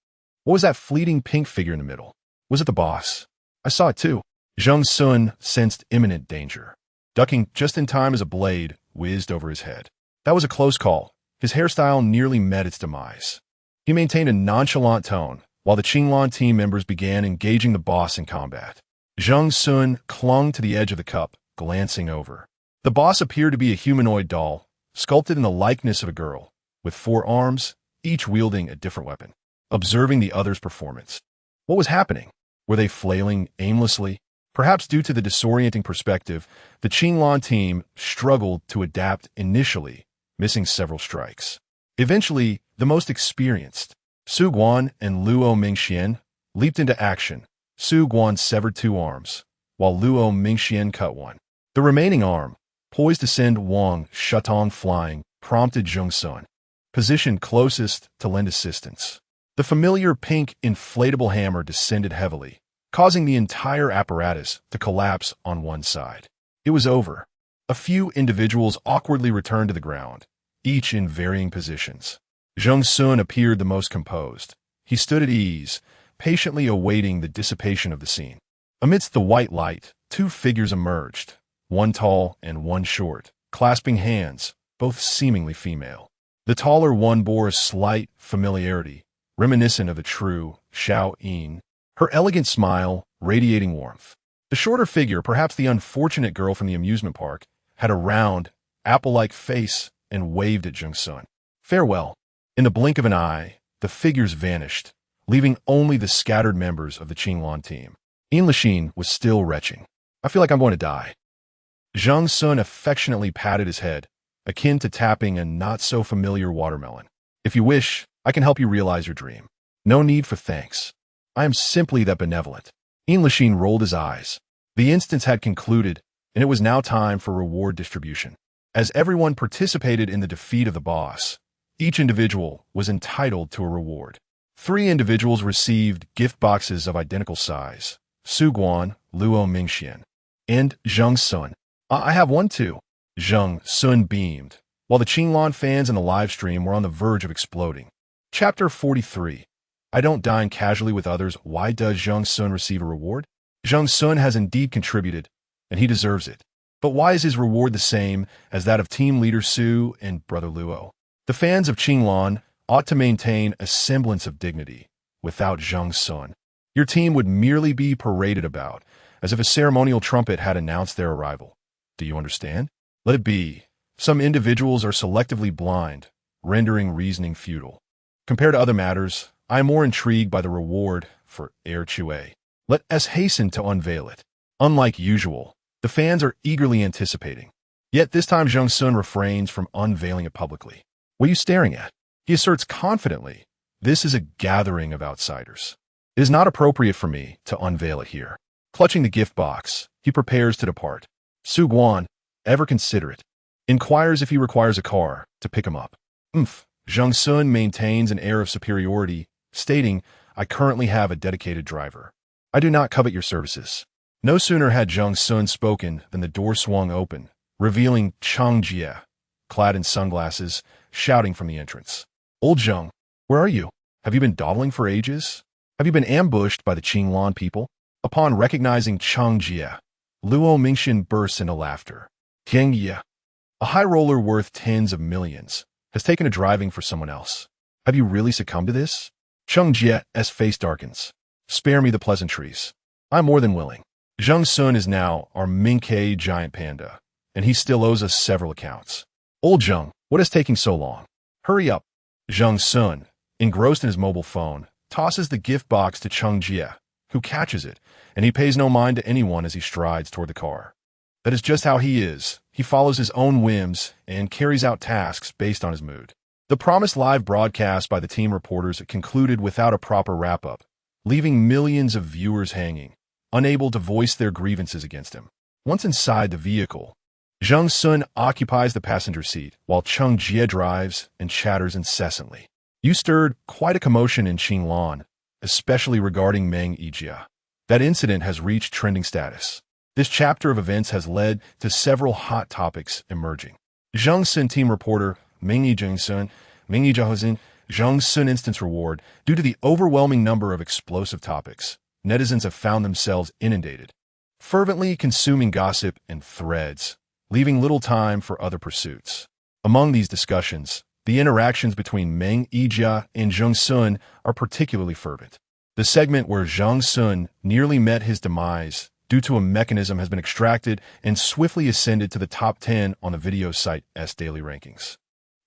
What was that fleeting pink figure in the middle? Was it the boss? I saw it too. Zheng Xun sensed imminent danger, ducking just in time as a blade whizzed over his head. That was a close call. His hairstyle nearly met its demise. He maintained a nonchalant tone, while the Qinglan team members began engaging the boss in combat. Zheng Xun clung to the edge of the cup, glancing over. The boss appeared to be a humanoid doll, sculpted in the likeness of a girl, with 4 arms, each wielding a different weapon. Observing the other's performance. What was happening? Were they flailing aimlessly? Perhaps due to the disorienting perspective, the Qinglan team struggled to adapt initially, missing several strikes. Eventually, the most experienced, Su Guan and Luo Mingxian, leaped into action. Su Guan severed 2 arms, while Luo Mingxian cut 1. The remaining arm, poised to send Wang Shutong flying, prompted Zheng Xun, positioned closest to lend assistance. The familiar pink inflatable hammer descended heavily, causing the entire apparatus to collapse on one side. It was over. A few individuals awkwardly returned to the ground, each in varying positions. Zheng Xun appeared the most composed. He stood at ease, patiently awaiting the dissipation of the scene. Amidst the white light, 2 figures emerged, one tall and one short, clasping hands, both seemingly female. The taller one bore a slight familiarity, reminiscent of the true Xiao Yin, her elegant smile radiating warmth. The shorter figure, perhaps the unfortunate girl from the amusement park, had a round, apple-like face and waved at Zheng Xun. Farewell. In the blink of an eye, the figures vanished, leaving only the scattered members of the Qinglan team. Inquire was still retching. I feel like I'm going to die. Zheng Xun affectionately patted his head, akin to tapping a not-so-familiar watermelon. If you wish, I can help you realize your dream. No need for thanks. I am simply that benevolent. Inquire rolled his eyes. The instance had concluded, and it was now time for reward distribution. As everyone participated in the defeat of the boss, each individual was entitled to a reward. 3 individuals received gift boxes of identical size: Su Guan, Luo Mingxian, and Zheng Xun. I have one too. Zheng Xun beamed, while the Qinglan fans in the live stream were on the verge of exploding. Chapter 43. I don't dine casually with others. Why does Zheng Xun receive a reward? Zheng Xun has indeed contributed, and he deserves it. But why is his reward the same as that of team leader Su and brother Luo? The fans of Qinglan ought to maintain a semblance of dignity. Without Zheng Xun, your team would merely be paraded about, as if a ceremonial trumpet had announced their arrival. Do you understand? Let it be. Some individuals are selectively blind, rendering reasoning futile. Compared to other matters, I am more intrigued by the reward for Air Chue. Let us hasten to unveil it. Unlike usual, the fans are eagerly anticipating. Yet this time Zheng Xun refrains from unveiling it publicly. What are you staring at? He asserts confidently, this is a gathering of outsiders. It is not appropriate for me to unveil it here. Clutching the gift box, he prepares to depart. Su Guan, ever considerate, inquires if he requires a car to pick him up. Zheng Xun maintains an air of superiority, stating, I currently have a dedicated driver. I do not covet your services. No sooner had Zheng Xun spoken than the door swung open, revealing Chang Jie, clad in sunglasses, shouting from the entrance. Old Zheng, where are you? Have you been dawdling for ages? Have you been ambushed by the Qinglan people? Upon recognizing Chang Jie, Luo Mingxian bursts into laughter. Tiang Ye, a high roller worth tens of millions, has taken to driving for someone else. Have you really succumbed to this? Chang Jie's face darkens. Spare me the pleasantries. I'm more than willing. Zheng Xun is now our Minke giant panda, and he still owes us several accounts. Old Zheng, what is taking so long? Hurry up. Zheng Xun, engrossed in his mobile phone, tosses the gift box to Chang Jie, who catches it, and he pays no mind to anyone as he strides toward the car. That is just how he is. He follows his own whims and carries out tasks based on his mood. The promised live broadcast by the team reporters concluded without a proper wrap-up, leaving millions of viewers hanging, unable to voice their grievances against him. Once inside the vehicle, Zheng Xun occupies the passenger seat while Chang Jie drives and chatters incessantly. You stirred quite a commotion in Qinglan, especially regarding Meng Yijia. That incident has reached trending status. This chapter of events has led to several hot topics emerging. Zheng Xun team reporter Zheng Xun, Zheng Xun instance reward. Due to the overwhelming number of explosive topics, netizens have found themselves inundated, fervently consuming gossip and threads, leaving little time for other pursuits. Among these discussions, the interactions between Meng Yijia and Zheng Xun are particularly fervent. The segment where Zheng Xun nearly met his demise due to a mechanism has been extracted and swiftly ascended to the top 10 on the video site's daily rankings.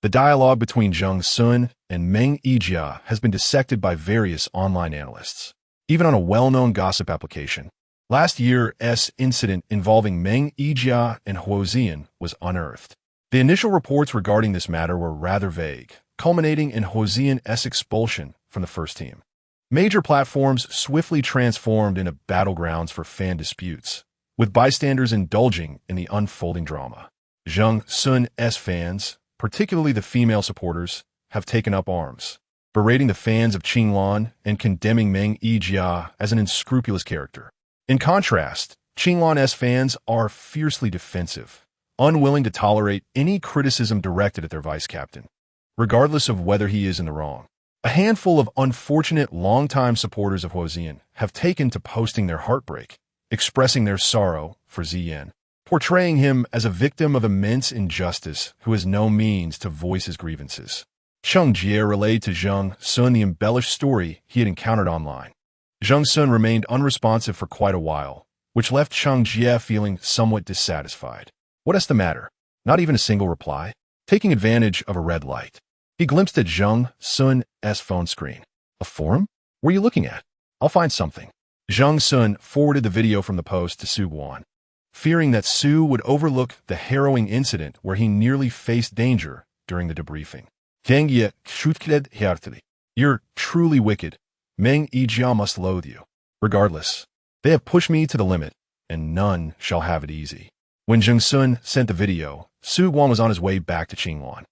The dialogue between Zheng Xun and Meng Yijia has been dissected by various online analysts, even on a well-known gossip application. Last year's incident involving Meng Yijia and Huozian was unearthed. The initial reports regarding this matter were rather vague, culminating in Huozian's expulsion from the first team. Major platforms swiftly transformed into battlegrounds for fan disputes, with bystanders indulging in the unfolding drama. Zheng Xun's fans, particularly the female supporters, have taken up arms, berating the fans of Qinglan and condemning Meng Yijia as an unscrupulous character. In contrast, Qinglan's fans are fiercely defensive, unwilling to tolerate any criticism directed at their vice-captain, regardless of whether he is in the wrong. A handful of unfortunate longtime supporters of Huozian have taken to posting their heartbreak, expressing their sorrow for Ziyan, portraying him as a victim of immense injustice who has no means to voice his grievances. Cheng Jie relayed to Zheng Xun the embellished story he had encountered online. Zheng Xun remained unresponsive for quite a while, which left Cheng Jie feeling somewhat dissatisfied. What is the matter? Not even a single reply? Taking advantage of a red light, he glimpsed at Zheng Xun's phone screen. A forum? What are you looking at? I'll find something. Zheng Xun forwarded the video from the post to Su Guan, fearing that Su would overlook the harrowing incident where he nearly faced danger during the debriefing. You're truly wicked. Meng Yijia must loathe you. Regardless, they have pushed me to the limit, and none shall have it easy. When Zheng Xun sent the video, Su Guan was on his way back to Qinglan.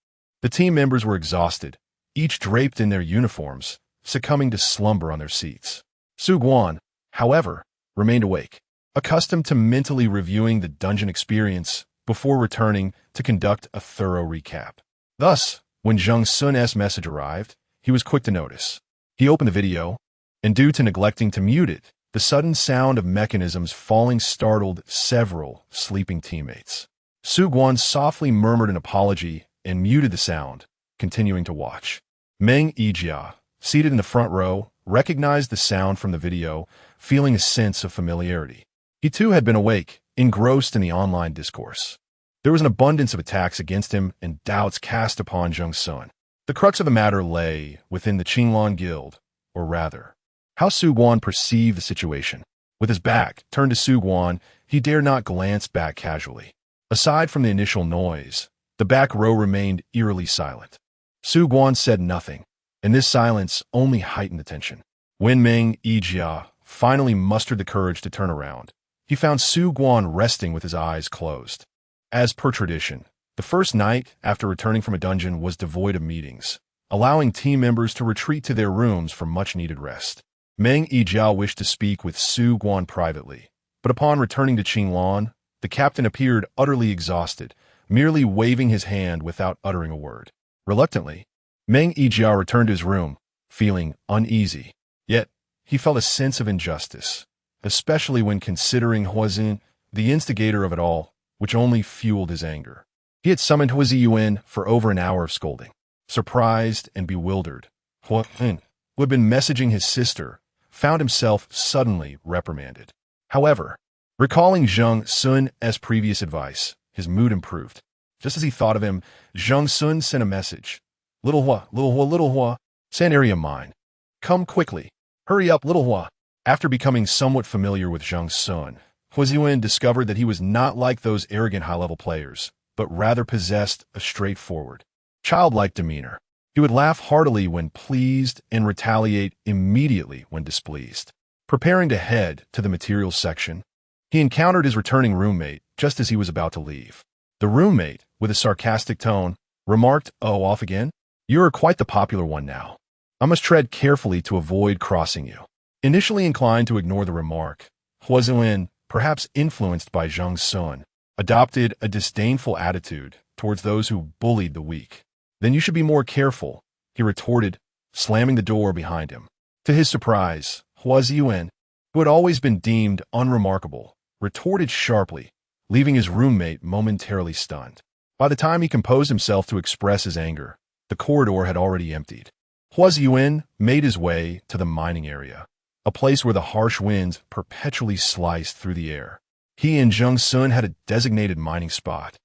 The team members were exhausted, each draped in their uniforms, succumbing to slumber on their seats. Su Guan, however, remained awake, accustomed to mentally reviewing the dungeon experience before returning to conduct a thorough recap. Thus, when Zheng Xun's message arrived, he was quick to notice. He opened the video, and due to neglecting to mute it, the sudden sound of mechanisms falling startled several sleeping teammates. Su Guan softly murmured an apology and muted the sound, continuing to watch. Meng Yijia, seated in the front row, recognized the sound from the video, feeling a sense of familiarity. He too had been awake, engrossed in the online discourse. There was an abundance of attacks against him and doubts cast upon Zheng Xun. The crux of the matter lay within the Qinglan Guild, or rather, how Su Guan perceived the situation. With his back turned to Su Guan, he dared not glance back casually. Aside from the initial noise, the back row remained eerily silent. Su Guan said nothing, and this silence only heightened the tension. When Meng Yijia finally mustered the courage to turn around, he found Su Guan resting with his eyes closed. As per tradition, the first night after returning from a dungeon was devoid of meetings, allowing team members to retreat to their rooms for much-needed rest. Meng Yijia wished to speak with Su Guan privately, but upon returning to Qinglan, the captain appeared utterly exhausted, merely waving his hand without uttering a word. Reluctantly, Meng Yijia returned to his room, feeling uneasy. Yet, he felt a sense of injustice, especially when considering Huozian, the instigator of it all, which only fueled his anger. He had summoned Huozian for over an hour of scolding. Surprised and bewildered, Huozian, who had been messaging his sister, found himself suddenly reprimanded. However, recalling Zheng Xun's previous advice, his mood improved. Just as he thought of him, Zheng Xun sent a message. Little Hua, sand area mine. Come quickly. Hurry up, Little Hua. After becoming somewhat familiar with Zheng Xun, Huozian discovered that he was not like those arrogant high-level players, but rather possessed a straightforward, childlike demeanor. He would laugh heartily when pleased and retaliate immediately when displeased. Preparing to head to the materials section, he encountered his returning roommate just as he was about to leave. The roommate, with a sarcastic tone, remarked, "Oh, off again? You are quite the popular one now. I must tread carefully to avoid crossing you." Initially inclined to ignore the remark, Huozian perhaps influenced by Zheng Xun, adopted a disdainful attitude towards those who bullied the weak. "Then you should be more careful," he retorted, slamming the door behind him. To his surprise, Huaziyuan, who had always been deemed unremarkable, retorted sharply, leaving his roommate momentarily stunned. By the time he composed himself to express his anger, the corridor had already emptied. Huaziyuan made his way to the mining area, a place where the harsh winds perpetually sliced through the air. He and Zheng Xun had a designated mining spot,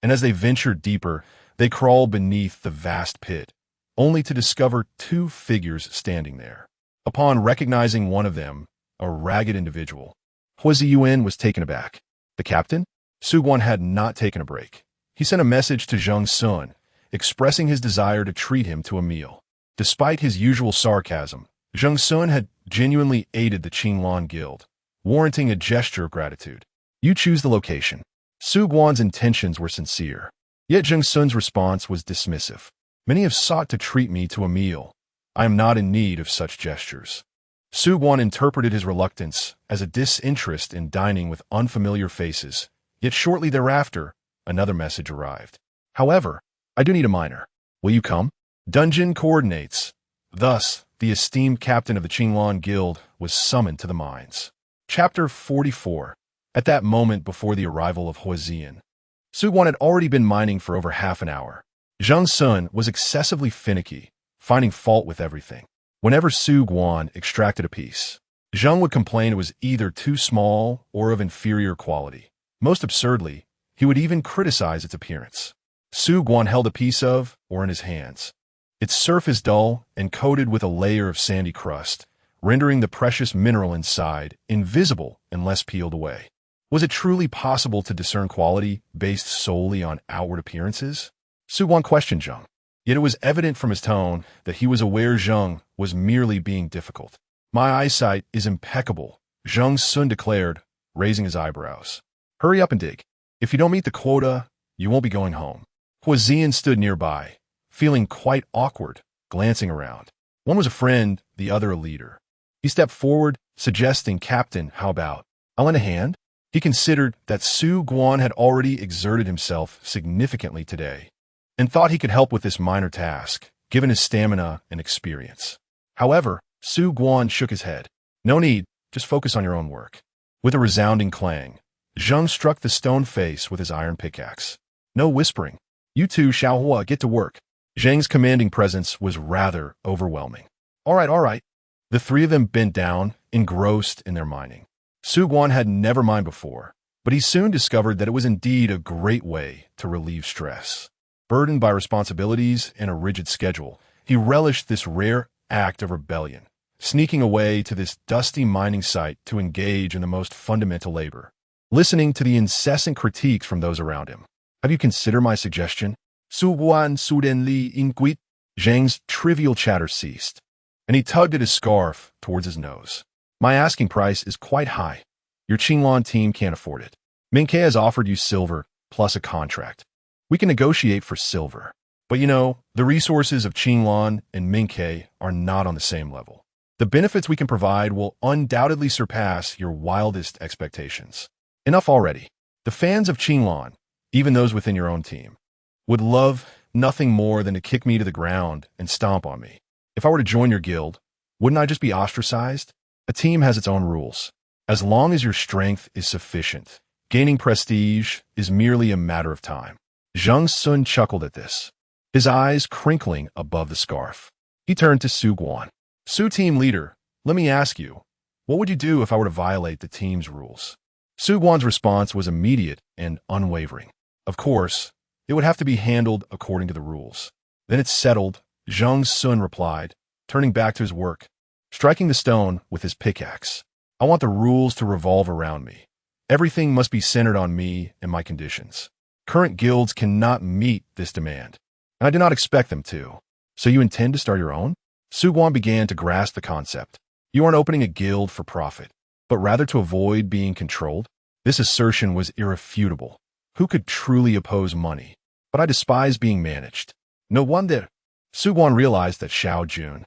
and as they ventured deeper, they crawled beneath the vast pit, only to discover two figures standing there. Upon recognizing one of them, a ragged individual, Huaziyuan was taken aback. The captain? Suguan had not taken a break. He sent a message to Zheng Xun, expressing his desire to treat him to a meal. Despite his usual sarcasm, Zheng Xun had genuinely aided the Qinglan Guild, warranting a gesture of gratitude. "You choose the location." Suguan's intentions were sincere, yet Zheng Xun's response was dismissive. "Many have sought to treat me to a meal. I am not in need of such gestures." Suguan interpreted his reluctance as a disinterest in dining with unfamiliar faces, yet shortly thereafter, another message arrived. "However, I do need a miner. Will you come?" Dungeon coordinates. Thus, the esteemed captain of the Qinglan Guild was summoned to the mines. Chapter 44. At that moment before the arrival of Huazian, Suguan had already been mining for over half an hour. Zheng Xun was excessively finicky, finding fault with everything. Whenever Suguan extracted a piece, Zheng would complain it was either too small or of inferior quality. Most absurdly, he would even criticize its appearance. Suguan held a piece of, or in his hands. Its surface dull and coated with a layer of sandy crust, rendering the precious mineral inside invisible unless peeled away. Was it truly possible to discern quality based solely on outward appearances? Suguan questioned Zheng, yet it was evident from his tone that he was aware Zheng was merely being difficult. "My eyesight is impeccable," Zheng Xun declared, raising his eyebrows. "Hurry up and dig. If you don't meet the quota, you won't be going home." Huazian stood nearby, feeling quite awkward, glancing around. One was a friend, the other a leader. He stepped forward, suggesting, "Captain, how about? I'll lend a hand?" He considered that Suguan had already exerted himself significantly today, and thought he could help with this minor task, given his stamina and experience. However, Suguan shook his head. "No need, just focus on your own work." With a resounding clang, Zheng struck the stone face with his iron pickaxe. No whispering. "You two, Xiaohua, get to work." Zheng's commanding presence was rather overwhelming. All right. The three of them bent down, engrossed in their mining. Suguan had never mined before, but he soon discovered that it was indeed a great way to relieve stress. Burdened by responsibilities and a rigid schedule, he relished this rare act of rebellion, sneaking away to this dusty mining site to engage in the most fundamental labor, listening to the incessant critiques from those around him. "Have you considered my suggestion?" Suguan sudenli inquit. Zheng's trivial chatter ceased, and he tugged at his scarf towards his nose. "My asking price is quite high. Your Qinglan team can't afford it. Minke has offered you silver plus a contract. We can negotiate for silver. But the resources of Qinglan and Minke are not on the same level. The benefits we can provide will undoubtedly surpass your wildest expectations. Enough already. The fans of Qinglan, even those within your own team, would love nothing more than to kick me to the ground and stomp on me. If I were to join your guild, wouldn't I just be ostracized? A team has its own rules. As long as your strength is sufficient, gaining prestige is merely a matter of time." Zheng Xun chuckled at this, his eyes crinkling above the scarf. He turned to Suguan. "Su team leader, let me ask you, what would you do if I were to violate the team's rules?" Suguan's response was immediate and unwavering. "Of course, it would have to be handled according to the rules." "Then it's settled," Zheng Xun replied, turning back to his work, striking the stone with his pickaxe. "I want the rules to revolve around me. Everything must be centered on me and my conditions. Current guilds cannot meet this demand, and I do not expect them to." "So you intend to start your own?" Suguan began to grasp the concept. "You aren't opening a guild for profit, but rather to avoid being controlled?" This assertion was irrefutable. Who could truly oppose money? "But I despise being managed." No wonder. Suguan realized that Xiao Jun,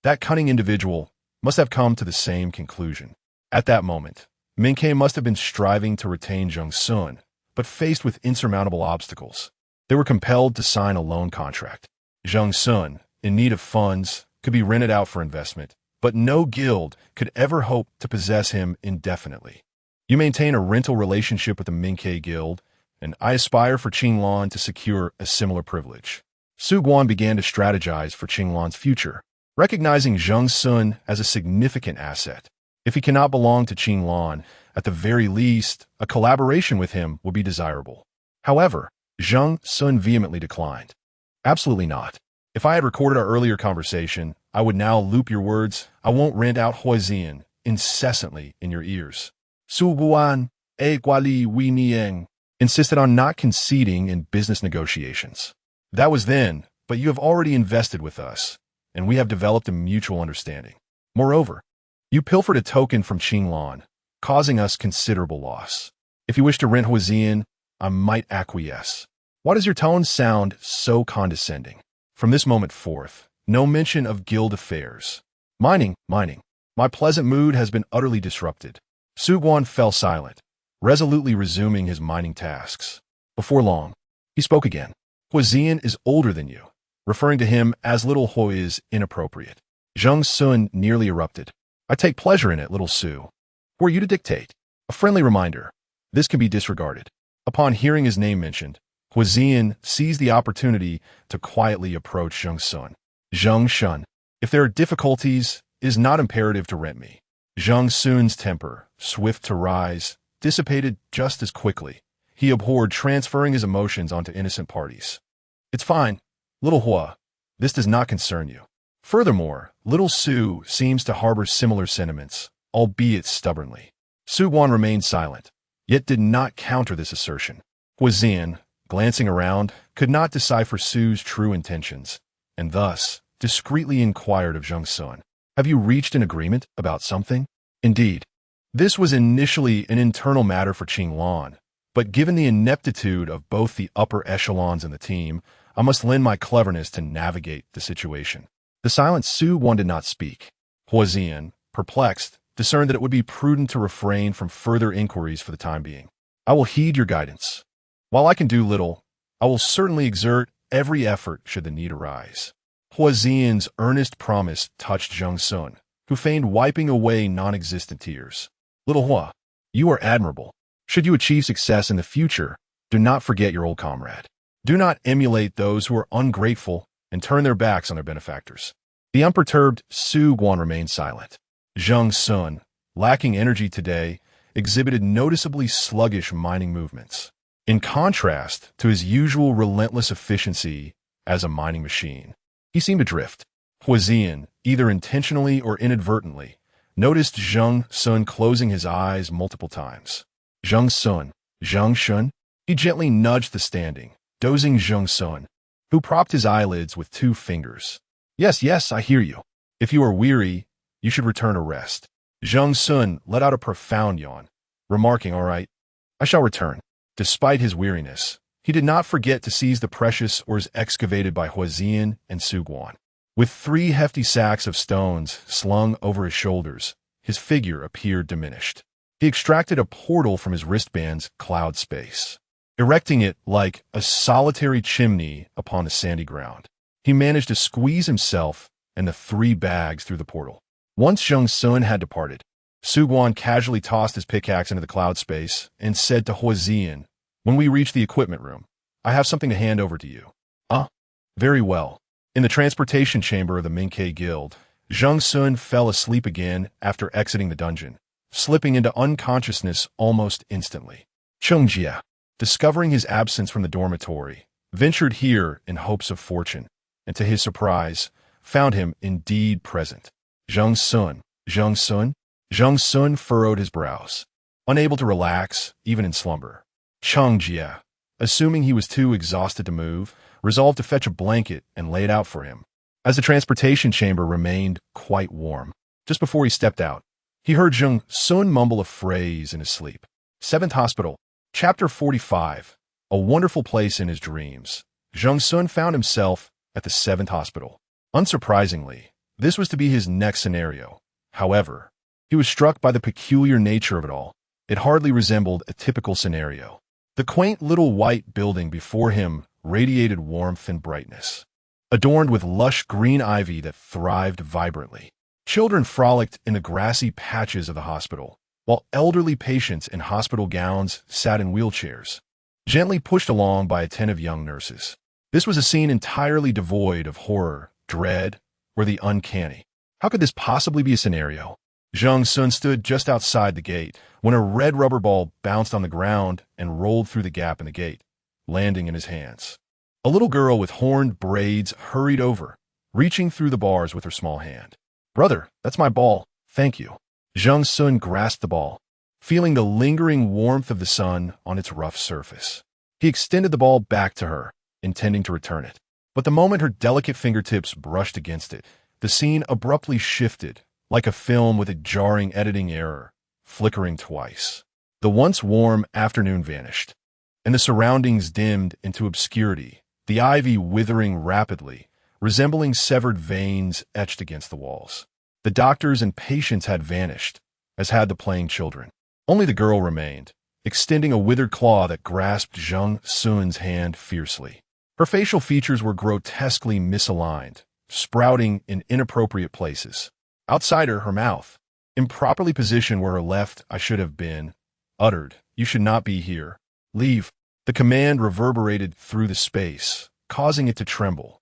that cunning individual, must have come to the same conclusion. At that moment, Min-Ke must have been striving to retain Zheng Xun, but faced with insurmountable obstacles. They were compelled to sign a loan contract. Zheng Xun, in need of funds, could be rented out for investment, but no guild could ever hope to possess him indefinitely. You maintain a rental relationship with the Min-Ke Guild, and I aspire for Qinglan to secure a similar privilege. Su Guan began to strategize for Qinglan's future, recognizing Zheng Xun as a significant asset. If he cannot belong to Qinglan, at the very least, a collaboration with him would be desirable. However, Zheng Xun vehemently declined. Absolutely not. If I had recorded our earlier conversation, I would now loop your words. I won't rant out Huizian incessantly in your ears. Su Guan, guali wi nieng, insisted on not conceding in business negotiations. That was then, but you have already invested with us, and we have developed a mutual understanding. Moreover, you pilfered a token from Qinglan, causing us considerable loss. If you wish to rent Huizian, I might acquiesce. Why does your tone sound so condescending? From this moment forth, no mention of guild affairs. Mining. My pleasant mood has been utterly disrupted. Su Guan fell silent, resolutely resuming his mining tasks. Before long, he spoke again. Huizian is older than you. Referring to him as Little Hui is inappropriate. Zheng Xun nearly erupted. I take pleasure in it, Little Su. Who are you to dictate? A friendly reminder. This can be disregarded. Upon hearing his name mentioned, Huizian seized the opportunity to quietly approach Zheng Xun. Zheng Xun, if there are difficulties, it is not imperative to rent me. Zheng Xun's temper, swift to rise, dissipated just as quickly. He abhorred transferring his emotions onto innocent parties. It's fine, Little Hua. This does not concern you. Furthermore, Little Su seems to harbor similar sentiments, albeit stubbornly. Su Guan remained silent, yet did not counter this assertion. Huizian, glancing around, could not decipher Su's true intentions, and thus discreetly inquired of Zheng Xun, "Have you reached an agreement about something?" Indeed, this was initially an internal matter for Qinglan, but given the ineptitude of both the upper echelons in the team, I must lend my cleverness to navigate the situation. The silent Su Guan did not speak. Huizian, perplexed, discerned that it would be prudent to refrain from further inquiries for the time being. I will heed your guidance. While I can do little, I will certainly exert every effort should the need arise. Huizian's earnest promise touched Zheng Xun, who feigned wiping away non-existent tears. Little Hua, you are admirable. Should you achieve success in the future, do not forget your old comrade. Do not emulate those who are ungrateful and turn their backs on their benefactors. The unperturbed Su Guan remained silent. Zheng Xun, lacking energy today, exhibited noticeably sluggish mining movements. In contrast to his usual relentless efficiency as a mining machine, he seemed adrift. Huizian, either intentionally or inadvertently, noticed Zheng Xun closing his eyes multiple times. Zheng Xun, he gently nudged the standing, dozing Zheng Xun, who propped his eyelids with 2 fingers. Yes, I hear you. If you are weary, you should return to rest. Zheng Xun let out a profound yawn, remarking, "All right, I shall return." Despite his weariness, he did not forget to seize the precious ores excavated by Huizian and Su Guan. With 3 hefty sacks of stones slung over his shoulders, his figure appeared diminished. He extracted a portal from his wristband's cloud space, erecting it like a solitary chimney upon the sandy ground. He managed to squeeze himself and the 3 bags through the portal. Once Zheng Xun had departed, Su Guan casually tossed his pickaxe into the cloud space and said to Huizian, "When we reach the equipment room, I have something to hand over to you." Very well. In the transportation chamber of the Min-Ke Guild, Zheng Xun fell asleep again after exiting the dungeon, slipping into unconsciousness almost instantly. Cheng Jia, discovering his absence from the dormitory, ventured here in hopes of fortune, and to his surprise, found him indeed present. Zheng Xun furrowed his brows, unable to relax, even in slumber. Cheng Jia, assuming he was too exhausted to move, resolved to fetch a blanket and lay it out for him. As the transportation chamber remained quite warm, just before he stepped out, he heard Zheng Xun mumble a phrase in his sleep. 7th Hospital, Chapter 45, A Wonderful Place in His Dreams. Zheng Xun found himself at the 7th Hospital. Unsurprisingly, this was to be his next scenario. However, he was struck by the peculiar nature of it all. It hardly resembled a typical scenario. The quaint little white building before him radiated warmth and brightness, adorned with lush green ivy that thrived vibrantly. Children frolicked in the grassy patches of the hospital, while elderly patients in hospital gowns sat in wheelchairs, gently pushed along by attentive young nurses. This was a scene entirely devoid of horror, dread, or the uncanny. How could this possibly be a scenario? Zheng Xun stood just outside the gate when a red rubber ball bounced on the ground and rolled through the gap in the gate, landing in his hands. A little girl with horned braids hurried over, reaching through the bars with her small hand. "Brother, that's my ball. Thank you." Zheng Xun grasped the ball, feeling the lingering warmth of the sun on its rough surface. He extended the ball back to her, intending to return it. But the moment her delicate fingertips brushed against it, the scene abruptly shifted, like a film with a jarring editing error, flickering twice. The once warm afternoon vanished, and the surroundings dimmed into obscurity, the ivy withering rapidly, resembling severed veins etched against the walls. The doctors and patients had vanished, as had the playing children. Only the girl remained, extending a withered claw that grasped Zheng Xun's hand fiercely. Her facial features were grotesquely misaligned, sprouting in inappropriate places. Outside her mouth, improperly positioned where her left eye should have been, uttered, "You should not be here. Leave." The command reverberated through the space, causing it to tremble.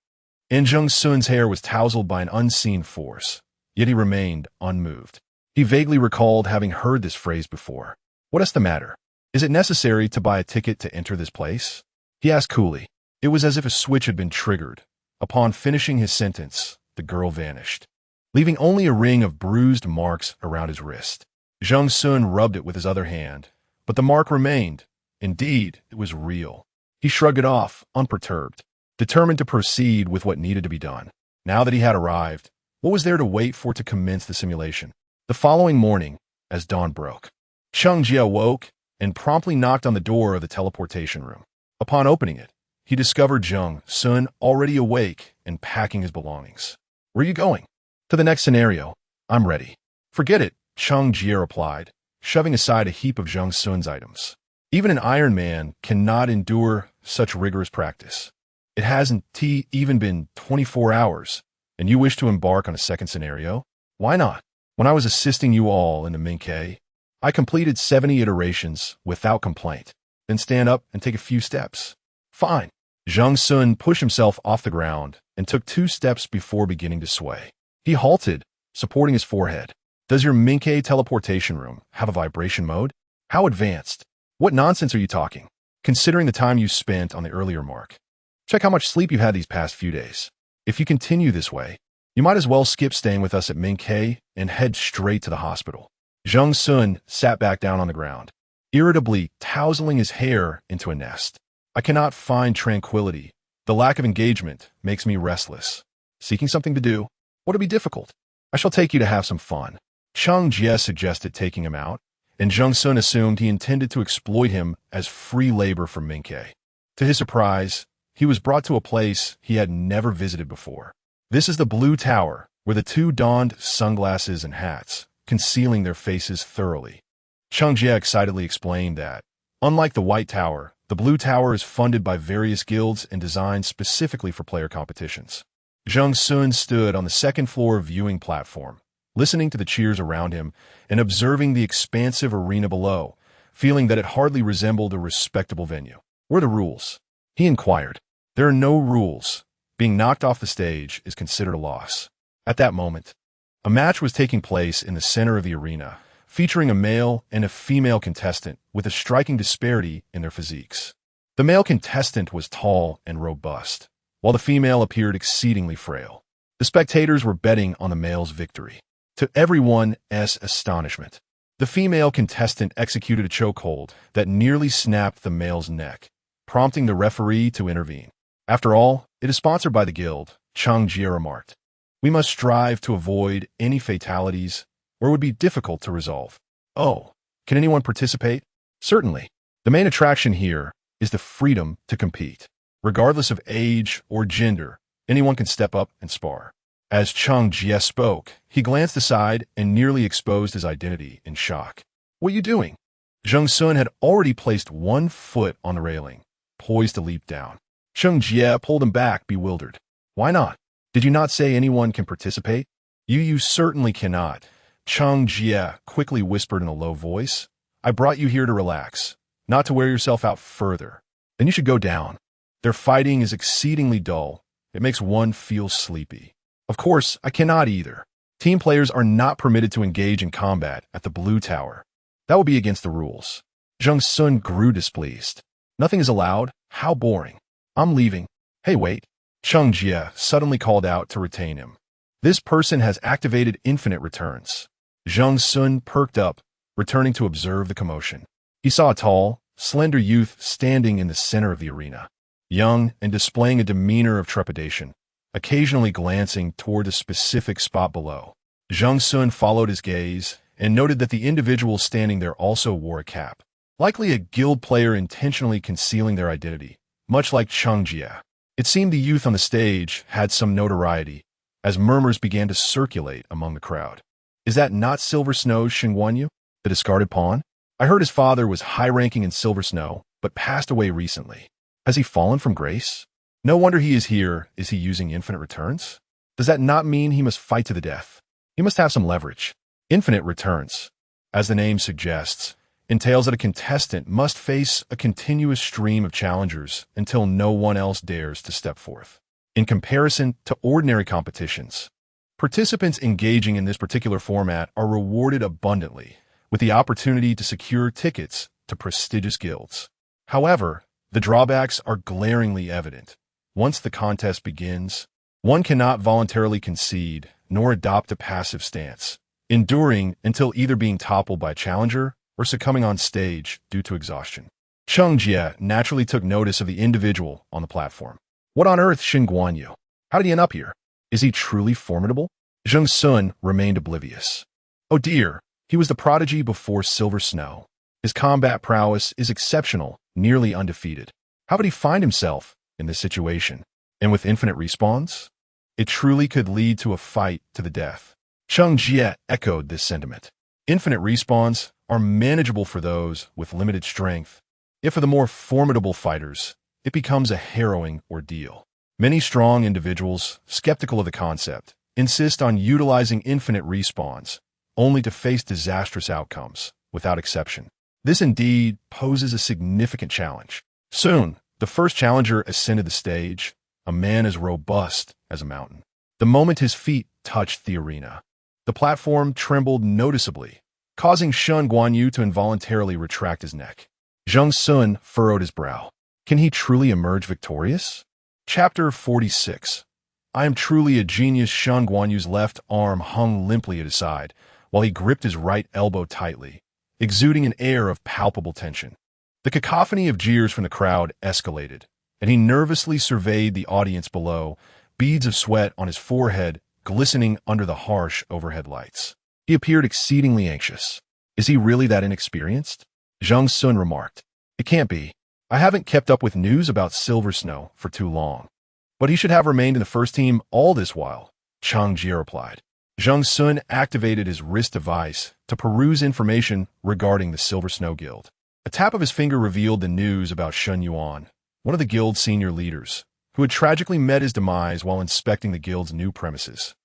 And Zheng Xun's hair was tousled by an unseen force, yet he remained unmoved. He vaguely recalled having heard this phrase before. "What is the matter? Is it necessary to buy a ticket to enter this place?" he asked coolly. It was as if a switch had been triggered. Upon finishing his sentence, the girl vanished, leaving only a ring of bruised marks around his wrist. Zheng Xun rubbed it with his other hand, but the mark remained. Indeed, it was real. He shrugged it off, unperturbed, determined to proceed with what needed to be done. Now that he had arrived, what was there to wait for to commence the simulation? The following morning, as dawn broke, Cheng Jie woke and promptly knocked on the door of the teleportation room. Upon opening it, he discovered Zheng Xun already awake and packing his belongings. "Where are you going?" "To the next scenario. I'm ready." "Forget it," Cheng Jie replied, shoving aside a heap of Zheng Xun's items. Even an Iron Man cannot endure such rigorous practice. It hasn't even been 24 hours, and you wish to embark on a second scenario? Why not? When I was assisting you all in the Minke, I completed 70 iterations without complaint. Then stand up and take a few steps. Fine. Zheng Xun pushed himself off the ground and took 2 steps before beginning to sway. He halted, supporting his forehead. "Does your Minke teleportation room have a vibration mode? How advanced? What nonsense are you talking, considering the time you spent on the earlier mark? Check how much sleep you've had these past few days. If you continue this way, you might as well skip staying with us at Minke and head straight to the hospital." Zheng Xun sat back down on the ground, irritably tousling his hair into a nest. "I cannot find tranquility. The lack of engagement makes me restless. Seeking something to do? What'll be difficult? I shall take you to have some fun." Cheng Jie suggested taking him out, and Zheng Xun assumed he intended to exploit him as free labor for Minke. To his surprise, he was brought to a place he had never visited before. This is the Blue Tower, where the 2 donned sunglasses and hats, concealing their faces thoroughly. Cheng Jie excitedly explained that, unlike the White Tower, the Blue Tower is funded by various guilds and designed specifically for player competitions. Zheng Xun stood on the 2nd floor viewing platform, listening to the cheers around him and observing the expansive arena below, feeling that it hardly resembled a respectable venue. "What are the rules?" he inquired. "There are no rules. Being knocked off the stage is considered a loss." At that moment, a match was taking place in the center of the arena, featuring a male and a female contestant with a striking disparity in their physiques. The male contestant was tall and robust, while the female appeared exceedingly frail. The spectators were betting on the male's victory. To everyone's astonishment, the female contestant executed a chokehold that nearly snapped the male's neck, prompting the referee to intervene. "After all, it is sponsored by the guild," Cheng Jie remarked. "We must strive to avoid any fatalities, or it would be difficult to resolve." "Oh, can anyone participate?" "Certainly. The main attraction here is the freedom to compete. Regardless of age or gender, anyone can step up and spar." As Cheng Jie spoke, he glanced aside and nearly exposed his identity in shock. "What are you doing?" Zheng Xun had already placed one foot on the railing, poised to leap down. Zheng Jie pulled him back, bewildered. Why not? Did you not say anyone can participate? You certainly cannot. Zheng Jie quickly whispered in a low voice. I brought you here to relax, not to wear yourself out further. Then you should go down. Their fighting is exceedingly dull. It makes one feel sleepy. Of course, I cannot either. Team players are not permitted to engage in combat at the Blue Tower. That would be against the rules. Zheng Xun grew displeased. Nothing is allowed? How boring. I'm leaving. Hey, wait. Zheng Jie suddenly called out to retain him. This person has activated infinite returns. Zheng Xun perked up, returning to observe the commotion. He saw a tall, slender youth standing in the center of the arena, young and displaying a demeanor of trepidation, occasionally glancing toward a specific spot below. Zheng Xun followed his gaze and noted that the individual standing there also wore a cap, likely a guild player intentionally concealing their identity, much like Zheng Jie. It seemed the youth on the stage had some notoriety, as murmurs began to circulate among the crowd. Is that not Silver Snow's Xingguanyu, the discarded pawn? I heard his father was high-ranking in Silver Snow, but passed away recently. Has he fallen from grace? No wonder he is here. Is he using infinite returns? Does that not mean he must fight to the death? He must have some leverage. Infinite returns, as the name suggests, entails that a contestant must face a continuous stream of challengers until no one else dares to step forth. In comparison to ordinary competitions, participants engaging in this particular format are rewarded abundantly with the opportunity to secure tickets to prestigious guilds. However, the drawbacks are glaringly evident. Once the contest begins, one cannot voluntarily concede nor adopt a passive stance, enduring until either being toppled by a challenger or succumbing on stage due to exhaustion. Zheng Jie naturally took notice of the individual on the platform. What on earth, Xingguanyu? How did he end up here? Is he truly formidable? Zheng Xun remained oblivious. Oh dear, he was the prodigy before Silver Snow. His combat prowess is exceptional, nearly undefeated. How would he find himself in this situation? And with infinite respawns? It truly could lead to a fight to the death. Zheng Jie echoed this sentiment. Infinite respawns are manageable for those with limited strength. Yet for the more formidable fighters, it becomes a harrowing ordeal. Many strong individuals, skeptical of the concept, insist on utilizing infinite respawns, only to face disastrous outcomes, without exception. This indeed poses a significant challenge. Soon, the first challenger ascended the stage, a man as robust as a mountain. The moment his feet touched the arena, the platform trembled noticeably, causing Xingguanyu to involuntarily retract his neck. Zheng Xun furrowed his brow. Can he truly emerge victorious? Chapter 46. I am truly a genius. Xingguanyu's left arm hung limply at his side, while he gripped his right elbow tightly, exuding an air of palpable tension. The cacophony of jeers from the crowd escalated, and he nervously surveyed the audience below, beads of sweat on his forehead glistening under the harsh overhead lights. He appeared exceedingly anxious. Is he really that inexperienced? Zheng Xun remarked. It can't be. I haven't kept up with news about Silver Snow for too long. But he should have remained in the first team all this while, Zheng Jie replied. Zheng Xun activated his wrist device to peruse information regarding the Silver Snow Guild. A tap of his finger revealed the news about Shun Yuan, one of the guild's senior leaders, who had tragically met his demise while inspecting the guild's new premises.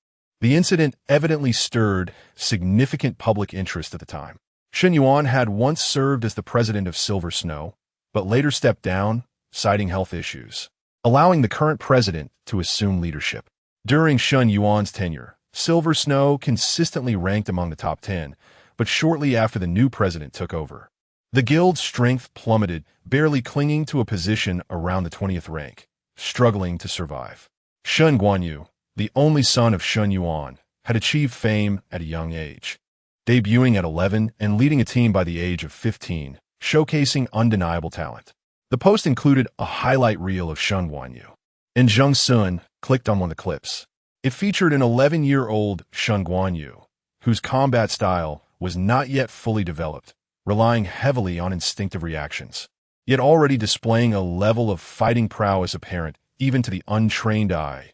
The incident evidently stirred significant public interest at the time. Shun Yuan had once served as the president of Silver Snow, but later stepped down, citing health issues, allowing the current president to assume leadership. During Shun Yuan's tenure, Silver Snow consistently ranked among the top 10, but shortly after the new president took over, the guild's strength plummeted, barely clinging to a position around the 20th rank, struggling to survive. Xingguanyu, the only son of Shun Yuan, had achieved fame at a young age, debuting at 11 and leading a team by the age of 15, showcasing undeniable talent. The post included a highlight reel of Xingguanyu, and Zheng Xun clicked on one of the clips. It featured an 11-year-old Xingguanyu, whose combat style was not yet fully developed, relying heavily on instinctive reactions, yet already displaying a level of fighting prowess apparent even to the untrained eye,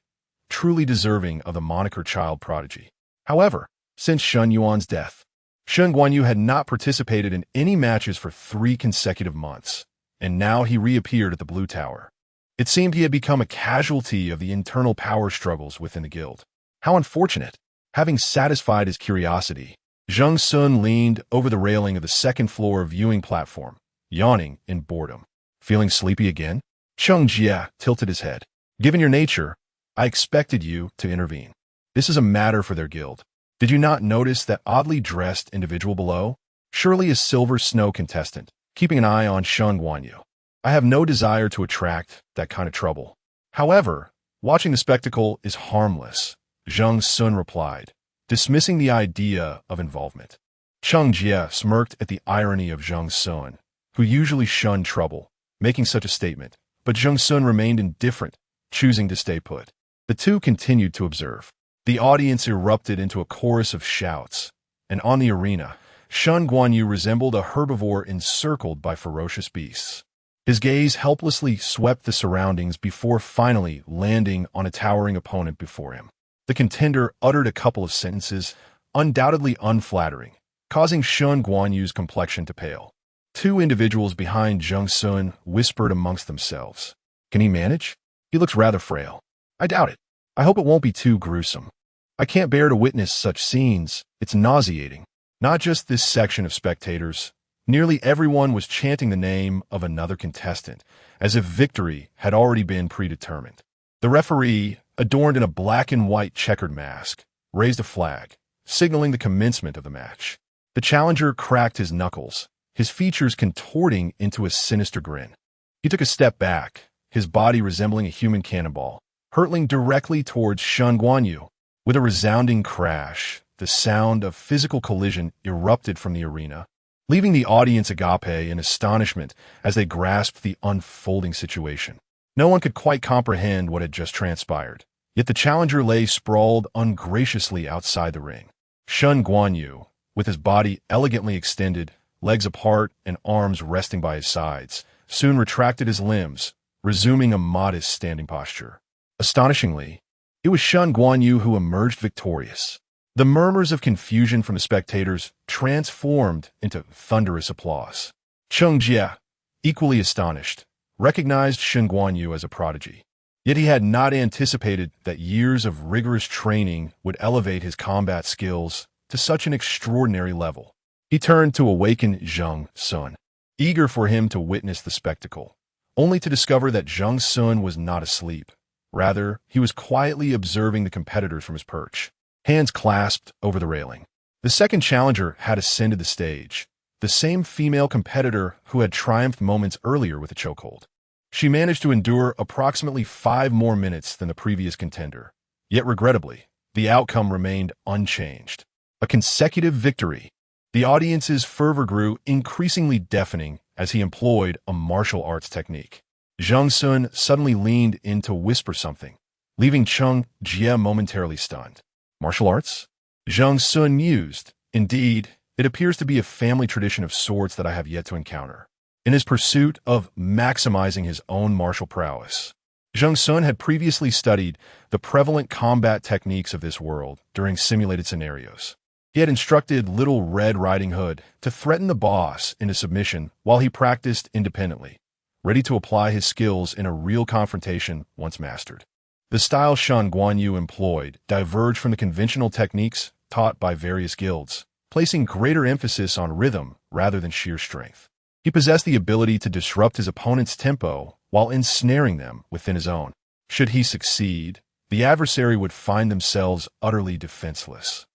truly deserving of the moniker child prodigy. However, since Shun Yuan's death, Zheng Guanyu had not participated in any matches for 3 consecutive months, and now he reappeared at the Blue Tower. It seemed he had become a casualty of the internal power struggles within the guild. How unfortunate. Having satisfied his curiosity, Zheng Xun leaned over the railing of the second-floor viewing platform, yawning in boredom. Feeling sleepy again? Cheng Jie tilted his head. Given your nature, I expected you to intervene. This is a matter for their guild. Did you not notice that oddly dressed individual below? Surely a silver snow contestant, keeping an eye on Zheng Guanyu. I have no desire to attract that kind of trouble. However, watching the spectacle is harmless, Zheng Xun replied, dismissing the idea of involvement. Cheng Jie smirked at the irony of Zheng Xun, who usually shunned trouble, making such a statement, but Zheng Xun remained indifferent, choosing to stay put. The two continued to observe. The audience erupted into a chorus of shouts, and on the arena, Zheng Guanyu resembled a herbivore encircled by ferocious beasts. His gaze helplessly swept the surroundings before finally landing on a towering opponent before him. The contender uttered a couple of sentences, undoubtedly unflattering, causing Zheng Guanyu's complexion to pale. Two individuals behind Zheng Xun whispered amongst themselves. Can he manage? He looks rather frail. I doubt it. I hope it won't be too gruesome. I can't bear to witness such scenes. It's nauseating. Not just this section of spectators. Nearly everyone was chanting the name of another contestant, as if victory had already been predetermined. The referee, adorned in a black and white checkered mask, raised a flag, signaling the commencement of the match. The challenger cracked his knuckles, his features contorting into a sinister grin. He took a step back, his body resembling a human cannonball, hurtling directly towards Zheng Guanyu. With a resounding crash, the sound of physical collision erupted from the arena, leaving the audience agape in astonishment as they grasped the unfolding situation. No one could quite comprehend what had just transpired, yet the challenger lay sprawled ungraciously outside the ring. Zheng Guanyu, with his body elegantly extended, legs apart and arms resting by his sides, soon retracted his limbs, resuming a modest standing posture. Astonishingly, it was Zheng Guanyu who emerged victorious. The murmurs of confusion from the spectators transformed into thunderous applause. Cheng Jie, equally astonished, recognized Zheng Guanyu as a prodigy. Yet he had not anticipated that years of rigorous training would elevate his combat skills to such an extraordinary level. He turned to awaken Zheng Xun, eager for him to witness the spectacle, only to discover that Zheng Xun was not asleep. Rather, he was quietly observing the competitors from his perch, hands clasped over the railing. The second challenger had ascended the stage, the same female competitor who had triumphed moments earlier with a chokehold. She managed to endure approximately 5 more minutes than the previous contender. Yet regrettably, the outcome remained unchanged. A consecutive victory. The audience's fervor grew increasingly deafening as he employed a martial arts technique. Zheng Xun suddenly leaned in to whisper something, leaving Cheng Jie momentarily stunned. Martial arts? Zheng Xun mused. Indeed, it appears to be a family tradition of sorts that I have yet to encounter. In his pursuit of maximizing his own martial prowess, Zheng Xun had previously studied the prevalent combat techniques of this world during simulated scenarios. He had instructed Little Red Riding Hood to threaten the boss into submission while he practiced independently, ready to apply his skills in a real confrontation once mastered. The style Zheng Guanyu employed diverged from the conventional techniques taught by various guilds, placing greater emphasis on rhythm rather than sheer strength. He possessed the ability to disrupt his opponent's tempo while ensnaring them within his own. Should he succeed, the adversary would find themselves utterly defenseless.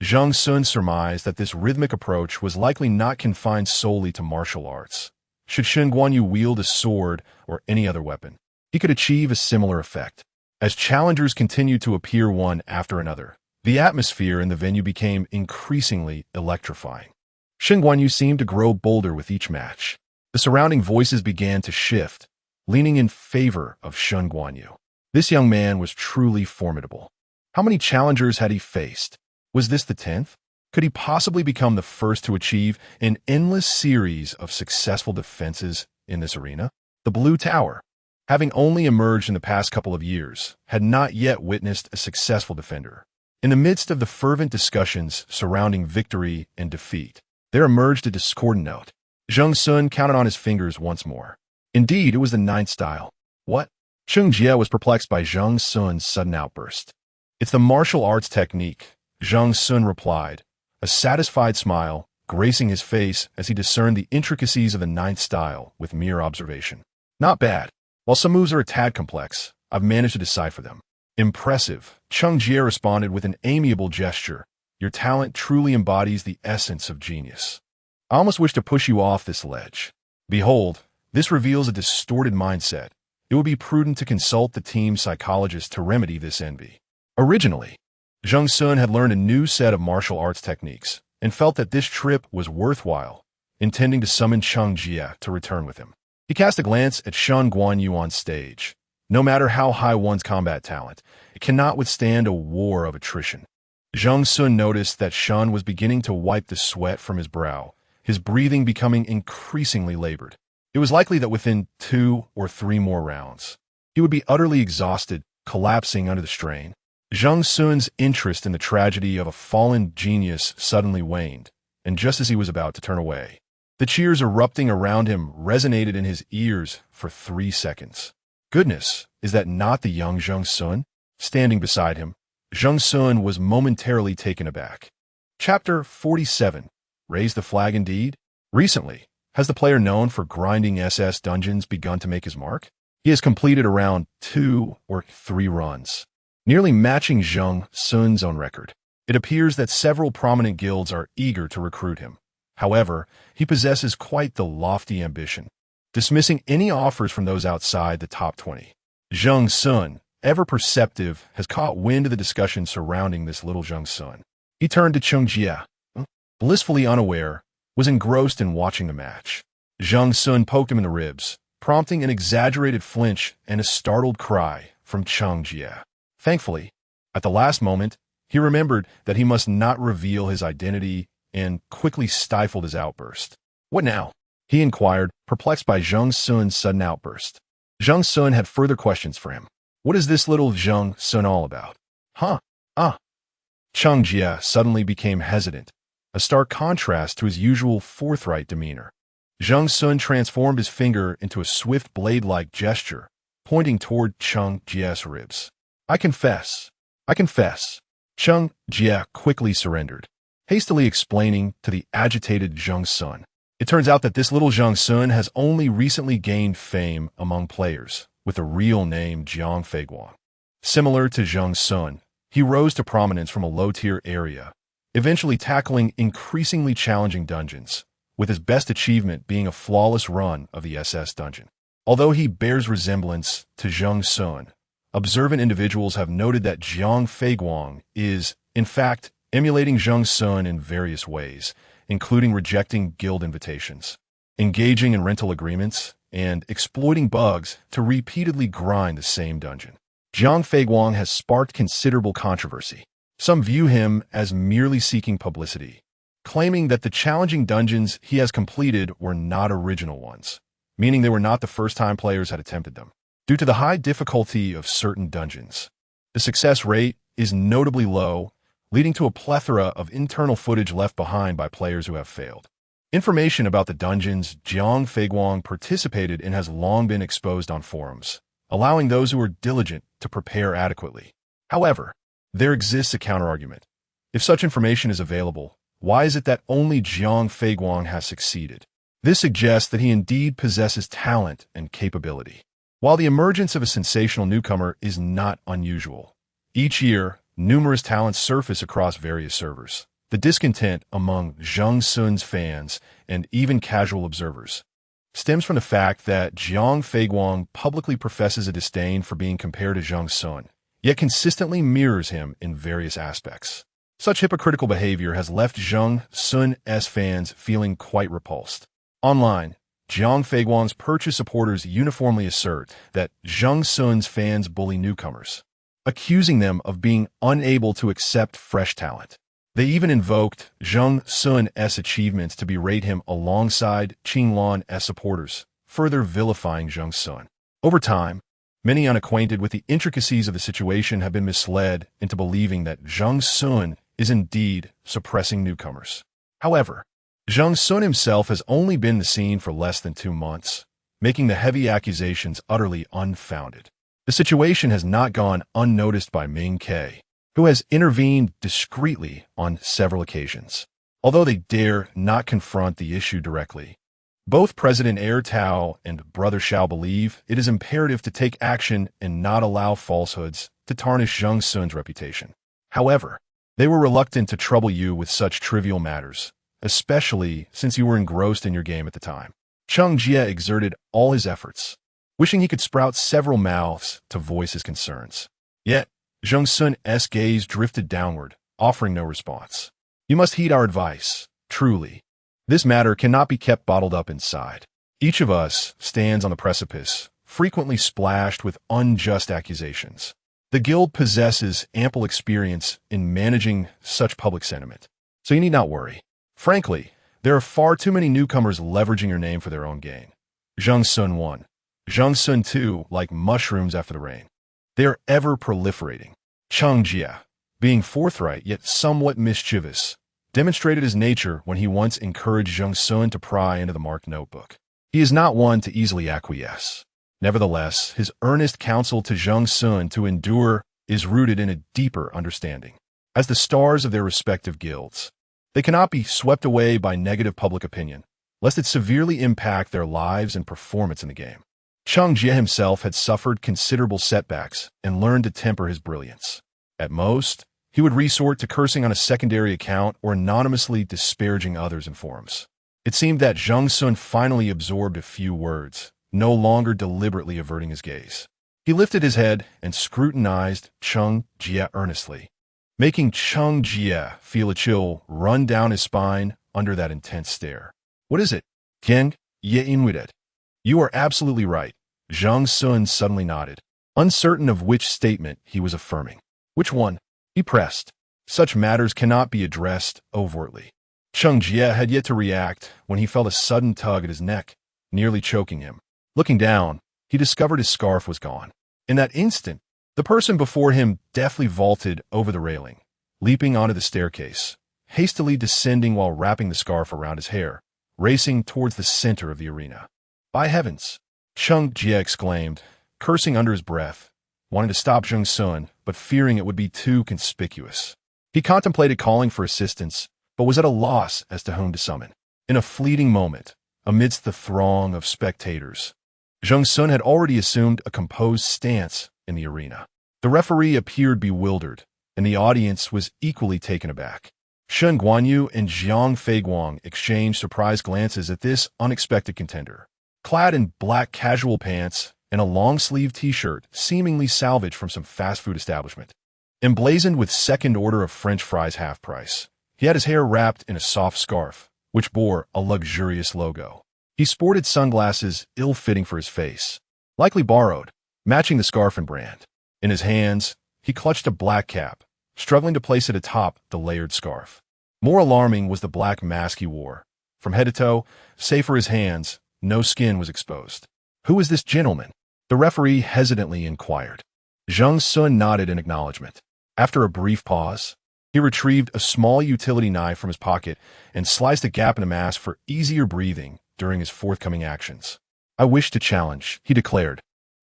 Zheng Xun surmised that this rhythmic approach was likely not confined solely to martial arts. Should Zheng Guanyu wield a sword or any other weapon, he could achieve a similar effect. As challengers continued to appear one after another, the atmosphere in the venue became increasingly electrifying. Zheng Guanyu seemed to grow bolder with each match. The surrounding voices began to shift, leaning in favor of Zheng Guanyu. This young man was truly formidable. How many challengers had he faced? Was this the 10th? Could he possibly become the first to achieve an endless series of successful defenses in this arena? The Blue Tower, having only emerged in the past couple of years, had not yet witnessed a successful defender. In the midst of the fervent discussions surrounding victory and defeat, there emerged a discordant note. Zheng Xun counted on his fingers once more. Indeed, it was the ninth style. What? Cheng Jie was perplexed by Zheng Xun's sudden outburst. It's the martial arts technique, Zheng Xun replied, a satisfied smile gracing his face as he discerned the intricacies of the ninth style with mere observation. Not bad. While some moves are a tad complex, I've managed to decipher them. Impressive, Cheng Jie responded with an amiable gesture. Your talent truly embodies the essence of genius. I almost wish to push you off this ledge. Behold, this reveals a distorted mindset. It would be prudent to consult the team's psychologist to remedy this envy. Originally, Zheng Xun had learned a new set of martial arts techniques and felt that this trip was worthwhile, intending to summon Cheng Jie to return with him. He cast a glance at Shen Guanyu on stage. No matter how high one's combat talent, it cannot withstand a war of attrition. Zheng Xun noticed that Shen was beginning to wipe the sweat from his brow, his breathing becoming increasingly labored. It was likely that within 2 or 3 more rounds, he would be utterly exhausted, collapsing under the strain. Zheng Xun's interest in the tragedy of a fallen genius suddenly waned, and just as he was about to turn away, the cheers erupting around him resonated in his ears for 3 seconds. Goodness, is that not the young Zheng Xun? Standing beside him, Zheng Xun was momentarily taken aback. Chapter 47. Raise the flag indeed? Recently, has the player known for grinding SS dungeons begun to make his mark? He has completed around 2 or 3 runs, nearly matching Zheng Xun's own record. It appears that several prominent guilds are eager to recruit him. However, he possesses quite the lofty ambition, dismissing any offers from those outside the top 20. Zheng Xun, ever perceptive, has caught wind of the discussion surrounding this little Zheng Xun. He turned to Cheng Jie, blissfully unaware, was engrossed in watching the match. Zheng Xun poked him in the ribs, prompting an exaggerated flinch and a startled cry from Cheng Jie. Thankfully, at the last moment, he remembered that he must not reveal his identity and quickly stifled his outburst. What now? He inquired, perplexed by Zheng Xun's sudden outburst. Zheng Xun had further questions for him. What is this little Zheng Xun all about? Huh? Cheng Jie suddenly became hesitant, a stark contrast to his usual forthright demeanor. Zheng Xun transformed his finger into a swift blade-like gesture, pointing toward Cheng Jie's ribs. I confess. Cheng Jie quickly surrendered, hastily explaining to the agitated Zheng Xun. It turns out that this little Zheng Xun has only recently gained fame among players with a real name Jiang Feiguang. Similar to Zheng Xun, he rose to prominence from a low-tier area, eventually tackling increasingly challenging dungeons, with his best achievement being a flawless run of the SS dungeon. Although he bears resemblance to Zheng Xun, observant individuals have noted that Jiang Feiguang is, in fact, emulating Zheng Xun in various ways, including rejecting guild invitations, engaging in rental agreements, and exploiting bugs to repeatedly grind the same dungeon. Jiang Feiguang has sparked considerable controversy. Some view him as merely seeking publicity, claiming that the challenging dungeons he has completed were not original ones, meaning they were not the first time players had attempted them. Due to the high difficulty of certain dungeons, the success rate is notably low, leading to a plethora of internal footage left behind by players who have failed. Information about the dungeons Jiang Feiguang participated in has long been exposed on forums, allowing those who are diligent to prepare adequately. However, there exists a counterargument. If such information is available, why is it that only Jiang Feiguang has succeeded? This suggests that he indeed possesses talent and capability. While the emergence of a sensational newcomer is not unusual, each year, numerous talents surface across various servers. The discontent among Zheng Xun's fans and even casual observers stems from the fact that Jiang Feiguang publicly professes a disdain for being compared to Zheng Xun, yet consistently mirrors him in various aspects. Such hypocritical behavior has left Zheng Xun's fans feeling quite repulsed. Online, Jiang Feiguang's purchase supporters uniformly assert that Zheng Xun's fans bully newcomers, accusing them of being unable to accept fresh talent. They even invoked Zheng Xun's achievements to berate him alongside Qinglan's supporters, further vilifying Zheng Xun. Over time, Many unacquainted with the intricacies of the situation have been misled into believing that Zheng Xun is indeed suppressing newcomers. However, Zheng Xun himself has only been in the scene for less than 2 months, making the heavy accusations utterly unfounded. The situation has not gone unnoticed by Ming Ke, who has intervened discreetly on several occasions. Although they dare not confront the issue directly, both President Tao and Brother Xiao believe it is imperative to take action and not allow falsehoods to tarnish Zheng Xun's reputation. However, they were reluctant to trouble you with such trivial matters, especially since you were engrossed in your game at the time. Cheng Jie exerted all his efforts, wishing he could sprout several mouths to voice his concerns. Yet, Zheng Xun's gaze drifted downward, offering no response. You must heed our advice, truly. This matter cannot be kept bottled up inside. Each of us stands on the precipice, frequently splashed with unjust accusations. The guild possesses ample experience in managing such public sentiment, so you need not worry. Frankly, there are far too many newcomers leveraging your name for their own gain. Zheng Xun 1. Zheng Xun 2, like mushrooms after the rain. They are ever proliferating. Cheng Jie, being forthright yet somewhat mischievous, demonstrated his nature when he once encouraged Zheng Xun to pry into the marked notebook. He is not one to easily acquiesce. Nevertheless, his earnest counsel to Zheng Xun to endure is rooted in a deeper understanding. As the stars of their respective guilds, they cannot be swept away by negative public opinion, lest it severely impact their lives and performance in the game. Cheng Jie himself had suffered considerable setbacks and learned to temper his brilliance. At most, he would resort to cursing on a secondary account or anonymously disparaging others in forums. It seemed that Zheng Xun finally absorbed a few words, no longer deliberately averting his gaze. He lifted his head and scrutinized Cheng Jie earnestly, making Cheng Jie feel a chill run down his spine under that intense stare. What is it? Tian Ye Inwided. You are absolutely right. Zheng Xun suddenly nodded, uncertain of which statement he was affirming. Which one? He pressed. Such matters cannot be addressed overtly. Cheng Jie had yet to react when he felt a sudden tug at his neck, nearly choking him. Looking down, he discovered his scarf was gone. In that instant, the person before him deftly vaulted over the railing, leaping onto the staircase, hastily descending while wrapping the scarf around his hair, racing towards the center of the arena. By heavens! Cheng Jie exclaimed, cursing under his breath, wanting to stop Zheng Xun, but fearing it would be too conspicuous. He contemplated calling for assistance, but was at a loss as to whom to summon. In a fleeting moment, amidst the throng of spectators, Zheng Xun had already assumed a composed stance in the arena. The referee appeared bewildered, and the audience was equally taken aback. Shen Guanyu and Jiang Feiguang exchanged surprised glances at this unexpected contender. Clad in black casual pants and a long-sleeved t-shirt seemingly salvaged from some fast food establishment, emblazoned with second order of French fries half price, he had his hair wrapped in a soft scarf, which bore a luxurious logo. He sported sunglasses ill-fitting for his face, likely borrowed, matching the scarf and brand. In his hands, he clutched a black cap, struggling to place it atop the layered scarf. More alarming was the black mask he wore. From head to toe, save for his hands, no skin was exposed. Who is this gentleman? The referee hesitantly inquired. Zheng Xun nodded in acknowledgement. After a brief pause, he retrieved a small utility knife from his pocket and sliced a gap in the mask for easier breathing during his forthcoming actions. I wish to challenge, he declared.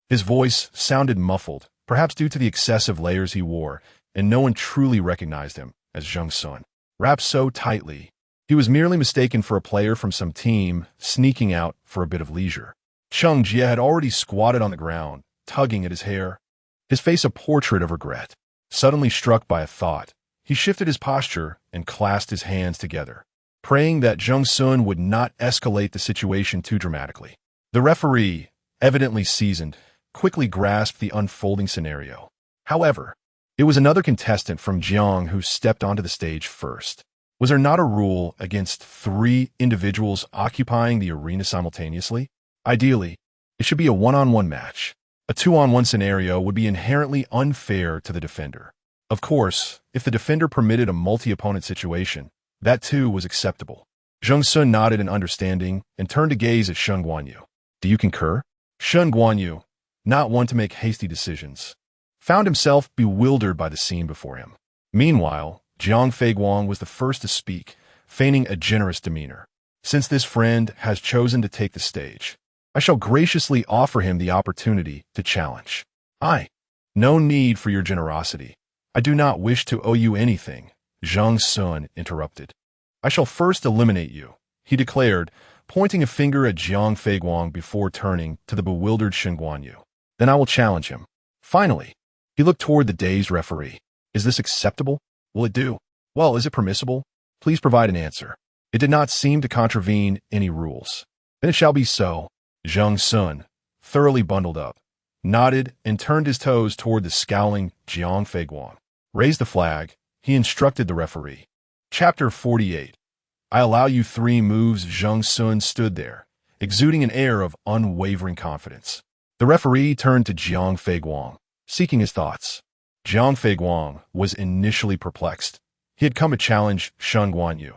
His voice sounded muffled, perhaps due to the excessive layers he wore, and no one truly recognized him as Zheng Xun. Wrapped so tightly, he was merely mistaken for a player from some team sneaking out for a bit of leisure. Cheng Jie had already squatted on the ground, tugging at his hair, his face a portrait of regret. Suddenly struck by a thought, he shifted his posture and clasped his hands together, praying that Zheng Xun would not escalate the situation too dramatically. The referee, evidently seasoned, quickly grasped the unfolding scenario. However, it was another contestant from Jiang who stepped onto the stage first. Was there not a rule against 3 individuals occupying the arena simultaneously? Ideally, it should be a one-on-one match. A 2-on-1 scenario would be inherently unfair to the defender. Of course, if the defender permitted a multi-opponent situation, that too was acceptable. Zheng Xun nodded in understanding and turned to gaze at Shen Guanyu. Do you concur? Shen Guanyu, not one to make hasty decisions, found himself bewildered by the scene before him. Meanwhile, Zhang Feiguang was the first to speak, feigning a generous demeanor. Since this friend has chosen to take the stage, I shall graciously offer him the opportunity to challenge. No need for your generosity. I do not wish to owe you anything, Zheng Xun interrupted. I shall first eliminate you, he declared, pointing a finger at Zhang Feiguang before turning to the bewildered Shen Guanyu. Then I will challenge him. Finally, he looked toward the dazed referee. Is this acceptable? Will it do? Well, is it permissible? Please provide an answer. It did not seem to contravene any rules. Then it shall be so. Zheng Xun, thoroughly bundled up, nodded and turned his toes toward the scowling Zhang Feiguang. Raise the flag, he instructed the referee. Chapter 48. I allow you 3 moves. Zheng Xun stood there, exuding an air of unwavering confidence. The referee turned to Zhang Feiguang, seeking his thoughts. Zhang Feiguang was initially perplexed. He had come to challenge Shen Guanyu,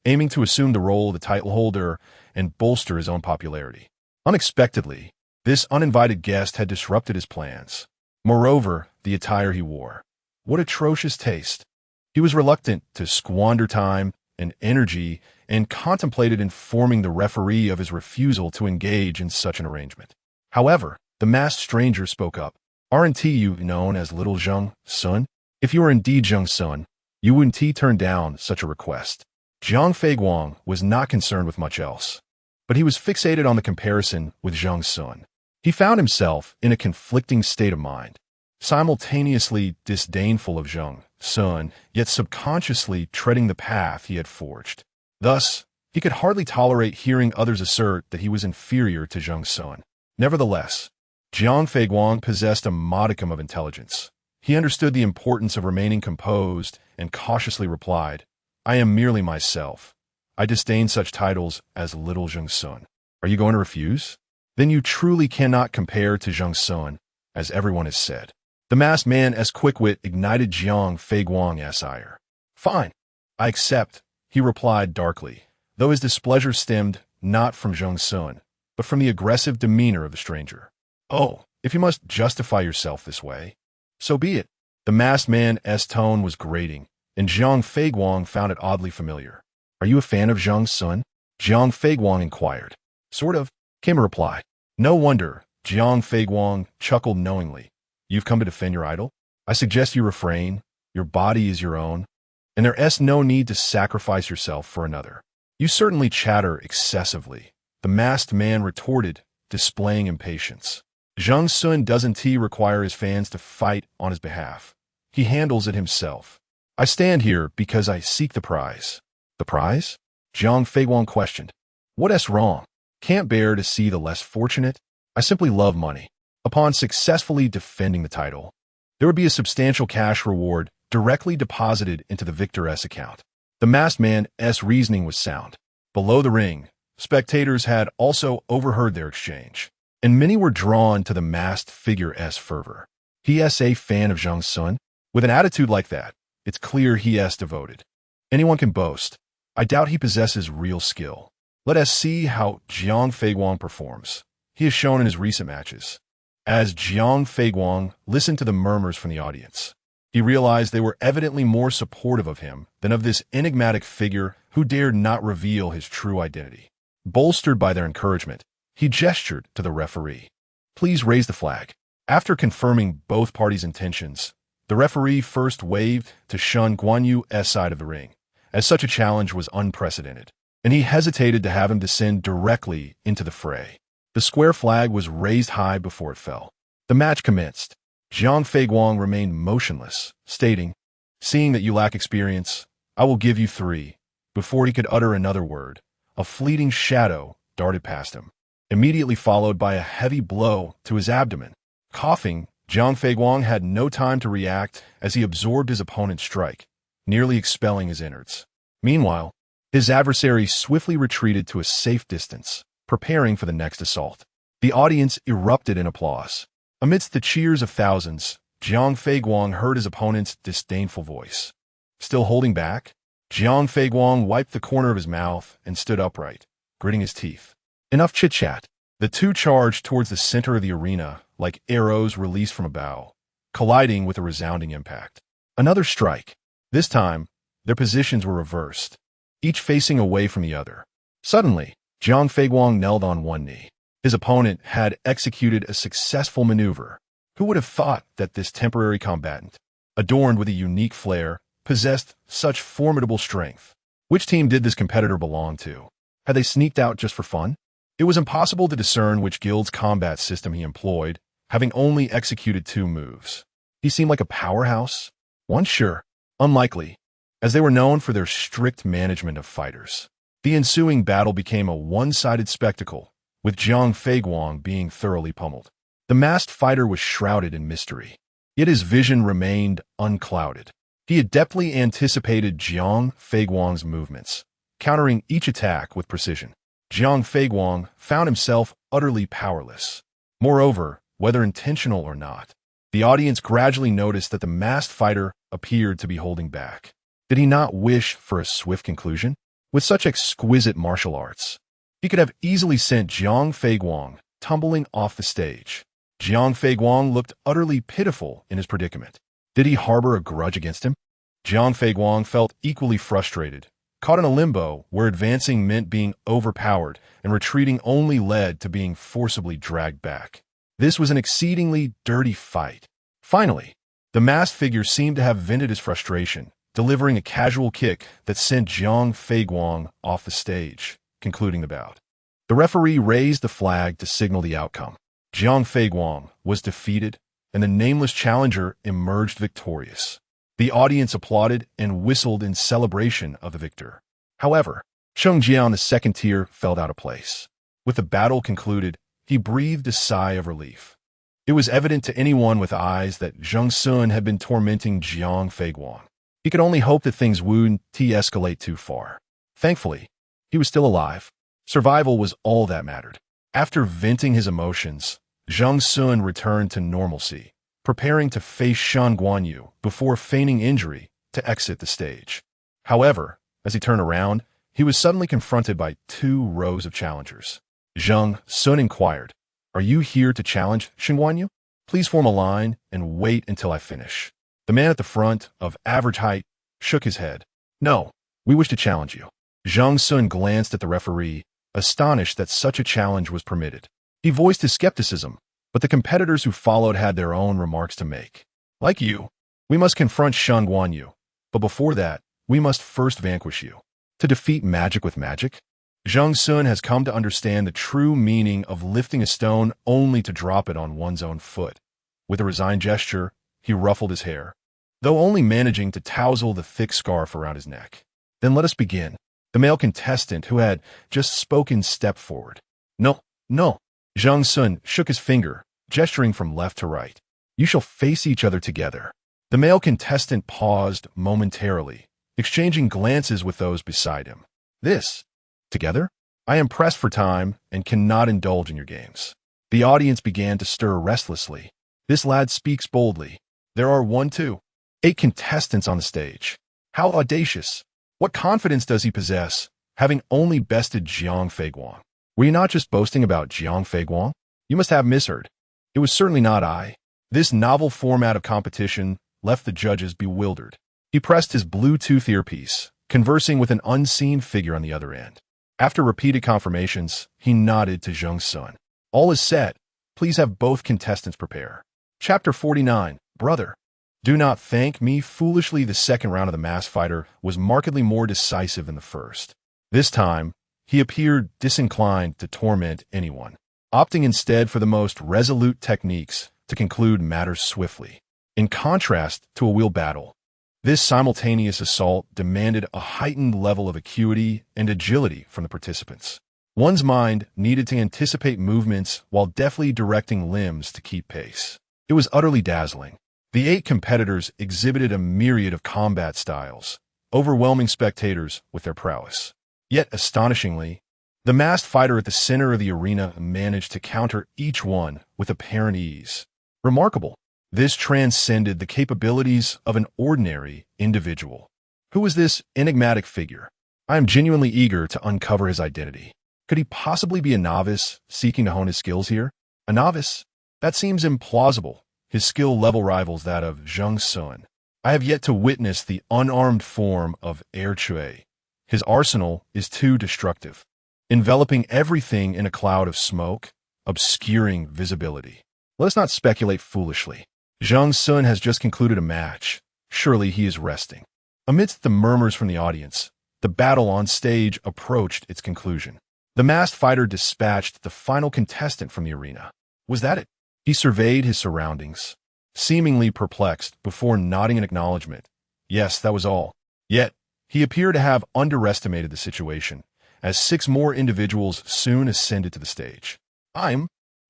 aiming to assume the role of the title holder and bolster his own popularity. Unexpectedly, this uninvited guest had disrupted his plans. Moreover, the attire he wore. What atrocious taste! He was reluctant to squander time and energy and contemplated informing the referee of his refusal to engage in such an arrangement. However, the masked stranger spoke up. Aren't you known as Little Zheng Xun? If you are indeed Zheng Xun, you wouldn't turn down such a request. Zhang Feiguang was not concerned with much else, but he was fixated on the comparison with Zheng Xun. He found himself in a conflicting state of mind, simultaneously disdainful of Zheng Xun, yet subconsciously treading the path he had forged. Thus, he could hardly tolerate hearing others assert that he was inferior to Zheng Xun. Nevertheless, Zhang Feiguang possessed a modicum of intelligence. He understood the importance of remaining composed and cautiously replied, I am merely myself. I disdain such titles as Little Zheng Xun. Are you going to refuse? Then you truly cannot compare to Zheng Xun, as everyone has said. The masked man's quick wit ignited Zhang Feiguang's ire. Fine, I accept, he replied darkly, though his displeasure stemmed not from Zheng Xun, but from the aggressive demeanor of the stranger. Oh, if you must justify yourself this way, so be it. The masked man's tone was grating, and Zhang Feiguang found it oddly familiar. Are you a fan of Zheng Xun? Zhang Feiguang inquired. Sort of, came a reply. No wonder, Zhang Feiguang chuckled knowingly. You've come to defend your idol? I suggest you refrain. Your body is your own, and there's no need to sacrifice yourself for another. You certainly chatter excessively, the masked man retorted, displaying impatience. Zheng Xun doesn't require his fans to fight on his behalf. He handles it himself. I stand here because I seek the prize. The prize? Zhang Feiguang questioned. What's wrong? Can't bear to see the less fortunate? I simply love money. Upon successfully defending the title, there would be a substantial cash reward directly deposited into the victor's account. The masked man's reasoning was sound. Below the ring, spectators had also overheard their exchange, and many were drawn to the masked figure's fervor. He's a fan of Zheng Xun. With an attitude like that, it's clear he's devoted. Anyone can boast. I doubt he possesses real skill. Let us see how Zhang Feiguang performs. He has shown in his recent matches. As Zhang Feiguang listened to the murmurs from the audience, he realized they were evidently more supportive of him than of this enigmatic figure who dared not reveal his true identity. Bolstered by their encouragement, he gestured to the referee. Please raise the flag. After confirming both parties' intentions, the referee first waved to Shen Guanyu's side of the ring, as such a challenge was unprecedented, and he hesitated to have him descend directly into the fray. The square flag was raised high before it fell. The match commenced. Zhang Feiguang remained motionless, stating, Seeing that you lack experience, I will give you 3. Before he could utter another word, a fleeting shadow darted past him, immediately followed by a heavy blow to his abdomen. Coughing, Zhang Feiguang had no time to react as he absorbed his opponent's strike, nearly expelling his innards. Meanwhile, his adversary swiftly retreated to a safe distance, preparing for the next assault. The audience erupted in applause. Amidst the cheers of thousands, Zhang Feiguang heard his opponent's disdainful voice. Still holding back, Zhang Feiguang wiped the corner of his mouth and stood upright, gritting his teeth. Enough chit-chat. The two charged towards the center of the arena like arrows released from a bow, colliding with a resounding impact. Another strike. This time, their positions were reversed, each facing away from the other. Suddenly, Jiang Feiguang knelt on one knee. His opponent had executed a successful maneuver. Who would have thought that this temporary combatant, adorned with a unique flair, possessed such formidable strength? Which team did this competitor belong to? Had they sneaked out just for fun? It was impossible to discern which guild's combat system he employed, having only executed 2 moves. He seemed like a powerhouse? One, sure. Unlikely, as they were known for their strict management of fighters. The ensuing battle became a one-sided spectacle, with Jiang Feiguang being thoroughly pummeled. The masked fighter was shrouded in mystery, yet his vision remained unclouded. He adeptly anticipated Jiang Feiguang's movements, countering each attack with precision. Jiang Feiguang found himself utterly powerless. Moreover, whether intentional or not, the audience gradually noticed that the masked fighter appeared to be holding back. Did he not wish for a swift conclusion? With such exquisite martial arts, he could have easily sent Jiang Feiguang tumbling off the stage. Jiang Feiguang looked utterly pitiful in his predicament. Did he harbor a grudge against him? Jiang Feiguang felt equally frustrated, caught in a limbo where advancing meant being overpowered and retreating only led to being forcibly dragged back. This was an exceedingly dirty fight. Finally, the masked figure seemed to have vented his frustration, delivering a casual kick that sent Jiang Feiguang off the stage, concluding the bout. The referee raised the flag to signal the outcome. Jiang Feiguang was defeated, and the nameless challenger emerged victorious. The audience applauded and whistled in celebration of the victor. However, Zheng Xun, the second tier, felt out of place. With the battle concluded, he breathed a sigh of relief. It was evident to anyone with eyes that Zheng Xun had been tormenting Jiang Feiguang. He could only hope that things wouldn't escalate too far. Thankfully, he was still alive. Survival was all that mattered. After venting his emotions, Zheng Xun returned to normalcy, preparing to face Shan Guanyu before feigning injury to exit the stage. However, as he turned around, he was suddenly confronted by 2 rows of challengers. Zheng Xun inquired, "Are you here to challenge Shan Guanyu? Please form a line and wait until I finish." The man at the front, of average height, shook his head. "No, we wish to challenge you." Zheng Xun glanced at the referee, astonished that such a challenge was permitted. He voiced his skepticism, but the competitors who followed had their own remarks to make. "Like you, we must confront Shan Guanyu, but before that, we must first vanquish you. To defeat magic with magic?" Zheng Xun has come to understand the true meaning of lifting a stone only to drop it on one's own foot. With a resigned gesture, he ruffled his hair, though only managing to tousle the thick scarf around his neck. "Then let us begin." The male contestant who had just spoken stepped forward. "No, no." Zheng Xun shook his finger, gesturing from left to right. "You shall face each other together." The male contestant paused momentarily, exchanging glances with those beside him. "This? Together? I am pressed for time and cannot indulge in your games." The audience began to stir restlessly. "This lad speaks boldly. There are 1, 2, 8 contestants on the stage. How audacious! What confidence does he possess, having only bested Jiang Feiguang? Were you not just boasting about Jiang Feiguang? You must have misheard. It was certainly not I." This novel format of competition left the judges bewildered. He pressed his Bluetooth earpiece, conversing with an unseen figure on the other end. After repeated confirmations, he nodded to Zheng Xun. "All is set. Please have both contestants prepare." Chapter 49, Brother. "Do not thank me foolishly." The second round of the masked fighter was markedly more decisive than the first. This time, he appeared disinclined to torment anyone, opting instead for the most resolute techniques to conclude matters swiftly. In contrast to a wheel battle, this simultaneous assault demanded a heightened level of acuity and agility from the participants. One's mind needed to anticipate movements while deftly directing limbs to keep pace. It was utterly dazzling. The 8 competitors exhibited a myriad of combat styles, overwhelming spectators with their prowess. Yet, astonishingly, the masked fighter at the center of the arena managed to counter each one with apparent ease. Remarkable. This transcended the capabilities of an ordinary individual. Who was this enigmatic figure? I am genuinely eager to uncover his identity. Could he possibly be a novice seeking to hone his skills here? A novice? That seems implausible. His skill level rivals that of Zheng Xun. I have yet to witness the unarmed form of Chui. His arsenal is too destructive, enveloping everything in a cloud of smoke, obscuring visibility. Let us not speculate foolishly. Zheng Xun has just concluded a match. Surely he is resting. Amidst the murmurs from the audience, the battle on stage approached its conclusion. The masked fighter dispatched the final contestant from the arena. Was that it? He surveyed his surroundings, seemingly perplexed before nodding in acknowledgement. Yes, that was all. Yet, he appeared to have underestimated the situation, as 6 more individuals soon ascended to the stage.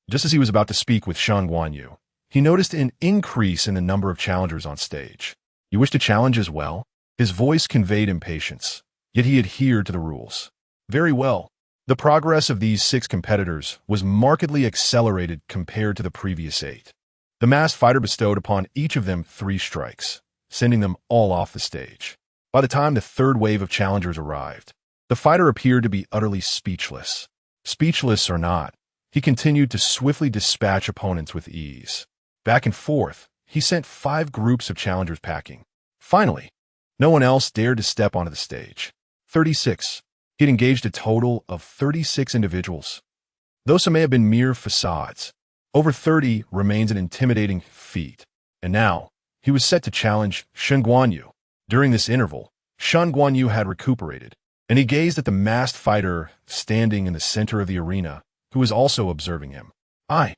Just as he was about to speak with Shen Guanyu, he noticed an increase in the number of challengers on stage. You wish to challenge as well? His voice conveyed impatience, yet he adhered to the rules. Very well. The progress of these 6 competitors was markedly accelerated compared to the previous 8. The masked fighter bestowed upon each of them 3 strikes, sending them all off the stage. By the time the 3rd wave of challengers arrived, the fighter appeared to be utterly speechless. Speechless or not, he continued to swiftly dispatch opponents with ease. Back and forth, he sent 5 groups of challengers packing. Finally, no one else dared to step onto the stage. 36. He had engaged a total of 36 individuals. Though some may have been mere facades, over 30 remains an intimidating feat. And now, he was set to challenge Shen Guanyu. During this interval, Shen Guanyu had recuperated, and he gazed at the masked fighter standing in the center of the arena, who was also observing him. At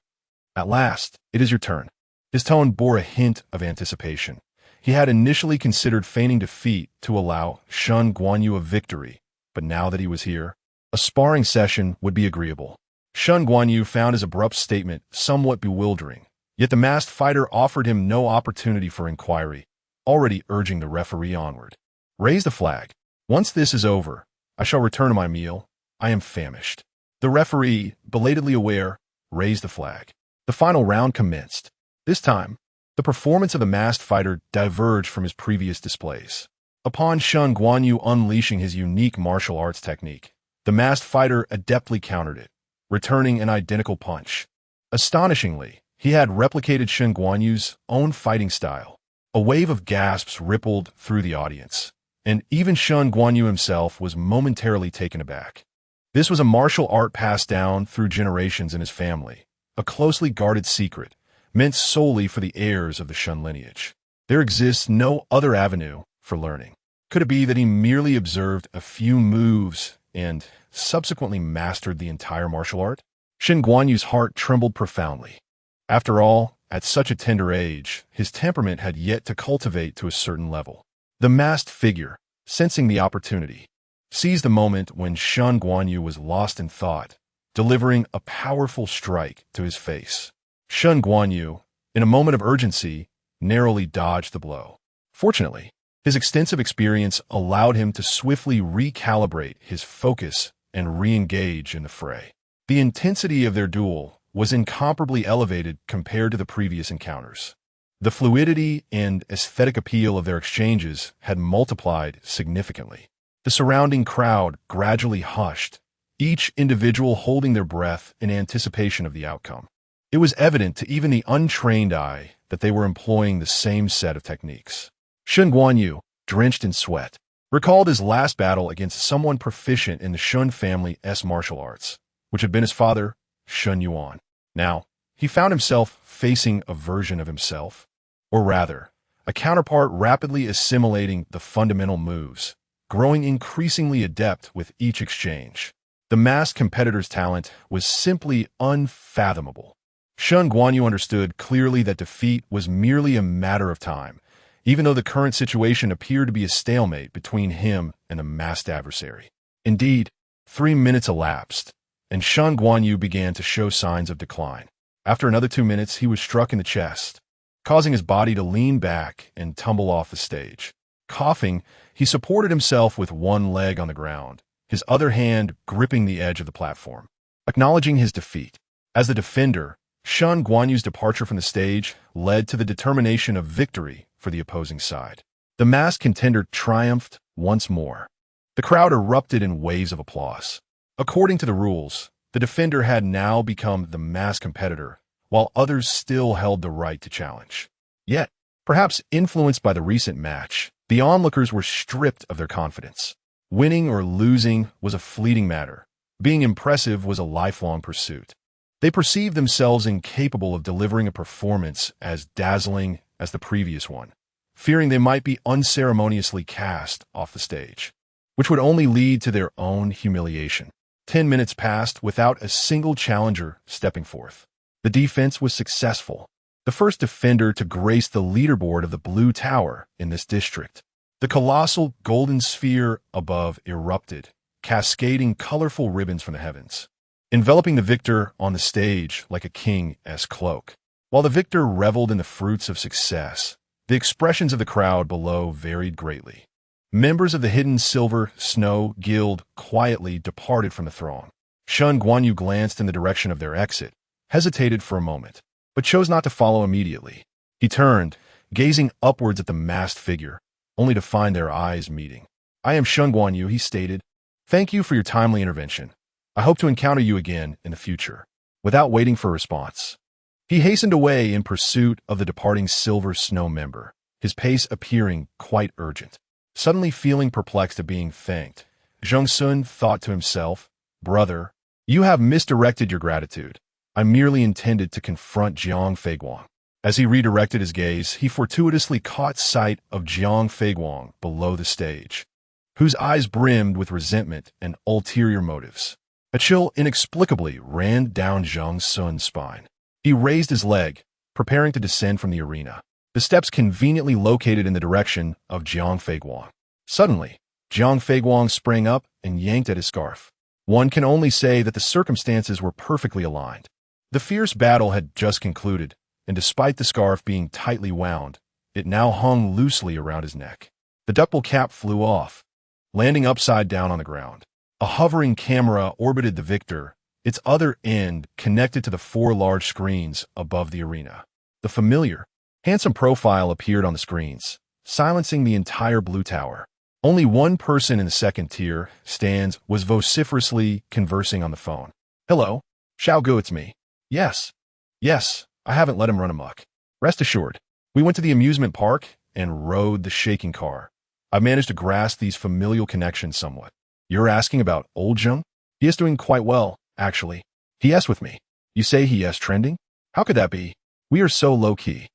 last, it is your turn. His tone bore a hint of anticipation. He had initially considered feigning defeat to allow Shen Guanyu a victory, but now that he was here, a sparring session would be agreeable. Shen Guanyu found his abrupt statement somewhat bewildering, yet the masked fighter offered him no opportunity for inquiry, already urging the referee onward. Raise the flag. Once this is over, I shall return to my meal. I am famished. The referee, belatedly aware, raised the flag. The final round commenced. This time, the performance of the masked fighter diverged from his previous displays. Upon Shen Guanyu unleashing his unique martial arts technique, the masked fighter adeptly countered it, returning an identical punch. Astonishingly, he had replicated Shen Guanyu's own fighting style. A wave of gasps rippled through the audience, and even Shen Guanyu himself was momentarily taken aback. This was a martial art passed down through generations in his family, a closely guarded secret, meant solely for the heirs of the Shen lineage. There exists no other avenue for learning. Could it be that he merely observed a few moves and subsequently mastered the entire martial art? Shen Guanyu's heart trembled profoundly. After all, at such a tender age, his temperament had yet to cultivate to a certain level. The masked figure, sensing the opportunity, seized the moment when Shen Guanyu was lost in thought, delivering a powerful strike to his face. Shen Guanyu, in a moment of urgency, narrowly dodged the blow. Fortunately, his extensive experience allowed him to swiftly recalibrate his focus and re-engage in the fray. The intensity of their duel was incomparably elevated compared to the previous encounters. The fluidity and aesthetic appeal of their exchanges had multiplied significantly. The surrounding crowd gradually hushed, each individual holding their breath in anticipation of the outcome. It was evident to even the untrained eye that they were employing the same set of techniques. Shen Guanyu, drenched in sweat, recalled his last battle against someone proficient in the Shun family's martial arts, which had been his father, Shun Yuan. Now, he found himself facing a version of himself, or rather, a counterpart rapidly assimilating the fundamental moves, growing increasingly adept with each exchange. The masked competitor's talent was simply unfathomable. Shen Guanyu understood clearly that defeat was merely a matter of time, even though the current situation appeared to be a stalemate between him and a masked adversary. Indeed, 3 minutes elapsed, and Shen Guanyu began to show signs of decline. After another 2 minutes, he was struck in the chest, causing his body to lean back and tumble off the stage. Coughing, he supported himself with one leg on the ground, his other hand gripping the edge of the platform. Acknowledging his defeat, as the defender, Shen Guanyu's departure from the stage led to the determination of victory for the opposing side. The masked contender triumphed once more. The crowd erupted in waves of applause. According to the rules, the defender had now become the mass competitor, while others still held the right to challenge. Yet, perhaps influenced by the recent match, the onlookers were stripped of their confidence. Winning or losing was a fleeting matter. Being impressive was a lifelong pursuit. They perceived themselves incapable of delivering a performance as dazzling as the previous one, fearing they might be unceremoniously cast off the stage, which would only lead to their own humiliation. 10 minutes passed without a single challenger stepping forth. The defense was successful, the first defender to grace the leaderboard of the Blue Tower in this district. The colossal golden sphere above erupted, cascading colorful ribbons from the heavens, enveloping the victor on the stage like a king's cloak. While the victor reveled in the fruits of success, the expressions of the crowd below varied greatly. Members of the hidden Silver Snow Guild quietly departed from the throng. Shun Guanyu glanced in the direction of their exit, hesitated for a moment, but chose not to follow immediately. He turned, gazing upwards at the masked figure, only to find their eyes meeting. "I am Shun Guanyu," he stated. "Thank you for your timely intervention. I hope to encounter you again in the future." Without waiting for a response, he hastened away in pursuit of the departing Silver Snow member, his pace appearing quite urgent. Suddenly feeling perplexed at being thanked, Zheng Xun thought to himself, "Brother, you have misdirected your gratitude. I merely intended to confront Jiang Feiguang." As he redirected his gaze, he fortuitously caught sight of Jiang Feiguang below the stage, whose eyes brimmed with resentment and ulterior motives. A chill inexplicably ran down Zheng Xun's spine. He raised his leg, preparing to descend from the arena, the steps conveniently located in the direction of Jiang Feiguang. Suddenly, Jiang Feiguang sprang up and yanked at his scarf. One can only say that the circumstances were perfectly aligned. The fierce battle had just concluded, and despite the scarf being tightly wound, it now hung loosely around his neck. The duckbill cap flew off, landing upside down on the ground. A hovering camera orbited the victor, its other end connected to the 4 large screens above the arena. The familiar, handsome profile appeared on the screens, silencing the entire Blue Tower. Only one person in the second tier stands was vociferously conversing on the phone. "Hello, Xiaogu, it's me. Yes, I haven't let him run amok. Rest assured, we went to the amusement park and rode the shaking car. I've managed to grasp these familial connections somewhat. You're asking about old Zheng? He is doing quite well, actually. He is with me. You say he is trending? How could that be? We are so low-key.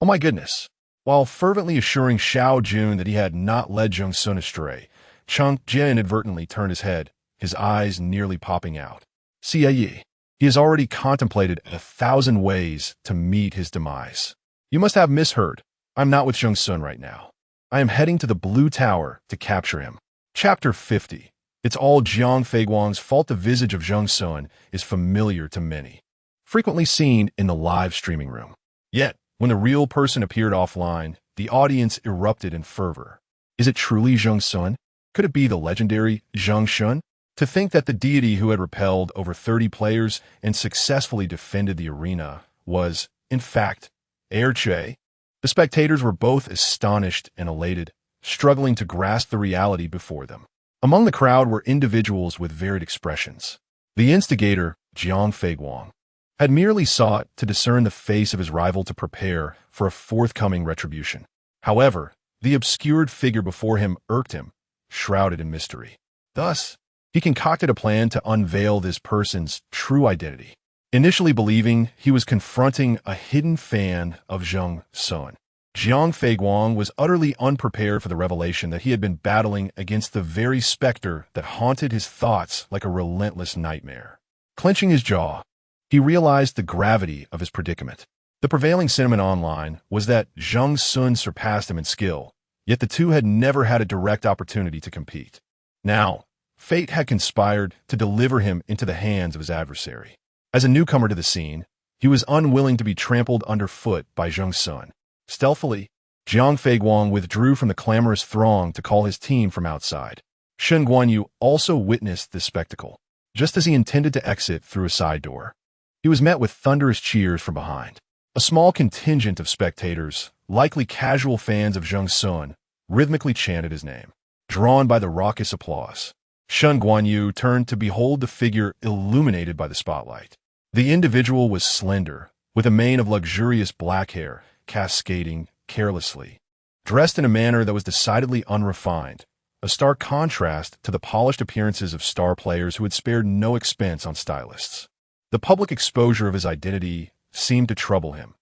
Oh my goodness." While fervently assuring Xiao Jun that he had not led Zheng Xun astray, Cheng Jie inadvertently turned his head, his eyes nearly popping out. "Yi, he has already contemplated 1,000 ways to meet his demise. You must have misheard. I'm not with Zheng Xun right now. I am heading to the Blue Tower to capture him." Chapter 50. It's all Jiang Feiguang's fault. The visage of Zheng Xun is familiar to many, frequently seen in the live streaming room. Yet, when the real person appeared offline, the audience erupted in fervor. Is it truly Zheng Xun? Could it be the legendary Zheng Xun? To think that the deity who had repelled over 30 players and successfully defended the arena was, in fact, Che. The spectators were both astonished and elated, struggling to grasp the reality before them. Among the crowd were individuals with varied expressions. The instigator, Jiang Feiguang, had merely sought to discern the face of his rival to prepare for a forthcoming retribution. However, the obscured figure before him irked him, shrouded in mystery. Thus, he concocted a plan to unveil this person's true identity, initially believing he was confronting a hidden fan of Zheng Xun. Jiang Feiguang was utterly unprepared for the revelation that he had been battling against the very specter that haunted his thoughts like a relentless nightmare. Clenching his jaw, he realized the gravity of his predicament. The prevailing sentiment online was that Zheng Xun surpassed him in skill, yet the two had never had a direct opportunity to compete. Now, fate had conspired to deliver him into the hands of his adversary. As a newcomer to the scene, he was unwilling to be trampled underfoot by Zheng Xun. Stealthily, Jiang Feiguang withdrew from the clamorous throng to call his team from outside. Shen Guanyu also witnessed this spectacle. Just as he intended to exit through a side door, he was met with thunderous cheers from behind. A small contingent of spectators, likely casual fans of Zheng Xun, rhythmically chanted his name. Drawn by the raucous applause, Shen Guanyu turned to behold the figure illuminated by the spotlight. The individual was slender, with a mane of luxurious black hair, cascading carelessly. Dressed in a manner that was decidedly unrefined, a stark contrast to the polished appearances of star players who had spared no expense on stylists. The public exposure of his identity seemed to trouble him.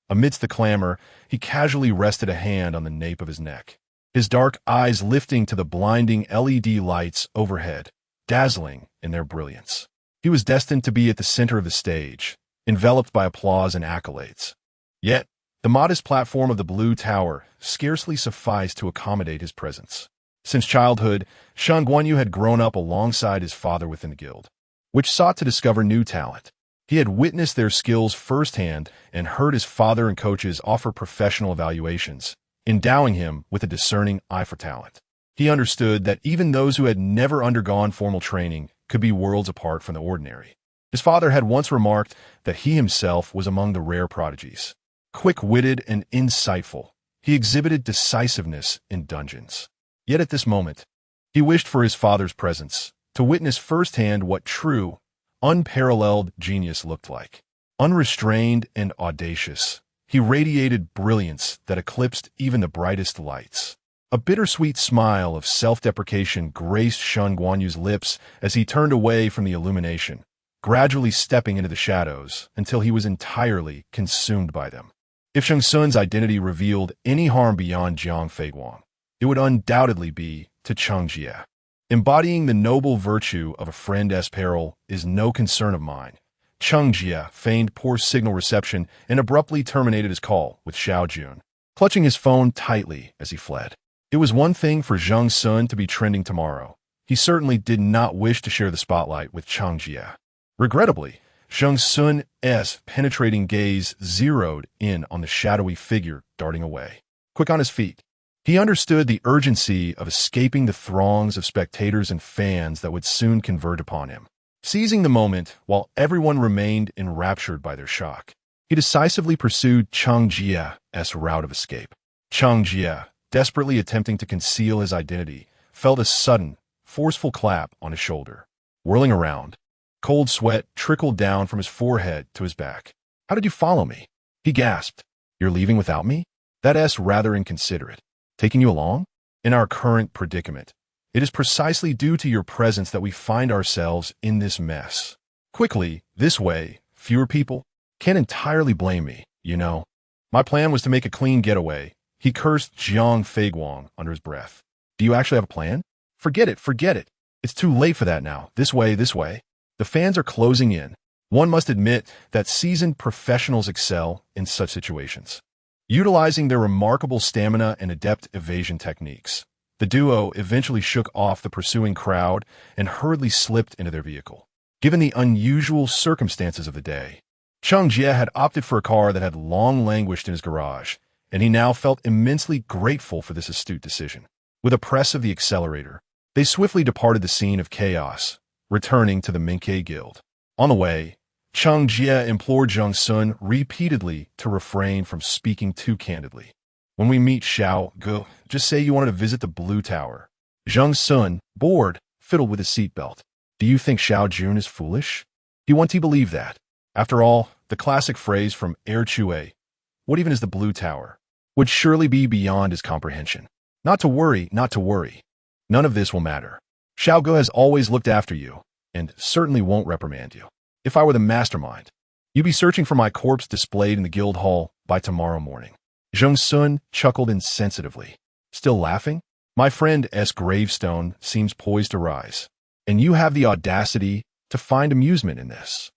Amidst the clamor, he casually rested a hand on the nape of his neck, his dark eyes lifting to the blinding LED lights overhead, dazzling in their brilliance. He was destined to be at the center of the stage, enveloped by applause and accolades. Yet, the modest platform of the Blue Tower scarcely sufficed to accommodate his presence. Since childhood, Shen Guanyu had grown up alongside his father within the guild, which sought to discover new talent. He had witnessed their skills firsthand and heard his father and coaches offer professional evaluations, endowing him with a discerning eye for talent. He understood that even those who had never undergone formal training could be worlds apart from the ordinary. His father had once remarked that he himself was among the rare prodigies. Quick-witted and insightful, he exhibited decisiveness in dungeons. Yet at this moment, he wished for his father's presence, to witness firsthand what true, unparalleled genius looked like. Unrestrained and audacious, he radiated brilliance that eclipsed even the brightest lights. A bittersweet smile of self-deprecation graced Shen Guanyu's lips as he turned away from the illumination, gradually stepping into the shadows until he was entirely consumed by them. If Zheng Xun's identity revealed any harm beyond Jiang Feiguang, it would undoubtedly be to Cheng Jie. Embodying the noble virtue of a friend's peril is no concern of mine. Cheng Jie feigned poor signal reception and abruptly terminated his call with Xiao Jun, clutching his phone tightly as he fled. It was one thing for Zheng Xun to be trending tomorrow. He certainly did not wish to share the spotlight with Cheng Jie. Regrettably, Zheng Xun's penetrating gaze zeroed in on the shadowy figure darting away. Quick on his feet, he understood the urgency of escaping the throngs of spectators and fans that would soon converge upon him. Seizing the moment while everyone remained enraptured by their shock, he decisively pursued Cheng Jie's route of escape. Cheng Jie, desperately attempting to conceal his identity, felt a sudden, forceful clap on his shoulder. Whirling around, cold sweat trickled down from his forehead to his back. "How did you follow me?" he gasped. "You're leaving without me? That's rather inconsiderate. Taking you along? In our current predicament, it is precisely due to your presence that we find ourselves in this mess. Quickly, this way, fewer people can't entirely blame me, you know. My plan was to make a clean getaway." He cursed Jiang Feiguang under his breath. "Do you actually have a plan? Forget it. It's too late for that now. This way. The fans are closing in. One must admit that seasoned professionals excel in such situations." Utilizing their remarkable stamina and adept evasion techniques, the duo eventually shook off the pursuing crowd and hurriedly slipped into their vehicle. Given the unusual circumstances of the day, Cheng Jie had opted for a car that had long languished in his garage, and he now felt immensely grateful for this astute decision. With a press of the accelerator, they swiftly departed the scene of chaos, returning to the Minke Guild. On the way, Cheng Jie implored Zheng Xun repeatedly to refrain from speaking too candidly. "When we meet Xiao Ge, just say you wanted to visit the Blue Tower." Zheng Xun, bored, fiddled with his seatbelt. "Do you think Xiao Jun is foolish? He won't believe that. After all, the classic phrase from Air Chue, 'What even is the Blue Tower?' would surely be beyond his comprehension. Not to worry. None of this will matter. Xiao Ge has always looked after you, and certainly won't reprimand you. If I were the mastermind, you'd be searching for my corpse displayed in the guild hall by tomorrow morning." Zheng Xun chuckled insensitively. "Still laughing? My friend's gravestone seems poised to rise, and you have the audacity to find amusement in this.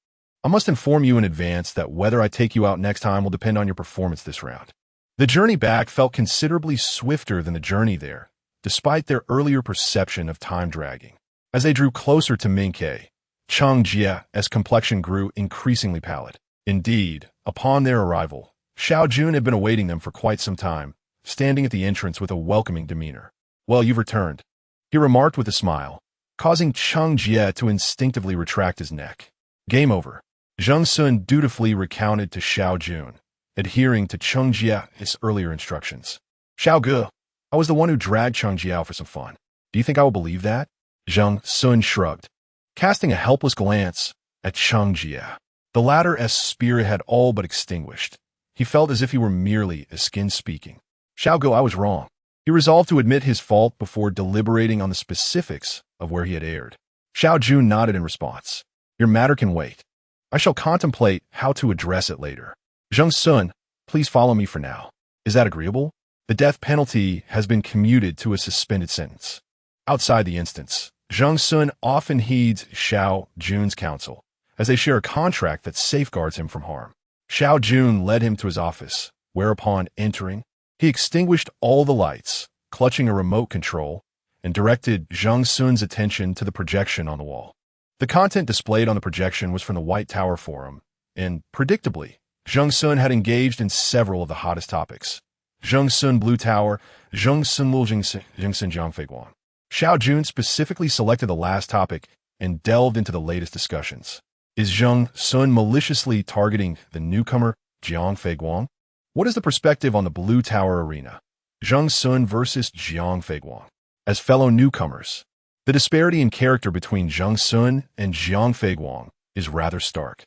I must inform you in advance that whether I take you out next time will depend on your performance this round." The journey back felt considerably swifter than the journey there, despite their earlier perception of time dragging. As they drew closer to Minke, Cheng Jie's complexion grew increasingly pallid. Indeed, upon their arrival, Xiao Jun had been awaiting them for quite some time, standing at the entrance with a welcoming demeanor. "Well, you've returned," he remarked with a smile, causing Cheng Jie to instinctively retract his neck. "Game over." Zheng Xun dutifully recounted to Xiao Jun, adhering to Cheng Jie's earlier instructions. "Xiao Ge, I was the one who dragged Cheng Jie out for some fun. Do you think I will believe that?" Zheng Xun shrugged, casting a helpless glance at Cheng Jia. The latter's spirit had all but extinguished. He felt as if he were merely a skin speaking. Xiao Go, I was wrong. He resolved to admit his fault before deliberating on the specifics of where he had erred. Xiao Jun nodded in response. Your matter can wait. I shall contemplate how to address it later. Zheng Xun, please follow me for now. Is that agreeable? The death penalty has been commuted to a suspended sentence. Outside the instance, Zheng Xun often heeds Xiao Jun's counsel, as they share a contract that safeguards him from harm. Xiao Jun led him to his office, whereupon, entering, he extinguished all the lights, clutching a remote control, and directed Zheng Xun's attention to the projection on the wall. The content displayed on the projection was from the White Tower Forum, and, predictably, Zheng Xun had engaged in several of the hottest topics. Zheng Xun Blue Tower, Zheng Xun Lu Zheng Xun Jiang Fei Guang. Xiao Jun specifically selected the last topic and delved into the latest discussions. Is Zheng Xun maliciously targeting the newcomer Jiang Fei Guang? What is the perspective on the Blue Tower arena? Zheng Xun versus Jiang Fei Guang. As fellow newcomers, the disparity in character between Zheng Xun and Jiang Fei Guang is rather stark.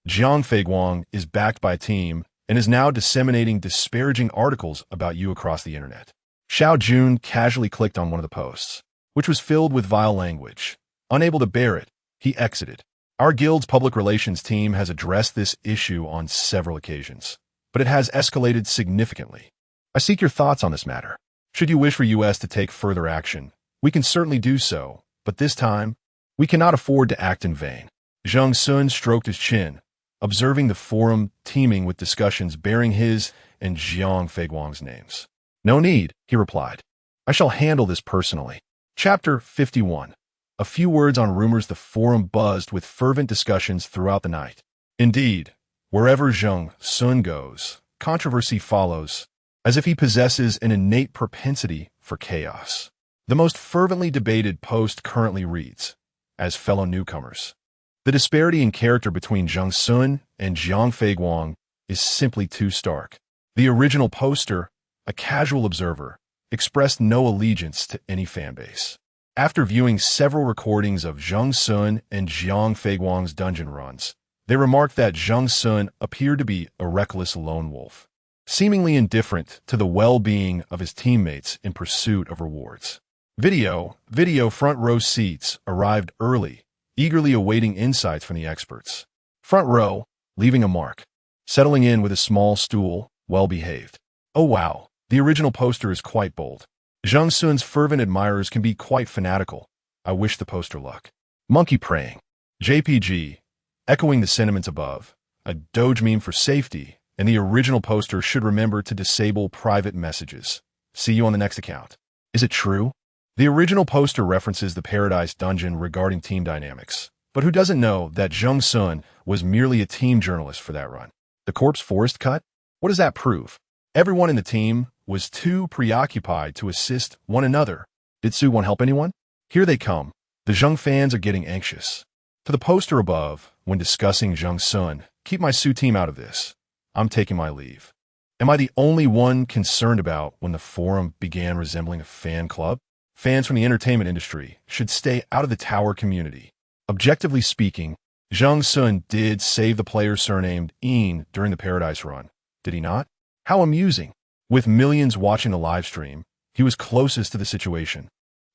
Jiang Fei Guang is backed by a team and is now disseminating disparaging articles about you across the internet. Xiao Jun casually clicked on one of the posts, which was filled with vile language. Unable to bear it, he exited. Our guild's public relations team has addressed this issue on several occasions, but it has escalated significantly. I seek your thoughts on this matter. Should you wish for US to take further action, we can certainly do so, but this time, we cannot afford to act in vain. Zheng Xun stroked his chin, observing the forum teeming with discussions bearing his and Jiang Fei Guang's names. No need, he replied. I shall handle this personally. Chapter 51. A few words on rumors. The forum buzzed with fervent discussions throughout the night. Indeed, wherever Zheng Xun goes, controversy follows, as if he possesses an innate propensity for chaos. The most fervently debated post currently reads, as fellow newcomers, the disparity in character between Zheng Xun and Jiang Fei Guang is simply too stark. The original poster, a casual observer, expressed no allegiance to any fanbase. After viewing several recordings of Zheng Xun and Jiang Fei Guang's dungeon runs, they remarked that Zheng Xun appeared to be a reckless lone wolf, seemingly indifferent to the well-being of his teammates in pursuit of rewards. Video front row seats arrived early, eagerly awaiting insights from the experts. Front row, leaving a mark, settling in with a small stool, well-behaved. Oh wow, the original poster is quite bold. Zheng Xun's fervent admirers can be quite fanatical. I wish the poster luck. Monkey praying. JPG, echoing the sentiments above, a Doge meme for safety, and the original poster should remember to disable private messages. See you on the next account. Is it true? The original poster references the Paradise Dungeon regarding team dynamics, but who doesn't know that Zheng Xun was merely a team journalist for that run? The corpse forest cut? What does that prove? Everyone in the team was too preoccupied to assist one another. Did Su want help anyone? Here they come. The Zheng fans are getting anxious. To the poster above, when discussing Zheng Xun, keep my Su team out of this. I'm taking my leave. Am I the only one concerned about when the forum began resembling a fan club? Fans from the entertainment industry should stay out of the tower community. Objectively speaking, Zheng Xun did save the player surnamed Een during the Paradise run, did he not? How amusing. With millions watching the live stream, he was closest to the situation.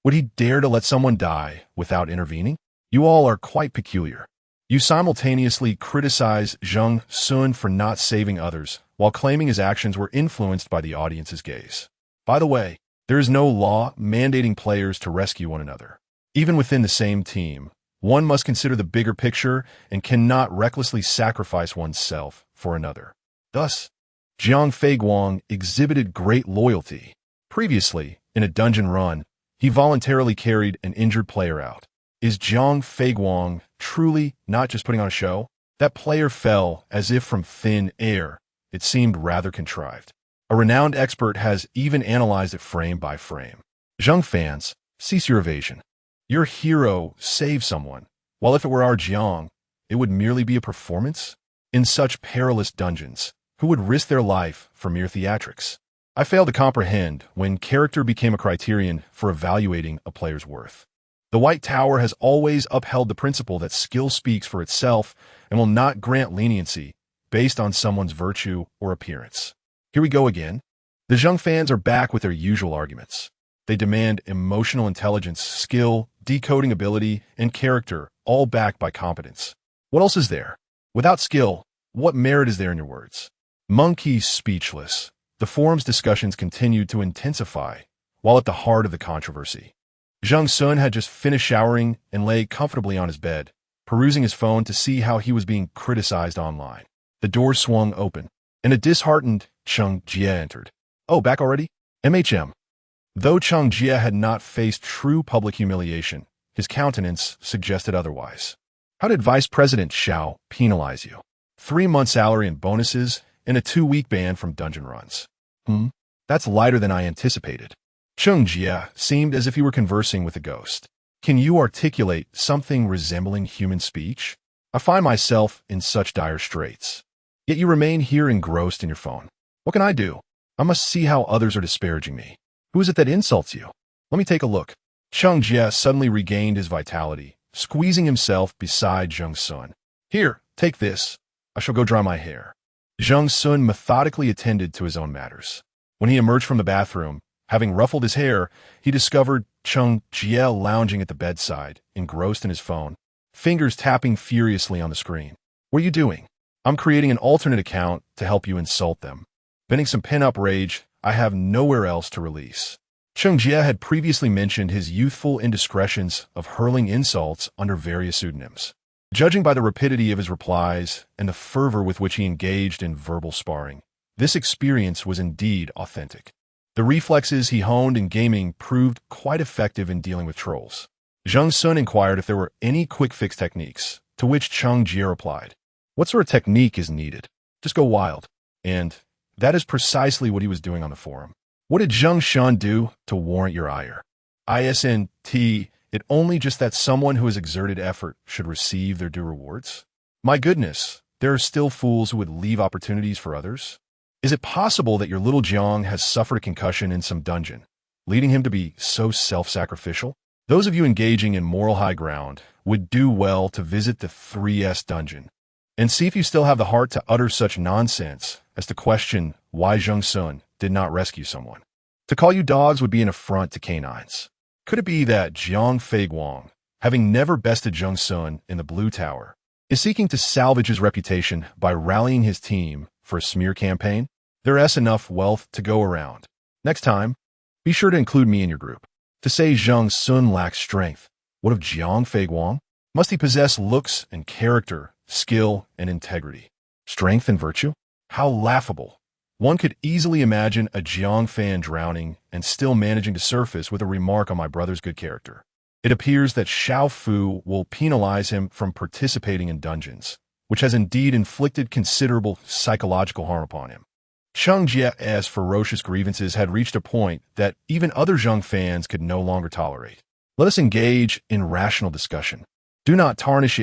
Would he dare to let someone die without intervening? You all are quite peculiar. You simultaneously criticize Zheng Xun for not saving others, while claiming his actions were influenced by the audience's gaze. By the way, there is no law mandating players to rescue one another. Even within the same team, one must consider the bigger picture and cannot recklessly sacrifice oneself for another. Thus, Jiang Fei Guang exhibited great loyalty. Previously, in a dungeon run, he voluntarily carried an injured player out. Is Jiang Fei Guang truly not just putting on a show? That player fell as if from thin air. It seemed rather contrived. A renowned expert has even analyzed it frame by frame. Zheng fans, cease your evasion. Your hero saved someone, while if it were our Jiang, it would merely be a performance? In such perilous dungeons, who would risk their life for mere theatrics? I fail to comprehend when character became a criterion for evaluating a player's worth. The White Tower has always upheld the principle that skill speaks for itself and will not grant leniency based on someone's virtue or appearance. Here we go again. The Zheng fans are back with their usual arguments. They demand emotional intelligence, skill, decoding ability, and character, all backed by competence. What else is there? Without skill, what merit is there in your words? Monkey's speechless. The forum's discussions continued to intensify, while at the heart of the controversy. Zheng Xun had just finished showering and lay comfortably on his bed, perusing his phone to see how he was being criticized online. The door swung open, and a disheartened Cheng Jie entered. Oh, back already? MHM. Though Cheng Jie had not faced true public humiliation, his countenance suggested otherwise. How did Vice President Xiao penalize you? 3-month salary and bonuses, and a 2-week ban from dungeon runs. That's lighter than I anticipated. Cheng Jie seemed as if he were conversing with a ghost. Can you articulate something resembling human speech? I find myself in such dire straits. Yet you remain here engrossed in your phone. What can I do? I must see how others are disparaging me. Who is it that insults you? Let me take a look. Cheng Jie suddenly regained his vitality, squeezing himself beside Zheng Xun. Here, take this. I shall go dry my hair. Zheng Xun methodically attended to his own matters. When he emerged from the bathroom, having ruffled his hair, he discovered Cheng Jie lounging at the bedside, engrossed in his phone, fingers tapping furiously on the screen. What are you doing? I'm creating an alternate account to help you insult them. Venting some pent-up rage I have nowhere else to release. Cheng Jie had previously mentioned his youthful indiscretions of hurling insults under various pseudonyms. Judging by the rapidity of his replies and the fervor with which he engaged in verbal sparring, this experience was indeed authentic. The reflexes he honed in gaming proved quite effective in dealing with trolls. Zheng Xun inquired if there were any quick-fix techniques, to which Cheng Jie replied, "What sort of technique is needed? Just go wild." And that is precisely what he was doing on the forum. What did Zheng Xun do to warrant your ire? ISNT, it only just that someone who has exerted effort should receive their due rewards? My goodness, there are still fools who would leave opportunities for others? Is it possible that your little Jiang has suffered a concussion in some dungeon, leading him to be so self-sacrificial? Those of you engaging in moral high ground would do well to visit the 3S dungeon and see if you still have the heart to utter such nonsense as to question why Zheng Xun did not rescue someone. To call you dogs would be an affront to canines. Could it be that Jiang Feiguang, having never bested Zheng Xun in the Blue Tower, is seeking to salvage his reputation by rallying his team for a smear campaign? There is enough wealth to go around. Next time, be sure to include me in your group. To say Zheng Xun lacks strength, what of Jiang Feiguang? Must he possess looks and character, skill and integrity? Strength and virtue? How laughable. One could easily imagine a Jiang fan drowning and still managing to surface with a remark on my brother's good character. It appears that Xiao Fu will penalize him from participating in dungeons, which has indeed inflicted considerable psychological harm upon him. Cheng Jie's ferocious grievances had reached a point that even other Zheng fans could no longer tolerate. Let us engage in rational discussion. Do not tarnish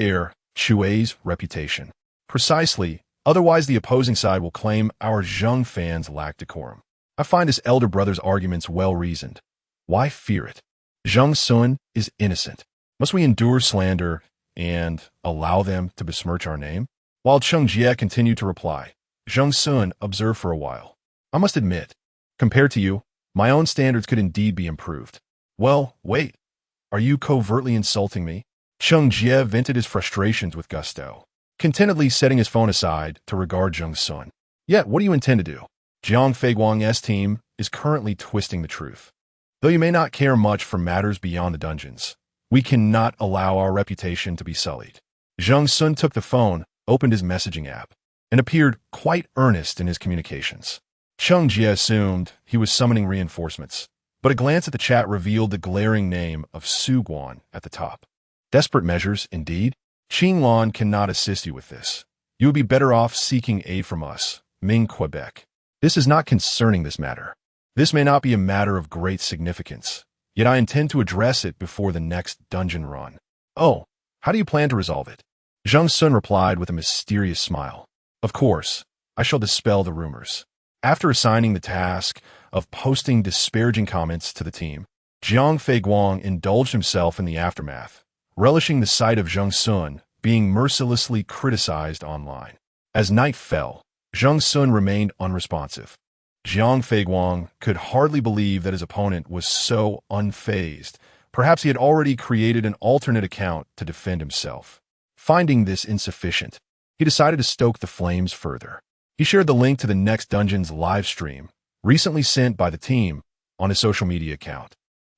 Chui's reputation. Precisely, otherwise the opposing side will claim our Zheng fans lack decorum. I find his elder brother's arguments well-reasoned. Why fear it? Zheng Xun is innocent. Must we endure slander and allow them to besmirch our name? While Cheng Jie continued to reply, Zheng Xun observed for a while. I must admit, compared to you, my own standards could indeed be improved. Well, wait. Are you covertly insulting me? Cheng Jie vented his frustrations with gusto, contentedly setting his phone aside to regard Zheng Xun. Yet, what do you intend to do? Jiang Feiguang's team is currently twisting the truth. Though you may not care much for matters beyond the dungeons, we cannot allow our reputation to be sullied. Zheng Xun took the phone, opened his messaging app, and appeared quite earnest in his communications. Cheng Jie assumed he was summoning reinforcements, but a glance at the chat revealed the glaring name of Su Guan at the top. Desperate measures, indeed. Qing Lan cannot assist you with this. You would be better off seeking aid from us, Ming Quebec. This is not concerning this matter. This may not be a matter of great significance, yet I intend to address it before the next dungeon run. Oh, how do you plan to resolve it? Zheng Xun replied with a mysterious smile. Of course, I shall dispel the rumors. After assigning the task of posting disparaging comments to the team, Jiang Feiguang indulged himself in the aftermath, relishing the sight of Zheng Xun being mercilessly criticized online. As night fell, Zheng Xun remained unresponsive. Jiang Feiguang could hardly believe that his opponent was so unfazed. Perhaps he had already created an alternate account to defend himself. Finding this insufficient, he decided to stoke the flames further. He shared the link to the next dungeon's live stream, recently sent by the team, on his social media account,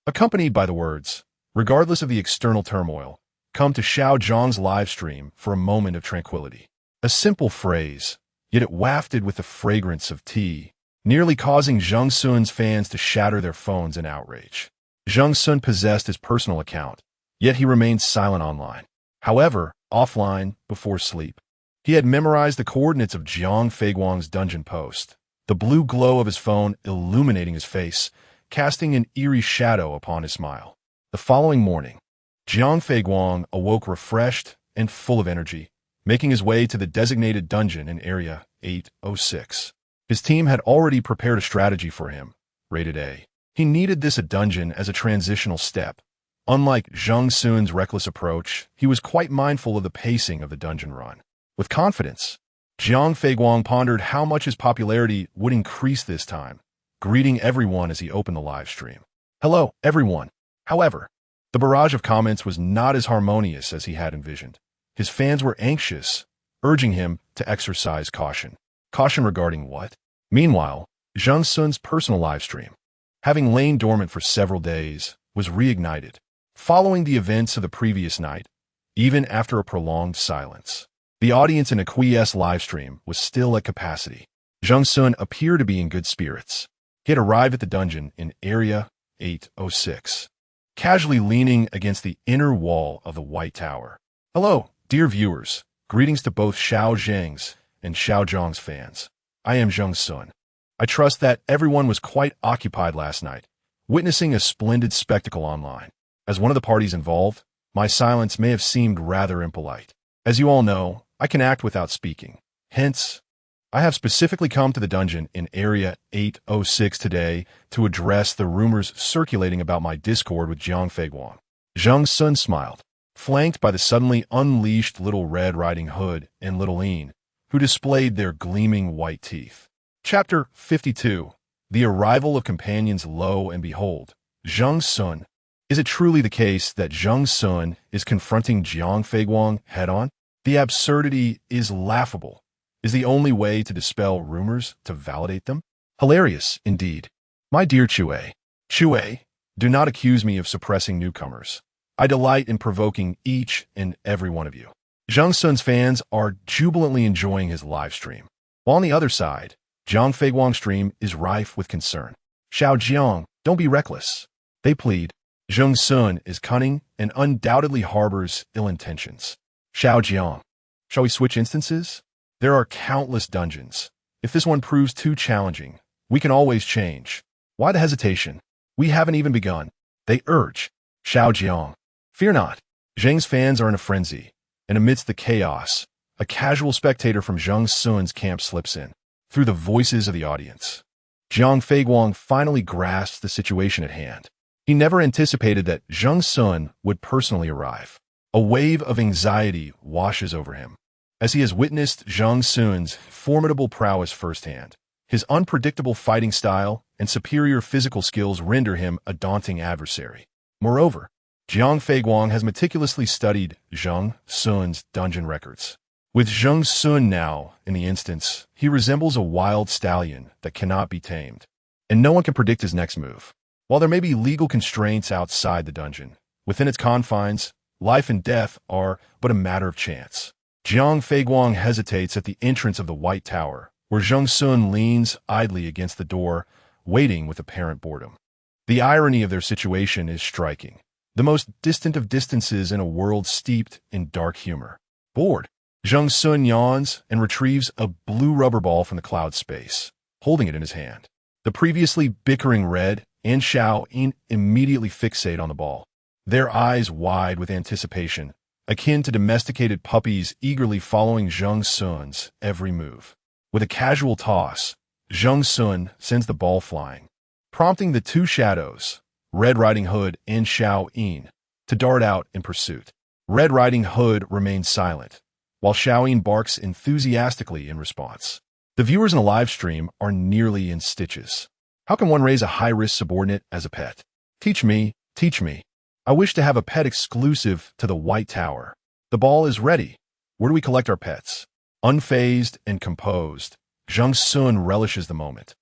accompanied by the words, "Regardless of the external turmoil, come to Xiao Zhang's live stream for a moment of tranquility." A simple phrase, yet it wafted with the fragrance of tea, nearly causing Zheng Xun's fans to shatter their phones in outrage. Zheng Xun possessed his personal account, yet he remained silent online. However, offline, before sleep, he had memorized the coordinates of Jiang Feiguang's dungeon post, the blue glow of his phone illuminating his face, casting an eerie shadow upon his smile. The following morning, Jiang Feiguang awoke refreshed and full of energy, making his way to the designated dungeon in Area 806. His team had already prepared a strategy for him, rated A. He needed this dungeon as a transitional step. Unlike Zheng Xun's reckless approach, he was quite mindful of the pacing of the dungeon run. With confidence, Jiang Feiguang pondered how much his popularity would increase this time, greeting everyone as he opened the live stream. "Hello, everyone." However, the barrage of comments was not as harmonious as he had envisioned. His fans were anxious, urging him to exercise caution. Caution regarding what? Meanwhile, Zheng Xun's personal live stream, having lain dormant for several days, was reignited. Following the events of the previous night, even after a prolonged silence, the audience in Inquire's live stream was still at capacity. Zheng Xun appeared to be in good spirits. He had arrived at the dungeon in Area 806, casually leaning against the inner wall of the White Tower. "Hello, dear viewers. Greetings to both Xiao Zhang's and Xiao Zhang's fans. I am Zheng Xun. I trust that everyone was quite occupied last night, witnessing a splendid spectacle online. As one of the parties involved, my silence may have seemed rather impolite. As you all know, I can act without speaking. Hence, I have specifically come to the dungeon in Area 806 today to address the rumors circulating about my discord with Jiang Feiguang." Zheng Xun smiled, flanked by the suddenly unleashed Little Red Riding Hood and Little Lean, who displayed their gleaming white teeth. Chapter 52. The Arrival of Companions. Lo and behold, Zheng Xun. Is it truly the case that Zheng Xun is confronting Jiang Feiguang head-on? The absurdity is laughable. Is the only way to dispel rumors to validate them? Hilarious, indeed. My dear Chue, do not accuse me of suppressing newcomers. I delight in provoking each and every one of you. Zheng Xun's fans are jubilantly enjoying his live stream, while on the other side, Jiang Feiguang's stream is rife with concern. "Xiao Jiang, don't be reckless," they plead. Zheng Xun is cunning and undoubtedly harbors ill intentions. "Xiao Jiang, shall we switch instances? There are countless dungeons. If this one proves too challenging, we can always change. Why the hesitation? We haven't even begun," they urge. "Xiao Jiang, fear not." Zheng's fans are in a frenzy, and amidst the chaos, a casual spectator from Zheng Xun's camp slips in. Through the voices of the audience, Jiang Feiguang finally grasps the situation at hand. He never anticipated that Zheng Xun would personally arrive. A wave of anxiety washes over him, as he has witnessed Zheng Xun's formidable prowess firsthand. His unpredictable fighting style and superior physical skills render him a daunting adversary. Moreover, Jiang Feiguang has meticulously studied Zheng Xun's dungeon records. With Zheng Xun now in the instance, he resembles a wild stallion that cannot be tamed, and no one can predict his next move. While there may be legal constraints outside the dungeon, within its confines, life and death are but a matter of chance. Jiang Feiguang hesitates at the entrance of the White Tower, where Zheng Xun leans idly against the door, waiting with apparent boredom. The irony of their situation is striking. The most distant of distances in a world steeped in dark humor. Bored, Zheng Xun yawns and retrieves a blue rubber ball from the cloud space, holding it in his hand. The previously bickering Red and Xiao immediately fixate on the ball, their eyes wide with anticipation, akin to domesticated puppies eagerly following Zheng Xun's every move. With a casual toss, Zheng Xun sends the ball flying, prompting the two shadows, Red Riding Hood and Xiao Yin to dart out in pursuit. Red Riding Hood remains silent, while Xiao Yin barks enthusiastically in response. The viewers in the live stream are nearly in stitches. How can one raise a high-risk subordinate as a pet? Teach me, teach me. I wish to have a pet exclusive to the White Tower. The ball is ready. Where do we collect our pets? Unfazed and composed, Zheng Xun relishes the moment.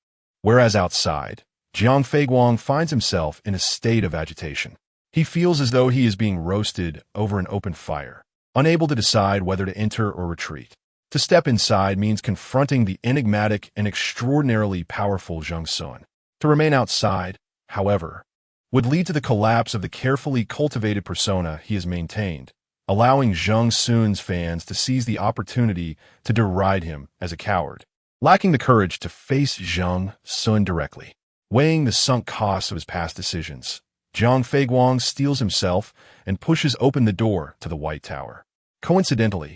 Whereas outside, Jiang Feiguang finds himself in a state of agitation. He feels as though he is being roasted over an open fire, unable to decide whether to enter or retreat. To step inside means confronting the enigmatic and extraordinarily powerful Zheng Xun. To remain outside, however, would lead to the collapse of the carefully cultivated persona he has maintained, allowing Zheng Xun's fans to seize the opportunity to deride him as a coward, lacking the courage to face Zheng Xun directly. Weighing the sunk costs of his past decisions, Jiang Feiguang steels himself and pushes open the door to the White Tower. Coincidentally,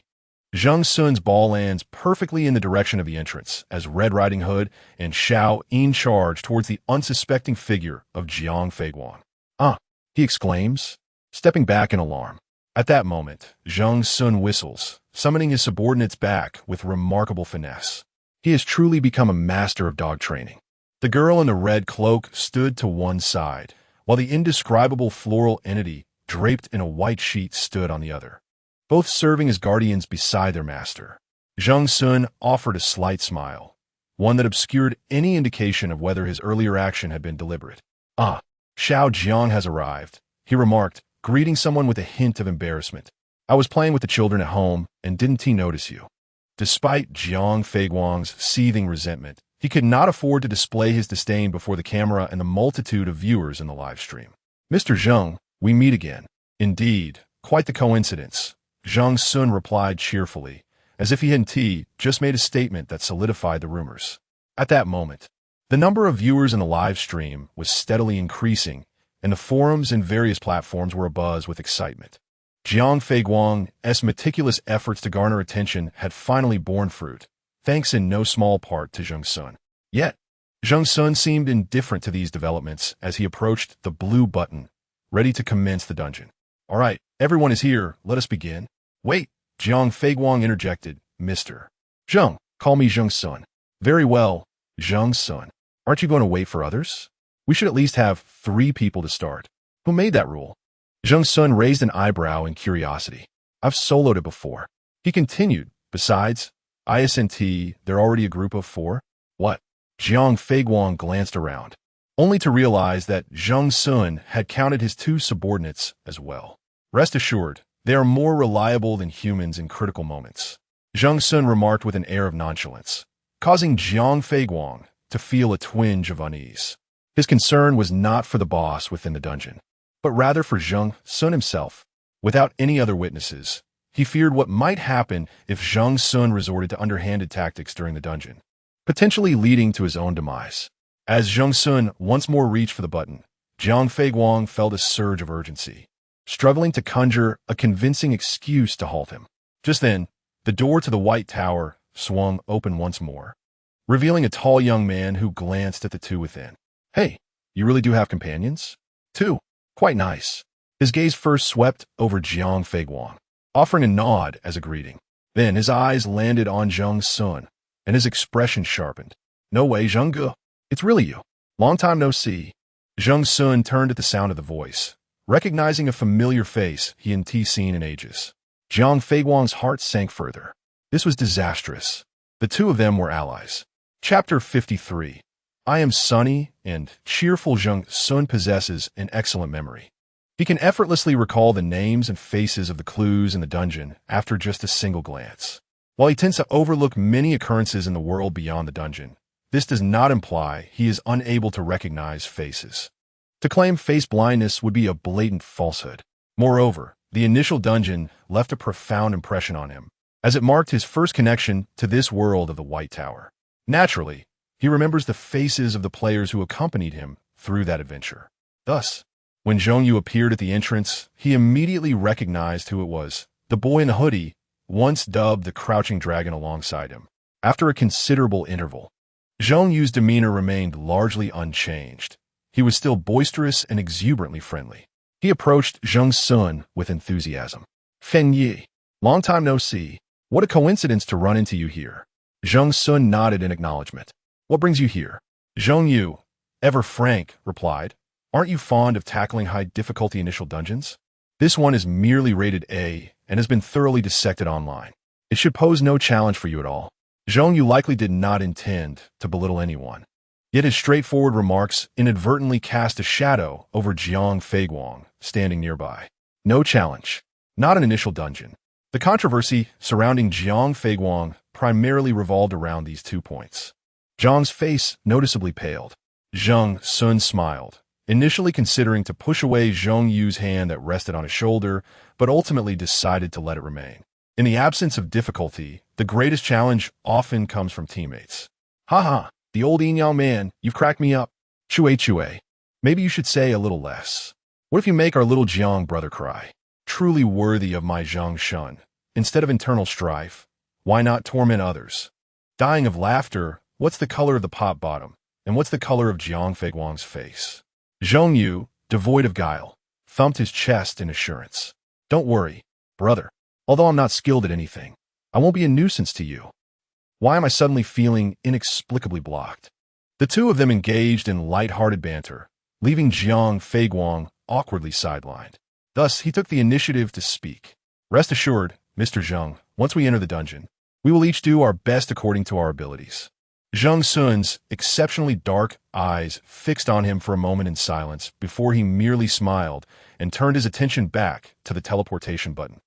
Zheng Xun's ball lands perfectly in the direction of the entrance as Red Riding Hood and Xiao Yin charge towards the unsuspecting figure of Jiang Feiguang. "Ah!" he exclaims, stepping back in alarm. At that moment, Zheng Xun whistles, summoning his subordinates back with remarkable finesse. He has truly become a master of dog training. The girl in the red cloak stood to one side, while the indescribable floral entity draped in a white sheet stood on the other, both serving as guardians beside their master. Zheng Xun offered a slight smile, one that obscured any indication of whether his earlier action had been deliberate. "Ah, Xiao Jiang has arrived," he remarked, greeting someone with a hint of embarrassment. "I was playing with the children at home, and didn't he notice you?" Despite Jiang Feiguang's seething resentment, he could not afford to display his disdain before the camera and the multitude of viewers in the live stream. "Mr. Zheng, we meet again." "Indeed, quite the coincidence," Zheng Xun replied cheerfully, as if he had just made a statement that solidified the rumors. At that moment, the number of viewers in the live stream was steadily increasing, and the forums and various platforms were abuzz with excitement. Jiang Feiguang's meticulous efforts to garner attention had finally borne fruit, thanks in no small part to Zheng Xun. Yet, Zheng Xun seemed indifferent to these developments as he approached the blue button, ready to commence the dungeon. "All right, everyone is here, let us begin." "Wait," Jiang Feiguang interjected, "Mr. Zheng, call me Zheng Xun." "Very well, Zheng Xun. Aren't you going to wait for others? We should at least have 3 people to start." "Who made that rule?" Zheng Xun raised an eyebrow in curiosity. "I've soloed it before." He continued, "Besides, ISNT, they're already a group of 4. "What?" Jiang Feiguang glanced around, only to realize that Zheng Xun had counted his 2 subordinates as well. "Rest assured, they are more reliable than humans in critical moments," Zheng Xun remarked with an air of nonchalance, causing Jiang Feiguang to feel a twinge of unease. His concern was not for the boss within the dungeon, but rather for Zheng Xun himself. Without any other witnesses, he feared what might happen if Zheng Xun resorted to underhanded tactics during the dungeon, potentially leading to his own demise. As Zheng Xun once more reached for the button, Jiang Feiguang felt a surge of urgency, struggling to conjure a convincing excuse to halt him. Just then, the door to the White Tower swung open once more, revealing a tall young man who glanced at the 2 within. "Hey, you really do have companions?" "2. Quite nice." His gaze first swept over Jiang Feiguang, offering a nod as a greeting. Then his eyes landed on Zheng Xun, and his expression sharpened. "No way, Zheng Ge. It's really you. Long time no see." Zheng Xun turned at the sound of the voice, recognizing a familiar face he hadn't seen in ages. Jiang Feiguang's heart sank further. This was disastrous. The 2 of them were allies. Chapter 53. I am sunny and cheerful. Zheng Xun possesses an excellent memory. He can effortlessly recall the names and faces of the clues in the dungeon after just a single glance. While he tends to overlook many occurrences in the world beyond the dungeon, this does not imply he is unable to recognize faces. To claim face blindness would be a blatant falsehood. Moreover, the initial dungeon left a profound impression on him, as it marked his first connection to this world of the White Tower. Naturally, he remembers the faces of the players who accompanied him through that adventure. Thus, when Zhong Yu appeared at the entrance, he immediately recognized who it was, the boy in the hoodie, once dubbed the Crouching Dragon alongside him. After a considerable interval, Zhong Yu's demeanor remained largely unchanged, He was still boisterous and exuberantly friendly. He approached Zheng Xun with enthusiasm. Feng Yi, long time no see. What a coincidence to run into you here. Zheng Xun nodded in acknowledgement. What brings you here? Zheng Yu, ever frank, replied. Aren't you fond of tackling high-difficulty initial dungeons? This one is merely rated A and has been thoroughly dissected online. It should pose no challenge for you at all. Zheng Yu likely did not intend to belittle anyone. Yet his straightforward remarks inadvertently cast a shadow over Jiang Feiguang, standing nearby. No challenge. Not an initial dungeon. The controversy surrounding Jiang Feiguang primarily revolved around these 2 points. Jiang's face noticeably paled. Zheng Xun smiled, initially considering to push away Zheng Yu's hand that rested on his shoulder, but ultimately decided to let it remain. In the absence of difficulty, the greatest challenge often comes from teammates. Haha, the old yin-yang man, you've cracked me up. Chue. Maybe you should say a little less. What if you make our little Jiang brother cry? Truly worthy of my Zheng Xun. Instead of internal strife, why not torment others? Dying of laughter, what's the color of the pot bottom? And what's the color of Jiang Feiguang's face? Zheng Yu, devoid of guile, thumped his chest in assurance. Don't worry, brother. Although I'm not skilled at anything, I won't be a nuisance to you. Why am I suddenly feeling inexplicably blocked? The two of them engaged in light-hearted banter, leaving Jiang Feiguang awkwardly sidelined. Thus, he took the initiative to speak. Rest assured, Mr. Zheng, once we enter the dungeon, we will each do our best according to our abilities. Zheng Xun's exceptionally dark eyes fixed on him for a moment in silence before he merely smiled and turned his attention back to the teleportation button.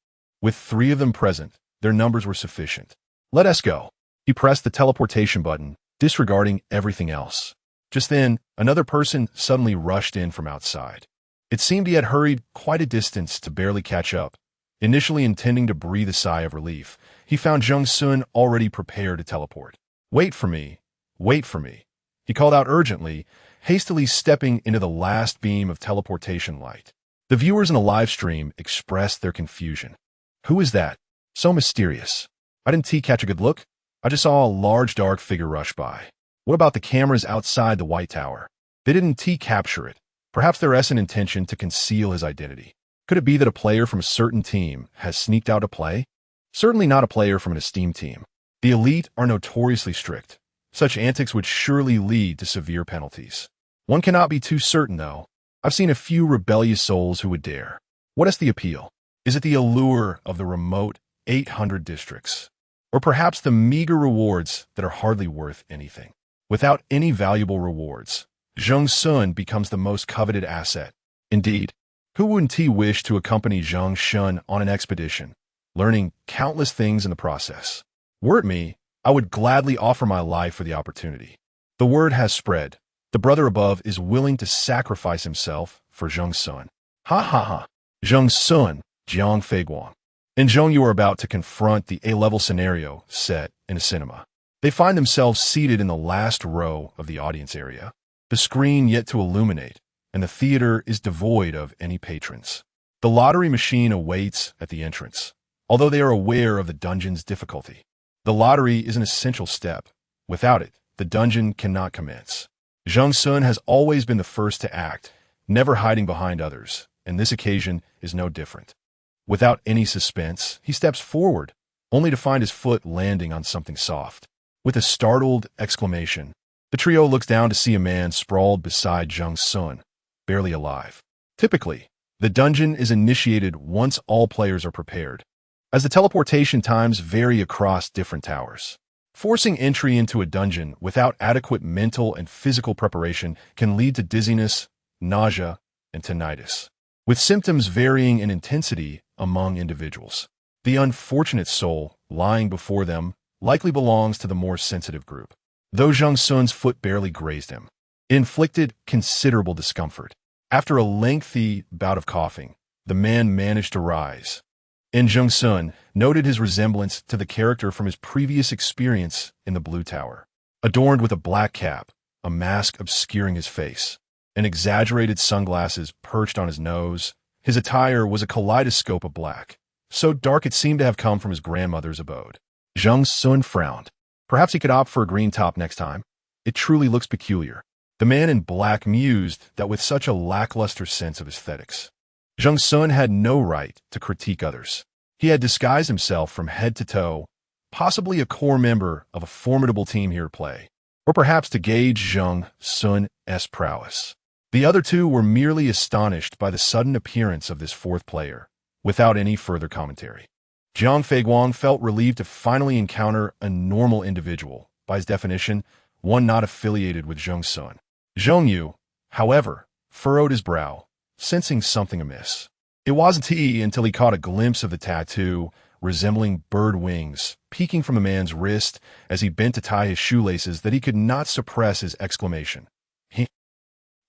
With 3 of them present, their numbers were sufficient. Let us go. He pressed the teleportation button, disregarding everything else. Just then, another person suddenly rushed in from outside. It seemed he had hurried quite a distance to barely catch up. Initially intending to breathe a sigh of relief, he found Zheng Xun already prepared to teleport. Wait for me. Wait for me. He called out urgently, hastily stepping into the last beam of teleportation light. The viewers in the live stream expressed their confusion. Who is that? So mysterious. I didn't catch a good look. I just saw a large dark figure rush by. What about the cameras outside the White Tower? They didn't capture it. Perhaps there is an intention to conceal his identity. Could it be that a player from a certain team has sneaked out to play? Certainly not a player from an esteemed team. The elite are notoriously strict. Such antics would surely lead to severe penalties. One cannot be too certain, though. I've seen a few rebellious souls who would dare. What is the appeal? Is it the allure of the remote 800 districts? Or perhaps the meager rewards that are hardly worth anything? Without any valuable rewards, Zheng Xun becomes the most coveted asset. Indeed, who wouldn't wish to accompany Zheng Xun on an expedition, learning countless things in the process? Were it me, I would gladly offer my life for the opportunity. The word has spread. The brother above is willing to sacrifice himself for Zheng Xun. Ha. Zheng Xun, Jiang Feiguang, and Zheng Yu are about to confront the A-level scenario set in a cinema. They find themselves seated in the last row of the audience area, the screen yet to illuminate, and the theater is devoid of any patrons. The lottery machine awaits at the entrance, although they are aware of the dungeon's difficulty. The lottery is an essential step. Without it, the dungeon cannot commence. Zheng Xun has always been the first to act, never hiding behind others, and this occasion is no different. Without any suspense, he steps forward, only to find his foot landing on something soft. With a startled exclamation, the trio looks down to see a man sprawled beside Zheng Xun, barely alive. Typically, the dungeon is initiated once all players are prepared, as the teleportation times vary across different towers. Forcing entry into a dungeon without adequate mental and physical preparation can lead to dizziness, nausea, and tinnitus, with symptoms varying in intensity among individuals. The unfortunate soul lying before them likely belongs to the more sensitive group, though Zheng Xun's foot barely grazed him. It inflicted considerable discomfort. After a lengthy bout of coughing, the man managed to rise, and Zheng Xun noted his resemblance to the character from his previous experience in the Blue Tower. Adorned with a black cap, a mask obscuring his face, and exaggerated sunglasses perched on his nose, his attire was a kaleidoscope of black, so dark it seemed to have come from his grandmother's abode. Zheng Xun frowned. Perhaps he could opt for a green top next time. It truly looks peculiar. The man in black mused that with such a lackluster sense of aesthetics, Zheng Xun had no right to critique others. He had disguised himself from head to toe, possibly a core member of a formidable team here to play, or perhaps to gauge Zheng Xun's prowess. The other two were merely astonished by the sudden appearance of this fourth player, without any further commentary. Jiang Feiguang felt relieved to finally encounter a normal individual, by his definition, one not affiliated with Zheng Xun. Zheng Yu, however, furrowed his brow, sensing something amiss. It wasn't he until he caught a glimpse of the tattoo, resembling bird wings, peeking from the man's wrist as he bent to tie his shoelaces that he could not suppress his exclamation. He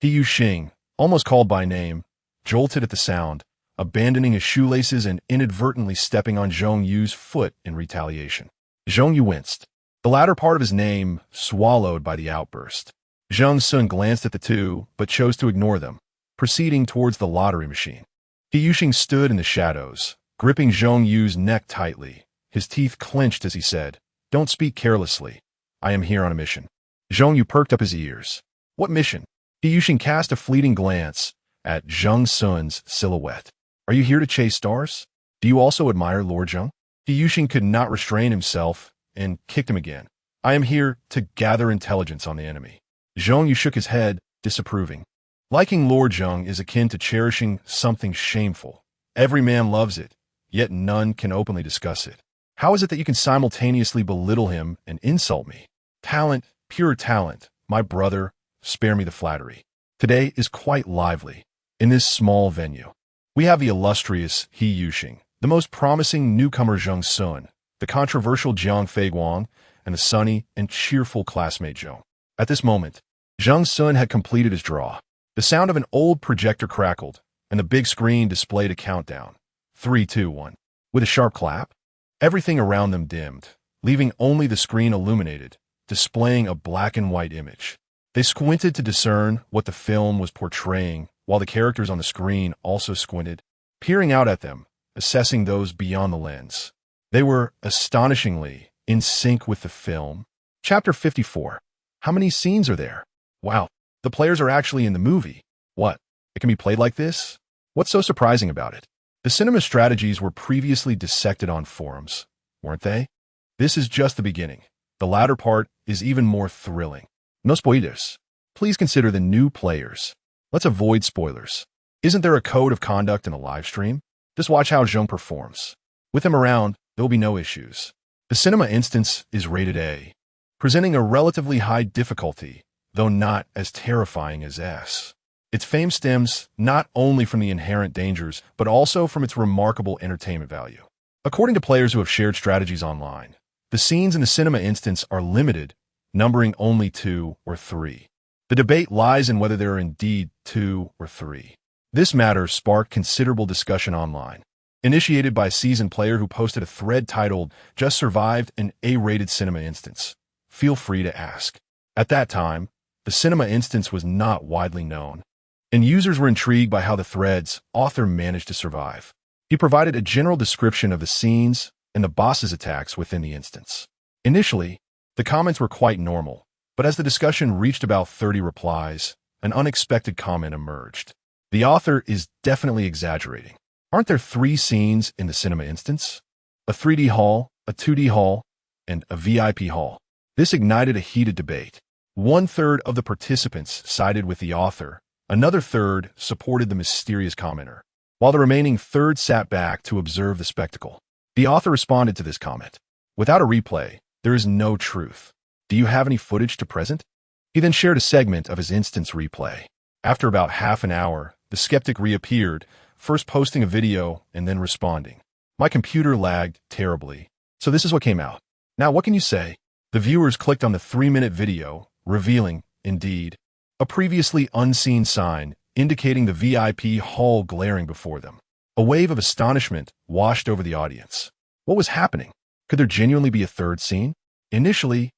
Yuxing, almost called by name, jolted at the sound, abandoning his shoelaces and inadvertently stepping on Zheng Yu's foot in retaliation. Zheng Yu winced, the latter part of his name swallowed by the outburst. Zheng Xun glanced at the two, but chose to ignore them, proceeding towards the lottery machine. He Yuxing stood in the shadows, gripping Zheng Yu's neck tightly. His teeth clenched as he said, "Don't speak carelessly. I am here on a mission." Zheng Yu perked up his ears. What mission? He Yuxing cast a fleeting glance at Zheng Xun's silhouette. Are you here to chase stars? Do you also admire Lord Zheng? He Yuxing could not restrain himself and kicked him again. I am here to gather intelligence on the enemy. Zheng Yu shook his head, disapproving. Liking Lord Zheng is akin to cherishing something shameful. Every man loves it, yet none can openly discuss it. How is it that you can simultaneously belittle him and insult me? Talent, pure talent, my brother, spare me the flattery. Today is quite lively. In this small venue, we have the illustrious He Yuxing, the most promising newcomer Zheng Xun, the controversial Jiang Feiguang, and the sunny and cheerful classmate Zheng. At this moment, Zheng Xun had completed his draw. The sound of an old projector crackled, and the big screen displayed a countdown. 3, 2, 1. With a sharp clap, everything around them dimmed, leaving only the screen illuminated, displaying a black and white image. They squinted to discern what the film was portraying, while the characters on the screen also squinted, peering out at them, assessing those beyond the lens. They were astonishingly in sync with the film. Chapter 54. How many scenes are there? Wow, the players are actually in the movie. What? It can be played like this? What's so surprising about it? The cinema strategies were previously dissected on forums, weren't they? This is just the beginning. The latter part is even more thrilling. No spoilers. Please consider the new players. Let's avoid spoilers. Isn't there a code of conduct in a live stream? Just watch how Zheng performs. With him around, there will be no issues. The cinema instance is rated A, presenting a relatively high difficulty, though not as terrifying as S. Its fame stems not only from the inherent dangers, but also from its remarkable entertainment value. According to players who have shared strategies online, the scenes in the cinema instance are limited, numbering only 2 or 3. The debate lies in whether there are indeed 2 or 3. This matter sparked considerable discussion online, initiated by a seasoned player who posted a thread titled, "Just Survived an A-rated cinema instance. Feel free to ask." At that time, the cinema instance was not widely known, and users were intrigued by how the thread's author managed to survive. He provided a general description of the scenes and the boss's attacks within the instance. Initially, the comments were quite normal, but as the discussion reached about 30 replies, an unexpected comment emerged. The author is definitely exaggerating. Aren't there 3 scenes in the cinema instance? A 3D hall, a 2D hall, and a VIP hall. This ignited a heated debate. 1/3 of the participants sided with the author, another third supported the mysterious commenter, while the remaining third sat back to observe the spectacle. The author responded to this comment. Without a replay, there is no truth. Do you have any footage to present? He then shared a segment of his instance replay. After about half an hour, the skeptic reappeared, first posting a video and then responding. My computer lagged terribly, so this is what came out. Now what can you say? The viewers clicked on the 3-minute video, revealing, indeed, a previously unseen sign indicating the VIP hall glaring before them. A wave of astonishment washed over the audience. What was happening? Could there genuinely be a third scene? Initially,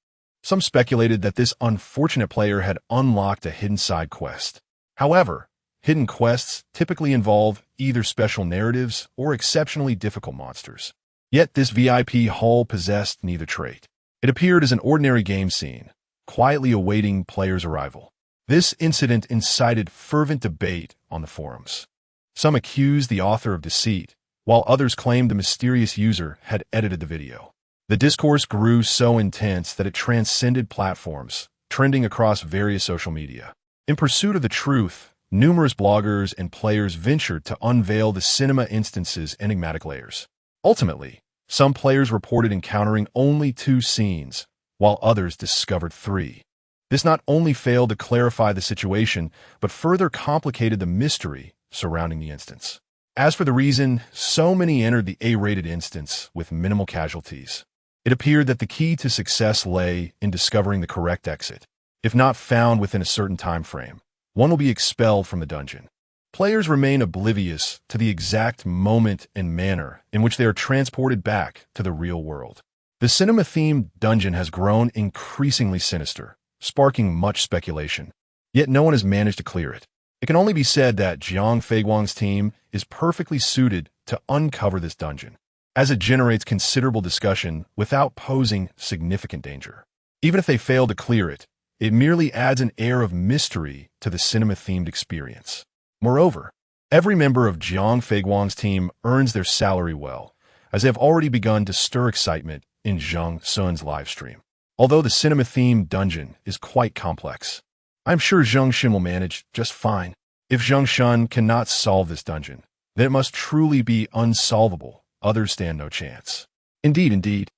some speculated that this unfortunate player had unlocked a hidden side quest. However, hidden quests typically involve either special narratives or exceptionally difficult monsters. Yet this VIP hall possessed neither trait. It appeared as an ordinary game scene, quietly awaiting players' arrival. This incident incited fervent debate on the forums. Some accused the author of deceit, while others claimed the mysterious user had edited the video. The discourse grew so intense that it transcended platforms, trending across various social media. In pursuit of the truth, numerous bloggers and players ventured to unveil the cinema instance's enigmatic layers. Ultimately, some players reported encountering only 2 scenes, while others discovered 3. This not only failed to clarify the situation, but further complicated the mystery surrounding the instance. As for the reason so many entered the A-rated instance with minimal casualties, it appeared that the key to success lay in discovering the correct exit. If not found within a certain time frame, one will be expelled from the dungeon. Players remain oblivious to the exact moment and manner in which they are transported back to the real world. The cinema-themed dungeon has grown increasingly sinister, sparking much speculation. Yet no one has managed to clear it. It can only be said that Zheng Feiguang's team is perfectly suited to uncover this dungeon, as it generates considerable discussion without posing significant danger. Even if they fail to clear it, it merely adds an air of mystery to the cinema-themed experience. Moreover, every member of Zheng Feiguang's team earns their salary well, as they have already begun to stir excitement in Zheng Xun's livestream. Although the cinema-themed dungeon is quite complex, I'm sure Zheng Xun will manage just fine. If Zheng Xun cannot solve this dungeon, then it must truly be unsolvable. Others stand no chance. Indeed,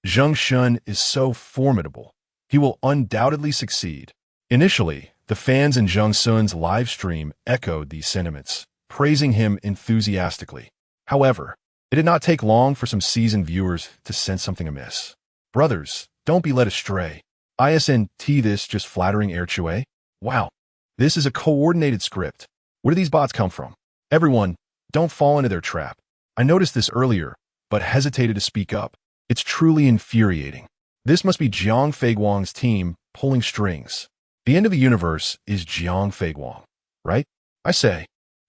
Zheng Xun is so formidable. He will undoubtedly succeed. Initially, the fans in Zheng Xun's live stream echoed these sentiments, praising him enthusiastically. However, it did not take long for some seasoned viewers to sense something amiss. Brothers, don't be led astray. ISNT this just flattering air chue? Wow, this is a coordinated script. Where do these bots come from? Everyone, don't fall into their trap. I noticed this earlier, but hesitated to speak up. It's truly infuriating. This must be Zheng Feiguang's team pulling strings. The end of the universe is Zheng Feiguang, right? I say,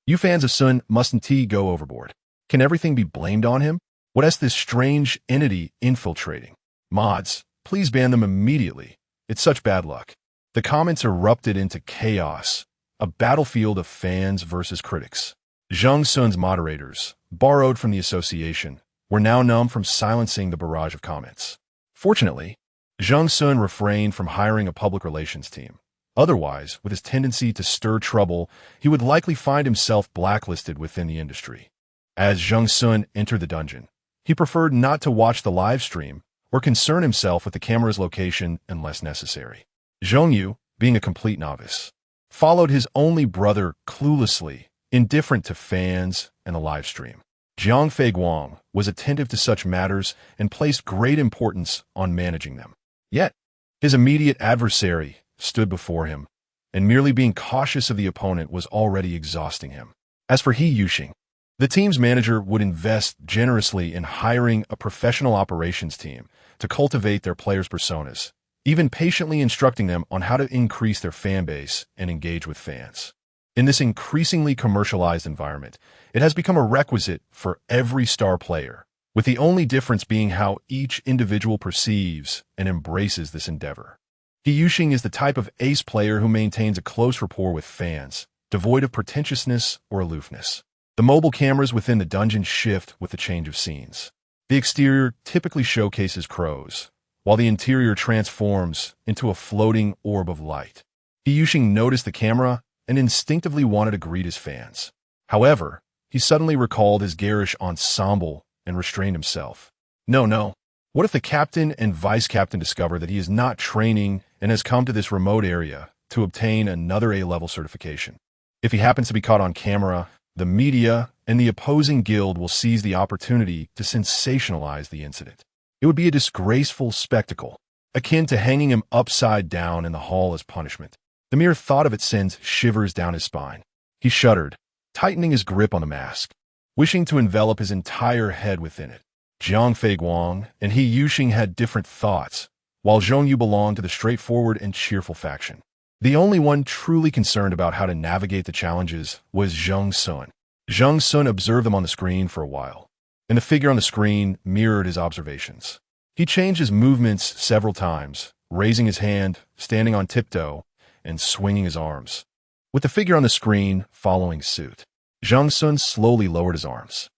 you fans of Sun mustn't go overboard. Can everything be blamed on him? What is this strange entity infiltrating? Mods, please ban them immediately. It's such bad luck. The comments erupted into chaos, a battlefield of fans versus critics. Zheng Xun's moderators, borrowed from the association, were now numb from silencing the barrage of comments. Fortunately, Zheng Xun refrained from hiring a public relations team. Otherwise, with his tendency to stir trouble, he would likely find himself blacklisted within the industry. As Zheng Xun entered the dungeon, he preferred not to watch the live stream or concern himself with the camera's location unless necessary. Zhong Yu, being a complete novice, followed his only brother cluelessly, indifferent to fans and the live stream. Zheng Feiguang was attentive to such matters and placed great importance on managing them. Yet, his immediate adversary stood before him, and merely being cautious of the opponent was already exhausting him. As for He Yuxing, the team's manager would invest generously in hiring a professional operations team to cultivate their players' personas, even patiently instructing them on how to increase their fan base and engage with fans. In this increasingly commercialized environment, it has become a requisite for every star player, with the only difference being how each individual perceives and embraces this endeavor. He Yuxing is the type of ace player who maintains a close rapport with fans, devoid of pretentiousness or aloofness. The mobile cameras within the dungeon shift with the change of scenes. The exterior typically showcases crows, while the interior transforms into a floating orb of light. He Yuxing noticed the camera and instinctively wanted to greet his fans. However, he suddenly recalled his garish ensemble and restrained himself. No. What if the captain and vice captain discover that he is not training and has come to this remote area to obtain another A-level certification? If he happens to be caught on camera, the media and the opposing guild will seize the opportunity to sensationalize the incident. It would be a disgraceful spectacle, akin to hanging him upside down in the hall as punishment. The mere thought of it sends shivers down his spine. He shuddered, tightening his grip on the mask, wishing to envelop his entire head within it. Zheng Feiguang and He Yuxing had different thoughts, while Zhong Yu belonged to the straightforward and cheerful faction. The only one truly concerned about how to navigate the challenges was Zheng Xun. Zheng Xun observed them on the screen for a while, and the figure on the screen mirrored his observations. He changed his movements several times, raising his hand, standing on tiptoe, and swinging his arms, with the figure on the screen following suit. Zheng Xun slowly lowered his arms.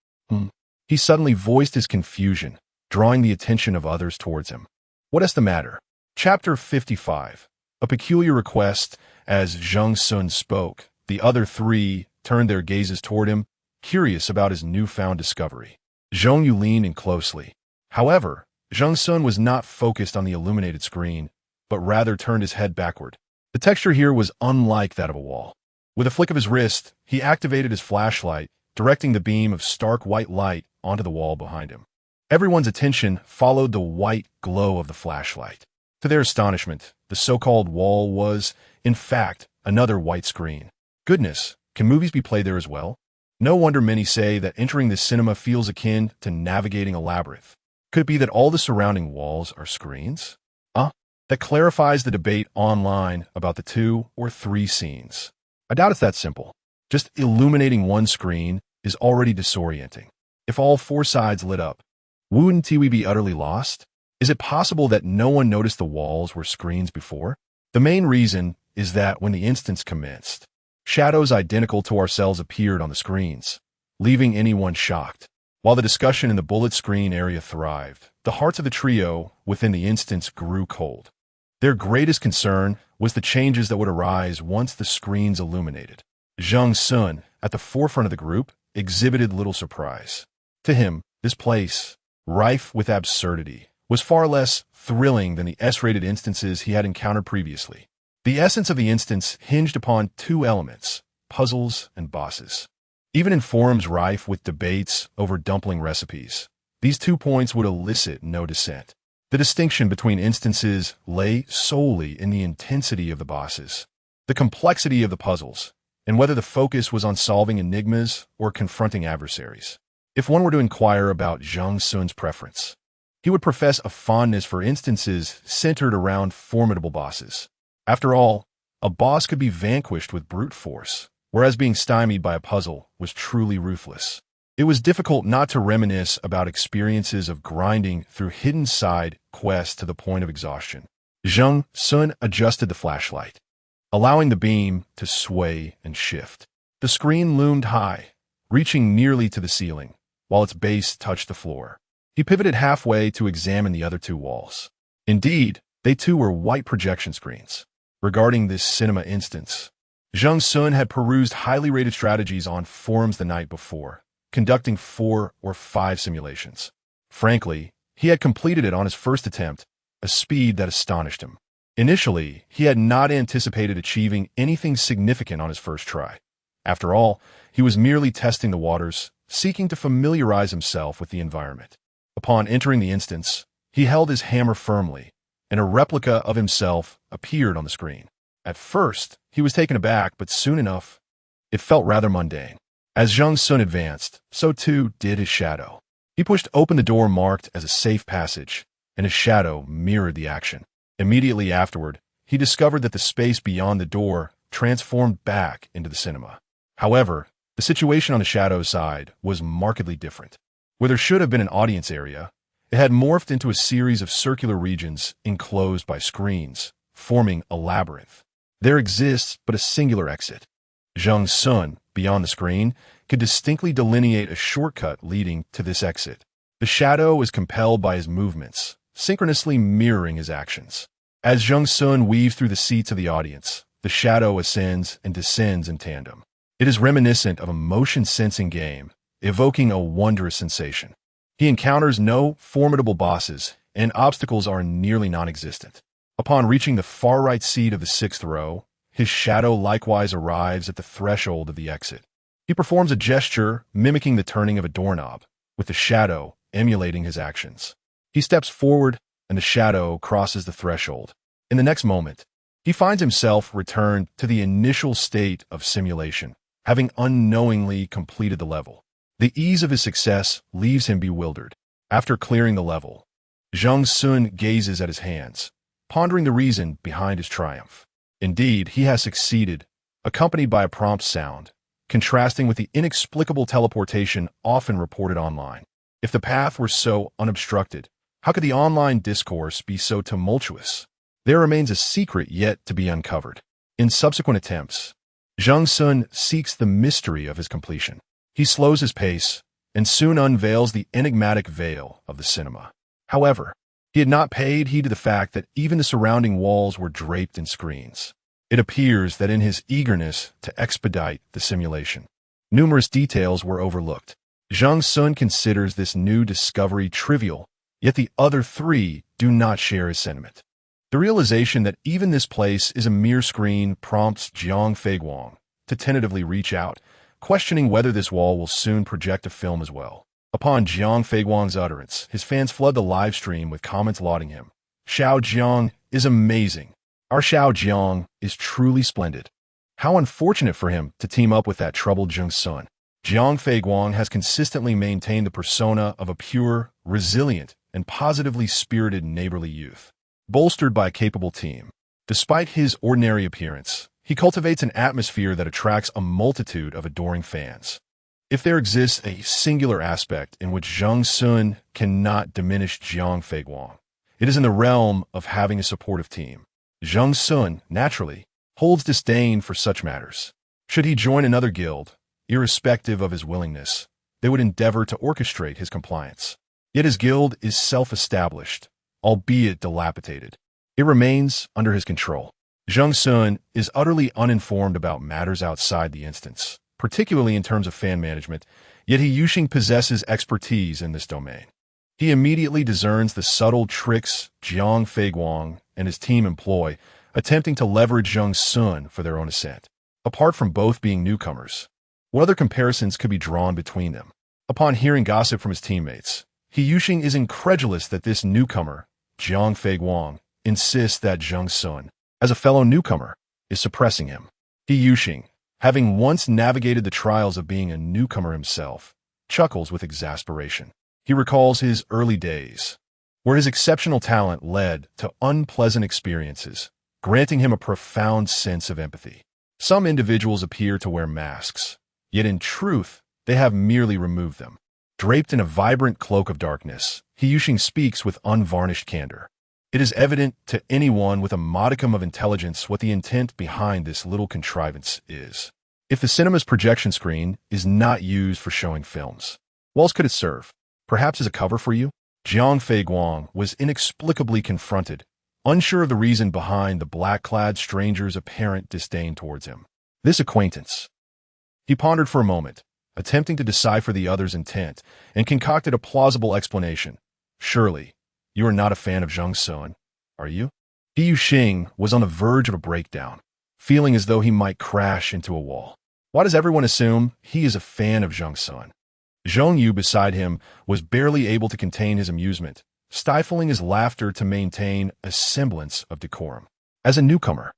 He suddenly voiced his confusion, drawing the attention of others towards him. What is the matter? Chapter 55. A peculiar request. As Zheng Xun spoke, the other three turned their gazes toward him, curious about his newfound discovery. Zhong Yu leaned in closely. However, Zheng Xun was not focused on the illuminated screen, but rather turned his head backward. The texture here was unlike that of a wall. With a flick of his wrist, he activated his flashlight, directing the beam of stark white light onto the wall behind him. Everyone's attention followed the white glow of the flashlight. To their astonishment, the so-called wall was, in fact, another white screen. Goodness, can movies be played there as well? No wonder many say that entering the cinema feels akin to navigating a labyrinth. Could it be that all the surrounding walls are screens? That clarifies the debate online about the 2 or 3 scenes. I doubt it's that simple. Just illuminating one screen is already disorienting. If all 4 sides lit up, wouldn't we be utterly lost? Is it possible that no one noticed the walls were screens before? The main reason is that when the instance commenced, shadows identical to ourselves appeared on the screens, leaving anyone shocked. While the discussion in the bullet screen area thrived, the hearts of the trio within the instance grew cold. Their greatest concern was the changes that would arise once the screens illuminated. Zheng Xun, at the forefront of the group, exhibited little surprise. To him, this place, rife with absurdity, was far less thrilling than the S-rated instances he had encountered previously. The essence of the instance hinged upon 2 elements, puzzles and bosses. Even in forums rife with debates over dumpling recipes, these 2 points would elicit no dissent. The distinction between instances lay solely in the intensity of the bosses, the complexity of the puzzles, and whether the focus was on solving enigmas or confronting adversaries. If one were to inquire about Zheng Xun's preference, he would profess a fondness for instances centered around formidable bosses. After all, a boss could be vanquished with brute force, whereas being stymied by a puzzle was truly ruthless. It was difficult not to reminisce about experiences of grinding through hidden side quests to the point of exhaustion. Zheng Xun adjusted the flashlight, allowing the beam to sway and shift. The screen loomed high, reaching nearly to the ceiling, while its base touched the floor. He pivoted halfway to examine the other 2 walls. Indeed, they too were white projection screens. Regarding this cinema instance, Zheng Xun had perused highly rated strategies on forums the night before, conducting 4 or 5 simulations. Frankly, he had completed it on his first attempt, a speed that astonished him. Initially, he had not anticipated achieving anything significant on his first try. After all, he was merely testing the waters, seeking to familiarize himself with the environment. Upon entering the instance, he held his hammer firmly, and a replica of himself appeared on the screen. At first, he was taken aback, but soon enough, it felt rather mundane. As Zheng Xun advanced, so too did his shadow. He pushed open the door marked as a safe passage, and his shadow mirrored the action. Immediately afterward, he discovered that the space beyond the door transformed back into the cinema. However, the situation on the shadow's side was markedly different. Where there should have been an audience area, it had morphed into a series of circular regions enclosed by screens, forming a labyrinth. There exists but a singular exit. Zheng Xun, beyond the screen, could distinctly delineate a shortcut leading to this exit. The shadow is compelled by his movements, synchronously mirroring his actions. As Zheng Xun weaves through the seats of the audience, the shadow ascends and descends in tandem. It is reminiscent of a motion-sensing game, evoking a wondrous sensation. He encounters no formidable bosses, and obstacles are nearly non-existent. Upon reaching the far-right seat of the 6th row, his shadow likewise arrives at the threshold of the exit. He performs a gesture mimicking the turning of a doorknob, with the shadow emulating his actions. He steps forward, and the shadow crosses the threshold. In the next moment, he finds himself returned to the initial state of simulation, having unknowingly completed the level. The ease of his success leaves him bewildered. After clearing the level, Zheng Xun gazes at his hands, pondering the reason behind his triumph. Indeed, he has succeeded, accompanied by a prompt sound, contrasting with the inexplicable teleportation often reported online. If the path were so unobstructed, how could the online discourse be so tumultuous? There remains a secret yet to be uncovered. In subsequent attempts, Zheng Xun seeks the mystery of his completion. He slows his pace and soon unveils the enigmatic veil of the cinema. However, he had not paid heed to the fact that even the surrounding walls were draped in screens. It appears that in his eagerness to expedite the simulation, numerous details were overlooked. Zheng Xun considers this new discovery trivial, yet the other three do not share his sentiment. The realization that even this place is a mere screen prompts Jiang Feiguang to tentatively reach out, questioning whether this wall will soon project a film as well. Upon Jiang Feiguang's utterance, his fans flood the live stream with comments lauding him. Xiao Jiang is amazing. Our Xiao Jiang is truly splendid. How unfortunate for him to team up with that troubled Zheng Xun. Jiang Feiguang has consistently maintained the persona of a pure, resilient, and positively spirited neighborly youth, bolstered by a capable team. Despite his ordinary appearance, he cultivates an atmosphere that attracts a multitude of adoring fans. If there exists a singular aspect in which Zheng Xun cannot diminish Jiang Feiguang, it is in the realm of having a supportive team. Zheng Xun, naturally, holds disdain for such matters. Should he join another guild, irrespective of his willingness, they would endeavor to orchestrate his compliance. Yet his guild is self-established, albeit dilapidated. It remains under his control. Zheng Xun is utterly uninformed about matters outside the instance, particularly in terms of fan management, yet He Yuxing possesses expertise in this domain. He immediately discerns the subtle tricks Jiang Feiguang and his team employ, attempting to leverage Zheng Xun for their own ascent. Apart from both being newcomers, what other comparisons could be drawn between them? Upon hearing gossip from his teammates, He Yuxing is incredulous that this newcomer, Jiang Feiguang, insists that Zheng Xun, as a fellow newcomer, is suppressing him. He Yuxing, having once navigated the trials of being a newcomer himself, chuckles with exasperation. He recalls his early days, where his exceptional talent led to unpleasant experiences, granting him a profound sense of empathy. Some individuals appear to wear masks, yet in truth, they have merely removed them. Draped in a vibrant cloak of darkness, He Yuxing speaks with unvarnished candor. It is evident to anyone with a modicum of intelligence what the intent behind this little contrivance is. If the cinema's projection screen is not used for showing films, what else could it serve? Perhaps as a cover for you? Jiang Feiguang was inexplicably confronted, unsure of the reason behind the black-clad stranger's apparent disdain towards him. This acquaintance. He pondered for a moment, attempting to decipher the other's intent, and concocted a plausible explanation. Surely, you are not a fan of Zheng Xun, are you? He Yuxing was on the verge of a breakdown, feeling as though he might crash into a wall. Why does everyone assume he is a fan of Zheng Xun? Zhong Yu beside him was barely able to contain his amusement, stifling his laughter to maintain a semblance of decorum. As a newcomer,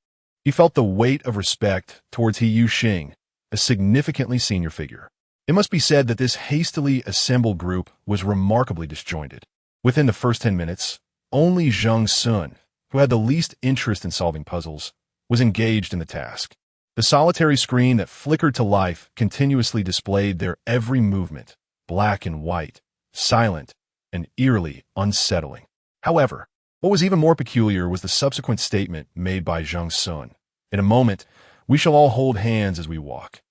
he felt the weight of respect towards He Yuxing, a significantly senior figure. It must be said that this hastily assembled group was remarkably disjointed. Within the first 10 minutes, only Zheng Xun, who had the least interest in solving puzzles, was engaged in the task. The solitary screen that flickered to life continuously displayed their every movement, black and white, silent, and eerily unsettling. However, what was even more peculiar was the subsequent statement made by Zheng Xun. In a moment, we shall all hold hands as we walk.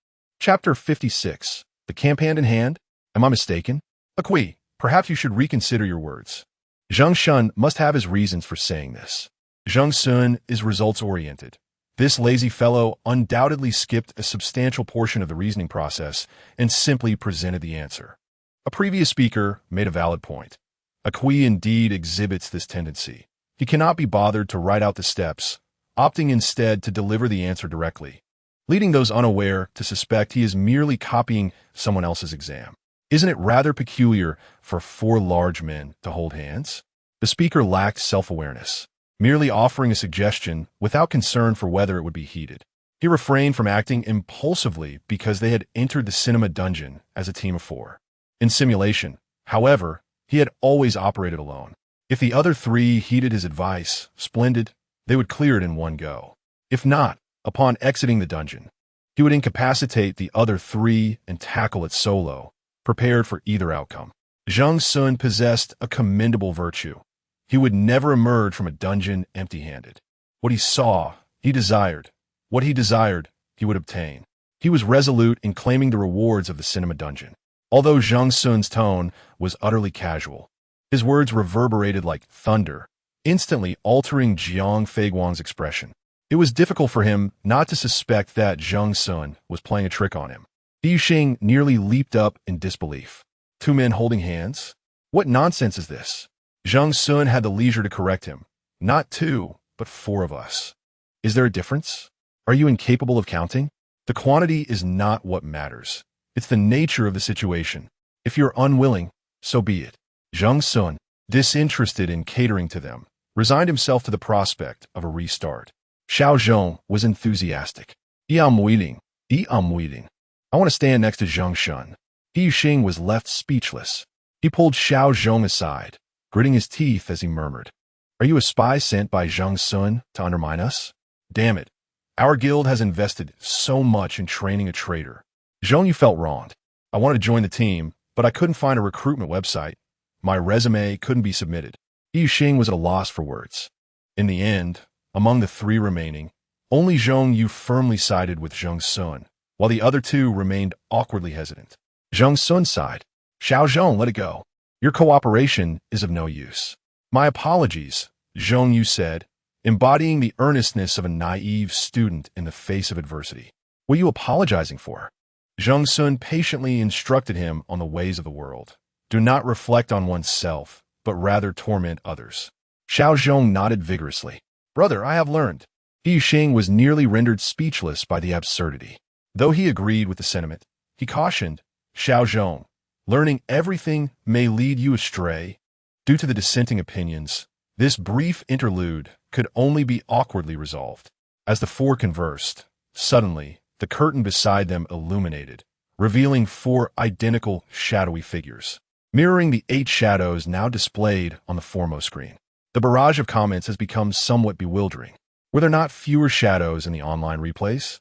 Chapter 56. The camp hand in hand? Am I mistaken? Akui, perhaps you should reconsider your words. Zheng Xun must have his reasons for saying this. Zheng Xun is results-oriented. This lazy fellow undoubtedly skipped a substantial portion of the reasoning process and simply presented the answer. A previous speaker made a valid point. Akui indeed exhibits this tendency. He cannot be bothered to write out the steps, opting instead to deliver the answer directly, leading those unaware to suspect he is merely copying someone else's exam. Isn't it rather peculiar for 4 large men to hold hands? The speaker lacked self-awareness, merely offering a suggestion without concern for whether it would be heeded. He refrained from acting impulsively because they had entered the cinema dungeon as a team of 4. In simulation, however, he had always operated alone. If the other 3 heeded his advice, splendid, they would clear it in one go. If not, upon exiting the dungeon, he would incapacitate the other 3 and tackle it solo, prepared for either outcome. Zheng Xun possessed a commendable virtue. He would never emerge from a dungeon empty-handed. What he saw, he desired, What he desired, he would obtain. He was resolute in claiming the rewards of the cinema dungeon. Although Zheng Xun's tone was utterly casual, his words reverberated like thunder, instantly altering Jiang Feiguang's expression. It was difficult for him not to suspect that Zheng Xun was playing a trick on him. Yu Xing nearly leaped up in disbelief. Two men holding hands? What nonsense is this? Zheng Xun had the leisure to correct him. Not two, but four of us. Is there a difference? Are you incapable of counting? The quantity is not what matters. It's the nature of the situation. If you're unwilling, so be it. Zheng Xun, disinterested in catering to them, resigned himself to the prospect of a restart. Xiao Zhong was enthusiastic. I'm wielding. I want to stand next to Zheng Xun. Yu Xing was left speechless. He pulled Xiao Zhong aside, gritting his teeth as he murmured, "Are you a spy sent by Zheng Xun to undermine us? Damn it. Our guild has invested so much in training a traitor. Zhong, you felt wronged. I wanted to join the team, but I couldn't find a recruitment website. My resume couldn't be submitted." Yu Xing was at a loss for words. In the end, among the three remaining, only Zhong Yu firmly sided with Zheng Xun, while the other two remained awkwardly hesitant. Zheng Xun sighed. "Xiao Zhong, let it go. Your cooperation is of no use." "My apologies," Zhong Yu said, embodying the earnestness of a naive student in the face of adversity. "What are you apologizing for?" Zheng Xun patiently instructed him on the ways of the world. Do not reflect on oneself, but rather torment others. Xiao Zhong nodded vigorously. "Brother, I have learned." Yu Xing was nearly rendered speechless by the absurdity. Though he agreed with the sentiment, he cautioned, "Xiao Zhong, learning everything may lead you astray." Due to the dissenting opinions, this brief interlude could only be awkwardly resolved. As the four conversed, suddenly, the curtain beside them illuminated, revealing four identical shadowy figures, mirroring the 8 shadows now displayed on the foremost screen. The barrage of comments has become somewhat bewildering. Were there not fewer shadows in the online replays?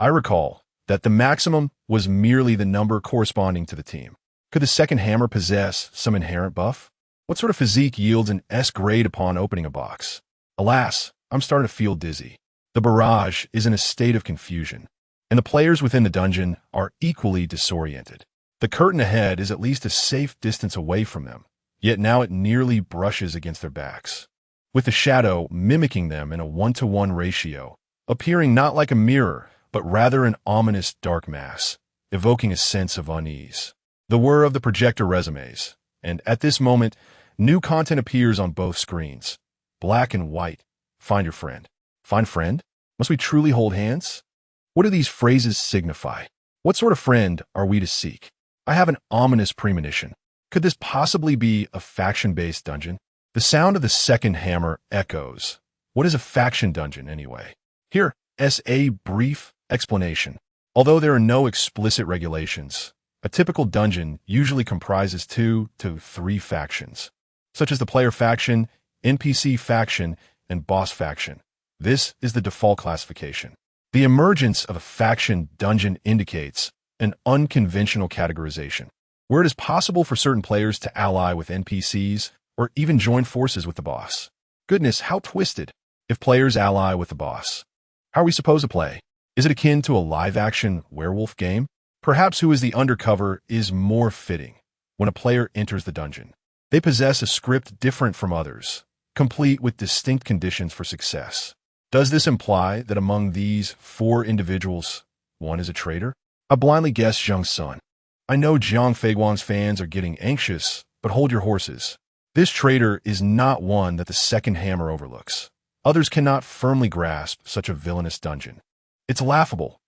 I recall that the maximum was merely the number corresponding to the team. Could the second hammer possess some inherent buff? What sort of physique yields an S grade upon opening a box? Alas, I'm starting to feel dizzy. The barrage is in a state of confusion, and the players within the dungeon are equally disoriented. The curtain ahead is at least a safe distance away from them, yet now it nearly brushes against their backs, with the shadow mimicking them in a 1-to-1 ratio, appearing not like a mirror, but rather an ominous dark mass, evoking a sense of unease. The whir of the projector resumes, and at this moment, new content appears on both screens. Black and white. Find your friend. Find friend? Must we truly hold hands? What do these phrases signify? What sort of friend are we to seek? I have an ominous premonition. Could this possibly be a faction-based dungeon? The sound of the second hammer echoes. What is a faction dungeon, anyway? Here is a brief explanation. Although there are no explicit regulations, a typical dungeon usually comprises 2 to 3 factions, such as the player faction, NPC faction, and boss faction. This is the default classification. The emergence of a faction dungeon indicates an unconventional categorization, where it is possible for certain players to ally with NPCs or even join forces with the boss. Goodness, how twisted. If players ally with the boss, how are we supposed to play? Is it akin to a live-action werewolf game? Perhaps who is the undercover is more fitting when a player enters the dungeon. They possess a script different from others, complete with distinct conditions for success. Does this imply that among these 4 individuals, one is a traitor? I blindly guess Zheng Xun. I know Jiang Feiguang's fans are getting anxious, but hold your horses. This traitor is not one that the second hammer overlooks. Others cannot firmly grasp such a villainous dungeon. It's laughable.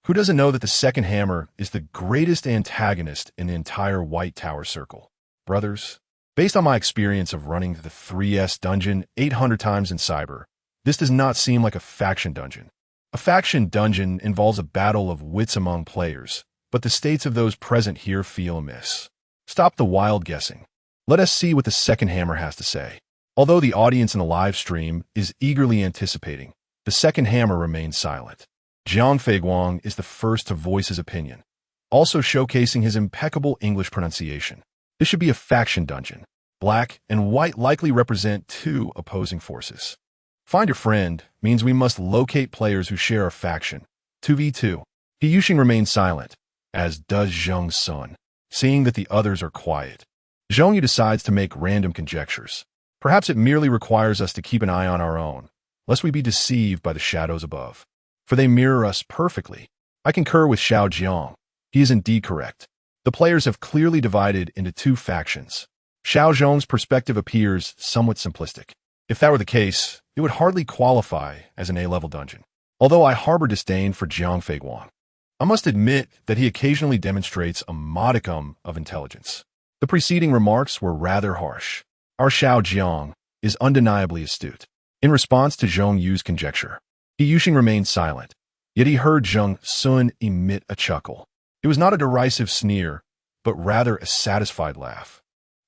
Who doesn't know that the second hammer is the greatest antagonist in the entire White Tower circle? Brothers, based on my experience of running the 3S dungeon 800 times in cyber, this does not seem like a faction dungeon. A faction dungeon involves a battle of wits among players, but the states of those present here feel amiss. Stop the wild guessing. Let us see what the second hammer has to say. Although the audience in the live stream is eagerly anticipating, the second hammer remains silent. Jiang Feiguang is the first to voice his opinion, also showcasing his impeccable English pronunciation. This should be a faction dungeon. Black and white likely represent 2 opposing forces. Find your friend means we must locate players who share our faction. 2v2. He Yuxing remains silent, as does Zheng Xun, seeing that the others are quiet. Zheng Yu decides to make random conjectures. Perhaps it merely requires us to keep an eye on our own, lest we be deceived by the shadows above. For they mirror us perfectly. I concur with Xiao Jiang. He is indeed correct. The players have clearly divided into two factions. Xiao Zhong's perspective appears somewhat simplistic. If that were the case, it would hardly qualify as an A-level dungeon. Although I harbor disdain for Jiang Feiguang, I must admit that he occasionally demonstrates a modicum of intelligence. The preceding remarks were rather harsh. Our Xiao Jiang is undeniably astute. In response to Zhong Yu's conjecture, He Yuxing remained silent, yet he heard Zheng Xun emit a chuckle. It was not a derisive sneer, but rather a satisfied laugh,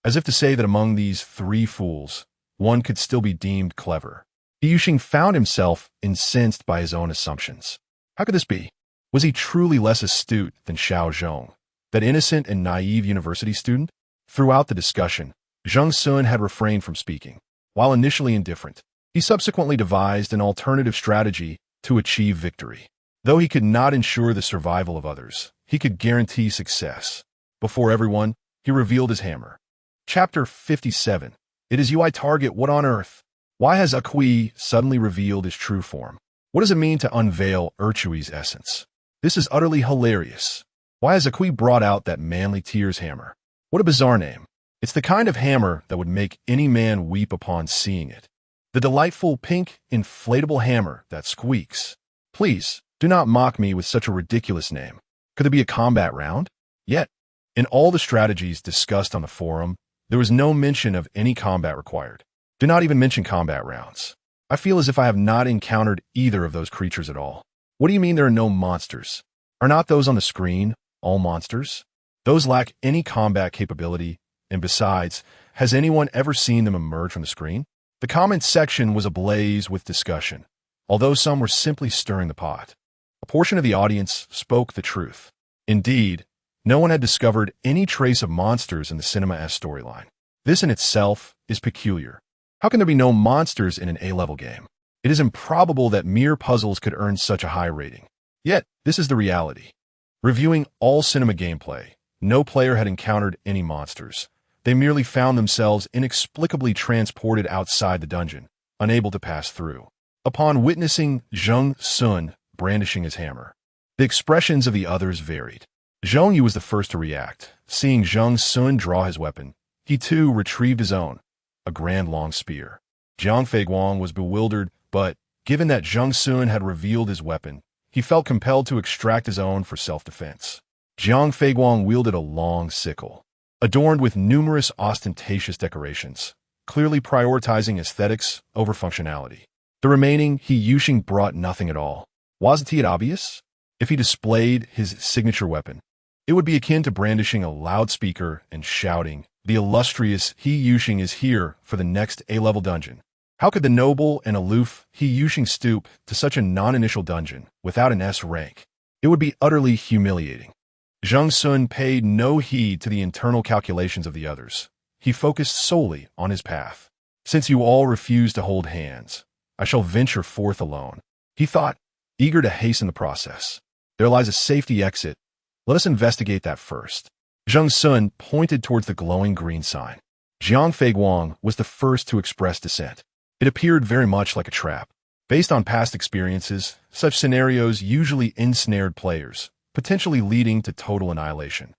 as if to say that among these three fools, one could still be deemed clever. He Yuxing found himself incensed by his own assumptions. How could this be? Was he truly less astute than Xiao Zhong, that innocent and naive university student? Throughout the discussion, Zheng Xun had refrained from speaking. While initially indifferent, he subsequently devised an alternative strategy to achieve victory. Though he could not ensure the survival of others, he could guarantee success. Before everyone, he revealed his hammer. Chapter 57. It is you I target, what on earth? Why has Akui suddenly revealed his true form? What does it mean to unveil Erchui's essence? This is utterly hilarious. Why has Akui brought out that manly tears hammer? What a bizarre name. It's the kind of hammer that would make any man weep upon seeing it. The delightful pink, inflatable hammer that squeaks. Please, do not mock me with such a ridiculous name. Could there be a combat round? Yet, in all the strategies discussed on the forum, there was no mention of any combat required. Do not even mention combat rounds. I feel as if I have not encountered either of those creatures at all. What do you mean there are no monsters? Are not those on the screen all monsters? Those lack any combat capability, and besides, has anyone ever seen them emerge from the screen? The comments section was ablaze with discussion, although some were simply stirring the pot. A portion of the audience spoke the truth. Indeed, no one had discovered any trace of monsters in the Cinema S storyline. This in itself is peculiar. How can there be no monsters in an A-level game? It is improbable that mere puzzles could earn such a high rating. Yet, this is the reality. Reviewing all cinema gameplay, no player had encountered any monsters. They merely found themselves inexplicably transported outside the dungeon, unable to pass through. Upon witnessing Zheng Xun brandishing his hammer, the expressions of the others varied. Zhong Yu was the first to react. Seeing Zheng Xun draw his weapon, he too retrieved his own, a grand long spear. Jiang Feiguang was bewildered, but, given that Zheng Xun had revealed his weapon, he felt compelled to extract his own for self-defense. Jiang Feiguang wielded a long sickle, adorned with numerous ostentatious decorations, clearly prioritizing aesthetics over functionality. The remaining He Yuxing brought nothing at all. Wasn't it obvious? If he displayed his signature weapon, it would be akin to brandishing a loudspeaker and shouting, "The illustrious He Yuxing is here for the next A-level dungeon." How could the noble and aloof He Yuxing stoop to such a non-initial dungeon without an S rank? It would be utterly humiliating. Zheng Xun paid no heed to the internal calculations of the others. He focused solely on his path. Since you all refuse to hold hands, I shall venture forth alone, he thought, eager to hasten the process. There lies a safety exit. Let us investigate that first. Zheng Xun pointed towards the glowing green sign. Jiang Feiguang was the first to express dissent. It appeared very much like a trap. Based on past experiences, such scenarios usually ensnared players, potentially leading to total annihilation.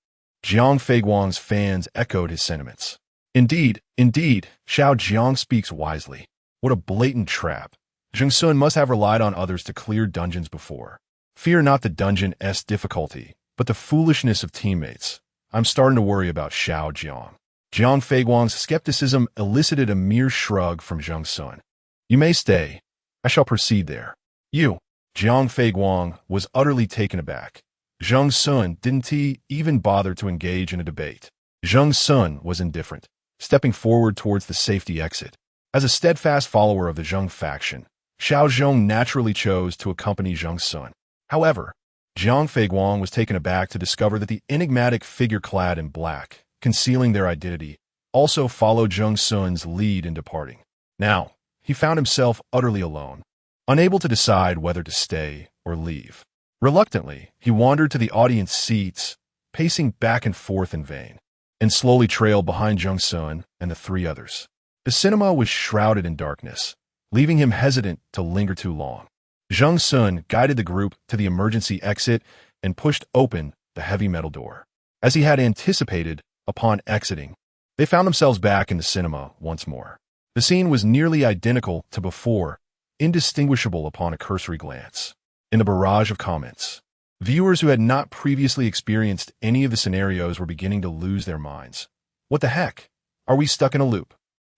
Jiang Feiguang's fans echoed his sentiments. Indeed, Xiao Jiang speaks wisely. What a blatant trap. Zheng Xun must have relied on others to clear dungeons before. Fear not the dungeon's difficulty, but the foolishness of teammates. I'm starting to worry about Xiao Jiang. Jiang Feiguang's skepticism elicited a mere shrug from Zheng Xun. You may stay. I shall proceed there. You. Jiang Feiguang was utterly taken aback. Zheng Xun didn't even bother to engage in a debate. Zheng Xun was indifferent, stepping forward towards the safety exit. As a steadfast follower of the Zheng faction, Xiao Zhong naturally chose to accompany Zheng Xun. However, Jiang Feiguang was taken aback to discover that the enigmatic figure clad in black, concealing their identity, also followed Zheng Xun's lead in departing. Now, he found himself utterly alone, unable to decide whether to stay or leave. Reluctantly, he wandered to the audience seats, pacing back and forth in vain, and slowly trailed behind Zheng Xun and the three others. The cinema was shrouded in darkness, leaving him hesitant to linger too long. Zheng Xun guided the group to the emergency exit and pushed open the heavy metal door. As he had anticipated, upon exiting, they found themselves back in the cinema once more. The scene was nearly identical to before, indistinguishable upon a cursory glance. In the barrage of comments, viewers who had not previously experienced any of the scenarios were beginning to lose their minds. What the heck? Are we stuck in a loop?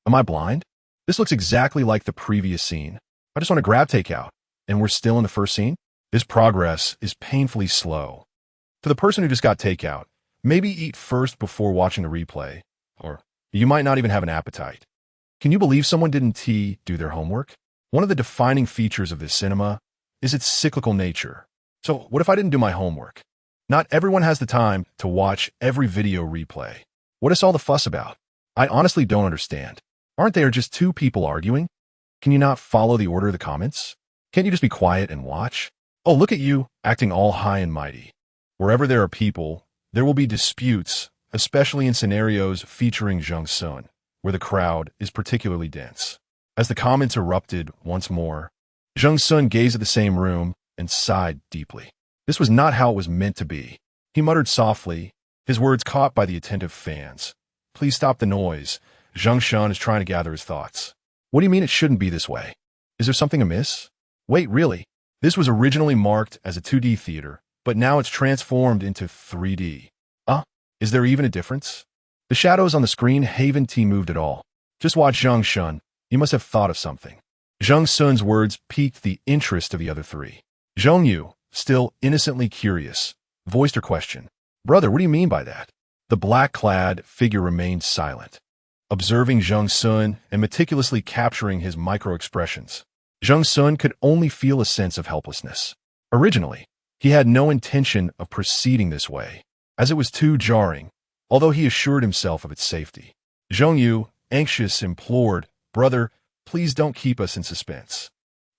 Am I blind? This looks exactly like the previous scene. I just want to grab takeout, and we're still in the first scene? This progress is painfully slow. To the person who just got takeout, maybe eat first before watching the replay, or you might not even have an appetite. Can you believe someone didn't do their homework? One of the defining features of this cinema is its cyclical nature. So what if I didn't do my homework? Not everyone has the time to watch every video replay. What is all the fuss about? I honestly don't understand. Aren't there just two people arguing? Can you not follow the order of the comments? Can't you just be quiet and watch? Oh, look at you, acting all high and mighty. Wherever there are people, there will be disputes, especially in scenarios featuring Zheng Xun, where the crowd is particularly dense. As the comments erupted once more, Zheng Xun gazed at the same room and sighed deeply. This was not how it was meant to be. He muttered softly, his words caught by the attentive fans. Please stop the noise. Zheng Xun is trying to gather his thoughts. What do you mean it shouldn't be this way? Is there something amiss? Wait, really? This was originally marked as a 2D theater, but now it's transformed into 3D. Is there even a difference? The shadows on the screen haven't moved at all. Just watch Zheng Xun. You must have thought of something. Zheng Xun's words piqued the interest of the other three. Zheng Yu, still innocently curious, voiced her question. Brother, what do you mean by that? The black-clad figure remained silent, observing Zheng Xun and meticulously capturing his micro-expressions. Zheng Xun could only feel a sense of helplessness. Originally, he had no intention of proceeding this way, as it was too jarring, although he assured himself of its safety. Zheng Yu, anxious, implored, Brother, please don't keep us in suspense.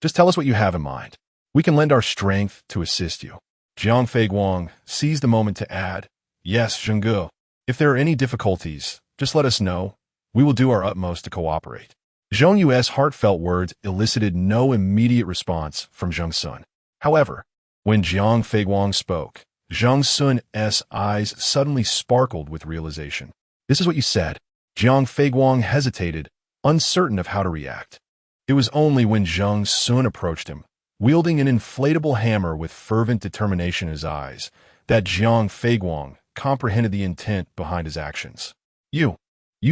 Just tell us what you have in mind. We can lend our strength to assist you. Jiang Feiguang seized the moment to add, Yes, Zhengge. If there are any difficulties, just let us know. We will do our utmost to cooperate. Zheng Yu's heartfelt words elicited no immediate response from Zheng Xun. However, when Jiang Feiguang spoke, Zheng Xun's eyes suddenly sparkled with realization. This is what you said. Jiang Feiguang hesitated, uncertain of how to react. It was only when Zheng Xun approached him, wielding an inflatable hammer with fervent determination in his eyes, that Jiang Feiguang comprehended the intent behind his actions. You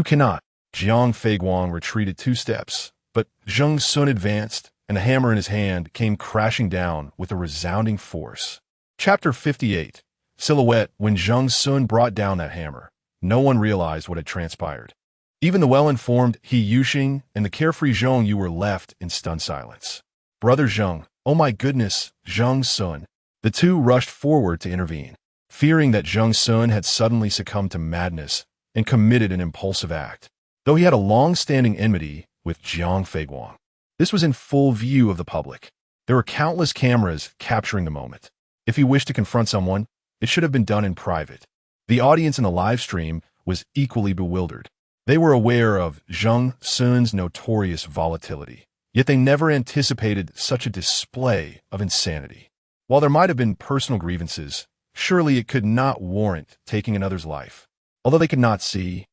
cannot. Jiang Feiguang retreated 2 steps, but Zheng Xun advanced, and the hammer in his hand came crashing down with a resounding force. Chapter 58. Silhouette. When Zheng Xun brought down that hammer, no one realized what had transpired. Even the well-informed He Yuxing and the carefree Zheng Yu were left in stunned silence. Brother Zheng, oh my goodness, Zheng Xun. The two rushed forward to intervene, fearing that Zheng Xun had suddenly succumbed to madness and committed an impulsive act, though he had a long-standing enmity with Jiang Feiguang. This was in full view of the public. There were countless cameras capturing the moment. If he wished to confront someone, it should have been done in private. The audience in the live stream was equally bewildered. They were aware of Zheng Xun's notorious volatility, yet they never anticipated such a display of insanity. While there might have been personal grievances, surely it could not warrant taking another's life. Although they could not see,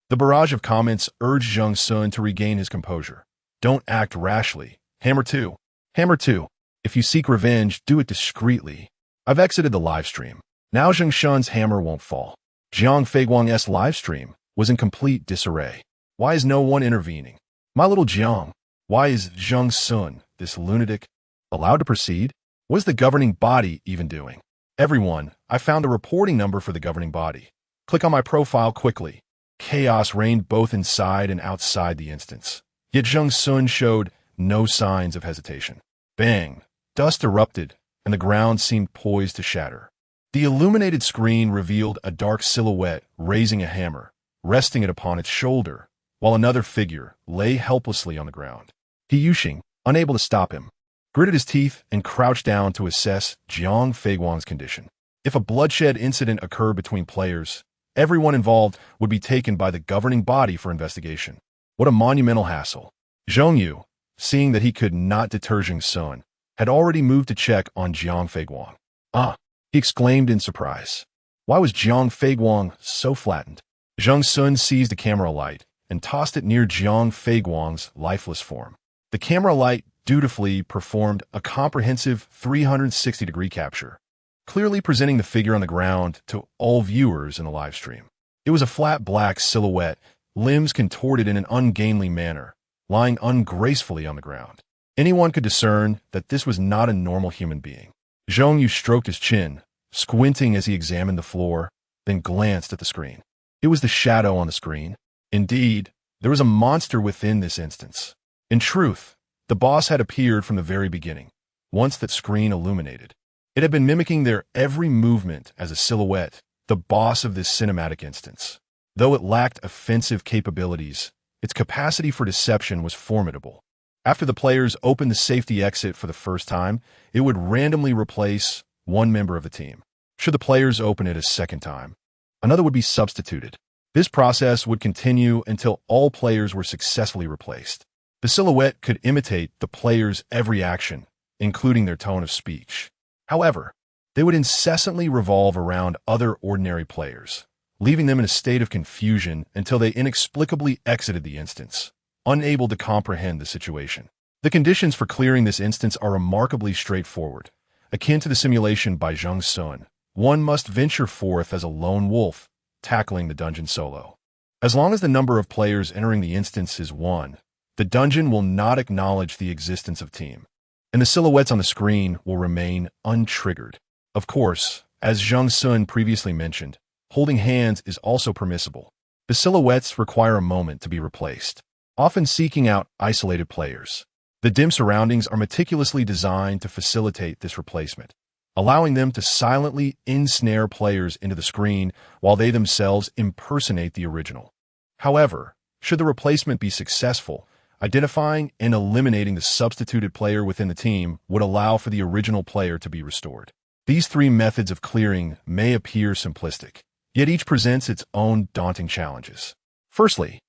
the barrage of comments urged Zheng Xun to regain his composure. Don't act rashly. Hammer 2. Hammer 2. If you seek revenge, do it discreetly. I've exited the live stream. Now Zheng Xun's hammer won't fall. Jiang Feiguang's live stream was in complete disarray. Why is no one intervening? My little Jiang, why is Zheng Xun, this lunatic, allowed to proceed? What is the governing body even doing? Everyone, I found the reporting number for the governing body. Click on my profile quickly. Chaos reigned both inside and outside the instance. Yet Zheng Xun showed no signs of hesitation. Bang! Dust erupted, and the ground seemed poised to shatter. The illuminated screen revealed a dark silhouette raising a hammer, resting it upon its shoulder, while another figure lay helplessly on the ground. He Yuxing, unable to stop him, gritted his teeth and crouched down to assess Jiang Feiguang's condition. If a bloodshed incident occurred between players, everyone involved would be taken by the governing body for investigation. What a monumental hassle. Zheng Yu, seeing that he could not deter Zheng Xun, had already moved to check on Jiang Feiguang. Ah, he exclaimed in surprise. Why was Jiang Feiguang so flattened? Zheng Xun seized a camera light and tossed it near Jiang Feiguang's lifeless form. The camera light dutifully performed a comprehensive 360-degree capture, clearly presenting the figure on the ground to all viewers in the live stream. It was a flat black silhouette, limbs contorted in an ungainly manner, lying ungracefully on the ground. Anyone could discern that this was not a normal human being. Zheng Yu stroked his chin, squinting as he examined the floor, then glanced at the screen. It was the shadow on the screen. Indeed, there was a monster within this instance. In truth, the boss had appeared from the very beginning, once that screen illuminated. It had been mimicking their every movement as a silhouette, the boss of this cinematic instance. Though it lacked offensive capabilities, its capacity for deception was formidable. After the players opened the safety exit for the first time, it would randomly replace one member of the team. Should the players open it a second time, another would be substituted. This process would continue until all players were successfully replaced. The silhouette could imitate the players' every action, including their tone of speech. However, they would incessantly revolve around other ordinary players, leaving them in a state of confusion until they inexplicably exited the instance, unable to comprehend the situation. The conditions for clearing this instance are remarkably straightforward. Akin to the simulation by Zheng Xun, one must venture forth as a lone wolf, tackling the dungeon solo. As long as the number of players entering the instance is 1, the dungeon will not acknowledge the existence of team, and the silhouettes on the screen will remain untriggered. Of course, as Zheng Xun previously mentioned, holding hands is also permissible. The silhouettes require a moment to be replaced, often seeking out isolated players. The dim surroundings are meticulously designed to facilitate this replacement, allowing them to silently ensnare players into the screen while they themselves impersonate the original. However, should the replacement be successful, identifying and eliminating the substituted player within the team would allow for the original player to be restored. These 3 methods of clearing may appear simplistic, yet each presents its own daunting challenges. Firstly,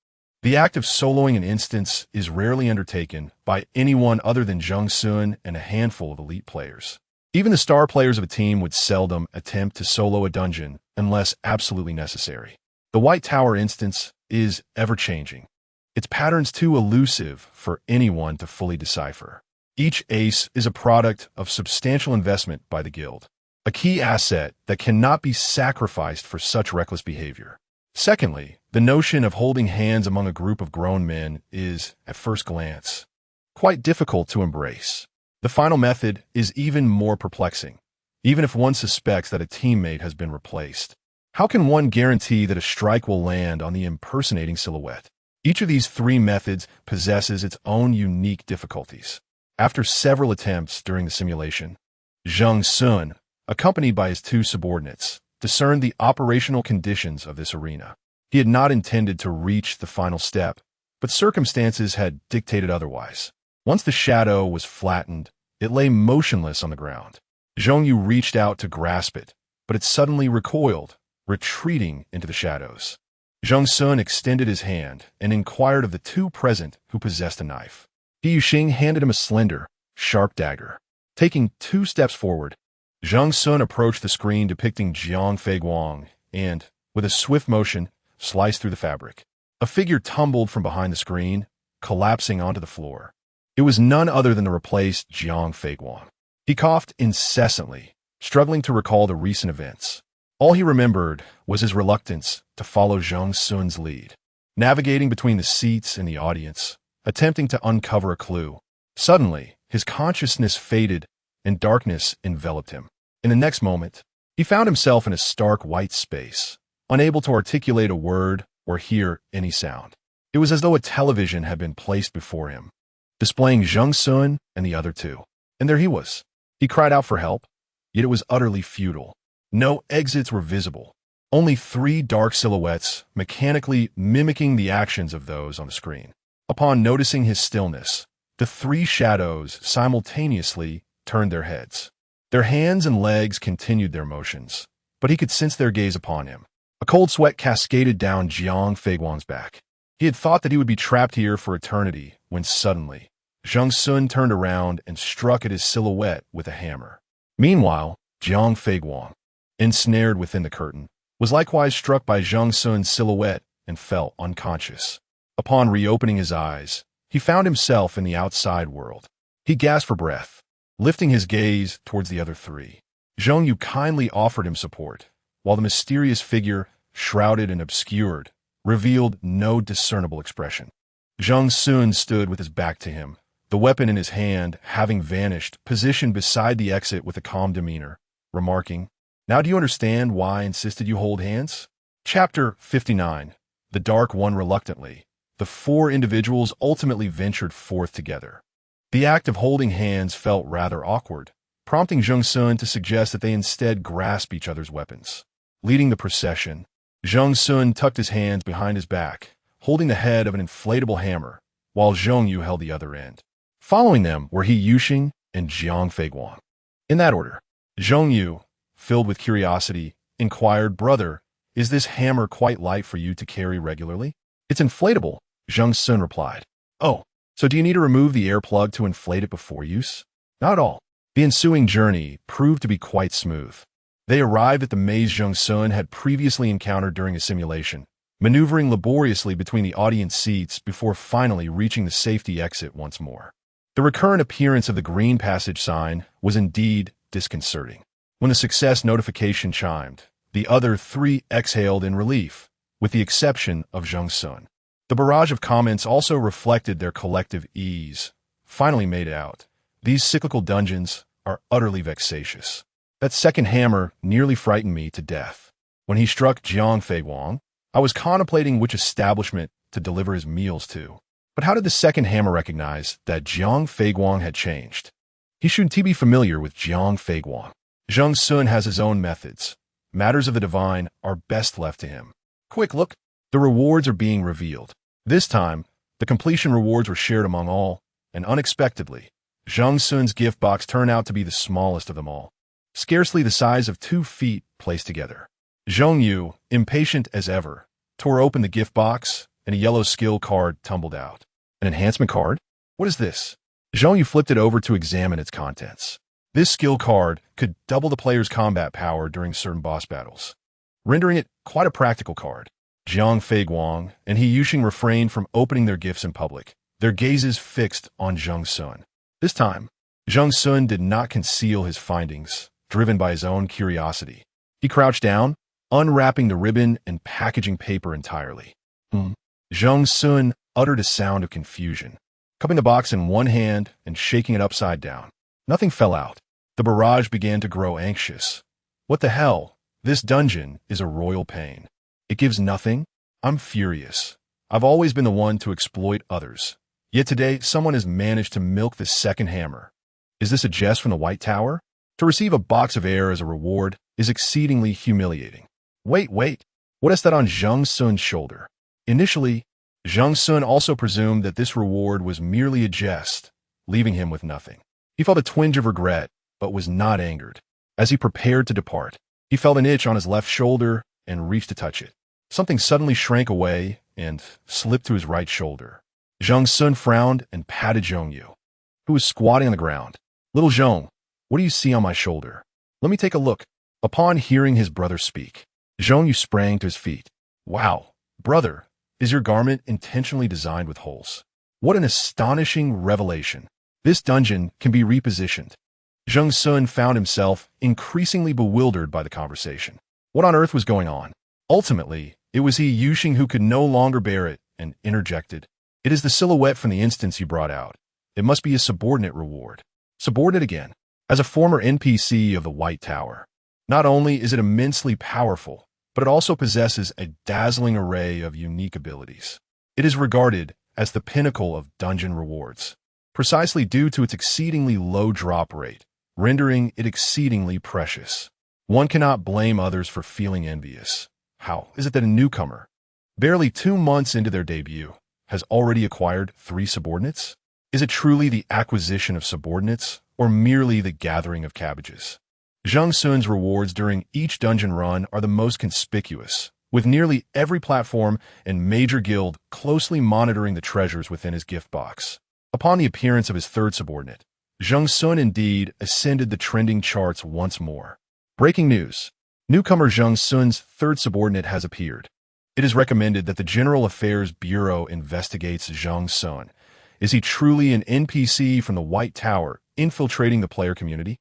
the act of soloing an instance is rarely undertaken by anyone other than Zheng Xun and a handful of elite players. Even the star players of a team would seldom attempt to solo a dungeon unless absolutely necessary. The White Tower instance is ever-changing, its patterns too elusive for anyone to fully decipher. Each ace is a product of substantial investment by the guild, a key asset that cannot be sacrificed for such reckless behavior. Secondly, the notion of holding hands among a group of grown men is, at first glance, quite difficult to embrace. The final method is even more perplexing, even if one suspects that a teammate has been replaced. How can one guarantee that a strike will land on the impersonating silhouette? Each of these 3 methods possesses its own unique difficulties. After several attempts during the simulation, Zheng Xun, accompanied by his 2 subordinates, discerned the operational conditions of this arena. He had not intended to reach the final step, but circumstances had dictated otherwise. Once the shadow was flattened, it lay motionless on the ground. Zheng Yu reached out to grasp it, but it suddenly recoiled, retreating into the shadows. Zheng Xun extended his hand and inquired of the 2 present who possessed a knife. He Yuxing handed him a slender, sharp dagger. Taking 2 steps forward, Zheng Xun approached the screen depicting Jiang Feiguang and, with a swift motion, sliced through the fabric. A figure tumbled from behind the screen, collapsing onto the floor. It was none other than the replaced Jiang Feiguang. He coughed incessantly, struggling to recall the recent events. All he remembered was his reluctance to follow Zheng Xun's lead, navigating between the seats and the audience, attempting to uncover a clue. Suddenly, his consciousness faded and darkness enveloped him. In the next moment, he found himself in a stark white space, unable to articulate a word or hear any sound. It was as though a television had been placed before him, displaying Zheng Xun and the other 2. And there he was. He cried out for help, yet it was utterly futile. No exits were visible, only 3 dark silhouettes mechanically mimicking the actions of those on the screen. Upon noticing his stillness, The three shadows simultaneously turned their heads. Their hands and legs continued their motions, but he could sense their gaze upon him. A cold sweat cascaded down Zhang Feiguang's back. He had thought that he would be trapped here for eternity, when suddenly, Zheng Xun turned around and struck at his silhouette with a hammer. Meanwhile, Zhang Feiguang, ensnared within the curtain, was likewise struck by Zheng Xun's silhouette and fell unconscious. Upon reopening his eyes, he found himself in the outside world. He gasped for breath, lifting his gaze towards the other three. Zheng Yu kindly offered him support, while the mysterious figure, shrouded and obscured, revealed no discernible expression. Zheng Xun stood with his back to him, the weapon in his hand having vanished, positioned beside the exit with a calm demeanor, remarking, "Now do you understand why I insisted you hold hands?" Chapter 59. The Dark One. Reluctantly, the four individuals ultimately ventured forth together. The act of holding hands felt rather awkward, prompting Zheng Xun to suggest that they instead grasp each other's weapons. Leading the procession, Zheng Xun tucked his hands behind his back, holding the head of an inflatable hammer, while Zheng Yu held the other end. Following them were He Yuxing and Zhang Feiguang. In that order, Zheng Yu, filled with curiosity, inquired, "Brother, is this hammer quite light for you to carry regularly?" "It's inflatable," Zheng Xun replied. "Oh, so do you need to remove the air plug to inflate it before use?" "Not at all." The ensuing journey proved to be quite smooth. They arrived at the maze Zheng Xun had previously encountered during a simulation, maneuvering laboriously between the audience seats before finally reaching the safety exit once more. The recurrent appearance of the green passage sign was indeed disconcerting. When the success notification chimed, the other three exhaled in relief, with the exception of Zheng Xun. The barrage of comments also reflected their collective ease. Finally made out, these cyclical dungeons are utterly vexatious. That second hammer nearly frightened me to death. When he struck Zhang Feiguang, I was contemplating which establishment to deliver his meals to. But how did the second hammer recognize that Zhang Feiguang had changed? He shouldn't be familiar with Zhang Feiguang. Zheng Xun has his own methods. Matters of the divine are best left to him. Quick, look. The rewards are being revealed. This time, the completion rewards were shared among all, and unexpectedly, Zheng Xun's gift box turned out to be the smallest of them all, scarcely the size of 2 feet placed together. Zheng Yu, impatient as ever, tore open the gift box, and a yellow skill card tumbled out. An enhancement card? What is this? Zheng Yu flipped it over to examine its contents. This skill card could double the player's combat power during certain boss battles, rendering it quite a practical card. Zhang Feiguang and He Yuxing refrained from opening their gifts in public, their gazes fixed on Zheng Xun. This time, Zheng Xun did not conceal his findings, driven by his own curiosity. He crouched down, unwrapping the ribbon and packaging paper entirely. Zheng Xun uttered a sound of confusion, cupping the box in one hand and shaking it upside down. Nothing fell out. The barrage began to grow anxious. What the hell? This dungeon is a royal pain. It gives nothing? I'm furious. I've always been the one to exploit others. Yet today, someone has managed to milk the second hammer. Is this a jest from the White Tower? To receive a box of air as a reward is exceedingly humiliating. Wait. What is that on Zheng Xun's shoulder? Initially, Zheng Xun also presumed that this reward was merely a jest, leaving him with nothing. He felt a twinge of regret, but was not angered. As he prepared to depart, he felt an itch on his left shoulder and reached to touch it. Something suddenly shrank away and slipped to his right shoulder. Zheng Xun frowned and patted Zheng Yu, who was squatting on the ground. "Little Zheng, what do you see on my shoulder? Let me take a look." Upon hearing his brother speak, Zheng Yu sprang to his feet. "Wow, brother, is your garment intentionally designed with holes? What an astonishing revelation. This dungeon can be repositioned." Zheng Xun found himself increasingly bewildered by the conversation. What on earth was going on? Ultimately, it was He Yuxing who could no longer bear it and interjected. "It is the silhouette from the instance you brought out. It must be a subordinate reward." Subordinate again. As a former NPC of the White Tower, not only is it immensely powerful, but it also possesses a dazzling array of unique abilities. It is regarded as the pinnacle of dungeon rewards, precisely due to its exceedingly low drop rate, rendering it exceedingly precious. One cannot blame others for feeling envious. How is it that a newcomer, barely 2 months into their debut, has already acquired 3 subordinates? Is it truly the acquisition of subordinates, or merely the gathering of cabbages? Zheng Xun's rewards during each dungeon run are the most conspicuous, with nearly every platform and major guild closely monitoring the treasures within his gift box. Upon the appearance of his third subordinate, Zheng Xun indeed ascended the trending charts once more. Breaking news. Newcomer Zheng Xun's third subordinate has appeared. It is recommended that the General Affairs Bureau investigates Zheng Xun. Is he truly an NPC from the White Tower infiltrating the player community?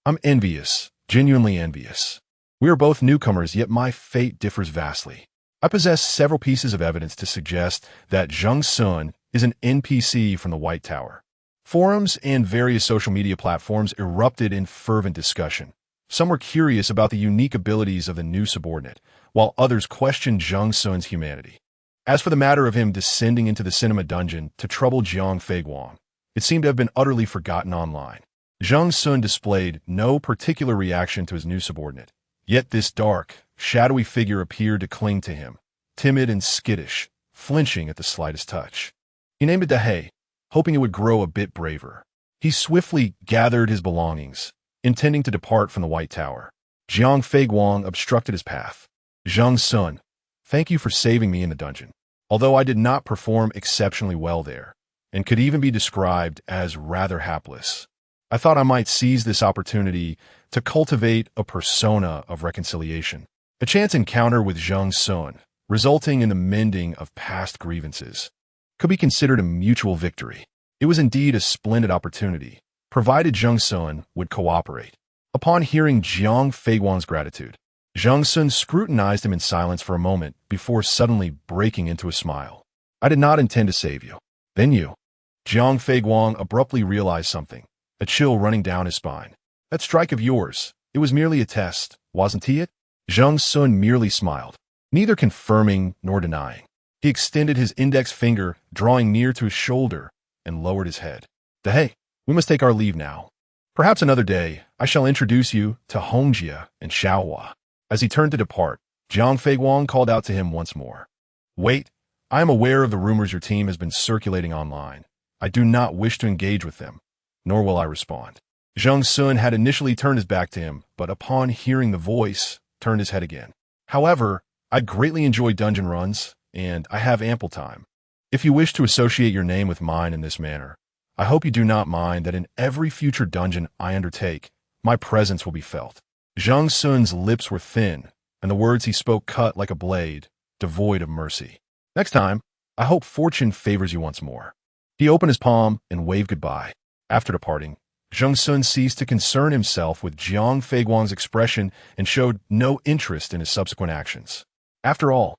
I'm envious, genuinely envious. We are both newcomers, yet my fate differs vastly. I possess several pieces of evidence to suggest that Zheng Xun is an NPC from the White Tower. Forums and various social media platforms erupted in fervent discussion. Some were curious about the unique abilities of the new subordinate, while others questioned Zheng Xun's humanity. As for the matter of him descending into the cinema dungeon to trouble Jiang Feiguang, it seemed to have been utterly forgotten online. Zheng Xun displayed no particular reaction to his new subordinate, yet this dark, shadowy figure appeared to cling to him, timid and skittish, flinching at the slightest touch. He named it Dahe, hoping it would grow a bit braver. He swiftly gathered his belongings, intending to depart from the White Tower. Jiang Feiguang obstructed his path. Zheng Xun, thank you for saving me in the dungeon. Although I did not perform exceptionally well there, and could even be described as rather hapless, I thought I might seize this opportunity to cultivate a persona of reconciliation. A chance encounter with Zheng Xun, resulting in the mending of past grievances, could be considered a mutual victory. It was indeed a splendid opportunity, provided Zheng Xun would cooperate. Upon hearing Jiang Feiguang's gratitude, Zheng Xun scrutinized him in silence for a moment before suddenly breaking into a smile. I did not intend to save you. Then you. Jiang Feiguang abruptly realized something, a chill running down his spine. That strike of yours, it was merely a test, wasn't it? Zheng Xun merely smiled, neither confirming nor denying. He extended his index finger, drawing near to his shoulder, and lowered his head. Hey, we must take our leave now. Perhaps another day, I shall introduce you to Hongjia and Xiaohua. As he turned to depart, Jiang Feiguang called out to him once more. Wait, I am aware of the rumors your team has been circulating online. I do not wish to engage with them, nor will I respond. Zheng Xun had initially turned his back to him, but upon hearing the voice, turned his head again. However, I greatly enjoy dungeon runs, and I have ample time. If you wish to associate your name with mine in this manner, I hope you do not mind that in every future dungeon I undertake, my presence will be felt. Zheng Xun's lips were thin, and the words he spoke cut like a blade, devoid of mercy. Next time, I hope fortune favors you once more. He opened his palm and waved goodbye. After departing, Zheng Xun ceased to concern himself with Jiang Feiguang's expression and showed no interest in his subsequent actions. After all,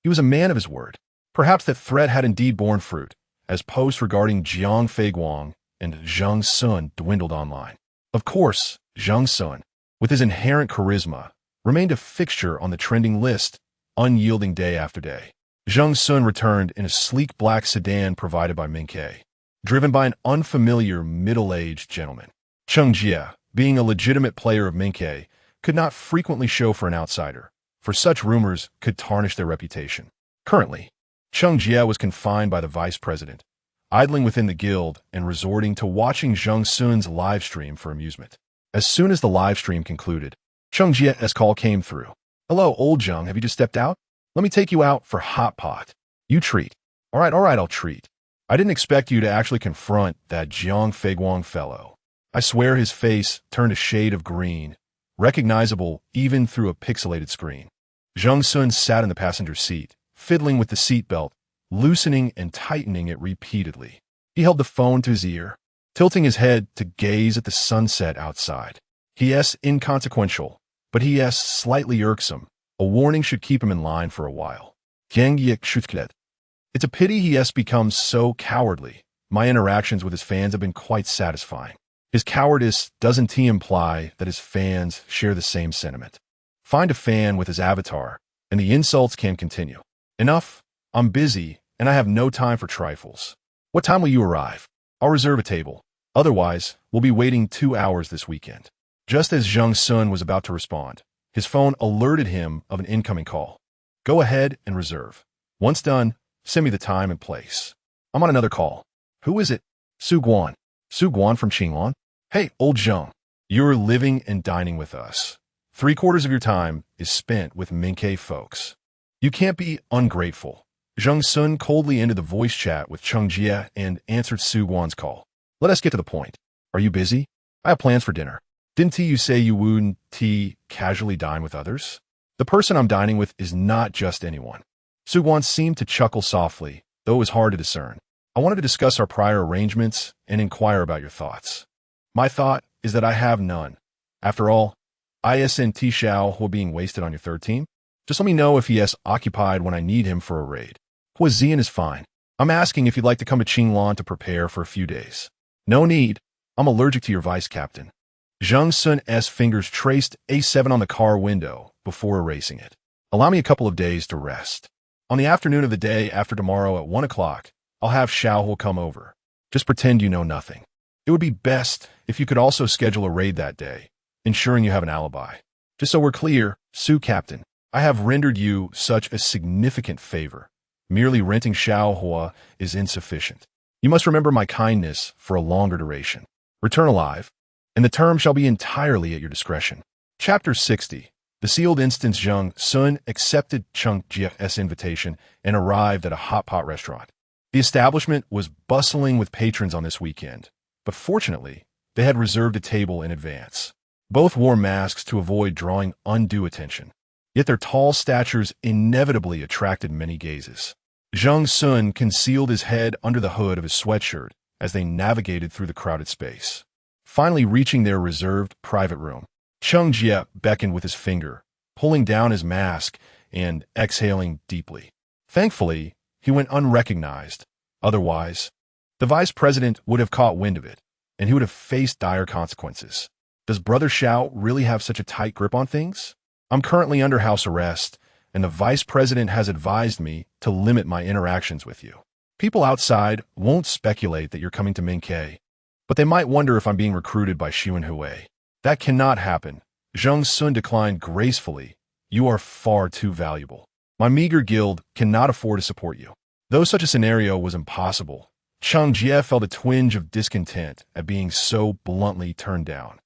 he was a man of his word. Perhaps that threat had indeed borne fruit, as posts regarding Jiang Feiguang and Zheng Xun dwindled online. Of course, Zheng Xun, with his inherent charisma, remained a fixture on the trending list, unyielding day after day. Zheng Xun returned in a sleek black sedan provided by Minke, driven by an unfamiliar middle-aged gentleman. Cheng Jia, being a legitimate player of Minke, could not frequently show for an outsider, for such rumors could tarnish their reputation. Currently, Cheng Jia was confined by the vice president, idling within the guild and resorting to watching Zheng Xun's live stream for amusement. As soon as the live stream concluded, Cheng Jia's call came through. Hello, old Zheng, have you just stepped out? Let me take you out for hot pot. You treat. All right, I'll treat. I didn't expect you to actually confront that Jiang Feiguang fellow. I swear his face turned a shade of green, recognizable even through a pixelated screen. Zheng Xun sat in the passenger seat, fiddling with the seatbelt, loosening and tightening it repeatedly. He held the phone to his ear, tilting his head to gaze at the sunset outside. He.s. inconsequential, but he.s. slightly irksome. A warning should keep him in line for a while. It's a pity he.s. becomes so cowardly. My interactions with his fans have been quite satisfying. His cowardice doesn't imply that his fans share the same sentiment. Find a fan with his avatar, and the insults can continue. Enough, I'm busy, and I have no time for trifles. What time will you arrive? I'll reserve a table. Otherwise, we'll be waiting 2 hours this weekend. Just as Zheng Xun was about to respond, his phone alerted him of an incoming call. Go ahead and reserve. Once done, send me the time and place. I'm on another call. Who is it? Su Guan. Su Guan from Qinglan? Hey, old Zheng. You're living and dining with us. 3/4 of your time is spent with Minke folks. You can't be ungrateful. Zheng Xun coldly ended the voice chat with Cheng Jie and answered Su Guan's call. Let us get to the point. Are you busy? I have plans for dinner. Didn't you say you wouldn't casually dine with others? The person I'm dining with is not just anyone. Su Guan seemed to chuckle softly, though it was hard to discern. I wanted to discuss our prior arrangements and inquire about your thoughts. My thought is that I have none. After all, isn't Xiao Hua being wasted on your third team? Just let me know if he is occupied when I need him for a raid. Hua Zian is fine. I'm asking if you'd like to come to Qinglan to prepare for a few days. No need. I'm allergic to your vice captain. Zheng Xun's fingers traced A7 on the car window before erasing it. Allow me a couple of days to rest. On the afternoon of the day after tomorrow at 1 o'clock, I'll have Xiaohu come over. Just pretend you know nothing. It would be best if you could also schedule a raid that day, ensuring you have an alibi. Just so we're clear, Su Captain, I have rendered you such a significant favor. Merely renting Xiaohua is insufficient. You must remember my kindness for a longer duration. Return alive, and the term shall be entirely at your discretion. Chapter 60. The sealed instance Zheng Xun accepted Cheng Jie's invitation and arrived at a hot pot restaurant. The establishment was bustling with patrons on this weekend, but fortunately, they had reserved a table in advance. Both wore masks to avoid drawing undue attention, yet their tall statures inevitably attracted many gazes. Zheng Xun concealed his head under the hood of his sweatshirt as they navigated through the crowded space. Finally reaching their reserved private room, Cheng Jie beckoned with his finger, pulling down his mask and exhaling deeply. Thankfully, he went unrecognized. Otherwise, the vice president would have caught wind of it, and he would have faced dire consequences. Does Brother Xiao really have such a tight grip on things? I'm currently under house arrest, and the vice president has advised me to limit my interactions with you. People outside won't speculate that you're coming to Minke, but they might wonder if I'm being recruited by Xuan Hui. That cannot happen. Zheng Xun declined gracefully. You are far too valuable. My meager guild cannot afford to support you. Though such a scenario was impossible, Cheng Jie felt a twinge of discontent at being so bluntly turned down.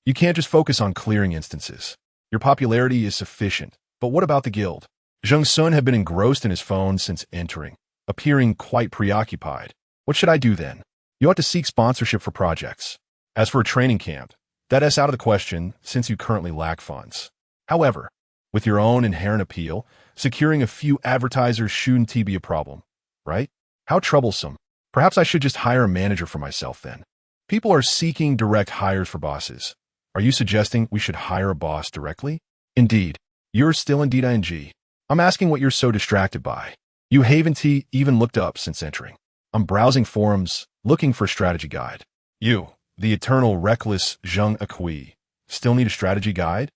You can't just focus on clearing instances. Your popularity is sufficient, but what about the guild? Zheng Xun had been engrossed in his phone since entering, appearing quite preoccupied. What should I do then? You ought to seek sponsorship for projects. As for a training camp, that is out of the question since you currently lack funds. However, with your own inherent appeal, securing a few advertisers shouldn't be a problem, right? How troublesome. Perhaps I should just hire a manager for myself then. People are seeking direct hires for bosses. Are you suggesting we should hire a boss directly? Indeed. You're still indeed ing. I'm asking what you're so distracted by. You haven't even looked up since entering. I'm browsing forums, looking for a strategy guide. You, the eternal reckless Zheng Akui, still need a strategy guide?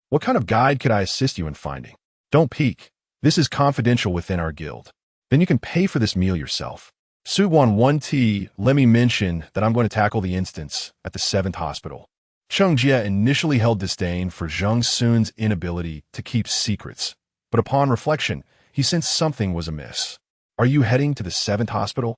What kind of guide could I assist you in finding? Don't peek. This is confidential within our guild. Then you can pay for this meal yourself. Suwon 1T, let me mention that I'm going to tackle the instance at the 7th hospital. Cheng Jie initially held disdain for Zheng Xun's inability to keep secrets, but upon reflection, he sensed something was amiss. Are you heading to the 7th hospital?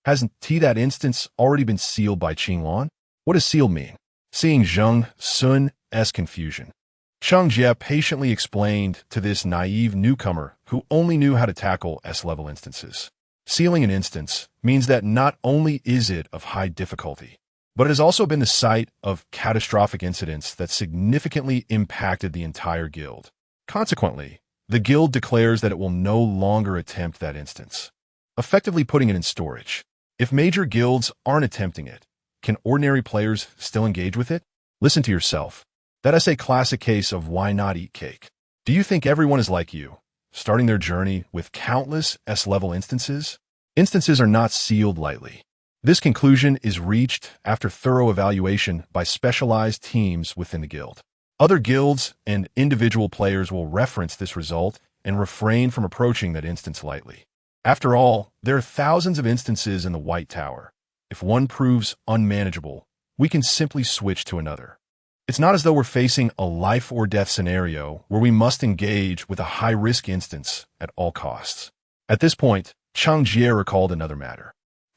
Hasn't that instance already been sealed by Qinglan? What does sealed mean? Seeing Zheng Xun's confusion, Cheng Jie patiently explained to this naive newcomer who only knew how to tackle S-level instances. Sealing an instance means that not only is it of high difficulty, but it has also been the site of catastrophic incidents that significantly impacted the entire guild. Consequently, the guild declares that it will no longer attempt that instance, effectively putting it in storage. If major guilds aren't attempting it, can ordinary players still engage with it? Listen to yourself. That is a classic case of why not eat cake. Do you think everyone is like you, starting their journey with countless S-level instances? Instances are not sealed lightly. This conclusion is reached after thorough evaluation by specialized teams within the guild. Other guilds and individual players will reference this result and refrain from approaching that instance lightly. After all, there are thousands of instances in the White Tower. If one proves unmanageable, we can simply switch to another. It's not as though we're facing a life or death scenario where we must engage with a high-risk instance at all costs. At this point, Cheng Jie recalled another matter.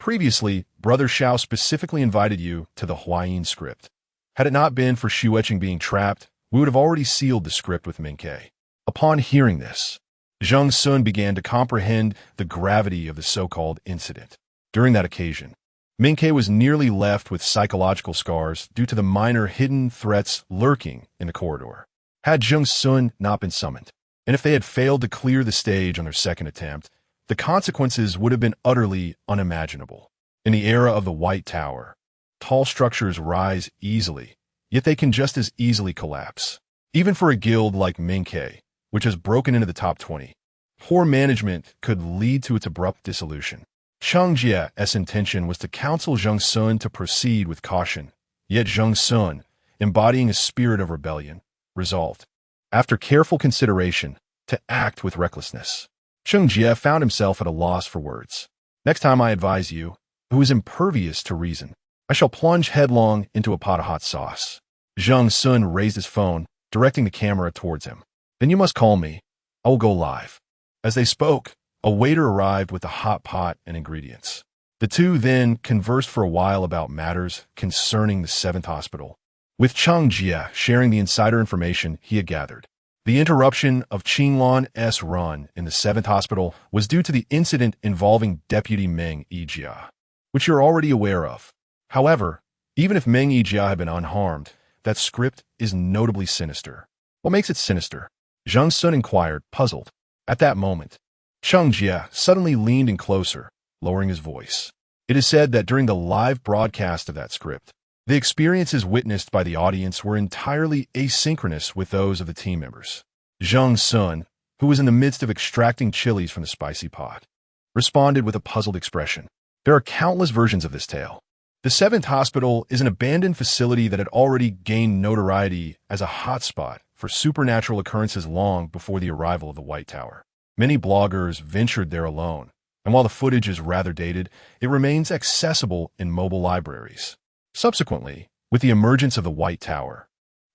Previously, Brother Xiao specifically invited you to the Huayin script. Had it not been for Xu Etching being trapped, we would have already sealed the script with Mingke. Upon hearing this, Zheng Xun began to comprehend the gravity of the so-called incident. During that occasion, Mingke was nearly left with psychological scars due to the minor hidden threats lurking in the corridor. Had Zheng Xun not been summoned, and if they had failed to clear the stage on their second attempt, the consequences would have been utterly unimaginable. In the era of the White Tower, tall structures rise easily, yet they can just as easily collapse. Even for a guild like Mingke, which has broken into the top 20, poor management could lead to its abrupt dissolution. Chang Jie's intention was to counsel Zheng Xun to proceed with caution, yet Zheng Xun, embodying a spirit of rebellion, resolved, after careful consideration, to act with recklessness. Chang Jie found himself at a loss for words. Next time I advise you, who is impervious to reason, I shall plunge headlong into a pot of hot sauce. Zheng Xun raised his phone, directing the camera towards him. Then you must call me. I will go live. As they spoke, a waiter arrived with the hot pot and ingredients. The two then conversed for a while about matters concerning the 7th hospital, with Chang Jie sharing the insider information he had gathered. The interruption of Qinglan's run in the 7th hospital was due to the incident involving Deputy Meng Yijia, which you're already aware of. However, even if Meng Yijia had been unharmed, that script is notably sinister. What makes it sinister? Zheng Xun inquired, puzzled. At that moment, Chang Jie suddenly leaned in closer, lowering his voice. It is said that during the live broadcast of that script, the experiences witnessed by the audience were entirely asynchronous with those of the team members. Zheng Xun, who was in the midst of extracting chilies from the spicy pot, responded with a puzzled expression. There are countless versions of this tale. The 7th hospital is an abandoned facility that had already gained notoriety as a hotspot for supernatural occurrences long before the arrival of the White Tower. Many bloggers ventured there alone, and while the footage is rather dated, it remains accessible in mobile libraries. Subsequently, with the emergence of the White Tower,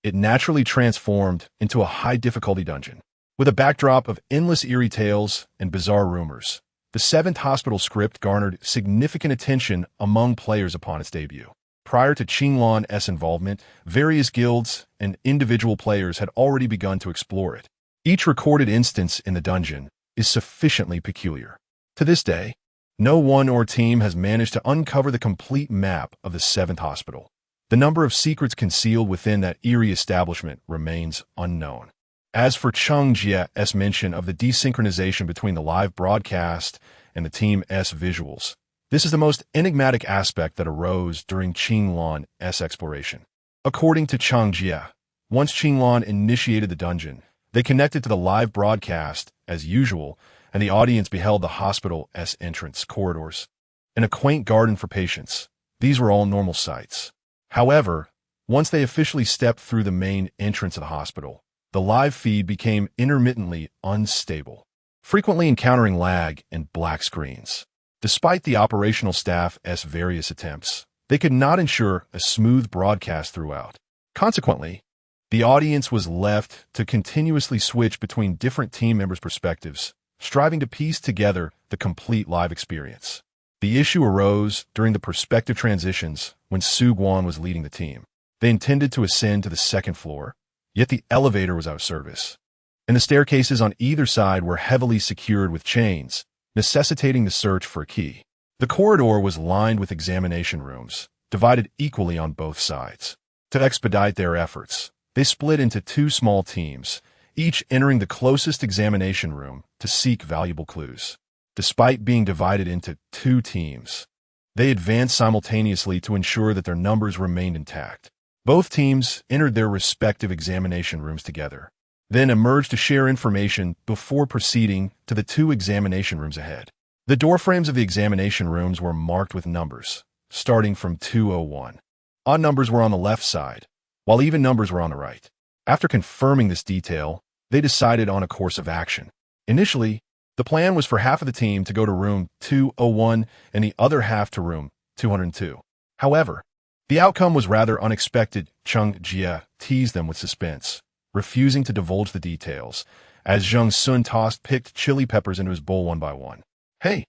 it naturally transformed into a high-difficulty dungeon. With a backdrop of endless eerie tales and bizarre rumors, the 7th hospital script garnered significant attention among players upon its debut. Prior to Qinglan's involvement, various guilds and individual players had already begun to explore it. Each recorded instance in the dungeon is sufficiently peculiar. To this day, no one or team has managed to uncover the complete map of the 7th hospital. The number of secrets concealed within that eerie establishment remains unknown. As for Chang Jie's mention of the desynchronization between the live broadcast and the team's visuals, this is the most enigmatic aspect that arose during Qinglan's exploration. According to Chang Jie, once Qinglan initiated the dungeon, they connected to the live broadcast as usual, and the audience beheld the hospital's entrance corridors and a quaint garden for patients. These were all normal sights. However, once they officially stepped through the main entrance of the hospital, the live feed became intermittently unstable, frequently encountering lag and black screens. Despite the operational staff's various attempts, they could not ensure a smooth broadcast throughout. Consequently, the audience was left to continuously switch between different team members' perspectives, striving to piece together the complete live experience. The issue arose during the perspective transitions when Su Guan was leading the team. They intended to ascend to the 2nd floor, yet the elevator was out of service, and the staircases on either side were heavily secured with chains, necessitating the search for a key. The corridor was lined with examination rooms, divided equally on both sides. To expedite their efforts, they split into 2 small teams, each entering the closest examination room to seek valuable clues. Despite being divided into 2 teams, they advanced simultaneously to ensure that their numbers remained intact. Both teams entered their respective examination rooms together, then emerged to share information before proceeding to the 2 examination rooms ahead. The doorframes of the examination rooms were marked with numbers, starting from 201. Odd numbers were on the left side, while even numbers were on the right. After confirming this detail, they decided on a course of action. Initially, the plan was for half of the team to go to room 201 and the other half to room 202. However, the outcome was rather unexpected. Chang Jie teased them with suspense, refusing to divulge the details, as Zheng Xun picked chili peppers into his bowl one by one. Hey,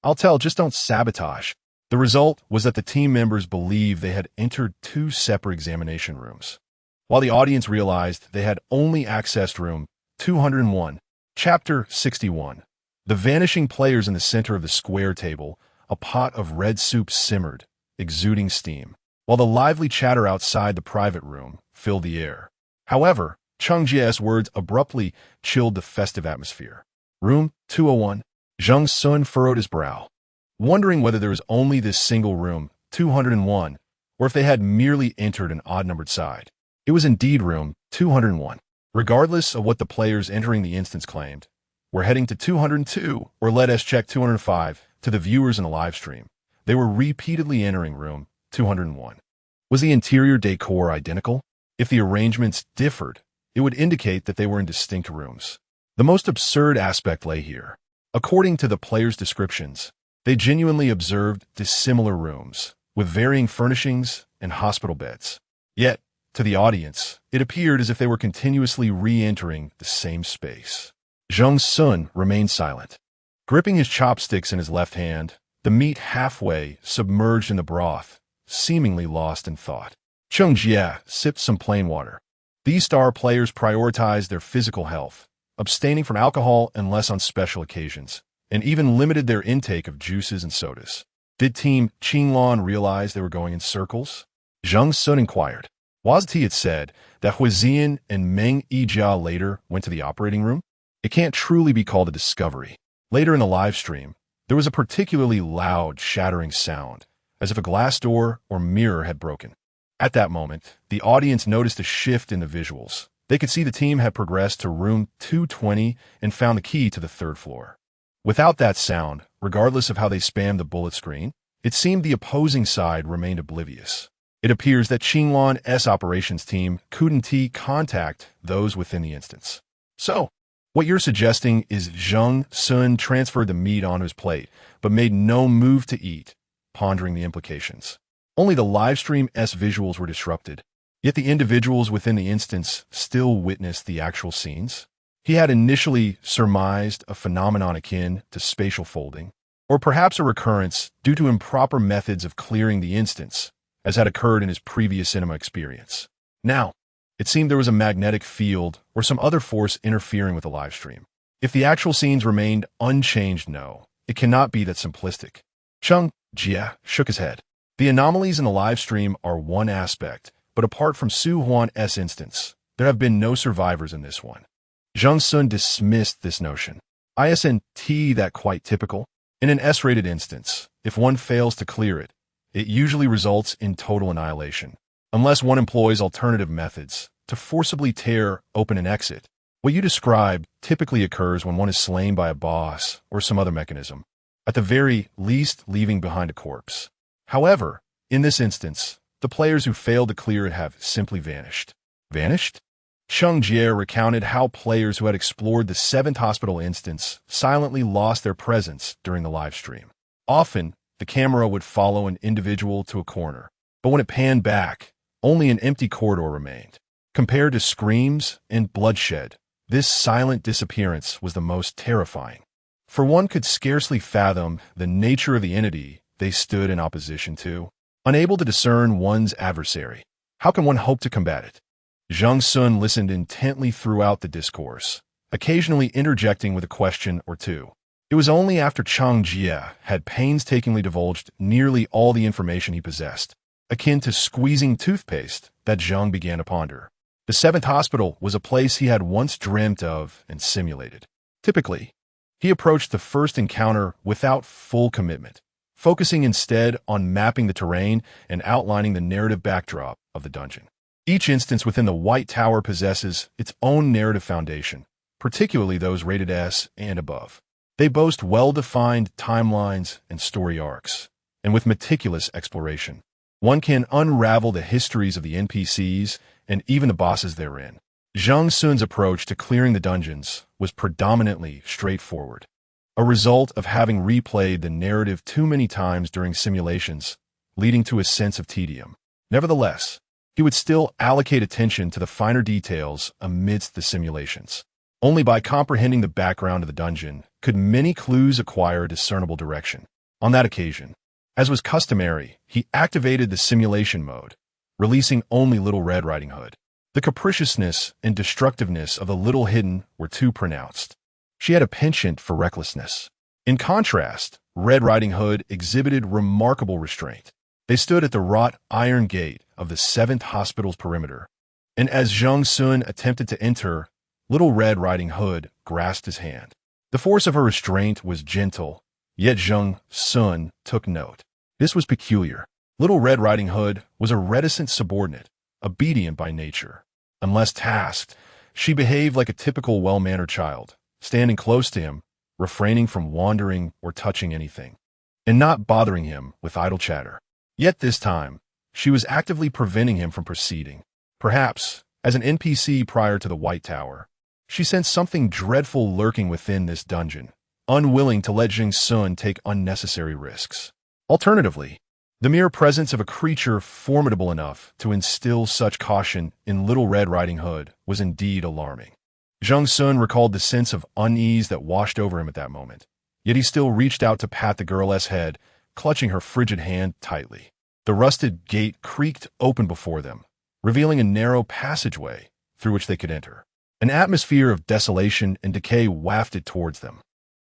I'll tell, just don't sabotage. The result was that the team members believed they had entered two separate examination rooms, while the audience realized they had only accessed room 201. Chapter 61. The vanishing players in the center of the square table, a pot of red soup simmered, exuding steam, while the lively chatter outside the private room filled the air. However, Cheng Jie's words abruptly chilled the festive atmosphere. Room 201. Zheng Xun furrowed his brow, wondering whether there was only this single room, 201, or if they had merely entered an odd-numbered side. It was indeed room 201. Regardless of what the players entering the instance claimed, we're heading to 202, or let us check 205, to the viewers in the live stream. They were repeatedly entering room 201. Was the interior decor identical? If the arrangements differed, it would indicate that they were in distinct rooms. The most absurd aspect lay here. According to the players' descriptions, they genuinely observed dissimilar rooms, with varying furnishings and hospital beds. Yet, to the audience, it appeared as if they were continuously re-entering the same space. Zheng Xun remained silent, gripping his chopsticks in his left hand, the meat halfway submerged in the broth, seemingly lost in thought. Cheng Jie sipped some plain water. These star players prioritized their physical health, abstaining from alcohol unless on special occasions, and even limited their intake of juices and sodas. Did Team Qinglan realize they were going in circles? Zheng Xun inquired. Wazti had said that Huizian and Meng Yijia later went to the operating room. It can't truly be called a discovery. Later in the live stream, there was a particularly loud, shattering sound, as if a glass door or mirror had broken. At that moment, the audience noticed a shift in the visuals. They could see the team had progressed to room 220 and found the key to the third floor. Without that sound, regardless of how they spammed the bullet screen, it seemed the opposing side remained oblivious. It appears that Qinglan's operations team couldn't contact those within the instance. So, what you're suggesting is Zheng Xun transferred the meat onto his plate, but made no move to eat, pondering the implications. Only the livestream's visuals were disrupted, yet the individuals within the instance still witnessed the actual scenes. He had initially surmised a phenomenon akin to spatial folding, or perhaps a recurrence due to improper methods of clearing the instance, as had occurred in his previous cinema experience. Now, it seemed there was a magnetic field or some other force interfering with the livestream. If the actual scenes remained unchanged, no, it cannot be that simplistic. Cheng Jie shook his head. The anomalies in the livestream are one aspect, but apart from Su Huan's instance, there have been no survivors in this one. Zheng Xun dismissed this notion. Isn't that quite typical? In an S-rated instance, if one fails to clear it, it usually results in total annihilation, unless one employs alternative methods to forcibly tear open an exit. What you described typically occurs when one is slain by a boss or some other mechanism, at the very least leaving behind a corpse. However, in this instance, the players who failed to clear it have simply vanished. Vanished? Cheng Jie recounted how players who had explored the 7th hospital instance silently lost their presence during the live stream. Often, the camera would follow an individual to a corner, but when it panned back, only an empty corridor remained. Compared to screams and bloodshed, this silent disappearance was the most terrifying, for one could scarcely fathom the nature of the entity they stood in opposition to. Unable to discern one's adversary, how can one hope to combat it? Zheng Xun listened intently throughout the discourse, occasionally interjecting with a question or two. It was only after Cheng Jie had painstakingly divulged nearly all the information he possessed, akin to squeezing toothpaste, that Zheng began to ponder. The 7th hospital was a place he had once dreamt of and simulated. Typically, he approached the first encounter without full commitment, focusing instead on mapping the terrain and outlining the narrative backdrop of the dungeon. Each instance within the White Tower possesses its own narrative foundation, particularly those rated S and above. They boast well-defined timelines and story arcs, and with meticulous exploration, one can unravel the histories of the NPCs and even the bosses therein. Zheng Xun's approach to clearing the dungeons was predominantly straightforward, a result of having replayed the narrative too many times during simulations, leading to a sense of tedium. Nevertheless, he would still allocate attention to the finer details amidst the simulations. Only by comprehending the background of the dungeon could many clues acquire a discernible direction. On that occasion, as was customary, he activated the simulation mode, releasing only Little Red Riding Hood. The capriciousness and destructiveness of the Little Hidden were too pronounced. She had a penchant for recklessness. In contrast, Red Riding Hood exhibited remarkable restraint. They stood at the wrought iron gate of the 7th Hospital's perimeter, and as Zheng Xun attempted to enter, Little Red Riding Hood grasped his hand. The force of her restraint was gentle, yet Zheng Xun took note. This was peculiar. Little Red Riding Hood was a reticent subordinate, obedient by nature. Unless tasked, she behaved like a typical well-mannered child, standing close to him, refraining from wandering or touching anything, and not bothering him with idle chatter. Yet this time, she was actively preventing him from proceeding. Perhaps, as an NPC prior to the White Tower, she sensed something dreadful lurking within this dungeon, unwilling to let Zheng Xun take unnecessary risks. Alternatively, the mere presence of a creature formidable enough to instill such caution in Little Red Riding Hood was indeed alarming. Zheng Xun recalled the sense of unease that washed over him at that moment, yet he still reached out to pat the girl's head, clutching her frigid hand tightly. The rusted gate creaked open before them, revealing a narrow passageway through which they could enter. An atmosphere of desolation and decay wafted towards them.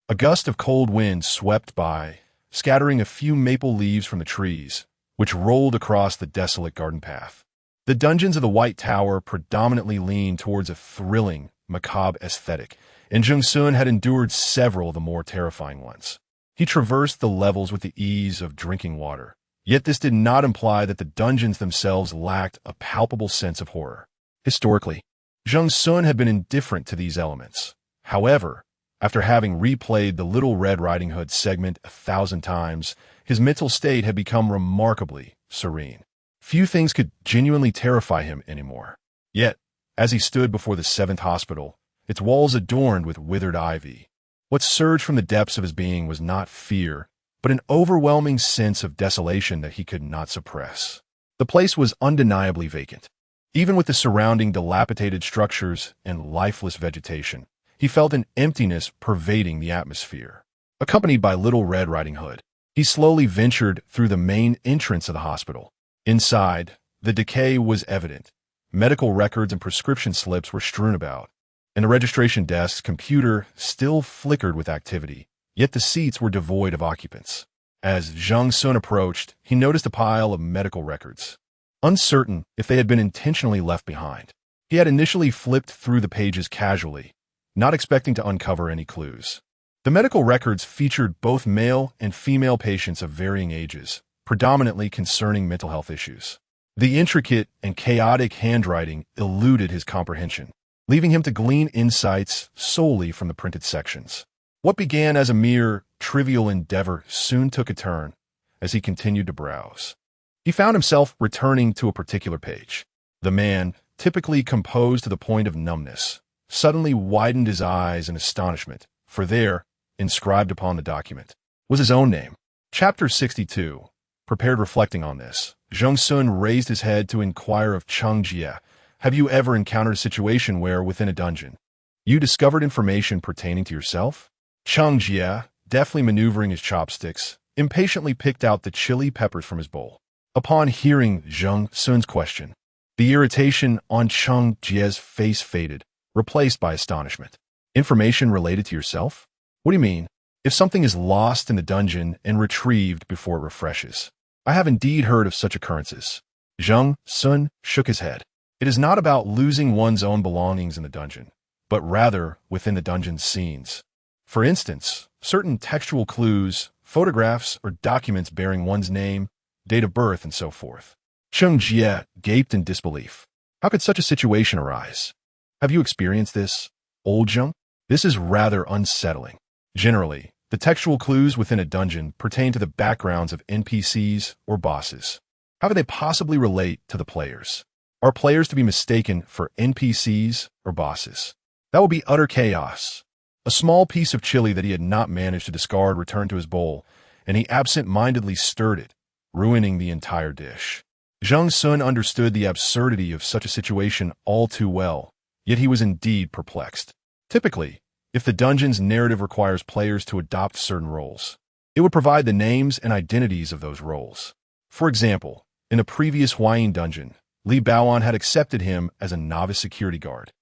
A gust of cold wind swept by, scattering a few maple leaves from the trees, which rolled across the desolate garden path. The dungeons of the White Tower predominantly leaned towards a thrilling, macabre aesthetic, and Zheng Xun had endured several of the more terrifying ones. He traversed the levels with the ease of drinking water, yet this did not imply that the dungeons themselves lacked a palpable sense of horror. Historically, Zheng Xun had been indifferent to these elements. However, after having replayed the Little Red Riding Hood segment 1,000 times, his mental state had become remarkably serene. Few things could genuinely terrify him anymore. Yet, as he stood before the 7th Hospital, its walls adorned with withered ivy, what surged from the depths of his being was not fear, but an overwhelming sense of desolation that he could not suppress. The place was undeniably vacant. Even with the surrounding dilapidated structures and lifeless vegetation, he felt an emptiness pervading the atmosphere. Accompanied by Little Red Riding Hood, he slowly ventured through the main entrance of the hospital. Inside, the decay was evident. Medical records and prescription slips were strewn about, and the registration desk's computer still flickered with activity, yet the seats were devoid of occupants. As Zheng Xun approached, he noticed a pile of medical records, uncertain if they had been intentionally left behind. He had initially flipped through the pages casually, not expecting to uncover any clues. The medical records featured both male and female patients of varying ages, predominantly concerning mental health issues. The intricate and chaotic handwriting eluded his comprehension, leaving him to glean insights solely from the printed sections. What began as a mere trivial endeavor soon took a turn as he continued to browse. He found himself returning to a particular page. The man, typically composed to the point of numbness, suddenly widened his eyes in astonishment, for there, inscribed upon the document, was his own name. Chapter 62. Prepared reflecting on this, Zheng Xun raised his head to inquire of Cheng Jie. Have you ever encountered a situation where, within a dungeon, you discovered information pertaining to yourself? Cheng Jie, deftly maneuvering his chopsticks, impatiently picked out the chili peppers from his bowl. Upon hearing Zheng Xun's question, the irritation on Cheng Jie's face faded, replaced by astonishment. Information related to yourself? What do you mean? If something is lost in the dungeon and retrieved before it refreshes. I have indeed heard of such occurrences. Zheng Xun shook his head. It is not about losing one's own belongings in the dungeon, but rather within the dungeon's scenes. For instance, certain textual clues, photographs, or documents bearing one's name, date of birth, and so forth. Cheng Jie gaped in disbelief. How could such a situation arise? Have you experienced this, old Zheng? This is rather unsettling. Generally, the textual clues within a dungeon pertain to the backgrounds of NPCs or bosses. How could they possibly relate to the players? Are players to be mistaken for NPCs or bosses? That would be utter chaos. A small piece of chili that he had not managed to discard returned to his bowl, and he absent-mindedly stirred it, ruining the entire dish. Zheng Xun understood the absurdity of such a situation all too well, yet he was indeed perplexed. Typically, if the dungeon's narrative requires players to adopt certain roles, it would provide the names and identities of those roles. For example, in a previous Huayin dungeon, Li Baoan had accepted him as a novice security guard.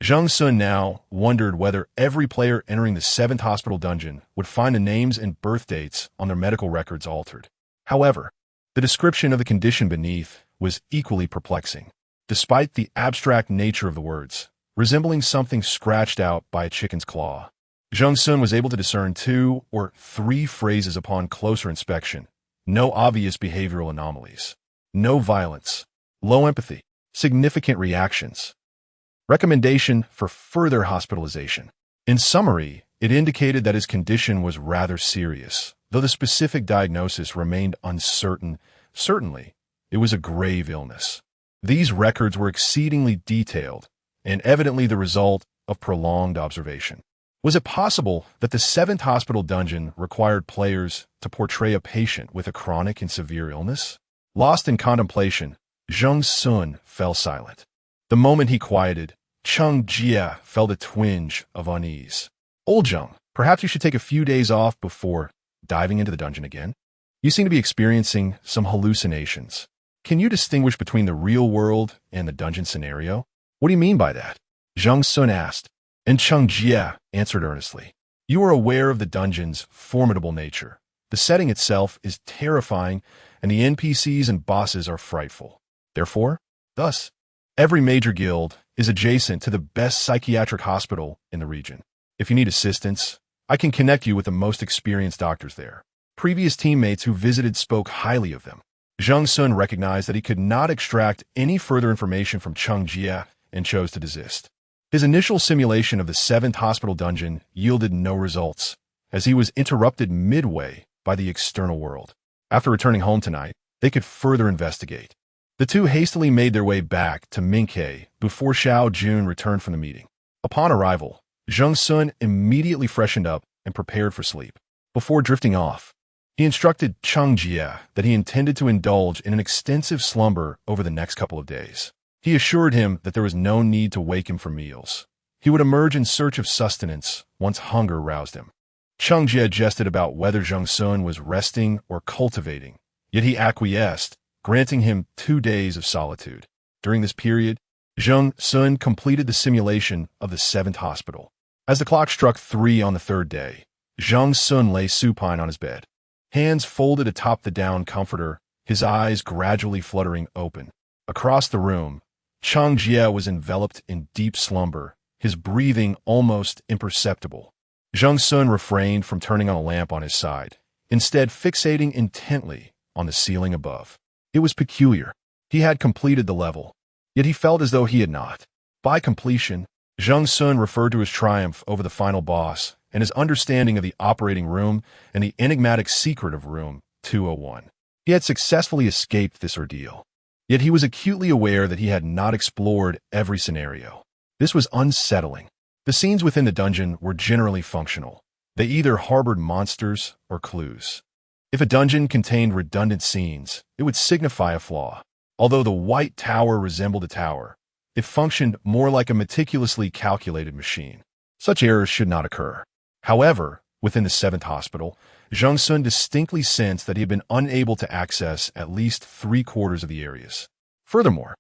Zheng Xun now wondered whether every player entering the 7th hospital dungeon would find the names and birth dates on their medical records altered. However, the description of the condition beneath was equally perplexing, despite the abstract nature of the words, resembling something scratched out by a chicken's claw. Zheng Xun was able to discern 2 or 3 phrases upon closer inspection. No obvious behavioral anomalies. No violence. Low empathy. Significant reactions. Recommendation for further hospitalization. In summary, it indicated that his condition was rather serious, though the specific diagnosis remained uncertain. Certainly, it was a grave illness. These records were exceedingly detailed and evidently the result of prolonged observation. Was it possible that the 7th hospital dungeon required players to portray a patient with a chronic and severe illness? Lost in contemplation, Zheng Xun fell silent. The moment he quieted, Cheng Jia felt a twinge of unease. Old Zheng, perhaps you should take a few days off before diving into the dungeon again. You seem to be experiencing some hallucinations. Can you distinguish between the real world and the dungeon scenario? What do you mean by that? Zheng Xun asked, and Cheng Jia answered earnestly. You are aware of the dungeon's formidable nature. The setting itself is terrifying, and the NPCs and bosses are frightful. Therefore, thus, every major guild is adjacent to the best psychiatric hospital in the region. If you need assistance, I can connect you with the most experienced doctors there. Previous teammates who visited spoke highly of them. Zheng Xun recognized that he could not extract any further information from Cheng Jia and chose to desist. His initial simulation of the 7th hospital dungeon yielded no results, as he was interrupted midway by the external world. After returning home tonight, they could further investigate. The two hastily made their way back to Minke before Xiao Jun returned from the meeting. Upon arrival, Zheng Xun immediately freshened up and prepared for sleep. Before drifting off, he instructed Cheng Jia that he intended to indulge in an extensive slumber over the next couple of days. He assured him that there was no need to wake him for meals. He would emerge in search of sustenance once hunger roused him. Cheng Jia jested about whether Zheng Xun was resting or cultivating, yet he acquiesced, granting him 2 days of solitude. During this period, Zheng Xun completed the simulation of the 7th hospital. As the clock struck 3 on the 3rd day, Zheng Xun lay supine on his bed, hands folded atop the down comforter, his eyes gradually fluttering open. Across the room, Cheng Jia was enveloped in deep slumber, his breathing almost imperceptible. Zheng Xun refrained from turning on a lamp on his side, instead fixating intently on the ceiling above. It was peculiar. He had completed the level, yet he felt as though he had not. By completion, Zheng Xun referred to his triumph over the final boss and his understanding of the operating room and the enigmatic secret of room 201. He had successfully escaped this ordeal. Yet he was acutely aware that he had not explored every scenario. This was unsettling. The scenes within the dungeon were generally functional. They either harbored monsters or clues. If a dungeon contained redundant scenes, it would signify a flaw. Although the White Tower resembled a tower, it functioned more like a meticulously calculated machine. Such errors should not occur. However, within the 7th hospital, Zheng Xun distinctly sensed that he had been unable to access at least 3/4 of the areas. Furthermore,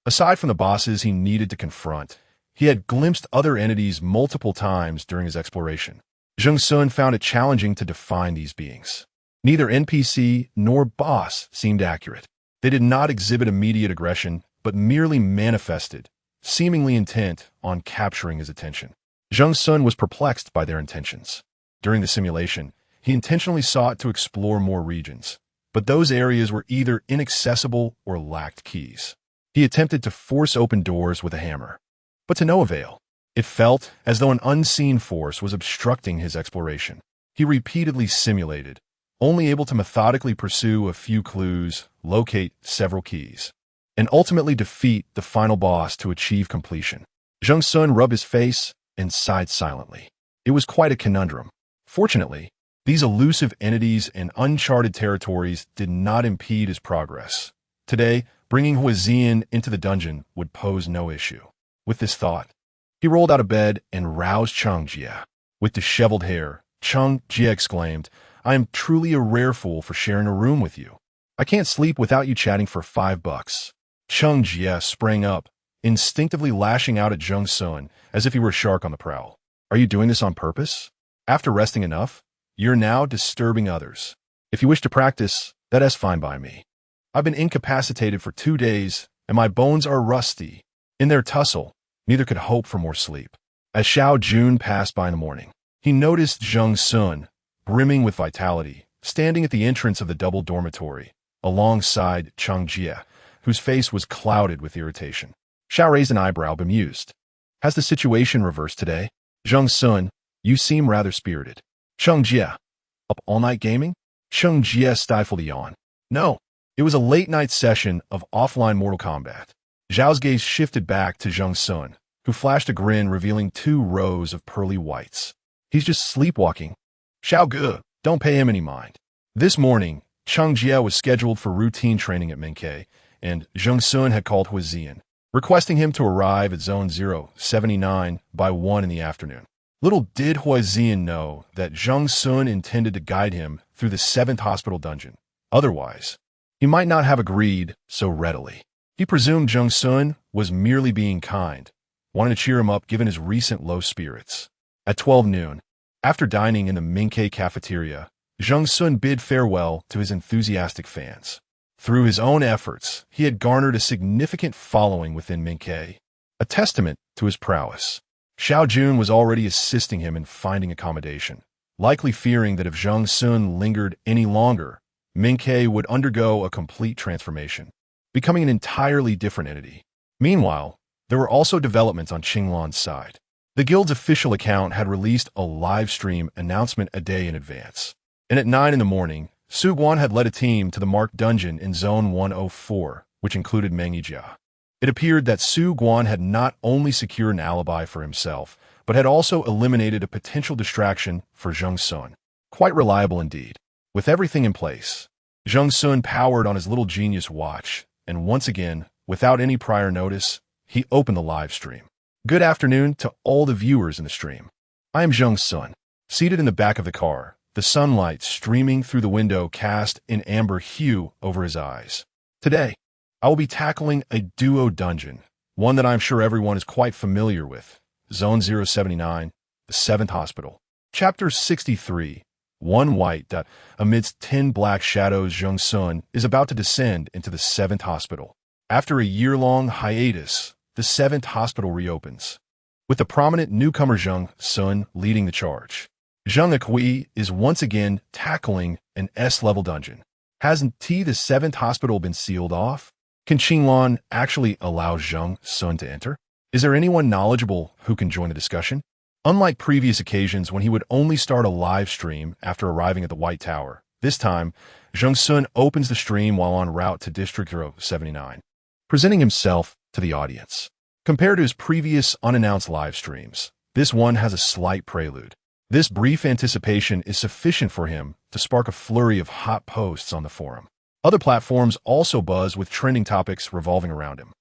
aside from the bosses he needed to confront, he had glimpsed other entities multiple times during his exploration. Zheng Xun found it challenging to define these beings. Neither NPC nor boss seemed accurate. They did not exhibit immediate aggression, but merely manifested, seemingly intent on capturing his attention. Zheng Xun was perplexed by their intentions. During the simulation, he intentionally sought to explore more regions, but those areas were either inaccessible or lacked keys. He attempted to force open doors with a hammer, but to no avail. It felt as though an unseen force was obstructing his exploration. He repeatedly simulated, only able to methodically pursue a few clues, locate several keys, and ultimately defeat the final boss to achieve completion. Zheng Xun rubbed his face and sighed silently. It was quite a conundrum. Fortunately, these elusive entities and uncharted territories did not impede his progress. Today, bringing Huizian into the dungeon would pose no issue. With this thought, He rolled out of bed and roused Cheng Jie. With disheveled hair, Cheng Jie exclaimed, "I am truly a rare fool for sharing a room with you. I can't sleep without you chatting for $5. Cheng Jie sprang up, instinctively lashing out at Zheng Xun as if he were a shark on the prowl. "Are you doing this on purpose? After resting enough, you're now disturbing others. If you wish to practice, that is fine by me. I've been incapacitated for 2 days, and my bones are rusty." In their tussle, neither could hope for more sleep. As Xiao Jun passed by in the morning, he noticed Zheng Xun, brimming with vitality, standing at the entrance of the double dormitory, alongside Cheng Jie, whose face was clouded with irritation. Xiao raised an eyebrow, bemused. "Has the situation reversed today? Zheng Xun, you seem rather spirited." Cheng Jie, "Up all night gaming?" Cheng Jie stifled a yawn. "No, it was a late-night session of offline Mortal Kombat." Zhao's gaze shifted back to Zheng Xun, who flashed a grin revealing 2 rows of pearly whites. "He's just sleepwalking. Xiao Ge, don't pay him any mind." This morning, Cheng Jie was scheduled for routine training at Minke, and Zheng Xun had called Huizian, requesting him to arrive at Zone 079 by 1 in the afternoon. Little did Huizian know that Zheng Xun intended to guide him through the 7th hospital dungeon. Otherwise, he might not have agreed so readily. He presumed Zheng Xun was merely being kind, wanting to cheer him up given his recent low spirits. At 12 noon, after dining in the Minke cafeteria, Zheng Xun bid farewell to his enthusiastic fans. Through his own efforts, he had garnered a significant following within Minke, a testament to his prowess. Xiao Jun was already assisting him in finding accommodation, likely fearing that if Zheng Xun lingered any longer, Minke would undergo a complete transformation, becoming an entirely different entity. Meanwhile, there were also developments on Qinglan's side. The guild's official account had released a live stream announcement a day in advance. And at 9 in the morning, Su Guan had led a team to the marked dungeon in Zone 104, which included Meng Yijia. It appeared that Su Guan had not only secured an alibi for himself, but had also eliminated a potential distraction for Zheng Xun. Quite reliable indeed. With everything in place, Zheng Xun powered on his little genius watch, and once again, without any prior notice, he opened the live stream. Good afternoon to all the viewers in the stream. I am Zheng Xun, seated in the back of the car, the sunlight streaming through the window cast an amber hue over his eyes. Today, I will be tackling a duo dungeon, one that I'm sure everyone is quite familiar with, Zone 079, the 7th Hospital. Chapter 63, One White. Amidst 10 black shadows, Zheng Xun is about to descend into the 7th Hospital. After a year-long hiatus, the 7th Hospital reopens, with the prominent newcomer Zheng Xun leading the charge. Zheng Aqi is once again tackling an S-level dungeon. Hasn't the 7th Hospital been sealed off? Can Qinglan actually allow Zheng Xun to enter? Is there anyone knowledgeable who can join the discussion? Unlike previous occasions when he would only start a live stream after arriving at the White Tower, this time, Zheng Xun opens the stream while en route to District 079, presenting himself to the audience. Compared to his previous unannounced live streams, this one has a slight prelude. This brief anticipation is sufficient for him to spark a flurry of hot posts on the forum. Other platforms also buzz with trending topics revolving around him.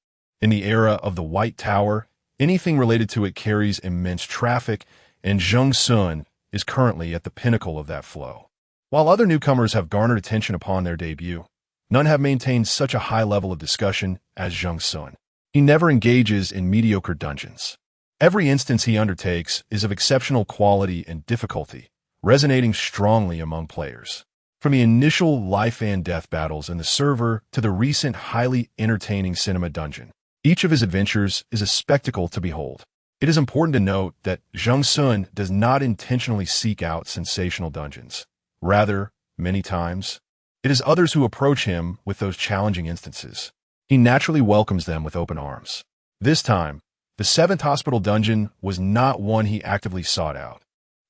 In the era of the White Tower, anything related to it carries immense traffic, and Zheng Xun is currently at the pinnacle of that flow. While other newcomers have garnered attention upon their debut, none have maintained such a high level of discussion as Zheng Xun. He never engages in mediocre dungeons. Every instance he undertakes is of exceptional quality and difficulty, resonating strongly among players. From the initial life and death battles in the server to the recent highly entertaining cinema dungeon, each of his adventures is a spectacle to behold. It is important to note that Zheng Xun does not intentionally seek out sensational dungeons. Rather, many times, it is others who approach him with those challenging instances. He naturally welcomes them with open arms. This time, the 7th Hospital dungeon was not one he actively sought out,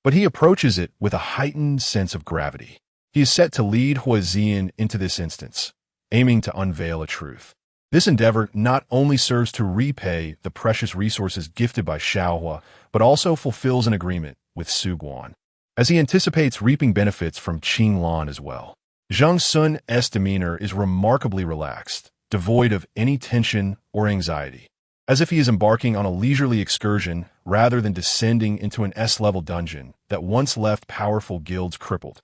but he approaches it with a heightened sense of gravity. He is set to lead Huizian into this instance, aiming to unveil a truth. This endeavor not only serves to repay the precious resources gifted by Xiaohua, but also fulfills an agreement with Su Guan, as he anticipates reaping benefits from Qinglan as well. Zheng Xun's demeanor is remarkably relaxed, devoid of any tension or anxiety. as if he is embarking on a leisurely excursion rather than descending into an S-level dungeon that once left powerful guilds crippled.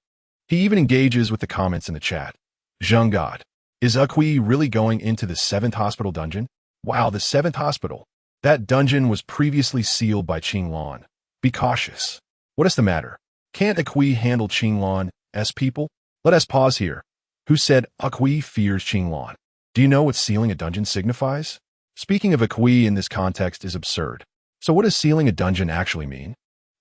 He even engages with the comments in the chat. Zheng God, is Aqi really going into the 7th hospital dungeon? Wow, the 7th hospital. That dungeon was previously sealed by Qinglan. Be cautious. What is the matter? Can't Aqi handle Qinglan's people? Let us pause here. Who said Aqi fears Qinglan? Do you know what sealing a dungeon signifies? Speaking of Aqi in this context is absurd. So what does sealing a dungeon actually mean?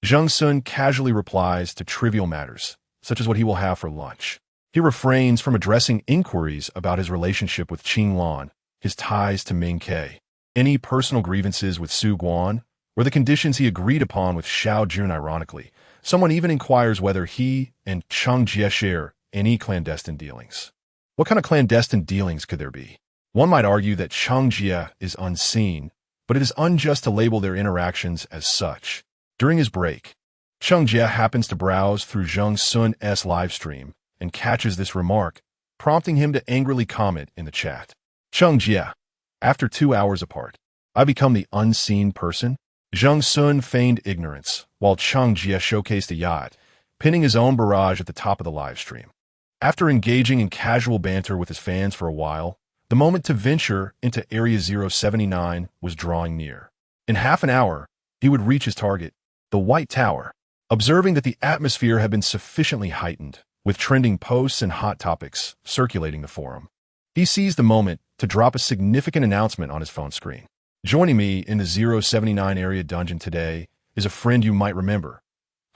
Zheng Xun casually replies to trivial matters, such as what he will have for lunch. He refrains from addressing inquiries about his relationship with Qinglan, his ties to Ming Ke, any personal grievances with Su Guan, or the conditions he agreed upon with Xiao Jun. Ironically, someone even inquires whether he and Cheng Jie share any clandestine dealings. What kind of clandestine dealings could there be? One might argue that Cheng Jie is unseen, but it is unjust to label their interactions as such. During his break, Cheng Jie happens to browse through Zheng Xun's livestream and catches this remark, prompting him to angrily comment in the chat. Cheng Jie, after 2 hours apart, I become the unseen person? Zheng Xun feigned ignorance, while Cheng Jie showcased a yacht, pinning his own barrage at the top of the livestream. After engaging in casual banter with his fans for a while, the moment to venture into Area 079 was drawing near. In half an hour, he would reach his target, the White Tower. Observing that the atmosphere had been sufficiently heightened, with trending posts and hot topics circulating the forum, he seized the moment to drop a significant announcement on his phone screen. Joining me in the 079 area dungeon today is a friend you might remember,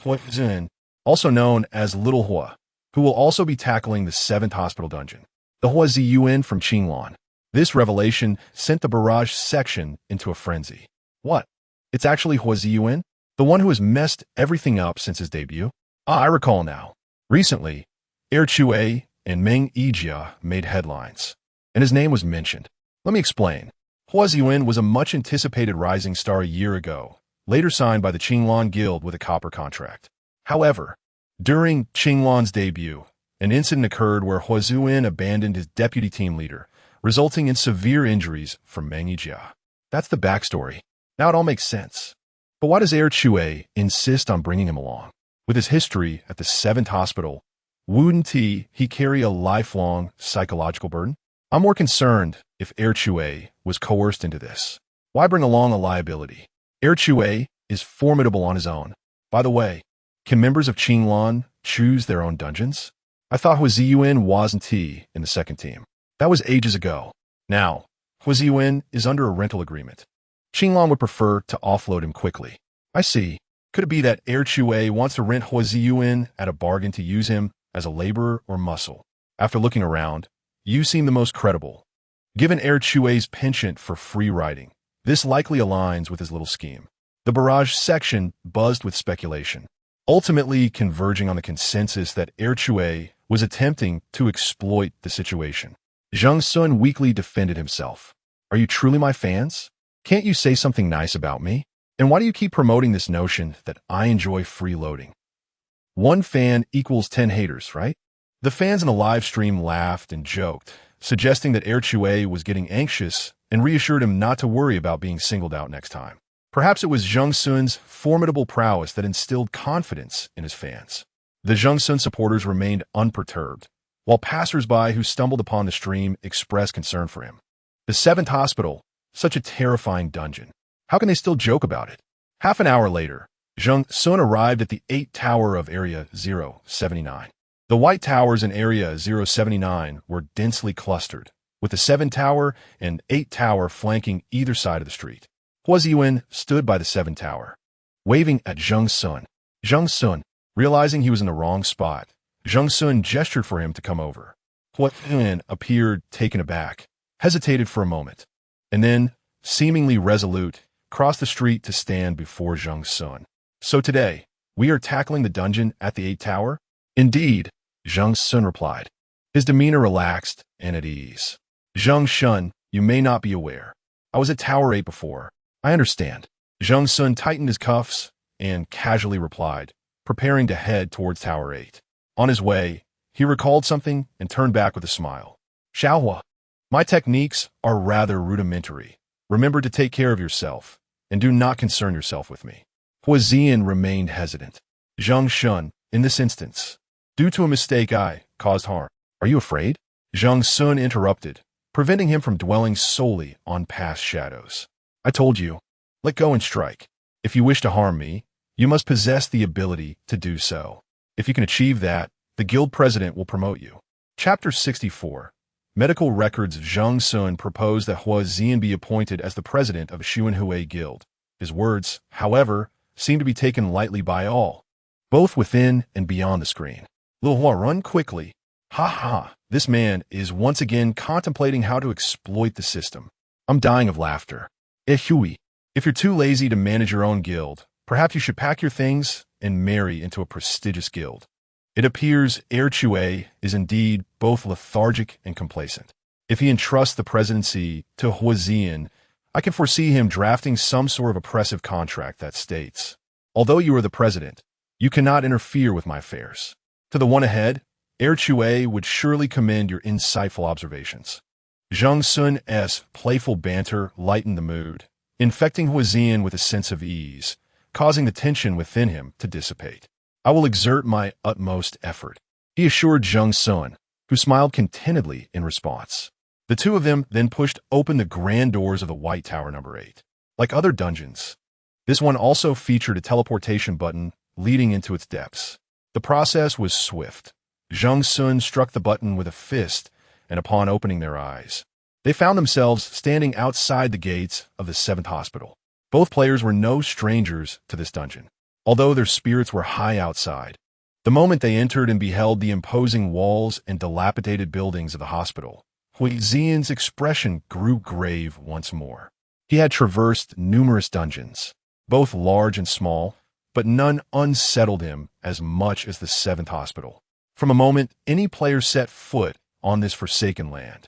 Hua Zhen, also known as Little Hua, who will also be tackling the 7th hospital dungeon. The Hua Ziyuan from Qinglan. This revelation sent the barrage section into a frenzy. What? It's actually Hua Ziyuan? The one who has messed everything up since his debut? I recall now. Recently, Chui and Meng Yijia made headlines, and his name was mentioned. Let me explain. Hua Ziyuan was a much-anticipated rising star a year ago, later signed by the Qinglan Guild with a copper contract. However, during Qinglan's debut, an incident occurred where Hua Ziyuan abandoned his deputy team leader, resulting in severe injuries from Meng Yijia. That's the backstory. Now it all makes sense. But why does Chui insist on bringing him along? With his history at the 7th hospital, wouldn't he carry a lifelong psychological burden? I'm more concerned if Chui was coerced into this. Why bring along a liability? Chui is formidable on his own. By the way, can members of Qinglan choose their own dungeons? I thought Hua Ziyuan wasn't in the 2nd team. That was ages ago. Now, Hua Ziyuan is under a rental agreement. Qinglan would prefer to offload him quickly. I see. Could it be that Chui wants to rent Hua Ziyuan at a bargain to use him as a laborer or muscle? After looking around, you seem the most credible. Given Chui's penchant for free riding, this likely aligns with his little scheme. The barrage section buzzed with speculation, ultimately converging on the consensus that Chui was attempting to exploit the situation. Zheng Xun weakly defended himself. Are you truly my fans? Can't you say something nice about me? And why do you keep promoting this notion that I enjoy freeloading? 1 fan equals 10 haters, right? The fans in the live stream laughed and joked, suggesting that Chui was getting anxious and reassured him not to worry about being singled out next time. Perhaps it was Zheng Xun's formidable prowess that instilled confidence in his fans. The Zheng Xun supporters remained unperturbed, while passers-by who stumbled upon the stream expressed concern for him. The 7th hospital, such a terrifying dungeon. How can they still joke about it? Half an hour later, Zheng Xun arrived at the 8th tower of Area 079. The White Towers in Area 079 were densely clustered, with the 7th tower and 8th tower flanking either side of the street. Hua Ziyuan stood by the 7th tower, waving at Zheng Xun. Zheng Xun, realizing he was in the wrong spot, Zheng Xun gestured for him to come over. Hua Ziyuan appeared taken aback, hesitated for a moment, and then, seemingly resolute, crossed the street to stand before Zheng Xun. So today, we are tackling the dungeon at the 8th tower? Indeed, Zheng Xun replied, his demeanor relaxed and at ease. Zheng Xun, you may not be aware. I was at Tower 8 before. I understand. Zheng Xun tightened his cuffs and casually replied, preparing to head towards Tower 8. On his way, he recalled something and turned back with a smile. Xiaohua, my techniques are rather rudimentary, Remember to take care of yourself, and do not concern yourself with me. Huazian remained hesitant. Zheng Xun, in this instance, due to a mistake I caused harm. Are you afraid? Zheng Xun interrupted, preventing him from dwelling solely on past shadows. I told you, let go and strike. If you wish to harm me, you must possess the ability to do so. If you can achieve that, the guild president will promote you. Chapter 64. Medical records. Zheng Xun proposed that Huazian be appointed as the president of Xuanhui Guild. His words, however, seemed to be taken lightly by all, both within and beyond the screen. Lil Hua, run quickly. Ha ha, this man is once again contemplating how to exploit the system. I'm dying of laughter. Hui, if you're too lazy to manage your own guild, perhaps you should pack your things and marry into a prestigious guild. It appears Chue is indeed both lethargic and complacent. If he entrusts the presidency to Huazian, I can foresee him drafting some sort of oppressive contract that states, although you are the president, you cannot interfere with my affairs. To the one ahead, Chue would surely commend your insightful observations. Zheng Xun's playful banter lightened the mood, infecting Huazian with a sense of ease, causing the tension within him to dissipate. I will exert my utmost effort, he assured Zheng Xun, who smiled contentedly in response. The two of them then pushed open the grand doors of the White Tower number 8. Like other dungeons, this one also featured a teleportation button leading into its depths. The process was swift. Zheng Xun struck the button with a fist, and upon opening their eyes, they found themselves standing outside the gates of the 7th hospital. Both players were no strangers to this dungeon, although their spirits were high outside. The moment they entered and beheld the imposing walls and dilapidated buildings of the hospital, Huizian's expression grew grave once more. He had traversed numerous dungeons, both large and small, but none unsettled him as much as the 7th hospital. From a moment any player set foot on this forsaken land,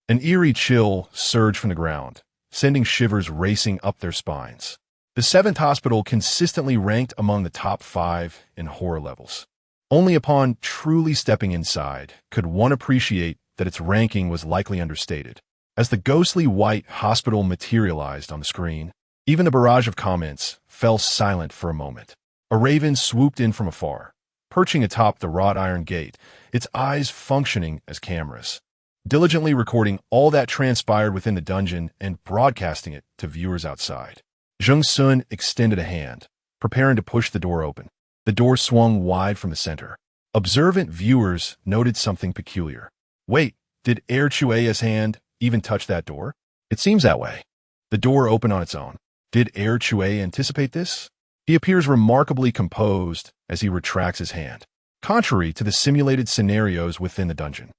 an eerie chill surged from the ground, sending shivers racing up their spines. The 7th hospital consistently ranked among the top 5 in horror levels. Only upon truly stepping inside could one appreciate that its ranking was likely understated. As the ghostly white hospital materialized on the screen, even the barrage of comments fell silent for a moment. A raven swooped in from afar, perching atop the wrought iron gate, its eyes functioning as cameras, diligently recording all that transpired within the dungeon and broadcasting it to viewers outside. Zheng Xun extended a hand, preparing to push the door open. The door swung wide from the center. Observant viewers noted something peculiar. Wait, did Chue's hand even touch that door? It seems that way. The door opened on its own. Did Chue anticipate this? He appears remarkably composed as he retracts his hand, contrary to the simulated scenarios within the dungeon.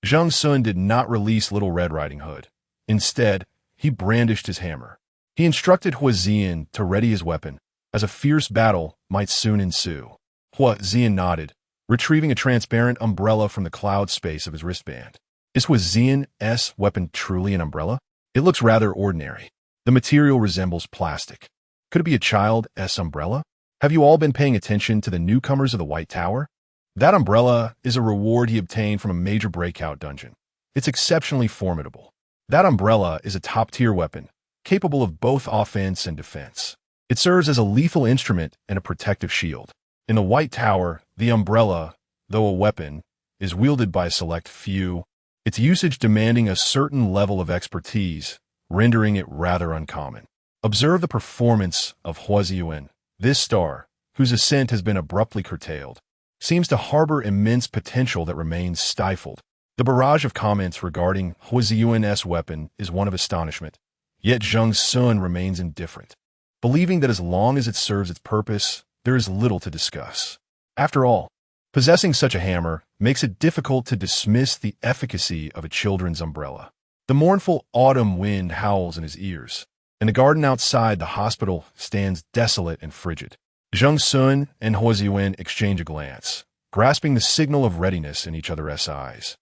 Zheng Xun did not release Little Red Riding Hood. Instead, he brandished his hammer. He instructed Huazian to ready his weapon, as a fierce battle might soon ensue. Huazian nodded, retrieving a transparent umbrella from the cloud space of his wristband. Is Huazian's weapon truly an umbrella? It looks rather ordinary. The material resembles plastic. Could it be a child's umbrella? Have you all been paying attention to the newcomers of the White Tower? That umbrella is a reward he obtained from a major breakout dungeon. It's exceptionally formidable. That umbrella is a top-tier weapon, capable of both offense and defense. It serves as a lethal instrument and a protective shield. In the White Tower, the umbrella, though a weapon, is wielded by a select few, its usage demanding a certain level of expertise, rendering it rather uncommon. Observe the performance of Huazian. This star, whose ascent has been abruptly curtailed, seems to harbor immense potential that remains stifled. The barrage of comments regarding Huazian's weapon is one of astonishment, yet Zheng Xun remains indifferent, believing that as long as it serves its purpose, there is little to discuss. After all, possessing such a hammer makes it difficult to dismiss the efficacy of a children's umbrella. The mournful autumn wind howls in his ears, and the garden outside the hospital stands desolate and frigid. Zheng Xun and Huazian exchange a glance, grasping the signal of readiness in each other's eyes,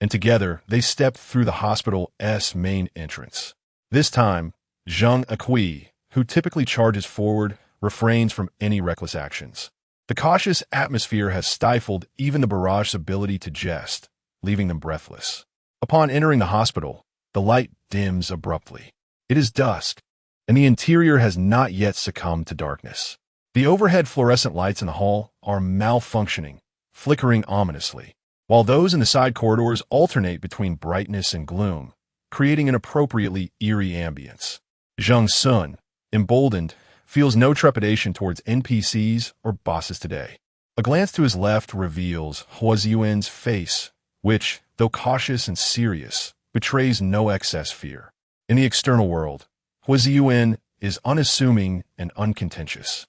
and together they step through the hospital's main entrance. This time, Zheng Xun, who typically charges forward, refrains from any reckless actions. The cautious atmosphere has stifled even the barrage's ability to jest, leaving them breathless. Upon entering the hospital, the light dims abruptly. It is dusk, and the interior has not yet succumbed to darkness. The overhead fluorescent lights in the hall are malfunctioning, flickering ominously, while those in the side corridors alternate between brightness and gloom, creating an appropriately eerie ambience. Zheng Xun, emboldened, feels no trepidation towards NPCs or bosses today. A glance to his left reveals Hua Ziyuan's face, which, though cautious and serious, betrays no excess fear. In the external world, Hua Ziyuan is unassuming and uncontentious.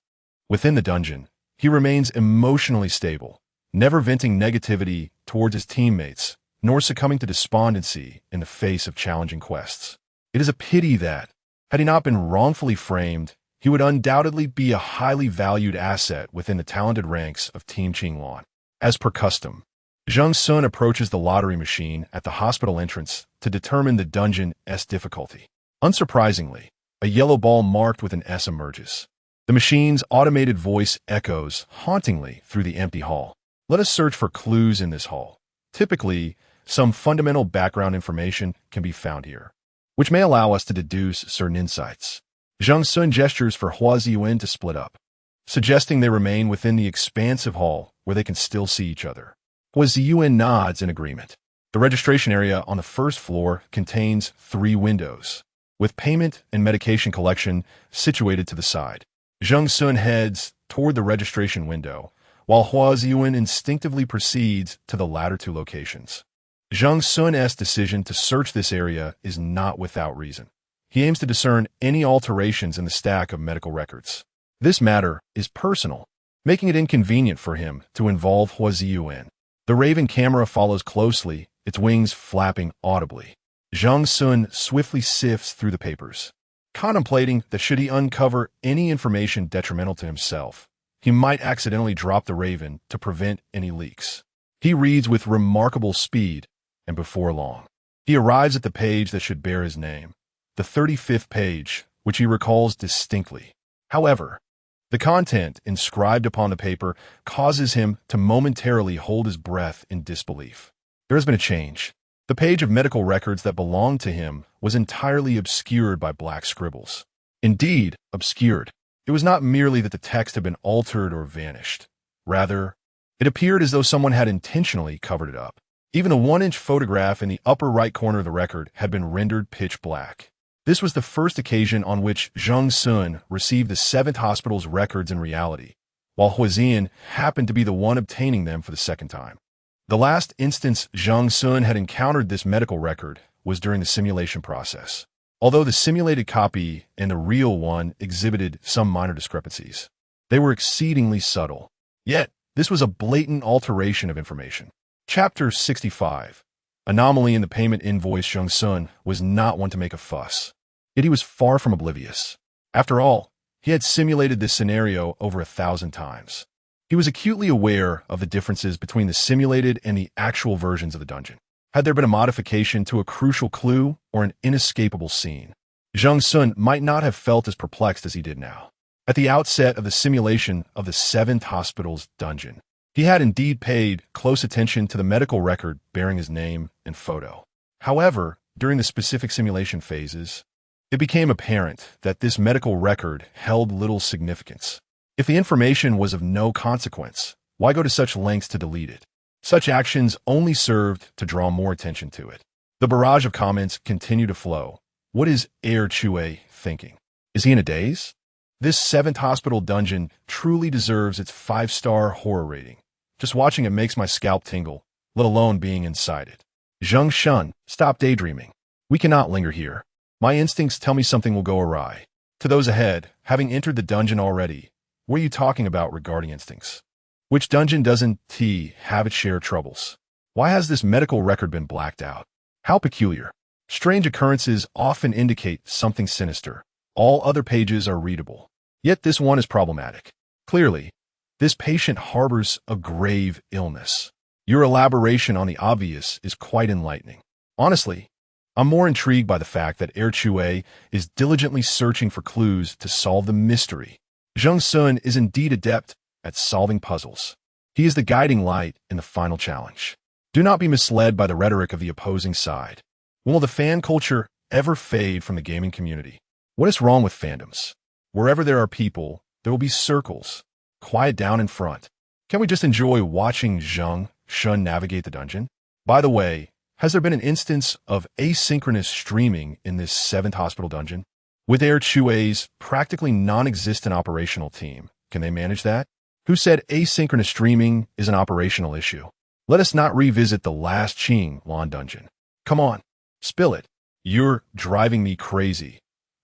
Within the dungeon, he remains emotionally stable, never venting negativity towards his teammates, nor succumbing to despondency in the face of challenging quests. It is a pity that, had he not been wrongfully framed, he would undoubtedly be a highly valued asset within the talented ranks of Team Qingluan. As per custom, Zheng Xun approaches the lottery machine at the hospital entrance to determine the dungeon's difficulty. Unsurprisingly, a yellow ball marked with an S emerges. The machine's automated voice echoes hauntingly through the empty hall. Let us search for clues in this hall. Typically, some fundamental background information can be found here, which may allow us to deduce certain insights. Zheng Xun gestures for Hua Ziyuan to split up, suggesting they remain within the expansive hall where they can still see each other. Hua Ziyuan nods in agreement. The registration area on the first floor contains 3 windows, with payment and medication collection situated to the side. Zheng Xun heads toward the registration window, while Hua Ziyuan instinctively proceeds to the latter 2 locations. Zheng Xun's decision to search this area is not without reason. He aims to discern any alterations in the stack of medical records. This matter is personal, making it inconvenient for him to involve Hua Ziyuan. The Raven camera follows closely, its wings flapping audibly. Zheng Xun swiftly sifts through the papers, contemplating that should he uncover any information detrimental to himself, he might accidentally drop the Raven to prevent any leaks. He reads with remarkable speed, and before long, he arrives at the page that should bear his name, the 35th page, which he recalls distinctly. However, the content inscribed upon the paper causes him to momentarily hold his breath in disbelief. There has been a change. The page of medical records that belonged to him was entirely obscured by black scribbles. Indeed, obscured. It was not merely that the text had been altered or vanished. Rather, it appeared as though someone had intentionally covered it up. Even the 1-inch photograph in the upper right corner of the record had been rendered pitch black. This was the first occasion on which Zheng Xun received the 7th hospital's records in reality, while Hua Ziyuan happened to be the one obtaining them for the second time. The last instance Zheng Xun had encountered this medical record was during the simulation process, although the simulated copy and the real one exhibited some minor discrepancies. They were exceedingly subtle. Yet, this was a blatant alteration of information. Chapter 65. Anomaly in the payment invoice. Zheng Xun was not one to make a fuss. Yet he was far from oblivious. After all, he had simulated this scenario over 1,000 times. He was acutely aware of the differences between the simulated and the actual versions of the dungeon. Had there been a modification to a crucial clue or an inescapable scene, Zheng Xun might not have felt as perplexed as he did now. At the outset of the simulation of the 7th hospital's dungeon, he had indeed paid close attention to the medical record bearing his name and photo. However, during the specific simulation phases, it became apparent that this medical record held little significance. If the information was of no consequence, why go to such lengths to delete it? Such actions only served to draw more attention to it. The barrage of comments continued to flow. What is Chue thinking? Is he in a daze? This 7th hospital dungeon truly deserves its 5-star horror rating. Just watching it makes my scalp tingle, let alone being inside it. Zheng Xun, stop daydreaming. We cannot linger here. My instincts tell me something will go awry. To those ahead, having entered the dungeon already, what are you talking about regarding instincts? Which dungeon doesn't have its share of troubles? Why has this medical record been blacked out? How peculiar. Strange occurrences often indicate something sinister. All other pages are readable. Yet this one is problematic. Clearly, this patient harbors a grave illness. Your elaboration on the obvious is quite enlightening. Honestly, I'm more intrigued by the fact that Chue is diligently searching for clues to solve the mystery. Zheng Xun is indeed adept at solving puzzles. He is the guiding light in the final challenge. Do not be misled by the rhetoric of the opposing side. While the fan culture ever fade from the gaming community. What is wrong with fandoms? Wherever there are people, there will be circles. Quiet down in front. Can we just enjoy watching Zheng Xun navigate the dungeon? By the way, has there been an instance of asynchronous streaming in this 7th hospital dungeon? With Air Chue's practically non-existent operational team, can they manage that? Who said asynchronous streaming is an operational issue? Let us not revisit the last Qing Lan dungeon. Come on, spill it. You're driving me crazy.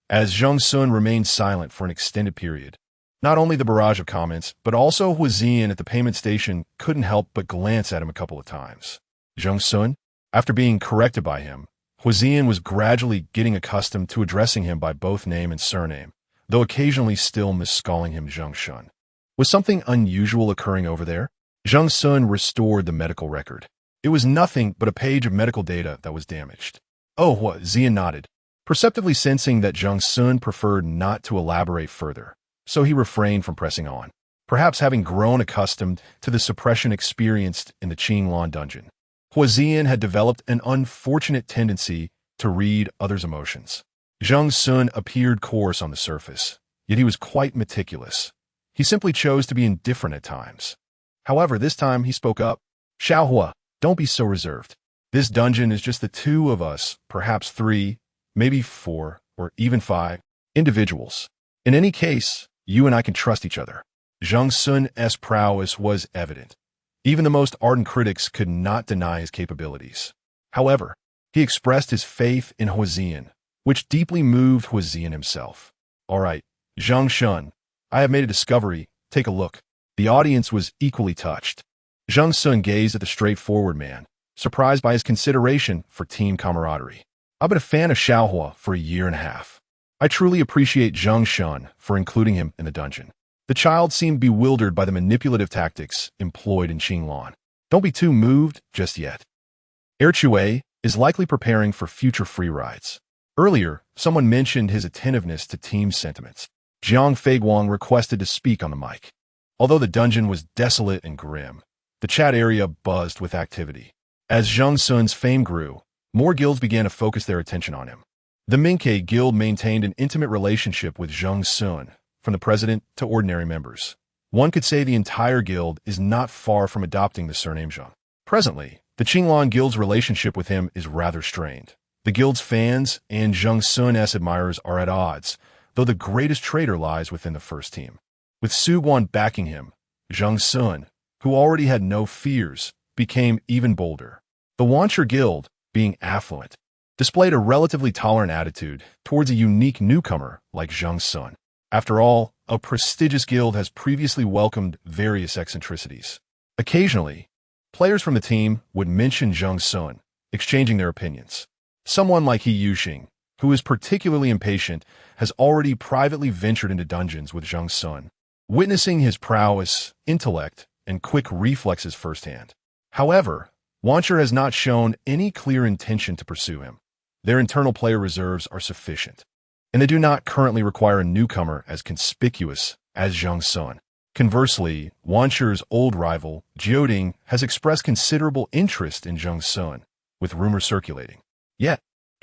As Zheng Xun remained silent for an extended period, not only the barrage of comments, but also Huizian at the payment station couldn't help but glance at him a couple of times. Zheng Xun? After being corrected by him, Huizian was gradually getting accustomed to addressing him by both name and surname, though occasionally still miscalling him Zheng Xun. Was something unusual occurring over there? Zheng Xun restored the medical record. It was nothing but a page of medical data that was damaged. Oh, Huizian nodded, perceptively sensing that Zheng Xun preferred not to elaborate further, so he refrained from pressing on, perhaps having grown accustomed to the suppression experienced in the Qing Lan dungeon. Huizian had developed an unfortunate tendency to read others' emotions. Zheng Xun appeared coarse on the surface, yet he was quite meticulous. He simply chose to be indifferent at times. However, this time he spoke up. Xiaohua, don't be so reserved. This dungeon is just the two of us, perhaps 3, maybe 4, or even 5 individuals. In any case, you and I can trust each other. Zheng Xun's prowess was evident. Even the most ardent critics could not deny his capabilities. However, he expressed his faith in Huizian, which deeply moved Huizian himself. All right, Zheng Xun, I have made a discovery. Take a look. The audience was equally touched. Zheng Xun gazed at the straightforward man, surprised by his consideration for team camaraderie. I've been a fan of Xiaohua for a year and a half. I truly appreciate Zheng Xun for including him in the dungeon. The child seemed bewildered by the manipulative tactics employed in Qing Lan. Don't be too moved just yet. Air Chue is likely preparing for future free rides. Earlier, someone mentioned his attentiveness to team sentiments. Jiang Feiguang requested to speak on the mic. Although the dungeon was desolate and grim, the chat area buzzed with activity. As Zheng Xun's fame grew, more guilds began to focus their attention on him. The Minke Guild maintained an intimate relationship with Zheng Xun, from the president to ordinary members. One could say the entire guild is not far from adopting the surname Zheng. Presently, the Qing Lan Guild's relationship with him is rather strained. The guild's fans and Zheng Xun's admirers are at odds, though the greatest traitor lies within the first team. With Su Guan backing him, Zheng Xun, who already had no fears, became even bolder. The Wancher Guild, being affluent, displayed a relatively tolerant attitude towards a unique newcomer like Zheng Xun. After all, a prestigious guild has previously welcomed various eccentricities. Occasionally, players from the team would mention Zheng Xun, exchanging their opinions. Someone like He Yuxing, who is particularly impatient, has already privately ventured into dungeons with Zheng Xun, witnessing his prowess, intellect, and quick reflexes firsthand. However, Wancher has not shown any clear intention to pursue him. Their internal player reserves are sufficient, and they do not currently require a newcomer as conspicuous as Zheng Xun. Conversely, Wancher's old rival, Wielding, has expressed considerable interest in Zheng Xun, with rumors circulating. Yet,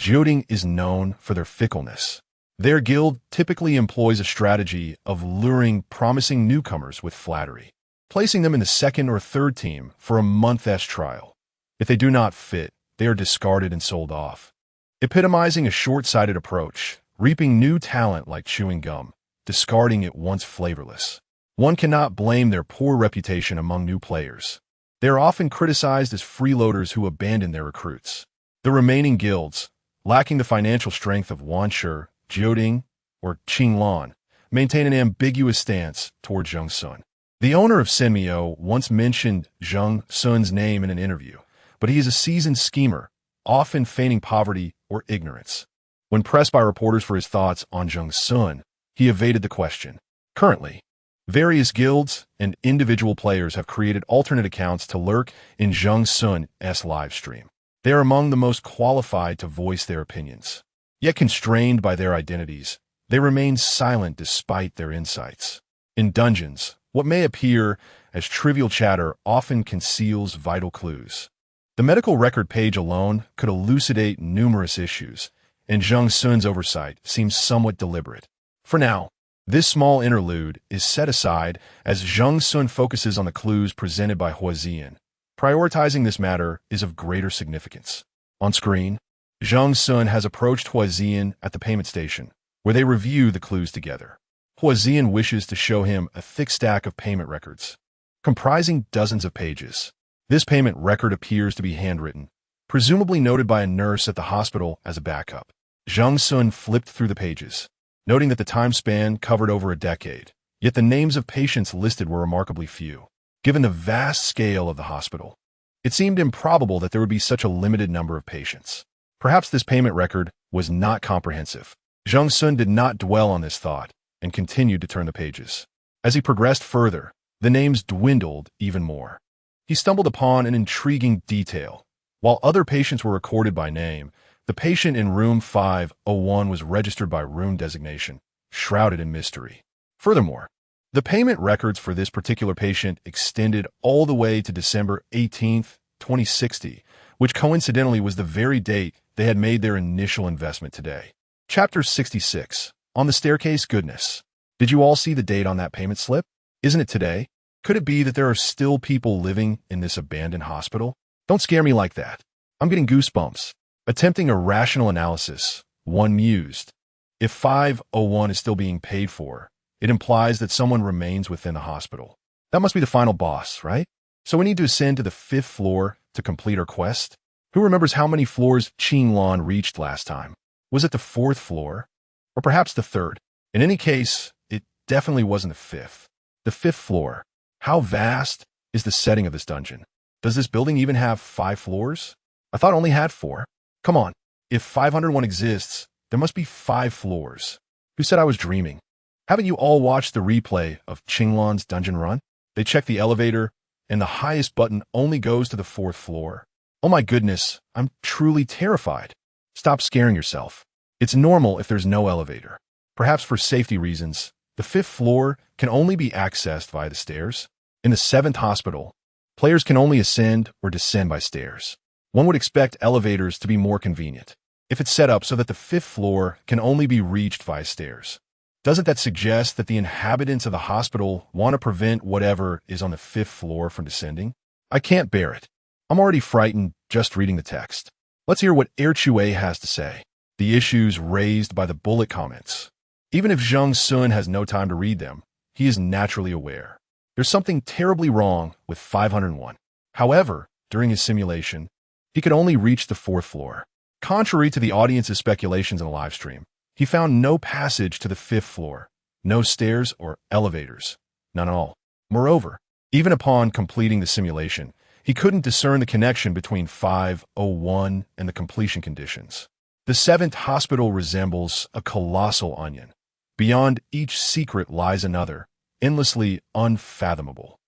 Wielding is known for their fickleness. Their guild typically employs a strategy of luring promising newcomers with flattery, placing them in the 2nd or 3rd team for a month's trial. If they do not fit, they are discarded and sold off, epitomizing a short-sighted approach, reaping new talent like chewing gum, discarding it once flavorless. One cannot blame their poor reputation among new players. They are often criticized as freeloaders who abandon their recruits. The remaining guilds, lacking the financial strength of Wancher, Wielding, or Qing Lan, maintain an ambiguous stance toward Zheng Xun. The owner of Senmyo once mentioned Zheng Xun's name in an interview, but he is a seasoned schemer, often feigning poverty or ignorance. When pressed by reporters for his thoughts on Zheng Xun, he evaded the question. Currently, various guilds and individual players have created alternate accounts to lurk in Zheng Xun's live stream. They are among the most qualified to voice their opinions. Yet constrained by their identities, they remain silent despite their insights. In dungeons, what may appear as trivial chatter often conceals vital clues. The medical record page alone could elucidate numerous issues, and Zheng Xun's oversight seems somewhat deliberate. For now, this small interlude is set aside as Zheng Xun focuses on the clues presented by Huazian. Prioritizing this matter is of greater significance. On screen, Zheng Xun has approached Huazian at the payment station, where they review the clues together. Huazian wishes to show him a thick stack of payment records, comprising dozens of pages. This payment record appears to be handwritten, presumably noted by a nurse at the hospital as a backup. Zheng Xun flipped through the pages, noting that the time span covered over a decade, yet the names of patients listed were remarkably few. Given the vast scale of the hospital, it seemed improbable that there would be such a limited number of patients. Perhaps this payment record was not comprehensive. Zheng Xun did not dwell on this thought and continued to turn the pages. As he progressed further, the names dwindled even more. He stumbled upon an intriguing detail. While other patients were recorded by name, the patient in room 501 was registered by room designation, shrouded in mystery. Furthermore, the payment records for this particular patient extended all the way to December 18, 2060, which coincidentally was the very date they had made their initial investment today. Chapter 66. On the staircase. Goodness. Did you all see the date on that payment slip? Isn't it today? Could it be that there are still people living in this abandoned hospital? Don't scare me like that. I'm getting goosebumps. Attempting a rational analysis, one mused. If 501 is still being paid for, it implies that someone remains within the hospital. That must be the final boss, right? So we need to ascend to the 5th floor to complete our quest? Who remembers how many floors Qinglan reached last time? Was it the 4th floor? Or perhaps the 3rd? In any case, it definitely wasn't the 5th. The 5th floor. How vast is the setting of this dungeon? Does this building even have 5 floors? I thought it only had 4. Come on, if 501 exists, there must be 5 floors. Who said I was dreaming? Haven't you all watched the replay of Qinglan's dungeon run? They check the elevator, and the highest button only goes to the 4th floor. Oh my goodness, I'm truly terrified. Stop scaring yourself. It's normal if there's no elevator. Perhaps for safety reasons, the 5th floor can only be accessed via the stairs. In the 7th hospital, players can only ascend or descend by stairs. One would expect elevators to be more convenient, if it's set up so that the 5th floor can only be reached via stairs. Doesn't that suggest that the inhabitants of the hospital want to prevent whatever is on the 5th floor from descending? I can't bear it. I'm already frightened just reading the text. Let's hear what Erchue has to say. The issues raised by the bullet comments. Even if Zheng Xun has no time to read them, he is naturally aware. There's something terribly wrong with 501. However, during his simulation, he could only reach the 4th floor. Contrary to the audience's speculations in the live stream, he found no passage to the 5th floor, no stairs or elevators, none at all. Moreover, even upon completing the simulation, he couldn't discern the connection between 501 and the completion conditions. The 7th hospital resembles a colossal onion. Beyond each secret lies another, endlessly unfathomable.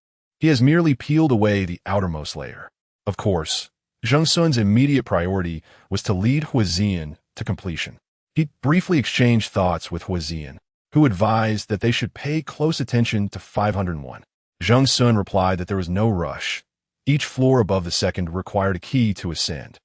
He has merely peeled away the outermost layer. Of course, Zheng Xun's immediate priority was to lead Huazian to completion. He briefly exchanged thoughts with Huazian, who advised that they should pay close attention to 501. Zheng Xun replied that there was no rush. Each floor above the 2nd required a key to ascend.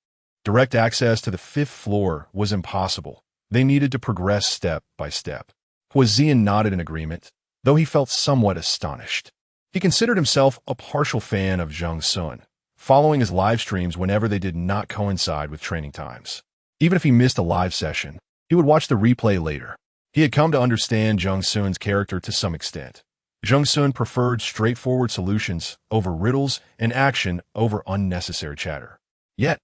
Direct access to the 5th floor was impossible. They needed to progress step by step. Huazian nodded in agreement, though he felt somewhat astonished. He considered himself a partial fan of Zheng Xun, following his live streams whenever they did not coincide with training times. Even if he missed a live session, he would watch the replay later. He had come to understand Zheng Xun's character to some extent. Zheng Xun preferred straightforward solutions over riddles and action over unnecessary chatter. Yet,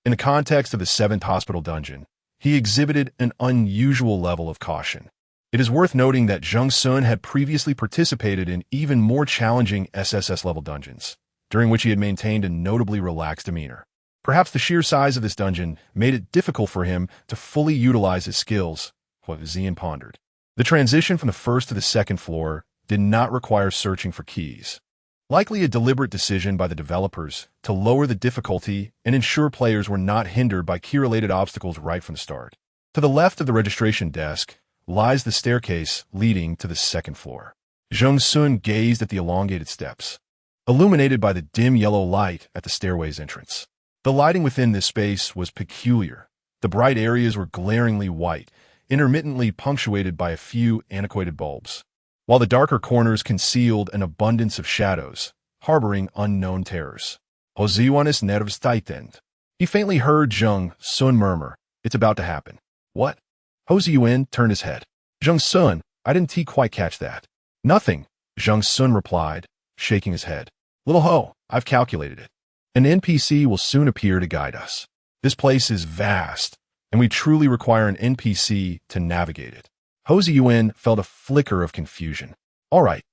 in the context of the 7th hospital dungeon, he exhibited an unusual level of caution. It is worth noting that Zheng Xun had previously participated in even more challenging SSS-level dungeons, during which he had maintained a notably relaxed demeanor. Perhaps the sheer size of this dungeon made it difficult for him to fully utilize his skills, Huazian pondered. The transition from the 1st to the 2nd floor did not require searching for keys. Likely a deliberate decision by the developers to lower the difficulty and ensure players were not hindered by key-related obstacles right from the start. To the left of the registration desk lies the staircase leading to the 2nd floor. Zheng Xun gazed at the elongated steps, illuminated by the dim yellow light at the stairway's entrance. The lighting within this space was peculiar, The bright areas were glaringly white, intermittently punctuated by a few antiquated bulbs, while the darker corners concealed an abundance of shadows, harboring unknown terrors. Oziwanis nervs tightened. He faintly heard Zheng Xun murmur, "It's about to happen." "What?" Ho Ziyuan turned his head. "Zheng Xun, I didn't quite catch that." "Nothing," Zheng Xun replied, shaking his head. "Little Ho, I've calculated it. An NPC will soon appear to guide us. This place is vast, and we truly require an NPC to navigate it." Ho Ziyuan felt a flicker of confusion. "All right,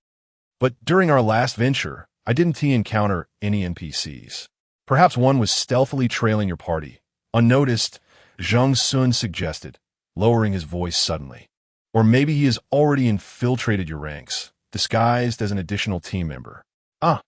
but during our last venture, I didn't encounter any NPCs. Perhaps one was stealthily trailing your party, unnoticed," Zheng Xun suggested, lowering his voice suddenly. "Or maybe he has already infiltrated your ranks, disguised as an additional team member." "Ah."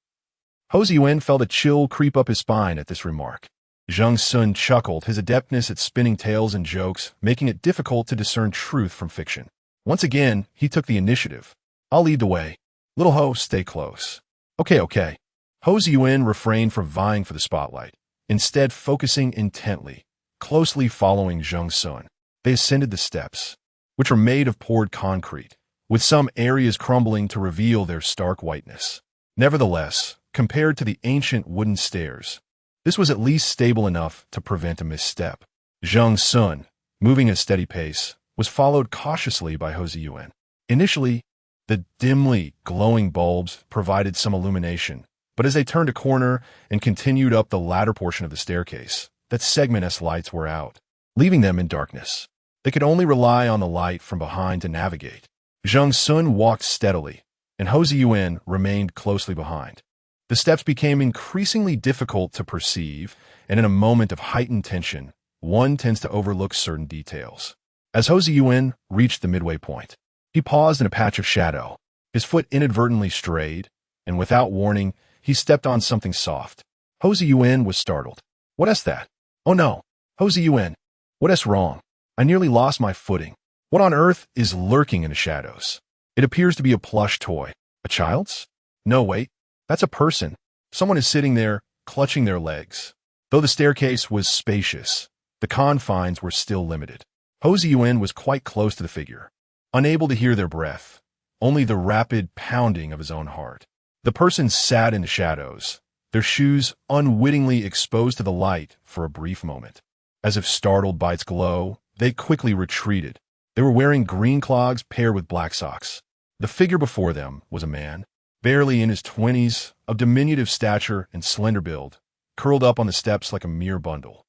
Ho Ziyuan felt a chill creep up his spine at this remark. Zheng Xun chuckled, his adeptness at spinning tales and jokes making it difficult to discern truth from fiction. Once again, he took the initiative. "I'll lead the way. Little Ho, stay close." Okay. Ho Ziyuan refrained from vying for the spotlight, instead focusing intently, closely following Zheng Xun. They ascended the steps, which were made of poured concrete, with some areas crumbling to reveal their stark whiteness. Nevertheless, compared to the ancient wooden stairs, this was at least stable enough to prevent a misstep. Zheng Xun, moving at a steady pace, was followed cautiously by Ho Ziyuan. Initially, the dimly glowing bulbs provided some illumination, but as they turned a corner and continued up the latter portion of the staircase, that segment-esque lights were out, leaving them in darkness. They could only rely on the light from behind to navigate. Zheng Xun walked steadily, and Ho Ziyuan remained closely behind. The steps became increasingly difficult to perceive, and in a moment of heightened tension, one tends to overlook certain details. As Ho Ziyuan reached the midway point, he paused in a patch of shadow. His foot inadvertently strayed, and without warning, he stepped on something soft. Ho Ziyuan was startled. "What is that?" "Oh no, Ho Ziyuan, what is wrong? I nearly lost my footing. What on earth is lurking in the shadows?" "It appears to be a plush toy." "A child's?" "No, wait. That's a person. Someone is sitting there, clutching their legs." Though the staircase was spacious, the confines were still limited. Ho Ziyuan was quite close to the figure, unable to hear their breath, only the rapid pounding of his own heart. The person sat in the shadows, their shoes unwittingly exposed to the light for a brief moment. As if startled by its glow, they quickly retreated. They were wearing green clogs paired with black socks. The figure before them was a man, barely in his 20s, of diminutive stature and slender build, curled up on the steps like a mere bundle.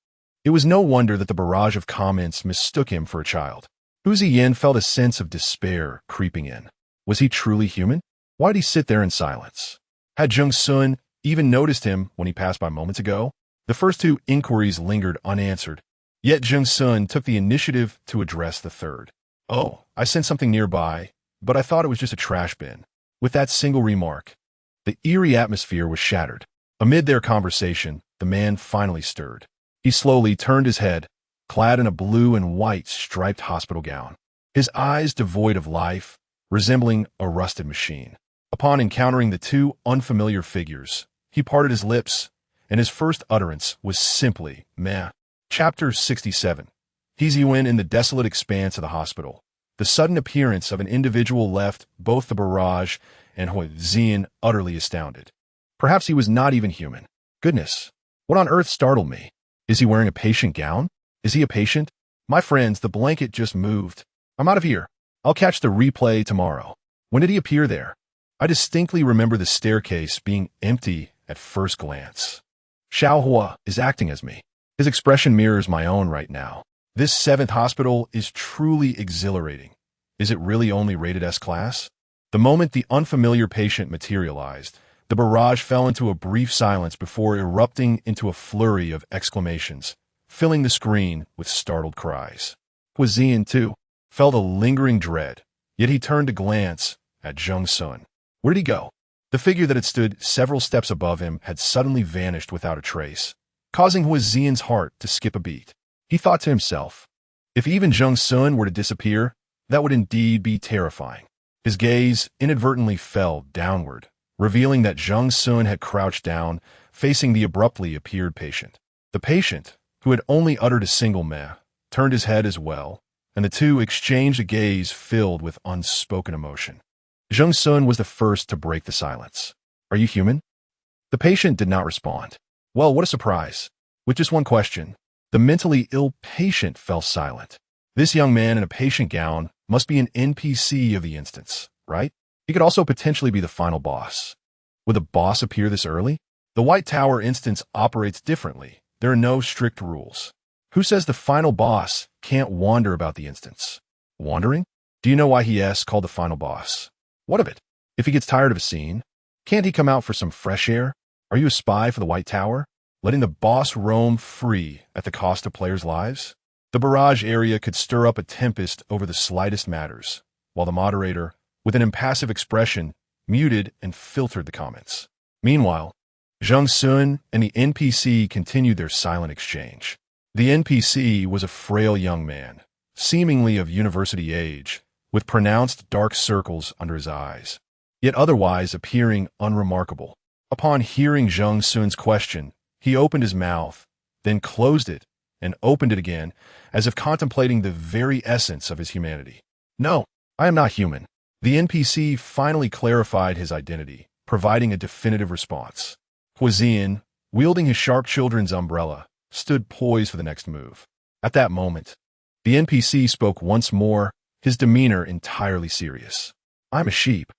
It was no wonder that the barrage of comments mistook him for a child. Hu Ziyin felt a sense of despair creeping in. Was he truly human? Why did he sit there in silence? Had Zheng Xun even noticed him when he passed by moments ago? The first two inquiries lingered unanswered, yet Zheng Xun took the initiative to address the third. "Oh, I sent something nearby, but I thought it was just a trash bin." With that single remark, the eerie atmosphere was shattered. Amid their conversation, the man finally stirred. He slowly turned his head, clad in a blue and white striped hospital gown, his eyes devoid of life, resembling a rusted machine. Upon encountering the two unfamiliar figures, he parted his lips, and his first utterance was simply, "Meh." Chapter 67. He Ziyuan in the desolate expanse of the hospital. The sudden appearance of an individual left both the barrage and Ho Ziyuan utterly astounded. Perhaps he was not even human. Goodness, what on earth startled me? Is he wearing a patient gown? Is he a patient? My friends, the blanket just moved. I'm out of here. I'll catch the replay tomorrow. When did he appear there? I distinctly remember the staircase being empty at first glance. Xiao Hua is acting as me. His expression mirrors my own right now. This 7th hospital is truly exhilarating. Is it really only rated S class? The moment the unfamiliar patient materialized, the barrage fell into a brief silence before erupting into a flurry of exclamations, filling the screen with startled cries. Huizian, too, felt a lingering dread, yet he turned to glance at Zheng Xun. Where did he go? The figure that had stood several steps above him had suddenly vanished without a trace, causing Huizian's heart to skip a beat. He thought to himself, if even Zheng Xun were to disappear, that would indeed be terrifying. His gaze inadvertently fell downward, revealing that Zheng Xun had crouched down, facing the abruptly appeared patient. The patient, who had only uttered a single meh, turned his head as well, and the two exchanged a gaze filled with unspoken emotion. Zheng Xun was the first to break the silence. "Are you human?" The patient did not respond. Well, what a surprise. With just one question, the mentally ill patient fell silent. This young man in a patient gown must be an NPC of the instance, right? He could also potentially be the final boss. Would the boss appear this early? The White Tower instance operates differently. There are no strict rules. Who says the final boss can't wander about the instance? Wandering? Do you know why he is called the final boss? What of it? If he gets tired of a scene, can't he come out for some fresh air? Are you a spy for the White Tower, letting the boss roam free at the cost of players' lives? The barrage area could stir up a tempest over the slightest matters, while the moderator, with an impassive expression, muted and filtered the comments. Meanwhile, Zheng Xun and the NPC continued their silent exchange. The NPC was a frail young man, seemingly of university age, with pronounced dark circles under his eyes, yet otherwise appearing unremarkable. Upon hearing Zheng Xun's question, he opened his mouth, then closed it, and opened it again, as if contemplating the very essence of his humanity. "No, I am not human." The NPC finally clarified his identity, providing a definitive response. Huizian, wielding his shark children's umbrella, stood poised for the next move. At that moment, the NPC spoke once more, his demeanor entirely serious. "I'm a sheep."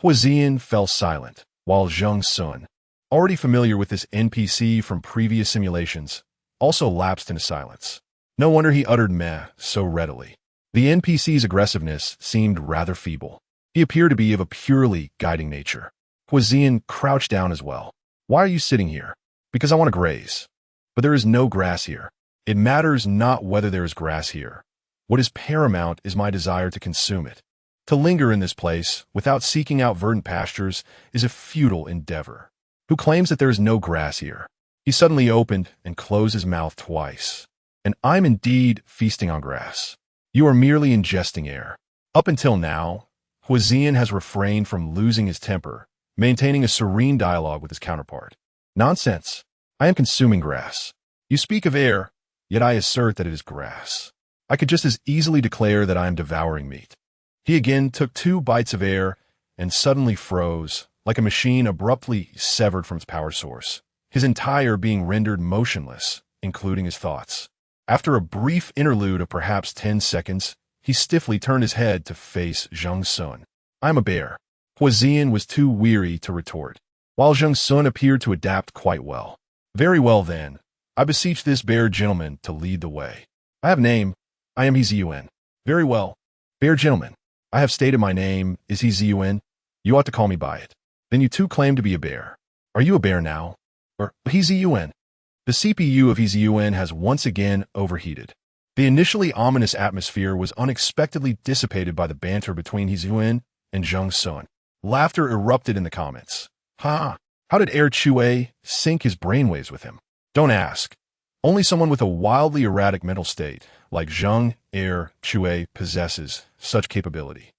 Huizian fell silent, while Zheng Xun, already familiar with this NPC from previous simulations, also lapsed into silence. No wonder he uttered meh so readily. The NPC's aggressiveness seemed rather feeble. He appeared to be of a purely guiding nature. Huizian crouched down as well. "Why are you sitting here?" "Because I want to graze." "But there is no grass here." "It matters not whether there is grass here. What is paramount is my desire to consume it. To linger in this place without seeking out verdant pastures is a futile endeavor." "Who claims that there is no grass here?" He suddenly opened and closed his mouth twice. "And I'm indeed feasting on grass. You are merely ingesting air." Up until now, Huizian has refrained from losing his temper, maintaining a serene dialogue with his counterpart. "Nonsense. I am consuming grass. You speak of air, yet I assert that it is grass. I could just as easily declare that I am devouring meat." He again took 2 bites of air and suddenly froze, like a machine abruptly severed from its power source, his entire being rendered motionless, including his thoughts. After a brief interlude of perhaps 10 seconds, he stiffly turned his head to face Zheng Xun. "I'm a bear." Huizian was too weary to retort, while Zheng Xun appeared to adapt quite well. "Very well then, I beseech this bear gentleman to lead the way. I have a name. I am Zheng. "Very well, bear gentleman. I have stated my name is Zheng. You ought to call me by it. Then you too claim to be a bear. Are you a bear now? Or Zheng?" The CPU of Zheng has once again overheated. The initially ominous atmosphere was unexpectedly dissipated by the banter between Zheng and Zheng Xun. Laughter erupted in the comments. "Ha! How did Air Chue sync his brainwaves with him?" "Don't ask. Only someone with a wildly erratic mental state, like Zheng Air Chue, possesses such capability.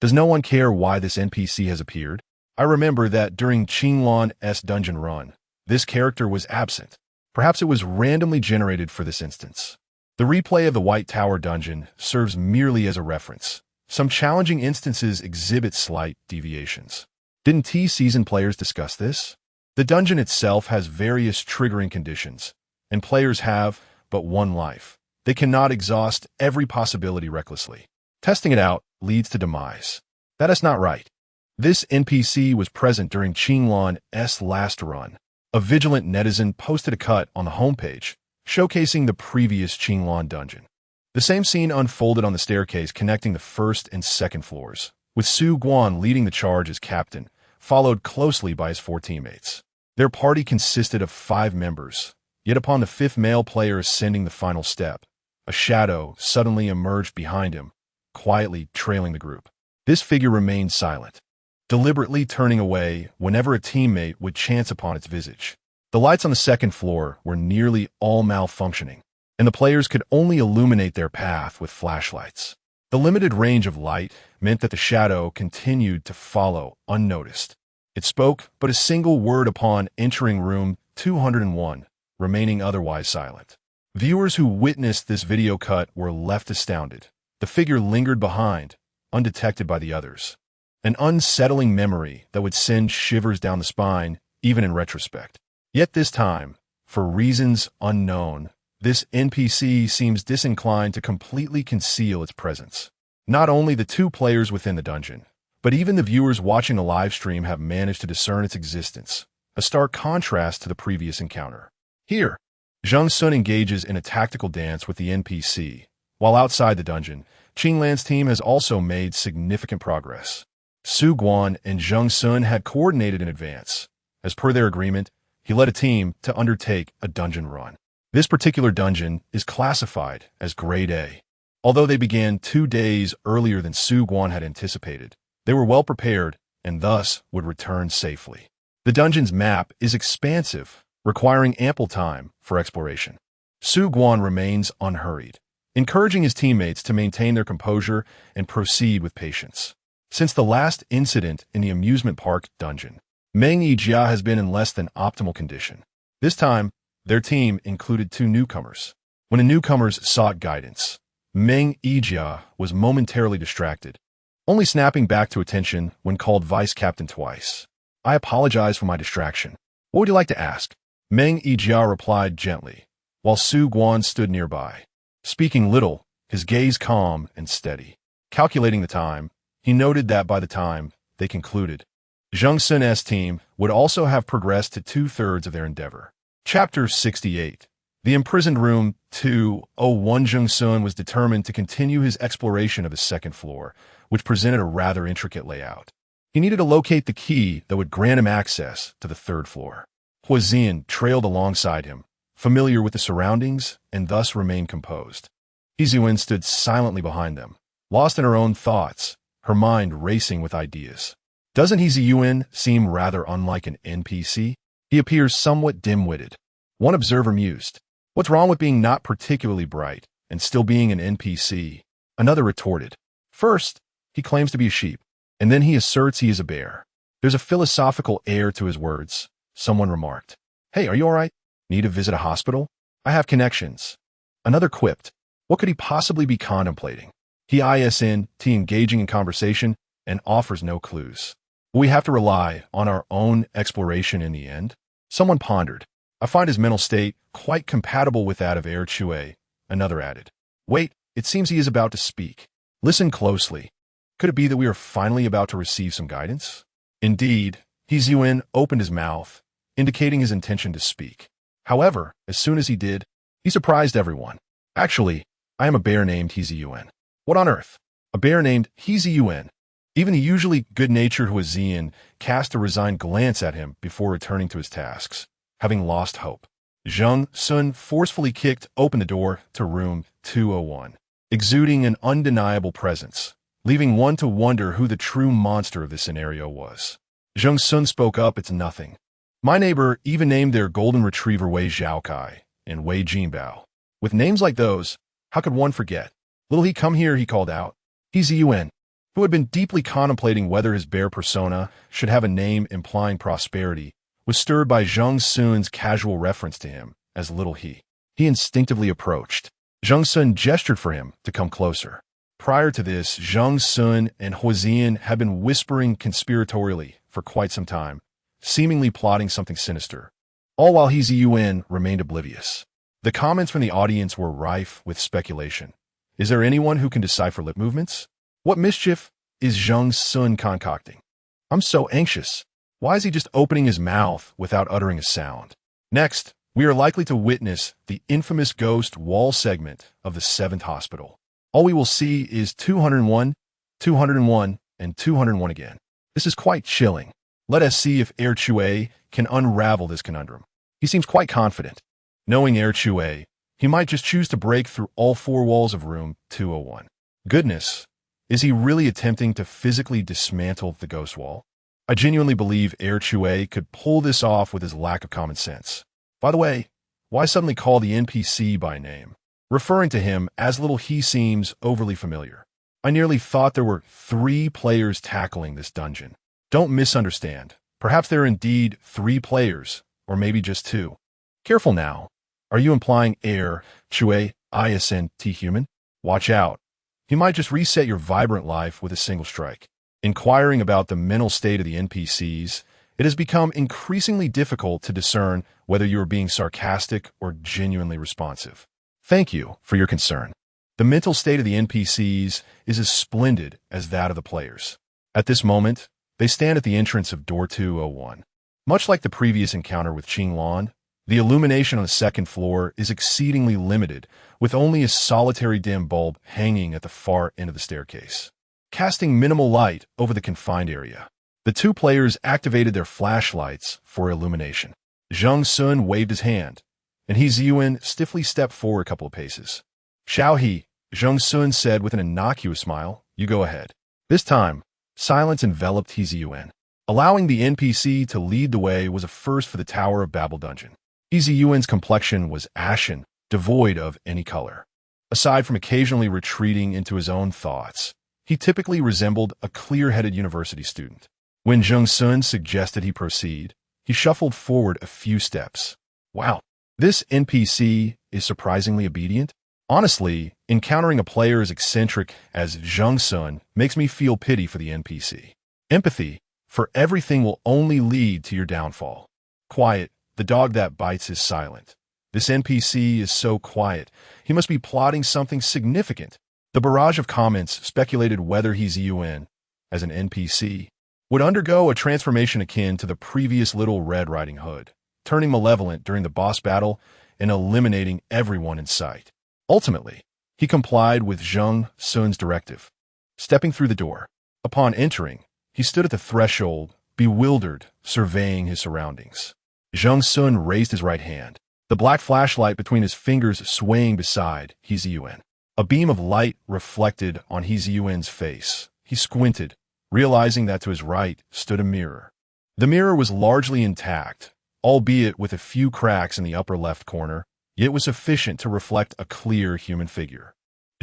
Does no one care why this NPC has appeared? I remember that during Qinglan's dungeon run, this character was absent. Perhaps it was randomly generated for this instance. The replay of the White Tower dungeon serves merely as a reference. Some challenging instances exhibit slight deviations. Didn't T-Season players discuss this? The dungeon itself has various triggering conditions, and players have but one life. They cannot exhaust every possibility recklessly. Testing it out leads to demise. That is not right. This NPC was present during Qinglan's last run. A vigilant netizen posted a cut on the homepage, showcasing the previous Qinglan dungeon. The same scene unfolded on the staircase connecting the first and second floors, with Su Guan leading the charge as captain, followed closely by his 4 teammates. Their party consisted of 5 members, yet upon the 5th male player ascending the final step, a shadow suddenly emerged behind him, quietly trailing the group. This figure remained silent, deliberately turning away whenever a teammate would chance upon its visage. The lights on the 2nd floor were nearly all malfunctioning, and the players could only illuminate their path with flashlights. The limited range of light meant that the shadow continued to follow unnoticed. It spoke but a single word upon entering room 201, remaining otherwise silent. Viewers who witnessed this video cut were left astounded. The figure lingered behind, undetected by the others. An unsettling memory that would send shivers down the spine, even in retrospect. Yet this time, for reasons unknown, this NPC seems disinclined to completely conceal its presence. Not only the two players within the dungeon, but even the viewers watching the live stream have managed to discern its existence, a stark contrast to the previous encounter. Here, Zheng Xun engages in a tactical dance with the NPC, while outside the dungeon, Qinglan's team has also made significant progress. Su Guan and Zheng Xun had coordinated in advance. As per their agreement, he led a team to undertake a dungeon run. This particular dungeon is classified as Grade A. Although they began 2 days earlier than Su Guan had anticipated, they were well prepared and thus would return safely. The dungeon's map is expansive, requiring ample time for exploration. Su Guan remains unhurried, encouraging his teammates to maintain their composure and proceed with patience. Since the last incident in the amusement park dungeon, Meng Yijia has been in less than optimal condition. This time, their team included 2 newcomers. When the newcomers sought guidance, Meng Yijia was momentarily distracted, only snapping back to attention when called vice captain twice. "I apologize for my distraction. What would you like to ask?" Meng Yijia replied gently, while Su Guan stood nearby. Speaking little, his gaze calm and steady. Calculating the time, he noted that by the time they concluded, Zheng Xun's team would also have progressed to 2/3 of their endeavor. Chapter 68. The imprisoned room 201. Zheng Xun was determined to continue his exploration of the second floor, which presented a rather intricate layout. He needed to locate the key that would grant him access to the 3rd floor. Huizian trailed alongside him, familiar with the surroundings and thus remained composed. Huizian stood silently behind them, lost in her own thoughts, her mind racing with ideas. Doesn't Huizian seem rather unlike an NPC? He appears somewhat dim-witted. One observer mused, "What's wrong with being not particularly bright and still being an NPC?" Another retorted, "First, he claims to be a sheep, and then he asserts he is a bear. There's a philosophical air to his words," someone remarked. "Hey, are you all right? Need to visit a hospital? I have connections." Another quipped, "What could he possibly be contemplating? He isn't engaging in conversation and offers no clues. Will we have to rely on our own exploration in the end?" Someone pondered, "I find his mental state quite compatible with that of Air Chue." Another added, "Wait, it seems he is about to speak. Listen closely. Could it be that we are finally about to receive some guidance?" Indeed, Huizian opened his mouth, indicating his intention to speak. However, as soon as he did, he surprised everyone. "Actually, I am a bear named Huizian." "What on earth? A bear named Huizian?" Even the usually good-natured Huizian cast a resigned glance at him before returning to his tasks, having lost hope. Zheng Xun forcefully kicked open the door to room 201, exuding an undeniable presence, leaving one to wonder who the true monster of this scenario was. Zheng Xun spoke up, "It's nothing. My neighbor even named their golden retriever Wei Zhaokai and Wei Jinbao. With names like those, how could one forget? Little he come here," he called out. Huizian, who had been deeply contemplating whether his bear persona should have a name implying prosperity, was stirred by Zheng Xun's casual reference to him as Little He. He instinctively approached. Zheng Xun gestured for him to come closer. Prior to this, Zheng Xun and Huizian had been whispering conspiratorially for quite some time, seemingly plotting something sinister, all while Huizian remained oblivious. The comments from the audience were rife with speculation. Is there anyone who can decipher lip movements? What mischief is Zheng Xun concocting? I'm so anxious. Why is he just opening his mouth without uttering a sound? Next, we are likely to witness the infamous ghost wall segment of the 7th hospital. All we will see is 201, 201, and 201 again. This is quite chilling. Let us see if Air Chue can unravel this conundrum. He seems quite confident. Knowing Air Chue, he might just choose to break through all 4 walls of room 201. Goodness, is he really attempting to physically dismantle the ghost wall? I genuinely believe Air Chue could pull this off with his lack of common sense. By the way, why suddenly call the NPC by name? Referring to him as Little He seems overly familiar. I nearly thought there were 3 players tackling this dungeon. Don't misunderstand. Perhaps there are indeed 3 players, or maybe just 2. Careful now. Are you implying air, chue, isnt human? Watch out. He might just reset your vibrant life with a single strike. Inquiring about the mental state of the NPCs, it has become increasingly difficult to discern whether you are being sarcastic or genuinely responsive. Thank you for your concern. The mental state of the NPCs is as splendid as that of the players. At this moment, they stand at the entrance of Door 201. Much like the previous encounter with Qinglan, the illumination on the second floor is exceedingly limited, with only a solitary dim bulb hanging at the far end of the staircase, casting minimal light over the confined area. The two players activated their flashlights for illumination. Zheng Xun waved his hand, and He Ziyuan stiffly stepped forward a couple of paces. Xiao He, Zheng Xun said with an innocuous smile, you go ahead. This time, silence enveloped He Ziyuan. Allowing the NPC to lead the way was a first for the Tower of Babel dungeon. He Ziyuan's complexion was ashen, devoid of any color. Aside from occasionally retreating into his own thoughts, he typically resembled a clear-headed university student. When Zheng Xun suggested he proceed, he shuffled forward a few steps. Wow, this NPC is surprisingly obedient. Honestly, encountering a player as eccentric as Zheng Xun makes me feel pity for the NPC. Empathy for everything will only lead to your downfall. Quiet, the dog that bites is silent. This NPC is so quiet, he must be plotting something significant. The barrage of comments speculated whether He Ziyuan, as an NPC, would undergo a transformation akin to the previous Little Red Riding Hood, turning malevolent during the boss battle and eliminating everyone in sight. Ultimately, he complied with Zheng Xun's directive, stepping through the door. Upon entering, he stood at the threshold, bewildered, surveying his surroundings. Zheng Xun raised his right hand, the black flashlight between his fingers swaying beside He Ziyuan. A beam of light reflected on He Ziyuan's face. He squinted, realizing that to his right stood a mirror. The mirror was largely intact, albeit with a few cracks in the upper left corner, yet was sufficient to reflect a clear human figure.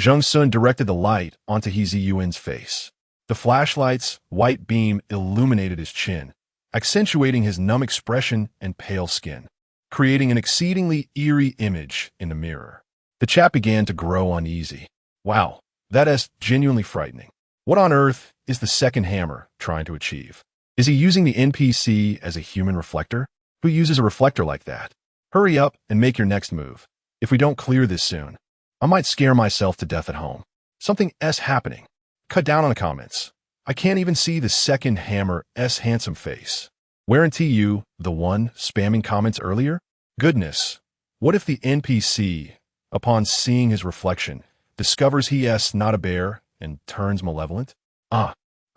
Zheng Xun directed the light onto He Ziyuan's face. The flashlight's white beam illuminated his chin, accentuating his numb expression and pale skin, creating an exceedingly eerie image in the mirror. The chap began to grow uneasy. Wow, that is genuinely frightening. What on earth is the second hammer trying to achieve? Is he using the NPC as a human reflector? Who uses a reflector like that? Hurry up and make your next move. If we don't clear this soon, I might scare myself to death at home. Something S happening. Cut down on the comments. I can't even see the second hammer's handsome face. Weren't you the one spamming comments earlier? Goodness, what if the NPC, upon seeing his reflection, discovers he's not a bear and turns malevolent? I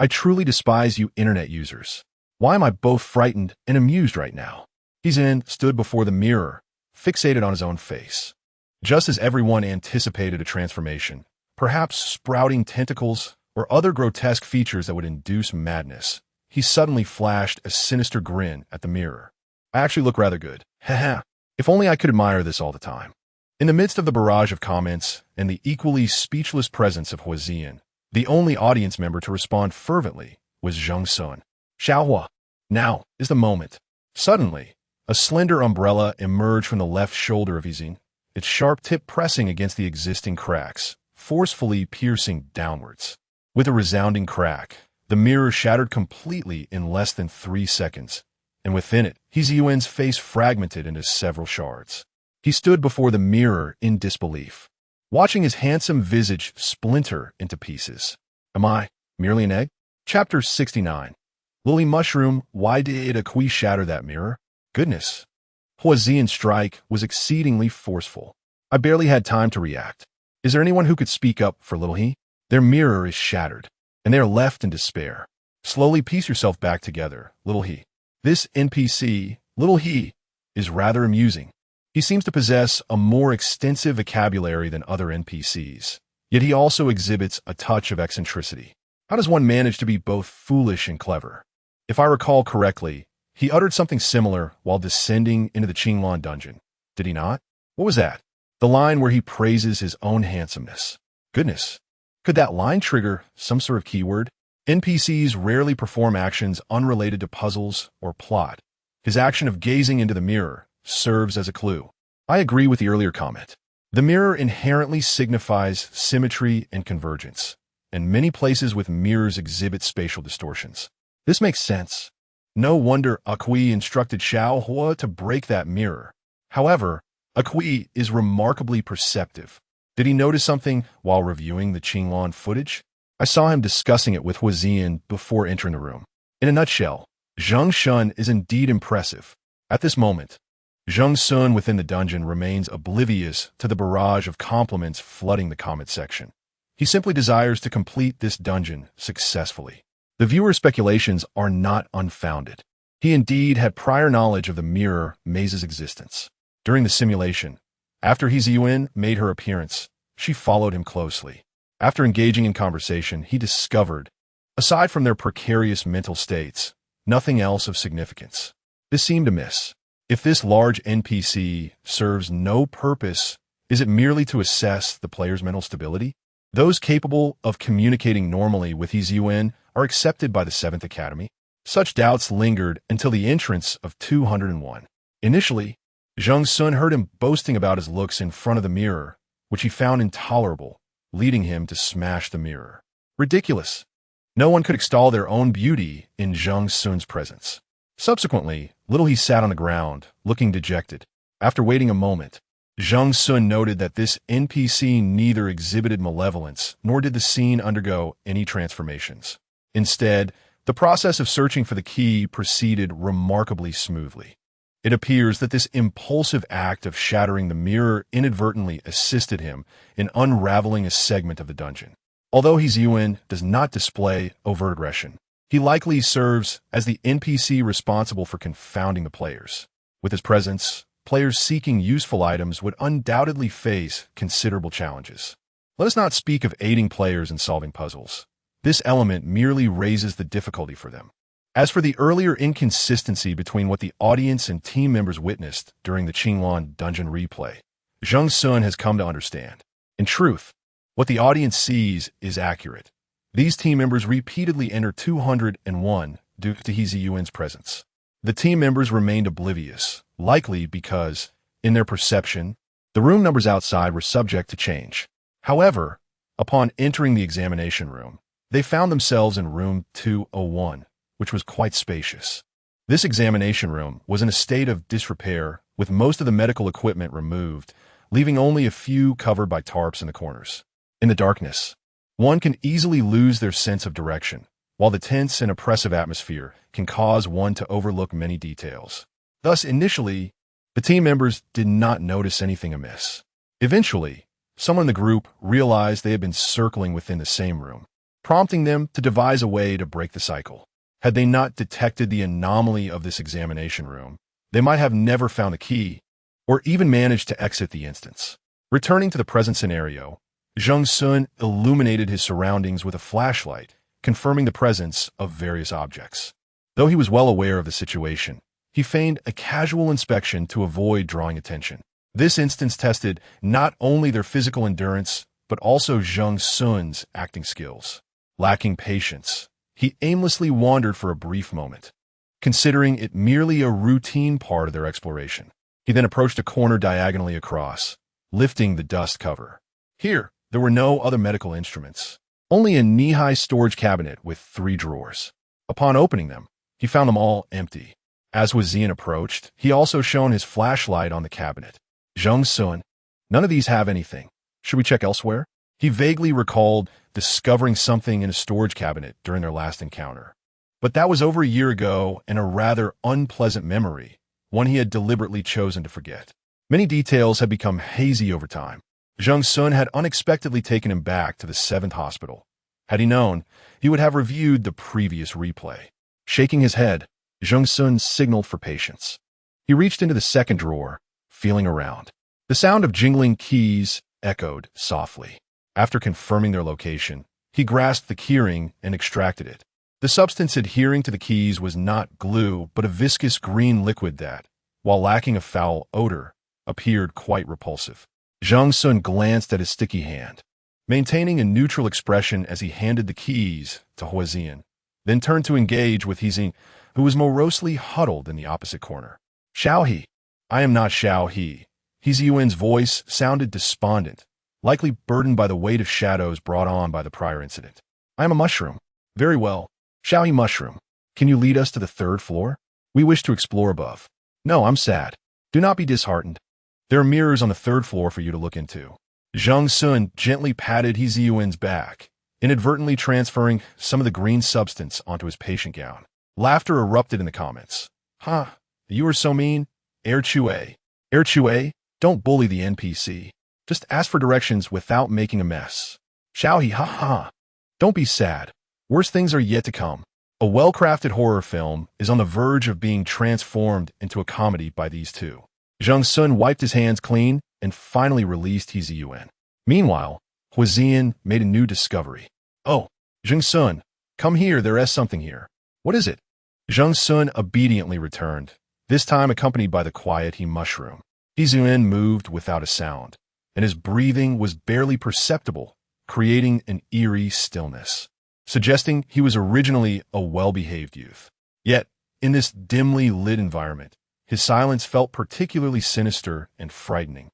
truly despise you internet users. Why am I both frightened and amused right now? He stood before the mirror, fixated on his own face. Just as everyone anticipated a transformation, perhaps sprouting tentacles or other grotesque features that would induce madness, he suddenly flashed a sinister grin at the mirror. I actually look rather good. Haha. If only I could admire this all the time. In the midst of the barrage of comments and the equally speechless presence of Huazian, the only audience member to respond fervently was Zheng Xun. Xiaohua, now is the moment. Suddenly, a slender umbrella emerged from the left shoulder of Huazian, its sharp tip pressing against the existing cracks, forcefully piercing downwards. With a resounding crack, the mirror shattered completely in less than 3 seconds, and within it, He Ziyuan's face fragmented into several shards. He stood before the mirror in disbelief, watching his handsome visage splinter into pieces. Am I merely an egg? Chapter 69. Lily Mushroom, why did a Kui shatter that mirror? Goodness. Huazian's strike was exceedingly forceful. I barely had time to react. Is there anyone who could speak up for Little He? Their mirror is shattered, and they are left in despair. Slowly piece yourself back together, Little He. This NPC, Little He, is rather amusing. He seems to possess a more extensive vocabulary than other NPCs, yet he also exhibits a touch of eccentricity. How does one manage to be both foolish and clever? If I recall correctly, he uttered something similar while descending into the Qinglan dungeon. Did he not? What was that? The line where he praises his own handsomeness. Goodness. Could that line trigger some sort of keyword? NPCs rarely perform actions unrelated to puzzles or plot. His action of gazing into the mirror serves as a clue. I agree with the earlier comment. The mirror inherently signifies symmetry and convergence, and many places with mirrors exhibit spatial distortions. This makes sense. No wonder Aqi instructed Xiao Hua to break that mirror. However, Aqi is remarkably perceptive. Did he notice something while reviewing the Qinglan footage? I saw him discussing it with Huazian before entering the room. In a nutshell, Zheng Xun is indeed impressive. At this moment, Zheng Xun within the dungeon remains oblivious to the barrage of compliments flooding the comment section. He simply desires to complete this dungeon successfully. The viewer's speculations are not unfounded. He indeed had prior knowledge of the mirror maze's existence. During the simulation, after He Ziyuan made her appearance, she followed him closely. After engaging in conversation, he discovered, aside from their precarious mental states, nothing else of significance. This seemed amiss. If this large NPC serves no purpose, is it merely to assess the player's mental stability? Those capable of communicating normally with He Ziyuan are accepted by the 7th Academy. Such doubts lingered until the entrance of 201. Initially, Zheng Xun heard him boasting about his looks in front of the mirror, which he found intolerable, leading him to smash the mirror. Ridiculous. No one could extol their own beauty in Zheng Xun's presence. Subsequently, little he sat on the ground, looking dejected. After waiting a moment, Zheng Xun noted that this NPC neither exhibited malevolence nor did the scene undergo any transformations. Instead, the process of searching for the key proceeded remarkably smoothly. It appears that this impulsive act of shattering the mirror inadvertently assisted him in unraveling a segment of the dungeon. Although He Ziyuan does not display overt aggression, he likely serves as the NPC responsible for confounding the players. With his presence, players seeking useful items would undoubtedly face considerable challenges. Let us not speak of aiding players in solving puzzles. This element merely raises the difficulty for them. As for the earlier inconsistency between what the audience and team members witnessed during the Qinglan dungeon replay, Zheng Xun has come to understand. In truth, what the audience sees is accurate. These team members repeatedly enter 201 due to He Ziyuan's presence. The team members remained oblivious, likely because, in their perception, the room numbers outside were subject to change. However, upon entering the examination room, they found themselves in room 201, which was quite spacious. This examination room was in a state of disrepair, with most of the medical equipment removed, leaving only a few covered by tarps in the corners. In the darkness, one can easily lose their sense of direction, while the tense and oppressive atmosphere can cause one to overlook many details. Thus, initially, the team members did not notice anything amiss. Eventually, someone in the group realized they had been circling within the same room, prompting them to devise a way to break the cycle. Had they not detected the anomaly of this examination room, they might have never found the key, or even managed to exit the instance. Returning to the present scenario, Zheng Xun illuminated his surroundings with a flashlight, confirming the presence of various objects. Though he was well aware of the situation, he feigned a casual inspection to avoid drawing attention. This instance tested not only their physical endurance, but also Zheng Xun's acting skills. Lacking patience, he aimlessly wandered for a brief moment, considering it merely a routine part of their exploration. He then approached a corner diagonally across, lifting the dust cover. Here, there were no other medical instruments, only a knee-high storage cabinet with 3 drawers. Upon opening them, he found them all empty. As Huazian approached, he also shone his flashlight on the cabinet. Zheng Xun, none of these have anything. Should we check elsewhere? He vaguely recalled discovering something in a storage cabinet during their last encounter. But that was over a year ago and a rather unpleasant memory, one he had deliberately chosen to forget. Many details had become hazy over time. Zheng Xun had unexpectedly taken him back to the 7th hospital. Had he known, he would have reviewed the previous replay. Shaking his head, Zheng Xun signaled for patience. He reached into the 2nd drawer, feeling around. The sound of jingling keys echoed softly. After confirming their location, he grasped the keyring and extracted it. The substance adhering to the keys was not glue, but a viscous green liquid that, while lacking a foul odor, appeared quite repulsive. Zheng Xun glanced at his sticky hand, maintaining a neutral expression as he handed the keys to Huazian, then turned to engage with He Ziyuan, who was morosely huddled in the opposite corner. Xiao He. I am not Xiao He. Yuan's voice sounded despondent, likely burdened by the weight of shadows brought on by the prior incident. I am a mushroom. Very well. Xiaoyi mushroom. Can you lead us to the third floor? We wish to explore above. No, I'm sad. Do not be disheartened. There are mirrors on the third floor for you to look into. Zheng Xun gently patted Yuan's back, inadvertently transferring some of the green substance onto his patient gown. Laughter erupted in the comments. Huh, you are so mean. Chue. Chue, don't bully the NPC. Just ask for directions without making a mess. Xiaoyi, ha ha. Don't be sad. Worse things are yet to come. A well-crafted horror film is on the verge of being transformed into a comedy by these two. Zheng Xun wiped his hands clean and finally released Yuan. Meanwhile, Huizian made a new discovery. Oh, Zheng Xun, come here, there is something here. What is it? Zheng Xun obediently returned, this time accompanied by the quiet mushroom. Yuan moved without a sound, and his breathing was barely perceptible, creating an eerie stillness, suggesting he was originally a well-behaved youth. Yet, in this dimly lit environment, his silence felt particularly sinister and frightening,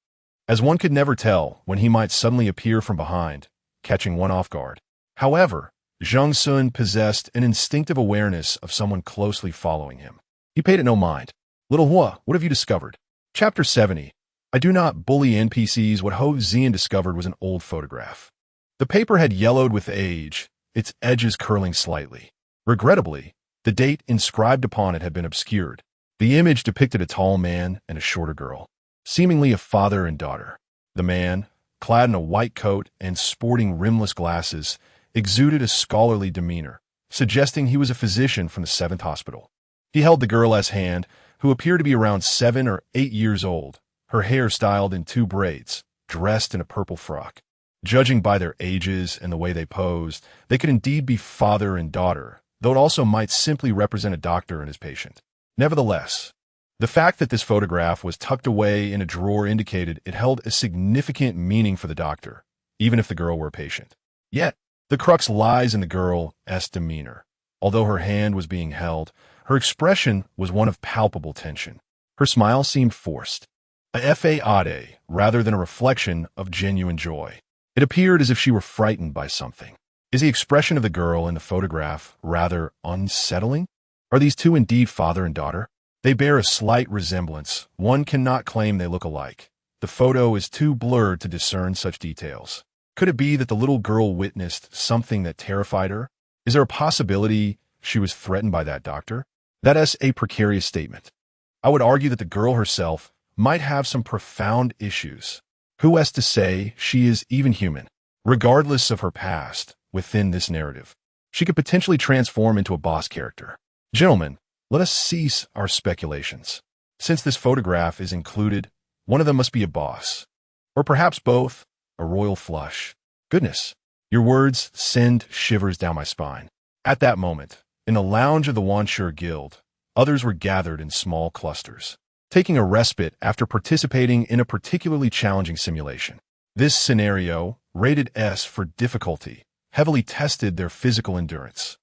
as one could never tell when he might suddenly appear from behind, catching one off guard. However, Zheng Xun possessed an instinctive awareness of someone closely following him. He paid it no mind. Little Hua, what have you discovered? Chapter 70. I do not bully NPCs. What Huizian discovered was an old photograph. The paper had yellowed with age, its edges curling slightly. Regrettably, the date inscribed upon it had been obscured. The image depicted a tall man and a shorter girl, seemingly a father and daughter. The man, clad in a white coat and sporting rimless glasses, exuded a scholarly demeanor, suggesting he was a physician from the 7th Hospital. He held the girl's hand, who appeared to be around 7 or 8 years old, her hair styled in 2 braids, dressed in a purple frock. Judging by their ages and the way they posed, they could indeed be father and daughter, though it also might simply represent a doctor and his patient. Nevertheless, the fact that this photograph was tucked away in a drawer indicated it held a significant meaning for the doctor, even if the girl were a patient. Yet, the crux lies in the girl's demeanor. Although her hand was being held, her expression was one of palpable tension. Her smile seemed forced, a fade rather than a reflection of genuine joy. It appeared as if she were frightened by something. Is the expression of the girl in the photograph rather unsettling? Are these two indeed father and daughter? They bear a slight resemblance. One cannot claim they look alike. The photo is too blurred to discern such details. Could it be that the little girl witnessed something that terrified her? Is there a possibility she was threatened by that doctor? That is a precarious statement. I would argue that the girl herself might have some profound issues. Who has to say she is even human? Regardless of her past, within this narrative, she could potentially transform into a boss character. Gentlemen, let us cease our speculations. Since this photograph is included, one of them must be a boss. Or perhaps both, a royal flush. Goodness, your words send shivers down my spine. At that moment, in the lounge of the Wanshur Guild, others were gathered in small clusters, taking a respite after participating in a particularly challenging simulation. This scenario, rated S for difficulty, heavily tested their physical endurance.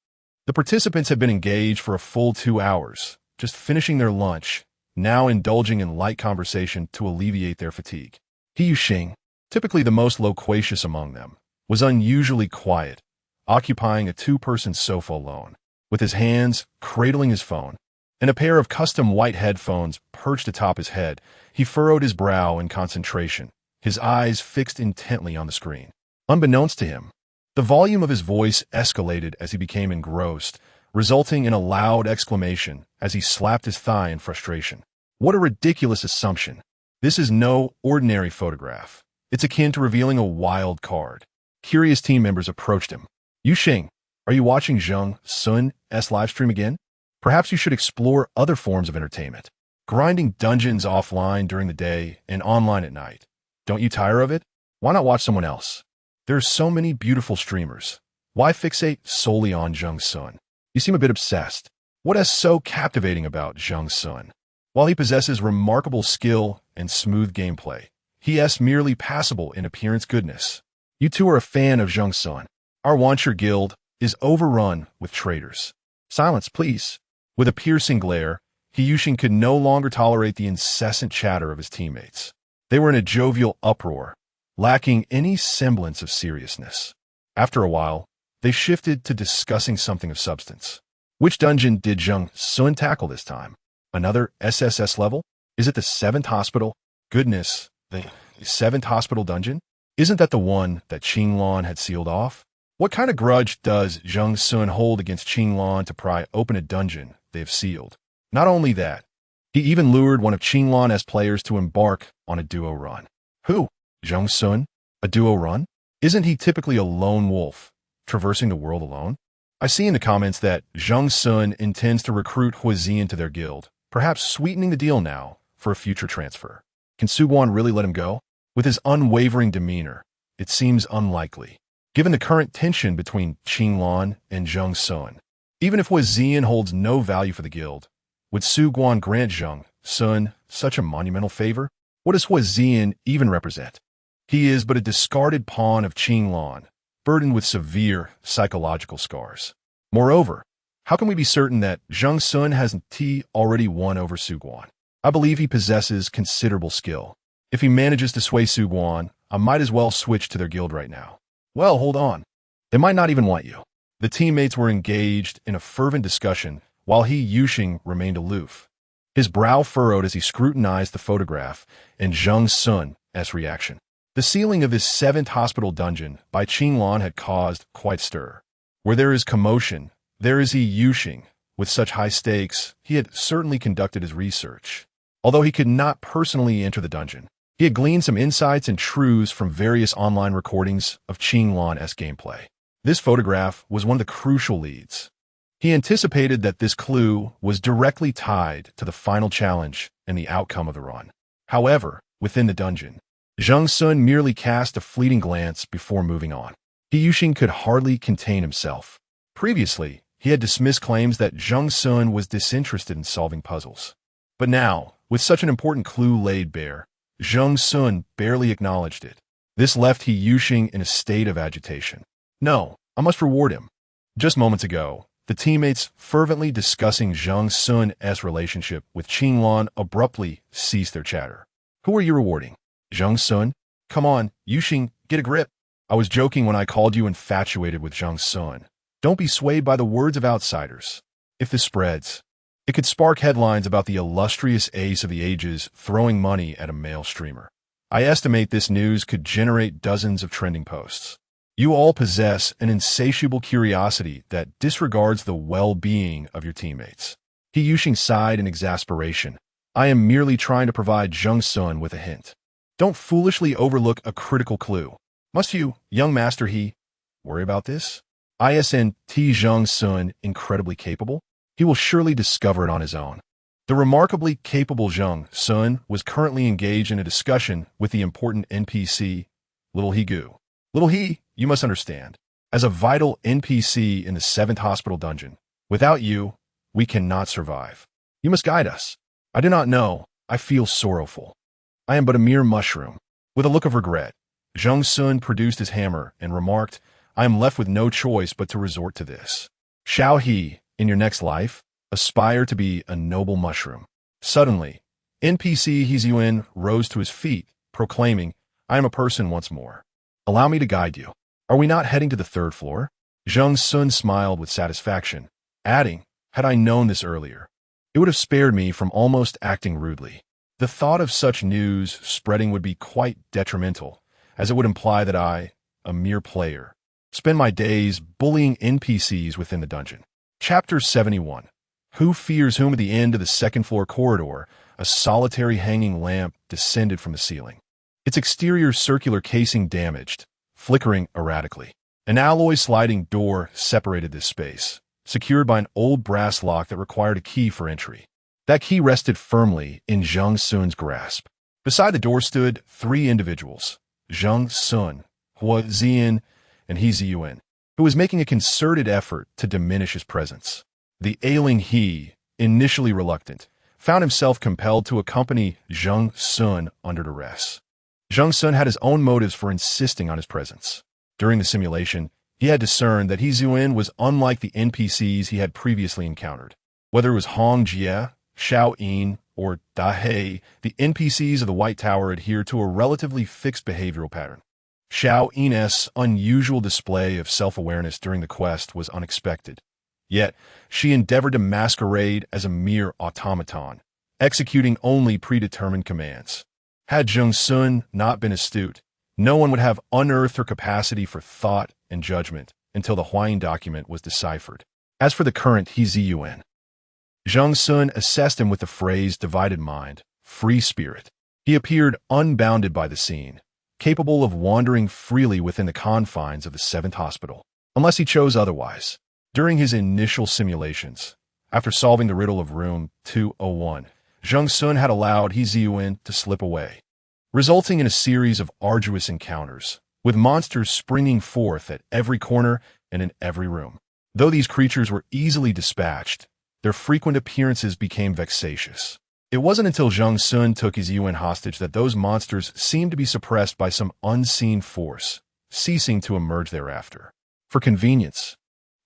The participants had been engaged for a full 2 hours, just finishing their lunch, now indulging in light conversation to alleviate their fatigue. He Yuxing, typically the most loquacious among them, was unusually quiet, occupying a 2-person sofa alone, with his hands cradling his phone, and a pair of custom white headphones perched atop his head. He furrowed his brow in concentration, his eyes fixed intently on the screen. Unbeknownst to him, the volume of his voice escalated as he became engrossed, resulting in a loud exclamation as he slapped his thigh in frustration. What a ridiculous assumption. This is no ordinary photograph. It's akin to revealing a wild card. Curious team members approached him. Yuxing, are you watching Zheng Xun's livestream again? Perhaps you should explore other forms of entertainment. Grinding dungeons offline during the day and online at night. Don't you tire of it? Why not watch someone else? There are so many beautiful streamers. Why fixate solely on Zheng Xun? You seem a bit obsessed. What is so captivating about Zheng Xun? While he possesses remarkable skill and smooth gameplay, he is merely passable in appearance goodness. You two are a fan of Zheng Xun. Our Wanshur Guild is overrun with traitors. Silence, please. With a piercing glare, Yuxing could no longer tolerate the incessant chatter of his teammates. They were in a jovial uproar, lacking any semblance of seriousness. After a while, they shifted to discussing something of substance. Which dungeon did Zheng Xun tackle this time? Another SSS level? Is it the 7th hospital? Goodness, the 7th hospital dungeon? Isn't that the one that Qinglan had sealed off? What kind of grudge does Zheng Xun hold against Qinglan to pry open a dungeon they have sealed? Not only that, he even lured one of Qinglan's players to embark on a duo run. Who? Zheng Xun? A duo run? Isn't he typically a lone wolf, traversing the world alone? I see in the comments that Zheng Xun intends to recruit Huizian to their guild, perhaps sweetening the deal now for a future transfer. Can Suguan really let him go? With his unwavering demeanor, it seems unlikely, given the current tension between Qinglan and Zheng Xun. Even if Huizian holds no value for the guild, would Suguan grant Zheng Xun such a monumental favor? What does Huizian even represent? He is but a discarded pawn of Qinglan, burdened with severe psychological scars. Moreover, how can we be certain that Zheng Xun hasn't already won over Suguan? I believe he possesses considerable skill. If he manages to sway Suguan, I might as well switch to their guild right now. Well, hold on. They might not even want you. The teammates were engaged in a fervent discussion while Yuxing remained aloof. His brow furrowed as he scrutinized the photograph and Zheng Xun's reaction. The sealing of his 7th hospital dungeon by Qinglan had caused quite stir. Where there is commotion, there is Yuxing. With such high stakes, he had certainly conducted his research. Although he could not personally enter the dungeon, he had gleaned some insights and truths from various online recordings of Qinglan's gameplay. This photograph was one of the crucial leads. He anticipated that this clue was directly tied to the final challenge and the outcome of the run. However, within the dungeon, Zheng Xun merely cast a fleeting glance before moving on. Yuxing could hardly contain himself. Previously, he had dismissed claims that Zheng Xun was disinterested in solving puzzles. But now, with such an important clue laid bare, Zheng Xun barely acknowledged it. This left Yuxing in a state of agitation. No, I must reward him. Just moments ago, the teammates fervently discussing Zheng Xun's relationship with Qinglan abruptly ceased their chatter. Who are you rewarding? Zheng Xun? Come on, Yuxing, get a grip. I was joking when I called you infatuated with Zheng Xun. Don't be swayed by the words of outsiders. If this spreads, it could spark headlines about the illustrious ace of the ages throwing money at a male streamer. I estimate this news could generate dozens of trending posts. You all possess an insatiable curiosity that disregards the well-being of your teammates. Yuxing sighed in exasperation. I am merely trying to provide Zheng Xun with a hint. Don't foolishly overlook a critical clue. Must you, young master worry about this? Isn't Zheng Xun incredibly capable? He will surely discover it on his own. The remarkably capable Zheng Xun was currently engaged in a discussion with the important NPC, Little Gu. Little you must understand, as a vital NPC in the 7th hospital dungeon, without you, we cannot survive. You must guide us. I do not know. I feel sorrowful. I am but a mere mushroom. With a look of regret, Zheng Xun produced his hammer and remarked, I am left with no choice but to resort to this. Shall he, in your next life, aspire to be a noble mushroom? Suddenly, NPC Yuxing rose to his feet, proclaiming, I am a person once more. Allow me to guide you. Are we not heading to the 3rd floor? Zheng Xun smiled with satisfaction, adding, had I known this earlier, it would have spared me from almost acting rudely. The thought of such news spreading would be quite detrimental, as it would imply that I, a mere player, spend my days bullying NPCs within the dungeon. Chapter 71. Who fears whom? At the end of the 2nd floor corridor, a solitary hanging lamp descended from the ceiling. Its exterior circular casing damaged, flickering erratically. An alloy sliding door separated this space, secured by an old brass lock that required a key for entry. That key rested firmly in Zheng Xun's grasp. Beside the door stood 3 individuals, Zheng Xun, Huizian, and Yuxing, who was making a concerted effort to diminish his presence. The ailing initially reluctant, found himself compelled to accompany Zheng Xun under duress. Zheng Xun had his own motives for insisting on his presence. During the simulation, he had discerned that Yuxing was unlike the NPCs he had previously encountered. Whether it was Hong Jie, Xiao Yin, or Dahe, the NPCs of the White Tower adhere to a relatively fixed behavioral pattern. Xiao Yin's unusual display of self-awareness during the quest was unexpected. Yet, she endeavored to masquerade as a mere automaton, executing only predetermined commands. Had Zheng Xun not been astute, no one would have unearthed her capacity for thought and judgment until the Huayin document was deciphered. As for the current He Ziyuan, Zheng Xun assessed him with the phrase divided mind, free spirit. He appeared unbounded by the scene, capable of wandering freely within the confines of the 7th hospital, unless he chose otherwise. During his initial simulations, after solving the riddle of room 201, Zheng Xun had allowed He Ziyuan to slip away, resulting in a series of arduous encounters, with monsters springing forth at every corner and in every room. Though these creatures were easily dispatched, their frequent appearances became vexatious. It wasn't until Zheng Xun took He Ziyuan hostage that those monsters seemed to be suppressed by some unseen force, ceasing to emerge thereafter. For convenience,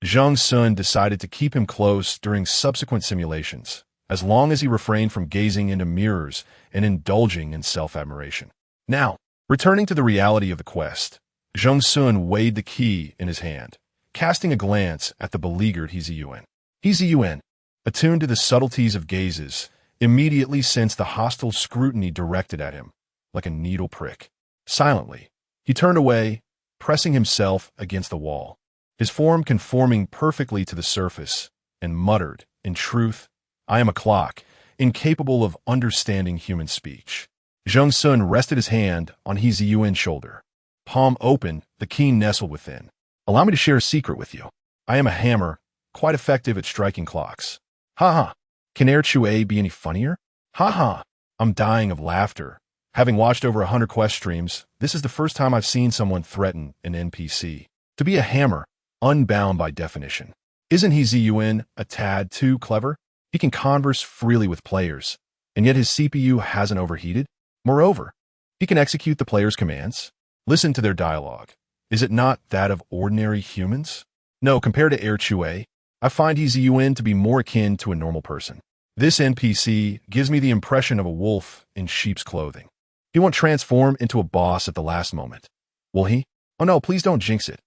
Zheng Xun decided to keep him close during subsequent simulations, as long as he refrained from gazing into mirrors and indulging in self-admiration. Now, returning to the reality of the quest, Zheng Xun weighed the key in his hand, casting a glance at the beleaguered He Ziyuan. He Ziyuan, attuned to the subtleties of gazes, immediately sensed the hostile scrutiny directed at him, like a needle prick. Silently, he turned away, pressing himself against the wall, his form conforming perfectly to the surface, and muttered, in truth, I am a clock, incapable of understanding human speech. Zheng Xun rested his hand on He Ziyuan's shoulder. Palm open, the key nestled within. Allow me to share a secret with you. I am a hammer, quite effective at striking clocks. Ha ha. Can Air Chue be any funnier? Ha ha. I'm dying of laughter. Having watched over 100 quest streams, this is the first time I've seen someone threaten an NPC. To be a hammer, unbound by definition. Isn't He Ziyuan a tad too clever? He can converse freely with players, and yet his CPU hasn't overheated. Moreover, he can execute the player's commands. Listen to their dialogue. Is it not that of ordinary humans? No, compared to Air Chue, I find He Ziyuan to be more akin to a normal person. This NPC gives me the impression of a wolf in sheep's clothing. He won't transform into a boss at the last moment. Will he? Oh no, please don't jinx it.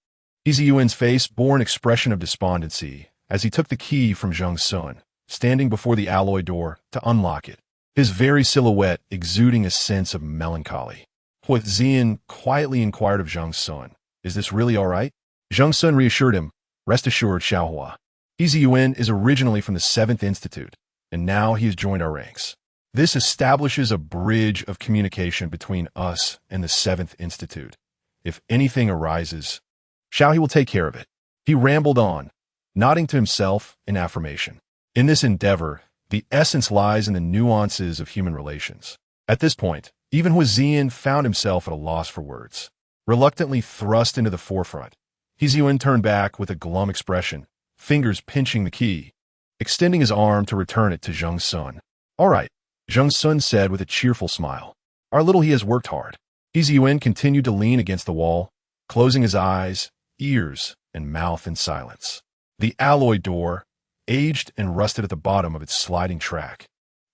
He Ziyuan's face bore an expression of despondency as he took the key from Zheng Xun, standing before the alloy door to unlock it, his very silhouette exuding a sense of melancholy. Huizian quietly inquired of Zheng Xun, is this really all right? Zheng Xun reassured him, rest assured, Xiaohua. He Ziyuan is originally from the 7th Institute, and now he has joined our ranks. This establishes a bridge of communication between us and the 7th Institute. If anything arises, Xiao he will take care of it. He rambled on, nodding to himself in affirmation. In this endeavor, the essence lies in the nuances of human relations. At this point, even Huizian found himself at a loss for words. Reluctantly thrust into the forefront, He Ziyuan turned back with a glum expression, fingers pinching the key, extending his arm to return it to Zheng Xun. All right, Zheng Xun said with a cheerful smile. Our little he has worked hard. He Ziyuan continued to lean against the wall, closing his eyes, ears, and mouth in silence. The alloy door, aged and rusted at the bottom of its sliding track,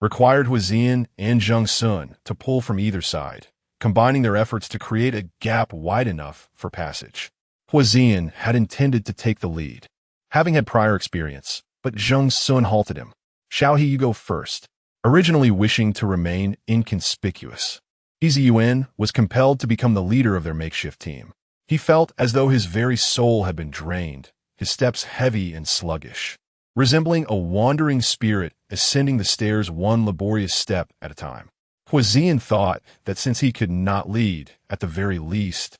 required Huizian and Zheng Xun to pull from either side, combining their efforts to create a gap wide enough for passage. Huizian had intended to take the lead, having had prior experience, but Zheng Xun halted him. Xiao He, you go first. Originally wishing to remain inconspicuous, He Ziyuan was compelled to become the leader of their makeshift team. He felt as though his very soul had been drained, his steps heavy and sluggish, resembling a wandering spirit ascending the stairs one laborious step at a time. Huizian thought that since he could not lead, at the very least,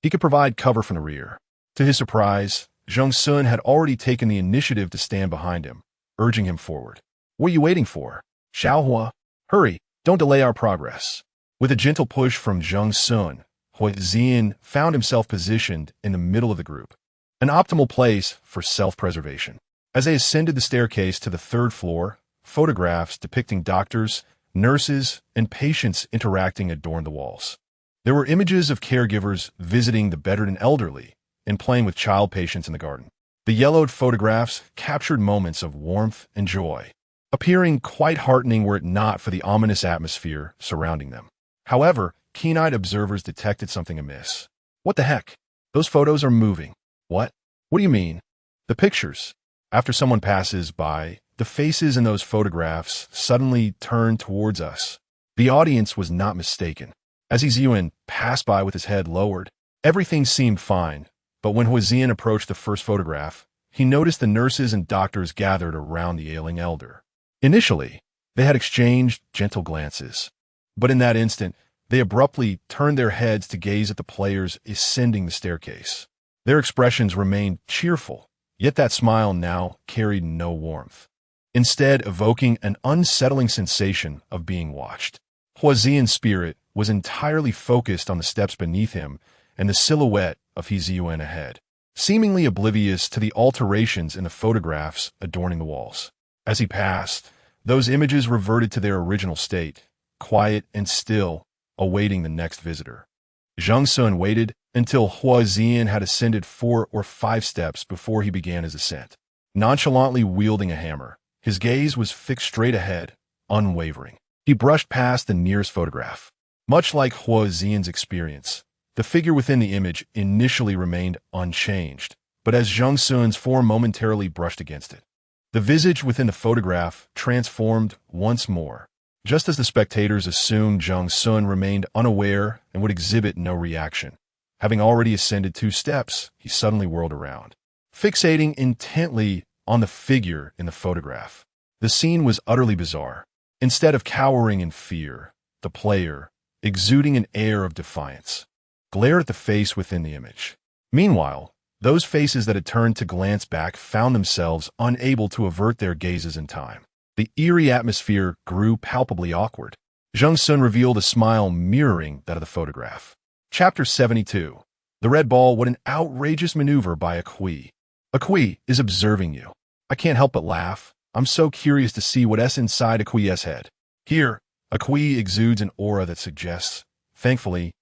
he could provide cover from the rear. To his surprise, Zheng Xun had already taken the initiative to stand behind him, urging him forward. What are you waiting for? Xiaohua, hurry, don't delay our progress. With a gentle push from Zheng Xun, Huizian found himself positioned in the middle of the group, an optimal place for self-preservation. As they ascended the staircase to the 3rd floor, photographs depicting doctors, nurses, and patients interacting adorned the walls. There were images of caregivers visiting the bedridden elderly and playing with child patients in the garden. The yellowed photographs captured moments of warmth and joy, appearing quite heartening were it not for the ominous atmosphere surrounding them. However, keen-eyed observers detected something amiss. What the heck? Those photos are moving. What? What do you mean? The pictures. After someone passes by, the faces in those photographs suddenly turn towards us. The audience was not mistaken. As Zheng passed by with his head lowered, everything seemed fine, but when Zheng approached the first photograph, he noticed the nurses and doctors gathered around the ailing elder. Initially, they had exchanged gentle glances, but in that instant, they abruptly turned their heads to gaze at the players ascending the staircase. Their expressions remained cheerful, yet that smile now carried no warmth, instead evoking an unsettling sensation of being watched. Zheng's spirit was entirely focused on the steps beneath him and the silhouette of Zheng ahead, seemingly oblivious to the alterations in the photographs adorning the walls. As he passed, those images reverted to their original state, quiet and still, awaiting the next visitor. Zheng Xun waited until Zheng had ascended 4 or 5 steps before he began his ascent. Nonchalantly wielding a hammer, his gaze was fixed straight ahead, unwavering. He brushed past the nearest photograph. Much like Zheng's experience, the figure within the image initially remained unchanged, but as Zheng Xun's form momentarily brushed against it, the visage within the photograph transformed once more. Just as the spectators assumed Zheng Xun remained unaware and would exhibit no reaction. Having already ascended 2 steps, he suddenly whirled around, fixating intently on the figure in the photograph. The scene was utterly bizarre. Instead of cowering in fear, the player, exuding an air of defiance, glared at the face within the image. Meanwhile, those faces that had turned to glance back found themselves unable to avert their gazes in time. The eerie atmosphere grew palpably awkward. Zheng Xun revealed a smile mirroring that of the photograph. Chapter 72. The Red Ball. What an outrageous maneuver by a Kui. A Kui is observing you. I can't help but laugh. I'm so curious to see what's inside a Kui's head. Here, a Kui exudes an aura that suggests. Thankfully,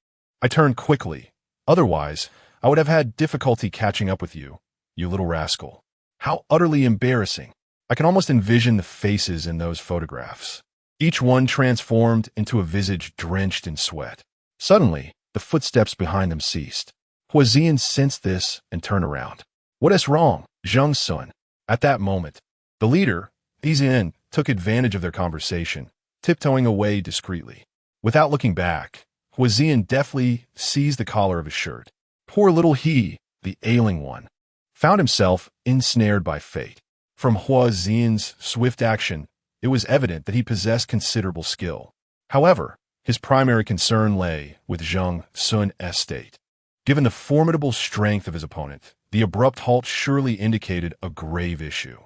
I turned quickly. Otherwise, I would have had difficulty catching up with you, you little rascal. How utterly embarrassing. I can almost envision the faces in those photographs, each one transformed into a visage drenched in sweat. Suddenly, the footsteps behind them ceased. Zheng sensed this and turned around. What is wrong, Zheng Xun? At that moment, the leader, Zheng, took advantage of their conversation, tiptoeing away discreetly. Without looking back, Zheng deftly seized the collar of his shirt. Poor little he, the ailing one, found himself ensnared by fate. From Zheng's swift action, it was evident that he possessed considerable skill. However, his primary concern lay with Zheng Xun's state. Given the formidable strength of his opponent, the abrupt halt surely indicated a grave issue.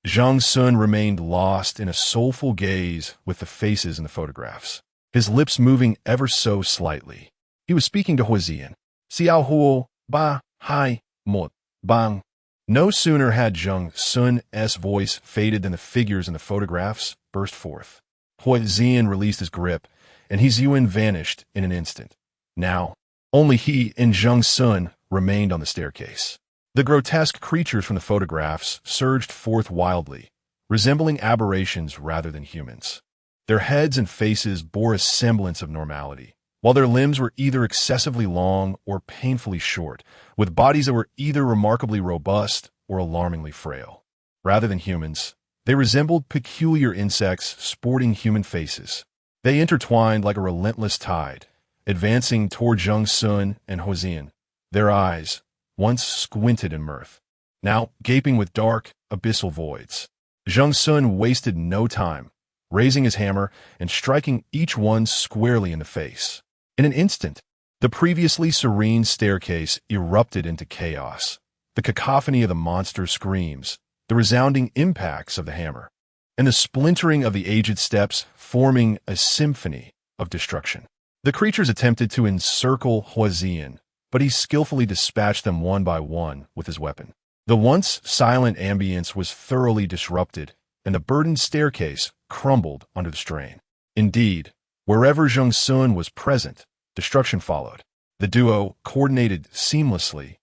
Zheng Xun remained lost in a soulful gaze with the faces in the photographs, his lips moving ever so slightly. He was speaking to Zheng. Xiao huo, ba, hai, mo, bang. No sooner had Zheng Xun's voice faded than the figures in the photographs burst forth. Zheng released his grip, and Zheng vanished in an instant. Now, only he and Zheng Xun remained on the staircase. The grotesque creatures from the photographs surged forth wildly, resembling aberrations rather than humans. Their heads and faces bore a semblance of normality, while their limbs were either excessively long or painfully short, with bodies that were either remarkably robust or alarmingly frail. Rather than humans, they resembled peculiar insects sporting human faces. They intertwined like a relentless tide, advancing toward Zheng Xun and Zheng. Their eyes, once squinted in mirth, now gaping with dark, abyssal voids. Zheng Xun wasted no time, raising his hammer and striking each one squarely in the face. In an instant, the previously serene staircase erupted into chaos. The cacophony of the monster's screams, the resounding impacts of the hammer, and the splintering of the aged steps forming a symphony of destruction. The creatures attempted to encircle Zheng, but he skillfully dispatched them one by one with his weapon. The once silent ambience was thoroughly disrupted, and the burdened staircase crumbled under the strain. Indeed, wherever Zheng Xun was present, destruction followed. The duo coordinated seamlessly,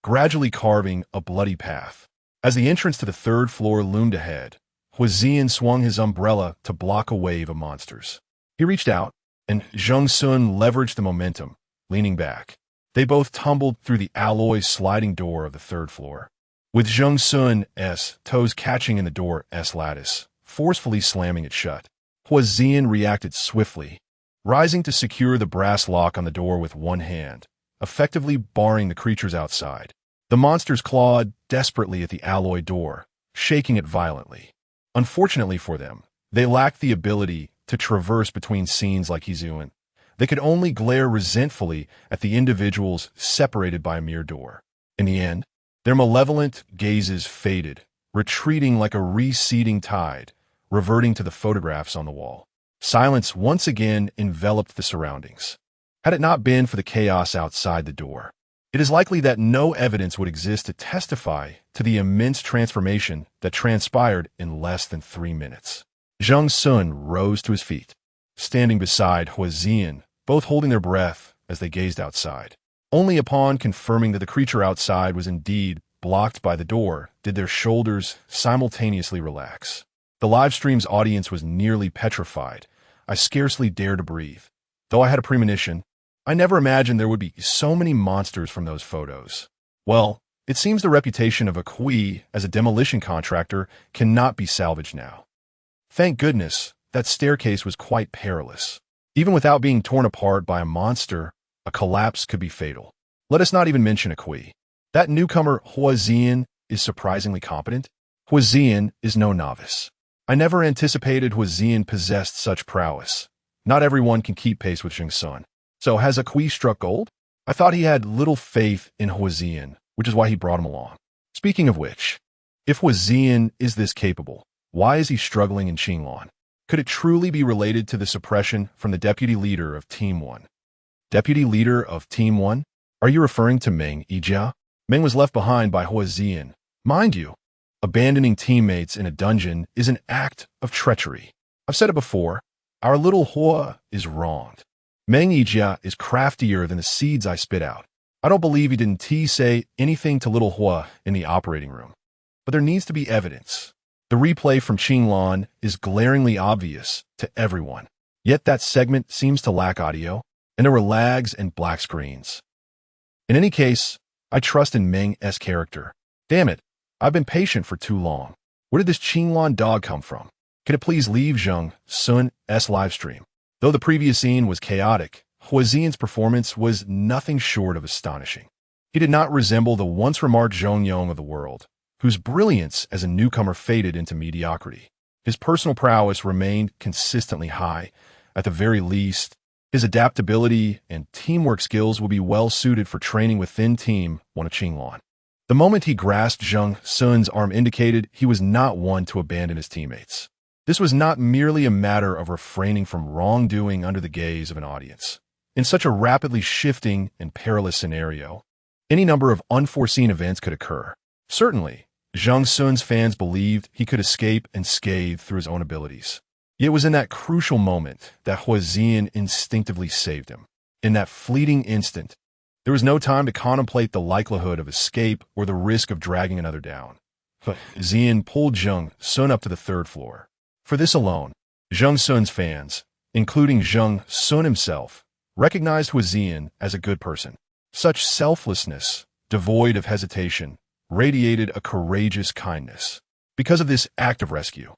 gradually carving a bloody path. As the entrance to the 3rd floor loomed ahead, Huazian swung his umbrella to block a wave of monsters. He reached out, and Zheng Xun leveraged the momentum, leaning back. They both tumbled through the alloy sliding door of the third floor, with Zheng Xun's toes catching in the door's lattice, forcefully slamming it shut. Huazian reacted swiftly, rising to secure the brass lock on the door with one hand, effectively barring the creatures outside. The monsters clawed desperately at the alloy door, shaking it violently. Unfortunately for them, they lacked the ability to traverse between scenes like Zheng. They could only glare resentfully at the individuals separated by a mere door. In the end, their malevolent gazes faded, retreating like a receding tide, reverting to the photographs on the wall. Silence once again enveloped the surroundings. Had it not been for the chaos outside the door, it is likely that no evidence would exist to testify to the immense transformation that transpired in less than 3 minutes. Zheng Xun rose to his feet, standing beside Huazian, both holding their breath as they gazed outside. Only upon confirming that the creature outside was indeed blocked by the door did their shoulders simultaneously relax. The live stream's audience was nearly petrified. I scarcely dared to breathe. Though I had a premonition, I never imagined there would be so many monsters from those photos. Well, it seems the reputation of Kui as a demolition contractor cannot be salvaged now. Thank goodness, that staircase was quite perilous. Even without being torn apart by a monster, a collapse could be fatal. Let us not even mention Kui. That newcomer Huazian is surprisingly competent. Huazian is no novice. I never anticipated Huazian possessed such prowess. Not everyone can keep pace with Zheng Xun. So has Kui struck gold? I thought he had little faith in Huazian, which is why he brought him along. Speaking of which, if Huazian is this capable, why is he struggling in Qinglong? Could it truly be related to the suppression from the deputy leader of Team 1? Deputy leader of Team 1? Are you referring to Meng Yijia? Meng was left behind by Huazian. Mind you, abandoning teammates in a dungeon is an act of treachery. I've said it before, our little Hua is wronged. Meng Yijia is craftier than the seeds I spit out. I don't believe he didn't say anything to little Hua in the operating room. But there needs to be evidence. The replay from Qinglong is glaringly obvious to everyone. Yet that segment seems to lack audio, and there were lags and black screens. In any case, I trust in Meng's character. Damn it, I've been patient for too long. Where did this Qinglong dog come from? Could it please leave Zheng Xun's livestream? Though the previous scene was chaotic, Huazian's performance was nothing short of astonishing. He did not resemble the once-remarked Zhong Yong of the world, whose brilliance as a newcomer faded into mediocrity. His personal prowess remained consistently high. At the very least, his adaptability and teamwork skills will be well suited for training within Team 1 of Qinglong. The moment he grasped Zheng Xun's arm indicated he was not one to abandon his teammates. This was not merely a matter of refraining from wrongdoing under the gaze of an audience. In such a rapidly shifting and perilous scenario, any number of unforeseen events could occur. Certainly, Zheng Xun's fans believed he could escape unscathed through his own abilities. Yet it was in that crucial moment that Huazian instinctively saved him. In that fleeting instant, there was no time to contemplate the likelihood of escape or the risk of dragging another down. Huazian pulled Zheng Xun up to the third floor. For this alone, Zheng Xun's fans, including Zheng Xun himself, recognized Huazian as a good person. Such selflessness, devoid of hesitation, radiated a courageous kindness. Because of this act of rescue,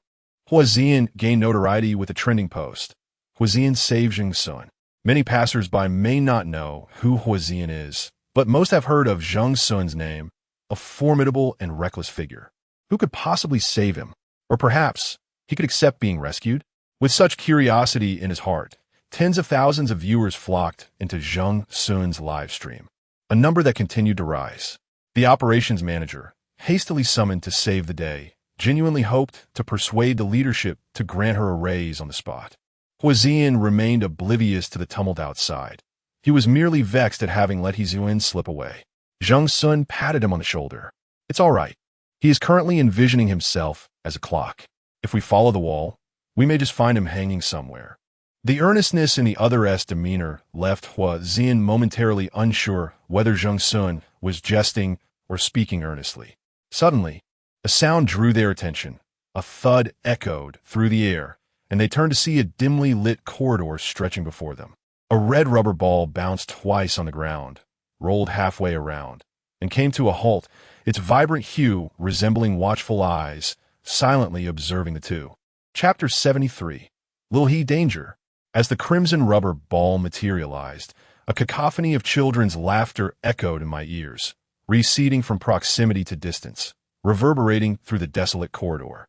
Huazian gained notoriety with a trending post. Huazian saved Zheng Xun. Many passers-by may not know who Huazian is, but most have heard of Zheng Xun's name, a formidable and reckless figure. Who could possibly save him? Or perhaps he could accept being rescued? With such curiosity in his heart, tens of thousands of viewers flocked into Zheng Xun's live stream, a number that continued to rise. The operations manager, hastily summoned to save the day, genuinely hoped to persuade the leadership to grant her a raise on the spot. Huazian remained oblivious to the tumult outside. He was merely vexed at having let Zheng slip away. Zheng Xun patted him on the shoulder. It's all right. He is currently envisioning himself as a clock. If we follow the wall, we may just find him hanging somewhere. The earnestness in the other's demeanor left Huazian momentarily unsure whether Zheng Xun was jesting or speaking earnestly. Suddenly, a sound drew their attention, A thud echoed through the air, and they turned to see a dimly lit corridor stretching before them. A red rubber ball bounced twice on the ground, rolled halfway around, and came to a halt, its vibrant hue resembling watchful eyes, silently observing the two. Chapter 73. Lil He Danger. As the crimson rubber ball materialized, a cacophony of children's laughter echoed in my ears, receding from proximity to distance, reverberating through the desolate corridor,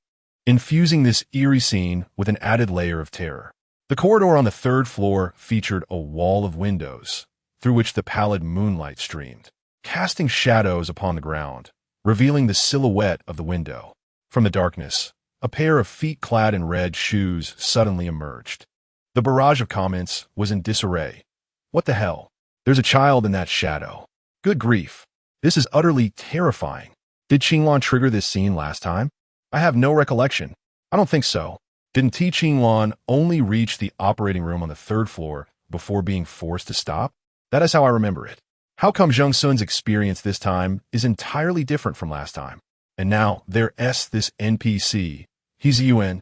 infusing this eerie scene with an added layer of terror. The corridor on the third floor featured a wall of windows, through which the pallid moonlight streamed, casting shadows upon the ground, revealing the silhouette of the window. From the darkness, a pair of feet clad in red shoes suddenly emerged. The barrage of comments was in disarray. What the hell? There's a child in that shadow. Good grief. This is utterly terrifying. Did Qinglan trigger this scene last time? I have no recollection. I don't think so. Didn't Qinglan only reach the operating room on the third floor before being forced to stop? That is how I remember it. How come Zheng Xun's experience this time is entirely different from last time? And now there's this NPC, he's Yun,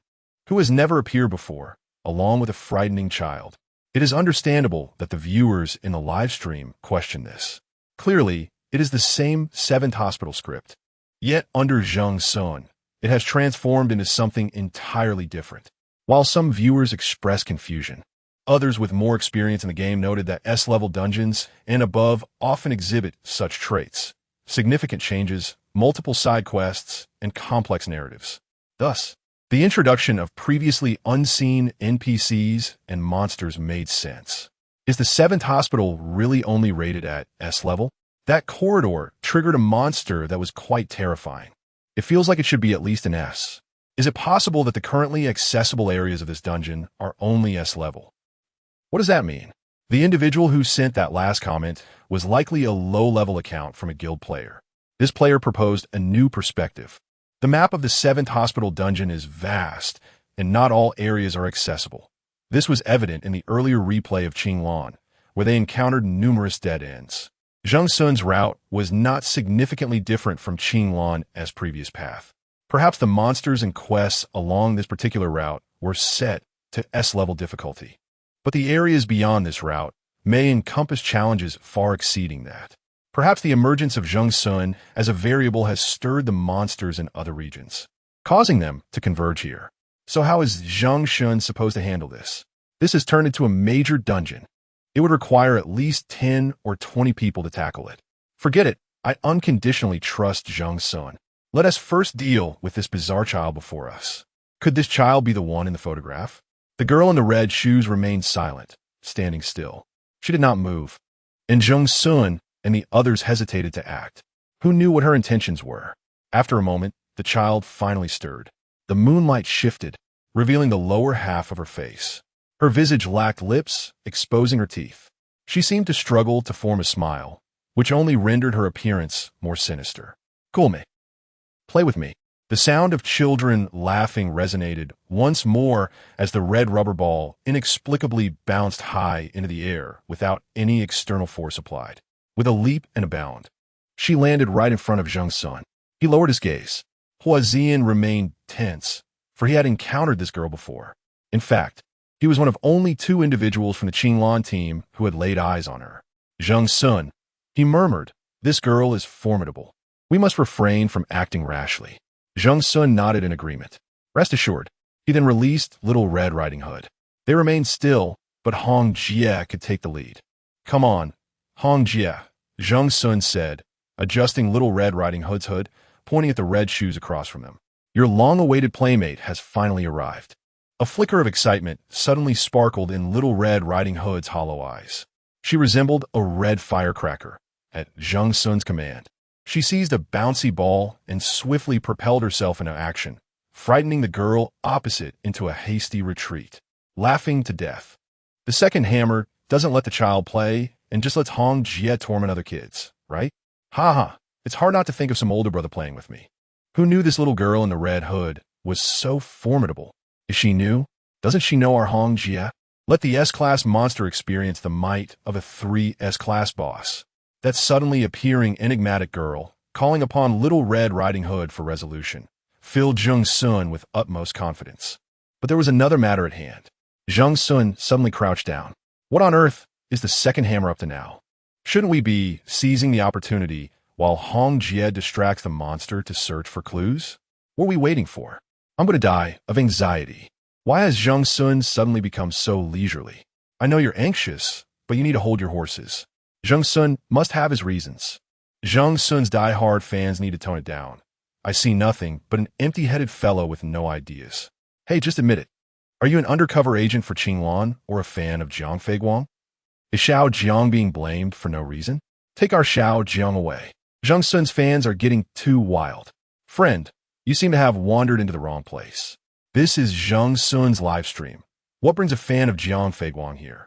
who has never appeared before, along with a frightening child. It is understandable that the viewers in the live stream question this. Clearly, it is the same 7th hospital script. Yet under Zheng Xun, it has transformed into something entirely different. While some viewers express confusion, others with more experience in the game noted that S-level dungeons and above often exhibit such traits: significant changes, multiple side quests, and complex narratives. Thus, the introduction of previously unseen NPCs and monsters made sense. Is the 7th hospital really only rated at S level? That corridor triggered a monster that was quite terrifying. It feels like it should be at least an S. Is it possible that the currently accessible areas of this dungeon are only S level? What does that mean? The individual who sent that last comment was likely a low-level account from a guild player. This player proposed a new perspective. The map of the 7th hospital dungeon is vast, and not all areas are accessible. This was evident in the earlier replay of Qinglan, where they encountered numerous dead ends. Zheng Xun's route was not significantly different from Qinglan's previous path. Perhaps the monsters and quests along this particular route were set to S-level difficulty. But the areas beyond this route may encompass challenges far exceeding that. Perhaps the emergence of Zheng Xun as a variable has stirred the monsters in other regions, causing them to converge here. So how is Zheng Xun supposed to handle this? This has turned into a major dungeon. It would require at least 10 or 20 people to tackle it. Forget it. I unconditionally trust Zheng Xun. Let us first deal with this bizarre child before us. Could this child be the one in the photograph? The girl in the red shoes remained silent, standing still. She did not move. And Zheng Xun and the others hesitated to act. Who knew what her intentions were? After a moment, the child finally stirred. The moonlight shifted, revealing the lower half of her face. Her visage lacked lips, exposing her teeth. She seemed to struggle to form a smile, which only rendered her appearance more sinister. Cool me. Play with me. The sound of children laughing resonated once more as the red rubber ball inexplicably bounced high into the air without any external force applied. With a leap and a bound, she landed right in front of Zheng Xun. He lowered his gaze. Huazian remained tense, for he had encountered this girl before. In fact, he was one of only 2 individuals from the Qinglan team who had laid eyes on her. Zheng Xun, he murmured, this girl is formidable. We must refrain from acting rashly. Zheng Xun nodded in agreement. Rest assured. He then released Little Red Riding Hood. They remained still, but Hong Jie could take the lead. Come on, Hong Jie, Zheng Xun said, adjusting Little Red Riding Hood's hood, pointing at the red shoes across from them. Your long-awaited playmate has finally arrived. A flicker of excitement suddenly sparkled in Little Red Riding Hood's hollow eyes. She resembled a red firecracker. At Zheng Xun's command, she seized a bouncy ball and swiftly propelled herself into action, frightening the girl opposite into a hasty retreat, laughing to death. The second hammer doesn't let the child play and just lets Hong Jie torment other kids, right? Ha. It's hard not to think of some older brother playing with me. Who knew this little girl in the red hood was so formidable? Is she new? Doesn't she know our Hong Jie? Let the S-Class monster experience the might of a 3 S-Class boss. That suddenly appearing enigmatic girl, calling upon Little Red Riding Hood for resolution, filled Zheng Xun with utmost confidence. But there was another matter at hand. Zheng Xun suddenly crouched down. What on earth is the second hammer up to now? Shouldn't we be seizing the opportunity while Hong Jie distracts the monster to search for clues? What are we waiting for? I'm going to die of anxiety. Why has Zheng Xun suddenly become so leisurely? I know you're anxious, but you need to hold your horses. Zheng Xun must have his reasons. Zheng Xun's die-hard fans need to tone it down. I see nothing but an empty-headed fellow with no ideas. Hey, just admit it. Are you an undercover agent for Qinglan or a fan of Jiang Feiguang? Is Xiao Jiang being blamed for no reason? Take our Xiao Jiang away. Zheng Xun's fans are getting too wild. Friend, you seem to have wandered into the wrong place. This is Zheng Xun's live stream. What brings a fan of Jiang Feiguang here?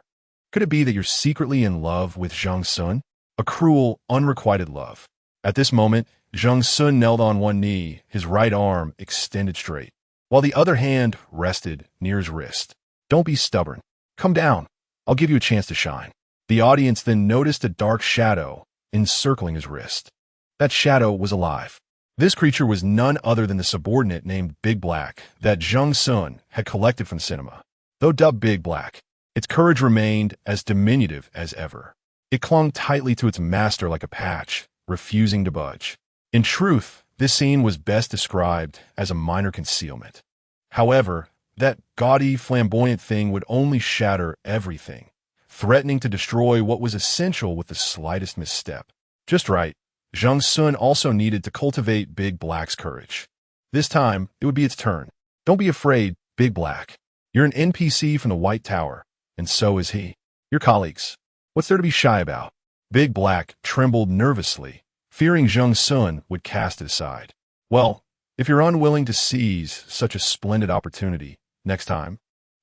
Could it be that you're secretly in love with Zheng Xun? A cruel, unrequited love. At this moment, Zheng Xun knelt on one knee, his right arm extended straight, while the other hand rested near his wrist. Don't be stubborn. Come down. I'll give you a chance to shine. The audience then noticed a dark shadow encircling his wrist. That shadow was alive. This creature was none other than the subordinate named Big Black that Zheng Xun had collected from cinema. Though dubbed Big Black, its courage remained as diminutive as ever. It clung tightly to its master like a patch, refusing to budge. In truth, this scene was best described as a minor concealment. However, that gaudy, flamboyant thing would only shatter everything, threatening to destroy what was essential with the slightest misstep. Just right, Zheng Xun also needed to cultivate Big Black's courage. This time, it would be its turn. Don't be afraid, Big Black. You're an NPC from the White Tower, and so is he. Your colleagues. What's there to be shy about? Big Black trembled nervously, fearing Zheng Xun would cast it aside. Well, if you're unwilling to seize such a splendid opportunity, next time,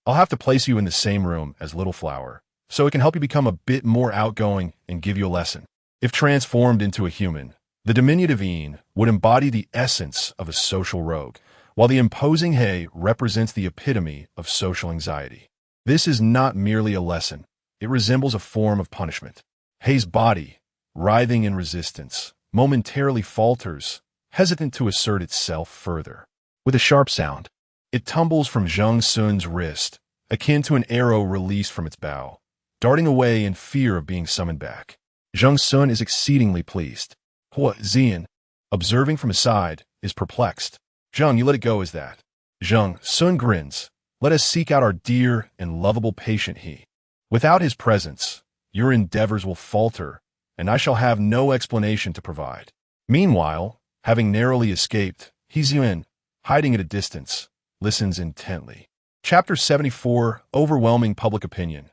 I'll have to place you in the same room as Little Flower, so it can help you become a bit more outgoing and give you a lesson. If transformed into a human, the diminutive Een would embody the essence of a social rogue, while the imposing He represents the epitome of social anxiety. This is not merely a lesson. It resembles a form of punishment. He's body, writhing in resistance, momentarily falters, hesitant to assert itself further. With a sharp sound, it tumbles from Zheng Xun's wrist, akin to an arrow released from its bow, darting away in fear of being summoned back. Zheng Xun is exceedingly pleased. Hua Zian, observing from his side, is perplexed. Zheng, you let it go as that. Zheng Xun grins. Let us seek out our dear and lovable patient he. Without his presence, your endeavors will falter, and I shall have no explanation to provide. Meanwhile, having narrowly escaped, He Ziyuan, hiding at a distance, listens intently. Chapter 74, Overwhelming Public Opinion.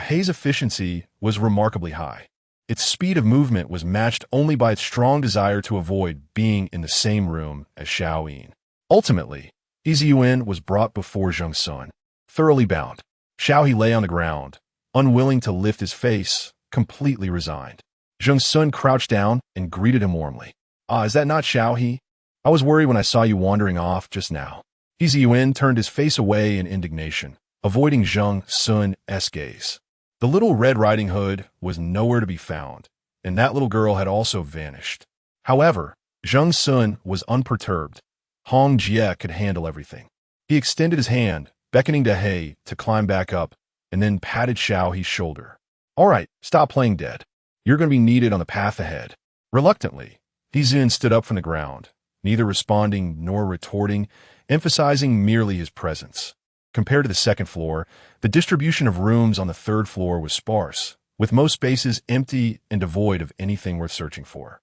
He's efficiency was remarkably high. Its speed of movement was matched only by its strong desire to avoid being in the same room as Xiao Yin. Ultimately, He Ziyuan was brought before Zheng Xun, thoroughly bound. Xiao He lay on the ground, unwilling to lift his face, completely resigned. Zheng Xun crouched down and greeted him warmly. Ah, is that not Xiao He? I was worried when I saw you wandering off just now. He Ziyuan turned his face away in indignation, avoiding Zheng Xun's gaze. The little Red Riding Hood was nowhere to be found, and that little girl had also vanished. However, Zheng Xun was unperturbed. Hong Jie could handle everything. He extended his hand, beckoning to He to climb back up, and then patted Xiao He's shoulder. All right, stop playing dead. You're going to be needed on the path ahead. Reluctantly, He Ziyuan stood up from the ground, neither responding nor retorting, emphasizing merely his presence. Compared to the second floor, the distribution of rooms on the third floor was sparse, with most spaces empty and devoid of anything worth searching for.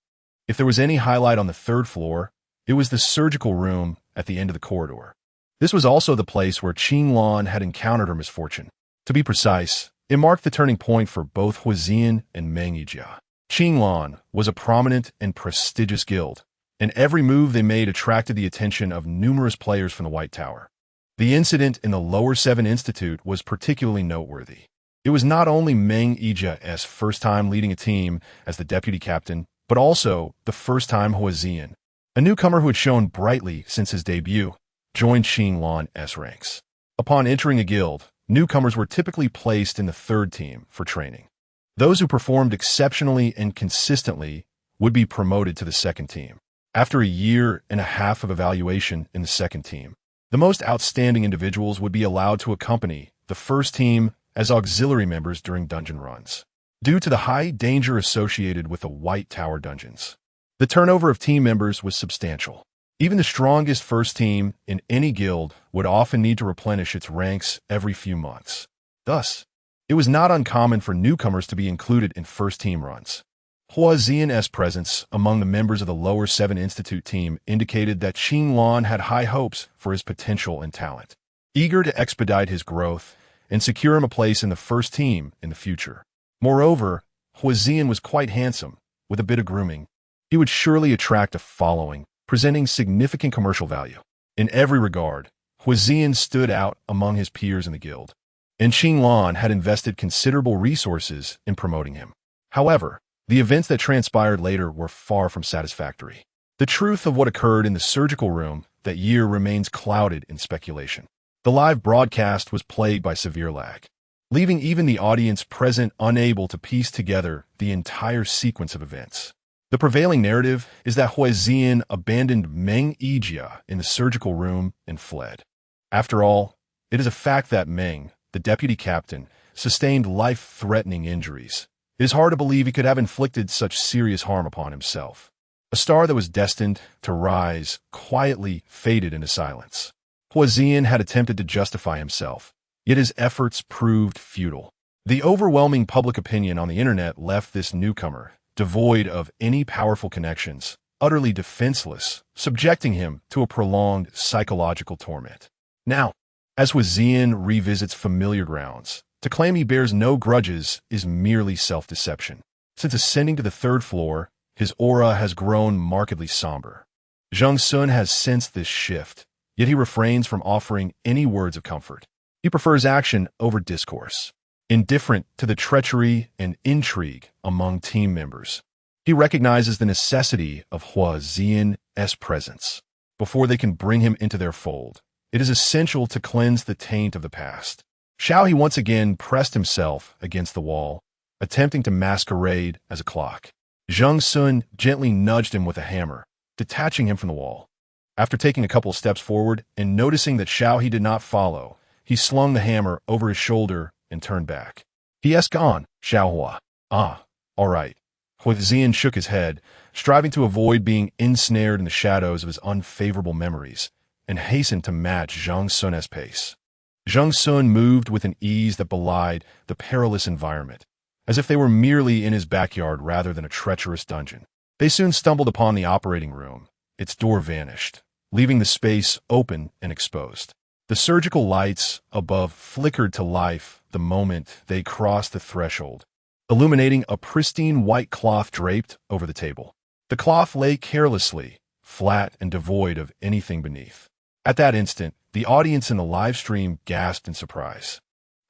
If there was any highlight on the third floor, it was the surgical room at the end of the corridor. This was also the place where Qinglan had encountered her misfortune. To be precise, it marked the turning point for both Huizian and Meng Yijia. Qinglan was a prominent and prestigious guild, and every move they made attracted the attention of numerous players from the White Tower. The incident in the Lower Seven Institute was particularly noteworthy. It was not only Meng Yijia's first time leading a team as the deputy captain, but also the first time Huizian, a newcomer who had shone brightly since his debut, joined Qinglan's ranks. Upon entering a guild, newcomers were typically placed in the third team for training. Those who performed exceptionally and consistently would be promoted to the second team. After a year and a half of evaluation in the second team, the most outstanding individuals would be allowed to accompany the first team as auxiliary members during dungeon runs. Due to the high danger associated with the White Tower dungeons, the turnover of team members was substantial. Even the strongest first team in any guild would often need to replenish its ranks every few months. Thus, it was not uncommon for newcomers to be included in first team runs. Hua Xian's presence among the members of the lower 7 Institute team indicated that Xinlan had high hopes for his potential and talent, eager to expedite his growth and secure him a place in the first team in the future. Moreover, Hua Xian was quite handsome. With a bit of grooming, he would surely attract a following, presenting significant commercial value. In every regard, Hua Xian stood out among his peers in the guild, and Xinlan had invested considerable resources in promoting him. However, the events that transpired later were far from satisfactory. The truth of what occurred in the surgical room that year remains clouded in speculation. The live broadcast was plagued by severe lag, leaving even the audience present unable to piece together the entire sequence of events. The prevailing narrative is that Hua Xian abandoned Meng Yijia in the surgical room and fled. After all, it is a fact that Meng, the deputy captain, sustained life-threatening injuries. It is hard to believe he could have inflicted such serious harm upon himself. A star that was destined to rise quietly faded into silence. Hua Xian had attempted to justify himself, yet his efforts proved futile. The overwhelming public opinion on the internet left this newcomer devoid of any powerful connections, utterly defenseless, subjecting him to a prolonged psychological torment. Now, as Hua Xian revisits familiar grounds, to claim he bears no grudges is merely self-deception. Since ascending to the 3rd floor, his aura has grown markedly somber. Zheng Xun has sensed this shift, yet he refrains from offering any words of comfort. He prefers action over discourse. Indifferent to the treachery and intrigue among team members, he recognizes the necessity of Hua Xian's presence. Before they can bring him into their fold, it is essential to cleanse the taint of the past. Xiao He once again pressed himself against the wall, attempting to masquerade as a clock. Zheng Xun gently nudged him with a hammer, detaching him from the wall. After taking a couple of steps forward and noticing that Xiao He did not follow, he slung the hammer over his shoulder and turned back. He asked on, Xiao Hua. All right. Hua Xian shook his head, striving to avoid being ensnared in the shadows of his unfavorable memories, and hastened to match Zheng Xun's pace. Zheng Xun moved with an ease that belied the perilous environment, as if they were merely in his backyard rather than a treacherous dungeon. They soon stumbled upon the operating room. Its door vanished, leaving the space open and exposed. The surgical lights above flickered to life the moment they crossed the threshold, illuminating a pristine white cloth draped over the table. The cloth lay carelessly, flat and devoid of anything beneath. At that instant, the audience in the live stream gasped in surprise.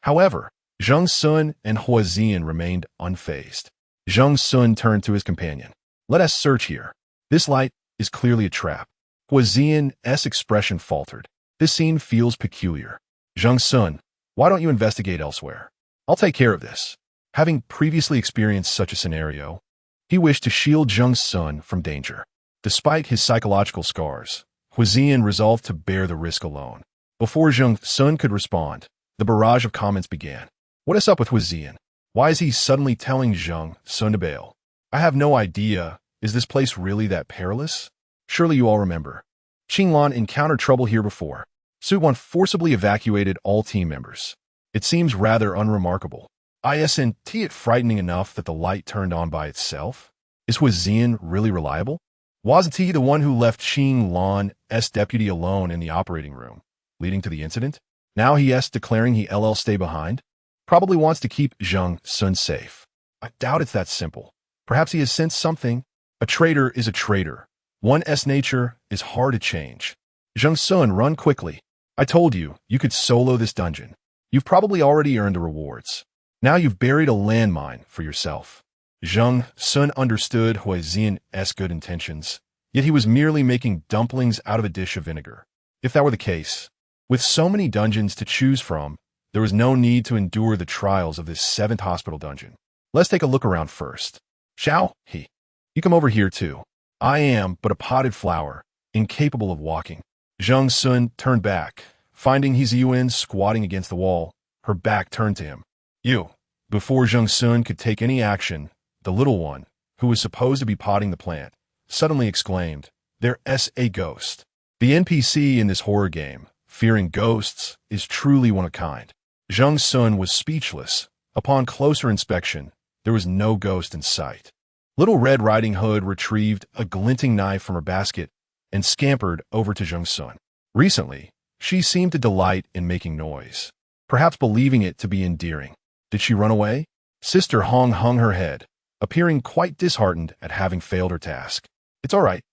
However, Zheng Xun and Hua Xian remained unfazed. Zheng Xun turned to his companion. Let us search here. This light is clearly a trap. Hua Xian's expression faltered. This scene feels peculiar. Zheng Xun, why don't you investigate elsewhere? I'll take care of this. Having previously experienced such a scenario, he wished to shield Zheng Xun from danger. Despite his psychological scars, Hua Xian resolved to bear the risk alone. Before Zheng Xun could respond, the barrage of comments began. What is up with Hua Xian? Why is he suddenly telling Zheng Xun to bail? I have no idea. Is this place really that perilous? Surely you all remember. Xinlan encountered trouble here before. Suit 1 forcibly evacuated all team members. It seems rather unremarkable. Isn't it frightening enough that the light turned on by itself? Is Hua Xian really reliable? Wasn't he the one who left Xinlan's deputy alone in the operating room, leading to the incident? Now he's declaring he'll stay behind? Probably wants to keep Zheng Xun safe. I doubt it's that simple. Perhaps he has sensed something. A traitor is a traitor. One's nature is hard to change. Zheng Xun, run quickly. I told you, you could solo this dungeon. You've probably already earned the rewards. Now you've buried a landmine for yourself. Zheng Xun understood Hua Xian's good intentions, yet he was merely making dumplings out of a dish of vinegar. If that were the case, with so many dungeons to choose from, there was no need to endure the trials of this 7th hospital dungeon. Let's take a look around first. Xiao He, you come over here too. I am but a potted flower, incapable of walking. Zheng Xun turned back, finding Yuan squatting against the wall, her back turned to him. You. Before Zheng Xun could take any action, the little one, who was supposed to be potting the plant, suddenly exclaimed, "There's a ghost." The NPC in this horror game, fearing ghosts, is truly one of a kind. Zheng Xun was speechless. Upon closer inspection, there was no ghost in sight. Little Red Riding Hood retrieved a glinting knife from her basket and scampered over to Zheng Xun. Recently, she seemed to delight in making noise, perhaps believing it to be endearing. Did she run away? Sister Hong hung her head, appearing quite disheartened at having failed her task. It's all right.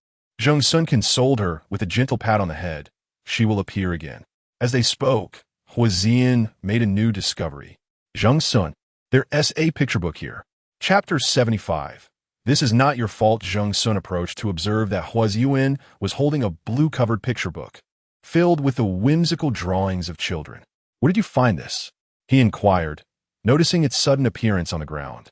Zheng Xun consoled her with a gentle pat on the head. She will appear again. As they spoke, Huazian made a new discovery. Zheng Xun, there's a picture book here. Chapter 75. This is not your fault. Zheng Xun approached to observe that Huazian was holding a blue-covered picture book, filled with the whimsical drawings of children. Where did you find this? He inquired, noticing its sudden appearance on the ground.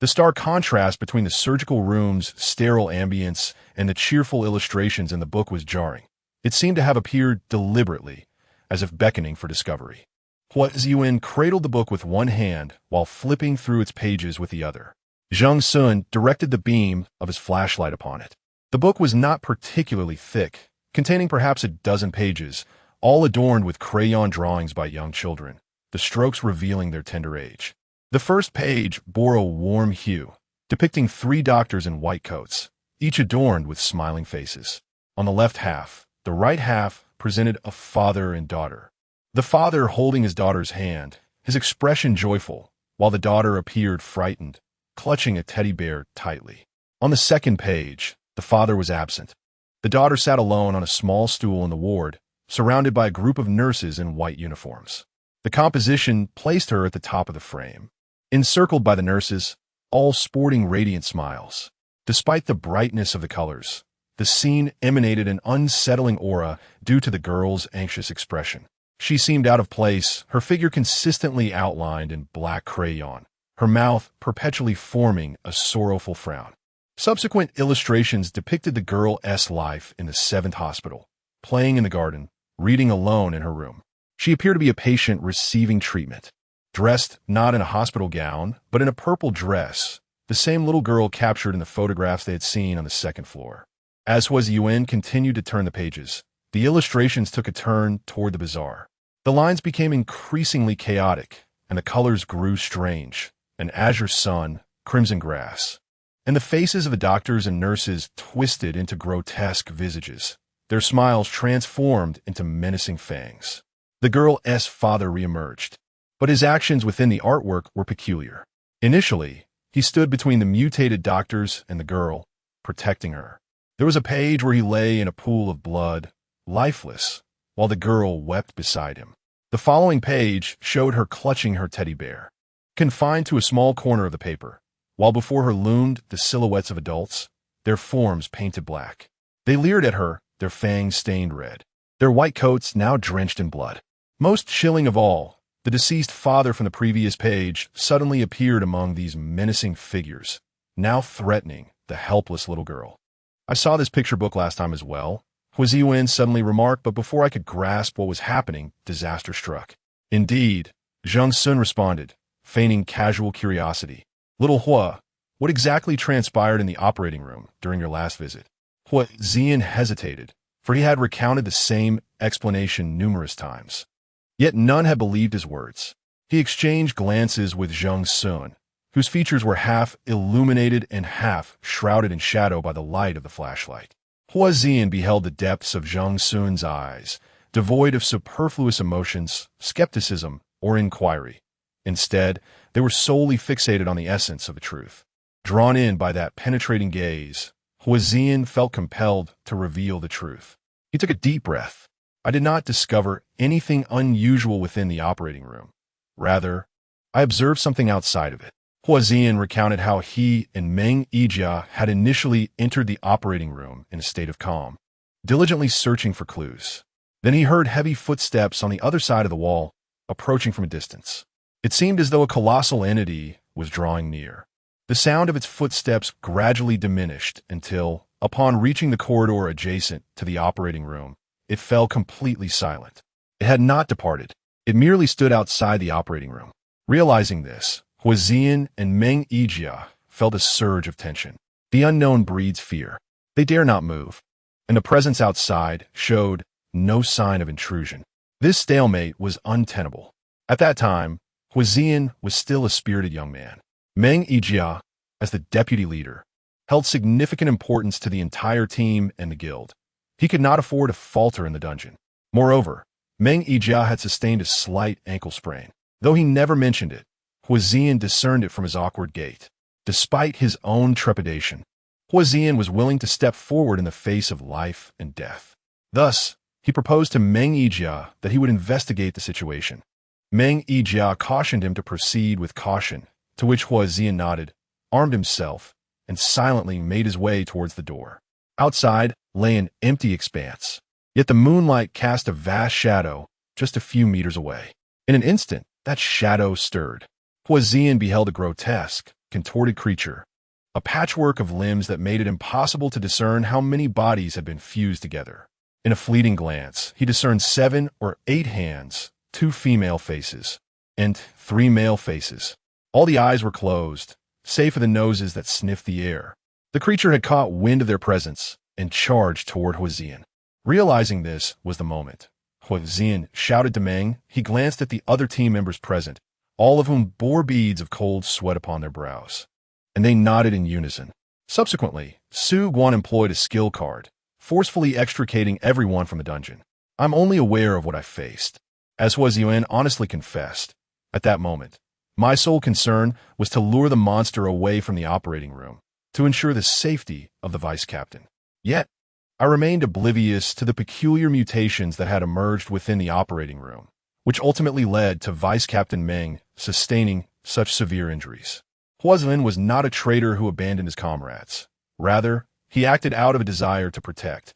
The stark contrast between the surgical room's sterile ambience and the cheerful illustrations in the book was jarring. It seemed to have appeared deliberately, as if beckoning for discovery. Huazian cradled the book with one hand while flipping through its pages with the other. Zheng Xun directed the beam of his flashlight upon it. The book was not particularly thick, containing perhaps a dozen pages, all adorned with crayon drawings by young children, the strokes revealing their tender age. The first page bore a warm hue, depicting 3 doctors in white coats, each adorned with smiling faces. On the left half, the right half presented a father and daughter. The father holding his daughter's hand, his expression joyful, while the daughter appeared frightened, clutching a teddy bear tightly. On the second page, the father was absent. The daughter sat alone on a small stool in the ward, surrounded by a group of nurses in white uniforms. The composition placed her at the top of the frame, encircled by the nurses, all sporting radiant smiles. Despite the brightness of the colors, the scene emanated an unsettling aura due to the girl's anxious expression. She seemed out of place, her figure consistently outlined in black crayon, her mouth perpetually forming a sorrowful frown. Subsequent illustrations depicted the girl's life in the 7th hospital, playing in the garden, reading alone in her room. She appeared to be a patient receiving treatment. Dressed not in a hospital gown, but in a purple dress, the same little girl captured in the photographs they had seen on the 2nd floor. As Huazian continued to turn the pages, the illustrations took a turn toward the bizarre. The lines became increasingly chaotic, and the colors grew strange, an azure sun, crimson grass. And the faces of the doctors and nurses twisted into grotesque visages, their smiles transformed into menacing fangs. The girl's father reemerged, but his actions within the artwork were peculiar. Initially, he stood between the mutated doctors and the girl, protecting her. There was a page where he lay in a pool of blood, lifeless, while the girl wept beside him. The following page showed her clutching her teddy bear, confined to a small corner of the paper, while before her loomed the silhouettes of adults, their forms painted black. They leered at her, their fangs stained red, their white coats now drenched in blood. Most chilling of all, the deceased father from the previous page suddenly appeared among these menacing figures, now threatening the helpless little girl. I saw this picture book last time as well, Huazian suddenly remarked, but before I could grasp what was happening, disaster struck. Indeed, Zheng Xun responded, feigning casual curiosity. Little Hua, what exactly transpired in the operating room during your last visit? Huazian hesitated, for he had recounted the same explanation numerous times. Yet none had believed his words. He exchanged glances with Zheng Xun, whose features were half illuminated and half shrouded in shadow by the light of the flashlight. Huazian beheld the depths of Zheng Xun's eyes, devoid of superfluous emotions, skepticism, or inquiry. Instead, they were solely fixated on the essence of the truth. Drawn in by that penetrating gaze, Huazian felt compelled to reveal the truth. He took a deep breath. I did not discover anything unusual within the operating room. Rather, I observed something outside of it. Huazian recounted how he and Meng Yijia had initially entered the operating room in a state of calm, diligently searching for clues. Then he heard heavy footsteps on the other side of the wall, approaching from a distance. It seemed as though a colossal entity was drawing near. The sound of its footsteps gradually diminished until, upon reaching the corridor adjacent to the operating room, it fell completely silent. It had not departed. It merely stood outside the operating room. Realizing this, Huizian and Meng Yijia felt a surge of tension. The unknown breeds fear. They dare not move, and the presence outside showed no sign of intrusion. This stalemate was untenable. At that time, Huizian was still a spirited young man. Meng Yijia, as the deputy leader, held significant importance to the entire team and the guild. He could not afford to falter in the dungeon. Moreover, Meng Yijia had sustained a slight ankle sprain. Though he never mentioned it, Huizian discerned it from his awkward gait. Despite his own trepidation, Huizian was willing to step forward in the face of life and death. Thus, he proposed to Meng Yijia that he would investigate the situation. Meng Yijia cautioned him to proceed with caution, to which Huizian nodded, armed himself, and silently made his way towards the door. Outside lay an empty expanse, yet the moonlight cast a vast shadow just a few meters away. In an instant, that shadow stirred. Huizian beheld a grotesque, contorted creature, a patchwork of limbs that made it impossible to discern how many bodies had been fused together. In a fleeting glance, he discerned 7 or 8 hands, 2 female faces, and 3 male faces. All the eyes were closed, save for the noses that sniffed the air. The creature had caught wind of their presence and charged toward Huizian. Realizing this was the moment, Huizian shouted to Meng. He glanced at the other team members present, all of whom bore beads of cold sweat upon their brows, and they nodded in unison. Subsequently, Su Guan employed a skill card, forcefully extricating everyone from the dungeon. I'm only aware of what I faced, as Huizian honestly confessed. At that moment, my sole concern was to lure the monster away from the operating room, to ensure the safety of the vice captain. Yet, I remained oblivious to the peculiar mutations that had emerged within the operating room, which ultimately led to Vice Captain Meng sustaining such severe injuries. Huizian was not a traitor who abandoned his comrades. Rather, he acted out of a desire to protect,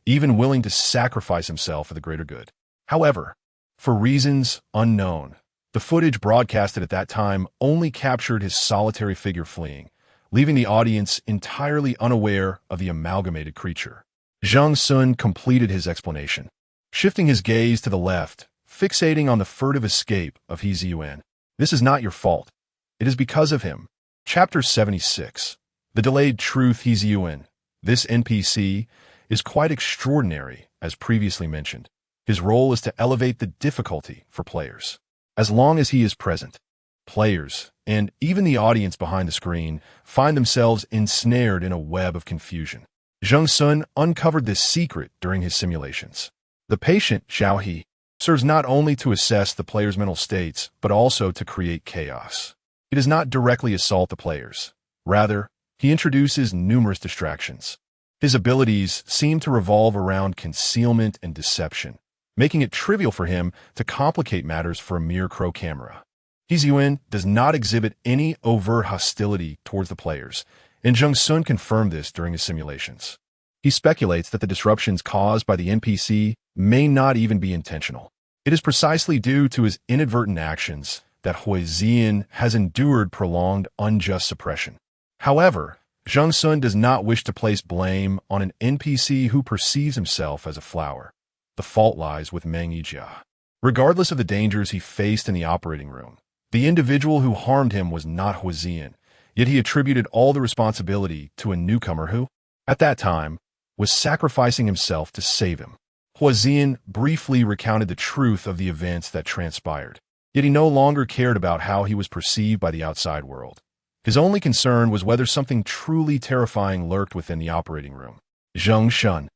even willing to sacrifice himself for the greater good. However, for reasons unknown, the footage broadcasted at that time only captured his solitary figure fleeing, leaving the audience entirely unaware of the amalgamated creature. Zheng Xun completed his explanation, shifting his gaze to the left, fixating on the furtive escape of He Ziyuan. This is not your fault. It is because of him. Chapter 76. The Delayed Truth He Ziyuan. This NPC is quite extraordinary, as previously mentioned. His role is to elevate the difficulty for players. As long as he is present, players, and even the audience behind the screen, find themselves ensnared in a web of confusion. Zheng Xun uncovered this secret during his simulations. The patient, Xiao He, serves not only to assess the player's mental states, but also to create chaos. He does not directly assault the players. Rather, he introduces numerous distractions. His abilities seem to revolve around concealment and deception, making it trivial for him to complicate matters for a mere crow camera. He Ziyuan does not exhibit any overt hostility towards the players, and Zheng Xun confirmed this during his simulations. He speculates that the disruptions caused by the NPC may not even be intentional. It is precisely due to his inadvertent actions that Huizian has endured prolonged unjust suppression. However, Zheng Xun does not wish to place blame on an NPC who perceives himself as a flower. The fault lies with Meng Yijia. Regardless of the dangers he faced in the operating room, the individual who harmed him was not Huizian, yet he attributed all the responsibility to a newcomer who, at that time, was sacrificing himself to save him. Huizian briefly recounted the truth of the events that transpired, yet he no longer cared about how he was perceived by the outside world. His only concern was whether something truly terrifying lurked within the operating room. Zheng Xun.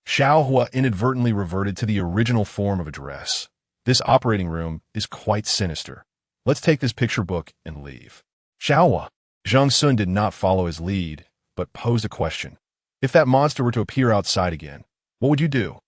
Xiao Hua inadvertently reverted to the original form of address. This operating room is quite sinister. Let's take this picture book and leave. Xiao Hua. Zheng Xun did not follow his lead, but posed a question. If that monster were to appear outside again, what would you do?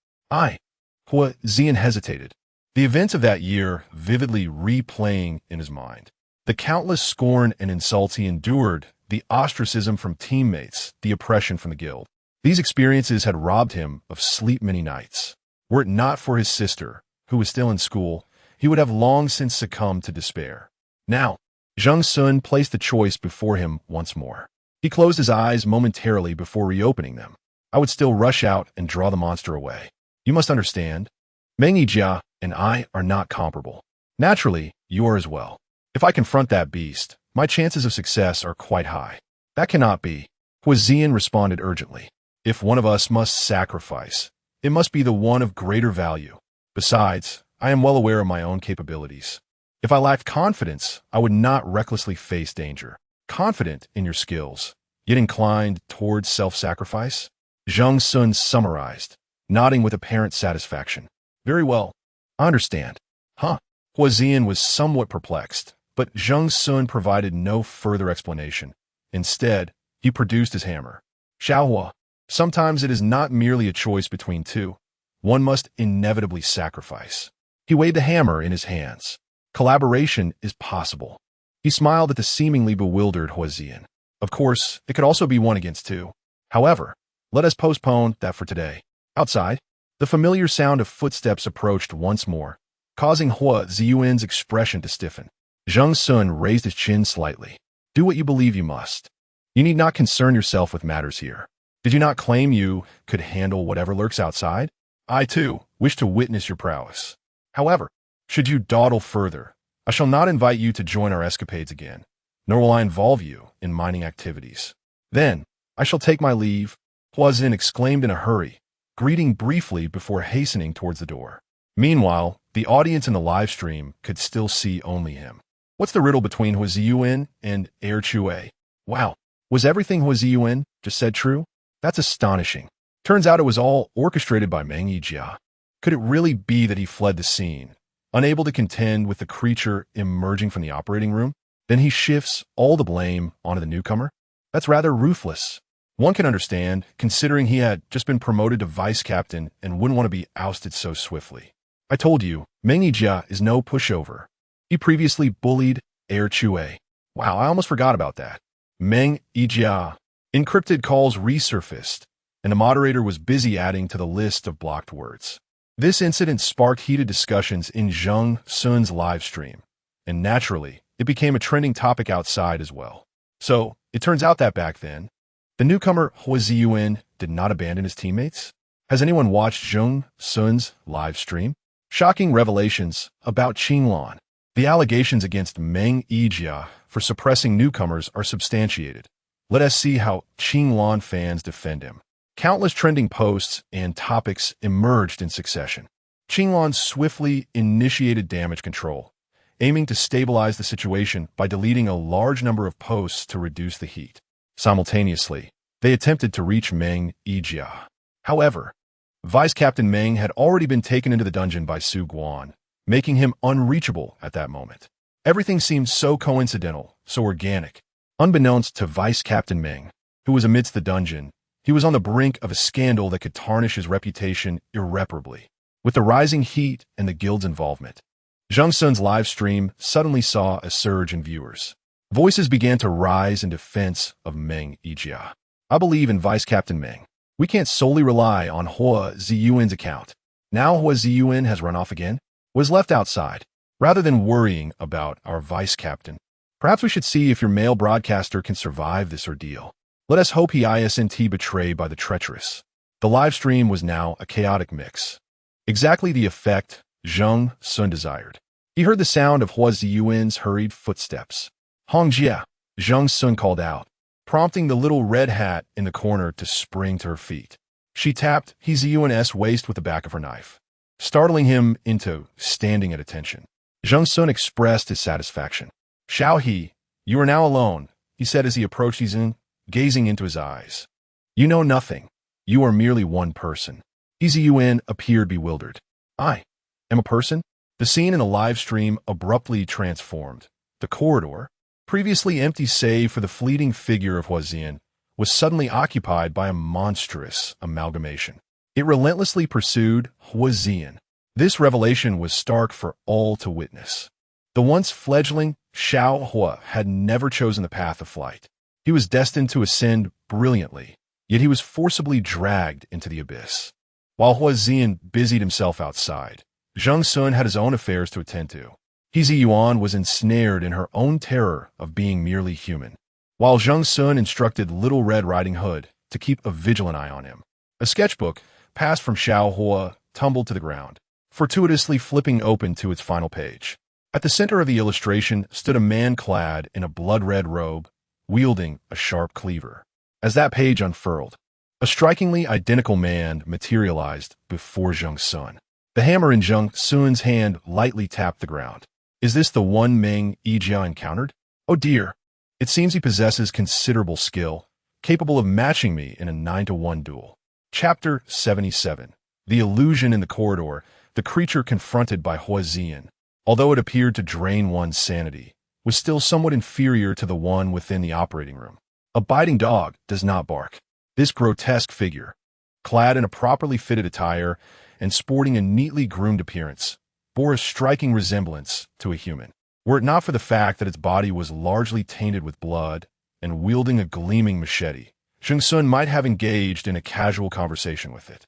Huizian hesitated. The events of that year vividly replaying in his mind. The countless scorn and insults he endured, the ostracism from teammates, the oppression from the guild. These experiences had robbed him of sleep many nights. Were it not for his sister, who was still in school, he would have long since succumbed to despair. Now, Zheng Xun placed the choice before him once more. He closed his eyes momentarily before reopening them. I would still rush out and draw the monster away. You must understand, Meng Yijia and I are not comparable. Naturally, you are as well. If I confront that beast, my chances of success are quite high. That cannot be. Huazian responded urgently. If one of us must sacrifice, it must be the one of greater value. Besides, I am well aware of my own capabilities. If I lacked confidence, I would not recklessly face danger. Confident in your skills, yet inclined towards self-sacrifice? Zheng Xun summarized, nodding with apparent satisfaction. Very well. I understand. Huh? Huazian was somewhat perplexed, but Zheng Xun provided no further explanation. Instead, he produced his hammer. Xiaohua, sometimes it is not merely a choice between two. One must inevitably sacrifice. He weighed the hammer in his hands. Collaboration is possible. He smiled at the seemingly bewildered Huazian. Of course, it could also be 1 against 2. However, let us postpone that for today. Outside, the familiar sound of footsteps approached once more, causing Hua Ziyuan's expression to stiffen. Zheng Xun raised his chin slightly. Do what you believe you must. You need not concern yourself with matters here. Did you not claim you could handle whatever lurks outside? I, too, wish to witness your prowess. However, should you dawdle further, I shall not invite you to join our escapades again, nor will I involve you in mining activities. Then, I shall take my leave, Huazin exclaimed in a hurry, greeting briefly before hastening towards the door. Meanwhile, the audience in the live stream could still see only him. What's the riddle between Huaziyuan and Air Chue? Wow, was everything Huaziyuan just said true? That's astonishing. Turns out it was all orchestrated by Meng Yijia. Could it really be that he fled the scene, unable to contend with the creature emerging from the operating room? Then he shifts all the blame onto the newcomer? That's rather ruthless. One can understand, considering he had just been promoted to vice captain and wouldn't want to be ousted so swiftly. I told you, Meng Yijia is no pushover. He previously bullied Air Chue. Wow, I almost forgot about that. Meng Yijia. Encrypted calls resurfaced, and the moderator was busy adding to the list of blocked words. This incident sparked heated discussions in Zheng Xun's live stream, and naturally, it became a trending topic outside as well. So, it turns out that back then, the newcomer Huaziyuan did not abandon his teammates? Has anyone watched Zheng Xun's live stream? Shocking revelations about Qinglan. The allegations against Meng Yijia for suppressing newcomers are substantiated. Let us see how Qinglan fans defend him. Countless trending posts and topics emerged in succession. Qinglan swiftly initiated damage control, aiming to stabilize the situation by deleting a large number of posts to reduce the heat. Simultaneously, they attempted to reach Meng Yijia. However, Vice Captain Meng had already been taken into the dungeon by Su Guan, making him unreachable at that moment. Everything seemed so coincidental, so organic. Unbeknownst to Vice Captain Meng, who was amidst the dungeon, he was on the brink of a scandal that could tarnish his reputation irreparably. With the rising heat and the guild's involvement, Zheng Xun's live stream suddenly saw a surge in viewers. Voices began to rise in defense of Meng Yijia. I believe in Vice Captain Meng. We can't solely rely on Hua Ziyuan's account. Now Hua Ziyuan has run off again, was left outside. Rather than worrying about our vice captain, perhaps we should see if your male broadcaster can survive this ordeal. Let us hope he isn't betrayed by the treacherous. The live stream was now a chaotic mix. Exactly the effect Zheng Xun desired. He heard the sound of Hua Ziyuan's hurried footsteps. Hongjia, Zheng Xun called out, prompting the little red hat in the corner to spring to her feet. She tapped He Ziyuan's waist with the back of her knife, startling him into standing at attention. Zheng Xun expressed his satisfaction. Xiao He, you are now alone, he said as he approached Yizhen, gazing into his eyes. You know nothing. You are merely one person. He Ziyuan appeared bewildered. I am a person? The scene in the live stream abruptly transformed. The corridor, previously empty save for the fleeting figure of Huazian, was suddenly occupied by a monstrous amalgamation. It relentlessly pursued Huazian. This revelation was stark for all to witness. The once fledgling Xiao Hua had never chosen the path of flight. He was destined to ascend brilliantly, yet he was forcibly dragged into the abyss. While Huazian busied himself outside, Zheng Xun had his own affairs to attend to. He Ziyuan was ensnared in her own terror of being merely human, while Zheng Xun instructed Little Red Riding Hood to keep a vigilant eye on him. A sketchbook, passed from Xiao Hua, tumbled to the ground, fortuitously flipping open to its final page. At the center of the illustration stood a man clad in a blood-red robe, wielding a sharp cleaver. As that page unfurled, a strikingly identical man materialized before Zheng Xun. The hammer in Zheng Xun's hand lightly tapped the ground. Is this the one Meng Yijia encountered? Oh dear. It seems he possesses considerable skill, capable of matching me in a 9-to-1 duel. Chapter 77. The illusion in the corridor. The creature confronted by Hua Zian, although it appeared to drain one's sanity, was still somewhat inferior to the one within the operating room. A biting dog does not bark. This grotesque figure, clad in a properly fitted attire and sporting a neatly groomed appearance, bore a striking resemblance to a human. Were it not for the fact that its body was largely tainted with blood and wielding a gleaming machete, Zheng Xun might have engaged in a casual conversation with it.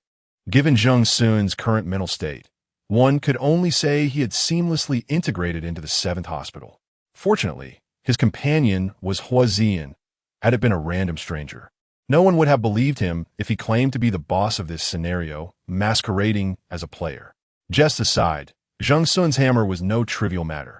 Given Zheng Xun's current mental state, one could only say he had seamlessly integrated into the 7th hospital. Fortunately, his companion was Hua Zian. Had it been a random stranger, no one would have believed him if he claimed to be the boss of this scenario, masquerading as a player. Jest aside, Zheng Xun's hammer was no trivial matter.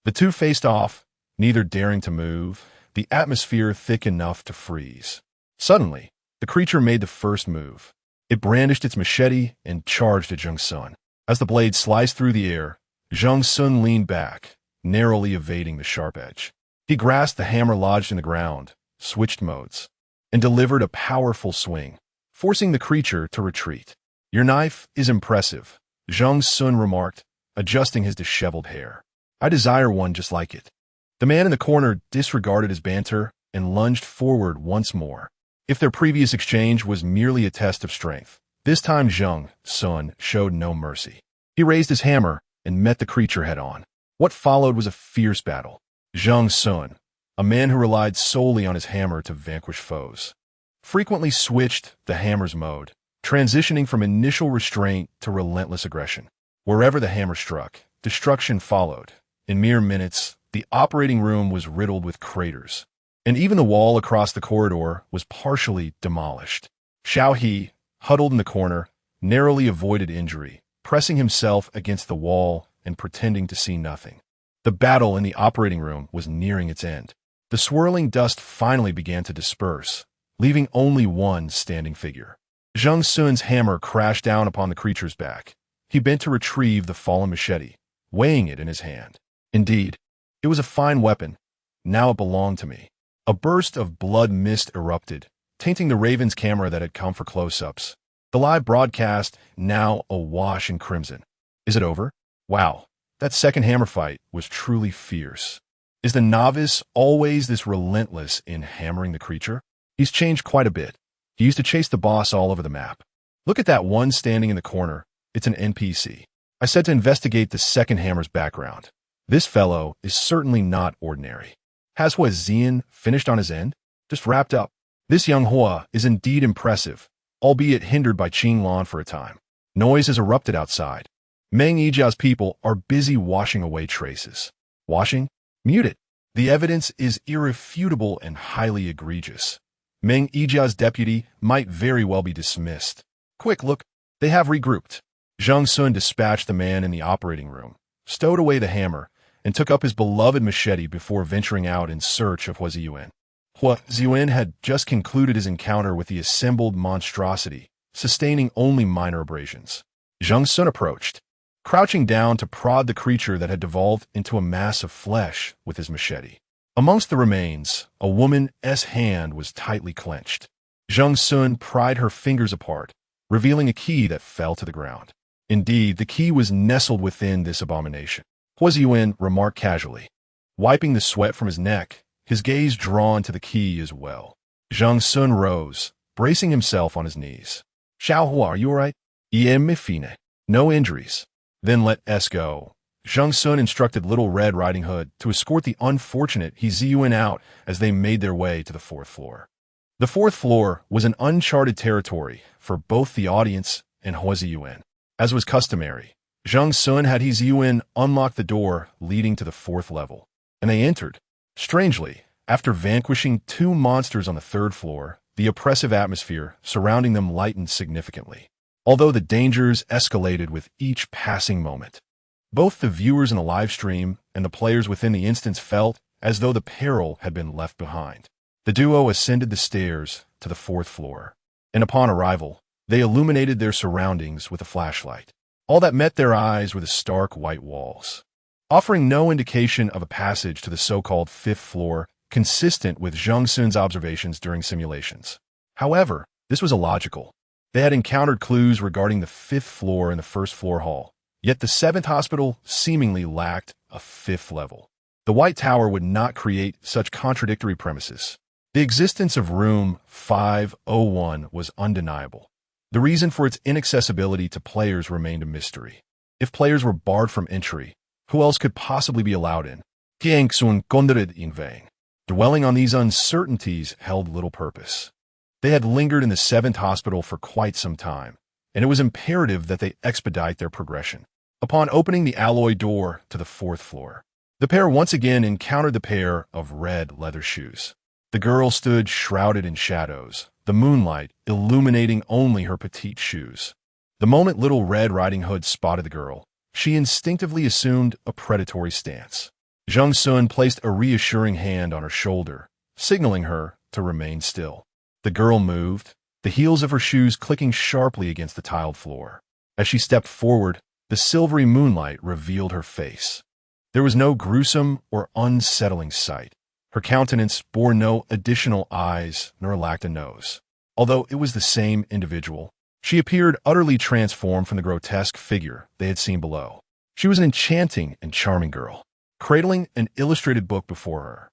The two faced off, neither daring to move, the atmosphere thick enough to freeze. Suddenly, the creature made the first move. It brandished its machete and charged at Zheng Xun. As the blade sliced through the air, Zheng Xun leaned back, narrowly evading the sharp edge. He grasped the hammer lodged in the ground, switched modes, and delivered a powerful swing, forcing the creature to retreat. Your knife is impressive, Zheng Xun remarked, adjusting his disheveled hair. I desire one just like it. The man in the corner disregarded his banter and lunged forward once more. If their previous exchange was merely a test of strength, this time Zheng Xun showed no mercy. He raised his hammer and met the creature head-on. What followed was a fierce battle. Zheng Xun, a man who relied solely on his hammer to vanquish foes, frequently switched the hammer's mode, transitioning from initial restraint to relentless aggression. Wherever the hammer struck, destruction followed. In mere minutes, the operating room was riddled with craters, and even the wall across the corridor was partially demolished. Xiao He, huddled in the corner, narrowly avoided injury, pressing himself against the wall and pretending to see nothing. The battle in the operating room was nearing its end. The swirling dust finally began to disperse, leaving only one standing figure. Zheng Xun's hammer crashed down upon the creature's back. He bent to retrieve the fallen machete, weighing it in his hand. Indeed, it was a fine weapon. Now it belonged to me. A burst of blood mist erupted, tainting the Raven's camera that had come for close-ups. The live broadcast now awash in crimson. Is it over? Wow, that second hammer fight was truly fierce. Is the novice always this relentless in hammering the creature? He's changed quite a bit. He used to chase the boss all over the map. Look at that one standing in the corner. It's an NPC. I said to investigate the second hammer's background. This fellow is certainly not ordinary. Has Hua Zian finished on his end? Just wrapped up. This young Hua is indeed impressive, albeit hindered by Qinglan for a time. Noise has erupted outside. Meng Yijia's people are busy washing away traces. Washing? Mute it. The evidence is irrefutable and highly egregious. Meng Yijia's deputy might very well be dismissed. Quick, look. They have regrouped. Zheng Xun dispatched the man in the operating room, stowed away the hammer, and took up his beloved machete before venturing out in search of Hua Ziyuan. Hua Ziyuan had just concluded his encounter with the assembled monstrosity, sustaining only minor abrasions. Zheng Xun approached, crouching down to prod the creature that had devolved into a mass of flesh with his machete. Amongst the remains, a woman's hand was tightly clenched. Zheng Xun pried her fingers apart, revealing a key that fell to the ground. Indeed, the key was nestled within this abomination. Hua Ziyuan remarked casually, wiping the sweat from his neck, his gaze drawn to the key as well. Zheng Xun rose, bracing himself on his knees. Xiao Hua, are you all right? Iem fine. No injuries. Then let us go. Zheng Xun instructed Little Red Riding Hood to escort the unfortunate He Ziyuan out as they made their way to the 4th floor. The 4th floor was an uncharted territory for both the audience and Hua Ziyuan. As was customary, Zheng Xun had He Ziyuan unlock the door leading to the 4th level, and they entered. Strangely, after vanquishing 2 monsters on the 3rd floor, the oppressive atmosphere surrounding them lightened significantly, although the dangers escalated with each passing moment. Both the viewers in the live stream and the players within the instance felt as though the peril had been left behind. The duo ascended the stairs to the 4th floor, and upon arrival, they illuminated their surroundings with a flashlight. All that met their eyes were the stark white walls, offering no indication of a passage to the so-called 5th floor, consistent with Zheng Xun's observations during simulations. However, this was illogical. They had encountered clues regarding the 5th floor and the 1st floor hall, yet the 7th hospital seemingly lacked a 5th level. The White Tower would not create such contradictory premises. The existence of room 501 was undeniable. The reason for its inaccessibility to players remained a mystery. If players were barred from entry, who else could possibly be allowed in? Zheng Xun considered in vain. Dwelling on these uncertainties held little purpose. They had lingered in the 7th hospital for quite some time, and it was imperative that they expedite their progression. Upon opening the alloy door to the 4th floor, the pair once again encountered the pair of red leather shoes. The girl stood shrouded in shadows, the moonlight illuminating only her petite shoes. The moment Little Red Riding Hood spotted the girl, she instinctively assumed a predatory stance. Zheng Xun placed a reassuring hand on her shoulder, signaling her to remain still. The girl moved, the heels of her shoes clicking sharply against the tiled floor. As she stepped forward, the silvery moonlight revealed her face. There was no gruesome or unsettling sight. Her countenance bore no additional eyes nor lacked a nose. Although it was the same individual, she appeared utterly transformed from the grotesque figure they had seen below. She was an enchanting and charming girl, cradling an illustrated book before her.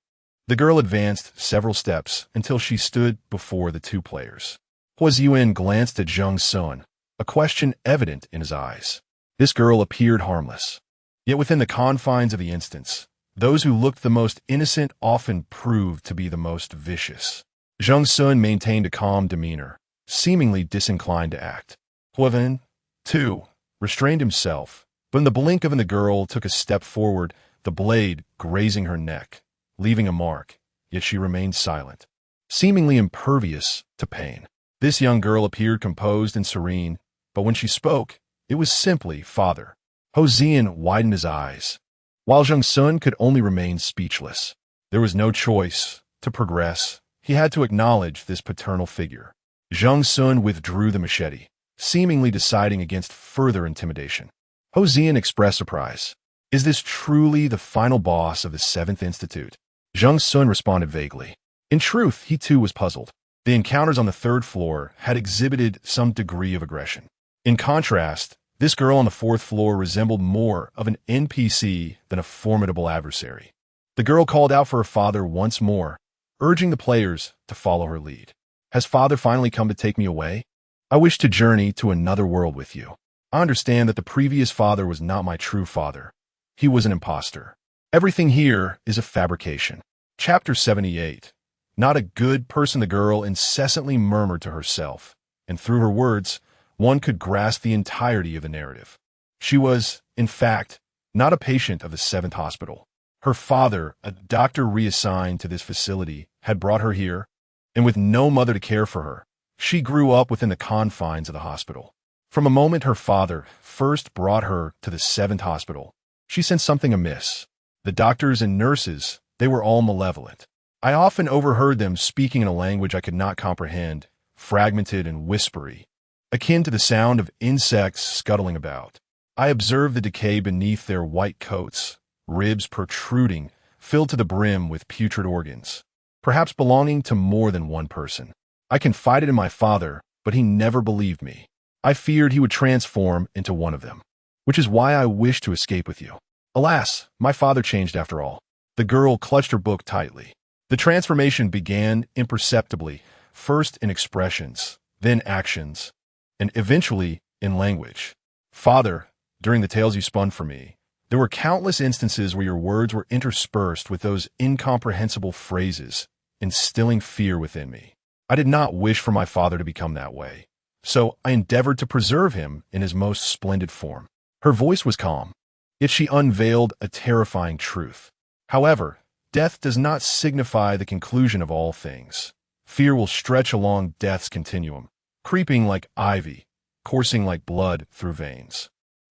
The girl advanced several steps until she stood before the two players. Huaziyuan glanced at Zheng Xun, a question evident in his eyes. This girl appeared harmless. Yet within the confines of the instance, those who looked the most innocent often proved to be the most vicious. Zheng Xun maintained a calm demeanor, seemingly disinclined to act. Huaziyuan, too, restrained himself, but in the blink of an the girl took a step forward, the blade grazing her neck, leaving a mark, yet she remained silent, seemingly impervious to pain. This young girl appeared composed and serene, but when she spoke, it was simply "Father." Huaziyuan widened his eyes, while Zheng Xun could only remain speechless. There was no choice. To progress, he had to acknowledge this paternal figure. Zheng Xun withdrew the machete, seemingly deciding against further intimidation. Huaziyuan expressed surprise. Is this truly the final boss of the 7th Institute? Zheng Xun responded vaguely. In truth, he too was puzzled. The encounters on the 3rd floor had exhibited some degree of aggression. In contrast, this girl on the 4th floor resembled more of an NPC than a formidable adversary. The girl called out for her father once more, urging the players to follow her lead. Has father finally come to take me away? I wish to journey to another world with you. I understand that the previous father was not my true father. He was an imposter. Everything here is a fabrication. Chapter 78. Not a good person, the girl incessantly murmured to herself, and through her words, one could grasp the entirety of the narrative. She was, in fact, not a patient of the 7th hospital. Her father, a doctor reassigned to this facility, had brought her here, and with no mother to care for her, she grew up within the confines of the hospital. From a moment her father first brought her to the 7th hospital, she sensed something amiss. The doctors and nurses, they were all malevolent. I often overheard them speaking in a language I could not comprehend, fragmented and whispery, akin to the sound of insects scuttling about. I observed the decay beneath their white coats, ribs protruding, filled to the brim with putrid organs, perhaps belonging to more than one person. I confided in my father, but he never believed me. I feared he would transform into one of them, which is why I wished to escape with you. Alas, my father changed after all. The girl clutched her book tightly. The transformation began imperceptibly, first in expressions, then actions, and eventually in language. Father, during the tales you spun for me, there were countless instances where your words were interspersed with those incomprehensible phrases, instilling fear within me. I did not wish for my father to become that way, so I endeavored to preserve him in his most splendid form. Her voice was calm, yet she unveiled a terrifying truth. However, death does not signify the conclusion of all things. Fear will stretch along death's continuum, creeping like ivy, coursing like blood through veins.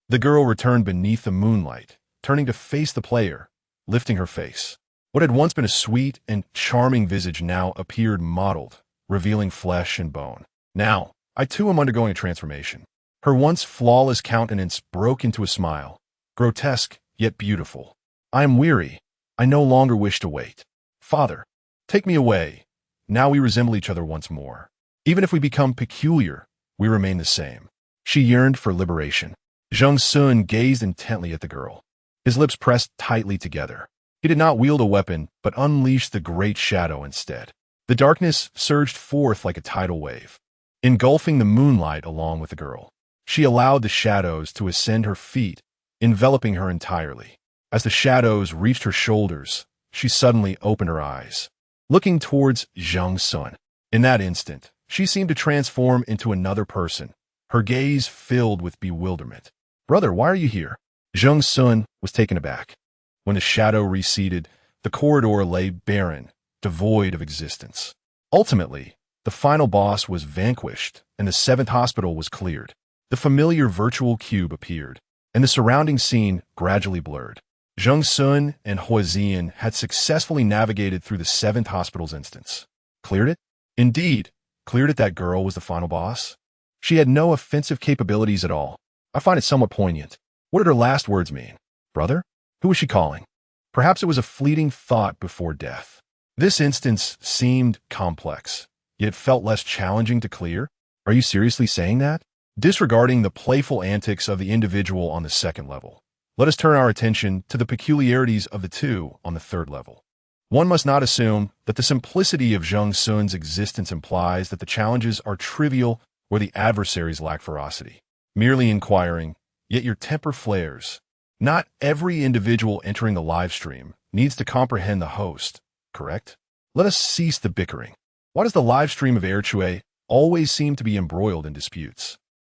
The girl returned beneath the moonlight, turning to face the player, lifting her face. What had once been a sweet and charming visage now appeared mottled, revealing flesh and bone. Now, I too am undergoing a transformation. Her once flawless countenance broke into a smile, grotesque yet beautiful. I am weary. I no longer wish to wait. Father, take me away. Now we resemble each other once more. Even if we become peculiar, we remain the same. She yearned for liberation. Zheng Xun gazed intently at the girl. His lips pressed tightly together. He did not wield a weapon, but unleashed the great shadow instead. The darkness surged forth like a tidal wave, engulfing the moonlight along with the girl. She allowed the shadows to ascend her feet, enveloping her entirely. As the shadows reached her shoulders, she suddenly opened her eyes, looking towards Zheng Xun. In that instant, she seemed to transform into another person, her gaze filled with bewilderment. "Brother, why are you here?" Zheng Xun was taken aback. When the shadow receded, the corridor lay barren, devoid of existence. Ultimately, the final boss was vanquished, and the 7th hospital was cleared. The familiar virtual cube appeared, and the surrounding scene gradually blurred. Zheng Xun and Huaziyan had successfully navigated through the 7th hospital's instance. Cleared it? Indeed, cleared it. That girl was the final boss. She had no offensive capabilities at all. I find it somewhat poignant. What did her last words mean? Brother? Who was she calling? Perhaps it was a fleeting thought before death. This instance seemed complex, yet felt less challenging to clear. Are you seriously saying that? Disregarding the playful antics of the individual on the 2nd level, let us turn our attention to the peculiarities of the two on the 3rd level. One must not assume that the simplicity of Zheng Xun's existence implies that the challenges are trivial or the adversaries lack ferocity. Merely inquiring, yet your temper flares. Not every individual entering the live stream needs to comprehend the host, correct? Let us cease the bickering. Why does the live stream of Erchue always seem to be embroiled in disputes?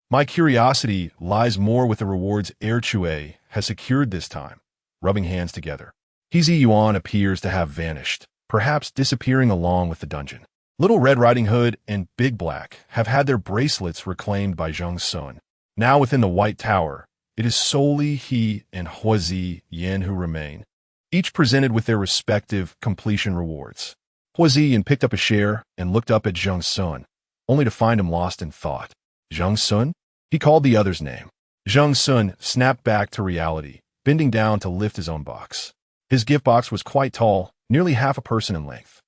My curiosity lies more with the rewards Erchue has secured this time, rubbing hands together. Hizi Yuan appears to have vanished, perhaps disappearing along with the dungeon. Little Red Riding Hood and Big Black have had their bracelets reclaimed by Zheng Xun. Now within the White Tower, it is solely he and Huaziyan who remain, each presented with their respective completion rewards. Huaziyan picked up a share and looked up at Zheng Xun, only to find him lost in thought. Zheng Xun? He called the other's name. Zheng Xun snapped back to reality, bending down to lift his own box. His gift box was quite tall, nearly half a person in length.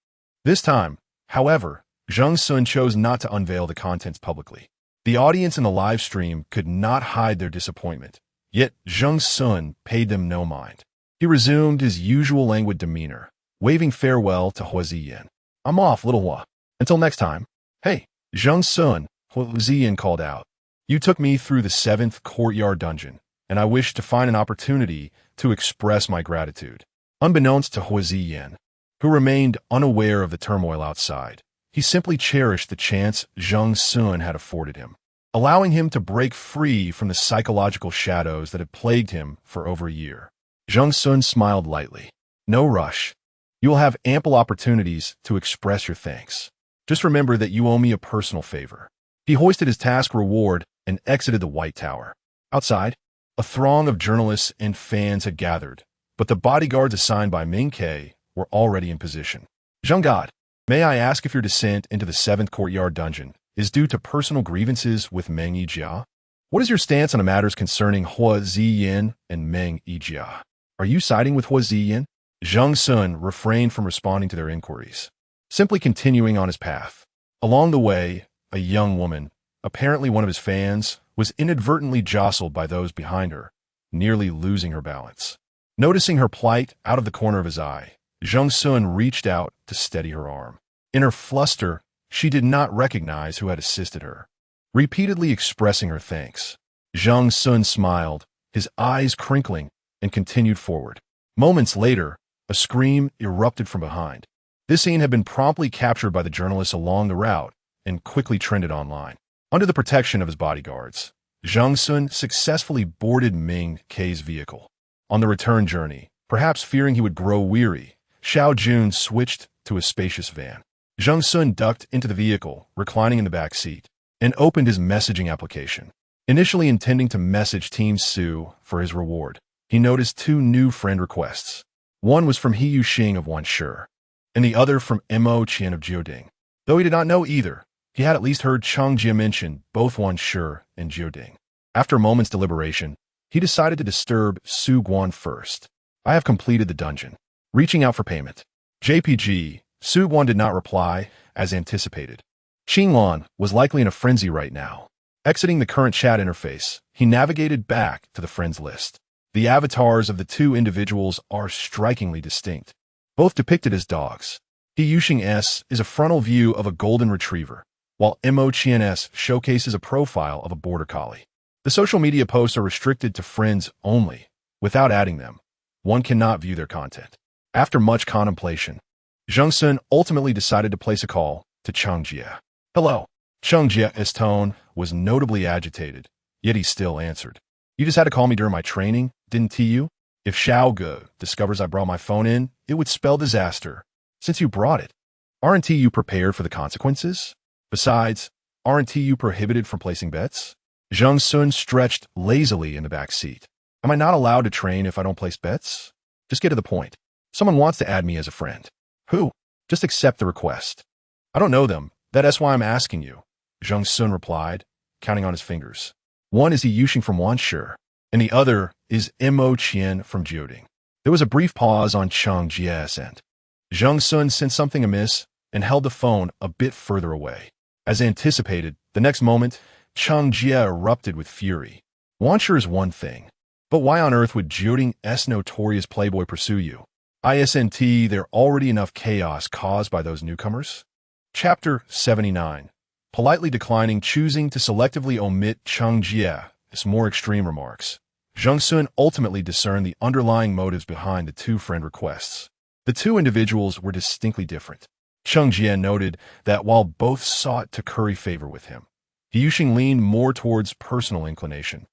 This time, however, Zheng Xun chose not to unveil the contents publicly. The audience in the live stream could not hide their disappointment, yet Zheng Xun paid them no mind. He resumed his usual languid demeanor, waving farewell to Huaziyan. "I'm off, little Hua. Until next time." "Hey, Zheng Xun," Huaziyan called out. "You took me through the 7th courtyard dungeon, and I wish to find an opportunity to express my gratitude." Unbeknownst to Huaziyan, who remained unaware of the turmoil outside, he simply cherished the chance Zheng Xun had afforded him, allowing him to break free from the psychological shadows that had plagued him for over a year. Zheng Xun smiled lightly. "No rush. You will have ample opportunities to express your thanks. Just remember that you owe me a personal favor." He hoisted his task reward and exited the White Tower. Outside, a throng of journalists and fans had gathered, but the bodyguards assigned by Ming Ke were already in position. "Zheng God, may I ask if your descent into the 7th courtyard dungeon is due to personal grievances with Meng Yijia? What is your stance on the matters concerning Huaziyan and Meng Yijia? Are you siding with Huaziyan?" Zheng Xun refrained from responding to their inquiries, simply continuing on his path. Along the way, a young woman, apparently one of his fans, was inadvertently jostled by those behind her, nearly losing her balance. Noticing her plight out of the corner of his eye, Zheng Xun reached out to steady her arm. In her fluster, she did not recognize who had assisted her, repeatedly expressing her thanks. Zheng Xun smiled, his eyes crinkling, and continued forward. Moments later, a scream erupted from behind. This scene had been promptly captured by the journalists along the route and quickly trended online. Under the protection of his bodyguards, Zheng Xun successfully boarded Ming Ke's vehicle. On the return journey, perhaps fearing he would grow weary, Xiao Jun switched to a spacious van. Zheng Xun ducked into the vehicle, reclining in the back seat, and opened his messaging application. Initially intending to message Team Su for his reward, he noticed two new friend requests. One was from He Yuxing of Wanshi, and the other from Mo Qian of Jiuding. Though he did not know either, he had at least heard Chang Jie mention both Wanshi and Jiuding. After a moment's deliberation, he decided to disturb Su Guan first. I have completed the dungeon. Reaching out for payment. JPG, Su Guan did not reply, as anticipated. Qinglan was likely in a frenzy right now. Exiting the current chat interface, he navigated back to the friends list. The avatars of the two individuals are strikingly distinct, both depicted as dogs. He Yuxing S is a frontal view of a golden retriever, while Mo Qian S showcases a profile of a border collie. The social media posts are restricted to friends only. Without adding them, one cannot view their content. After much contemplation, Zheng Xun ultimately decided to place a call to Chang Jie. Hello. Chang Jie's tone was notably agitated, yet he still answered. You just had to call me during my training, didn't you? If Xiao Ge discovers I brought my phone in, it would spell disaster. Since you brought it, aren't you prepared for the consequences? Besides, aren't you prohibited from placing bets? Zheng Xun stretched lazily in the back seat. Am I not allowed to train if I don't place bets? Just get to the point. Someone wants to add me as a friend. Who? Just accept the request. I don't know them. That's why I'm asking you. Zheng Xun replied, counting on his fingers. One is He Yuxing from Wanshi, and the other is Mo Qian from Jiuding. There was a brief pause on Chang Jie's end. Zheng Xun sensed something amiss and held the phone a bit further away. As anticipated, the next moment, Chang Jie erupted with fury. Wanshi is one thing, but why on earth would Jiuding's notorious playboy pursue you? Isn't there already enough chaos caused by those newcomers? Chapter 79. Politely choosing to selectively omit Chang Jie's more extreme remarks. Zheng Xun ultimately discerned the underlying motives behind the two friend requests. The two individuals were distinctly different. Chang Jie noted that while both sought to curry favor with him, He Yuxing leaned more towards personal inclination,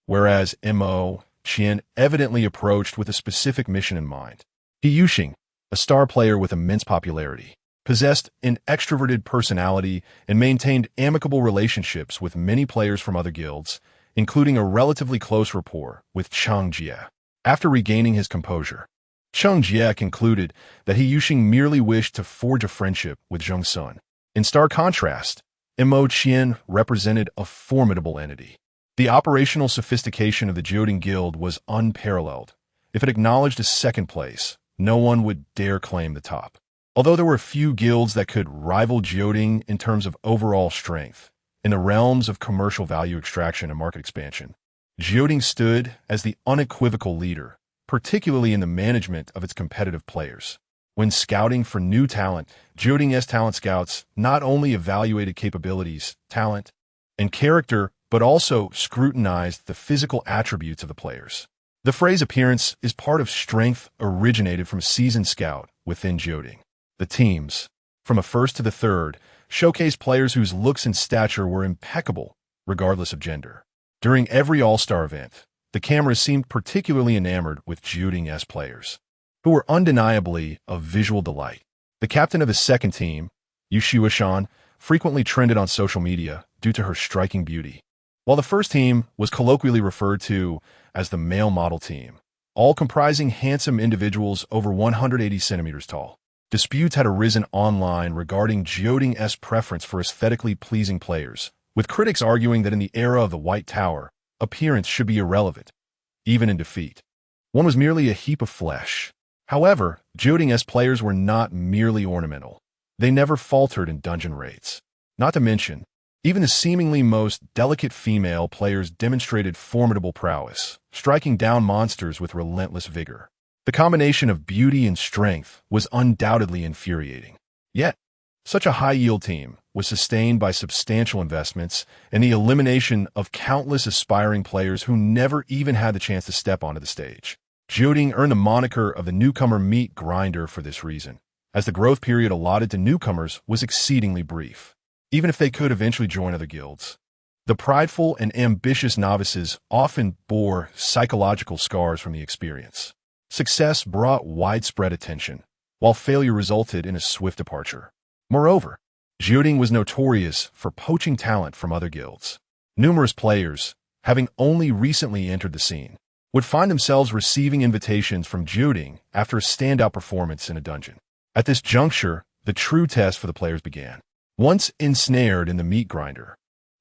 whereas Mo Qian evidently approached with a specific mission in mind. He Yuxing, a star player with immense popularity, possessed an extroverted personality and maintained amicable relationships with many players from other guilds, including a relatively close rapport with Chang Jie. After regaining his composure, Chang Jie concluded that He Yuxing merely wished to forge a friendship with Zheng Xun. In stark contrast, Mo Qian represented a formidable entity. The operational sophistication of the Jiuding Guild was unparalleled. If it acknowledged a second place, no one would dare claim the top. Although there were few guilds that could rival Jiuding in terms of overall strength, in the realms of commercial value extraction and market expansion, Jiuding stood as the unequivocal leader, particularly in the management of its competitive players. When scouting for new talent, Jiuding's talent scouts not only evaluated capabilities, talent, and character, but also scrutinized the physical attributes of the players. The phrase appearance is part of strength originated from a seasoned scout within Jiuding. The teams, from a first to the third, showcased players whose looks and stature were impeccable, regardless of gender. During every all-star event, the cameras seemed particularly enamored with Jiuding's players, who were undeniably a visual delight. The captain of the second team, Yu Shuishan, frequently trended on social media due to her striking beauty, while the first team was colloquially referred to as the male model team, all comprising handsome individuals over 180 centimeters tall. Disputes had arisen online regarding Jiuding's preference for aesthetically pleasing players, with critics arguing that in the era of the White Tower, appearance should be irrelevant, even in defeat. One was merely a heap of flesh. However, Jiuding's players were not merely ornamental. They never faltered in dungeon raids. Not to mention, even the seemingly most delicate female players demonstrated formidable prowess, striking down monsters with relentless vigor. The combination of beauty and strength was undoubtedly infuriating. Yet, such a high-yield team was sustained by substantial investments and the elimination of countless aspiring players who never even had the chance to step onto the stage. Jiuding earned the moniker of the newcomer meat grinder for this reason, as the growth period allotted to newcomers was exceedingly brief, even if they could eventually join other guilds. The prideful and ambitious novices often bore psychological scars from the experience. Success brought widespread attention, while failure resulted in a swift departure. Moreover, wielding was notorious for poaching talent from other guilds. Numerous players, having only recently entered the scene, would find themselves receiving invitations from wielding after a standout performance in a dungeon. At this juncture, the true test for the players began. Once ensnared in the meat grinder,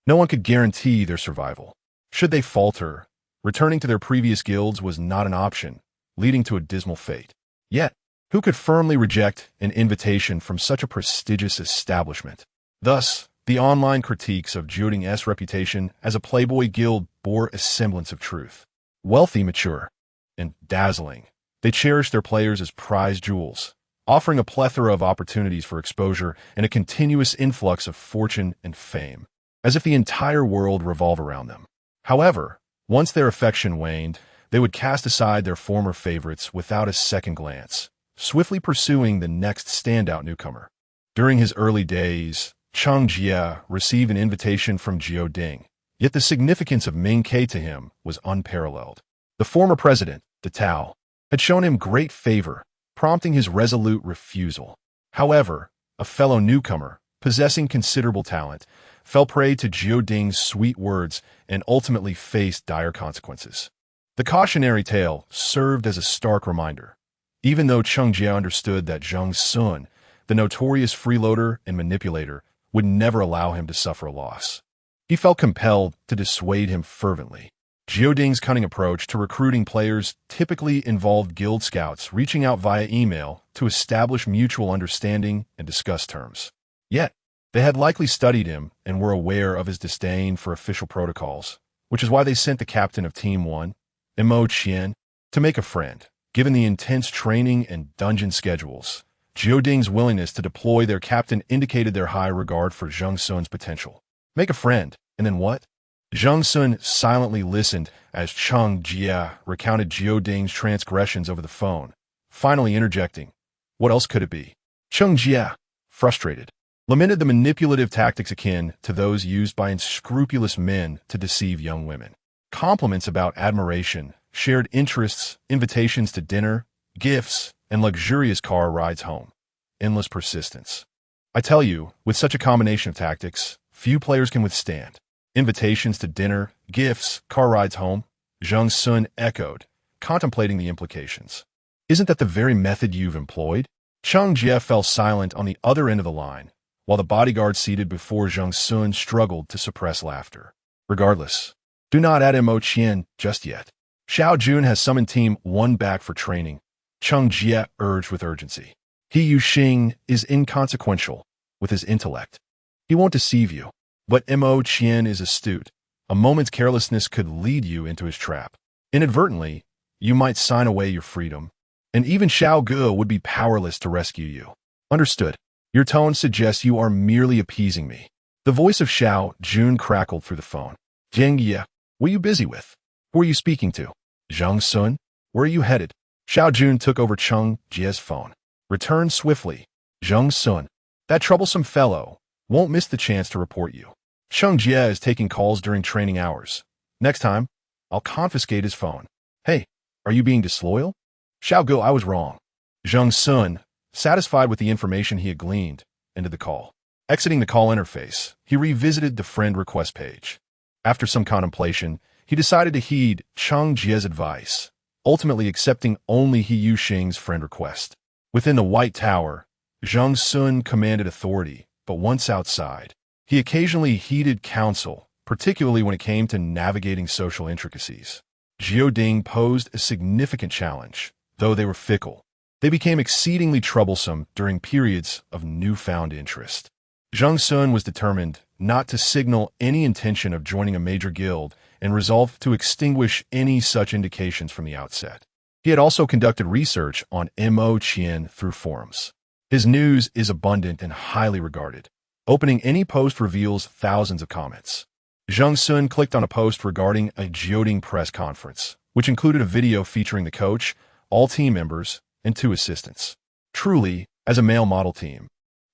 no one could guarantee their survival. Should they falter, returning to their previous guilds was not an option, leading to a dismal fate. Yet, who could firmly reject an invitation from such a prestigious establishment? Thus, the online critiques of wielding's reputation as a playboy guild bore a semblance of truth. Wealthy, mature, and dazzling, they cherished their players as prized jewels, offering a plethora of opportunities for exposure and a continuous influx of fortune and fame, as if the entire world revolved around them. However, once their affection waned, they would cast aside their former favorites without a second glance, swiftly pursuing the next standout newcomer. During his early days, Cheng Jie received an invitation from wielding, yet the significance of Ming Ke to him was unparalleled. The former president, De Tao, had shown him great favor, prompting his resolute refusal. However, a fellow newcomer, possessing considerable talent, fell prey to wielding's sweet words and ultimately faced dire consequences. The cautionary tale served as a stark reminder. Even though Cheng Jie understood that Zheng Xun, the notorious freeloader and manipulator, would never allow him to suffer a loss, he felt compelled to dissuade him fervently. Wielding's cunning approach to recruiting players typically involved guild scouts reaching out via email to establish mutual understanding and discuss terms. Yet, they had likely studied him and were aware of his disdain for official protocols, which is why they sent the captain of Team 1, Mo Qian, to make a friend. Given the intense training and dungeon schedules, wielding's willingness to deploy their captain indicated their high regard for Zheng Xun's potential. Make a friend, and then what? Zheng Xun silently listened as Cheng Jie recounted wielding's transgressions over the phone, finally interjecting, "What else could it be?" Cheng Jie, frustrated, lamented the manipulative tactics akin to those used by unscrupulous men to deceive young women. Compliments about admiration, shared interests, invitations to dinner, gifts, and luxurious car rides home. Endless persistence. I tell you, with such a combination of tactics, few players can withstand. Invitations to dinner, gifts, car rides home, Zheng Xun echoed, contemplating the implications. Isn't that the very method you've employed? Cheng Jie fell silent on the other end of the line, while the bodyguard seated before Zheng Xun struggled to suppress laughter. Regardless, do not add Mo Qian just yet. Xiao Jun has summoned Team 1 back for training, Cheng Jie urged with urgency. He Yu Xing is inconsequential with his intellect. He won't deceive you, but Mo Qian is astute. A moment's carelessness could lead you into his trap. Inadvertently, you might sign away your freedom, and even Xiao Ge would be powerless to rescue you. Understood. Your tone suggests you are merely appeasing me. The voice of Xiao Jun crackled through the phone. Zheng Ye, what are you busy with? Who are you speaking to? Zheng Xun, where are you headed? Xiao Jun took over Cheng Jie's phone. Return swiftly. Zheng Xun, that troublesome fellow, won't miss the chance to report you. Cheng Jie is taking calls during training hours. Next time, I'll confiscate his phone. Hey, are you being disloyal? Xiao Ge, I was wrong. Zheng Xun, satisfied with the information he had gleaned, ended the call. Exiting the call interface, he revisited the friend request page. After some contemplation, he decided to heed Cheng Jie's advice, ultimately accepting only He Yu Xing's friend request. Within the White Tower, Zheng Xun commanded authority, but once outside, he occasionally heeded counsel, particularly when it came to navigating social intricacies. Wielding posed a significant challenge, though they were fickle. They became exceedingly troublesome during periods of newfound interest. Zheng Xun was determined not to signal any intention of joining a major guild and resolved to extinguish any such indications from the outset. He had also conducted research on Mo Qian through forums. His news is abundant and highly regarded. Opening any post reveals thousands of comments. Zheng Xun clicked on a post regarding a wielding press conference, which included a video featuring the coach, all team members, and 2 assistants. Truly, as a male model team,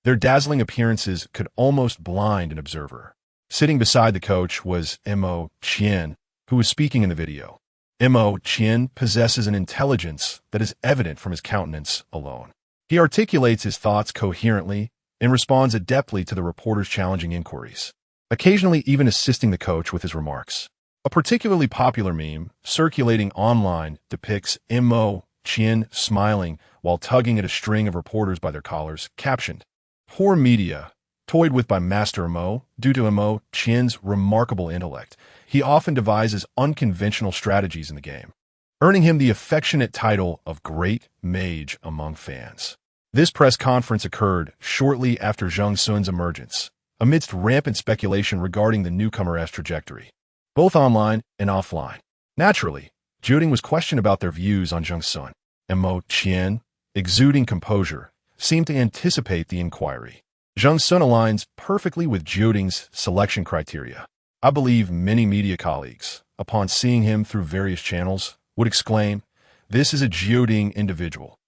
their dazzling appearances could almost blind an observer. Sitting beside the coach was Mo Qian, who was speaking in the video. Mo Qian possesses an intelligence that is evident from his countenance alone. He articulates his thoughts coherently, and responds adeptly to the reporter's challenging inquiries, occasionally even assisting the coach with his remarks. A particularly popular meme circulating online depicts Mo Qian smiling while tugging at a string of reporters by their collars, captioned, "Poor media, toyed with by Master Mo. Due to Mo Qian's remarkable intellect, he often devises unconventional strategies in the game, earning him the affectionate title of Great Mage among fans." This press conference occurred shortly after Zheng Xun's emergence, amidst rampant speculation regarding the newcomer's trajectory, both online and offline. Naturally, Wielding was questioned about their views on Zheng Xun, and Mo Qian, exuding composure, seemed to anticipate the inquiry. Zheng Xun aligns perfectly with Wielding's selection criteria. I believe many media colleagues, upon seeing him through various channels, would exclaim, "This is a Wielding individual."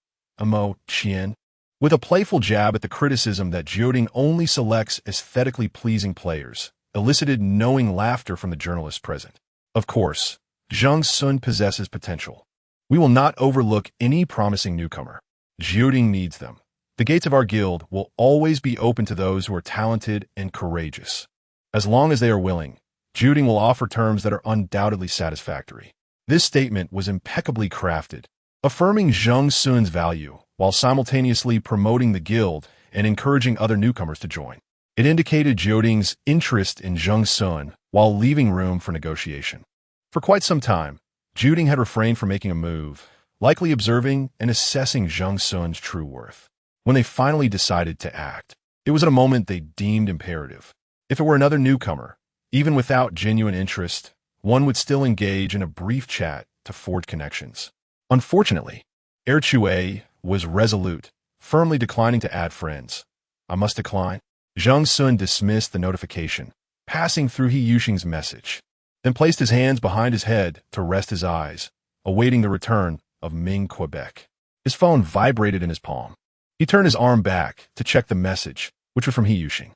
Mo Qian, with a playful jab at the criticism that Wielding only selects aesthetically pleasing players, elicited knowing laughter from the journalists present. Of course, Zheng Xun possesses potential. We will not overlook any promising newcomer. Wielding needs them. The gates of our guild will always be open to those who are talented and courageous. As long as they are willing, Wielding will offer terms that are undoubtedly satisfactory. This statement was impeccably crafted, affirming Zheng Xun's value while simultaneously promoting the guild and encouraging other newcomers to join. It indicated Wielding's interest in Zheng Xun while leaving room for negotiation. For quite some time, Wielding had refrained from making a move, likely observing and assessing Zheng Xun's true worth. When they finally decided to act, it was at a moment they deemed imperative. If it were another newcomer, even without genuine interest, one would still engage in a brief chat to forge connections. Unfortunately, Erchue was resolute, firmly declining to add friends. "I must decline." Zheng Xun dismissed the notification, passing through He Yuxing's message, then placed his hands behind his head to rest his eyes, awaiting the return of Ming Quebec. His phone vibrated in his palm. He turned his arm back to check the message, which was from He Yuxing.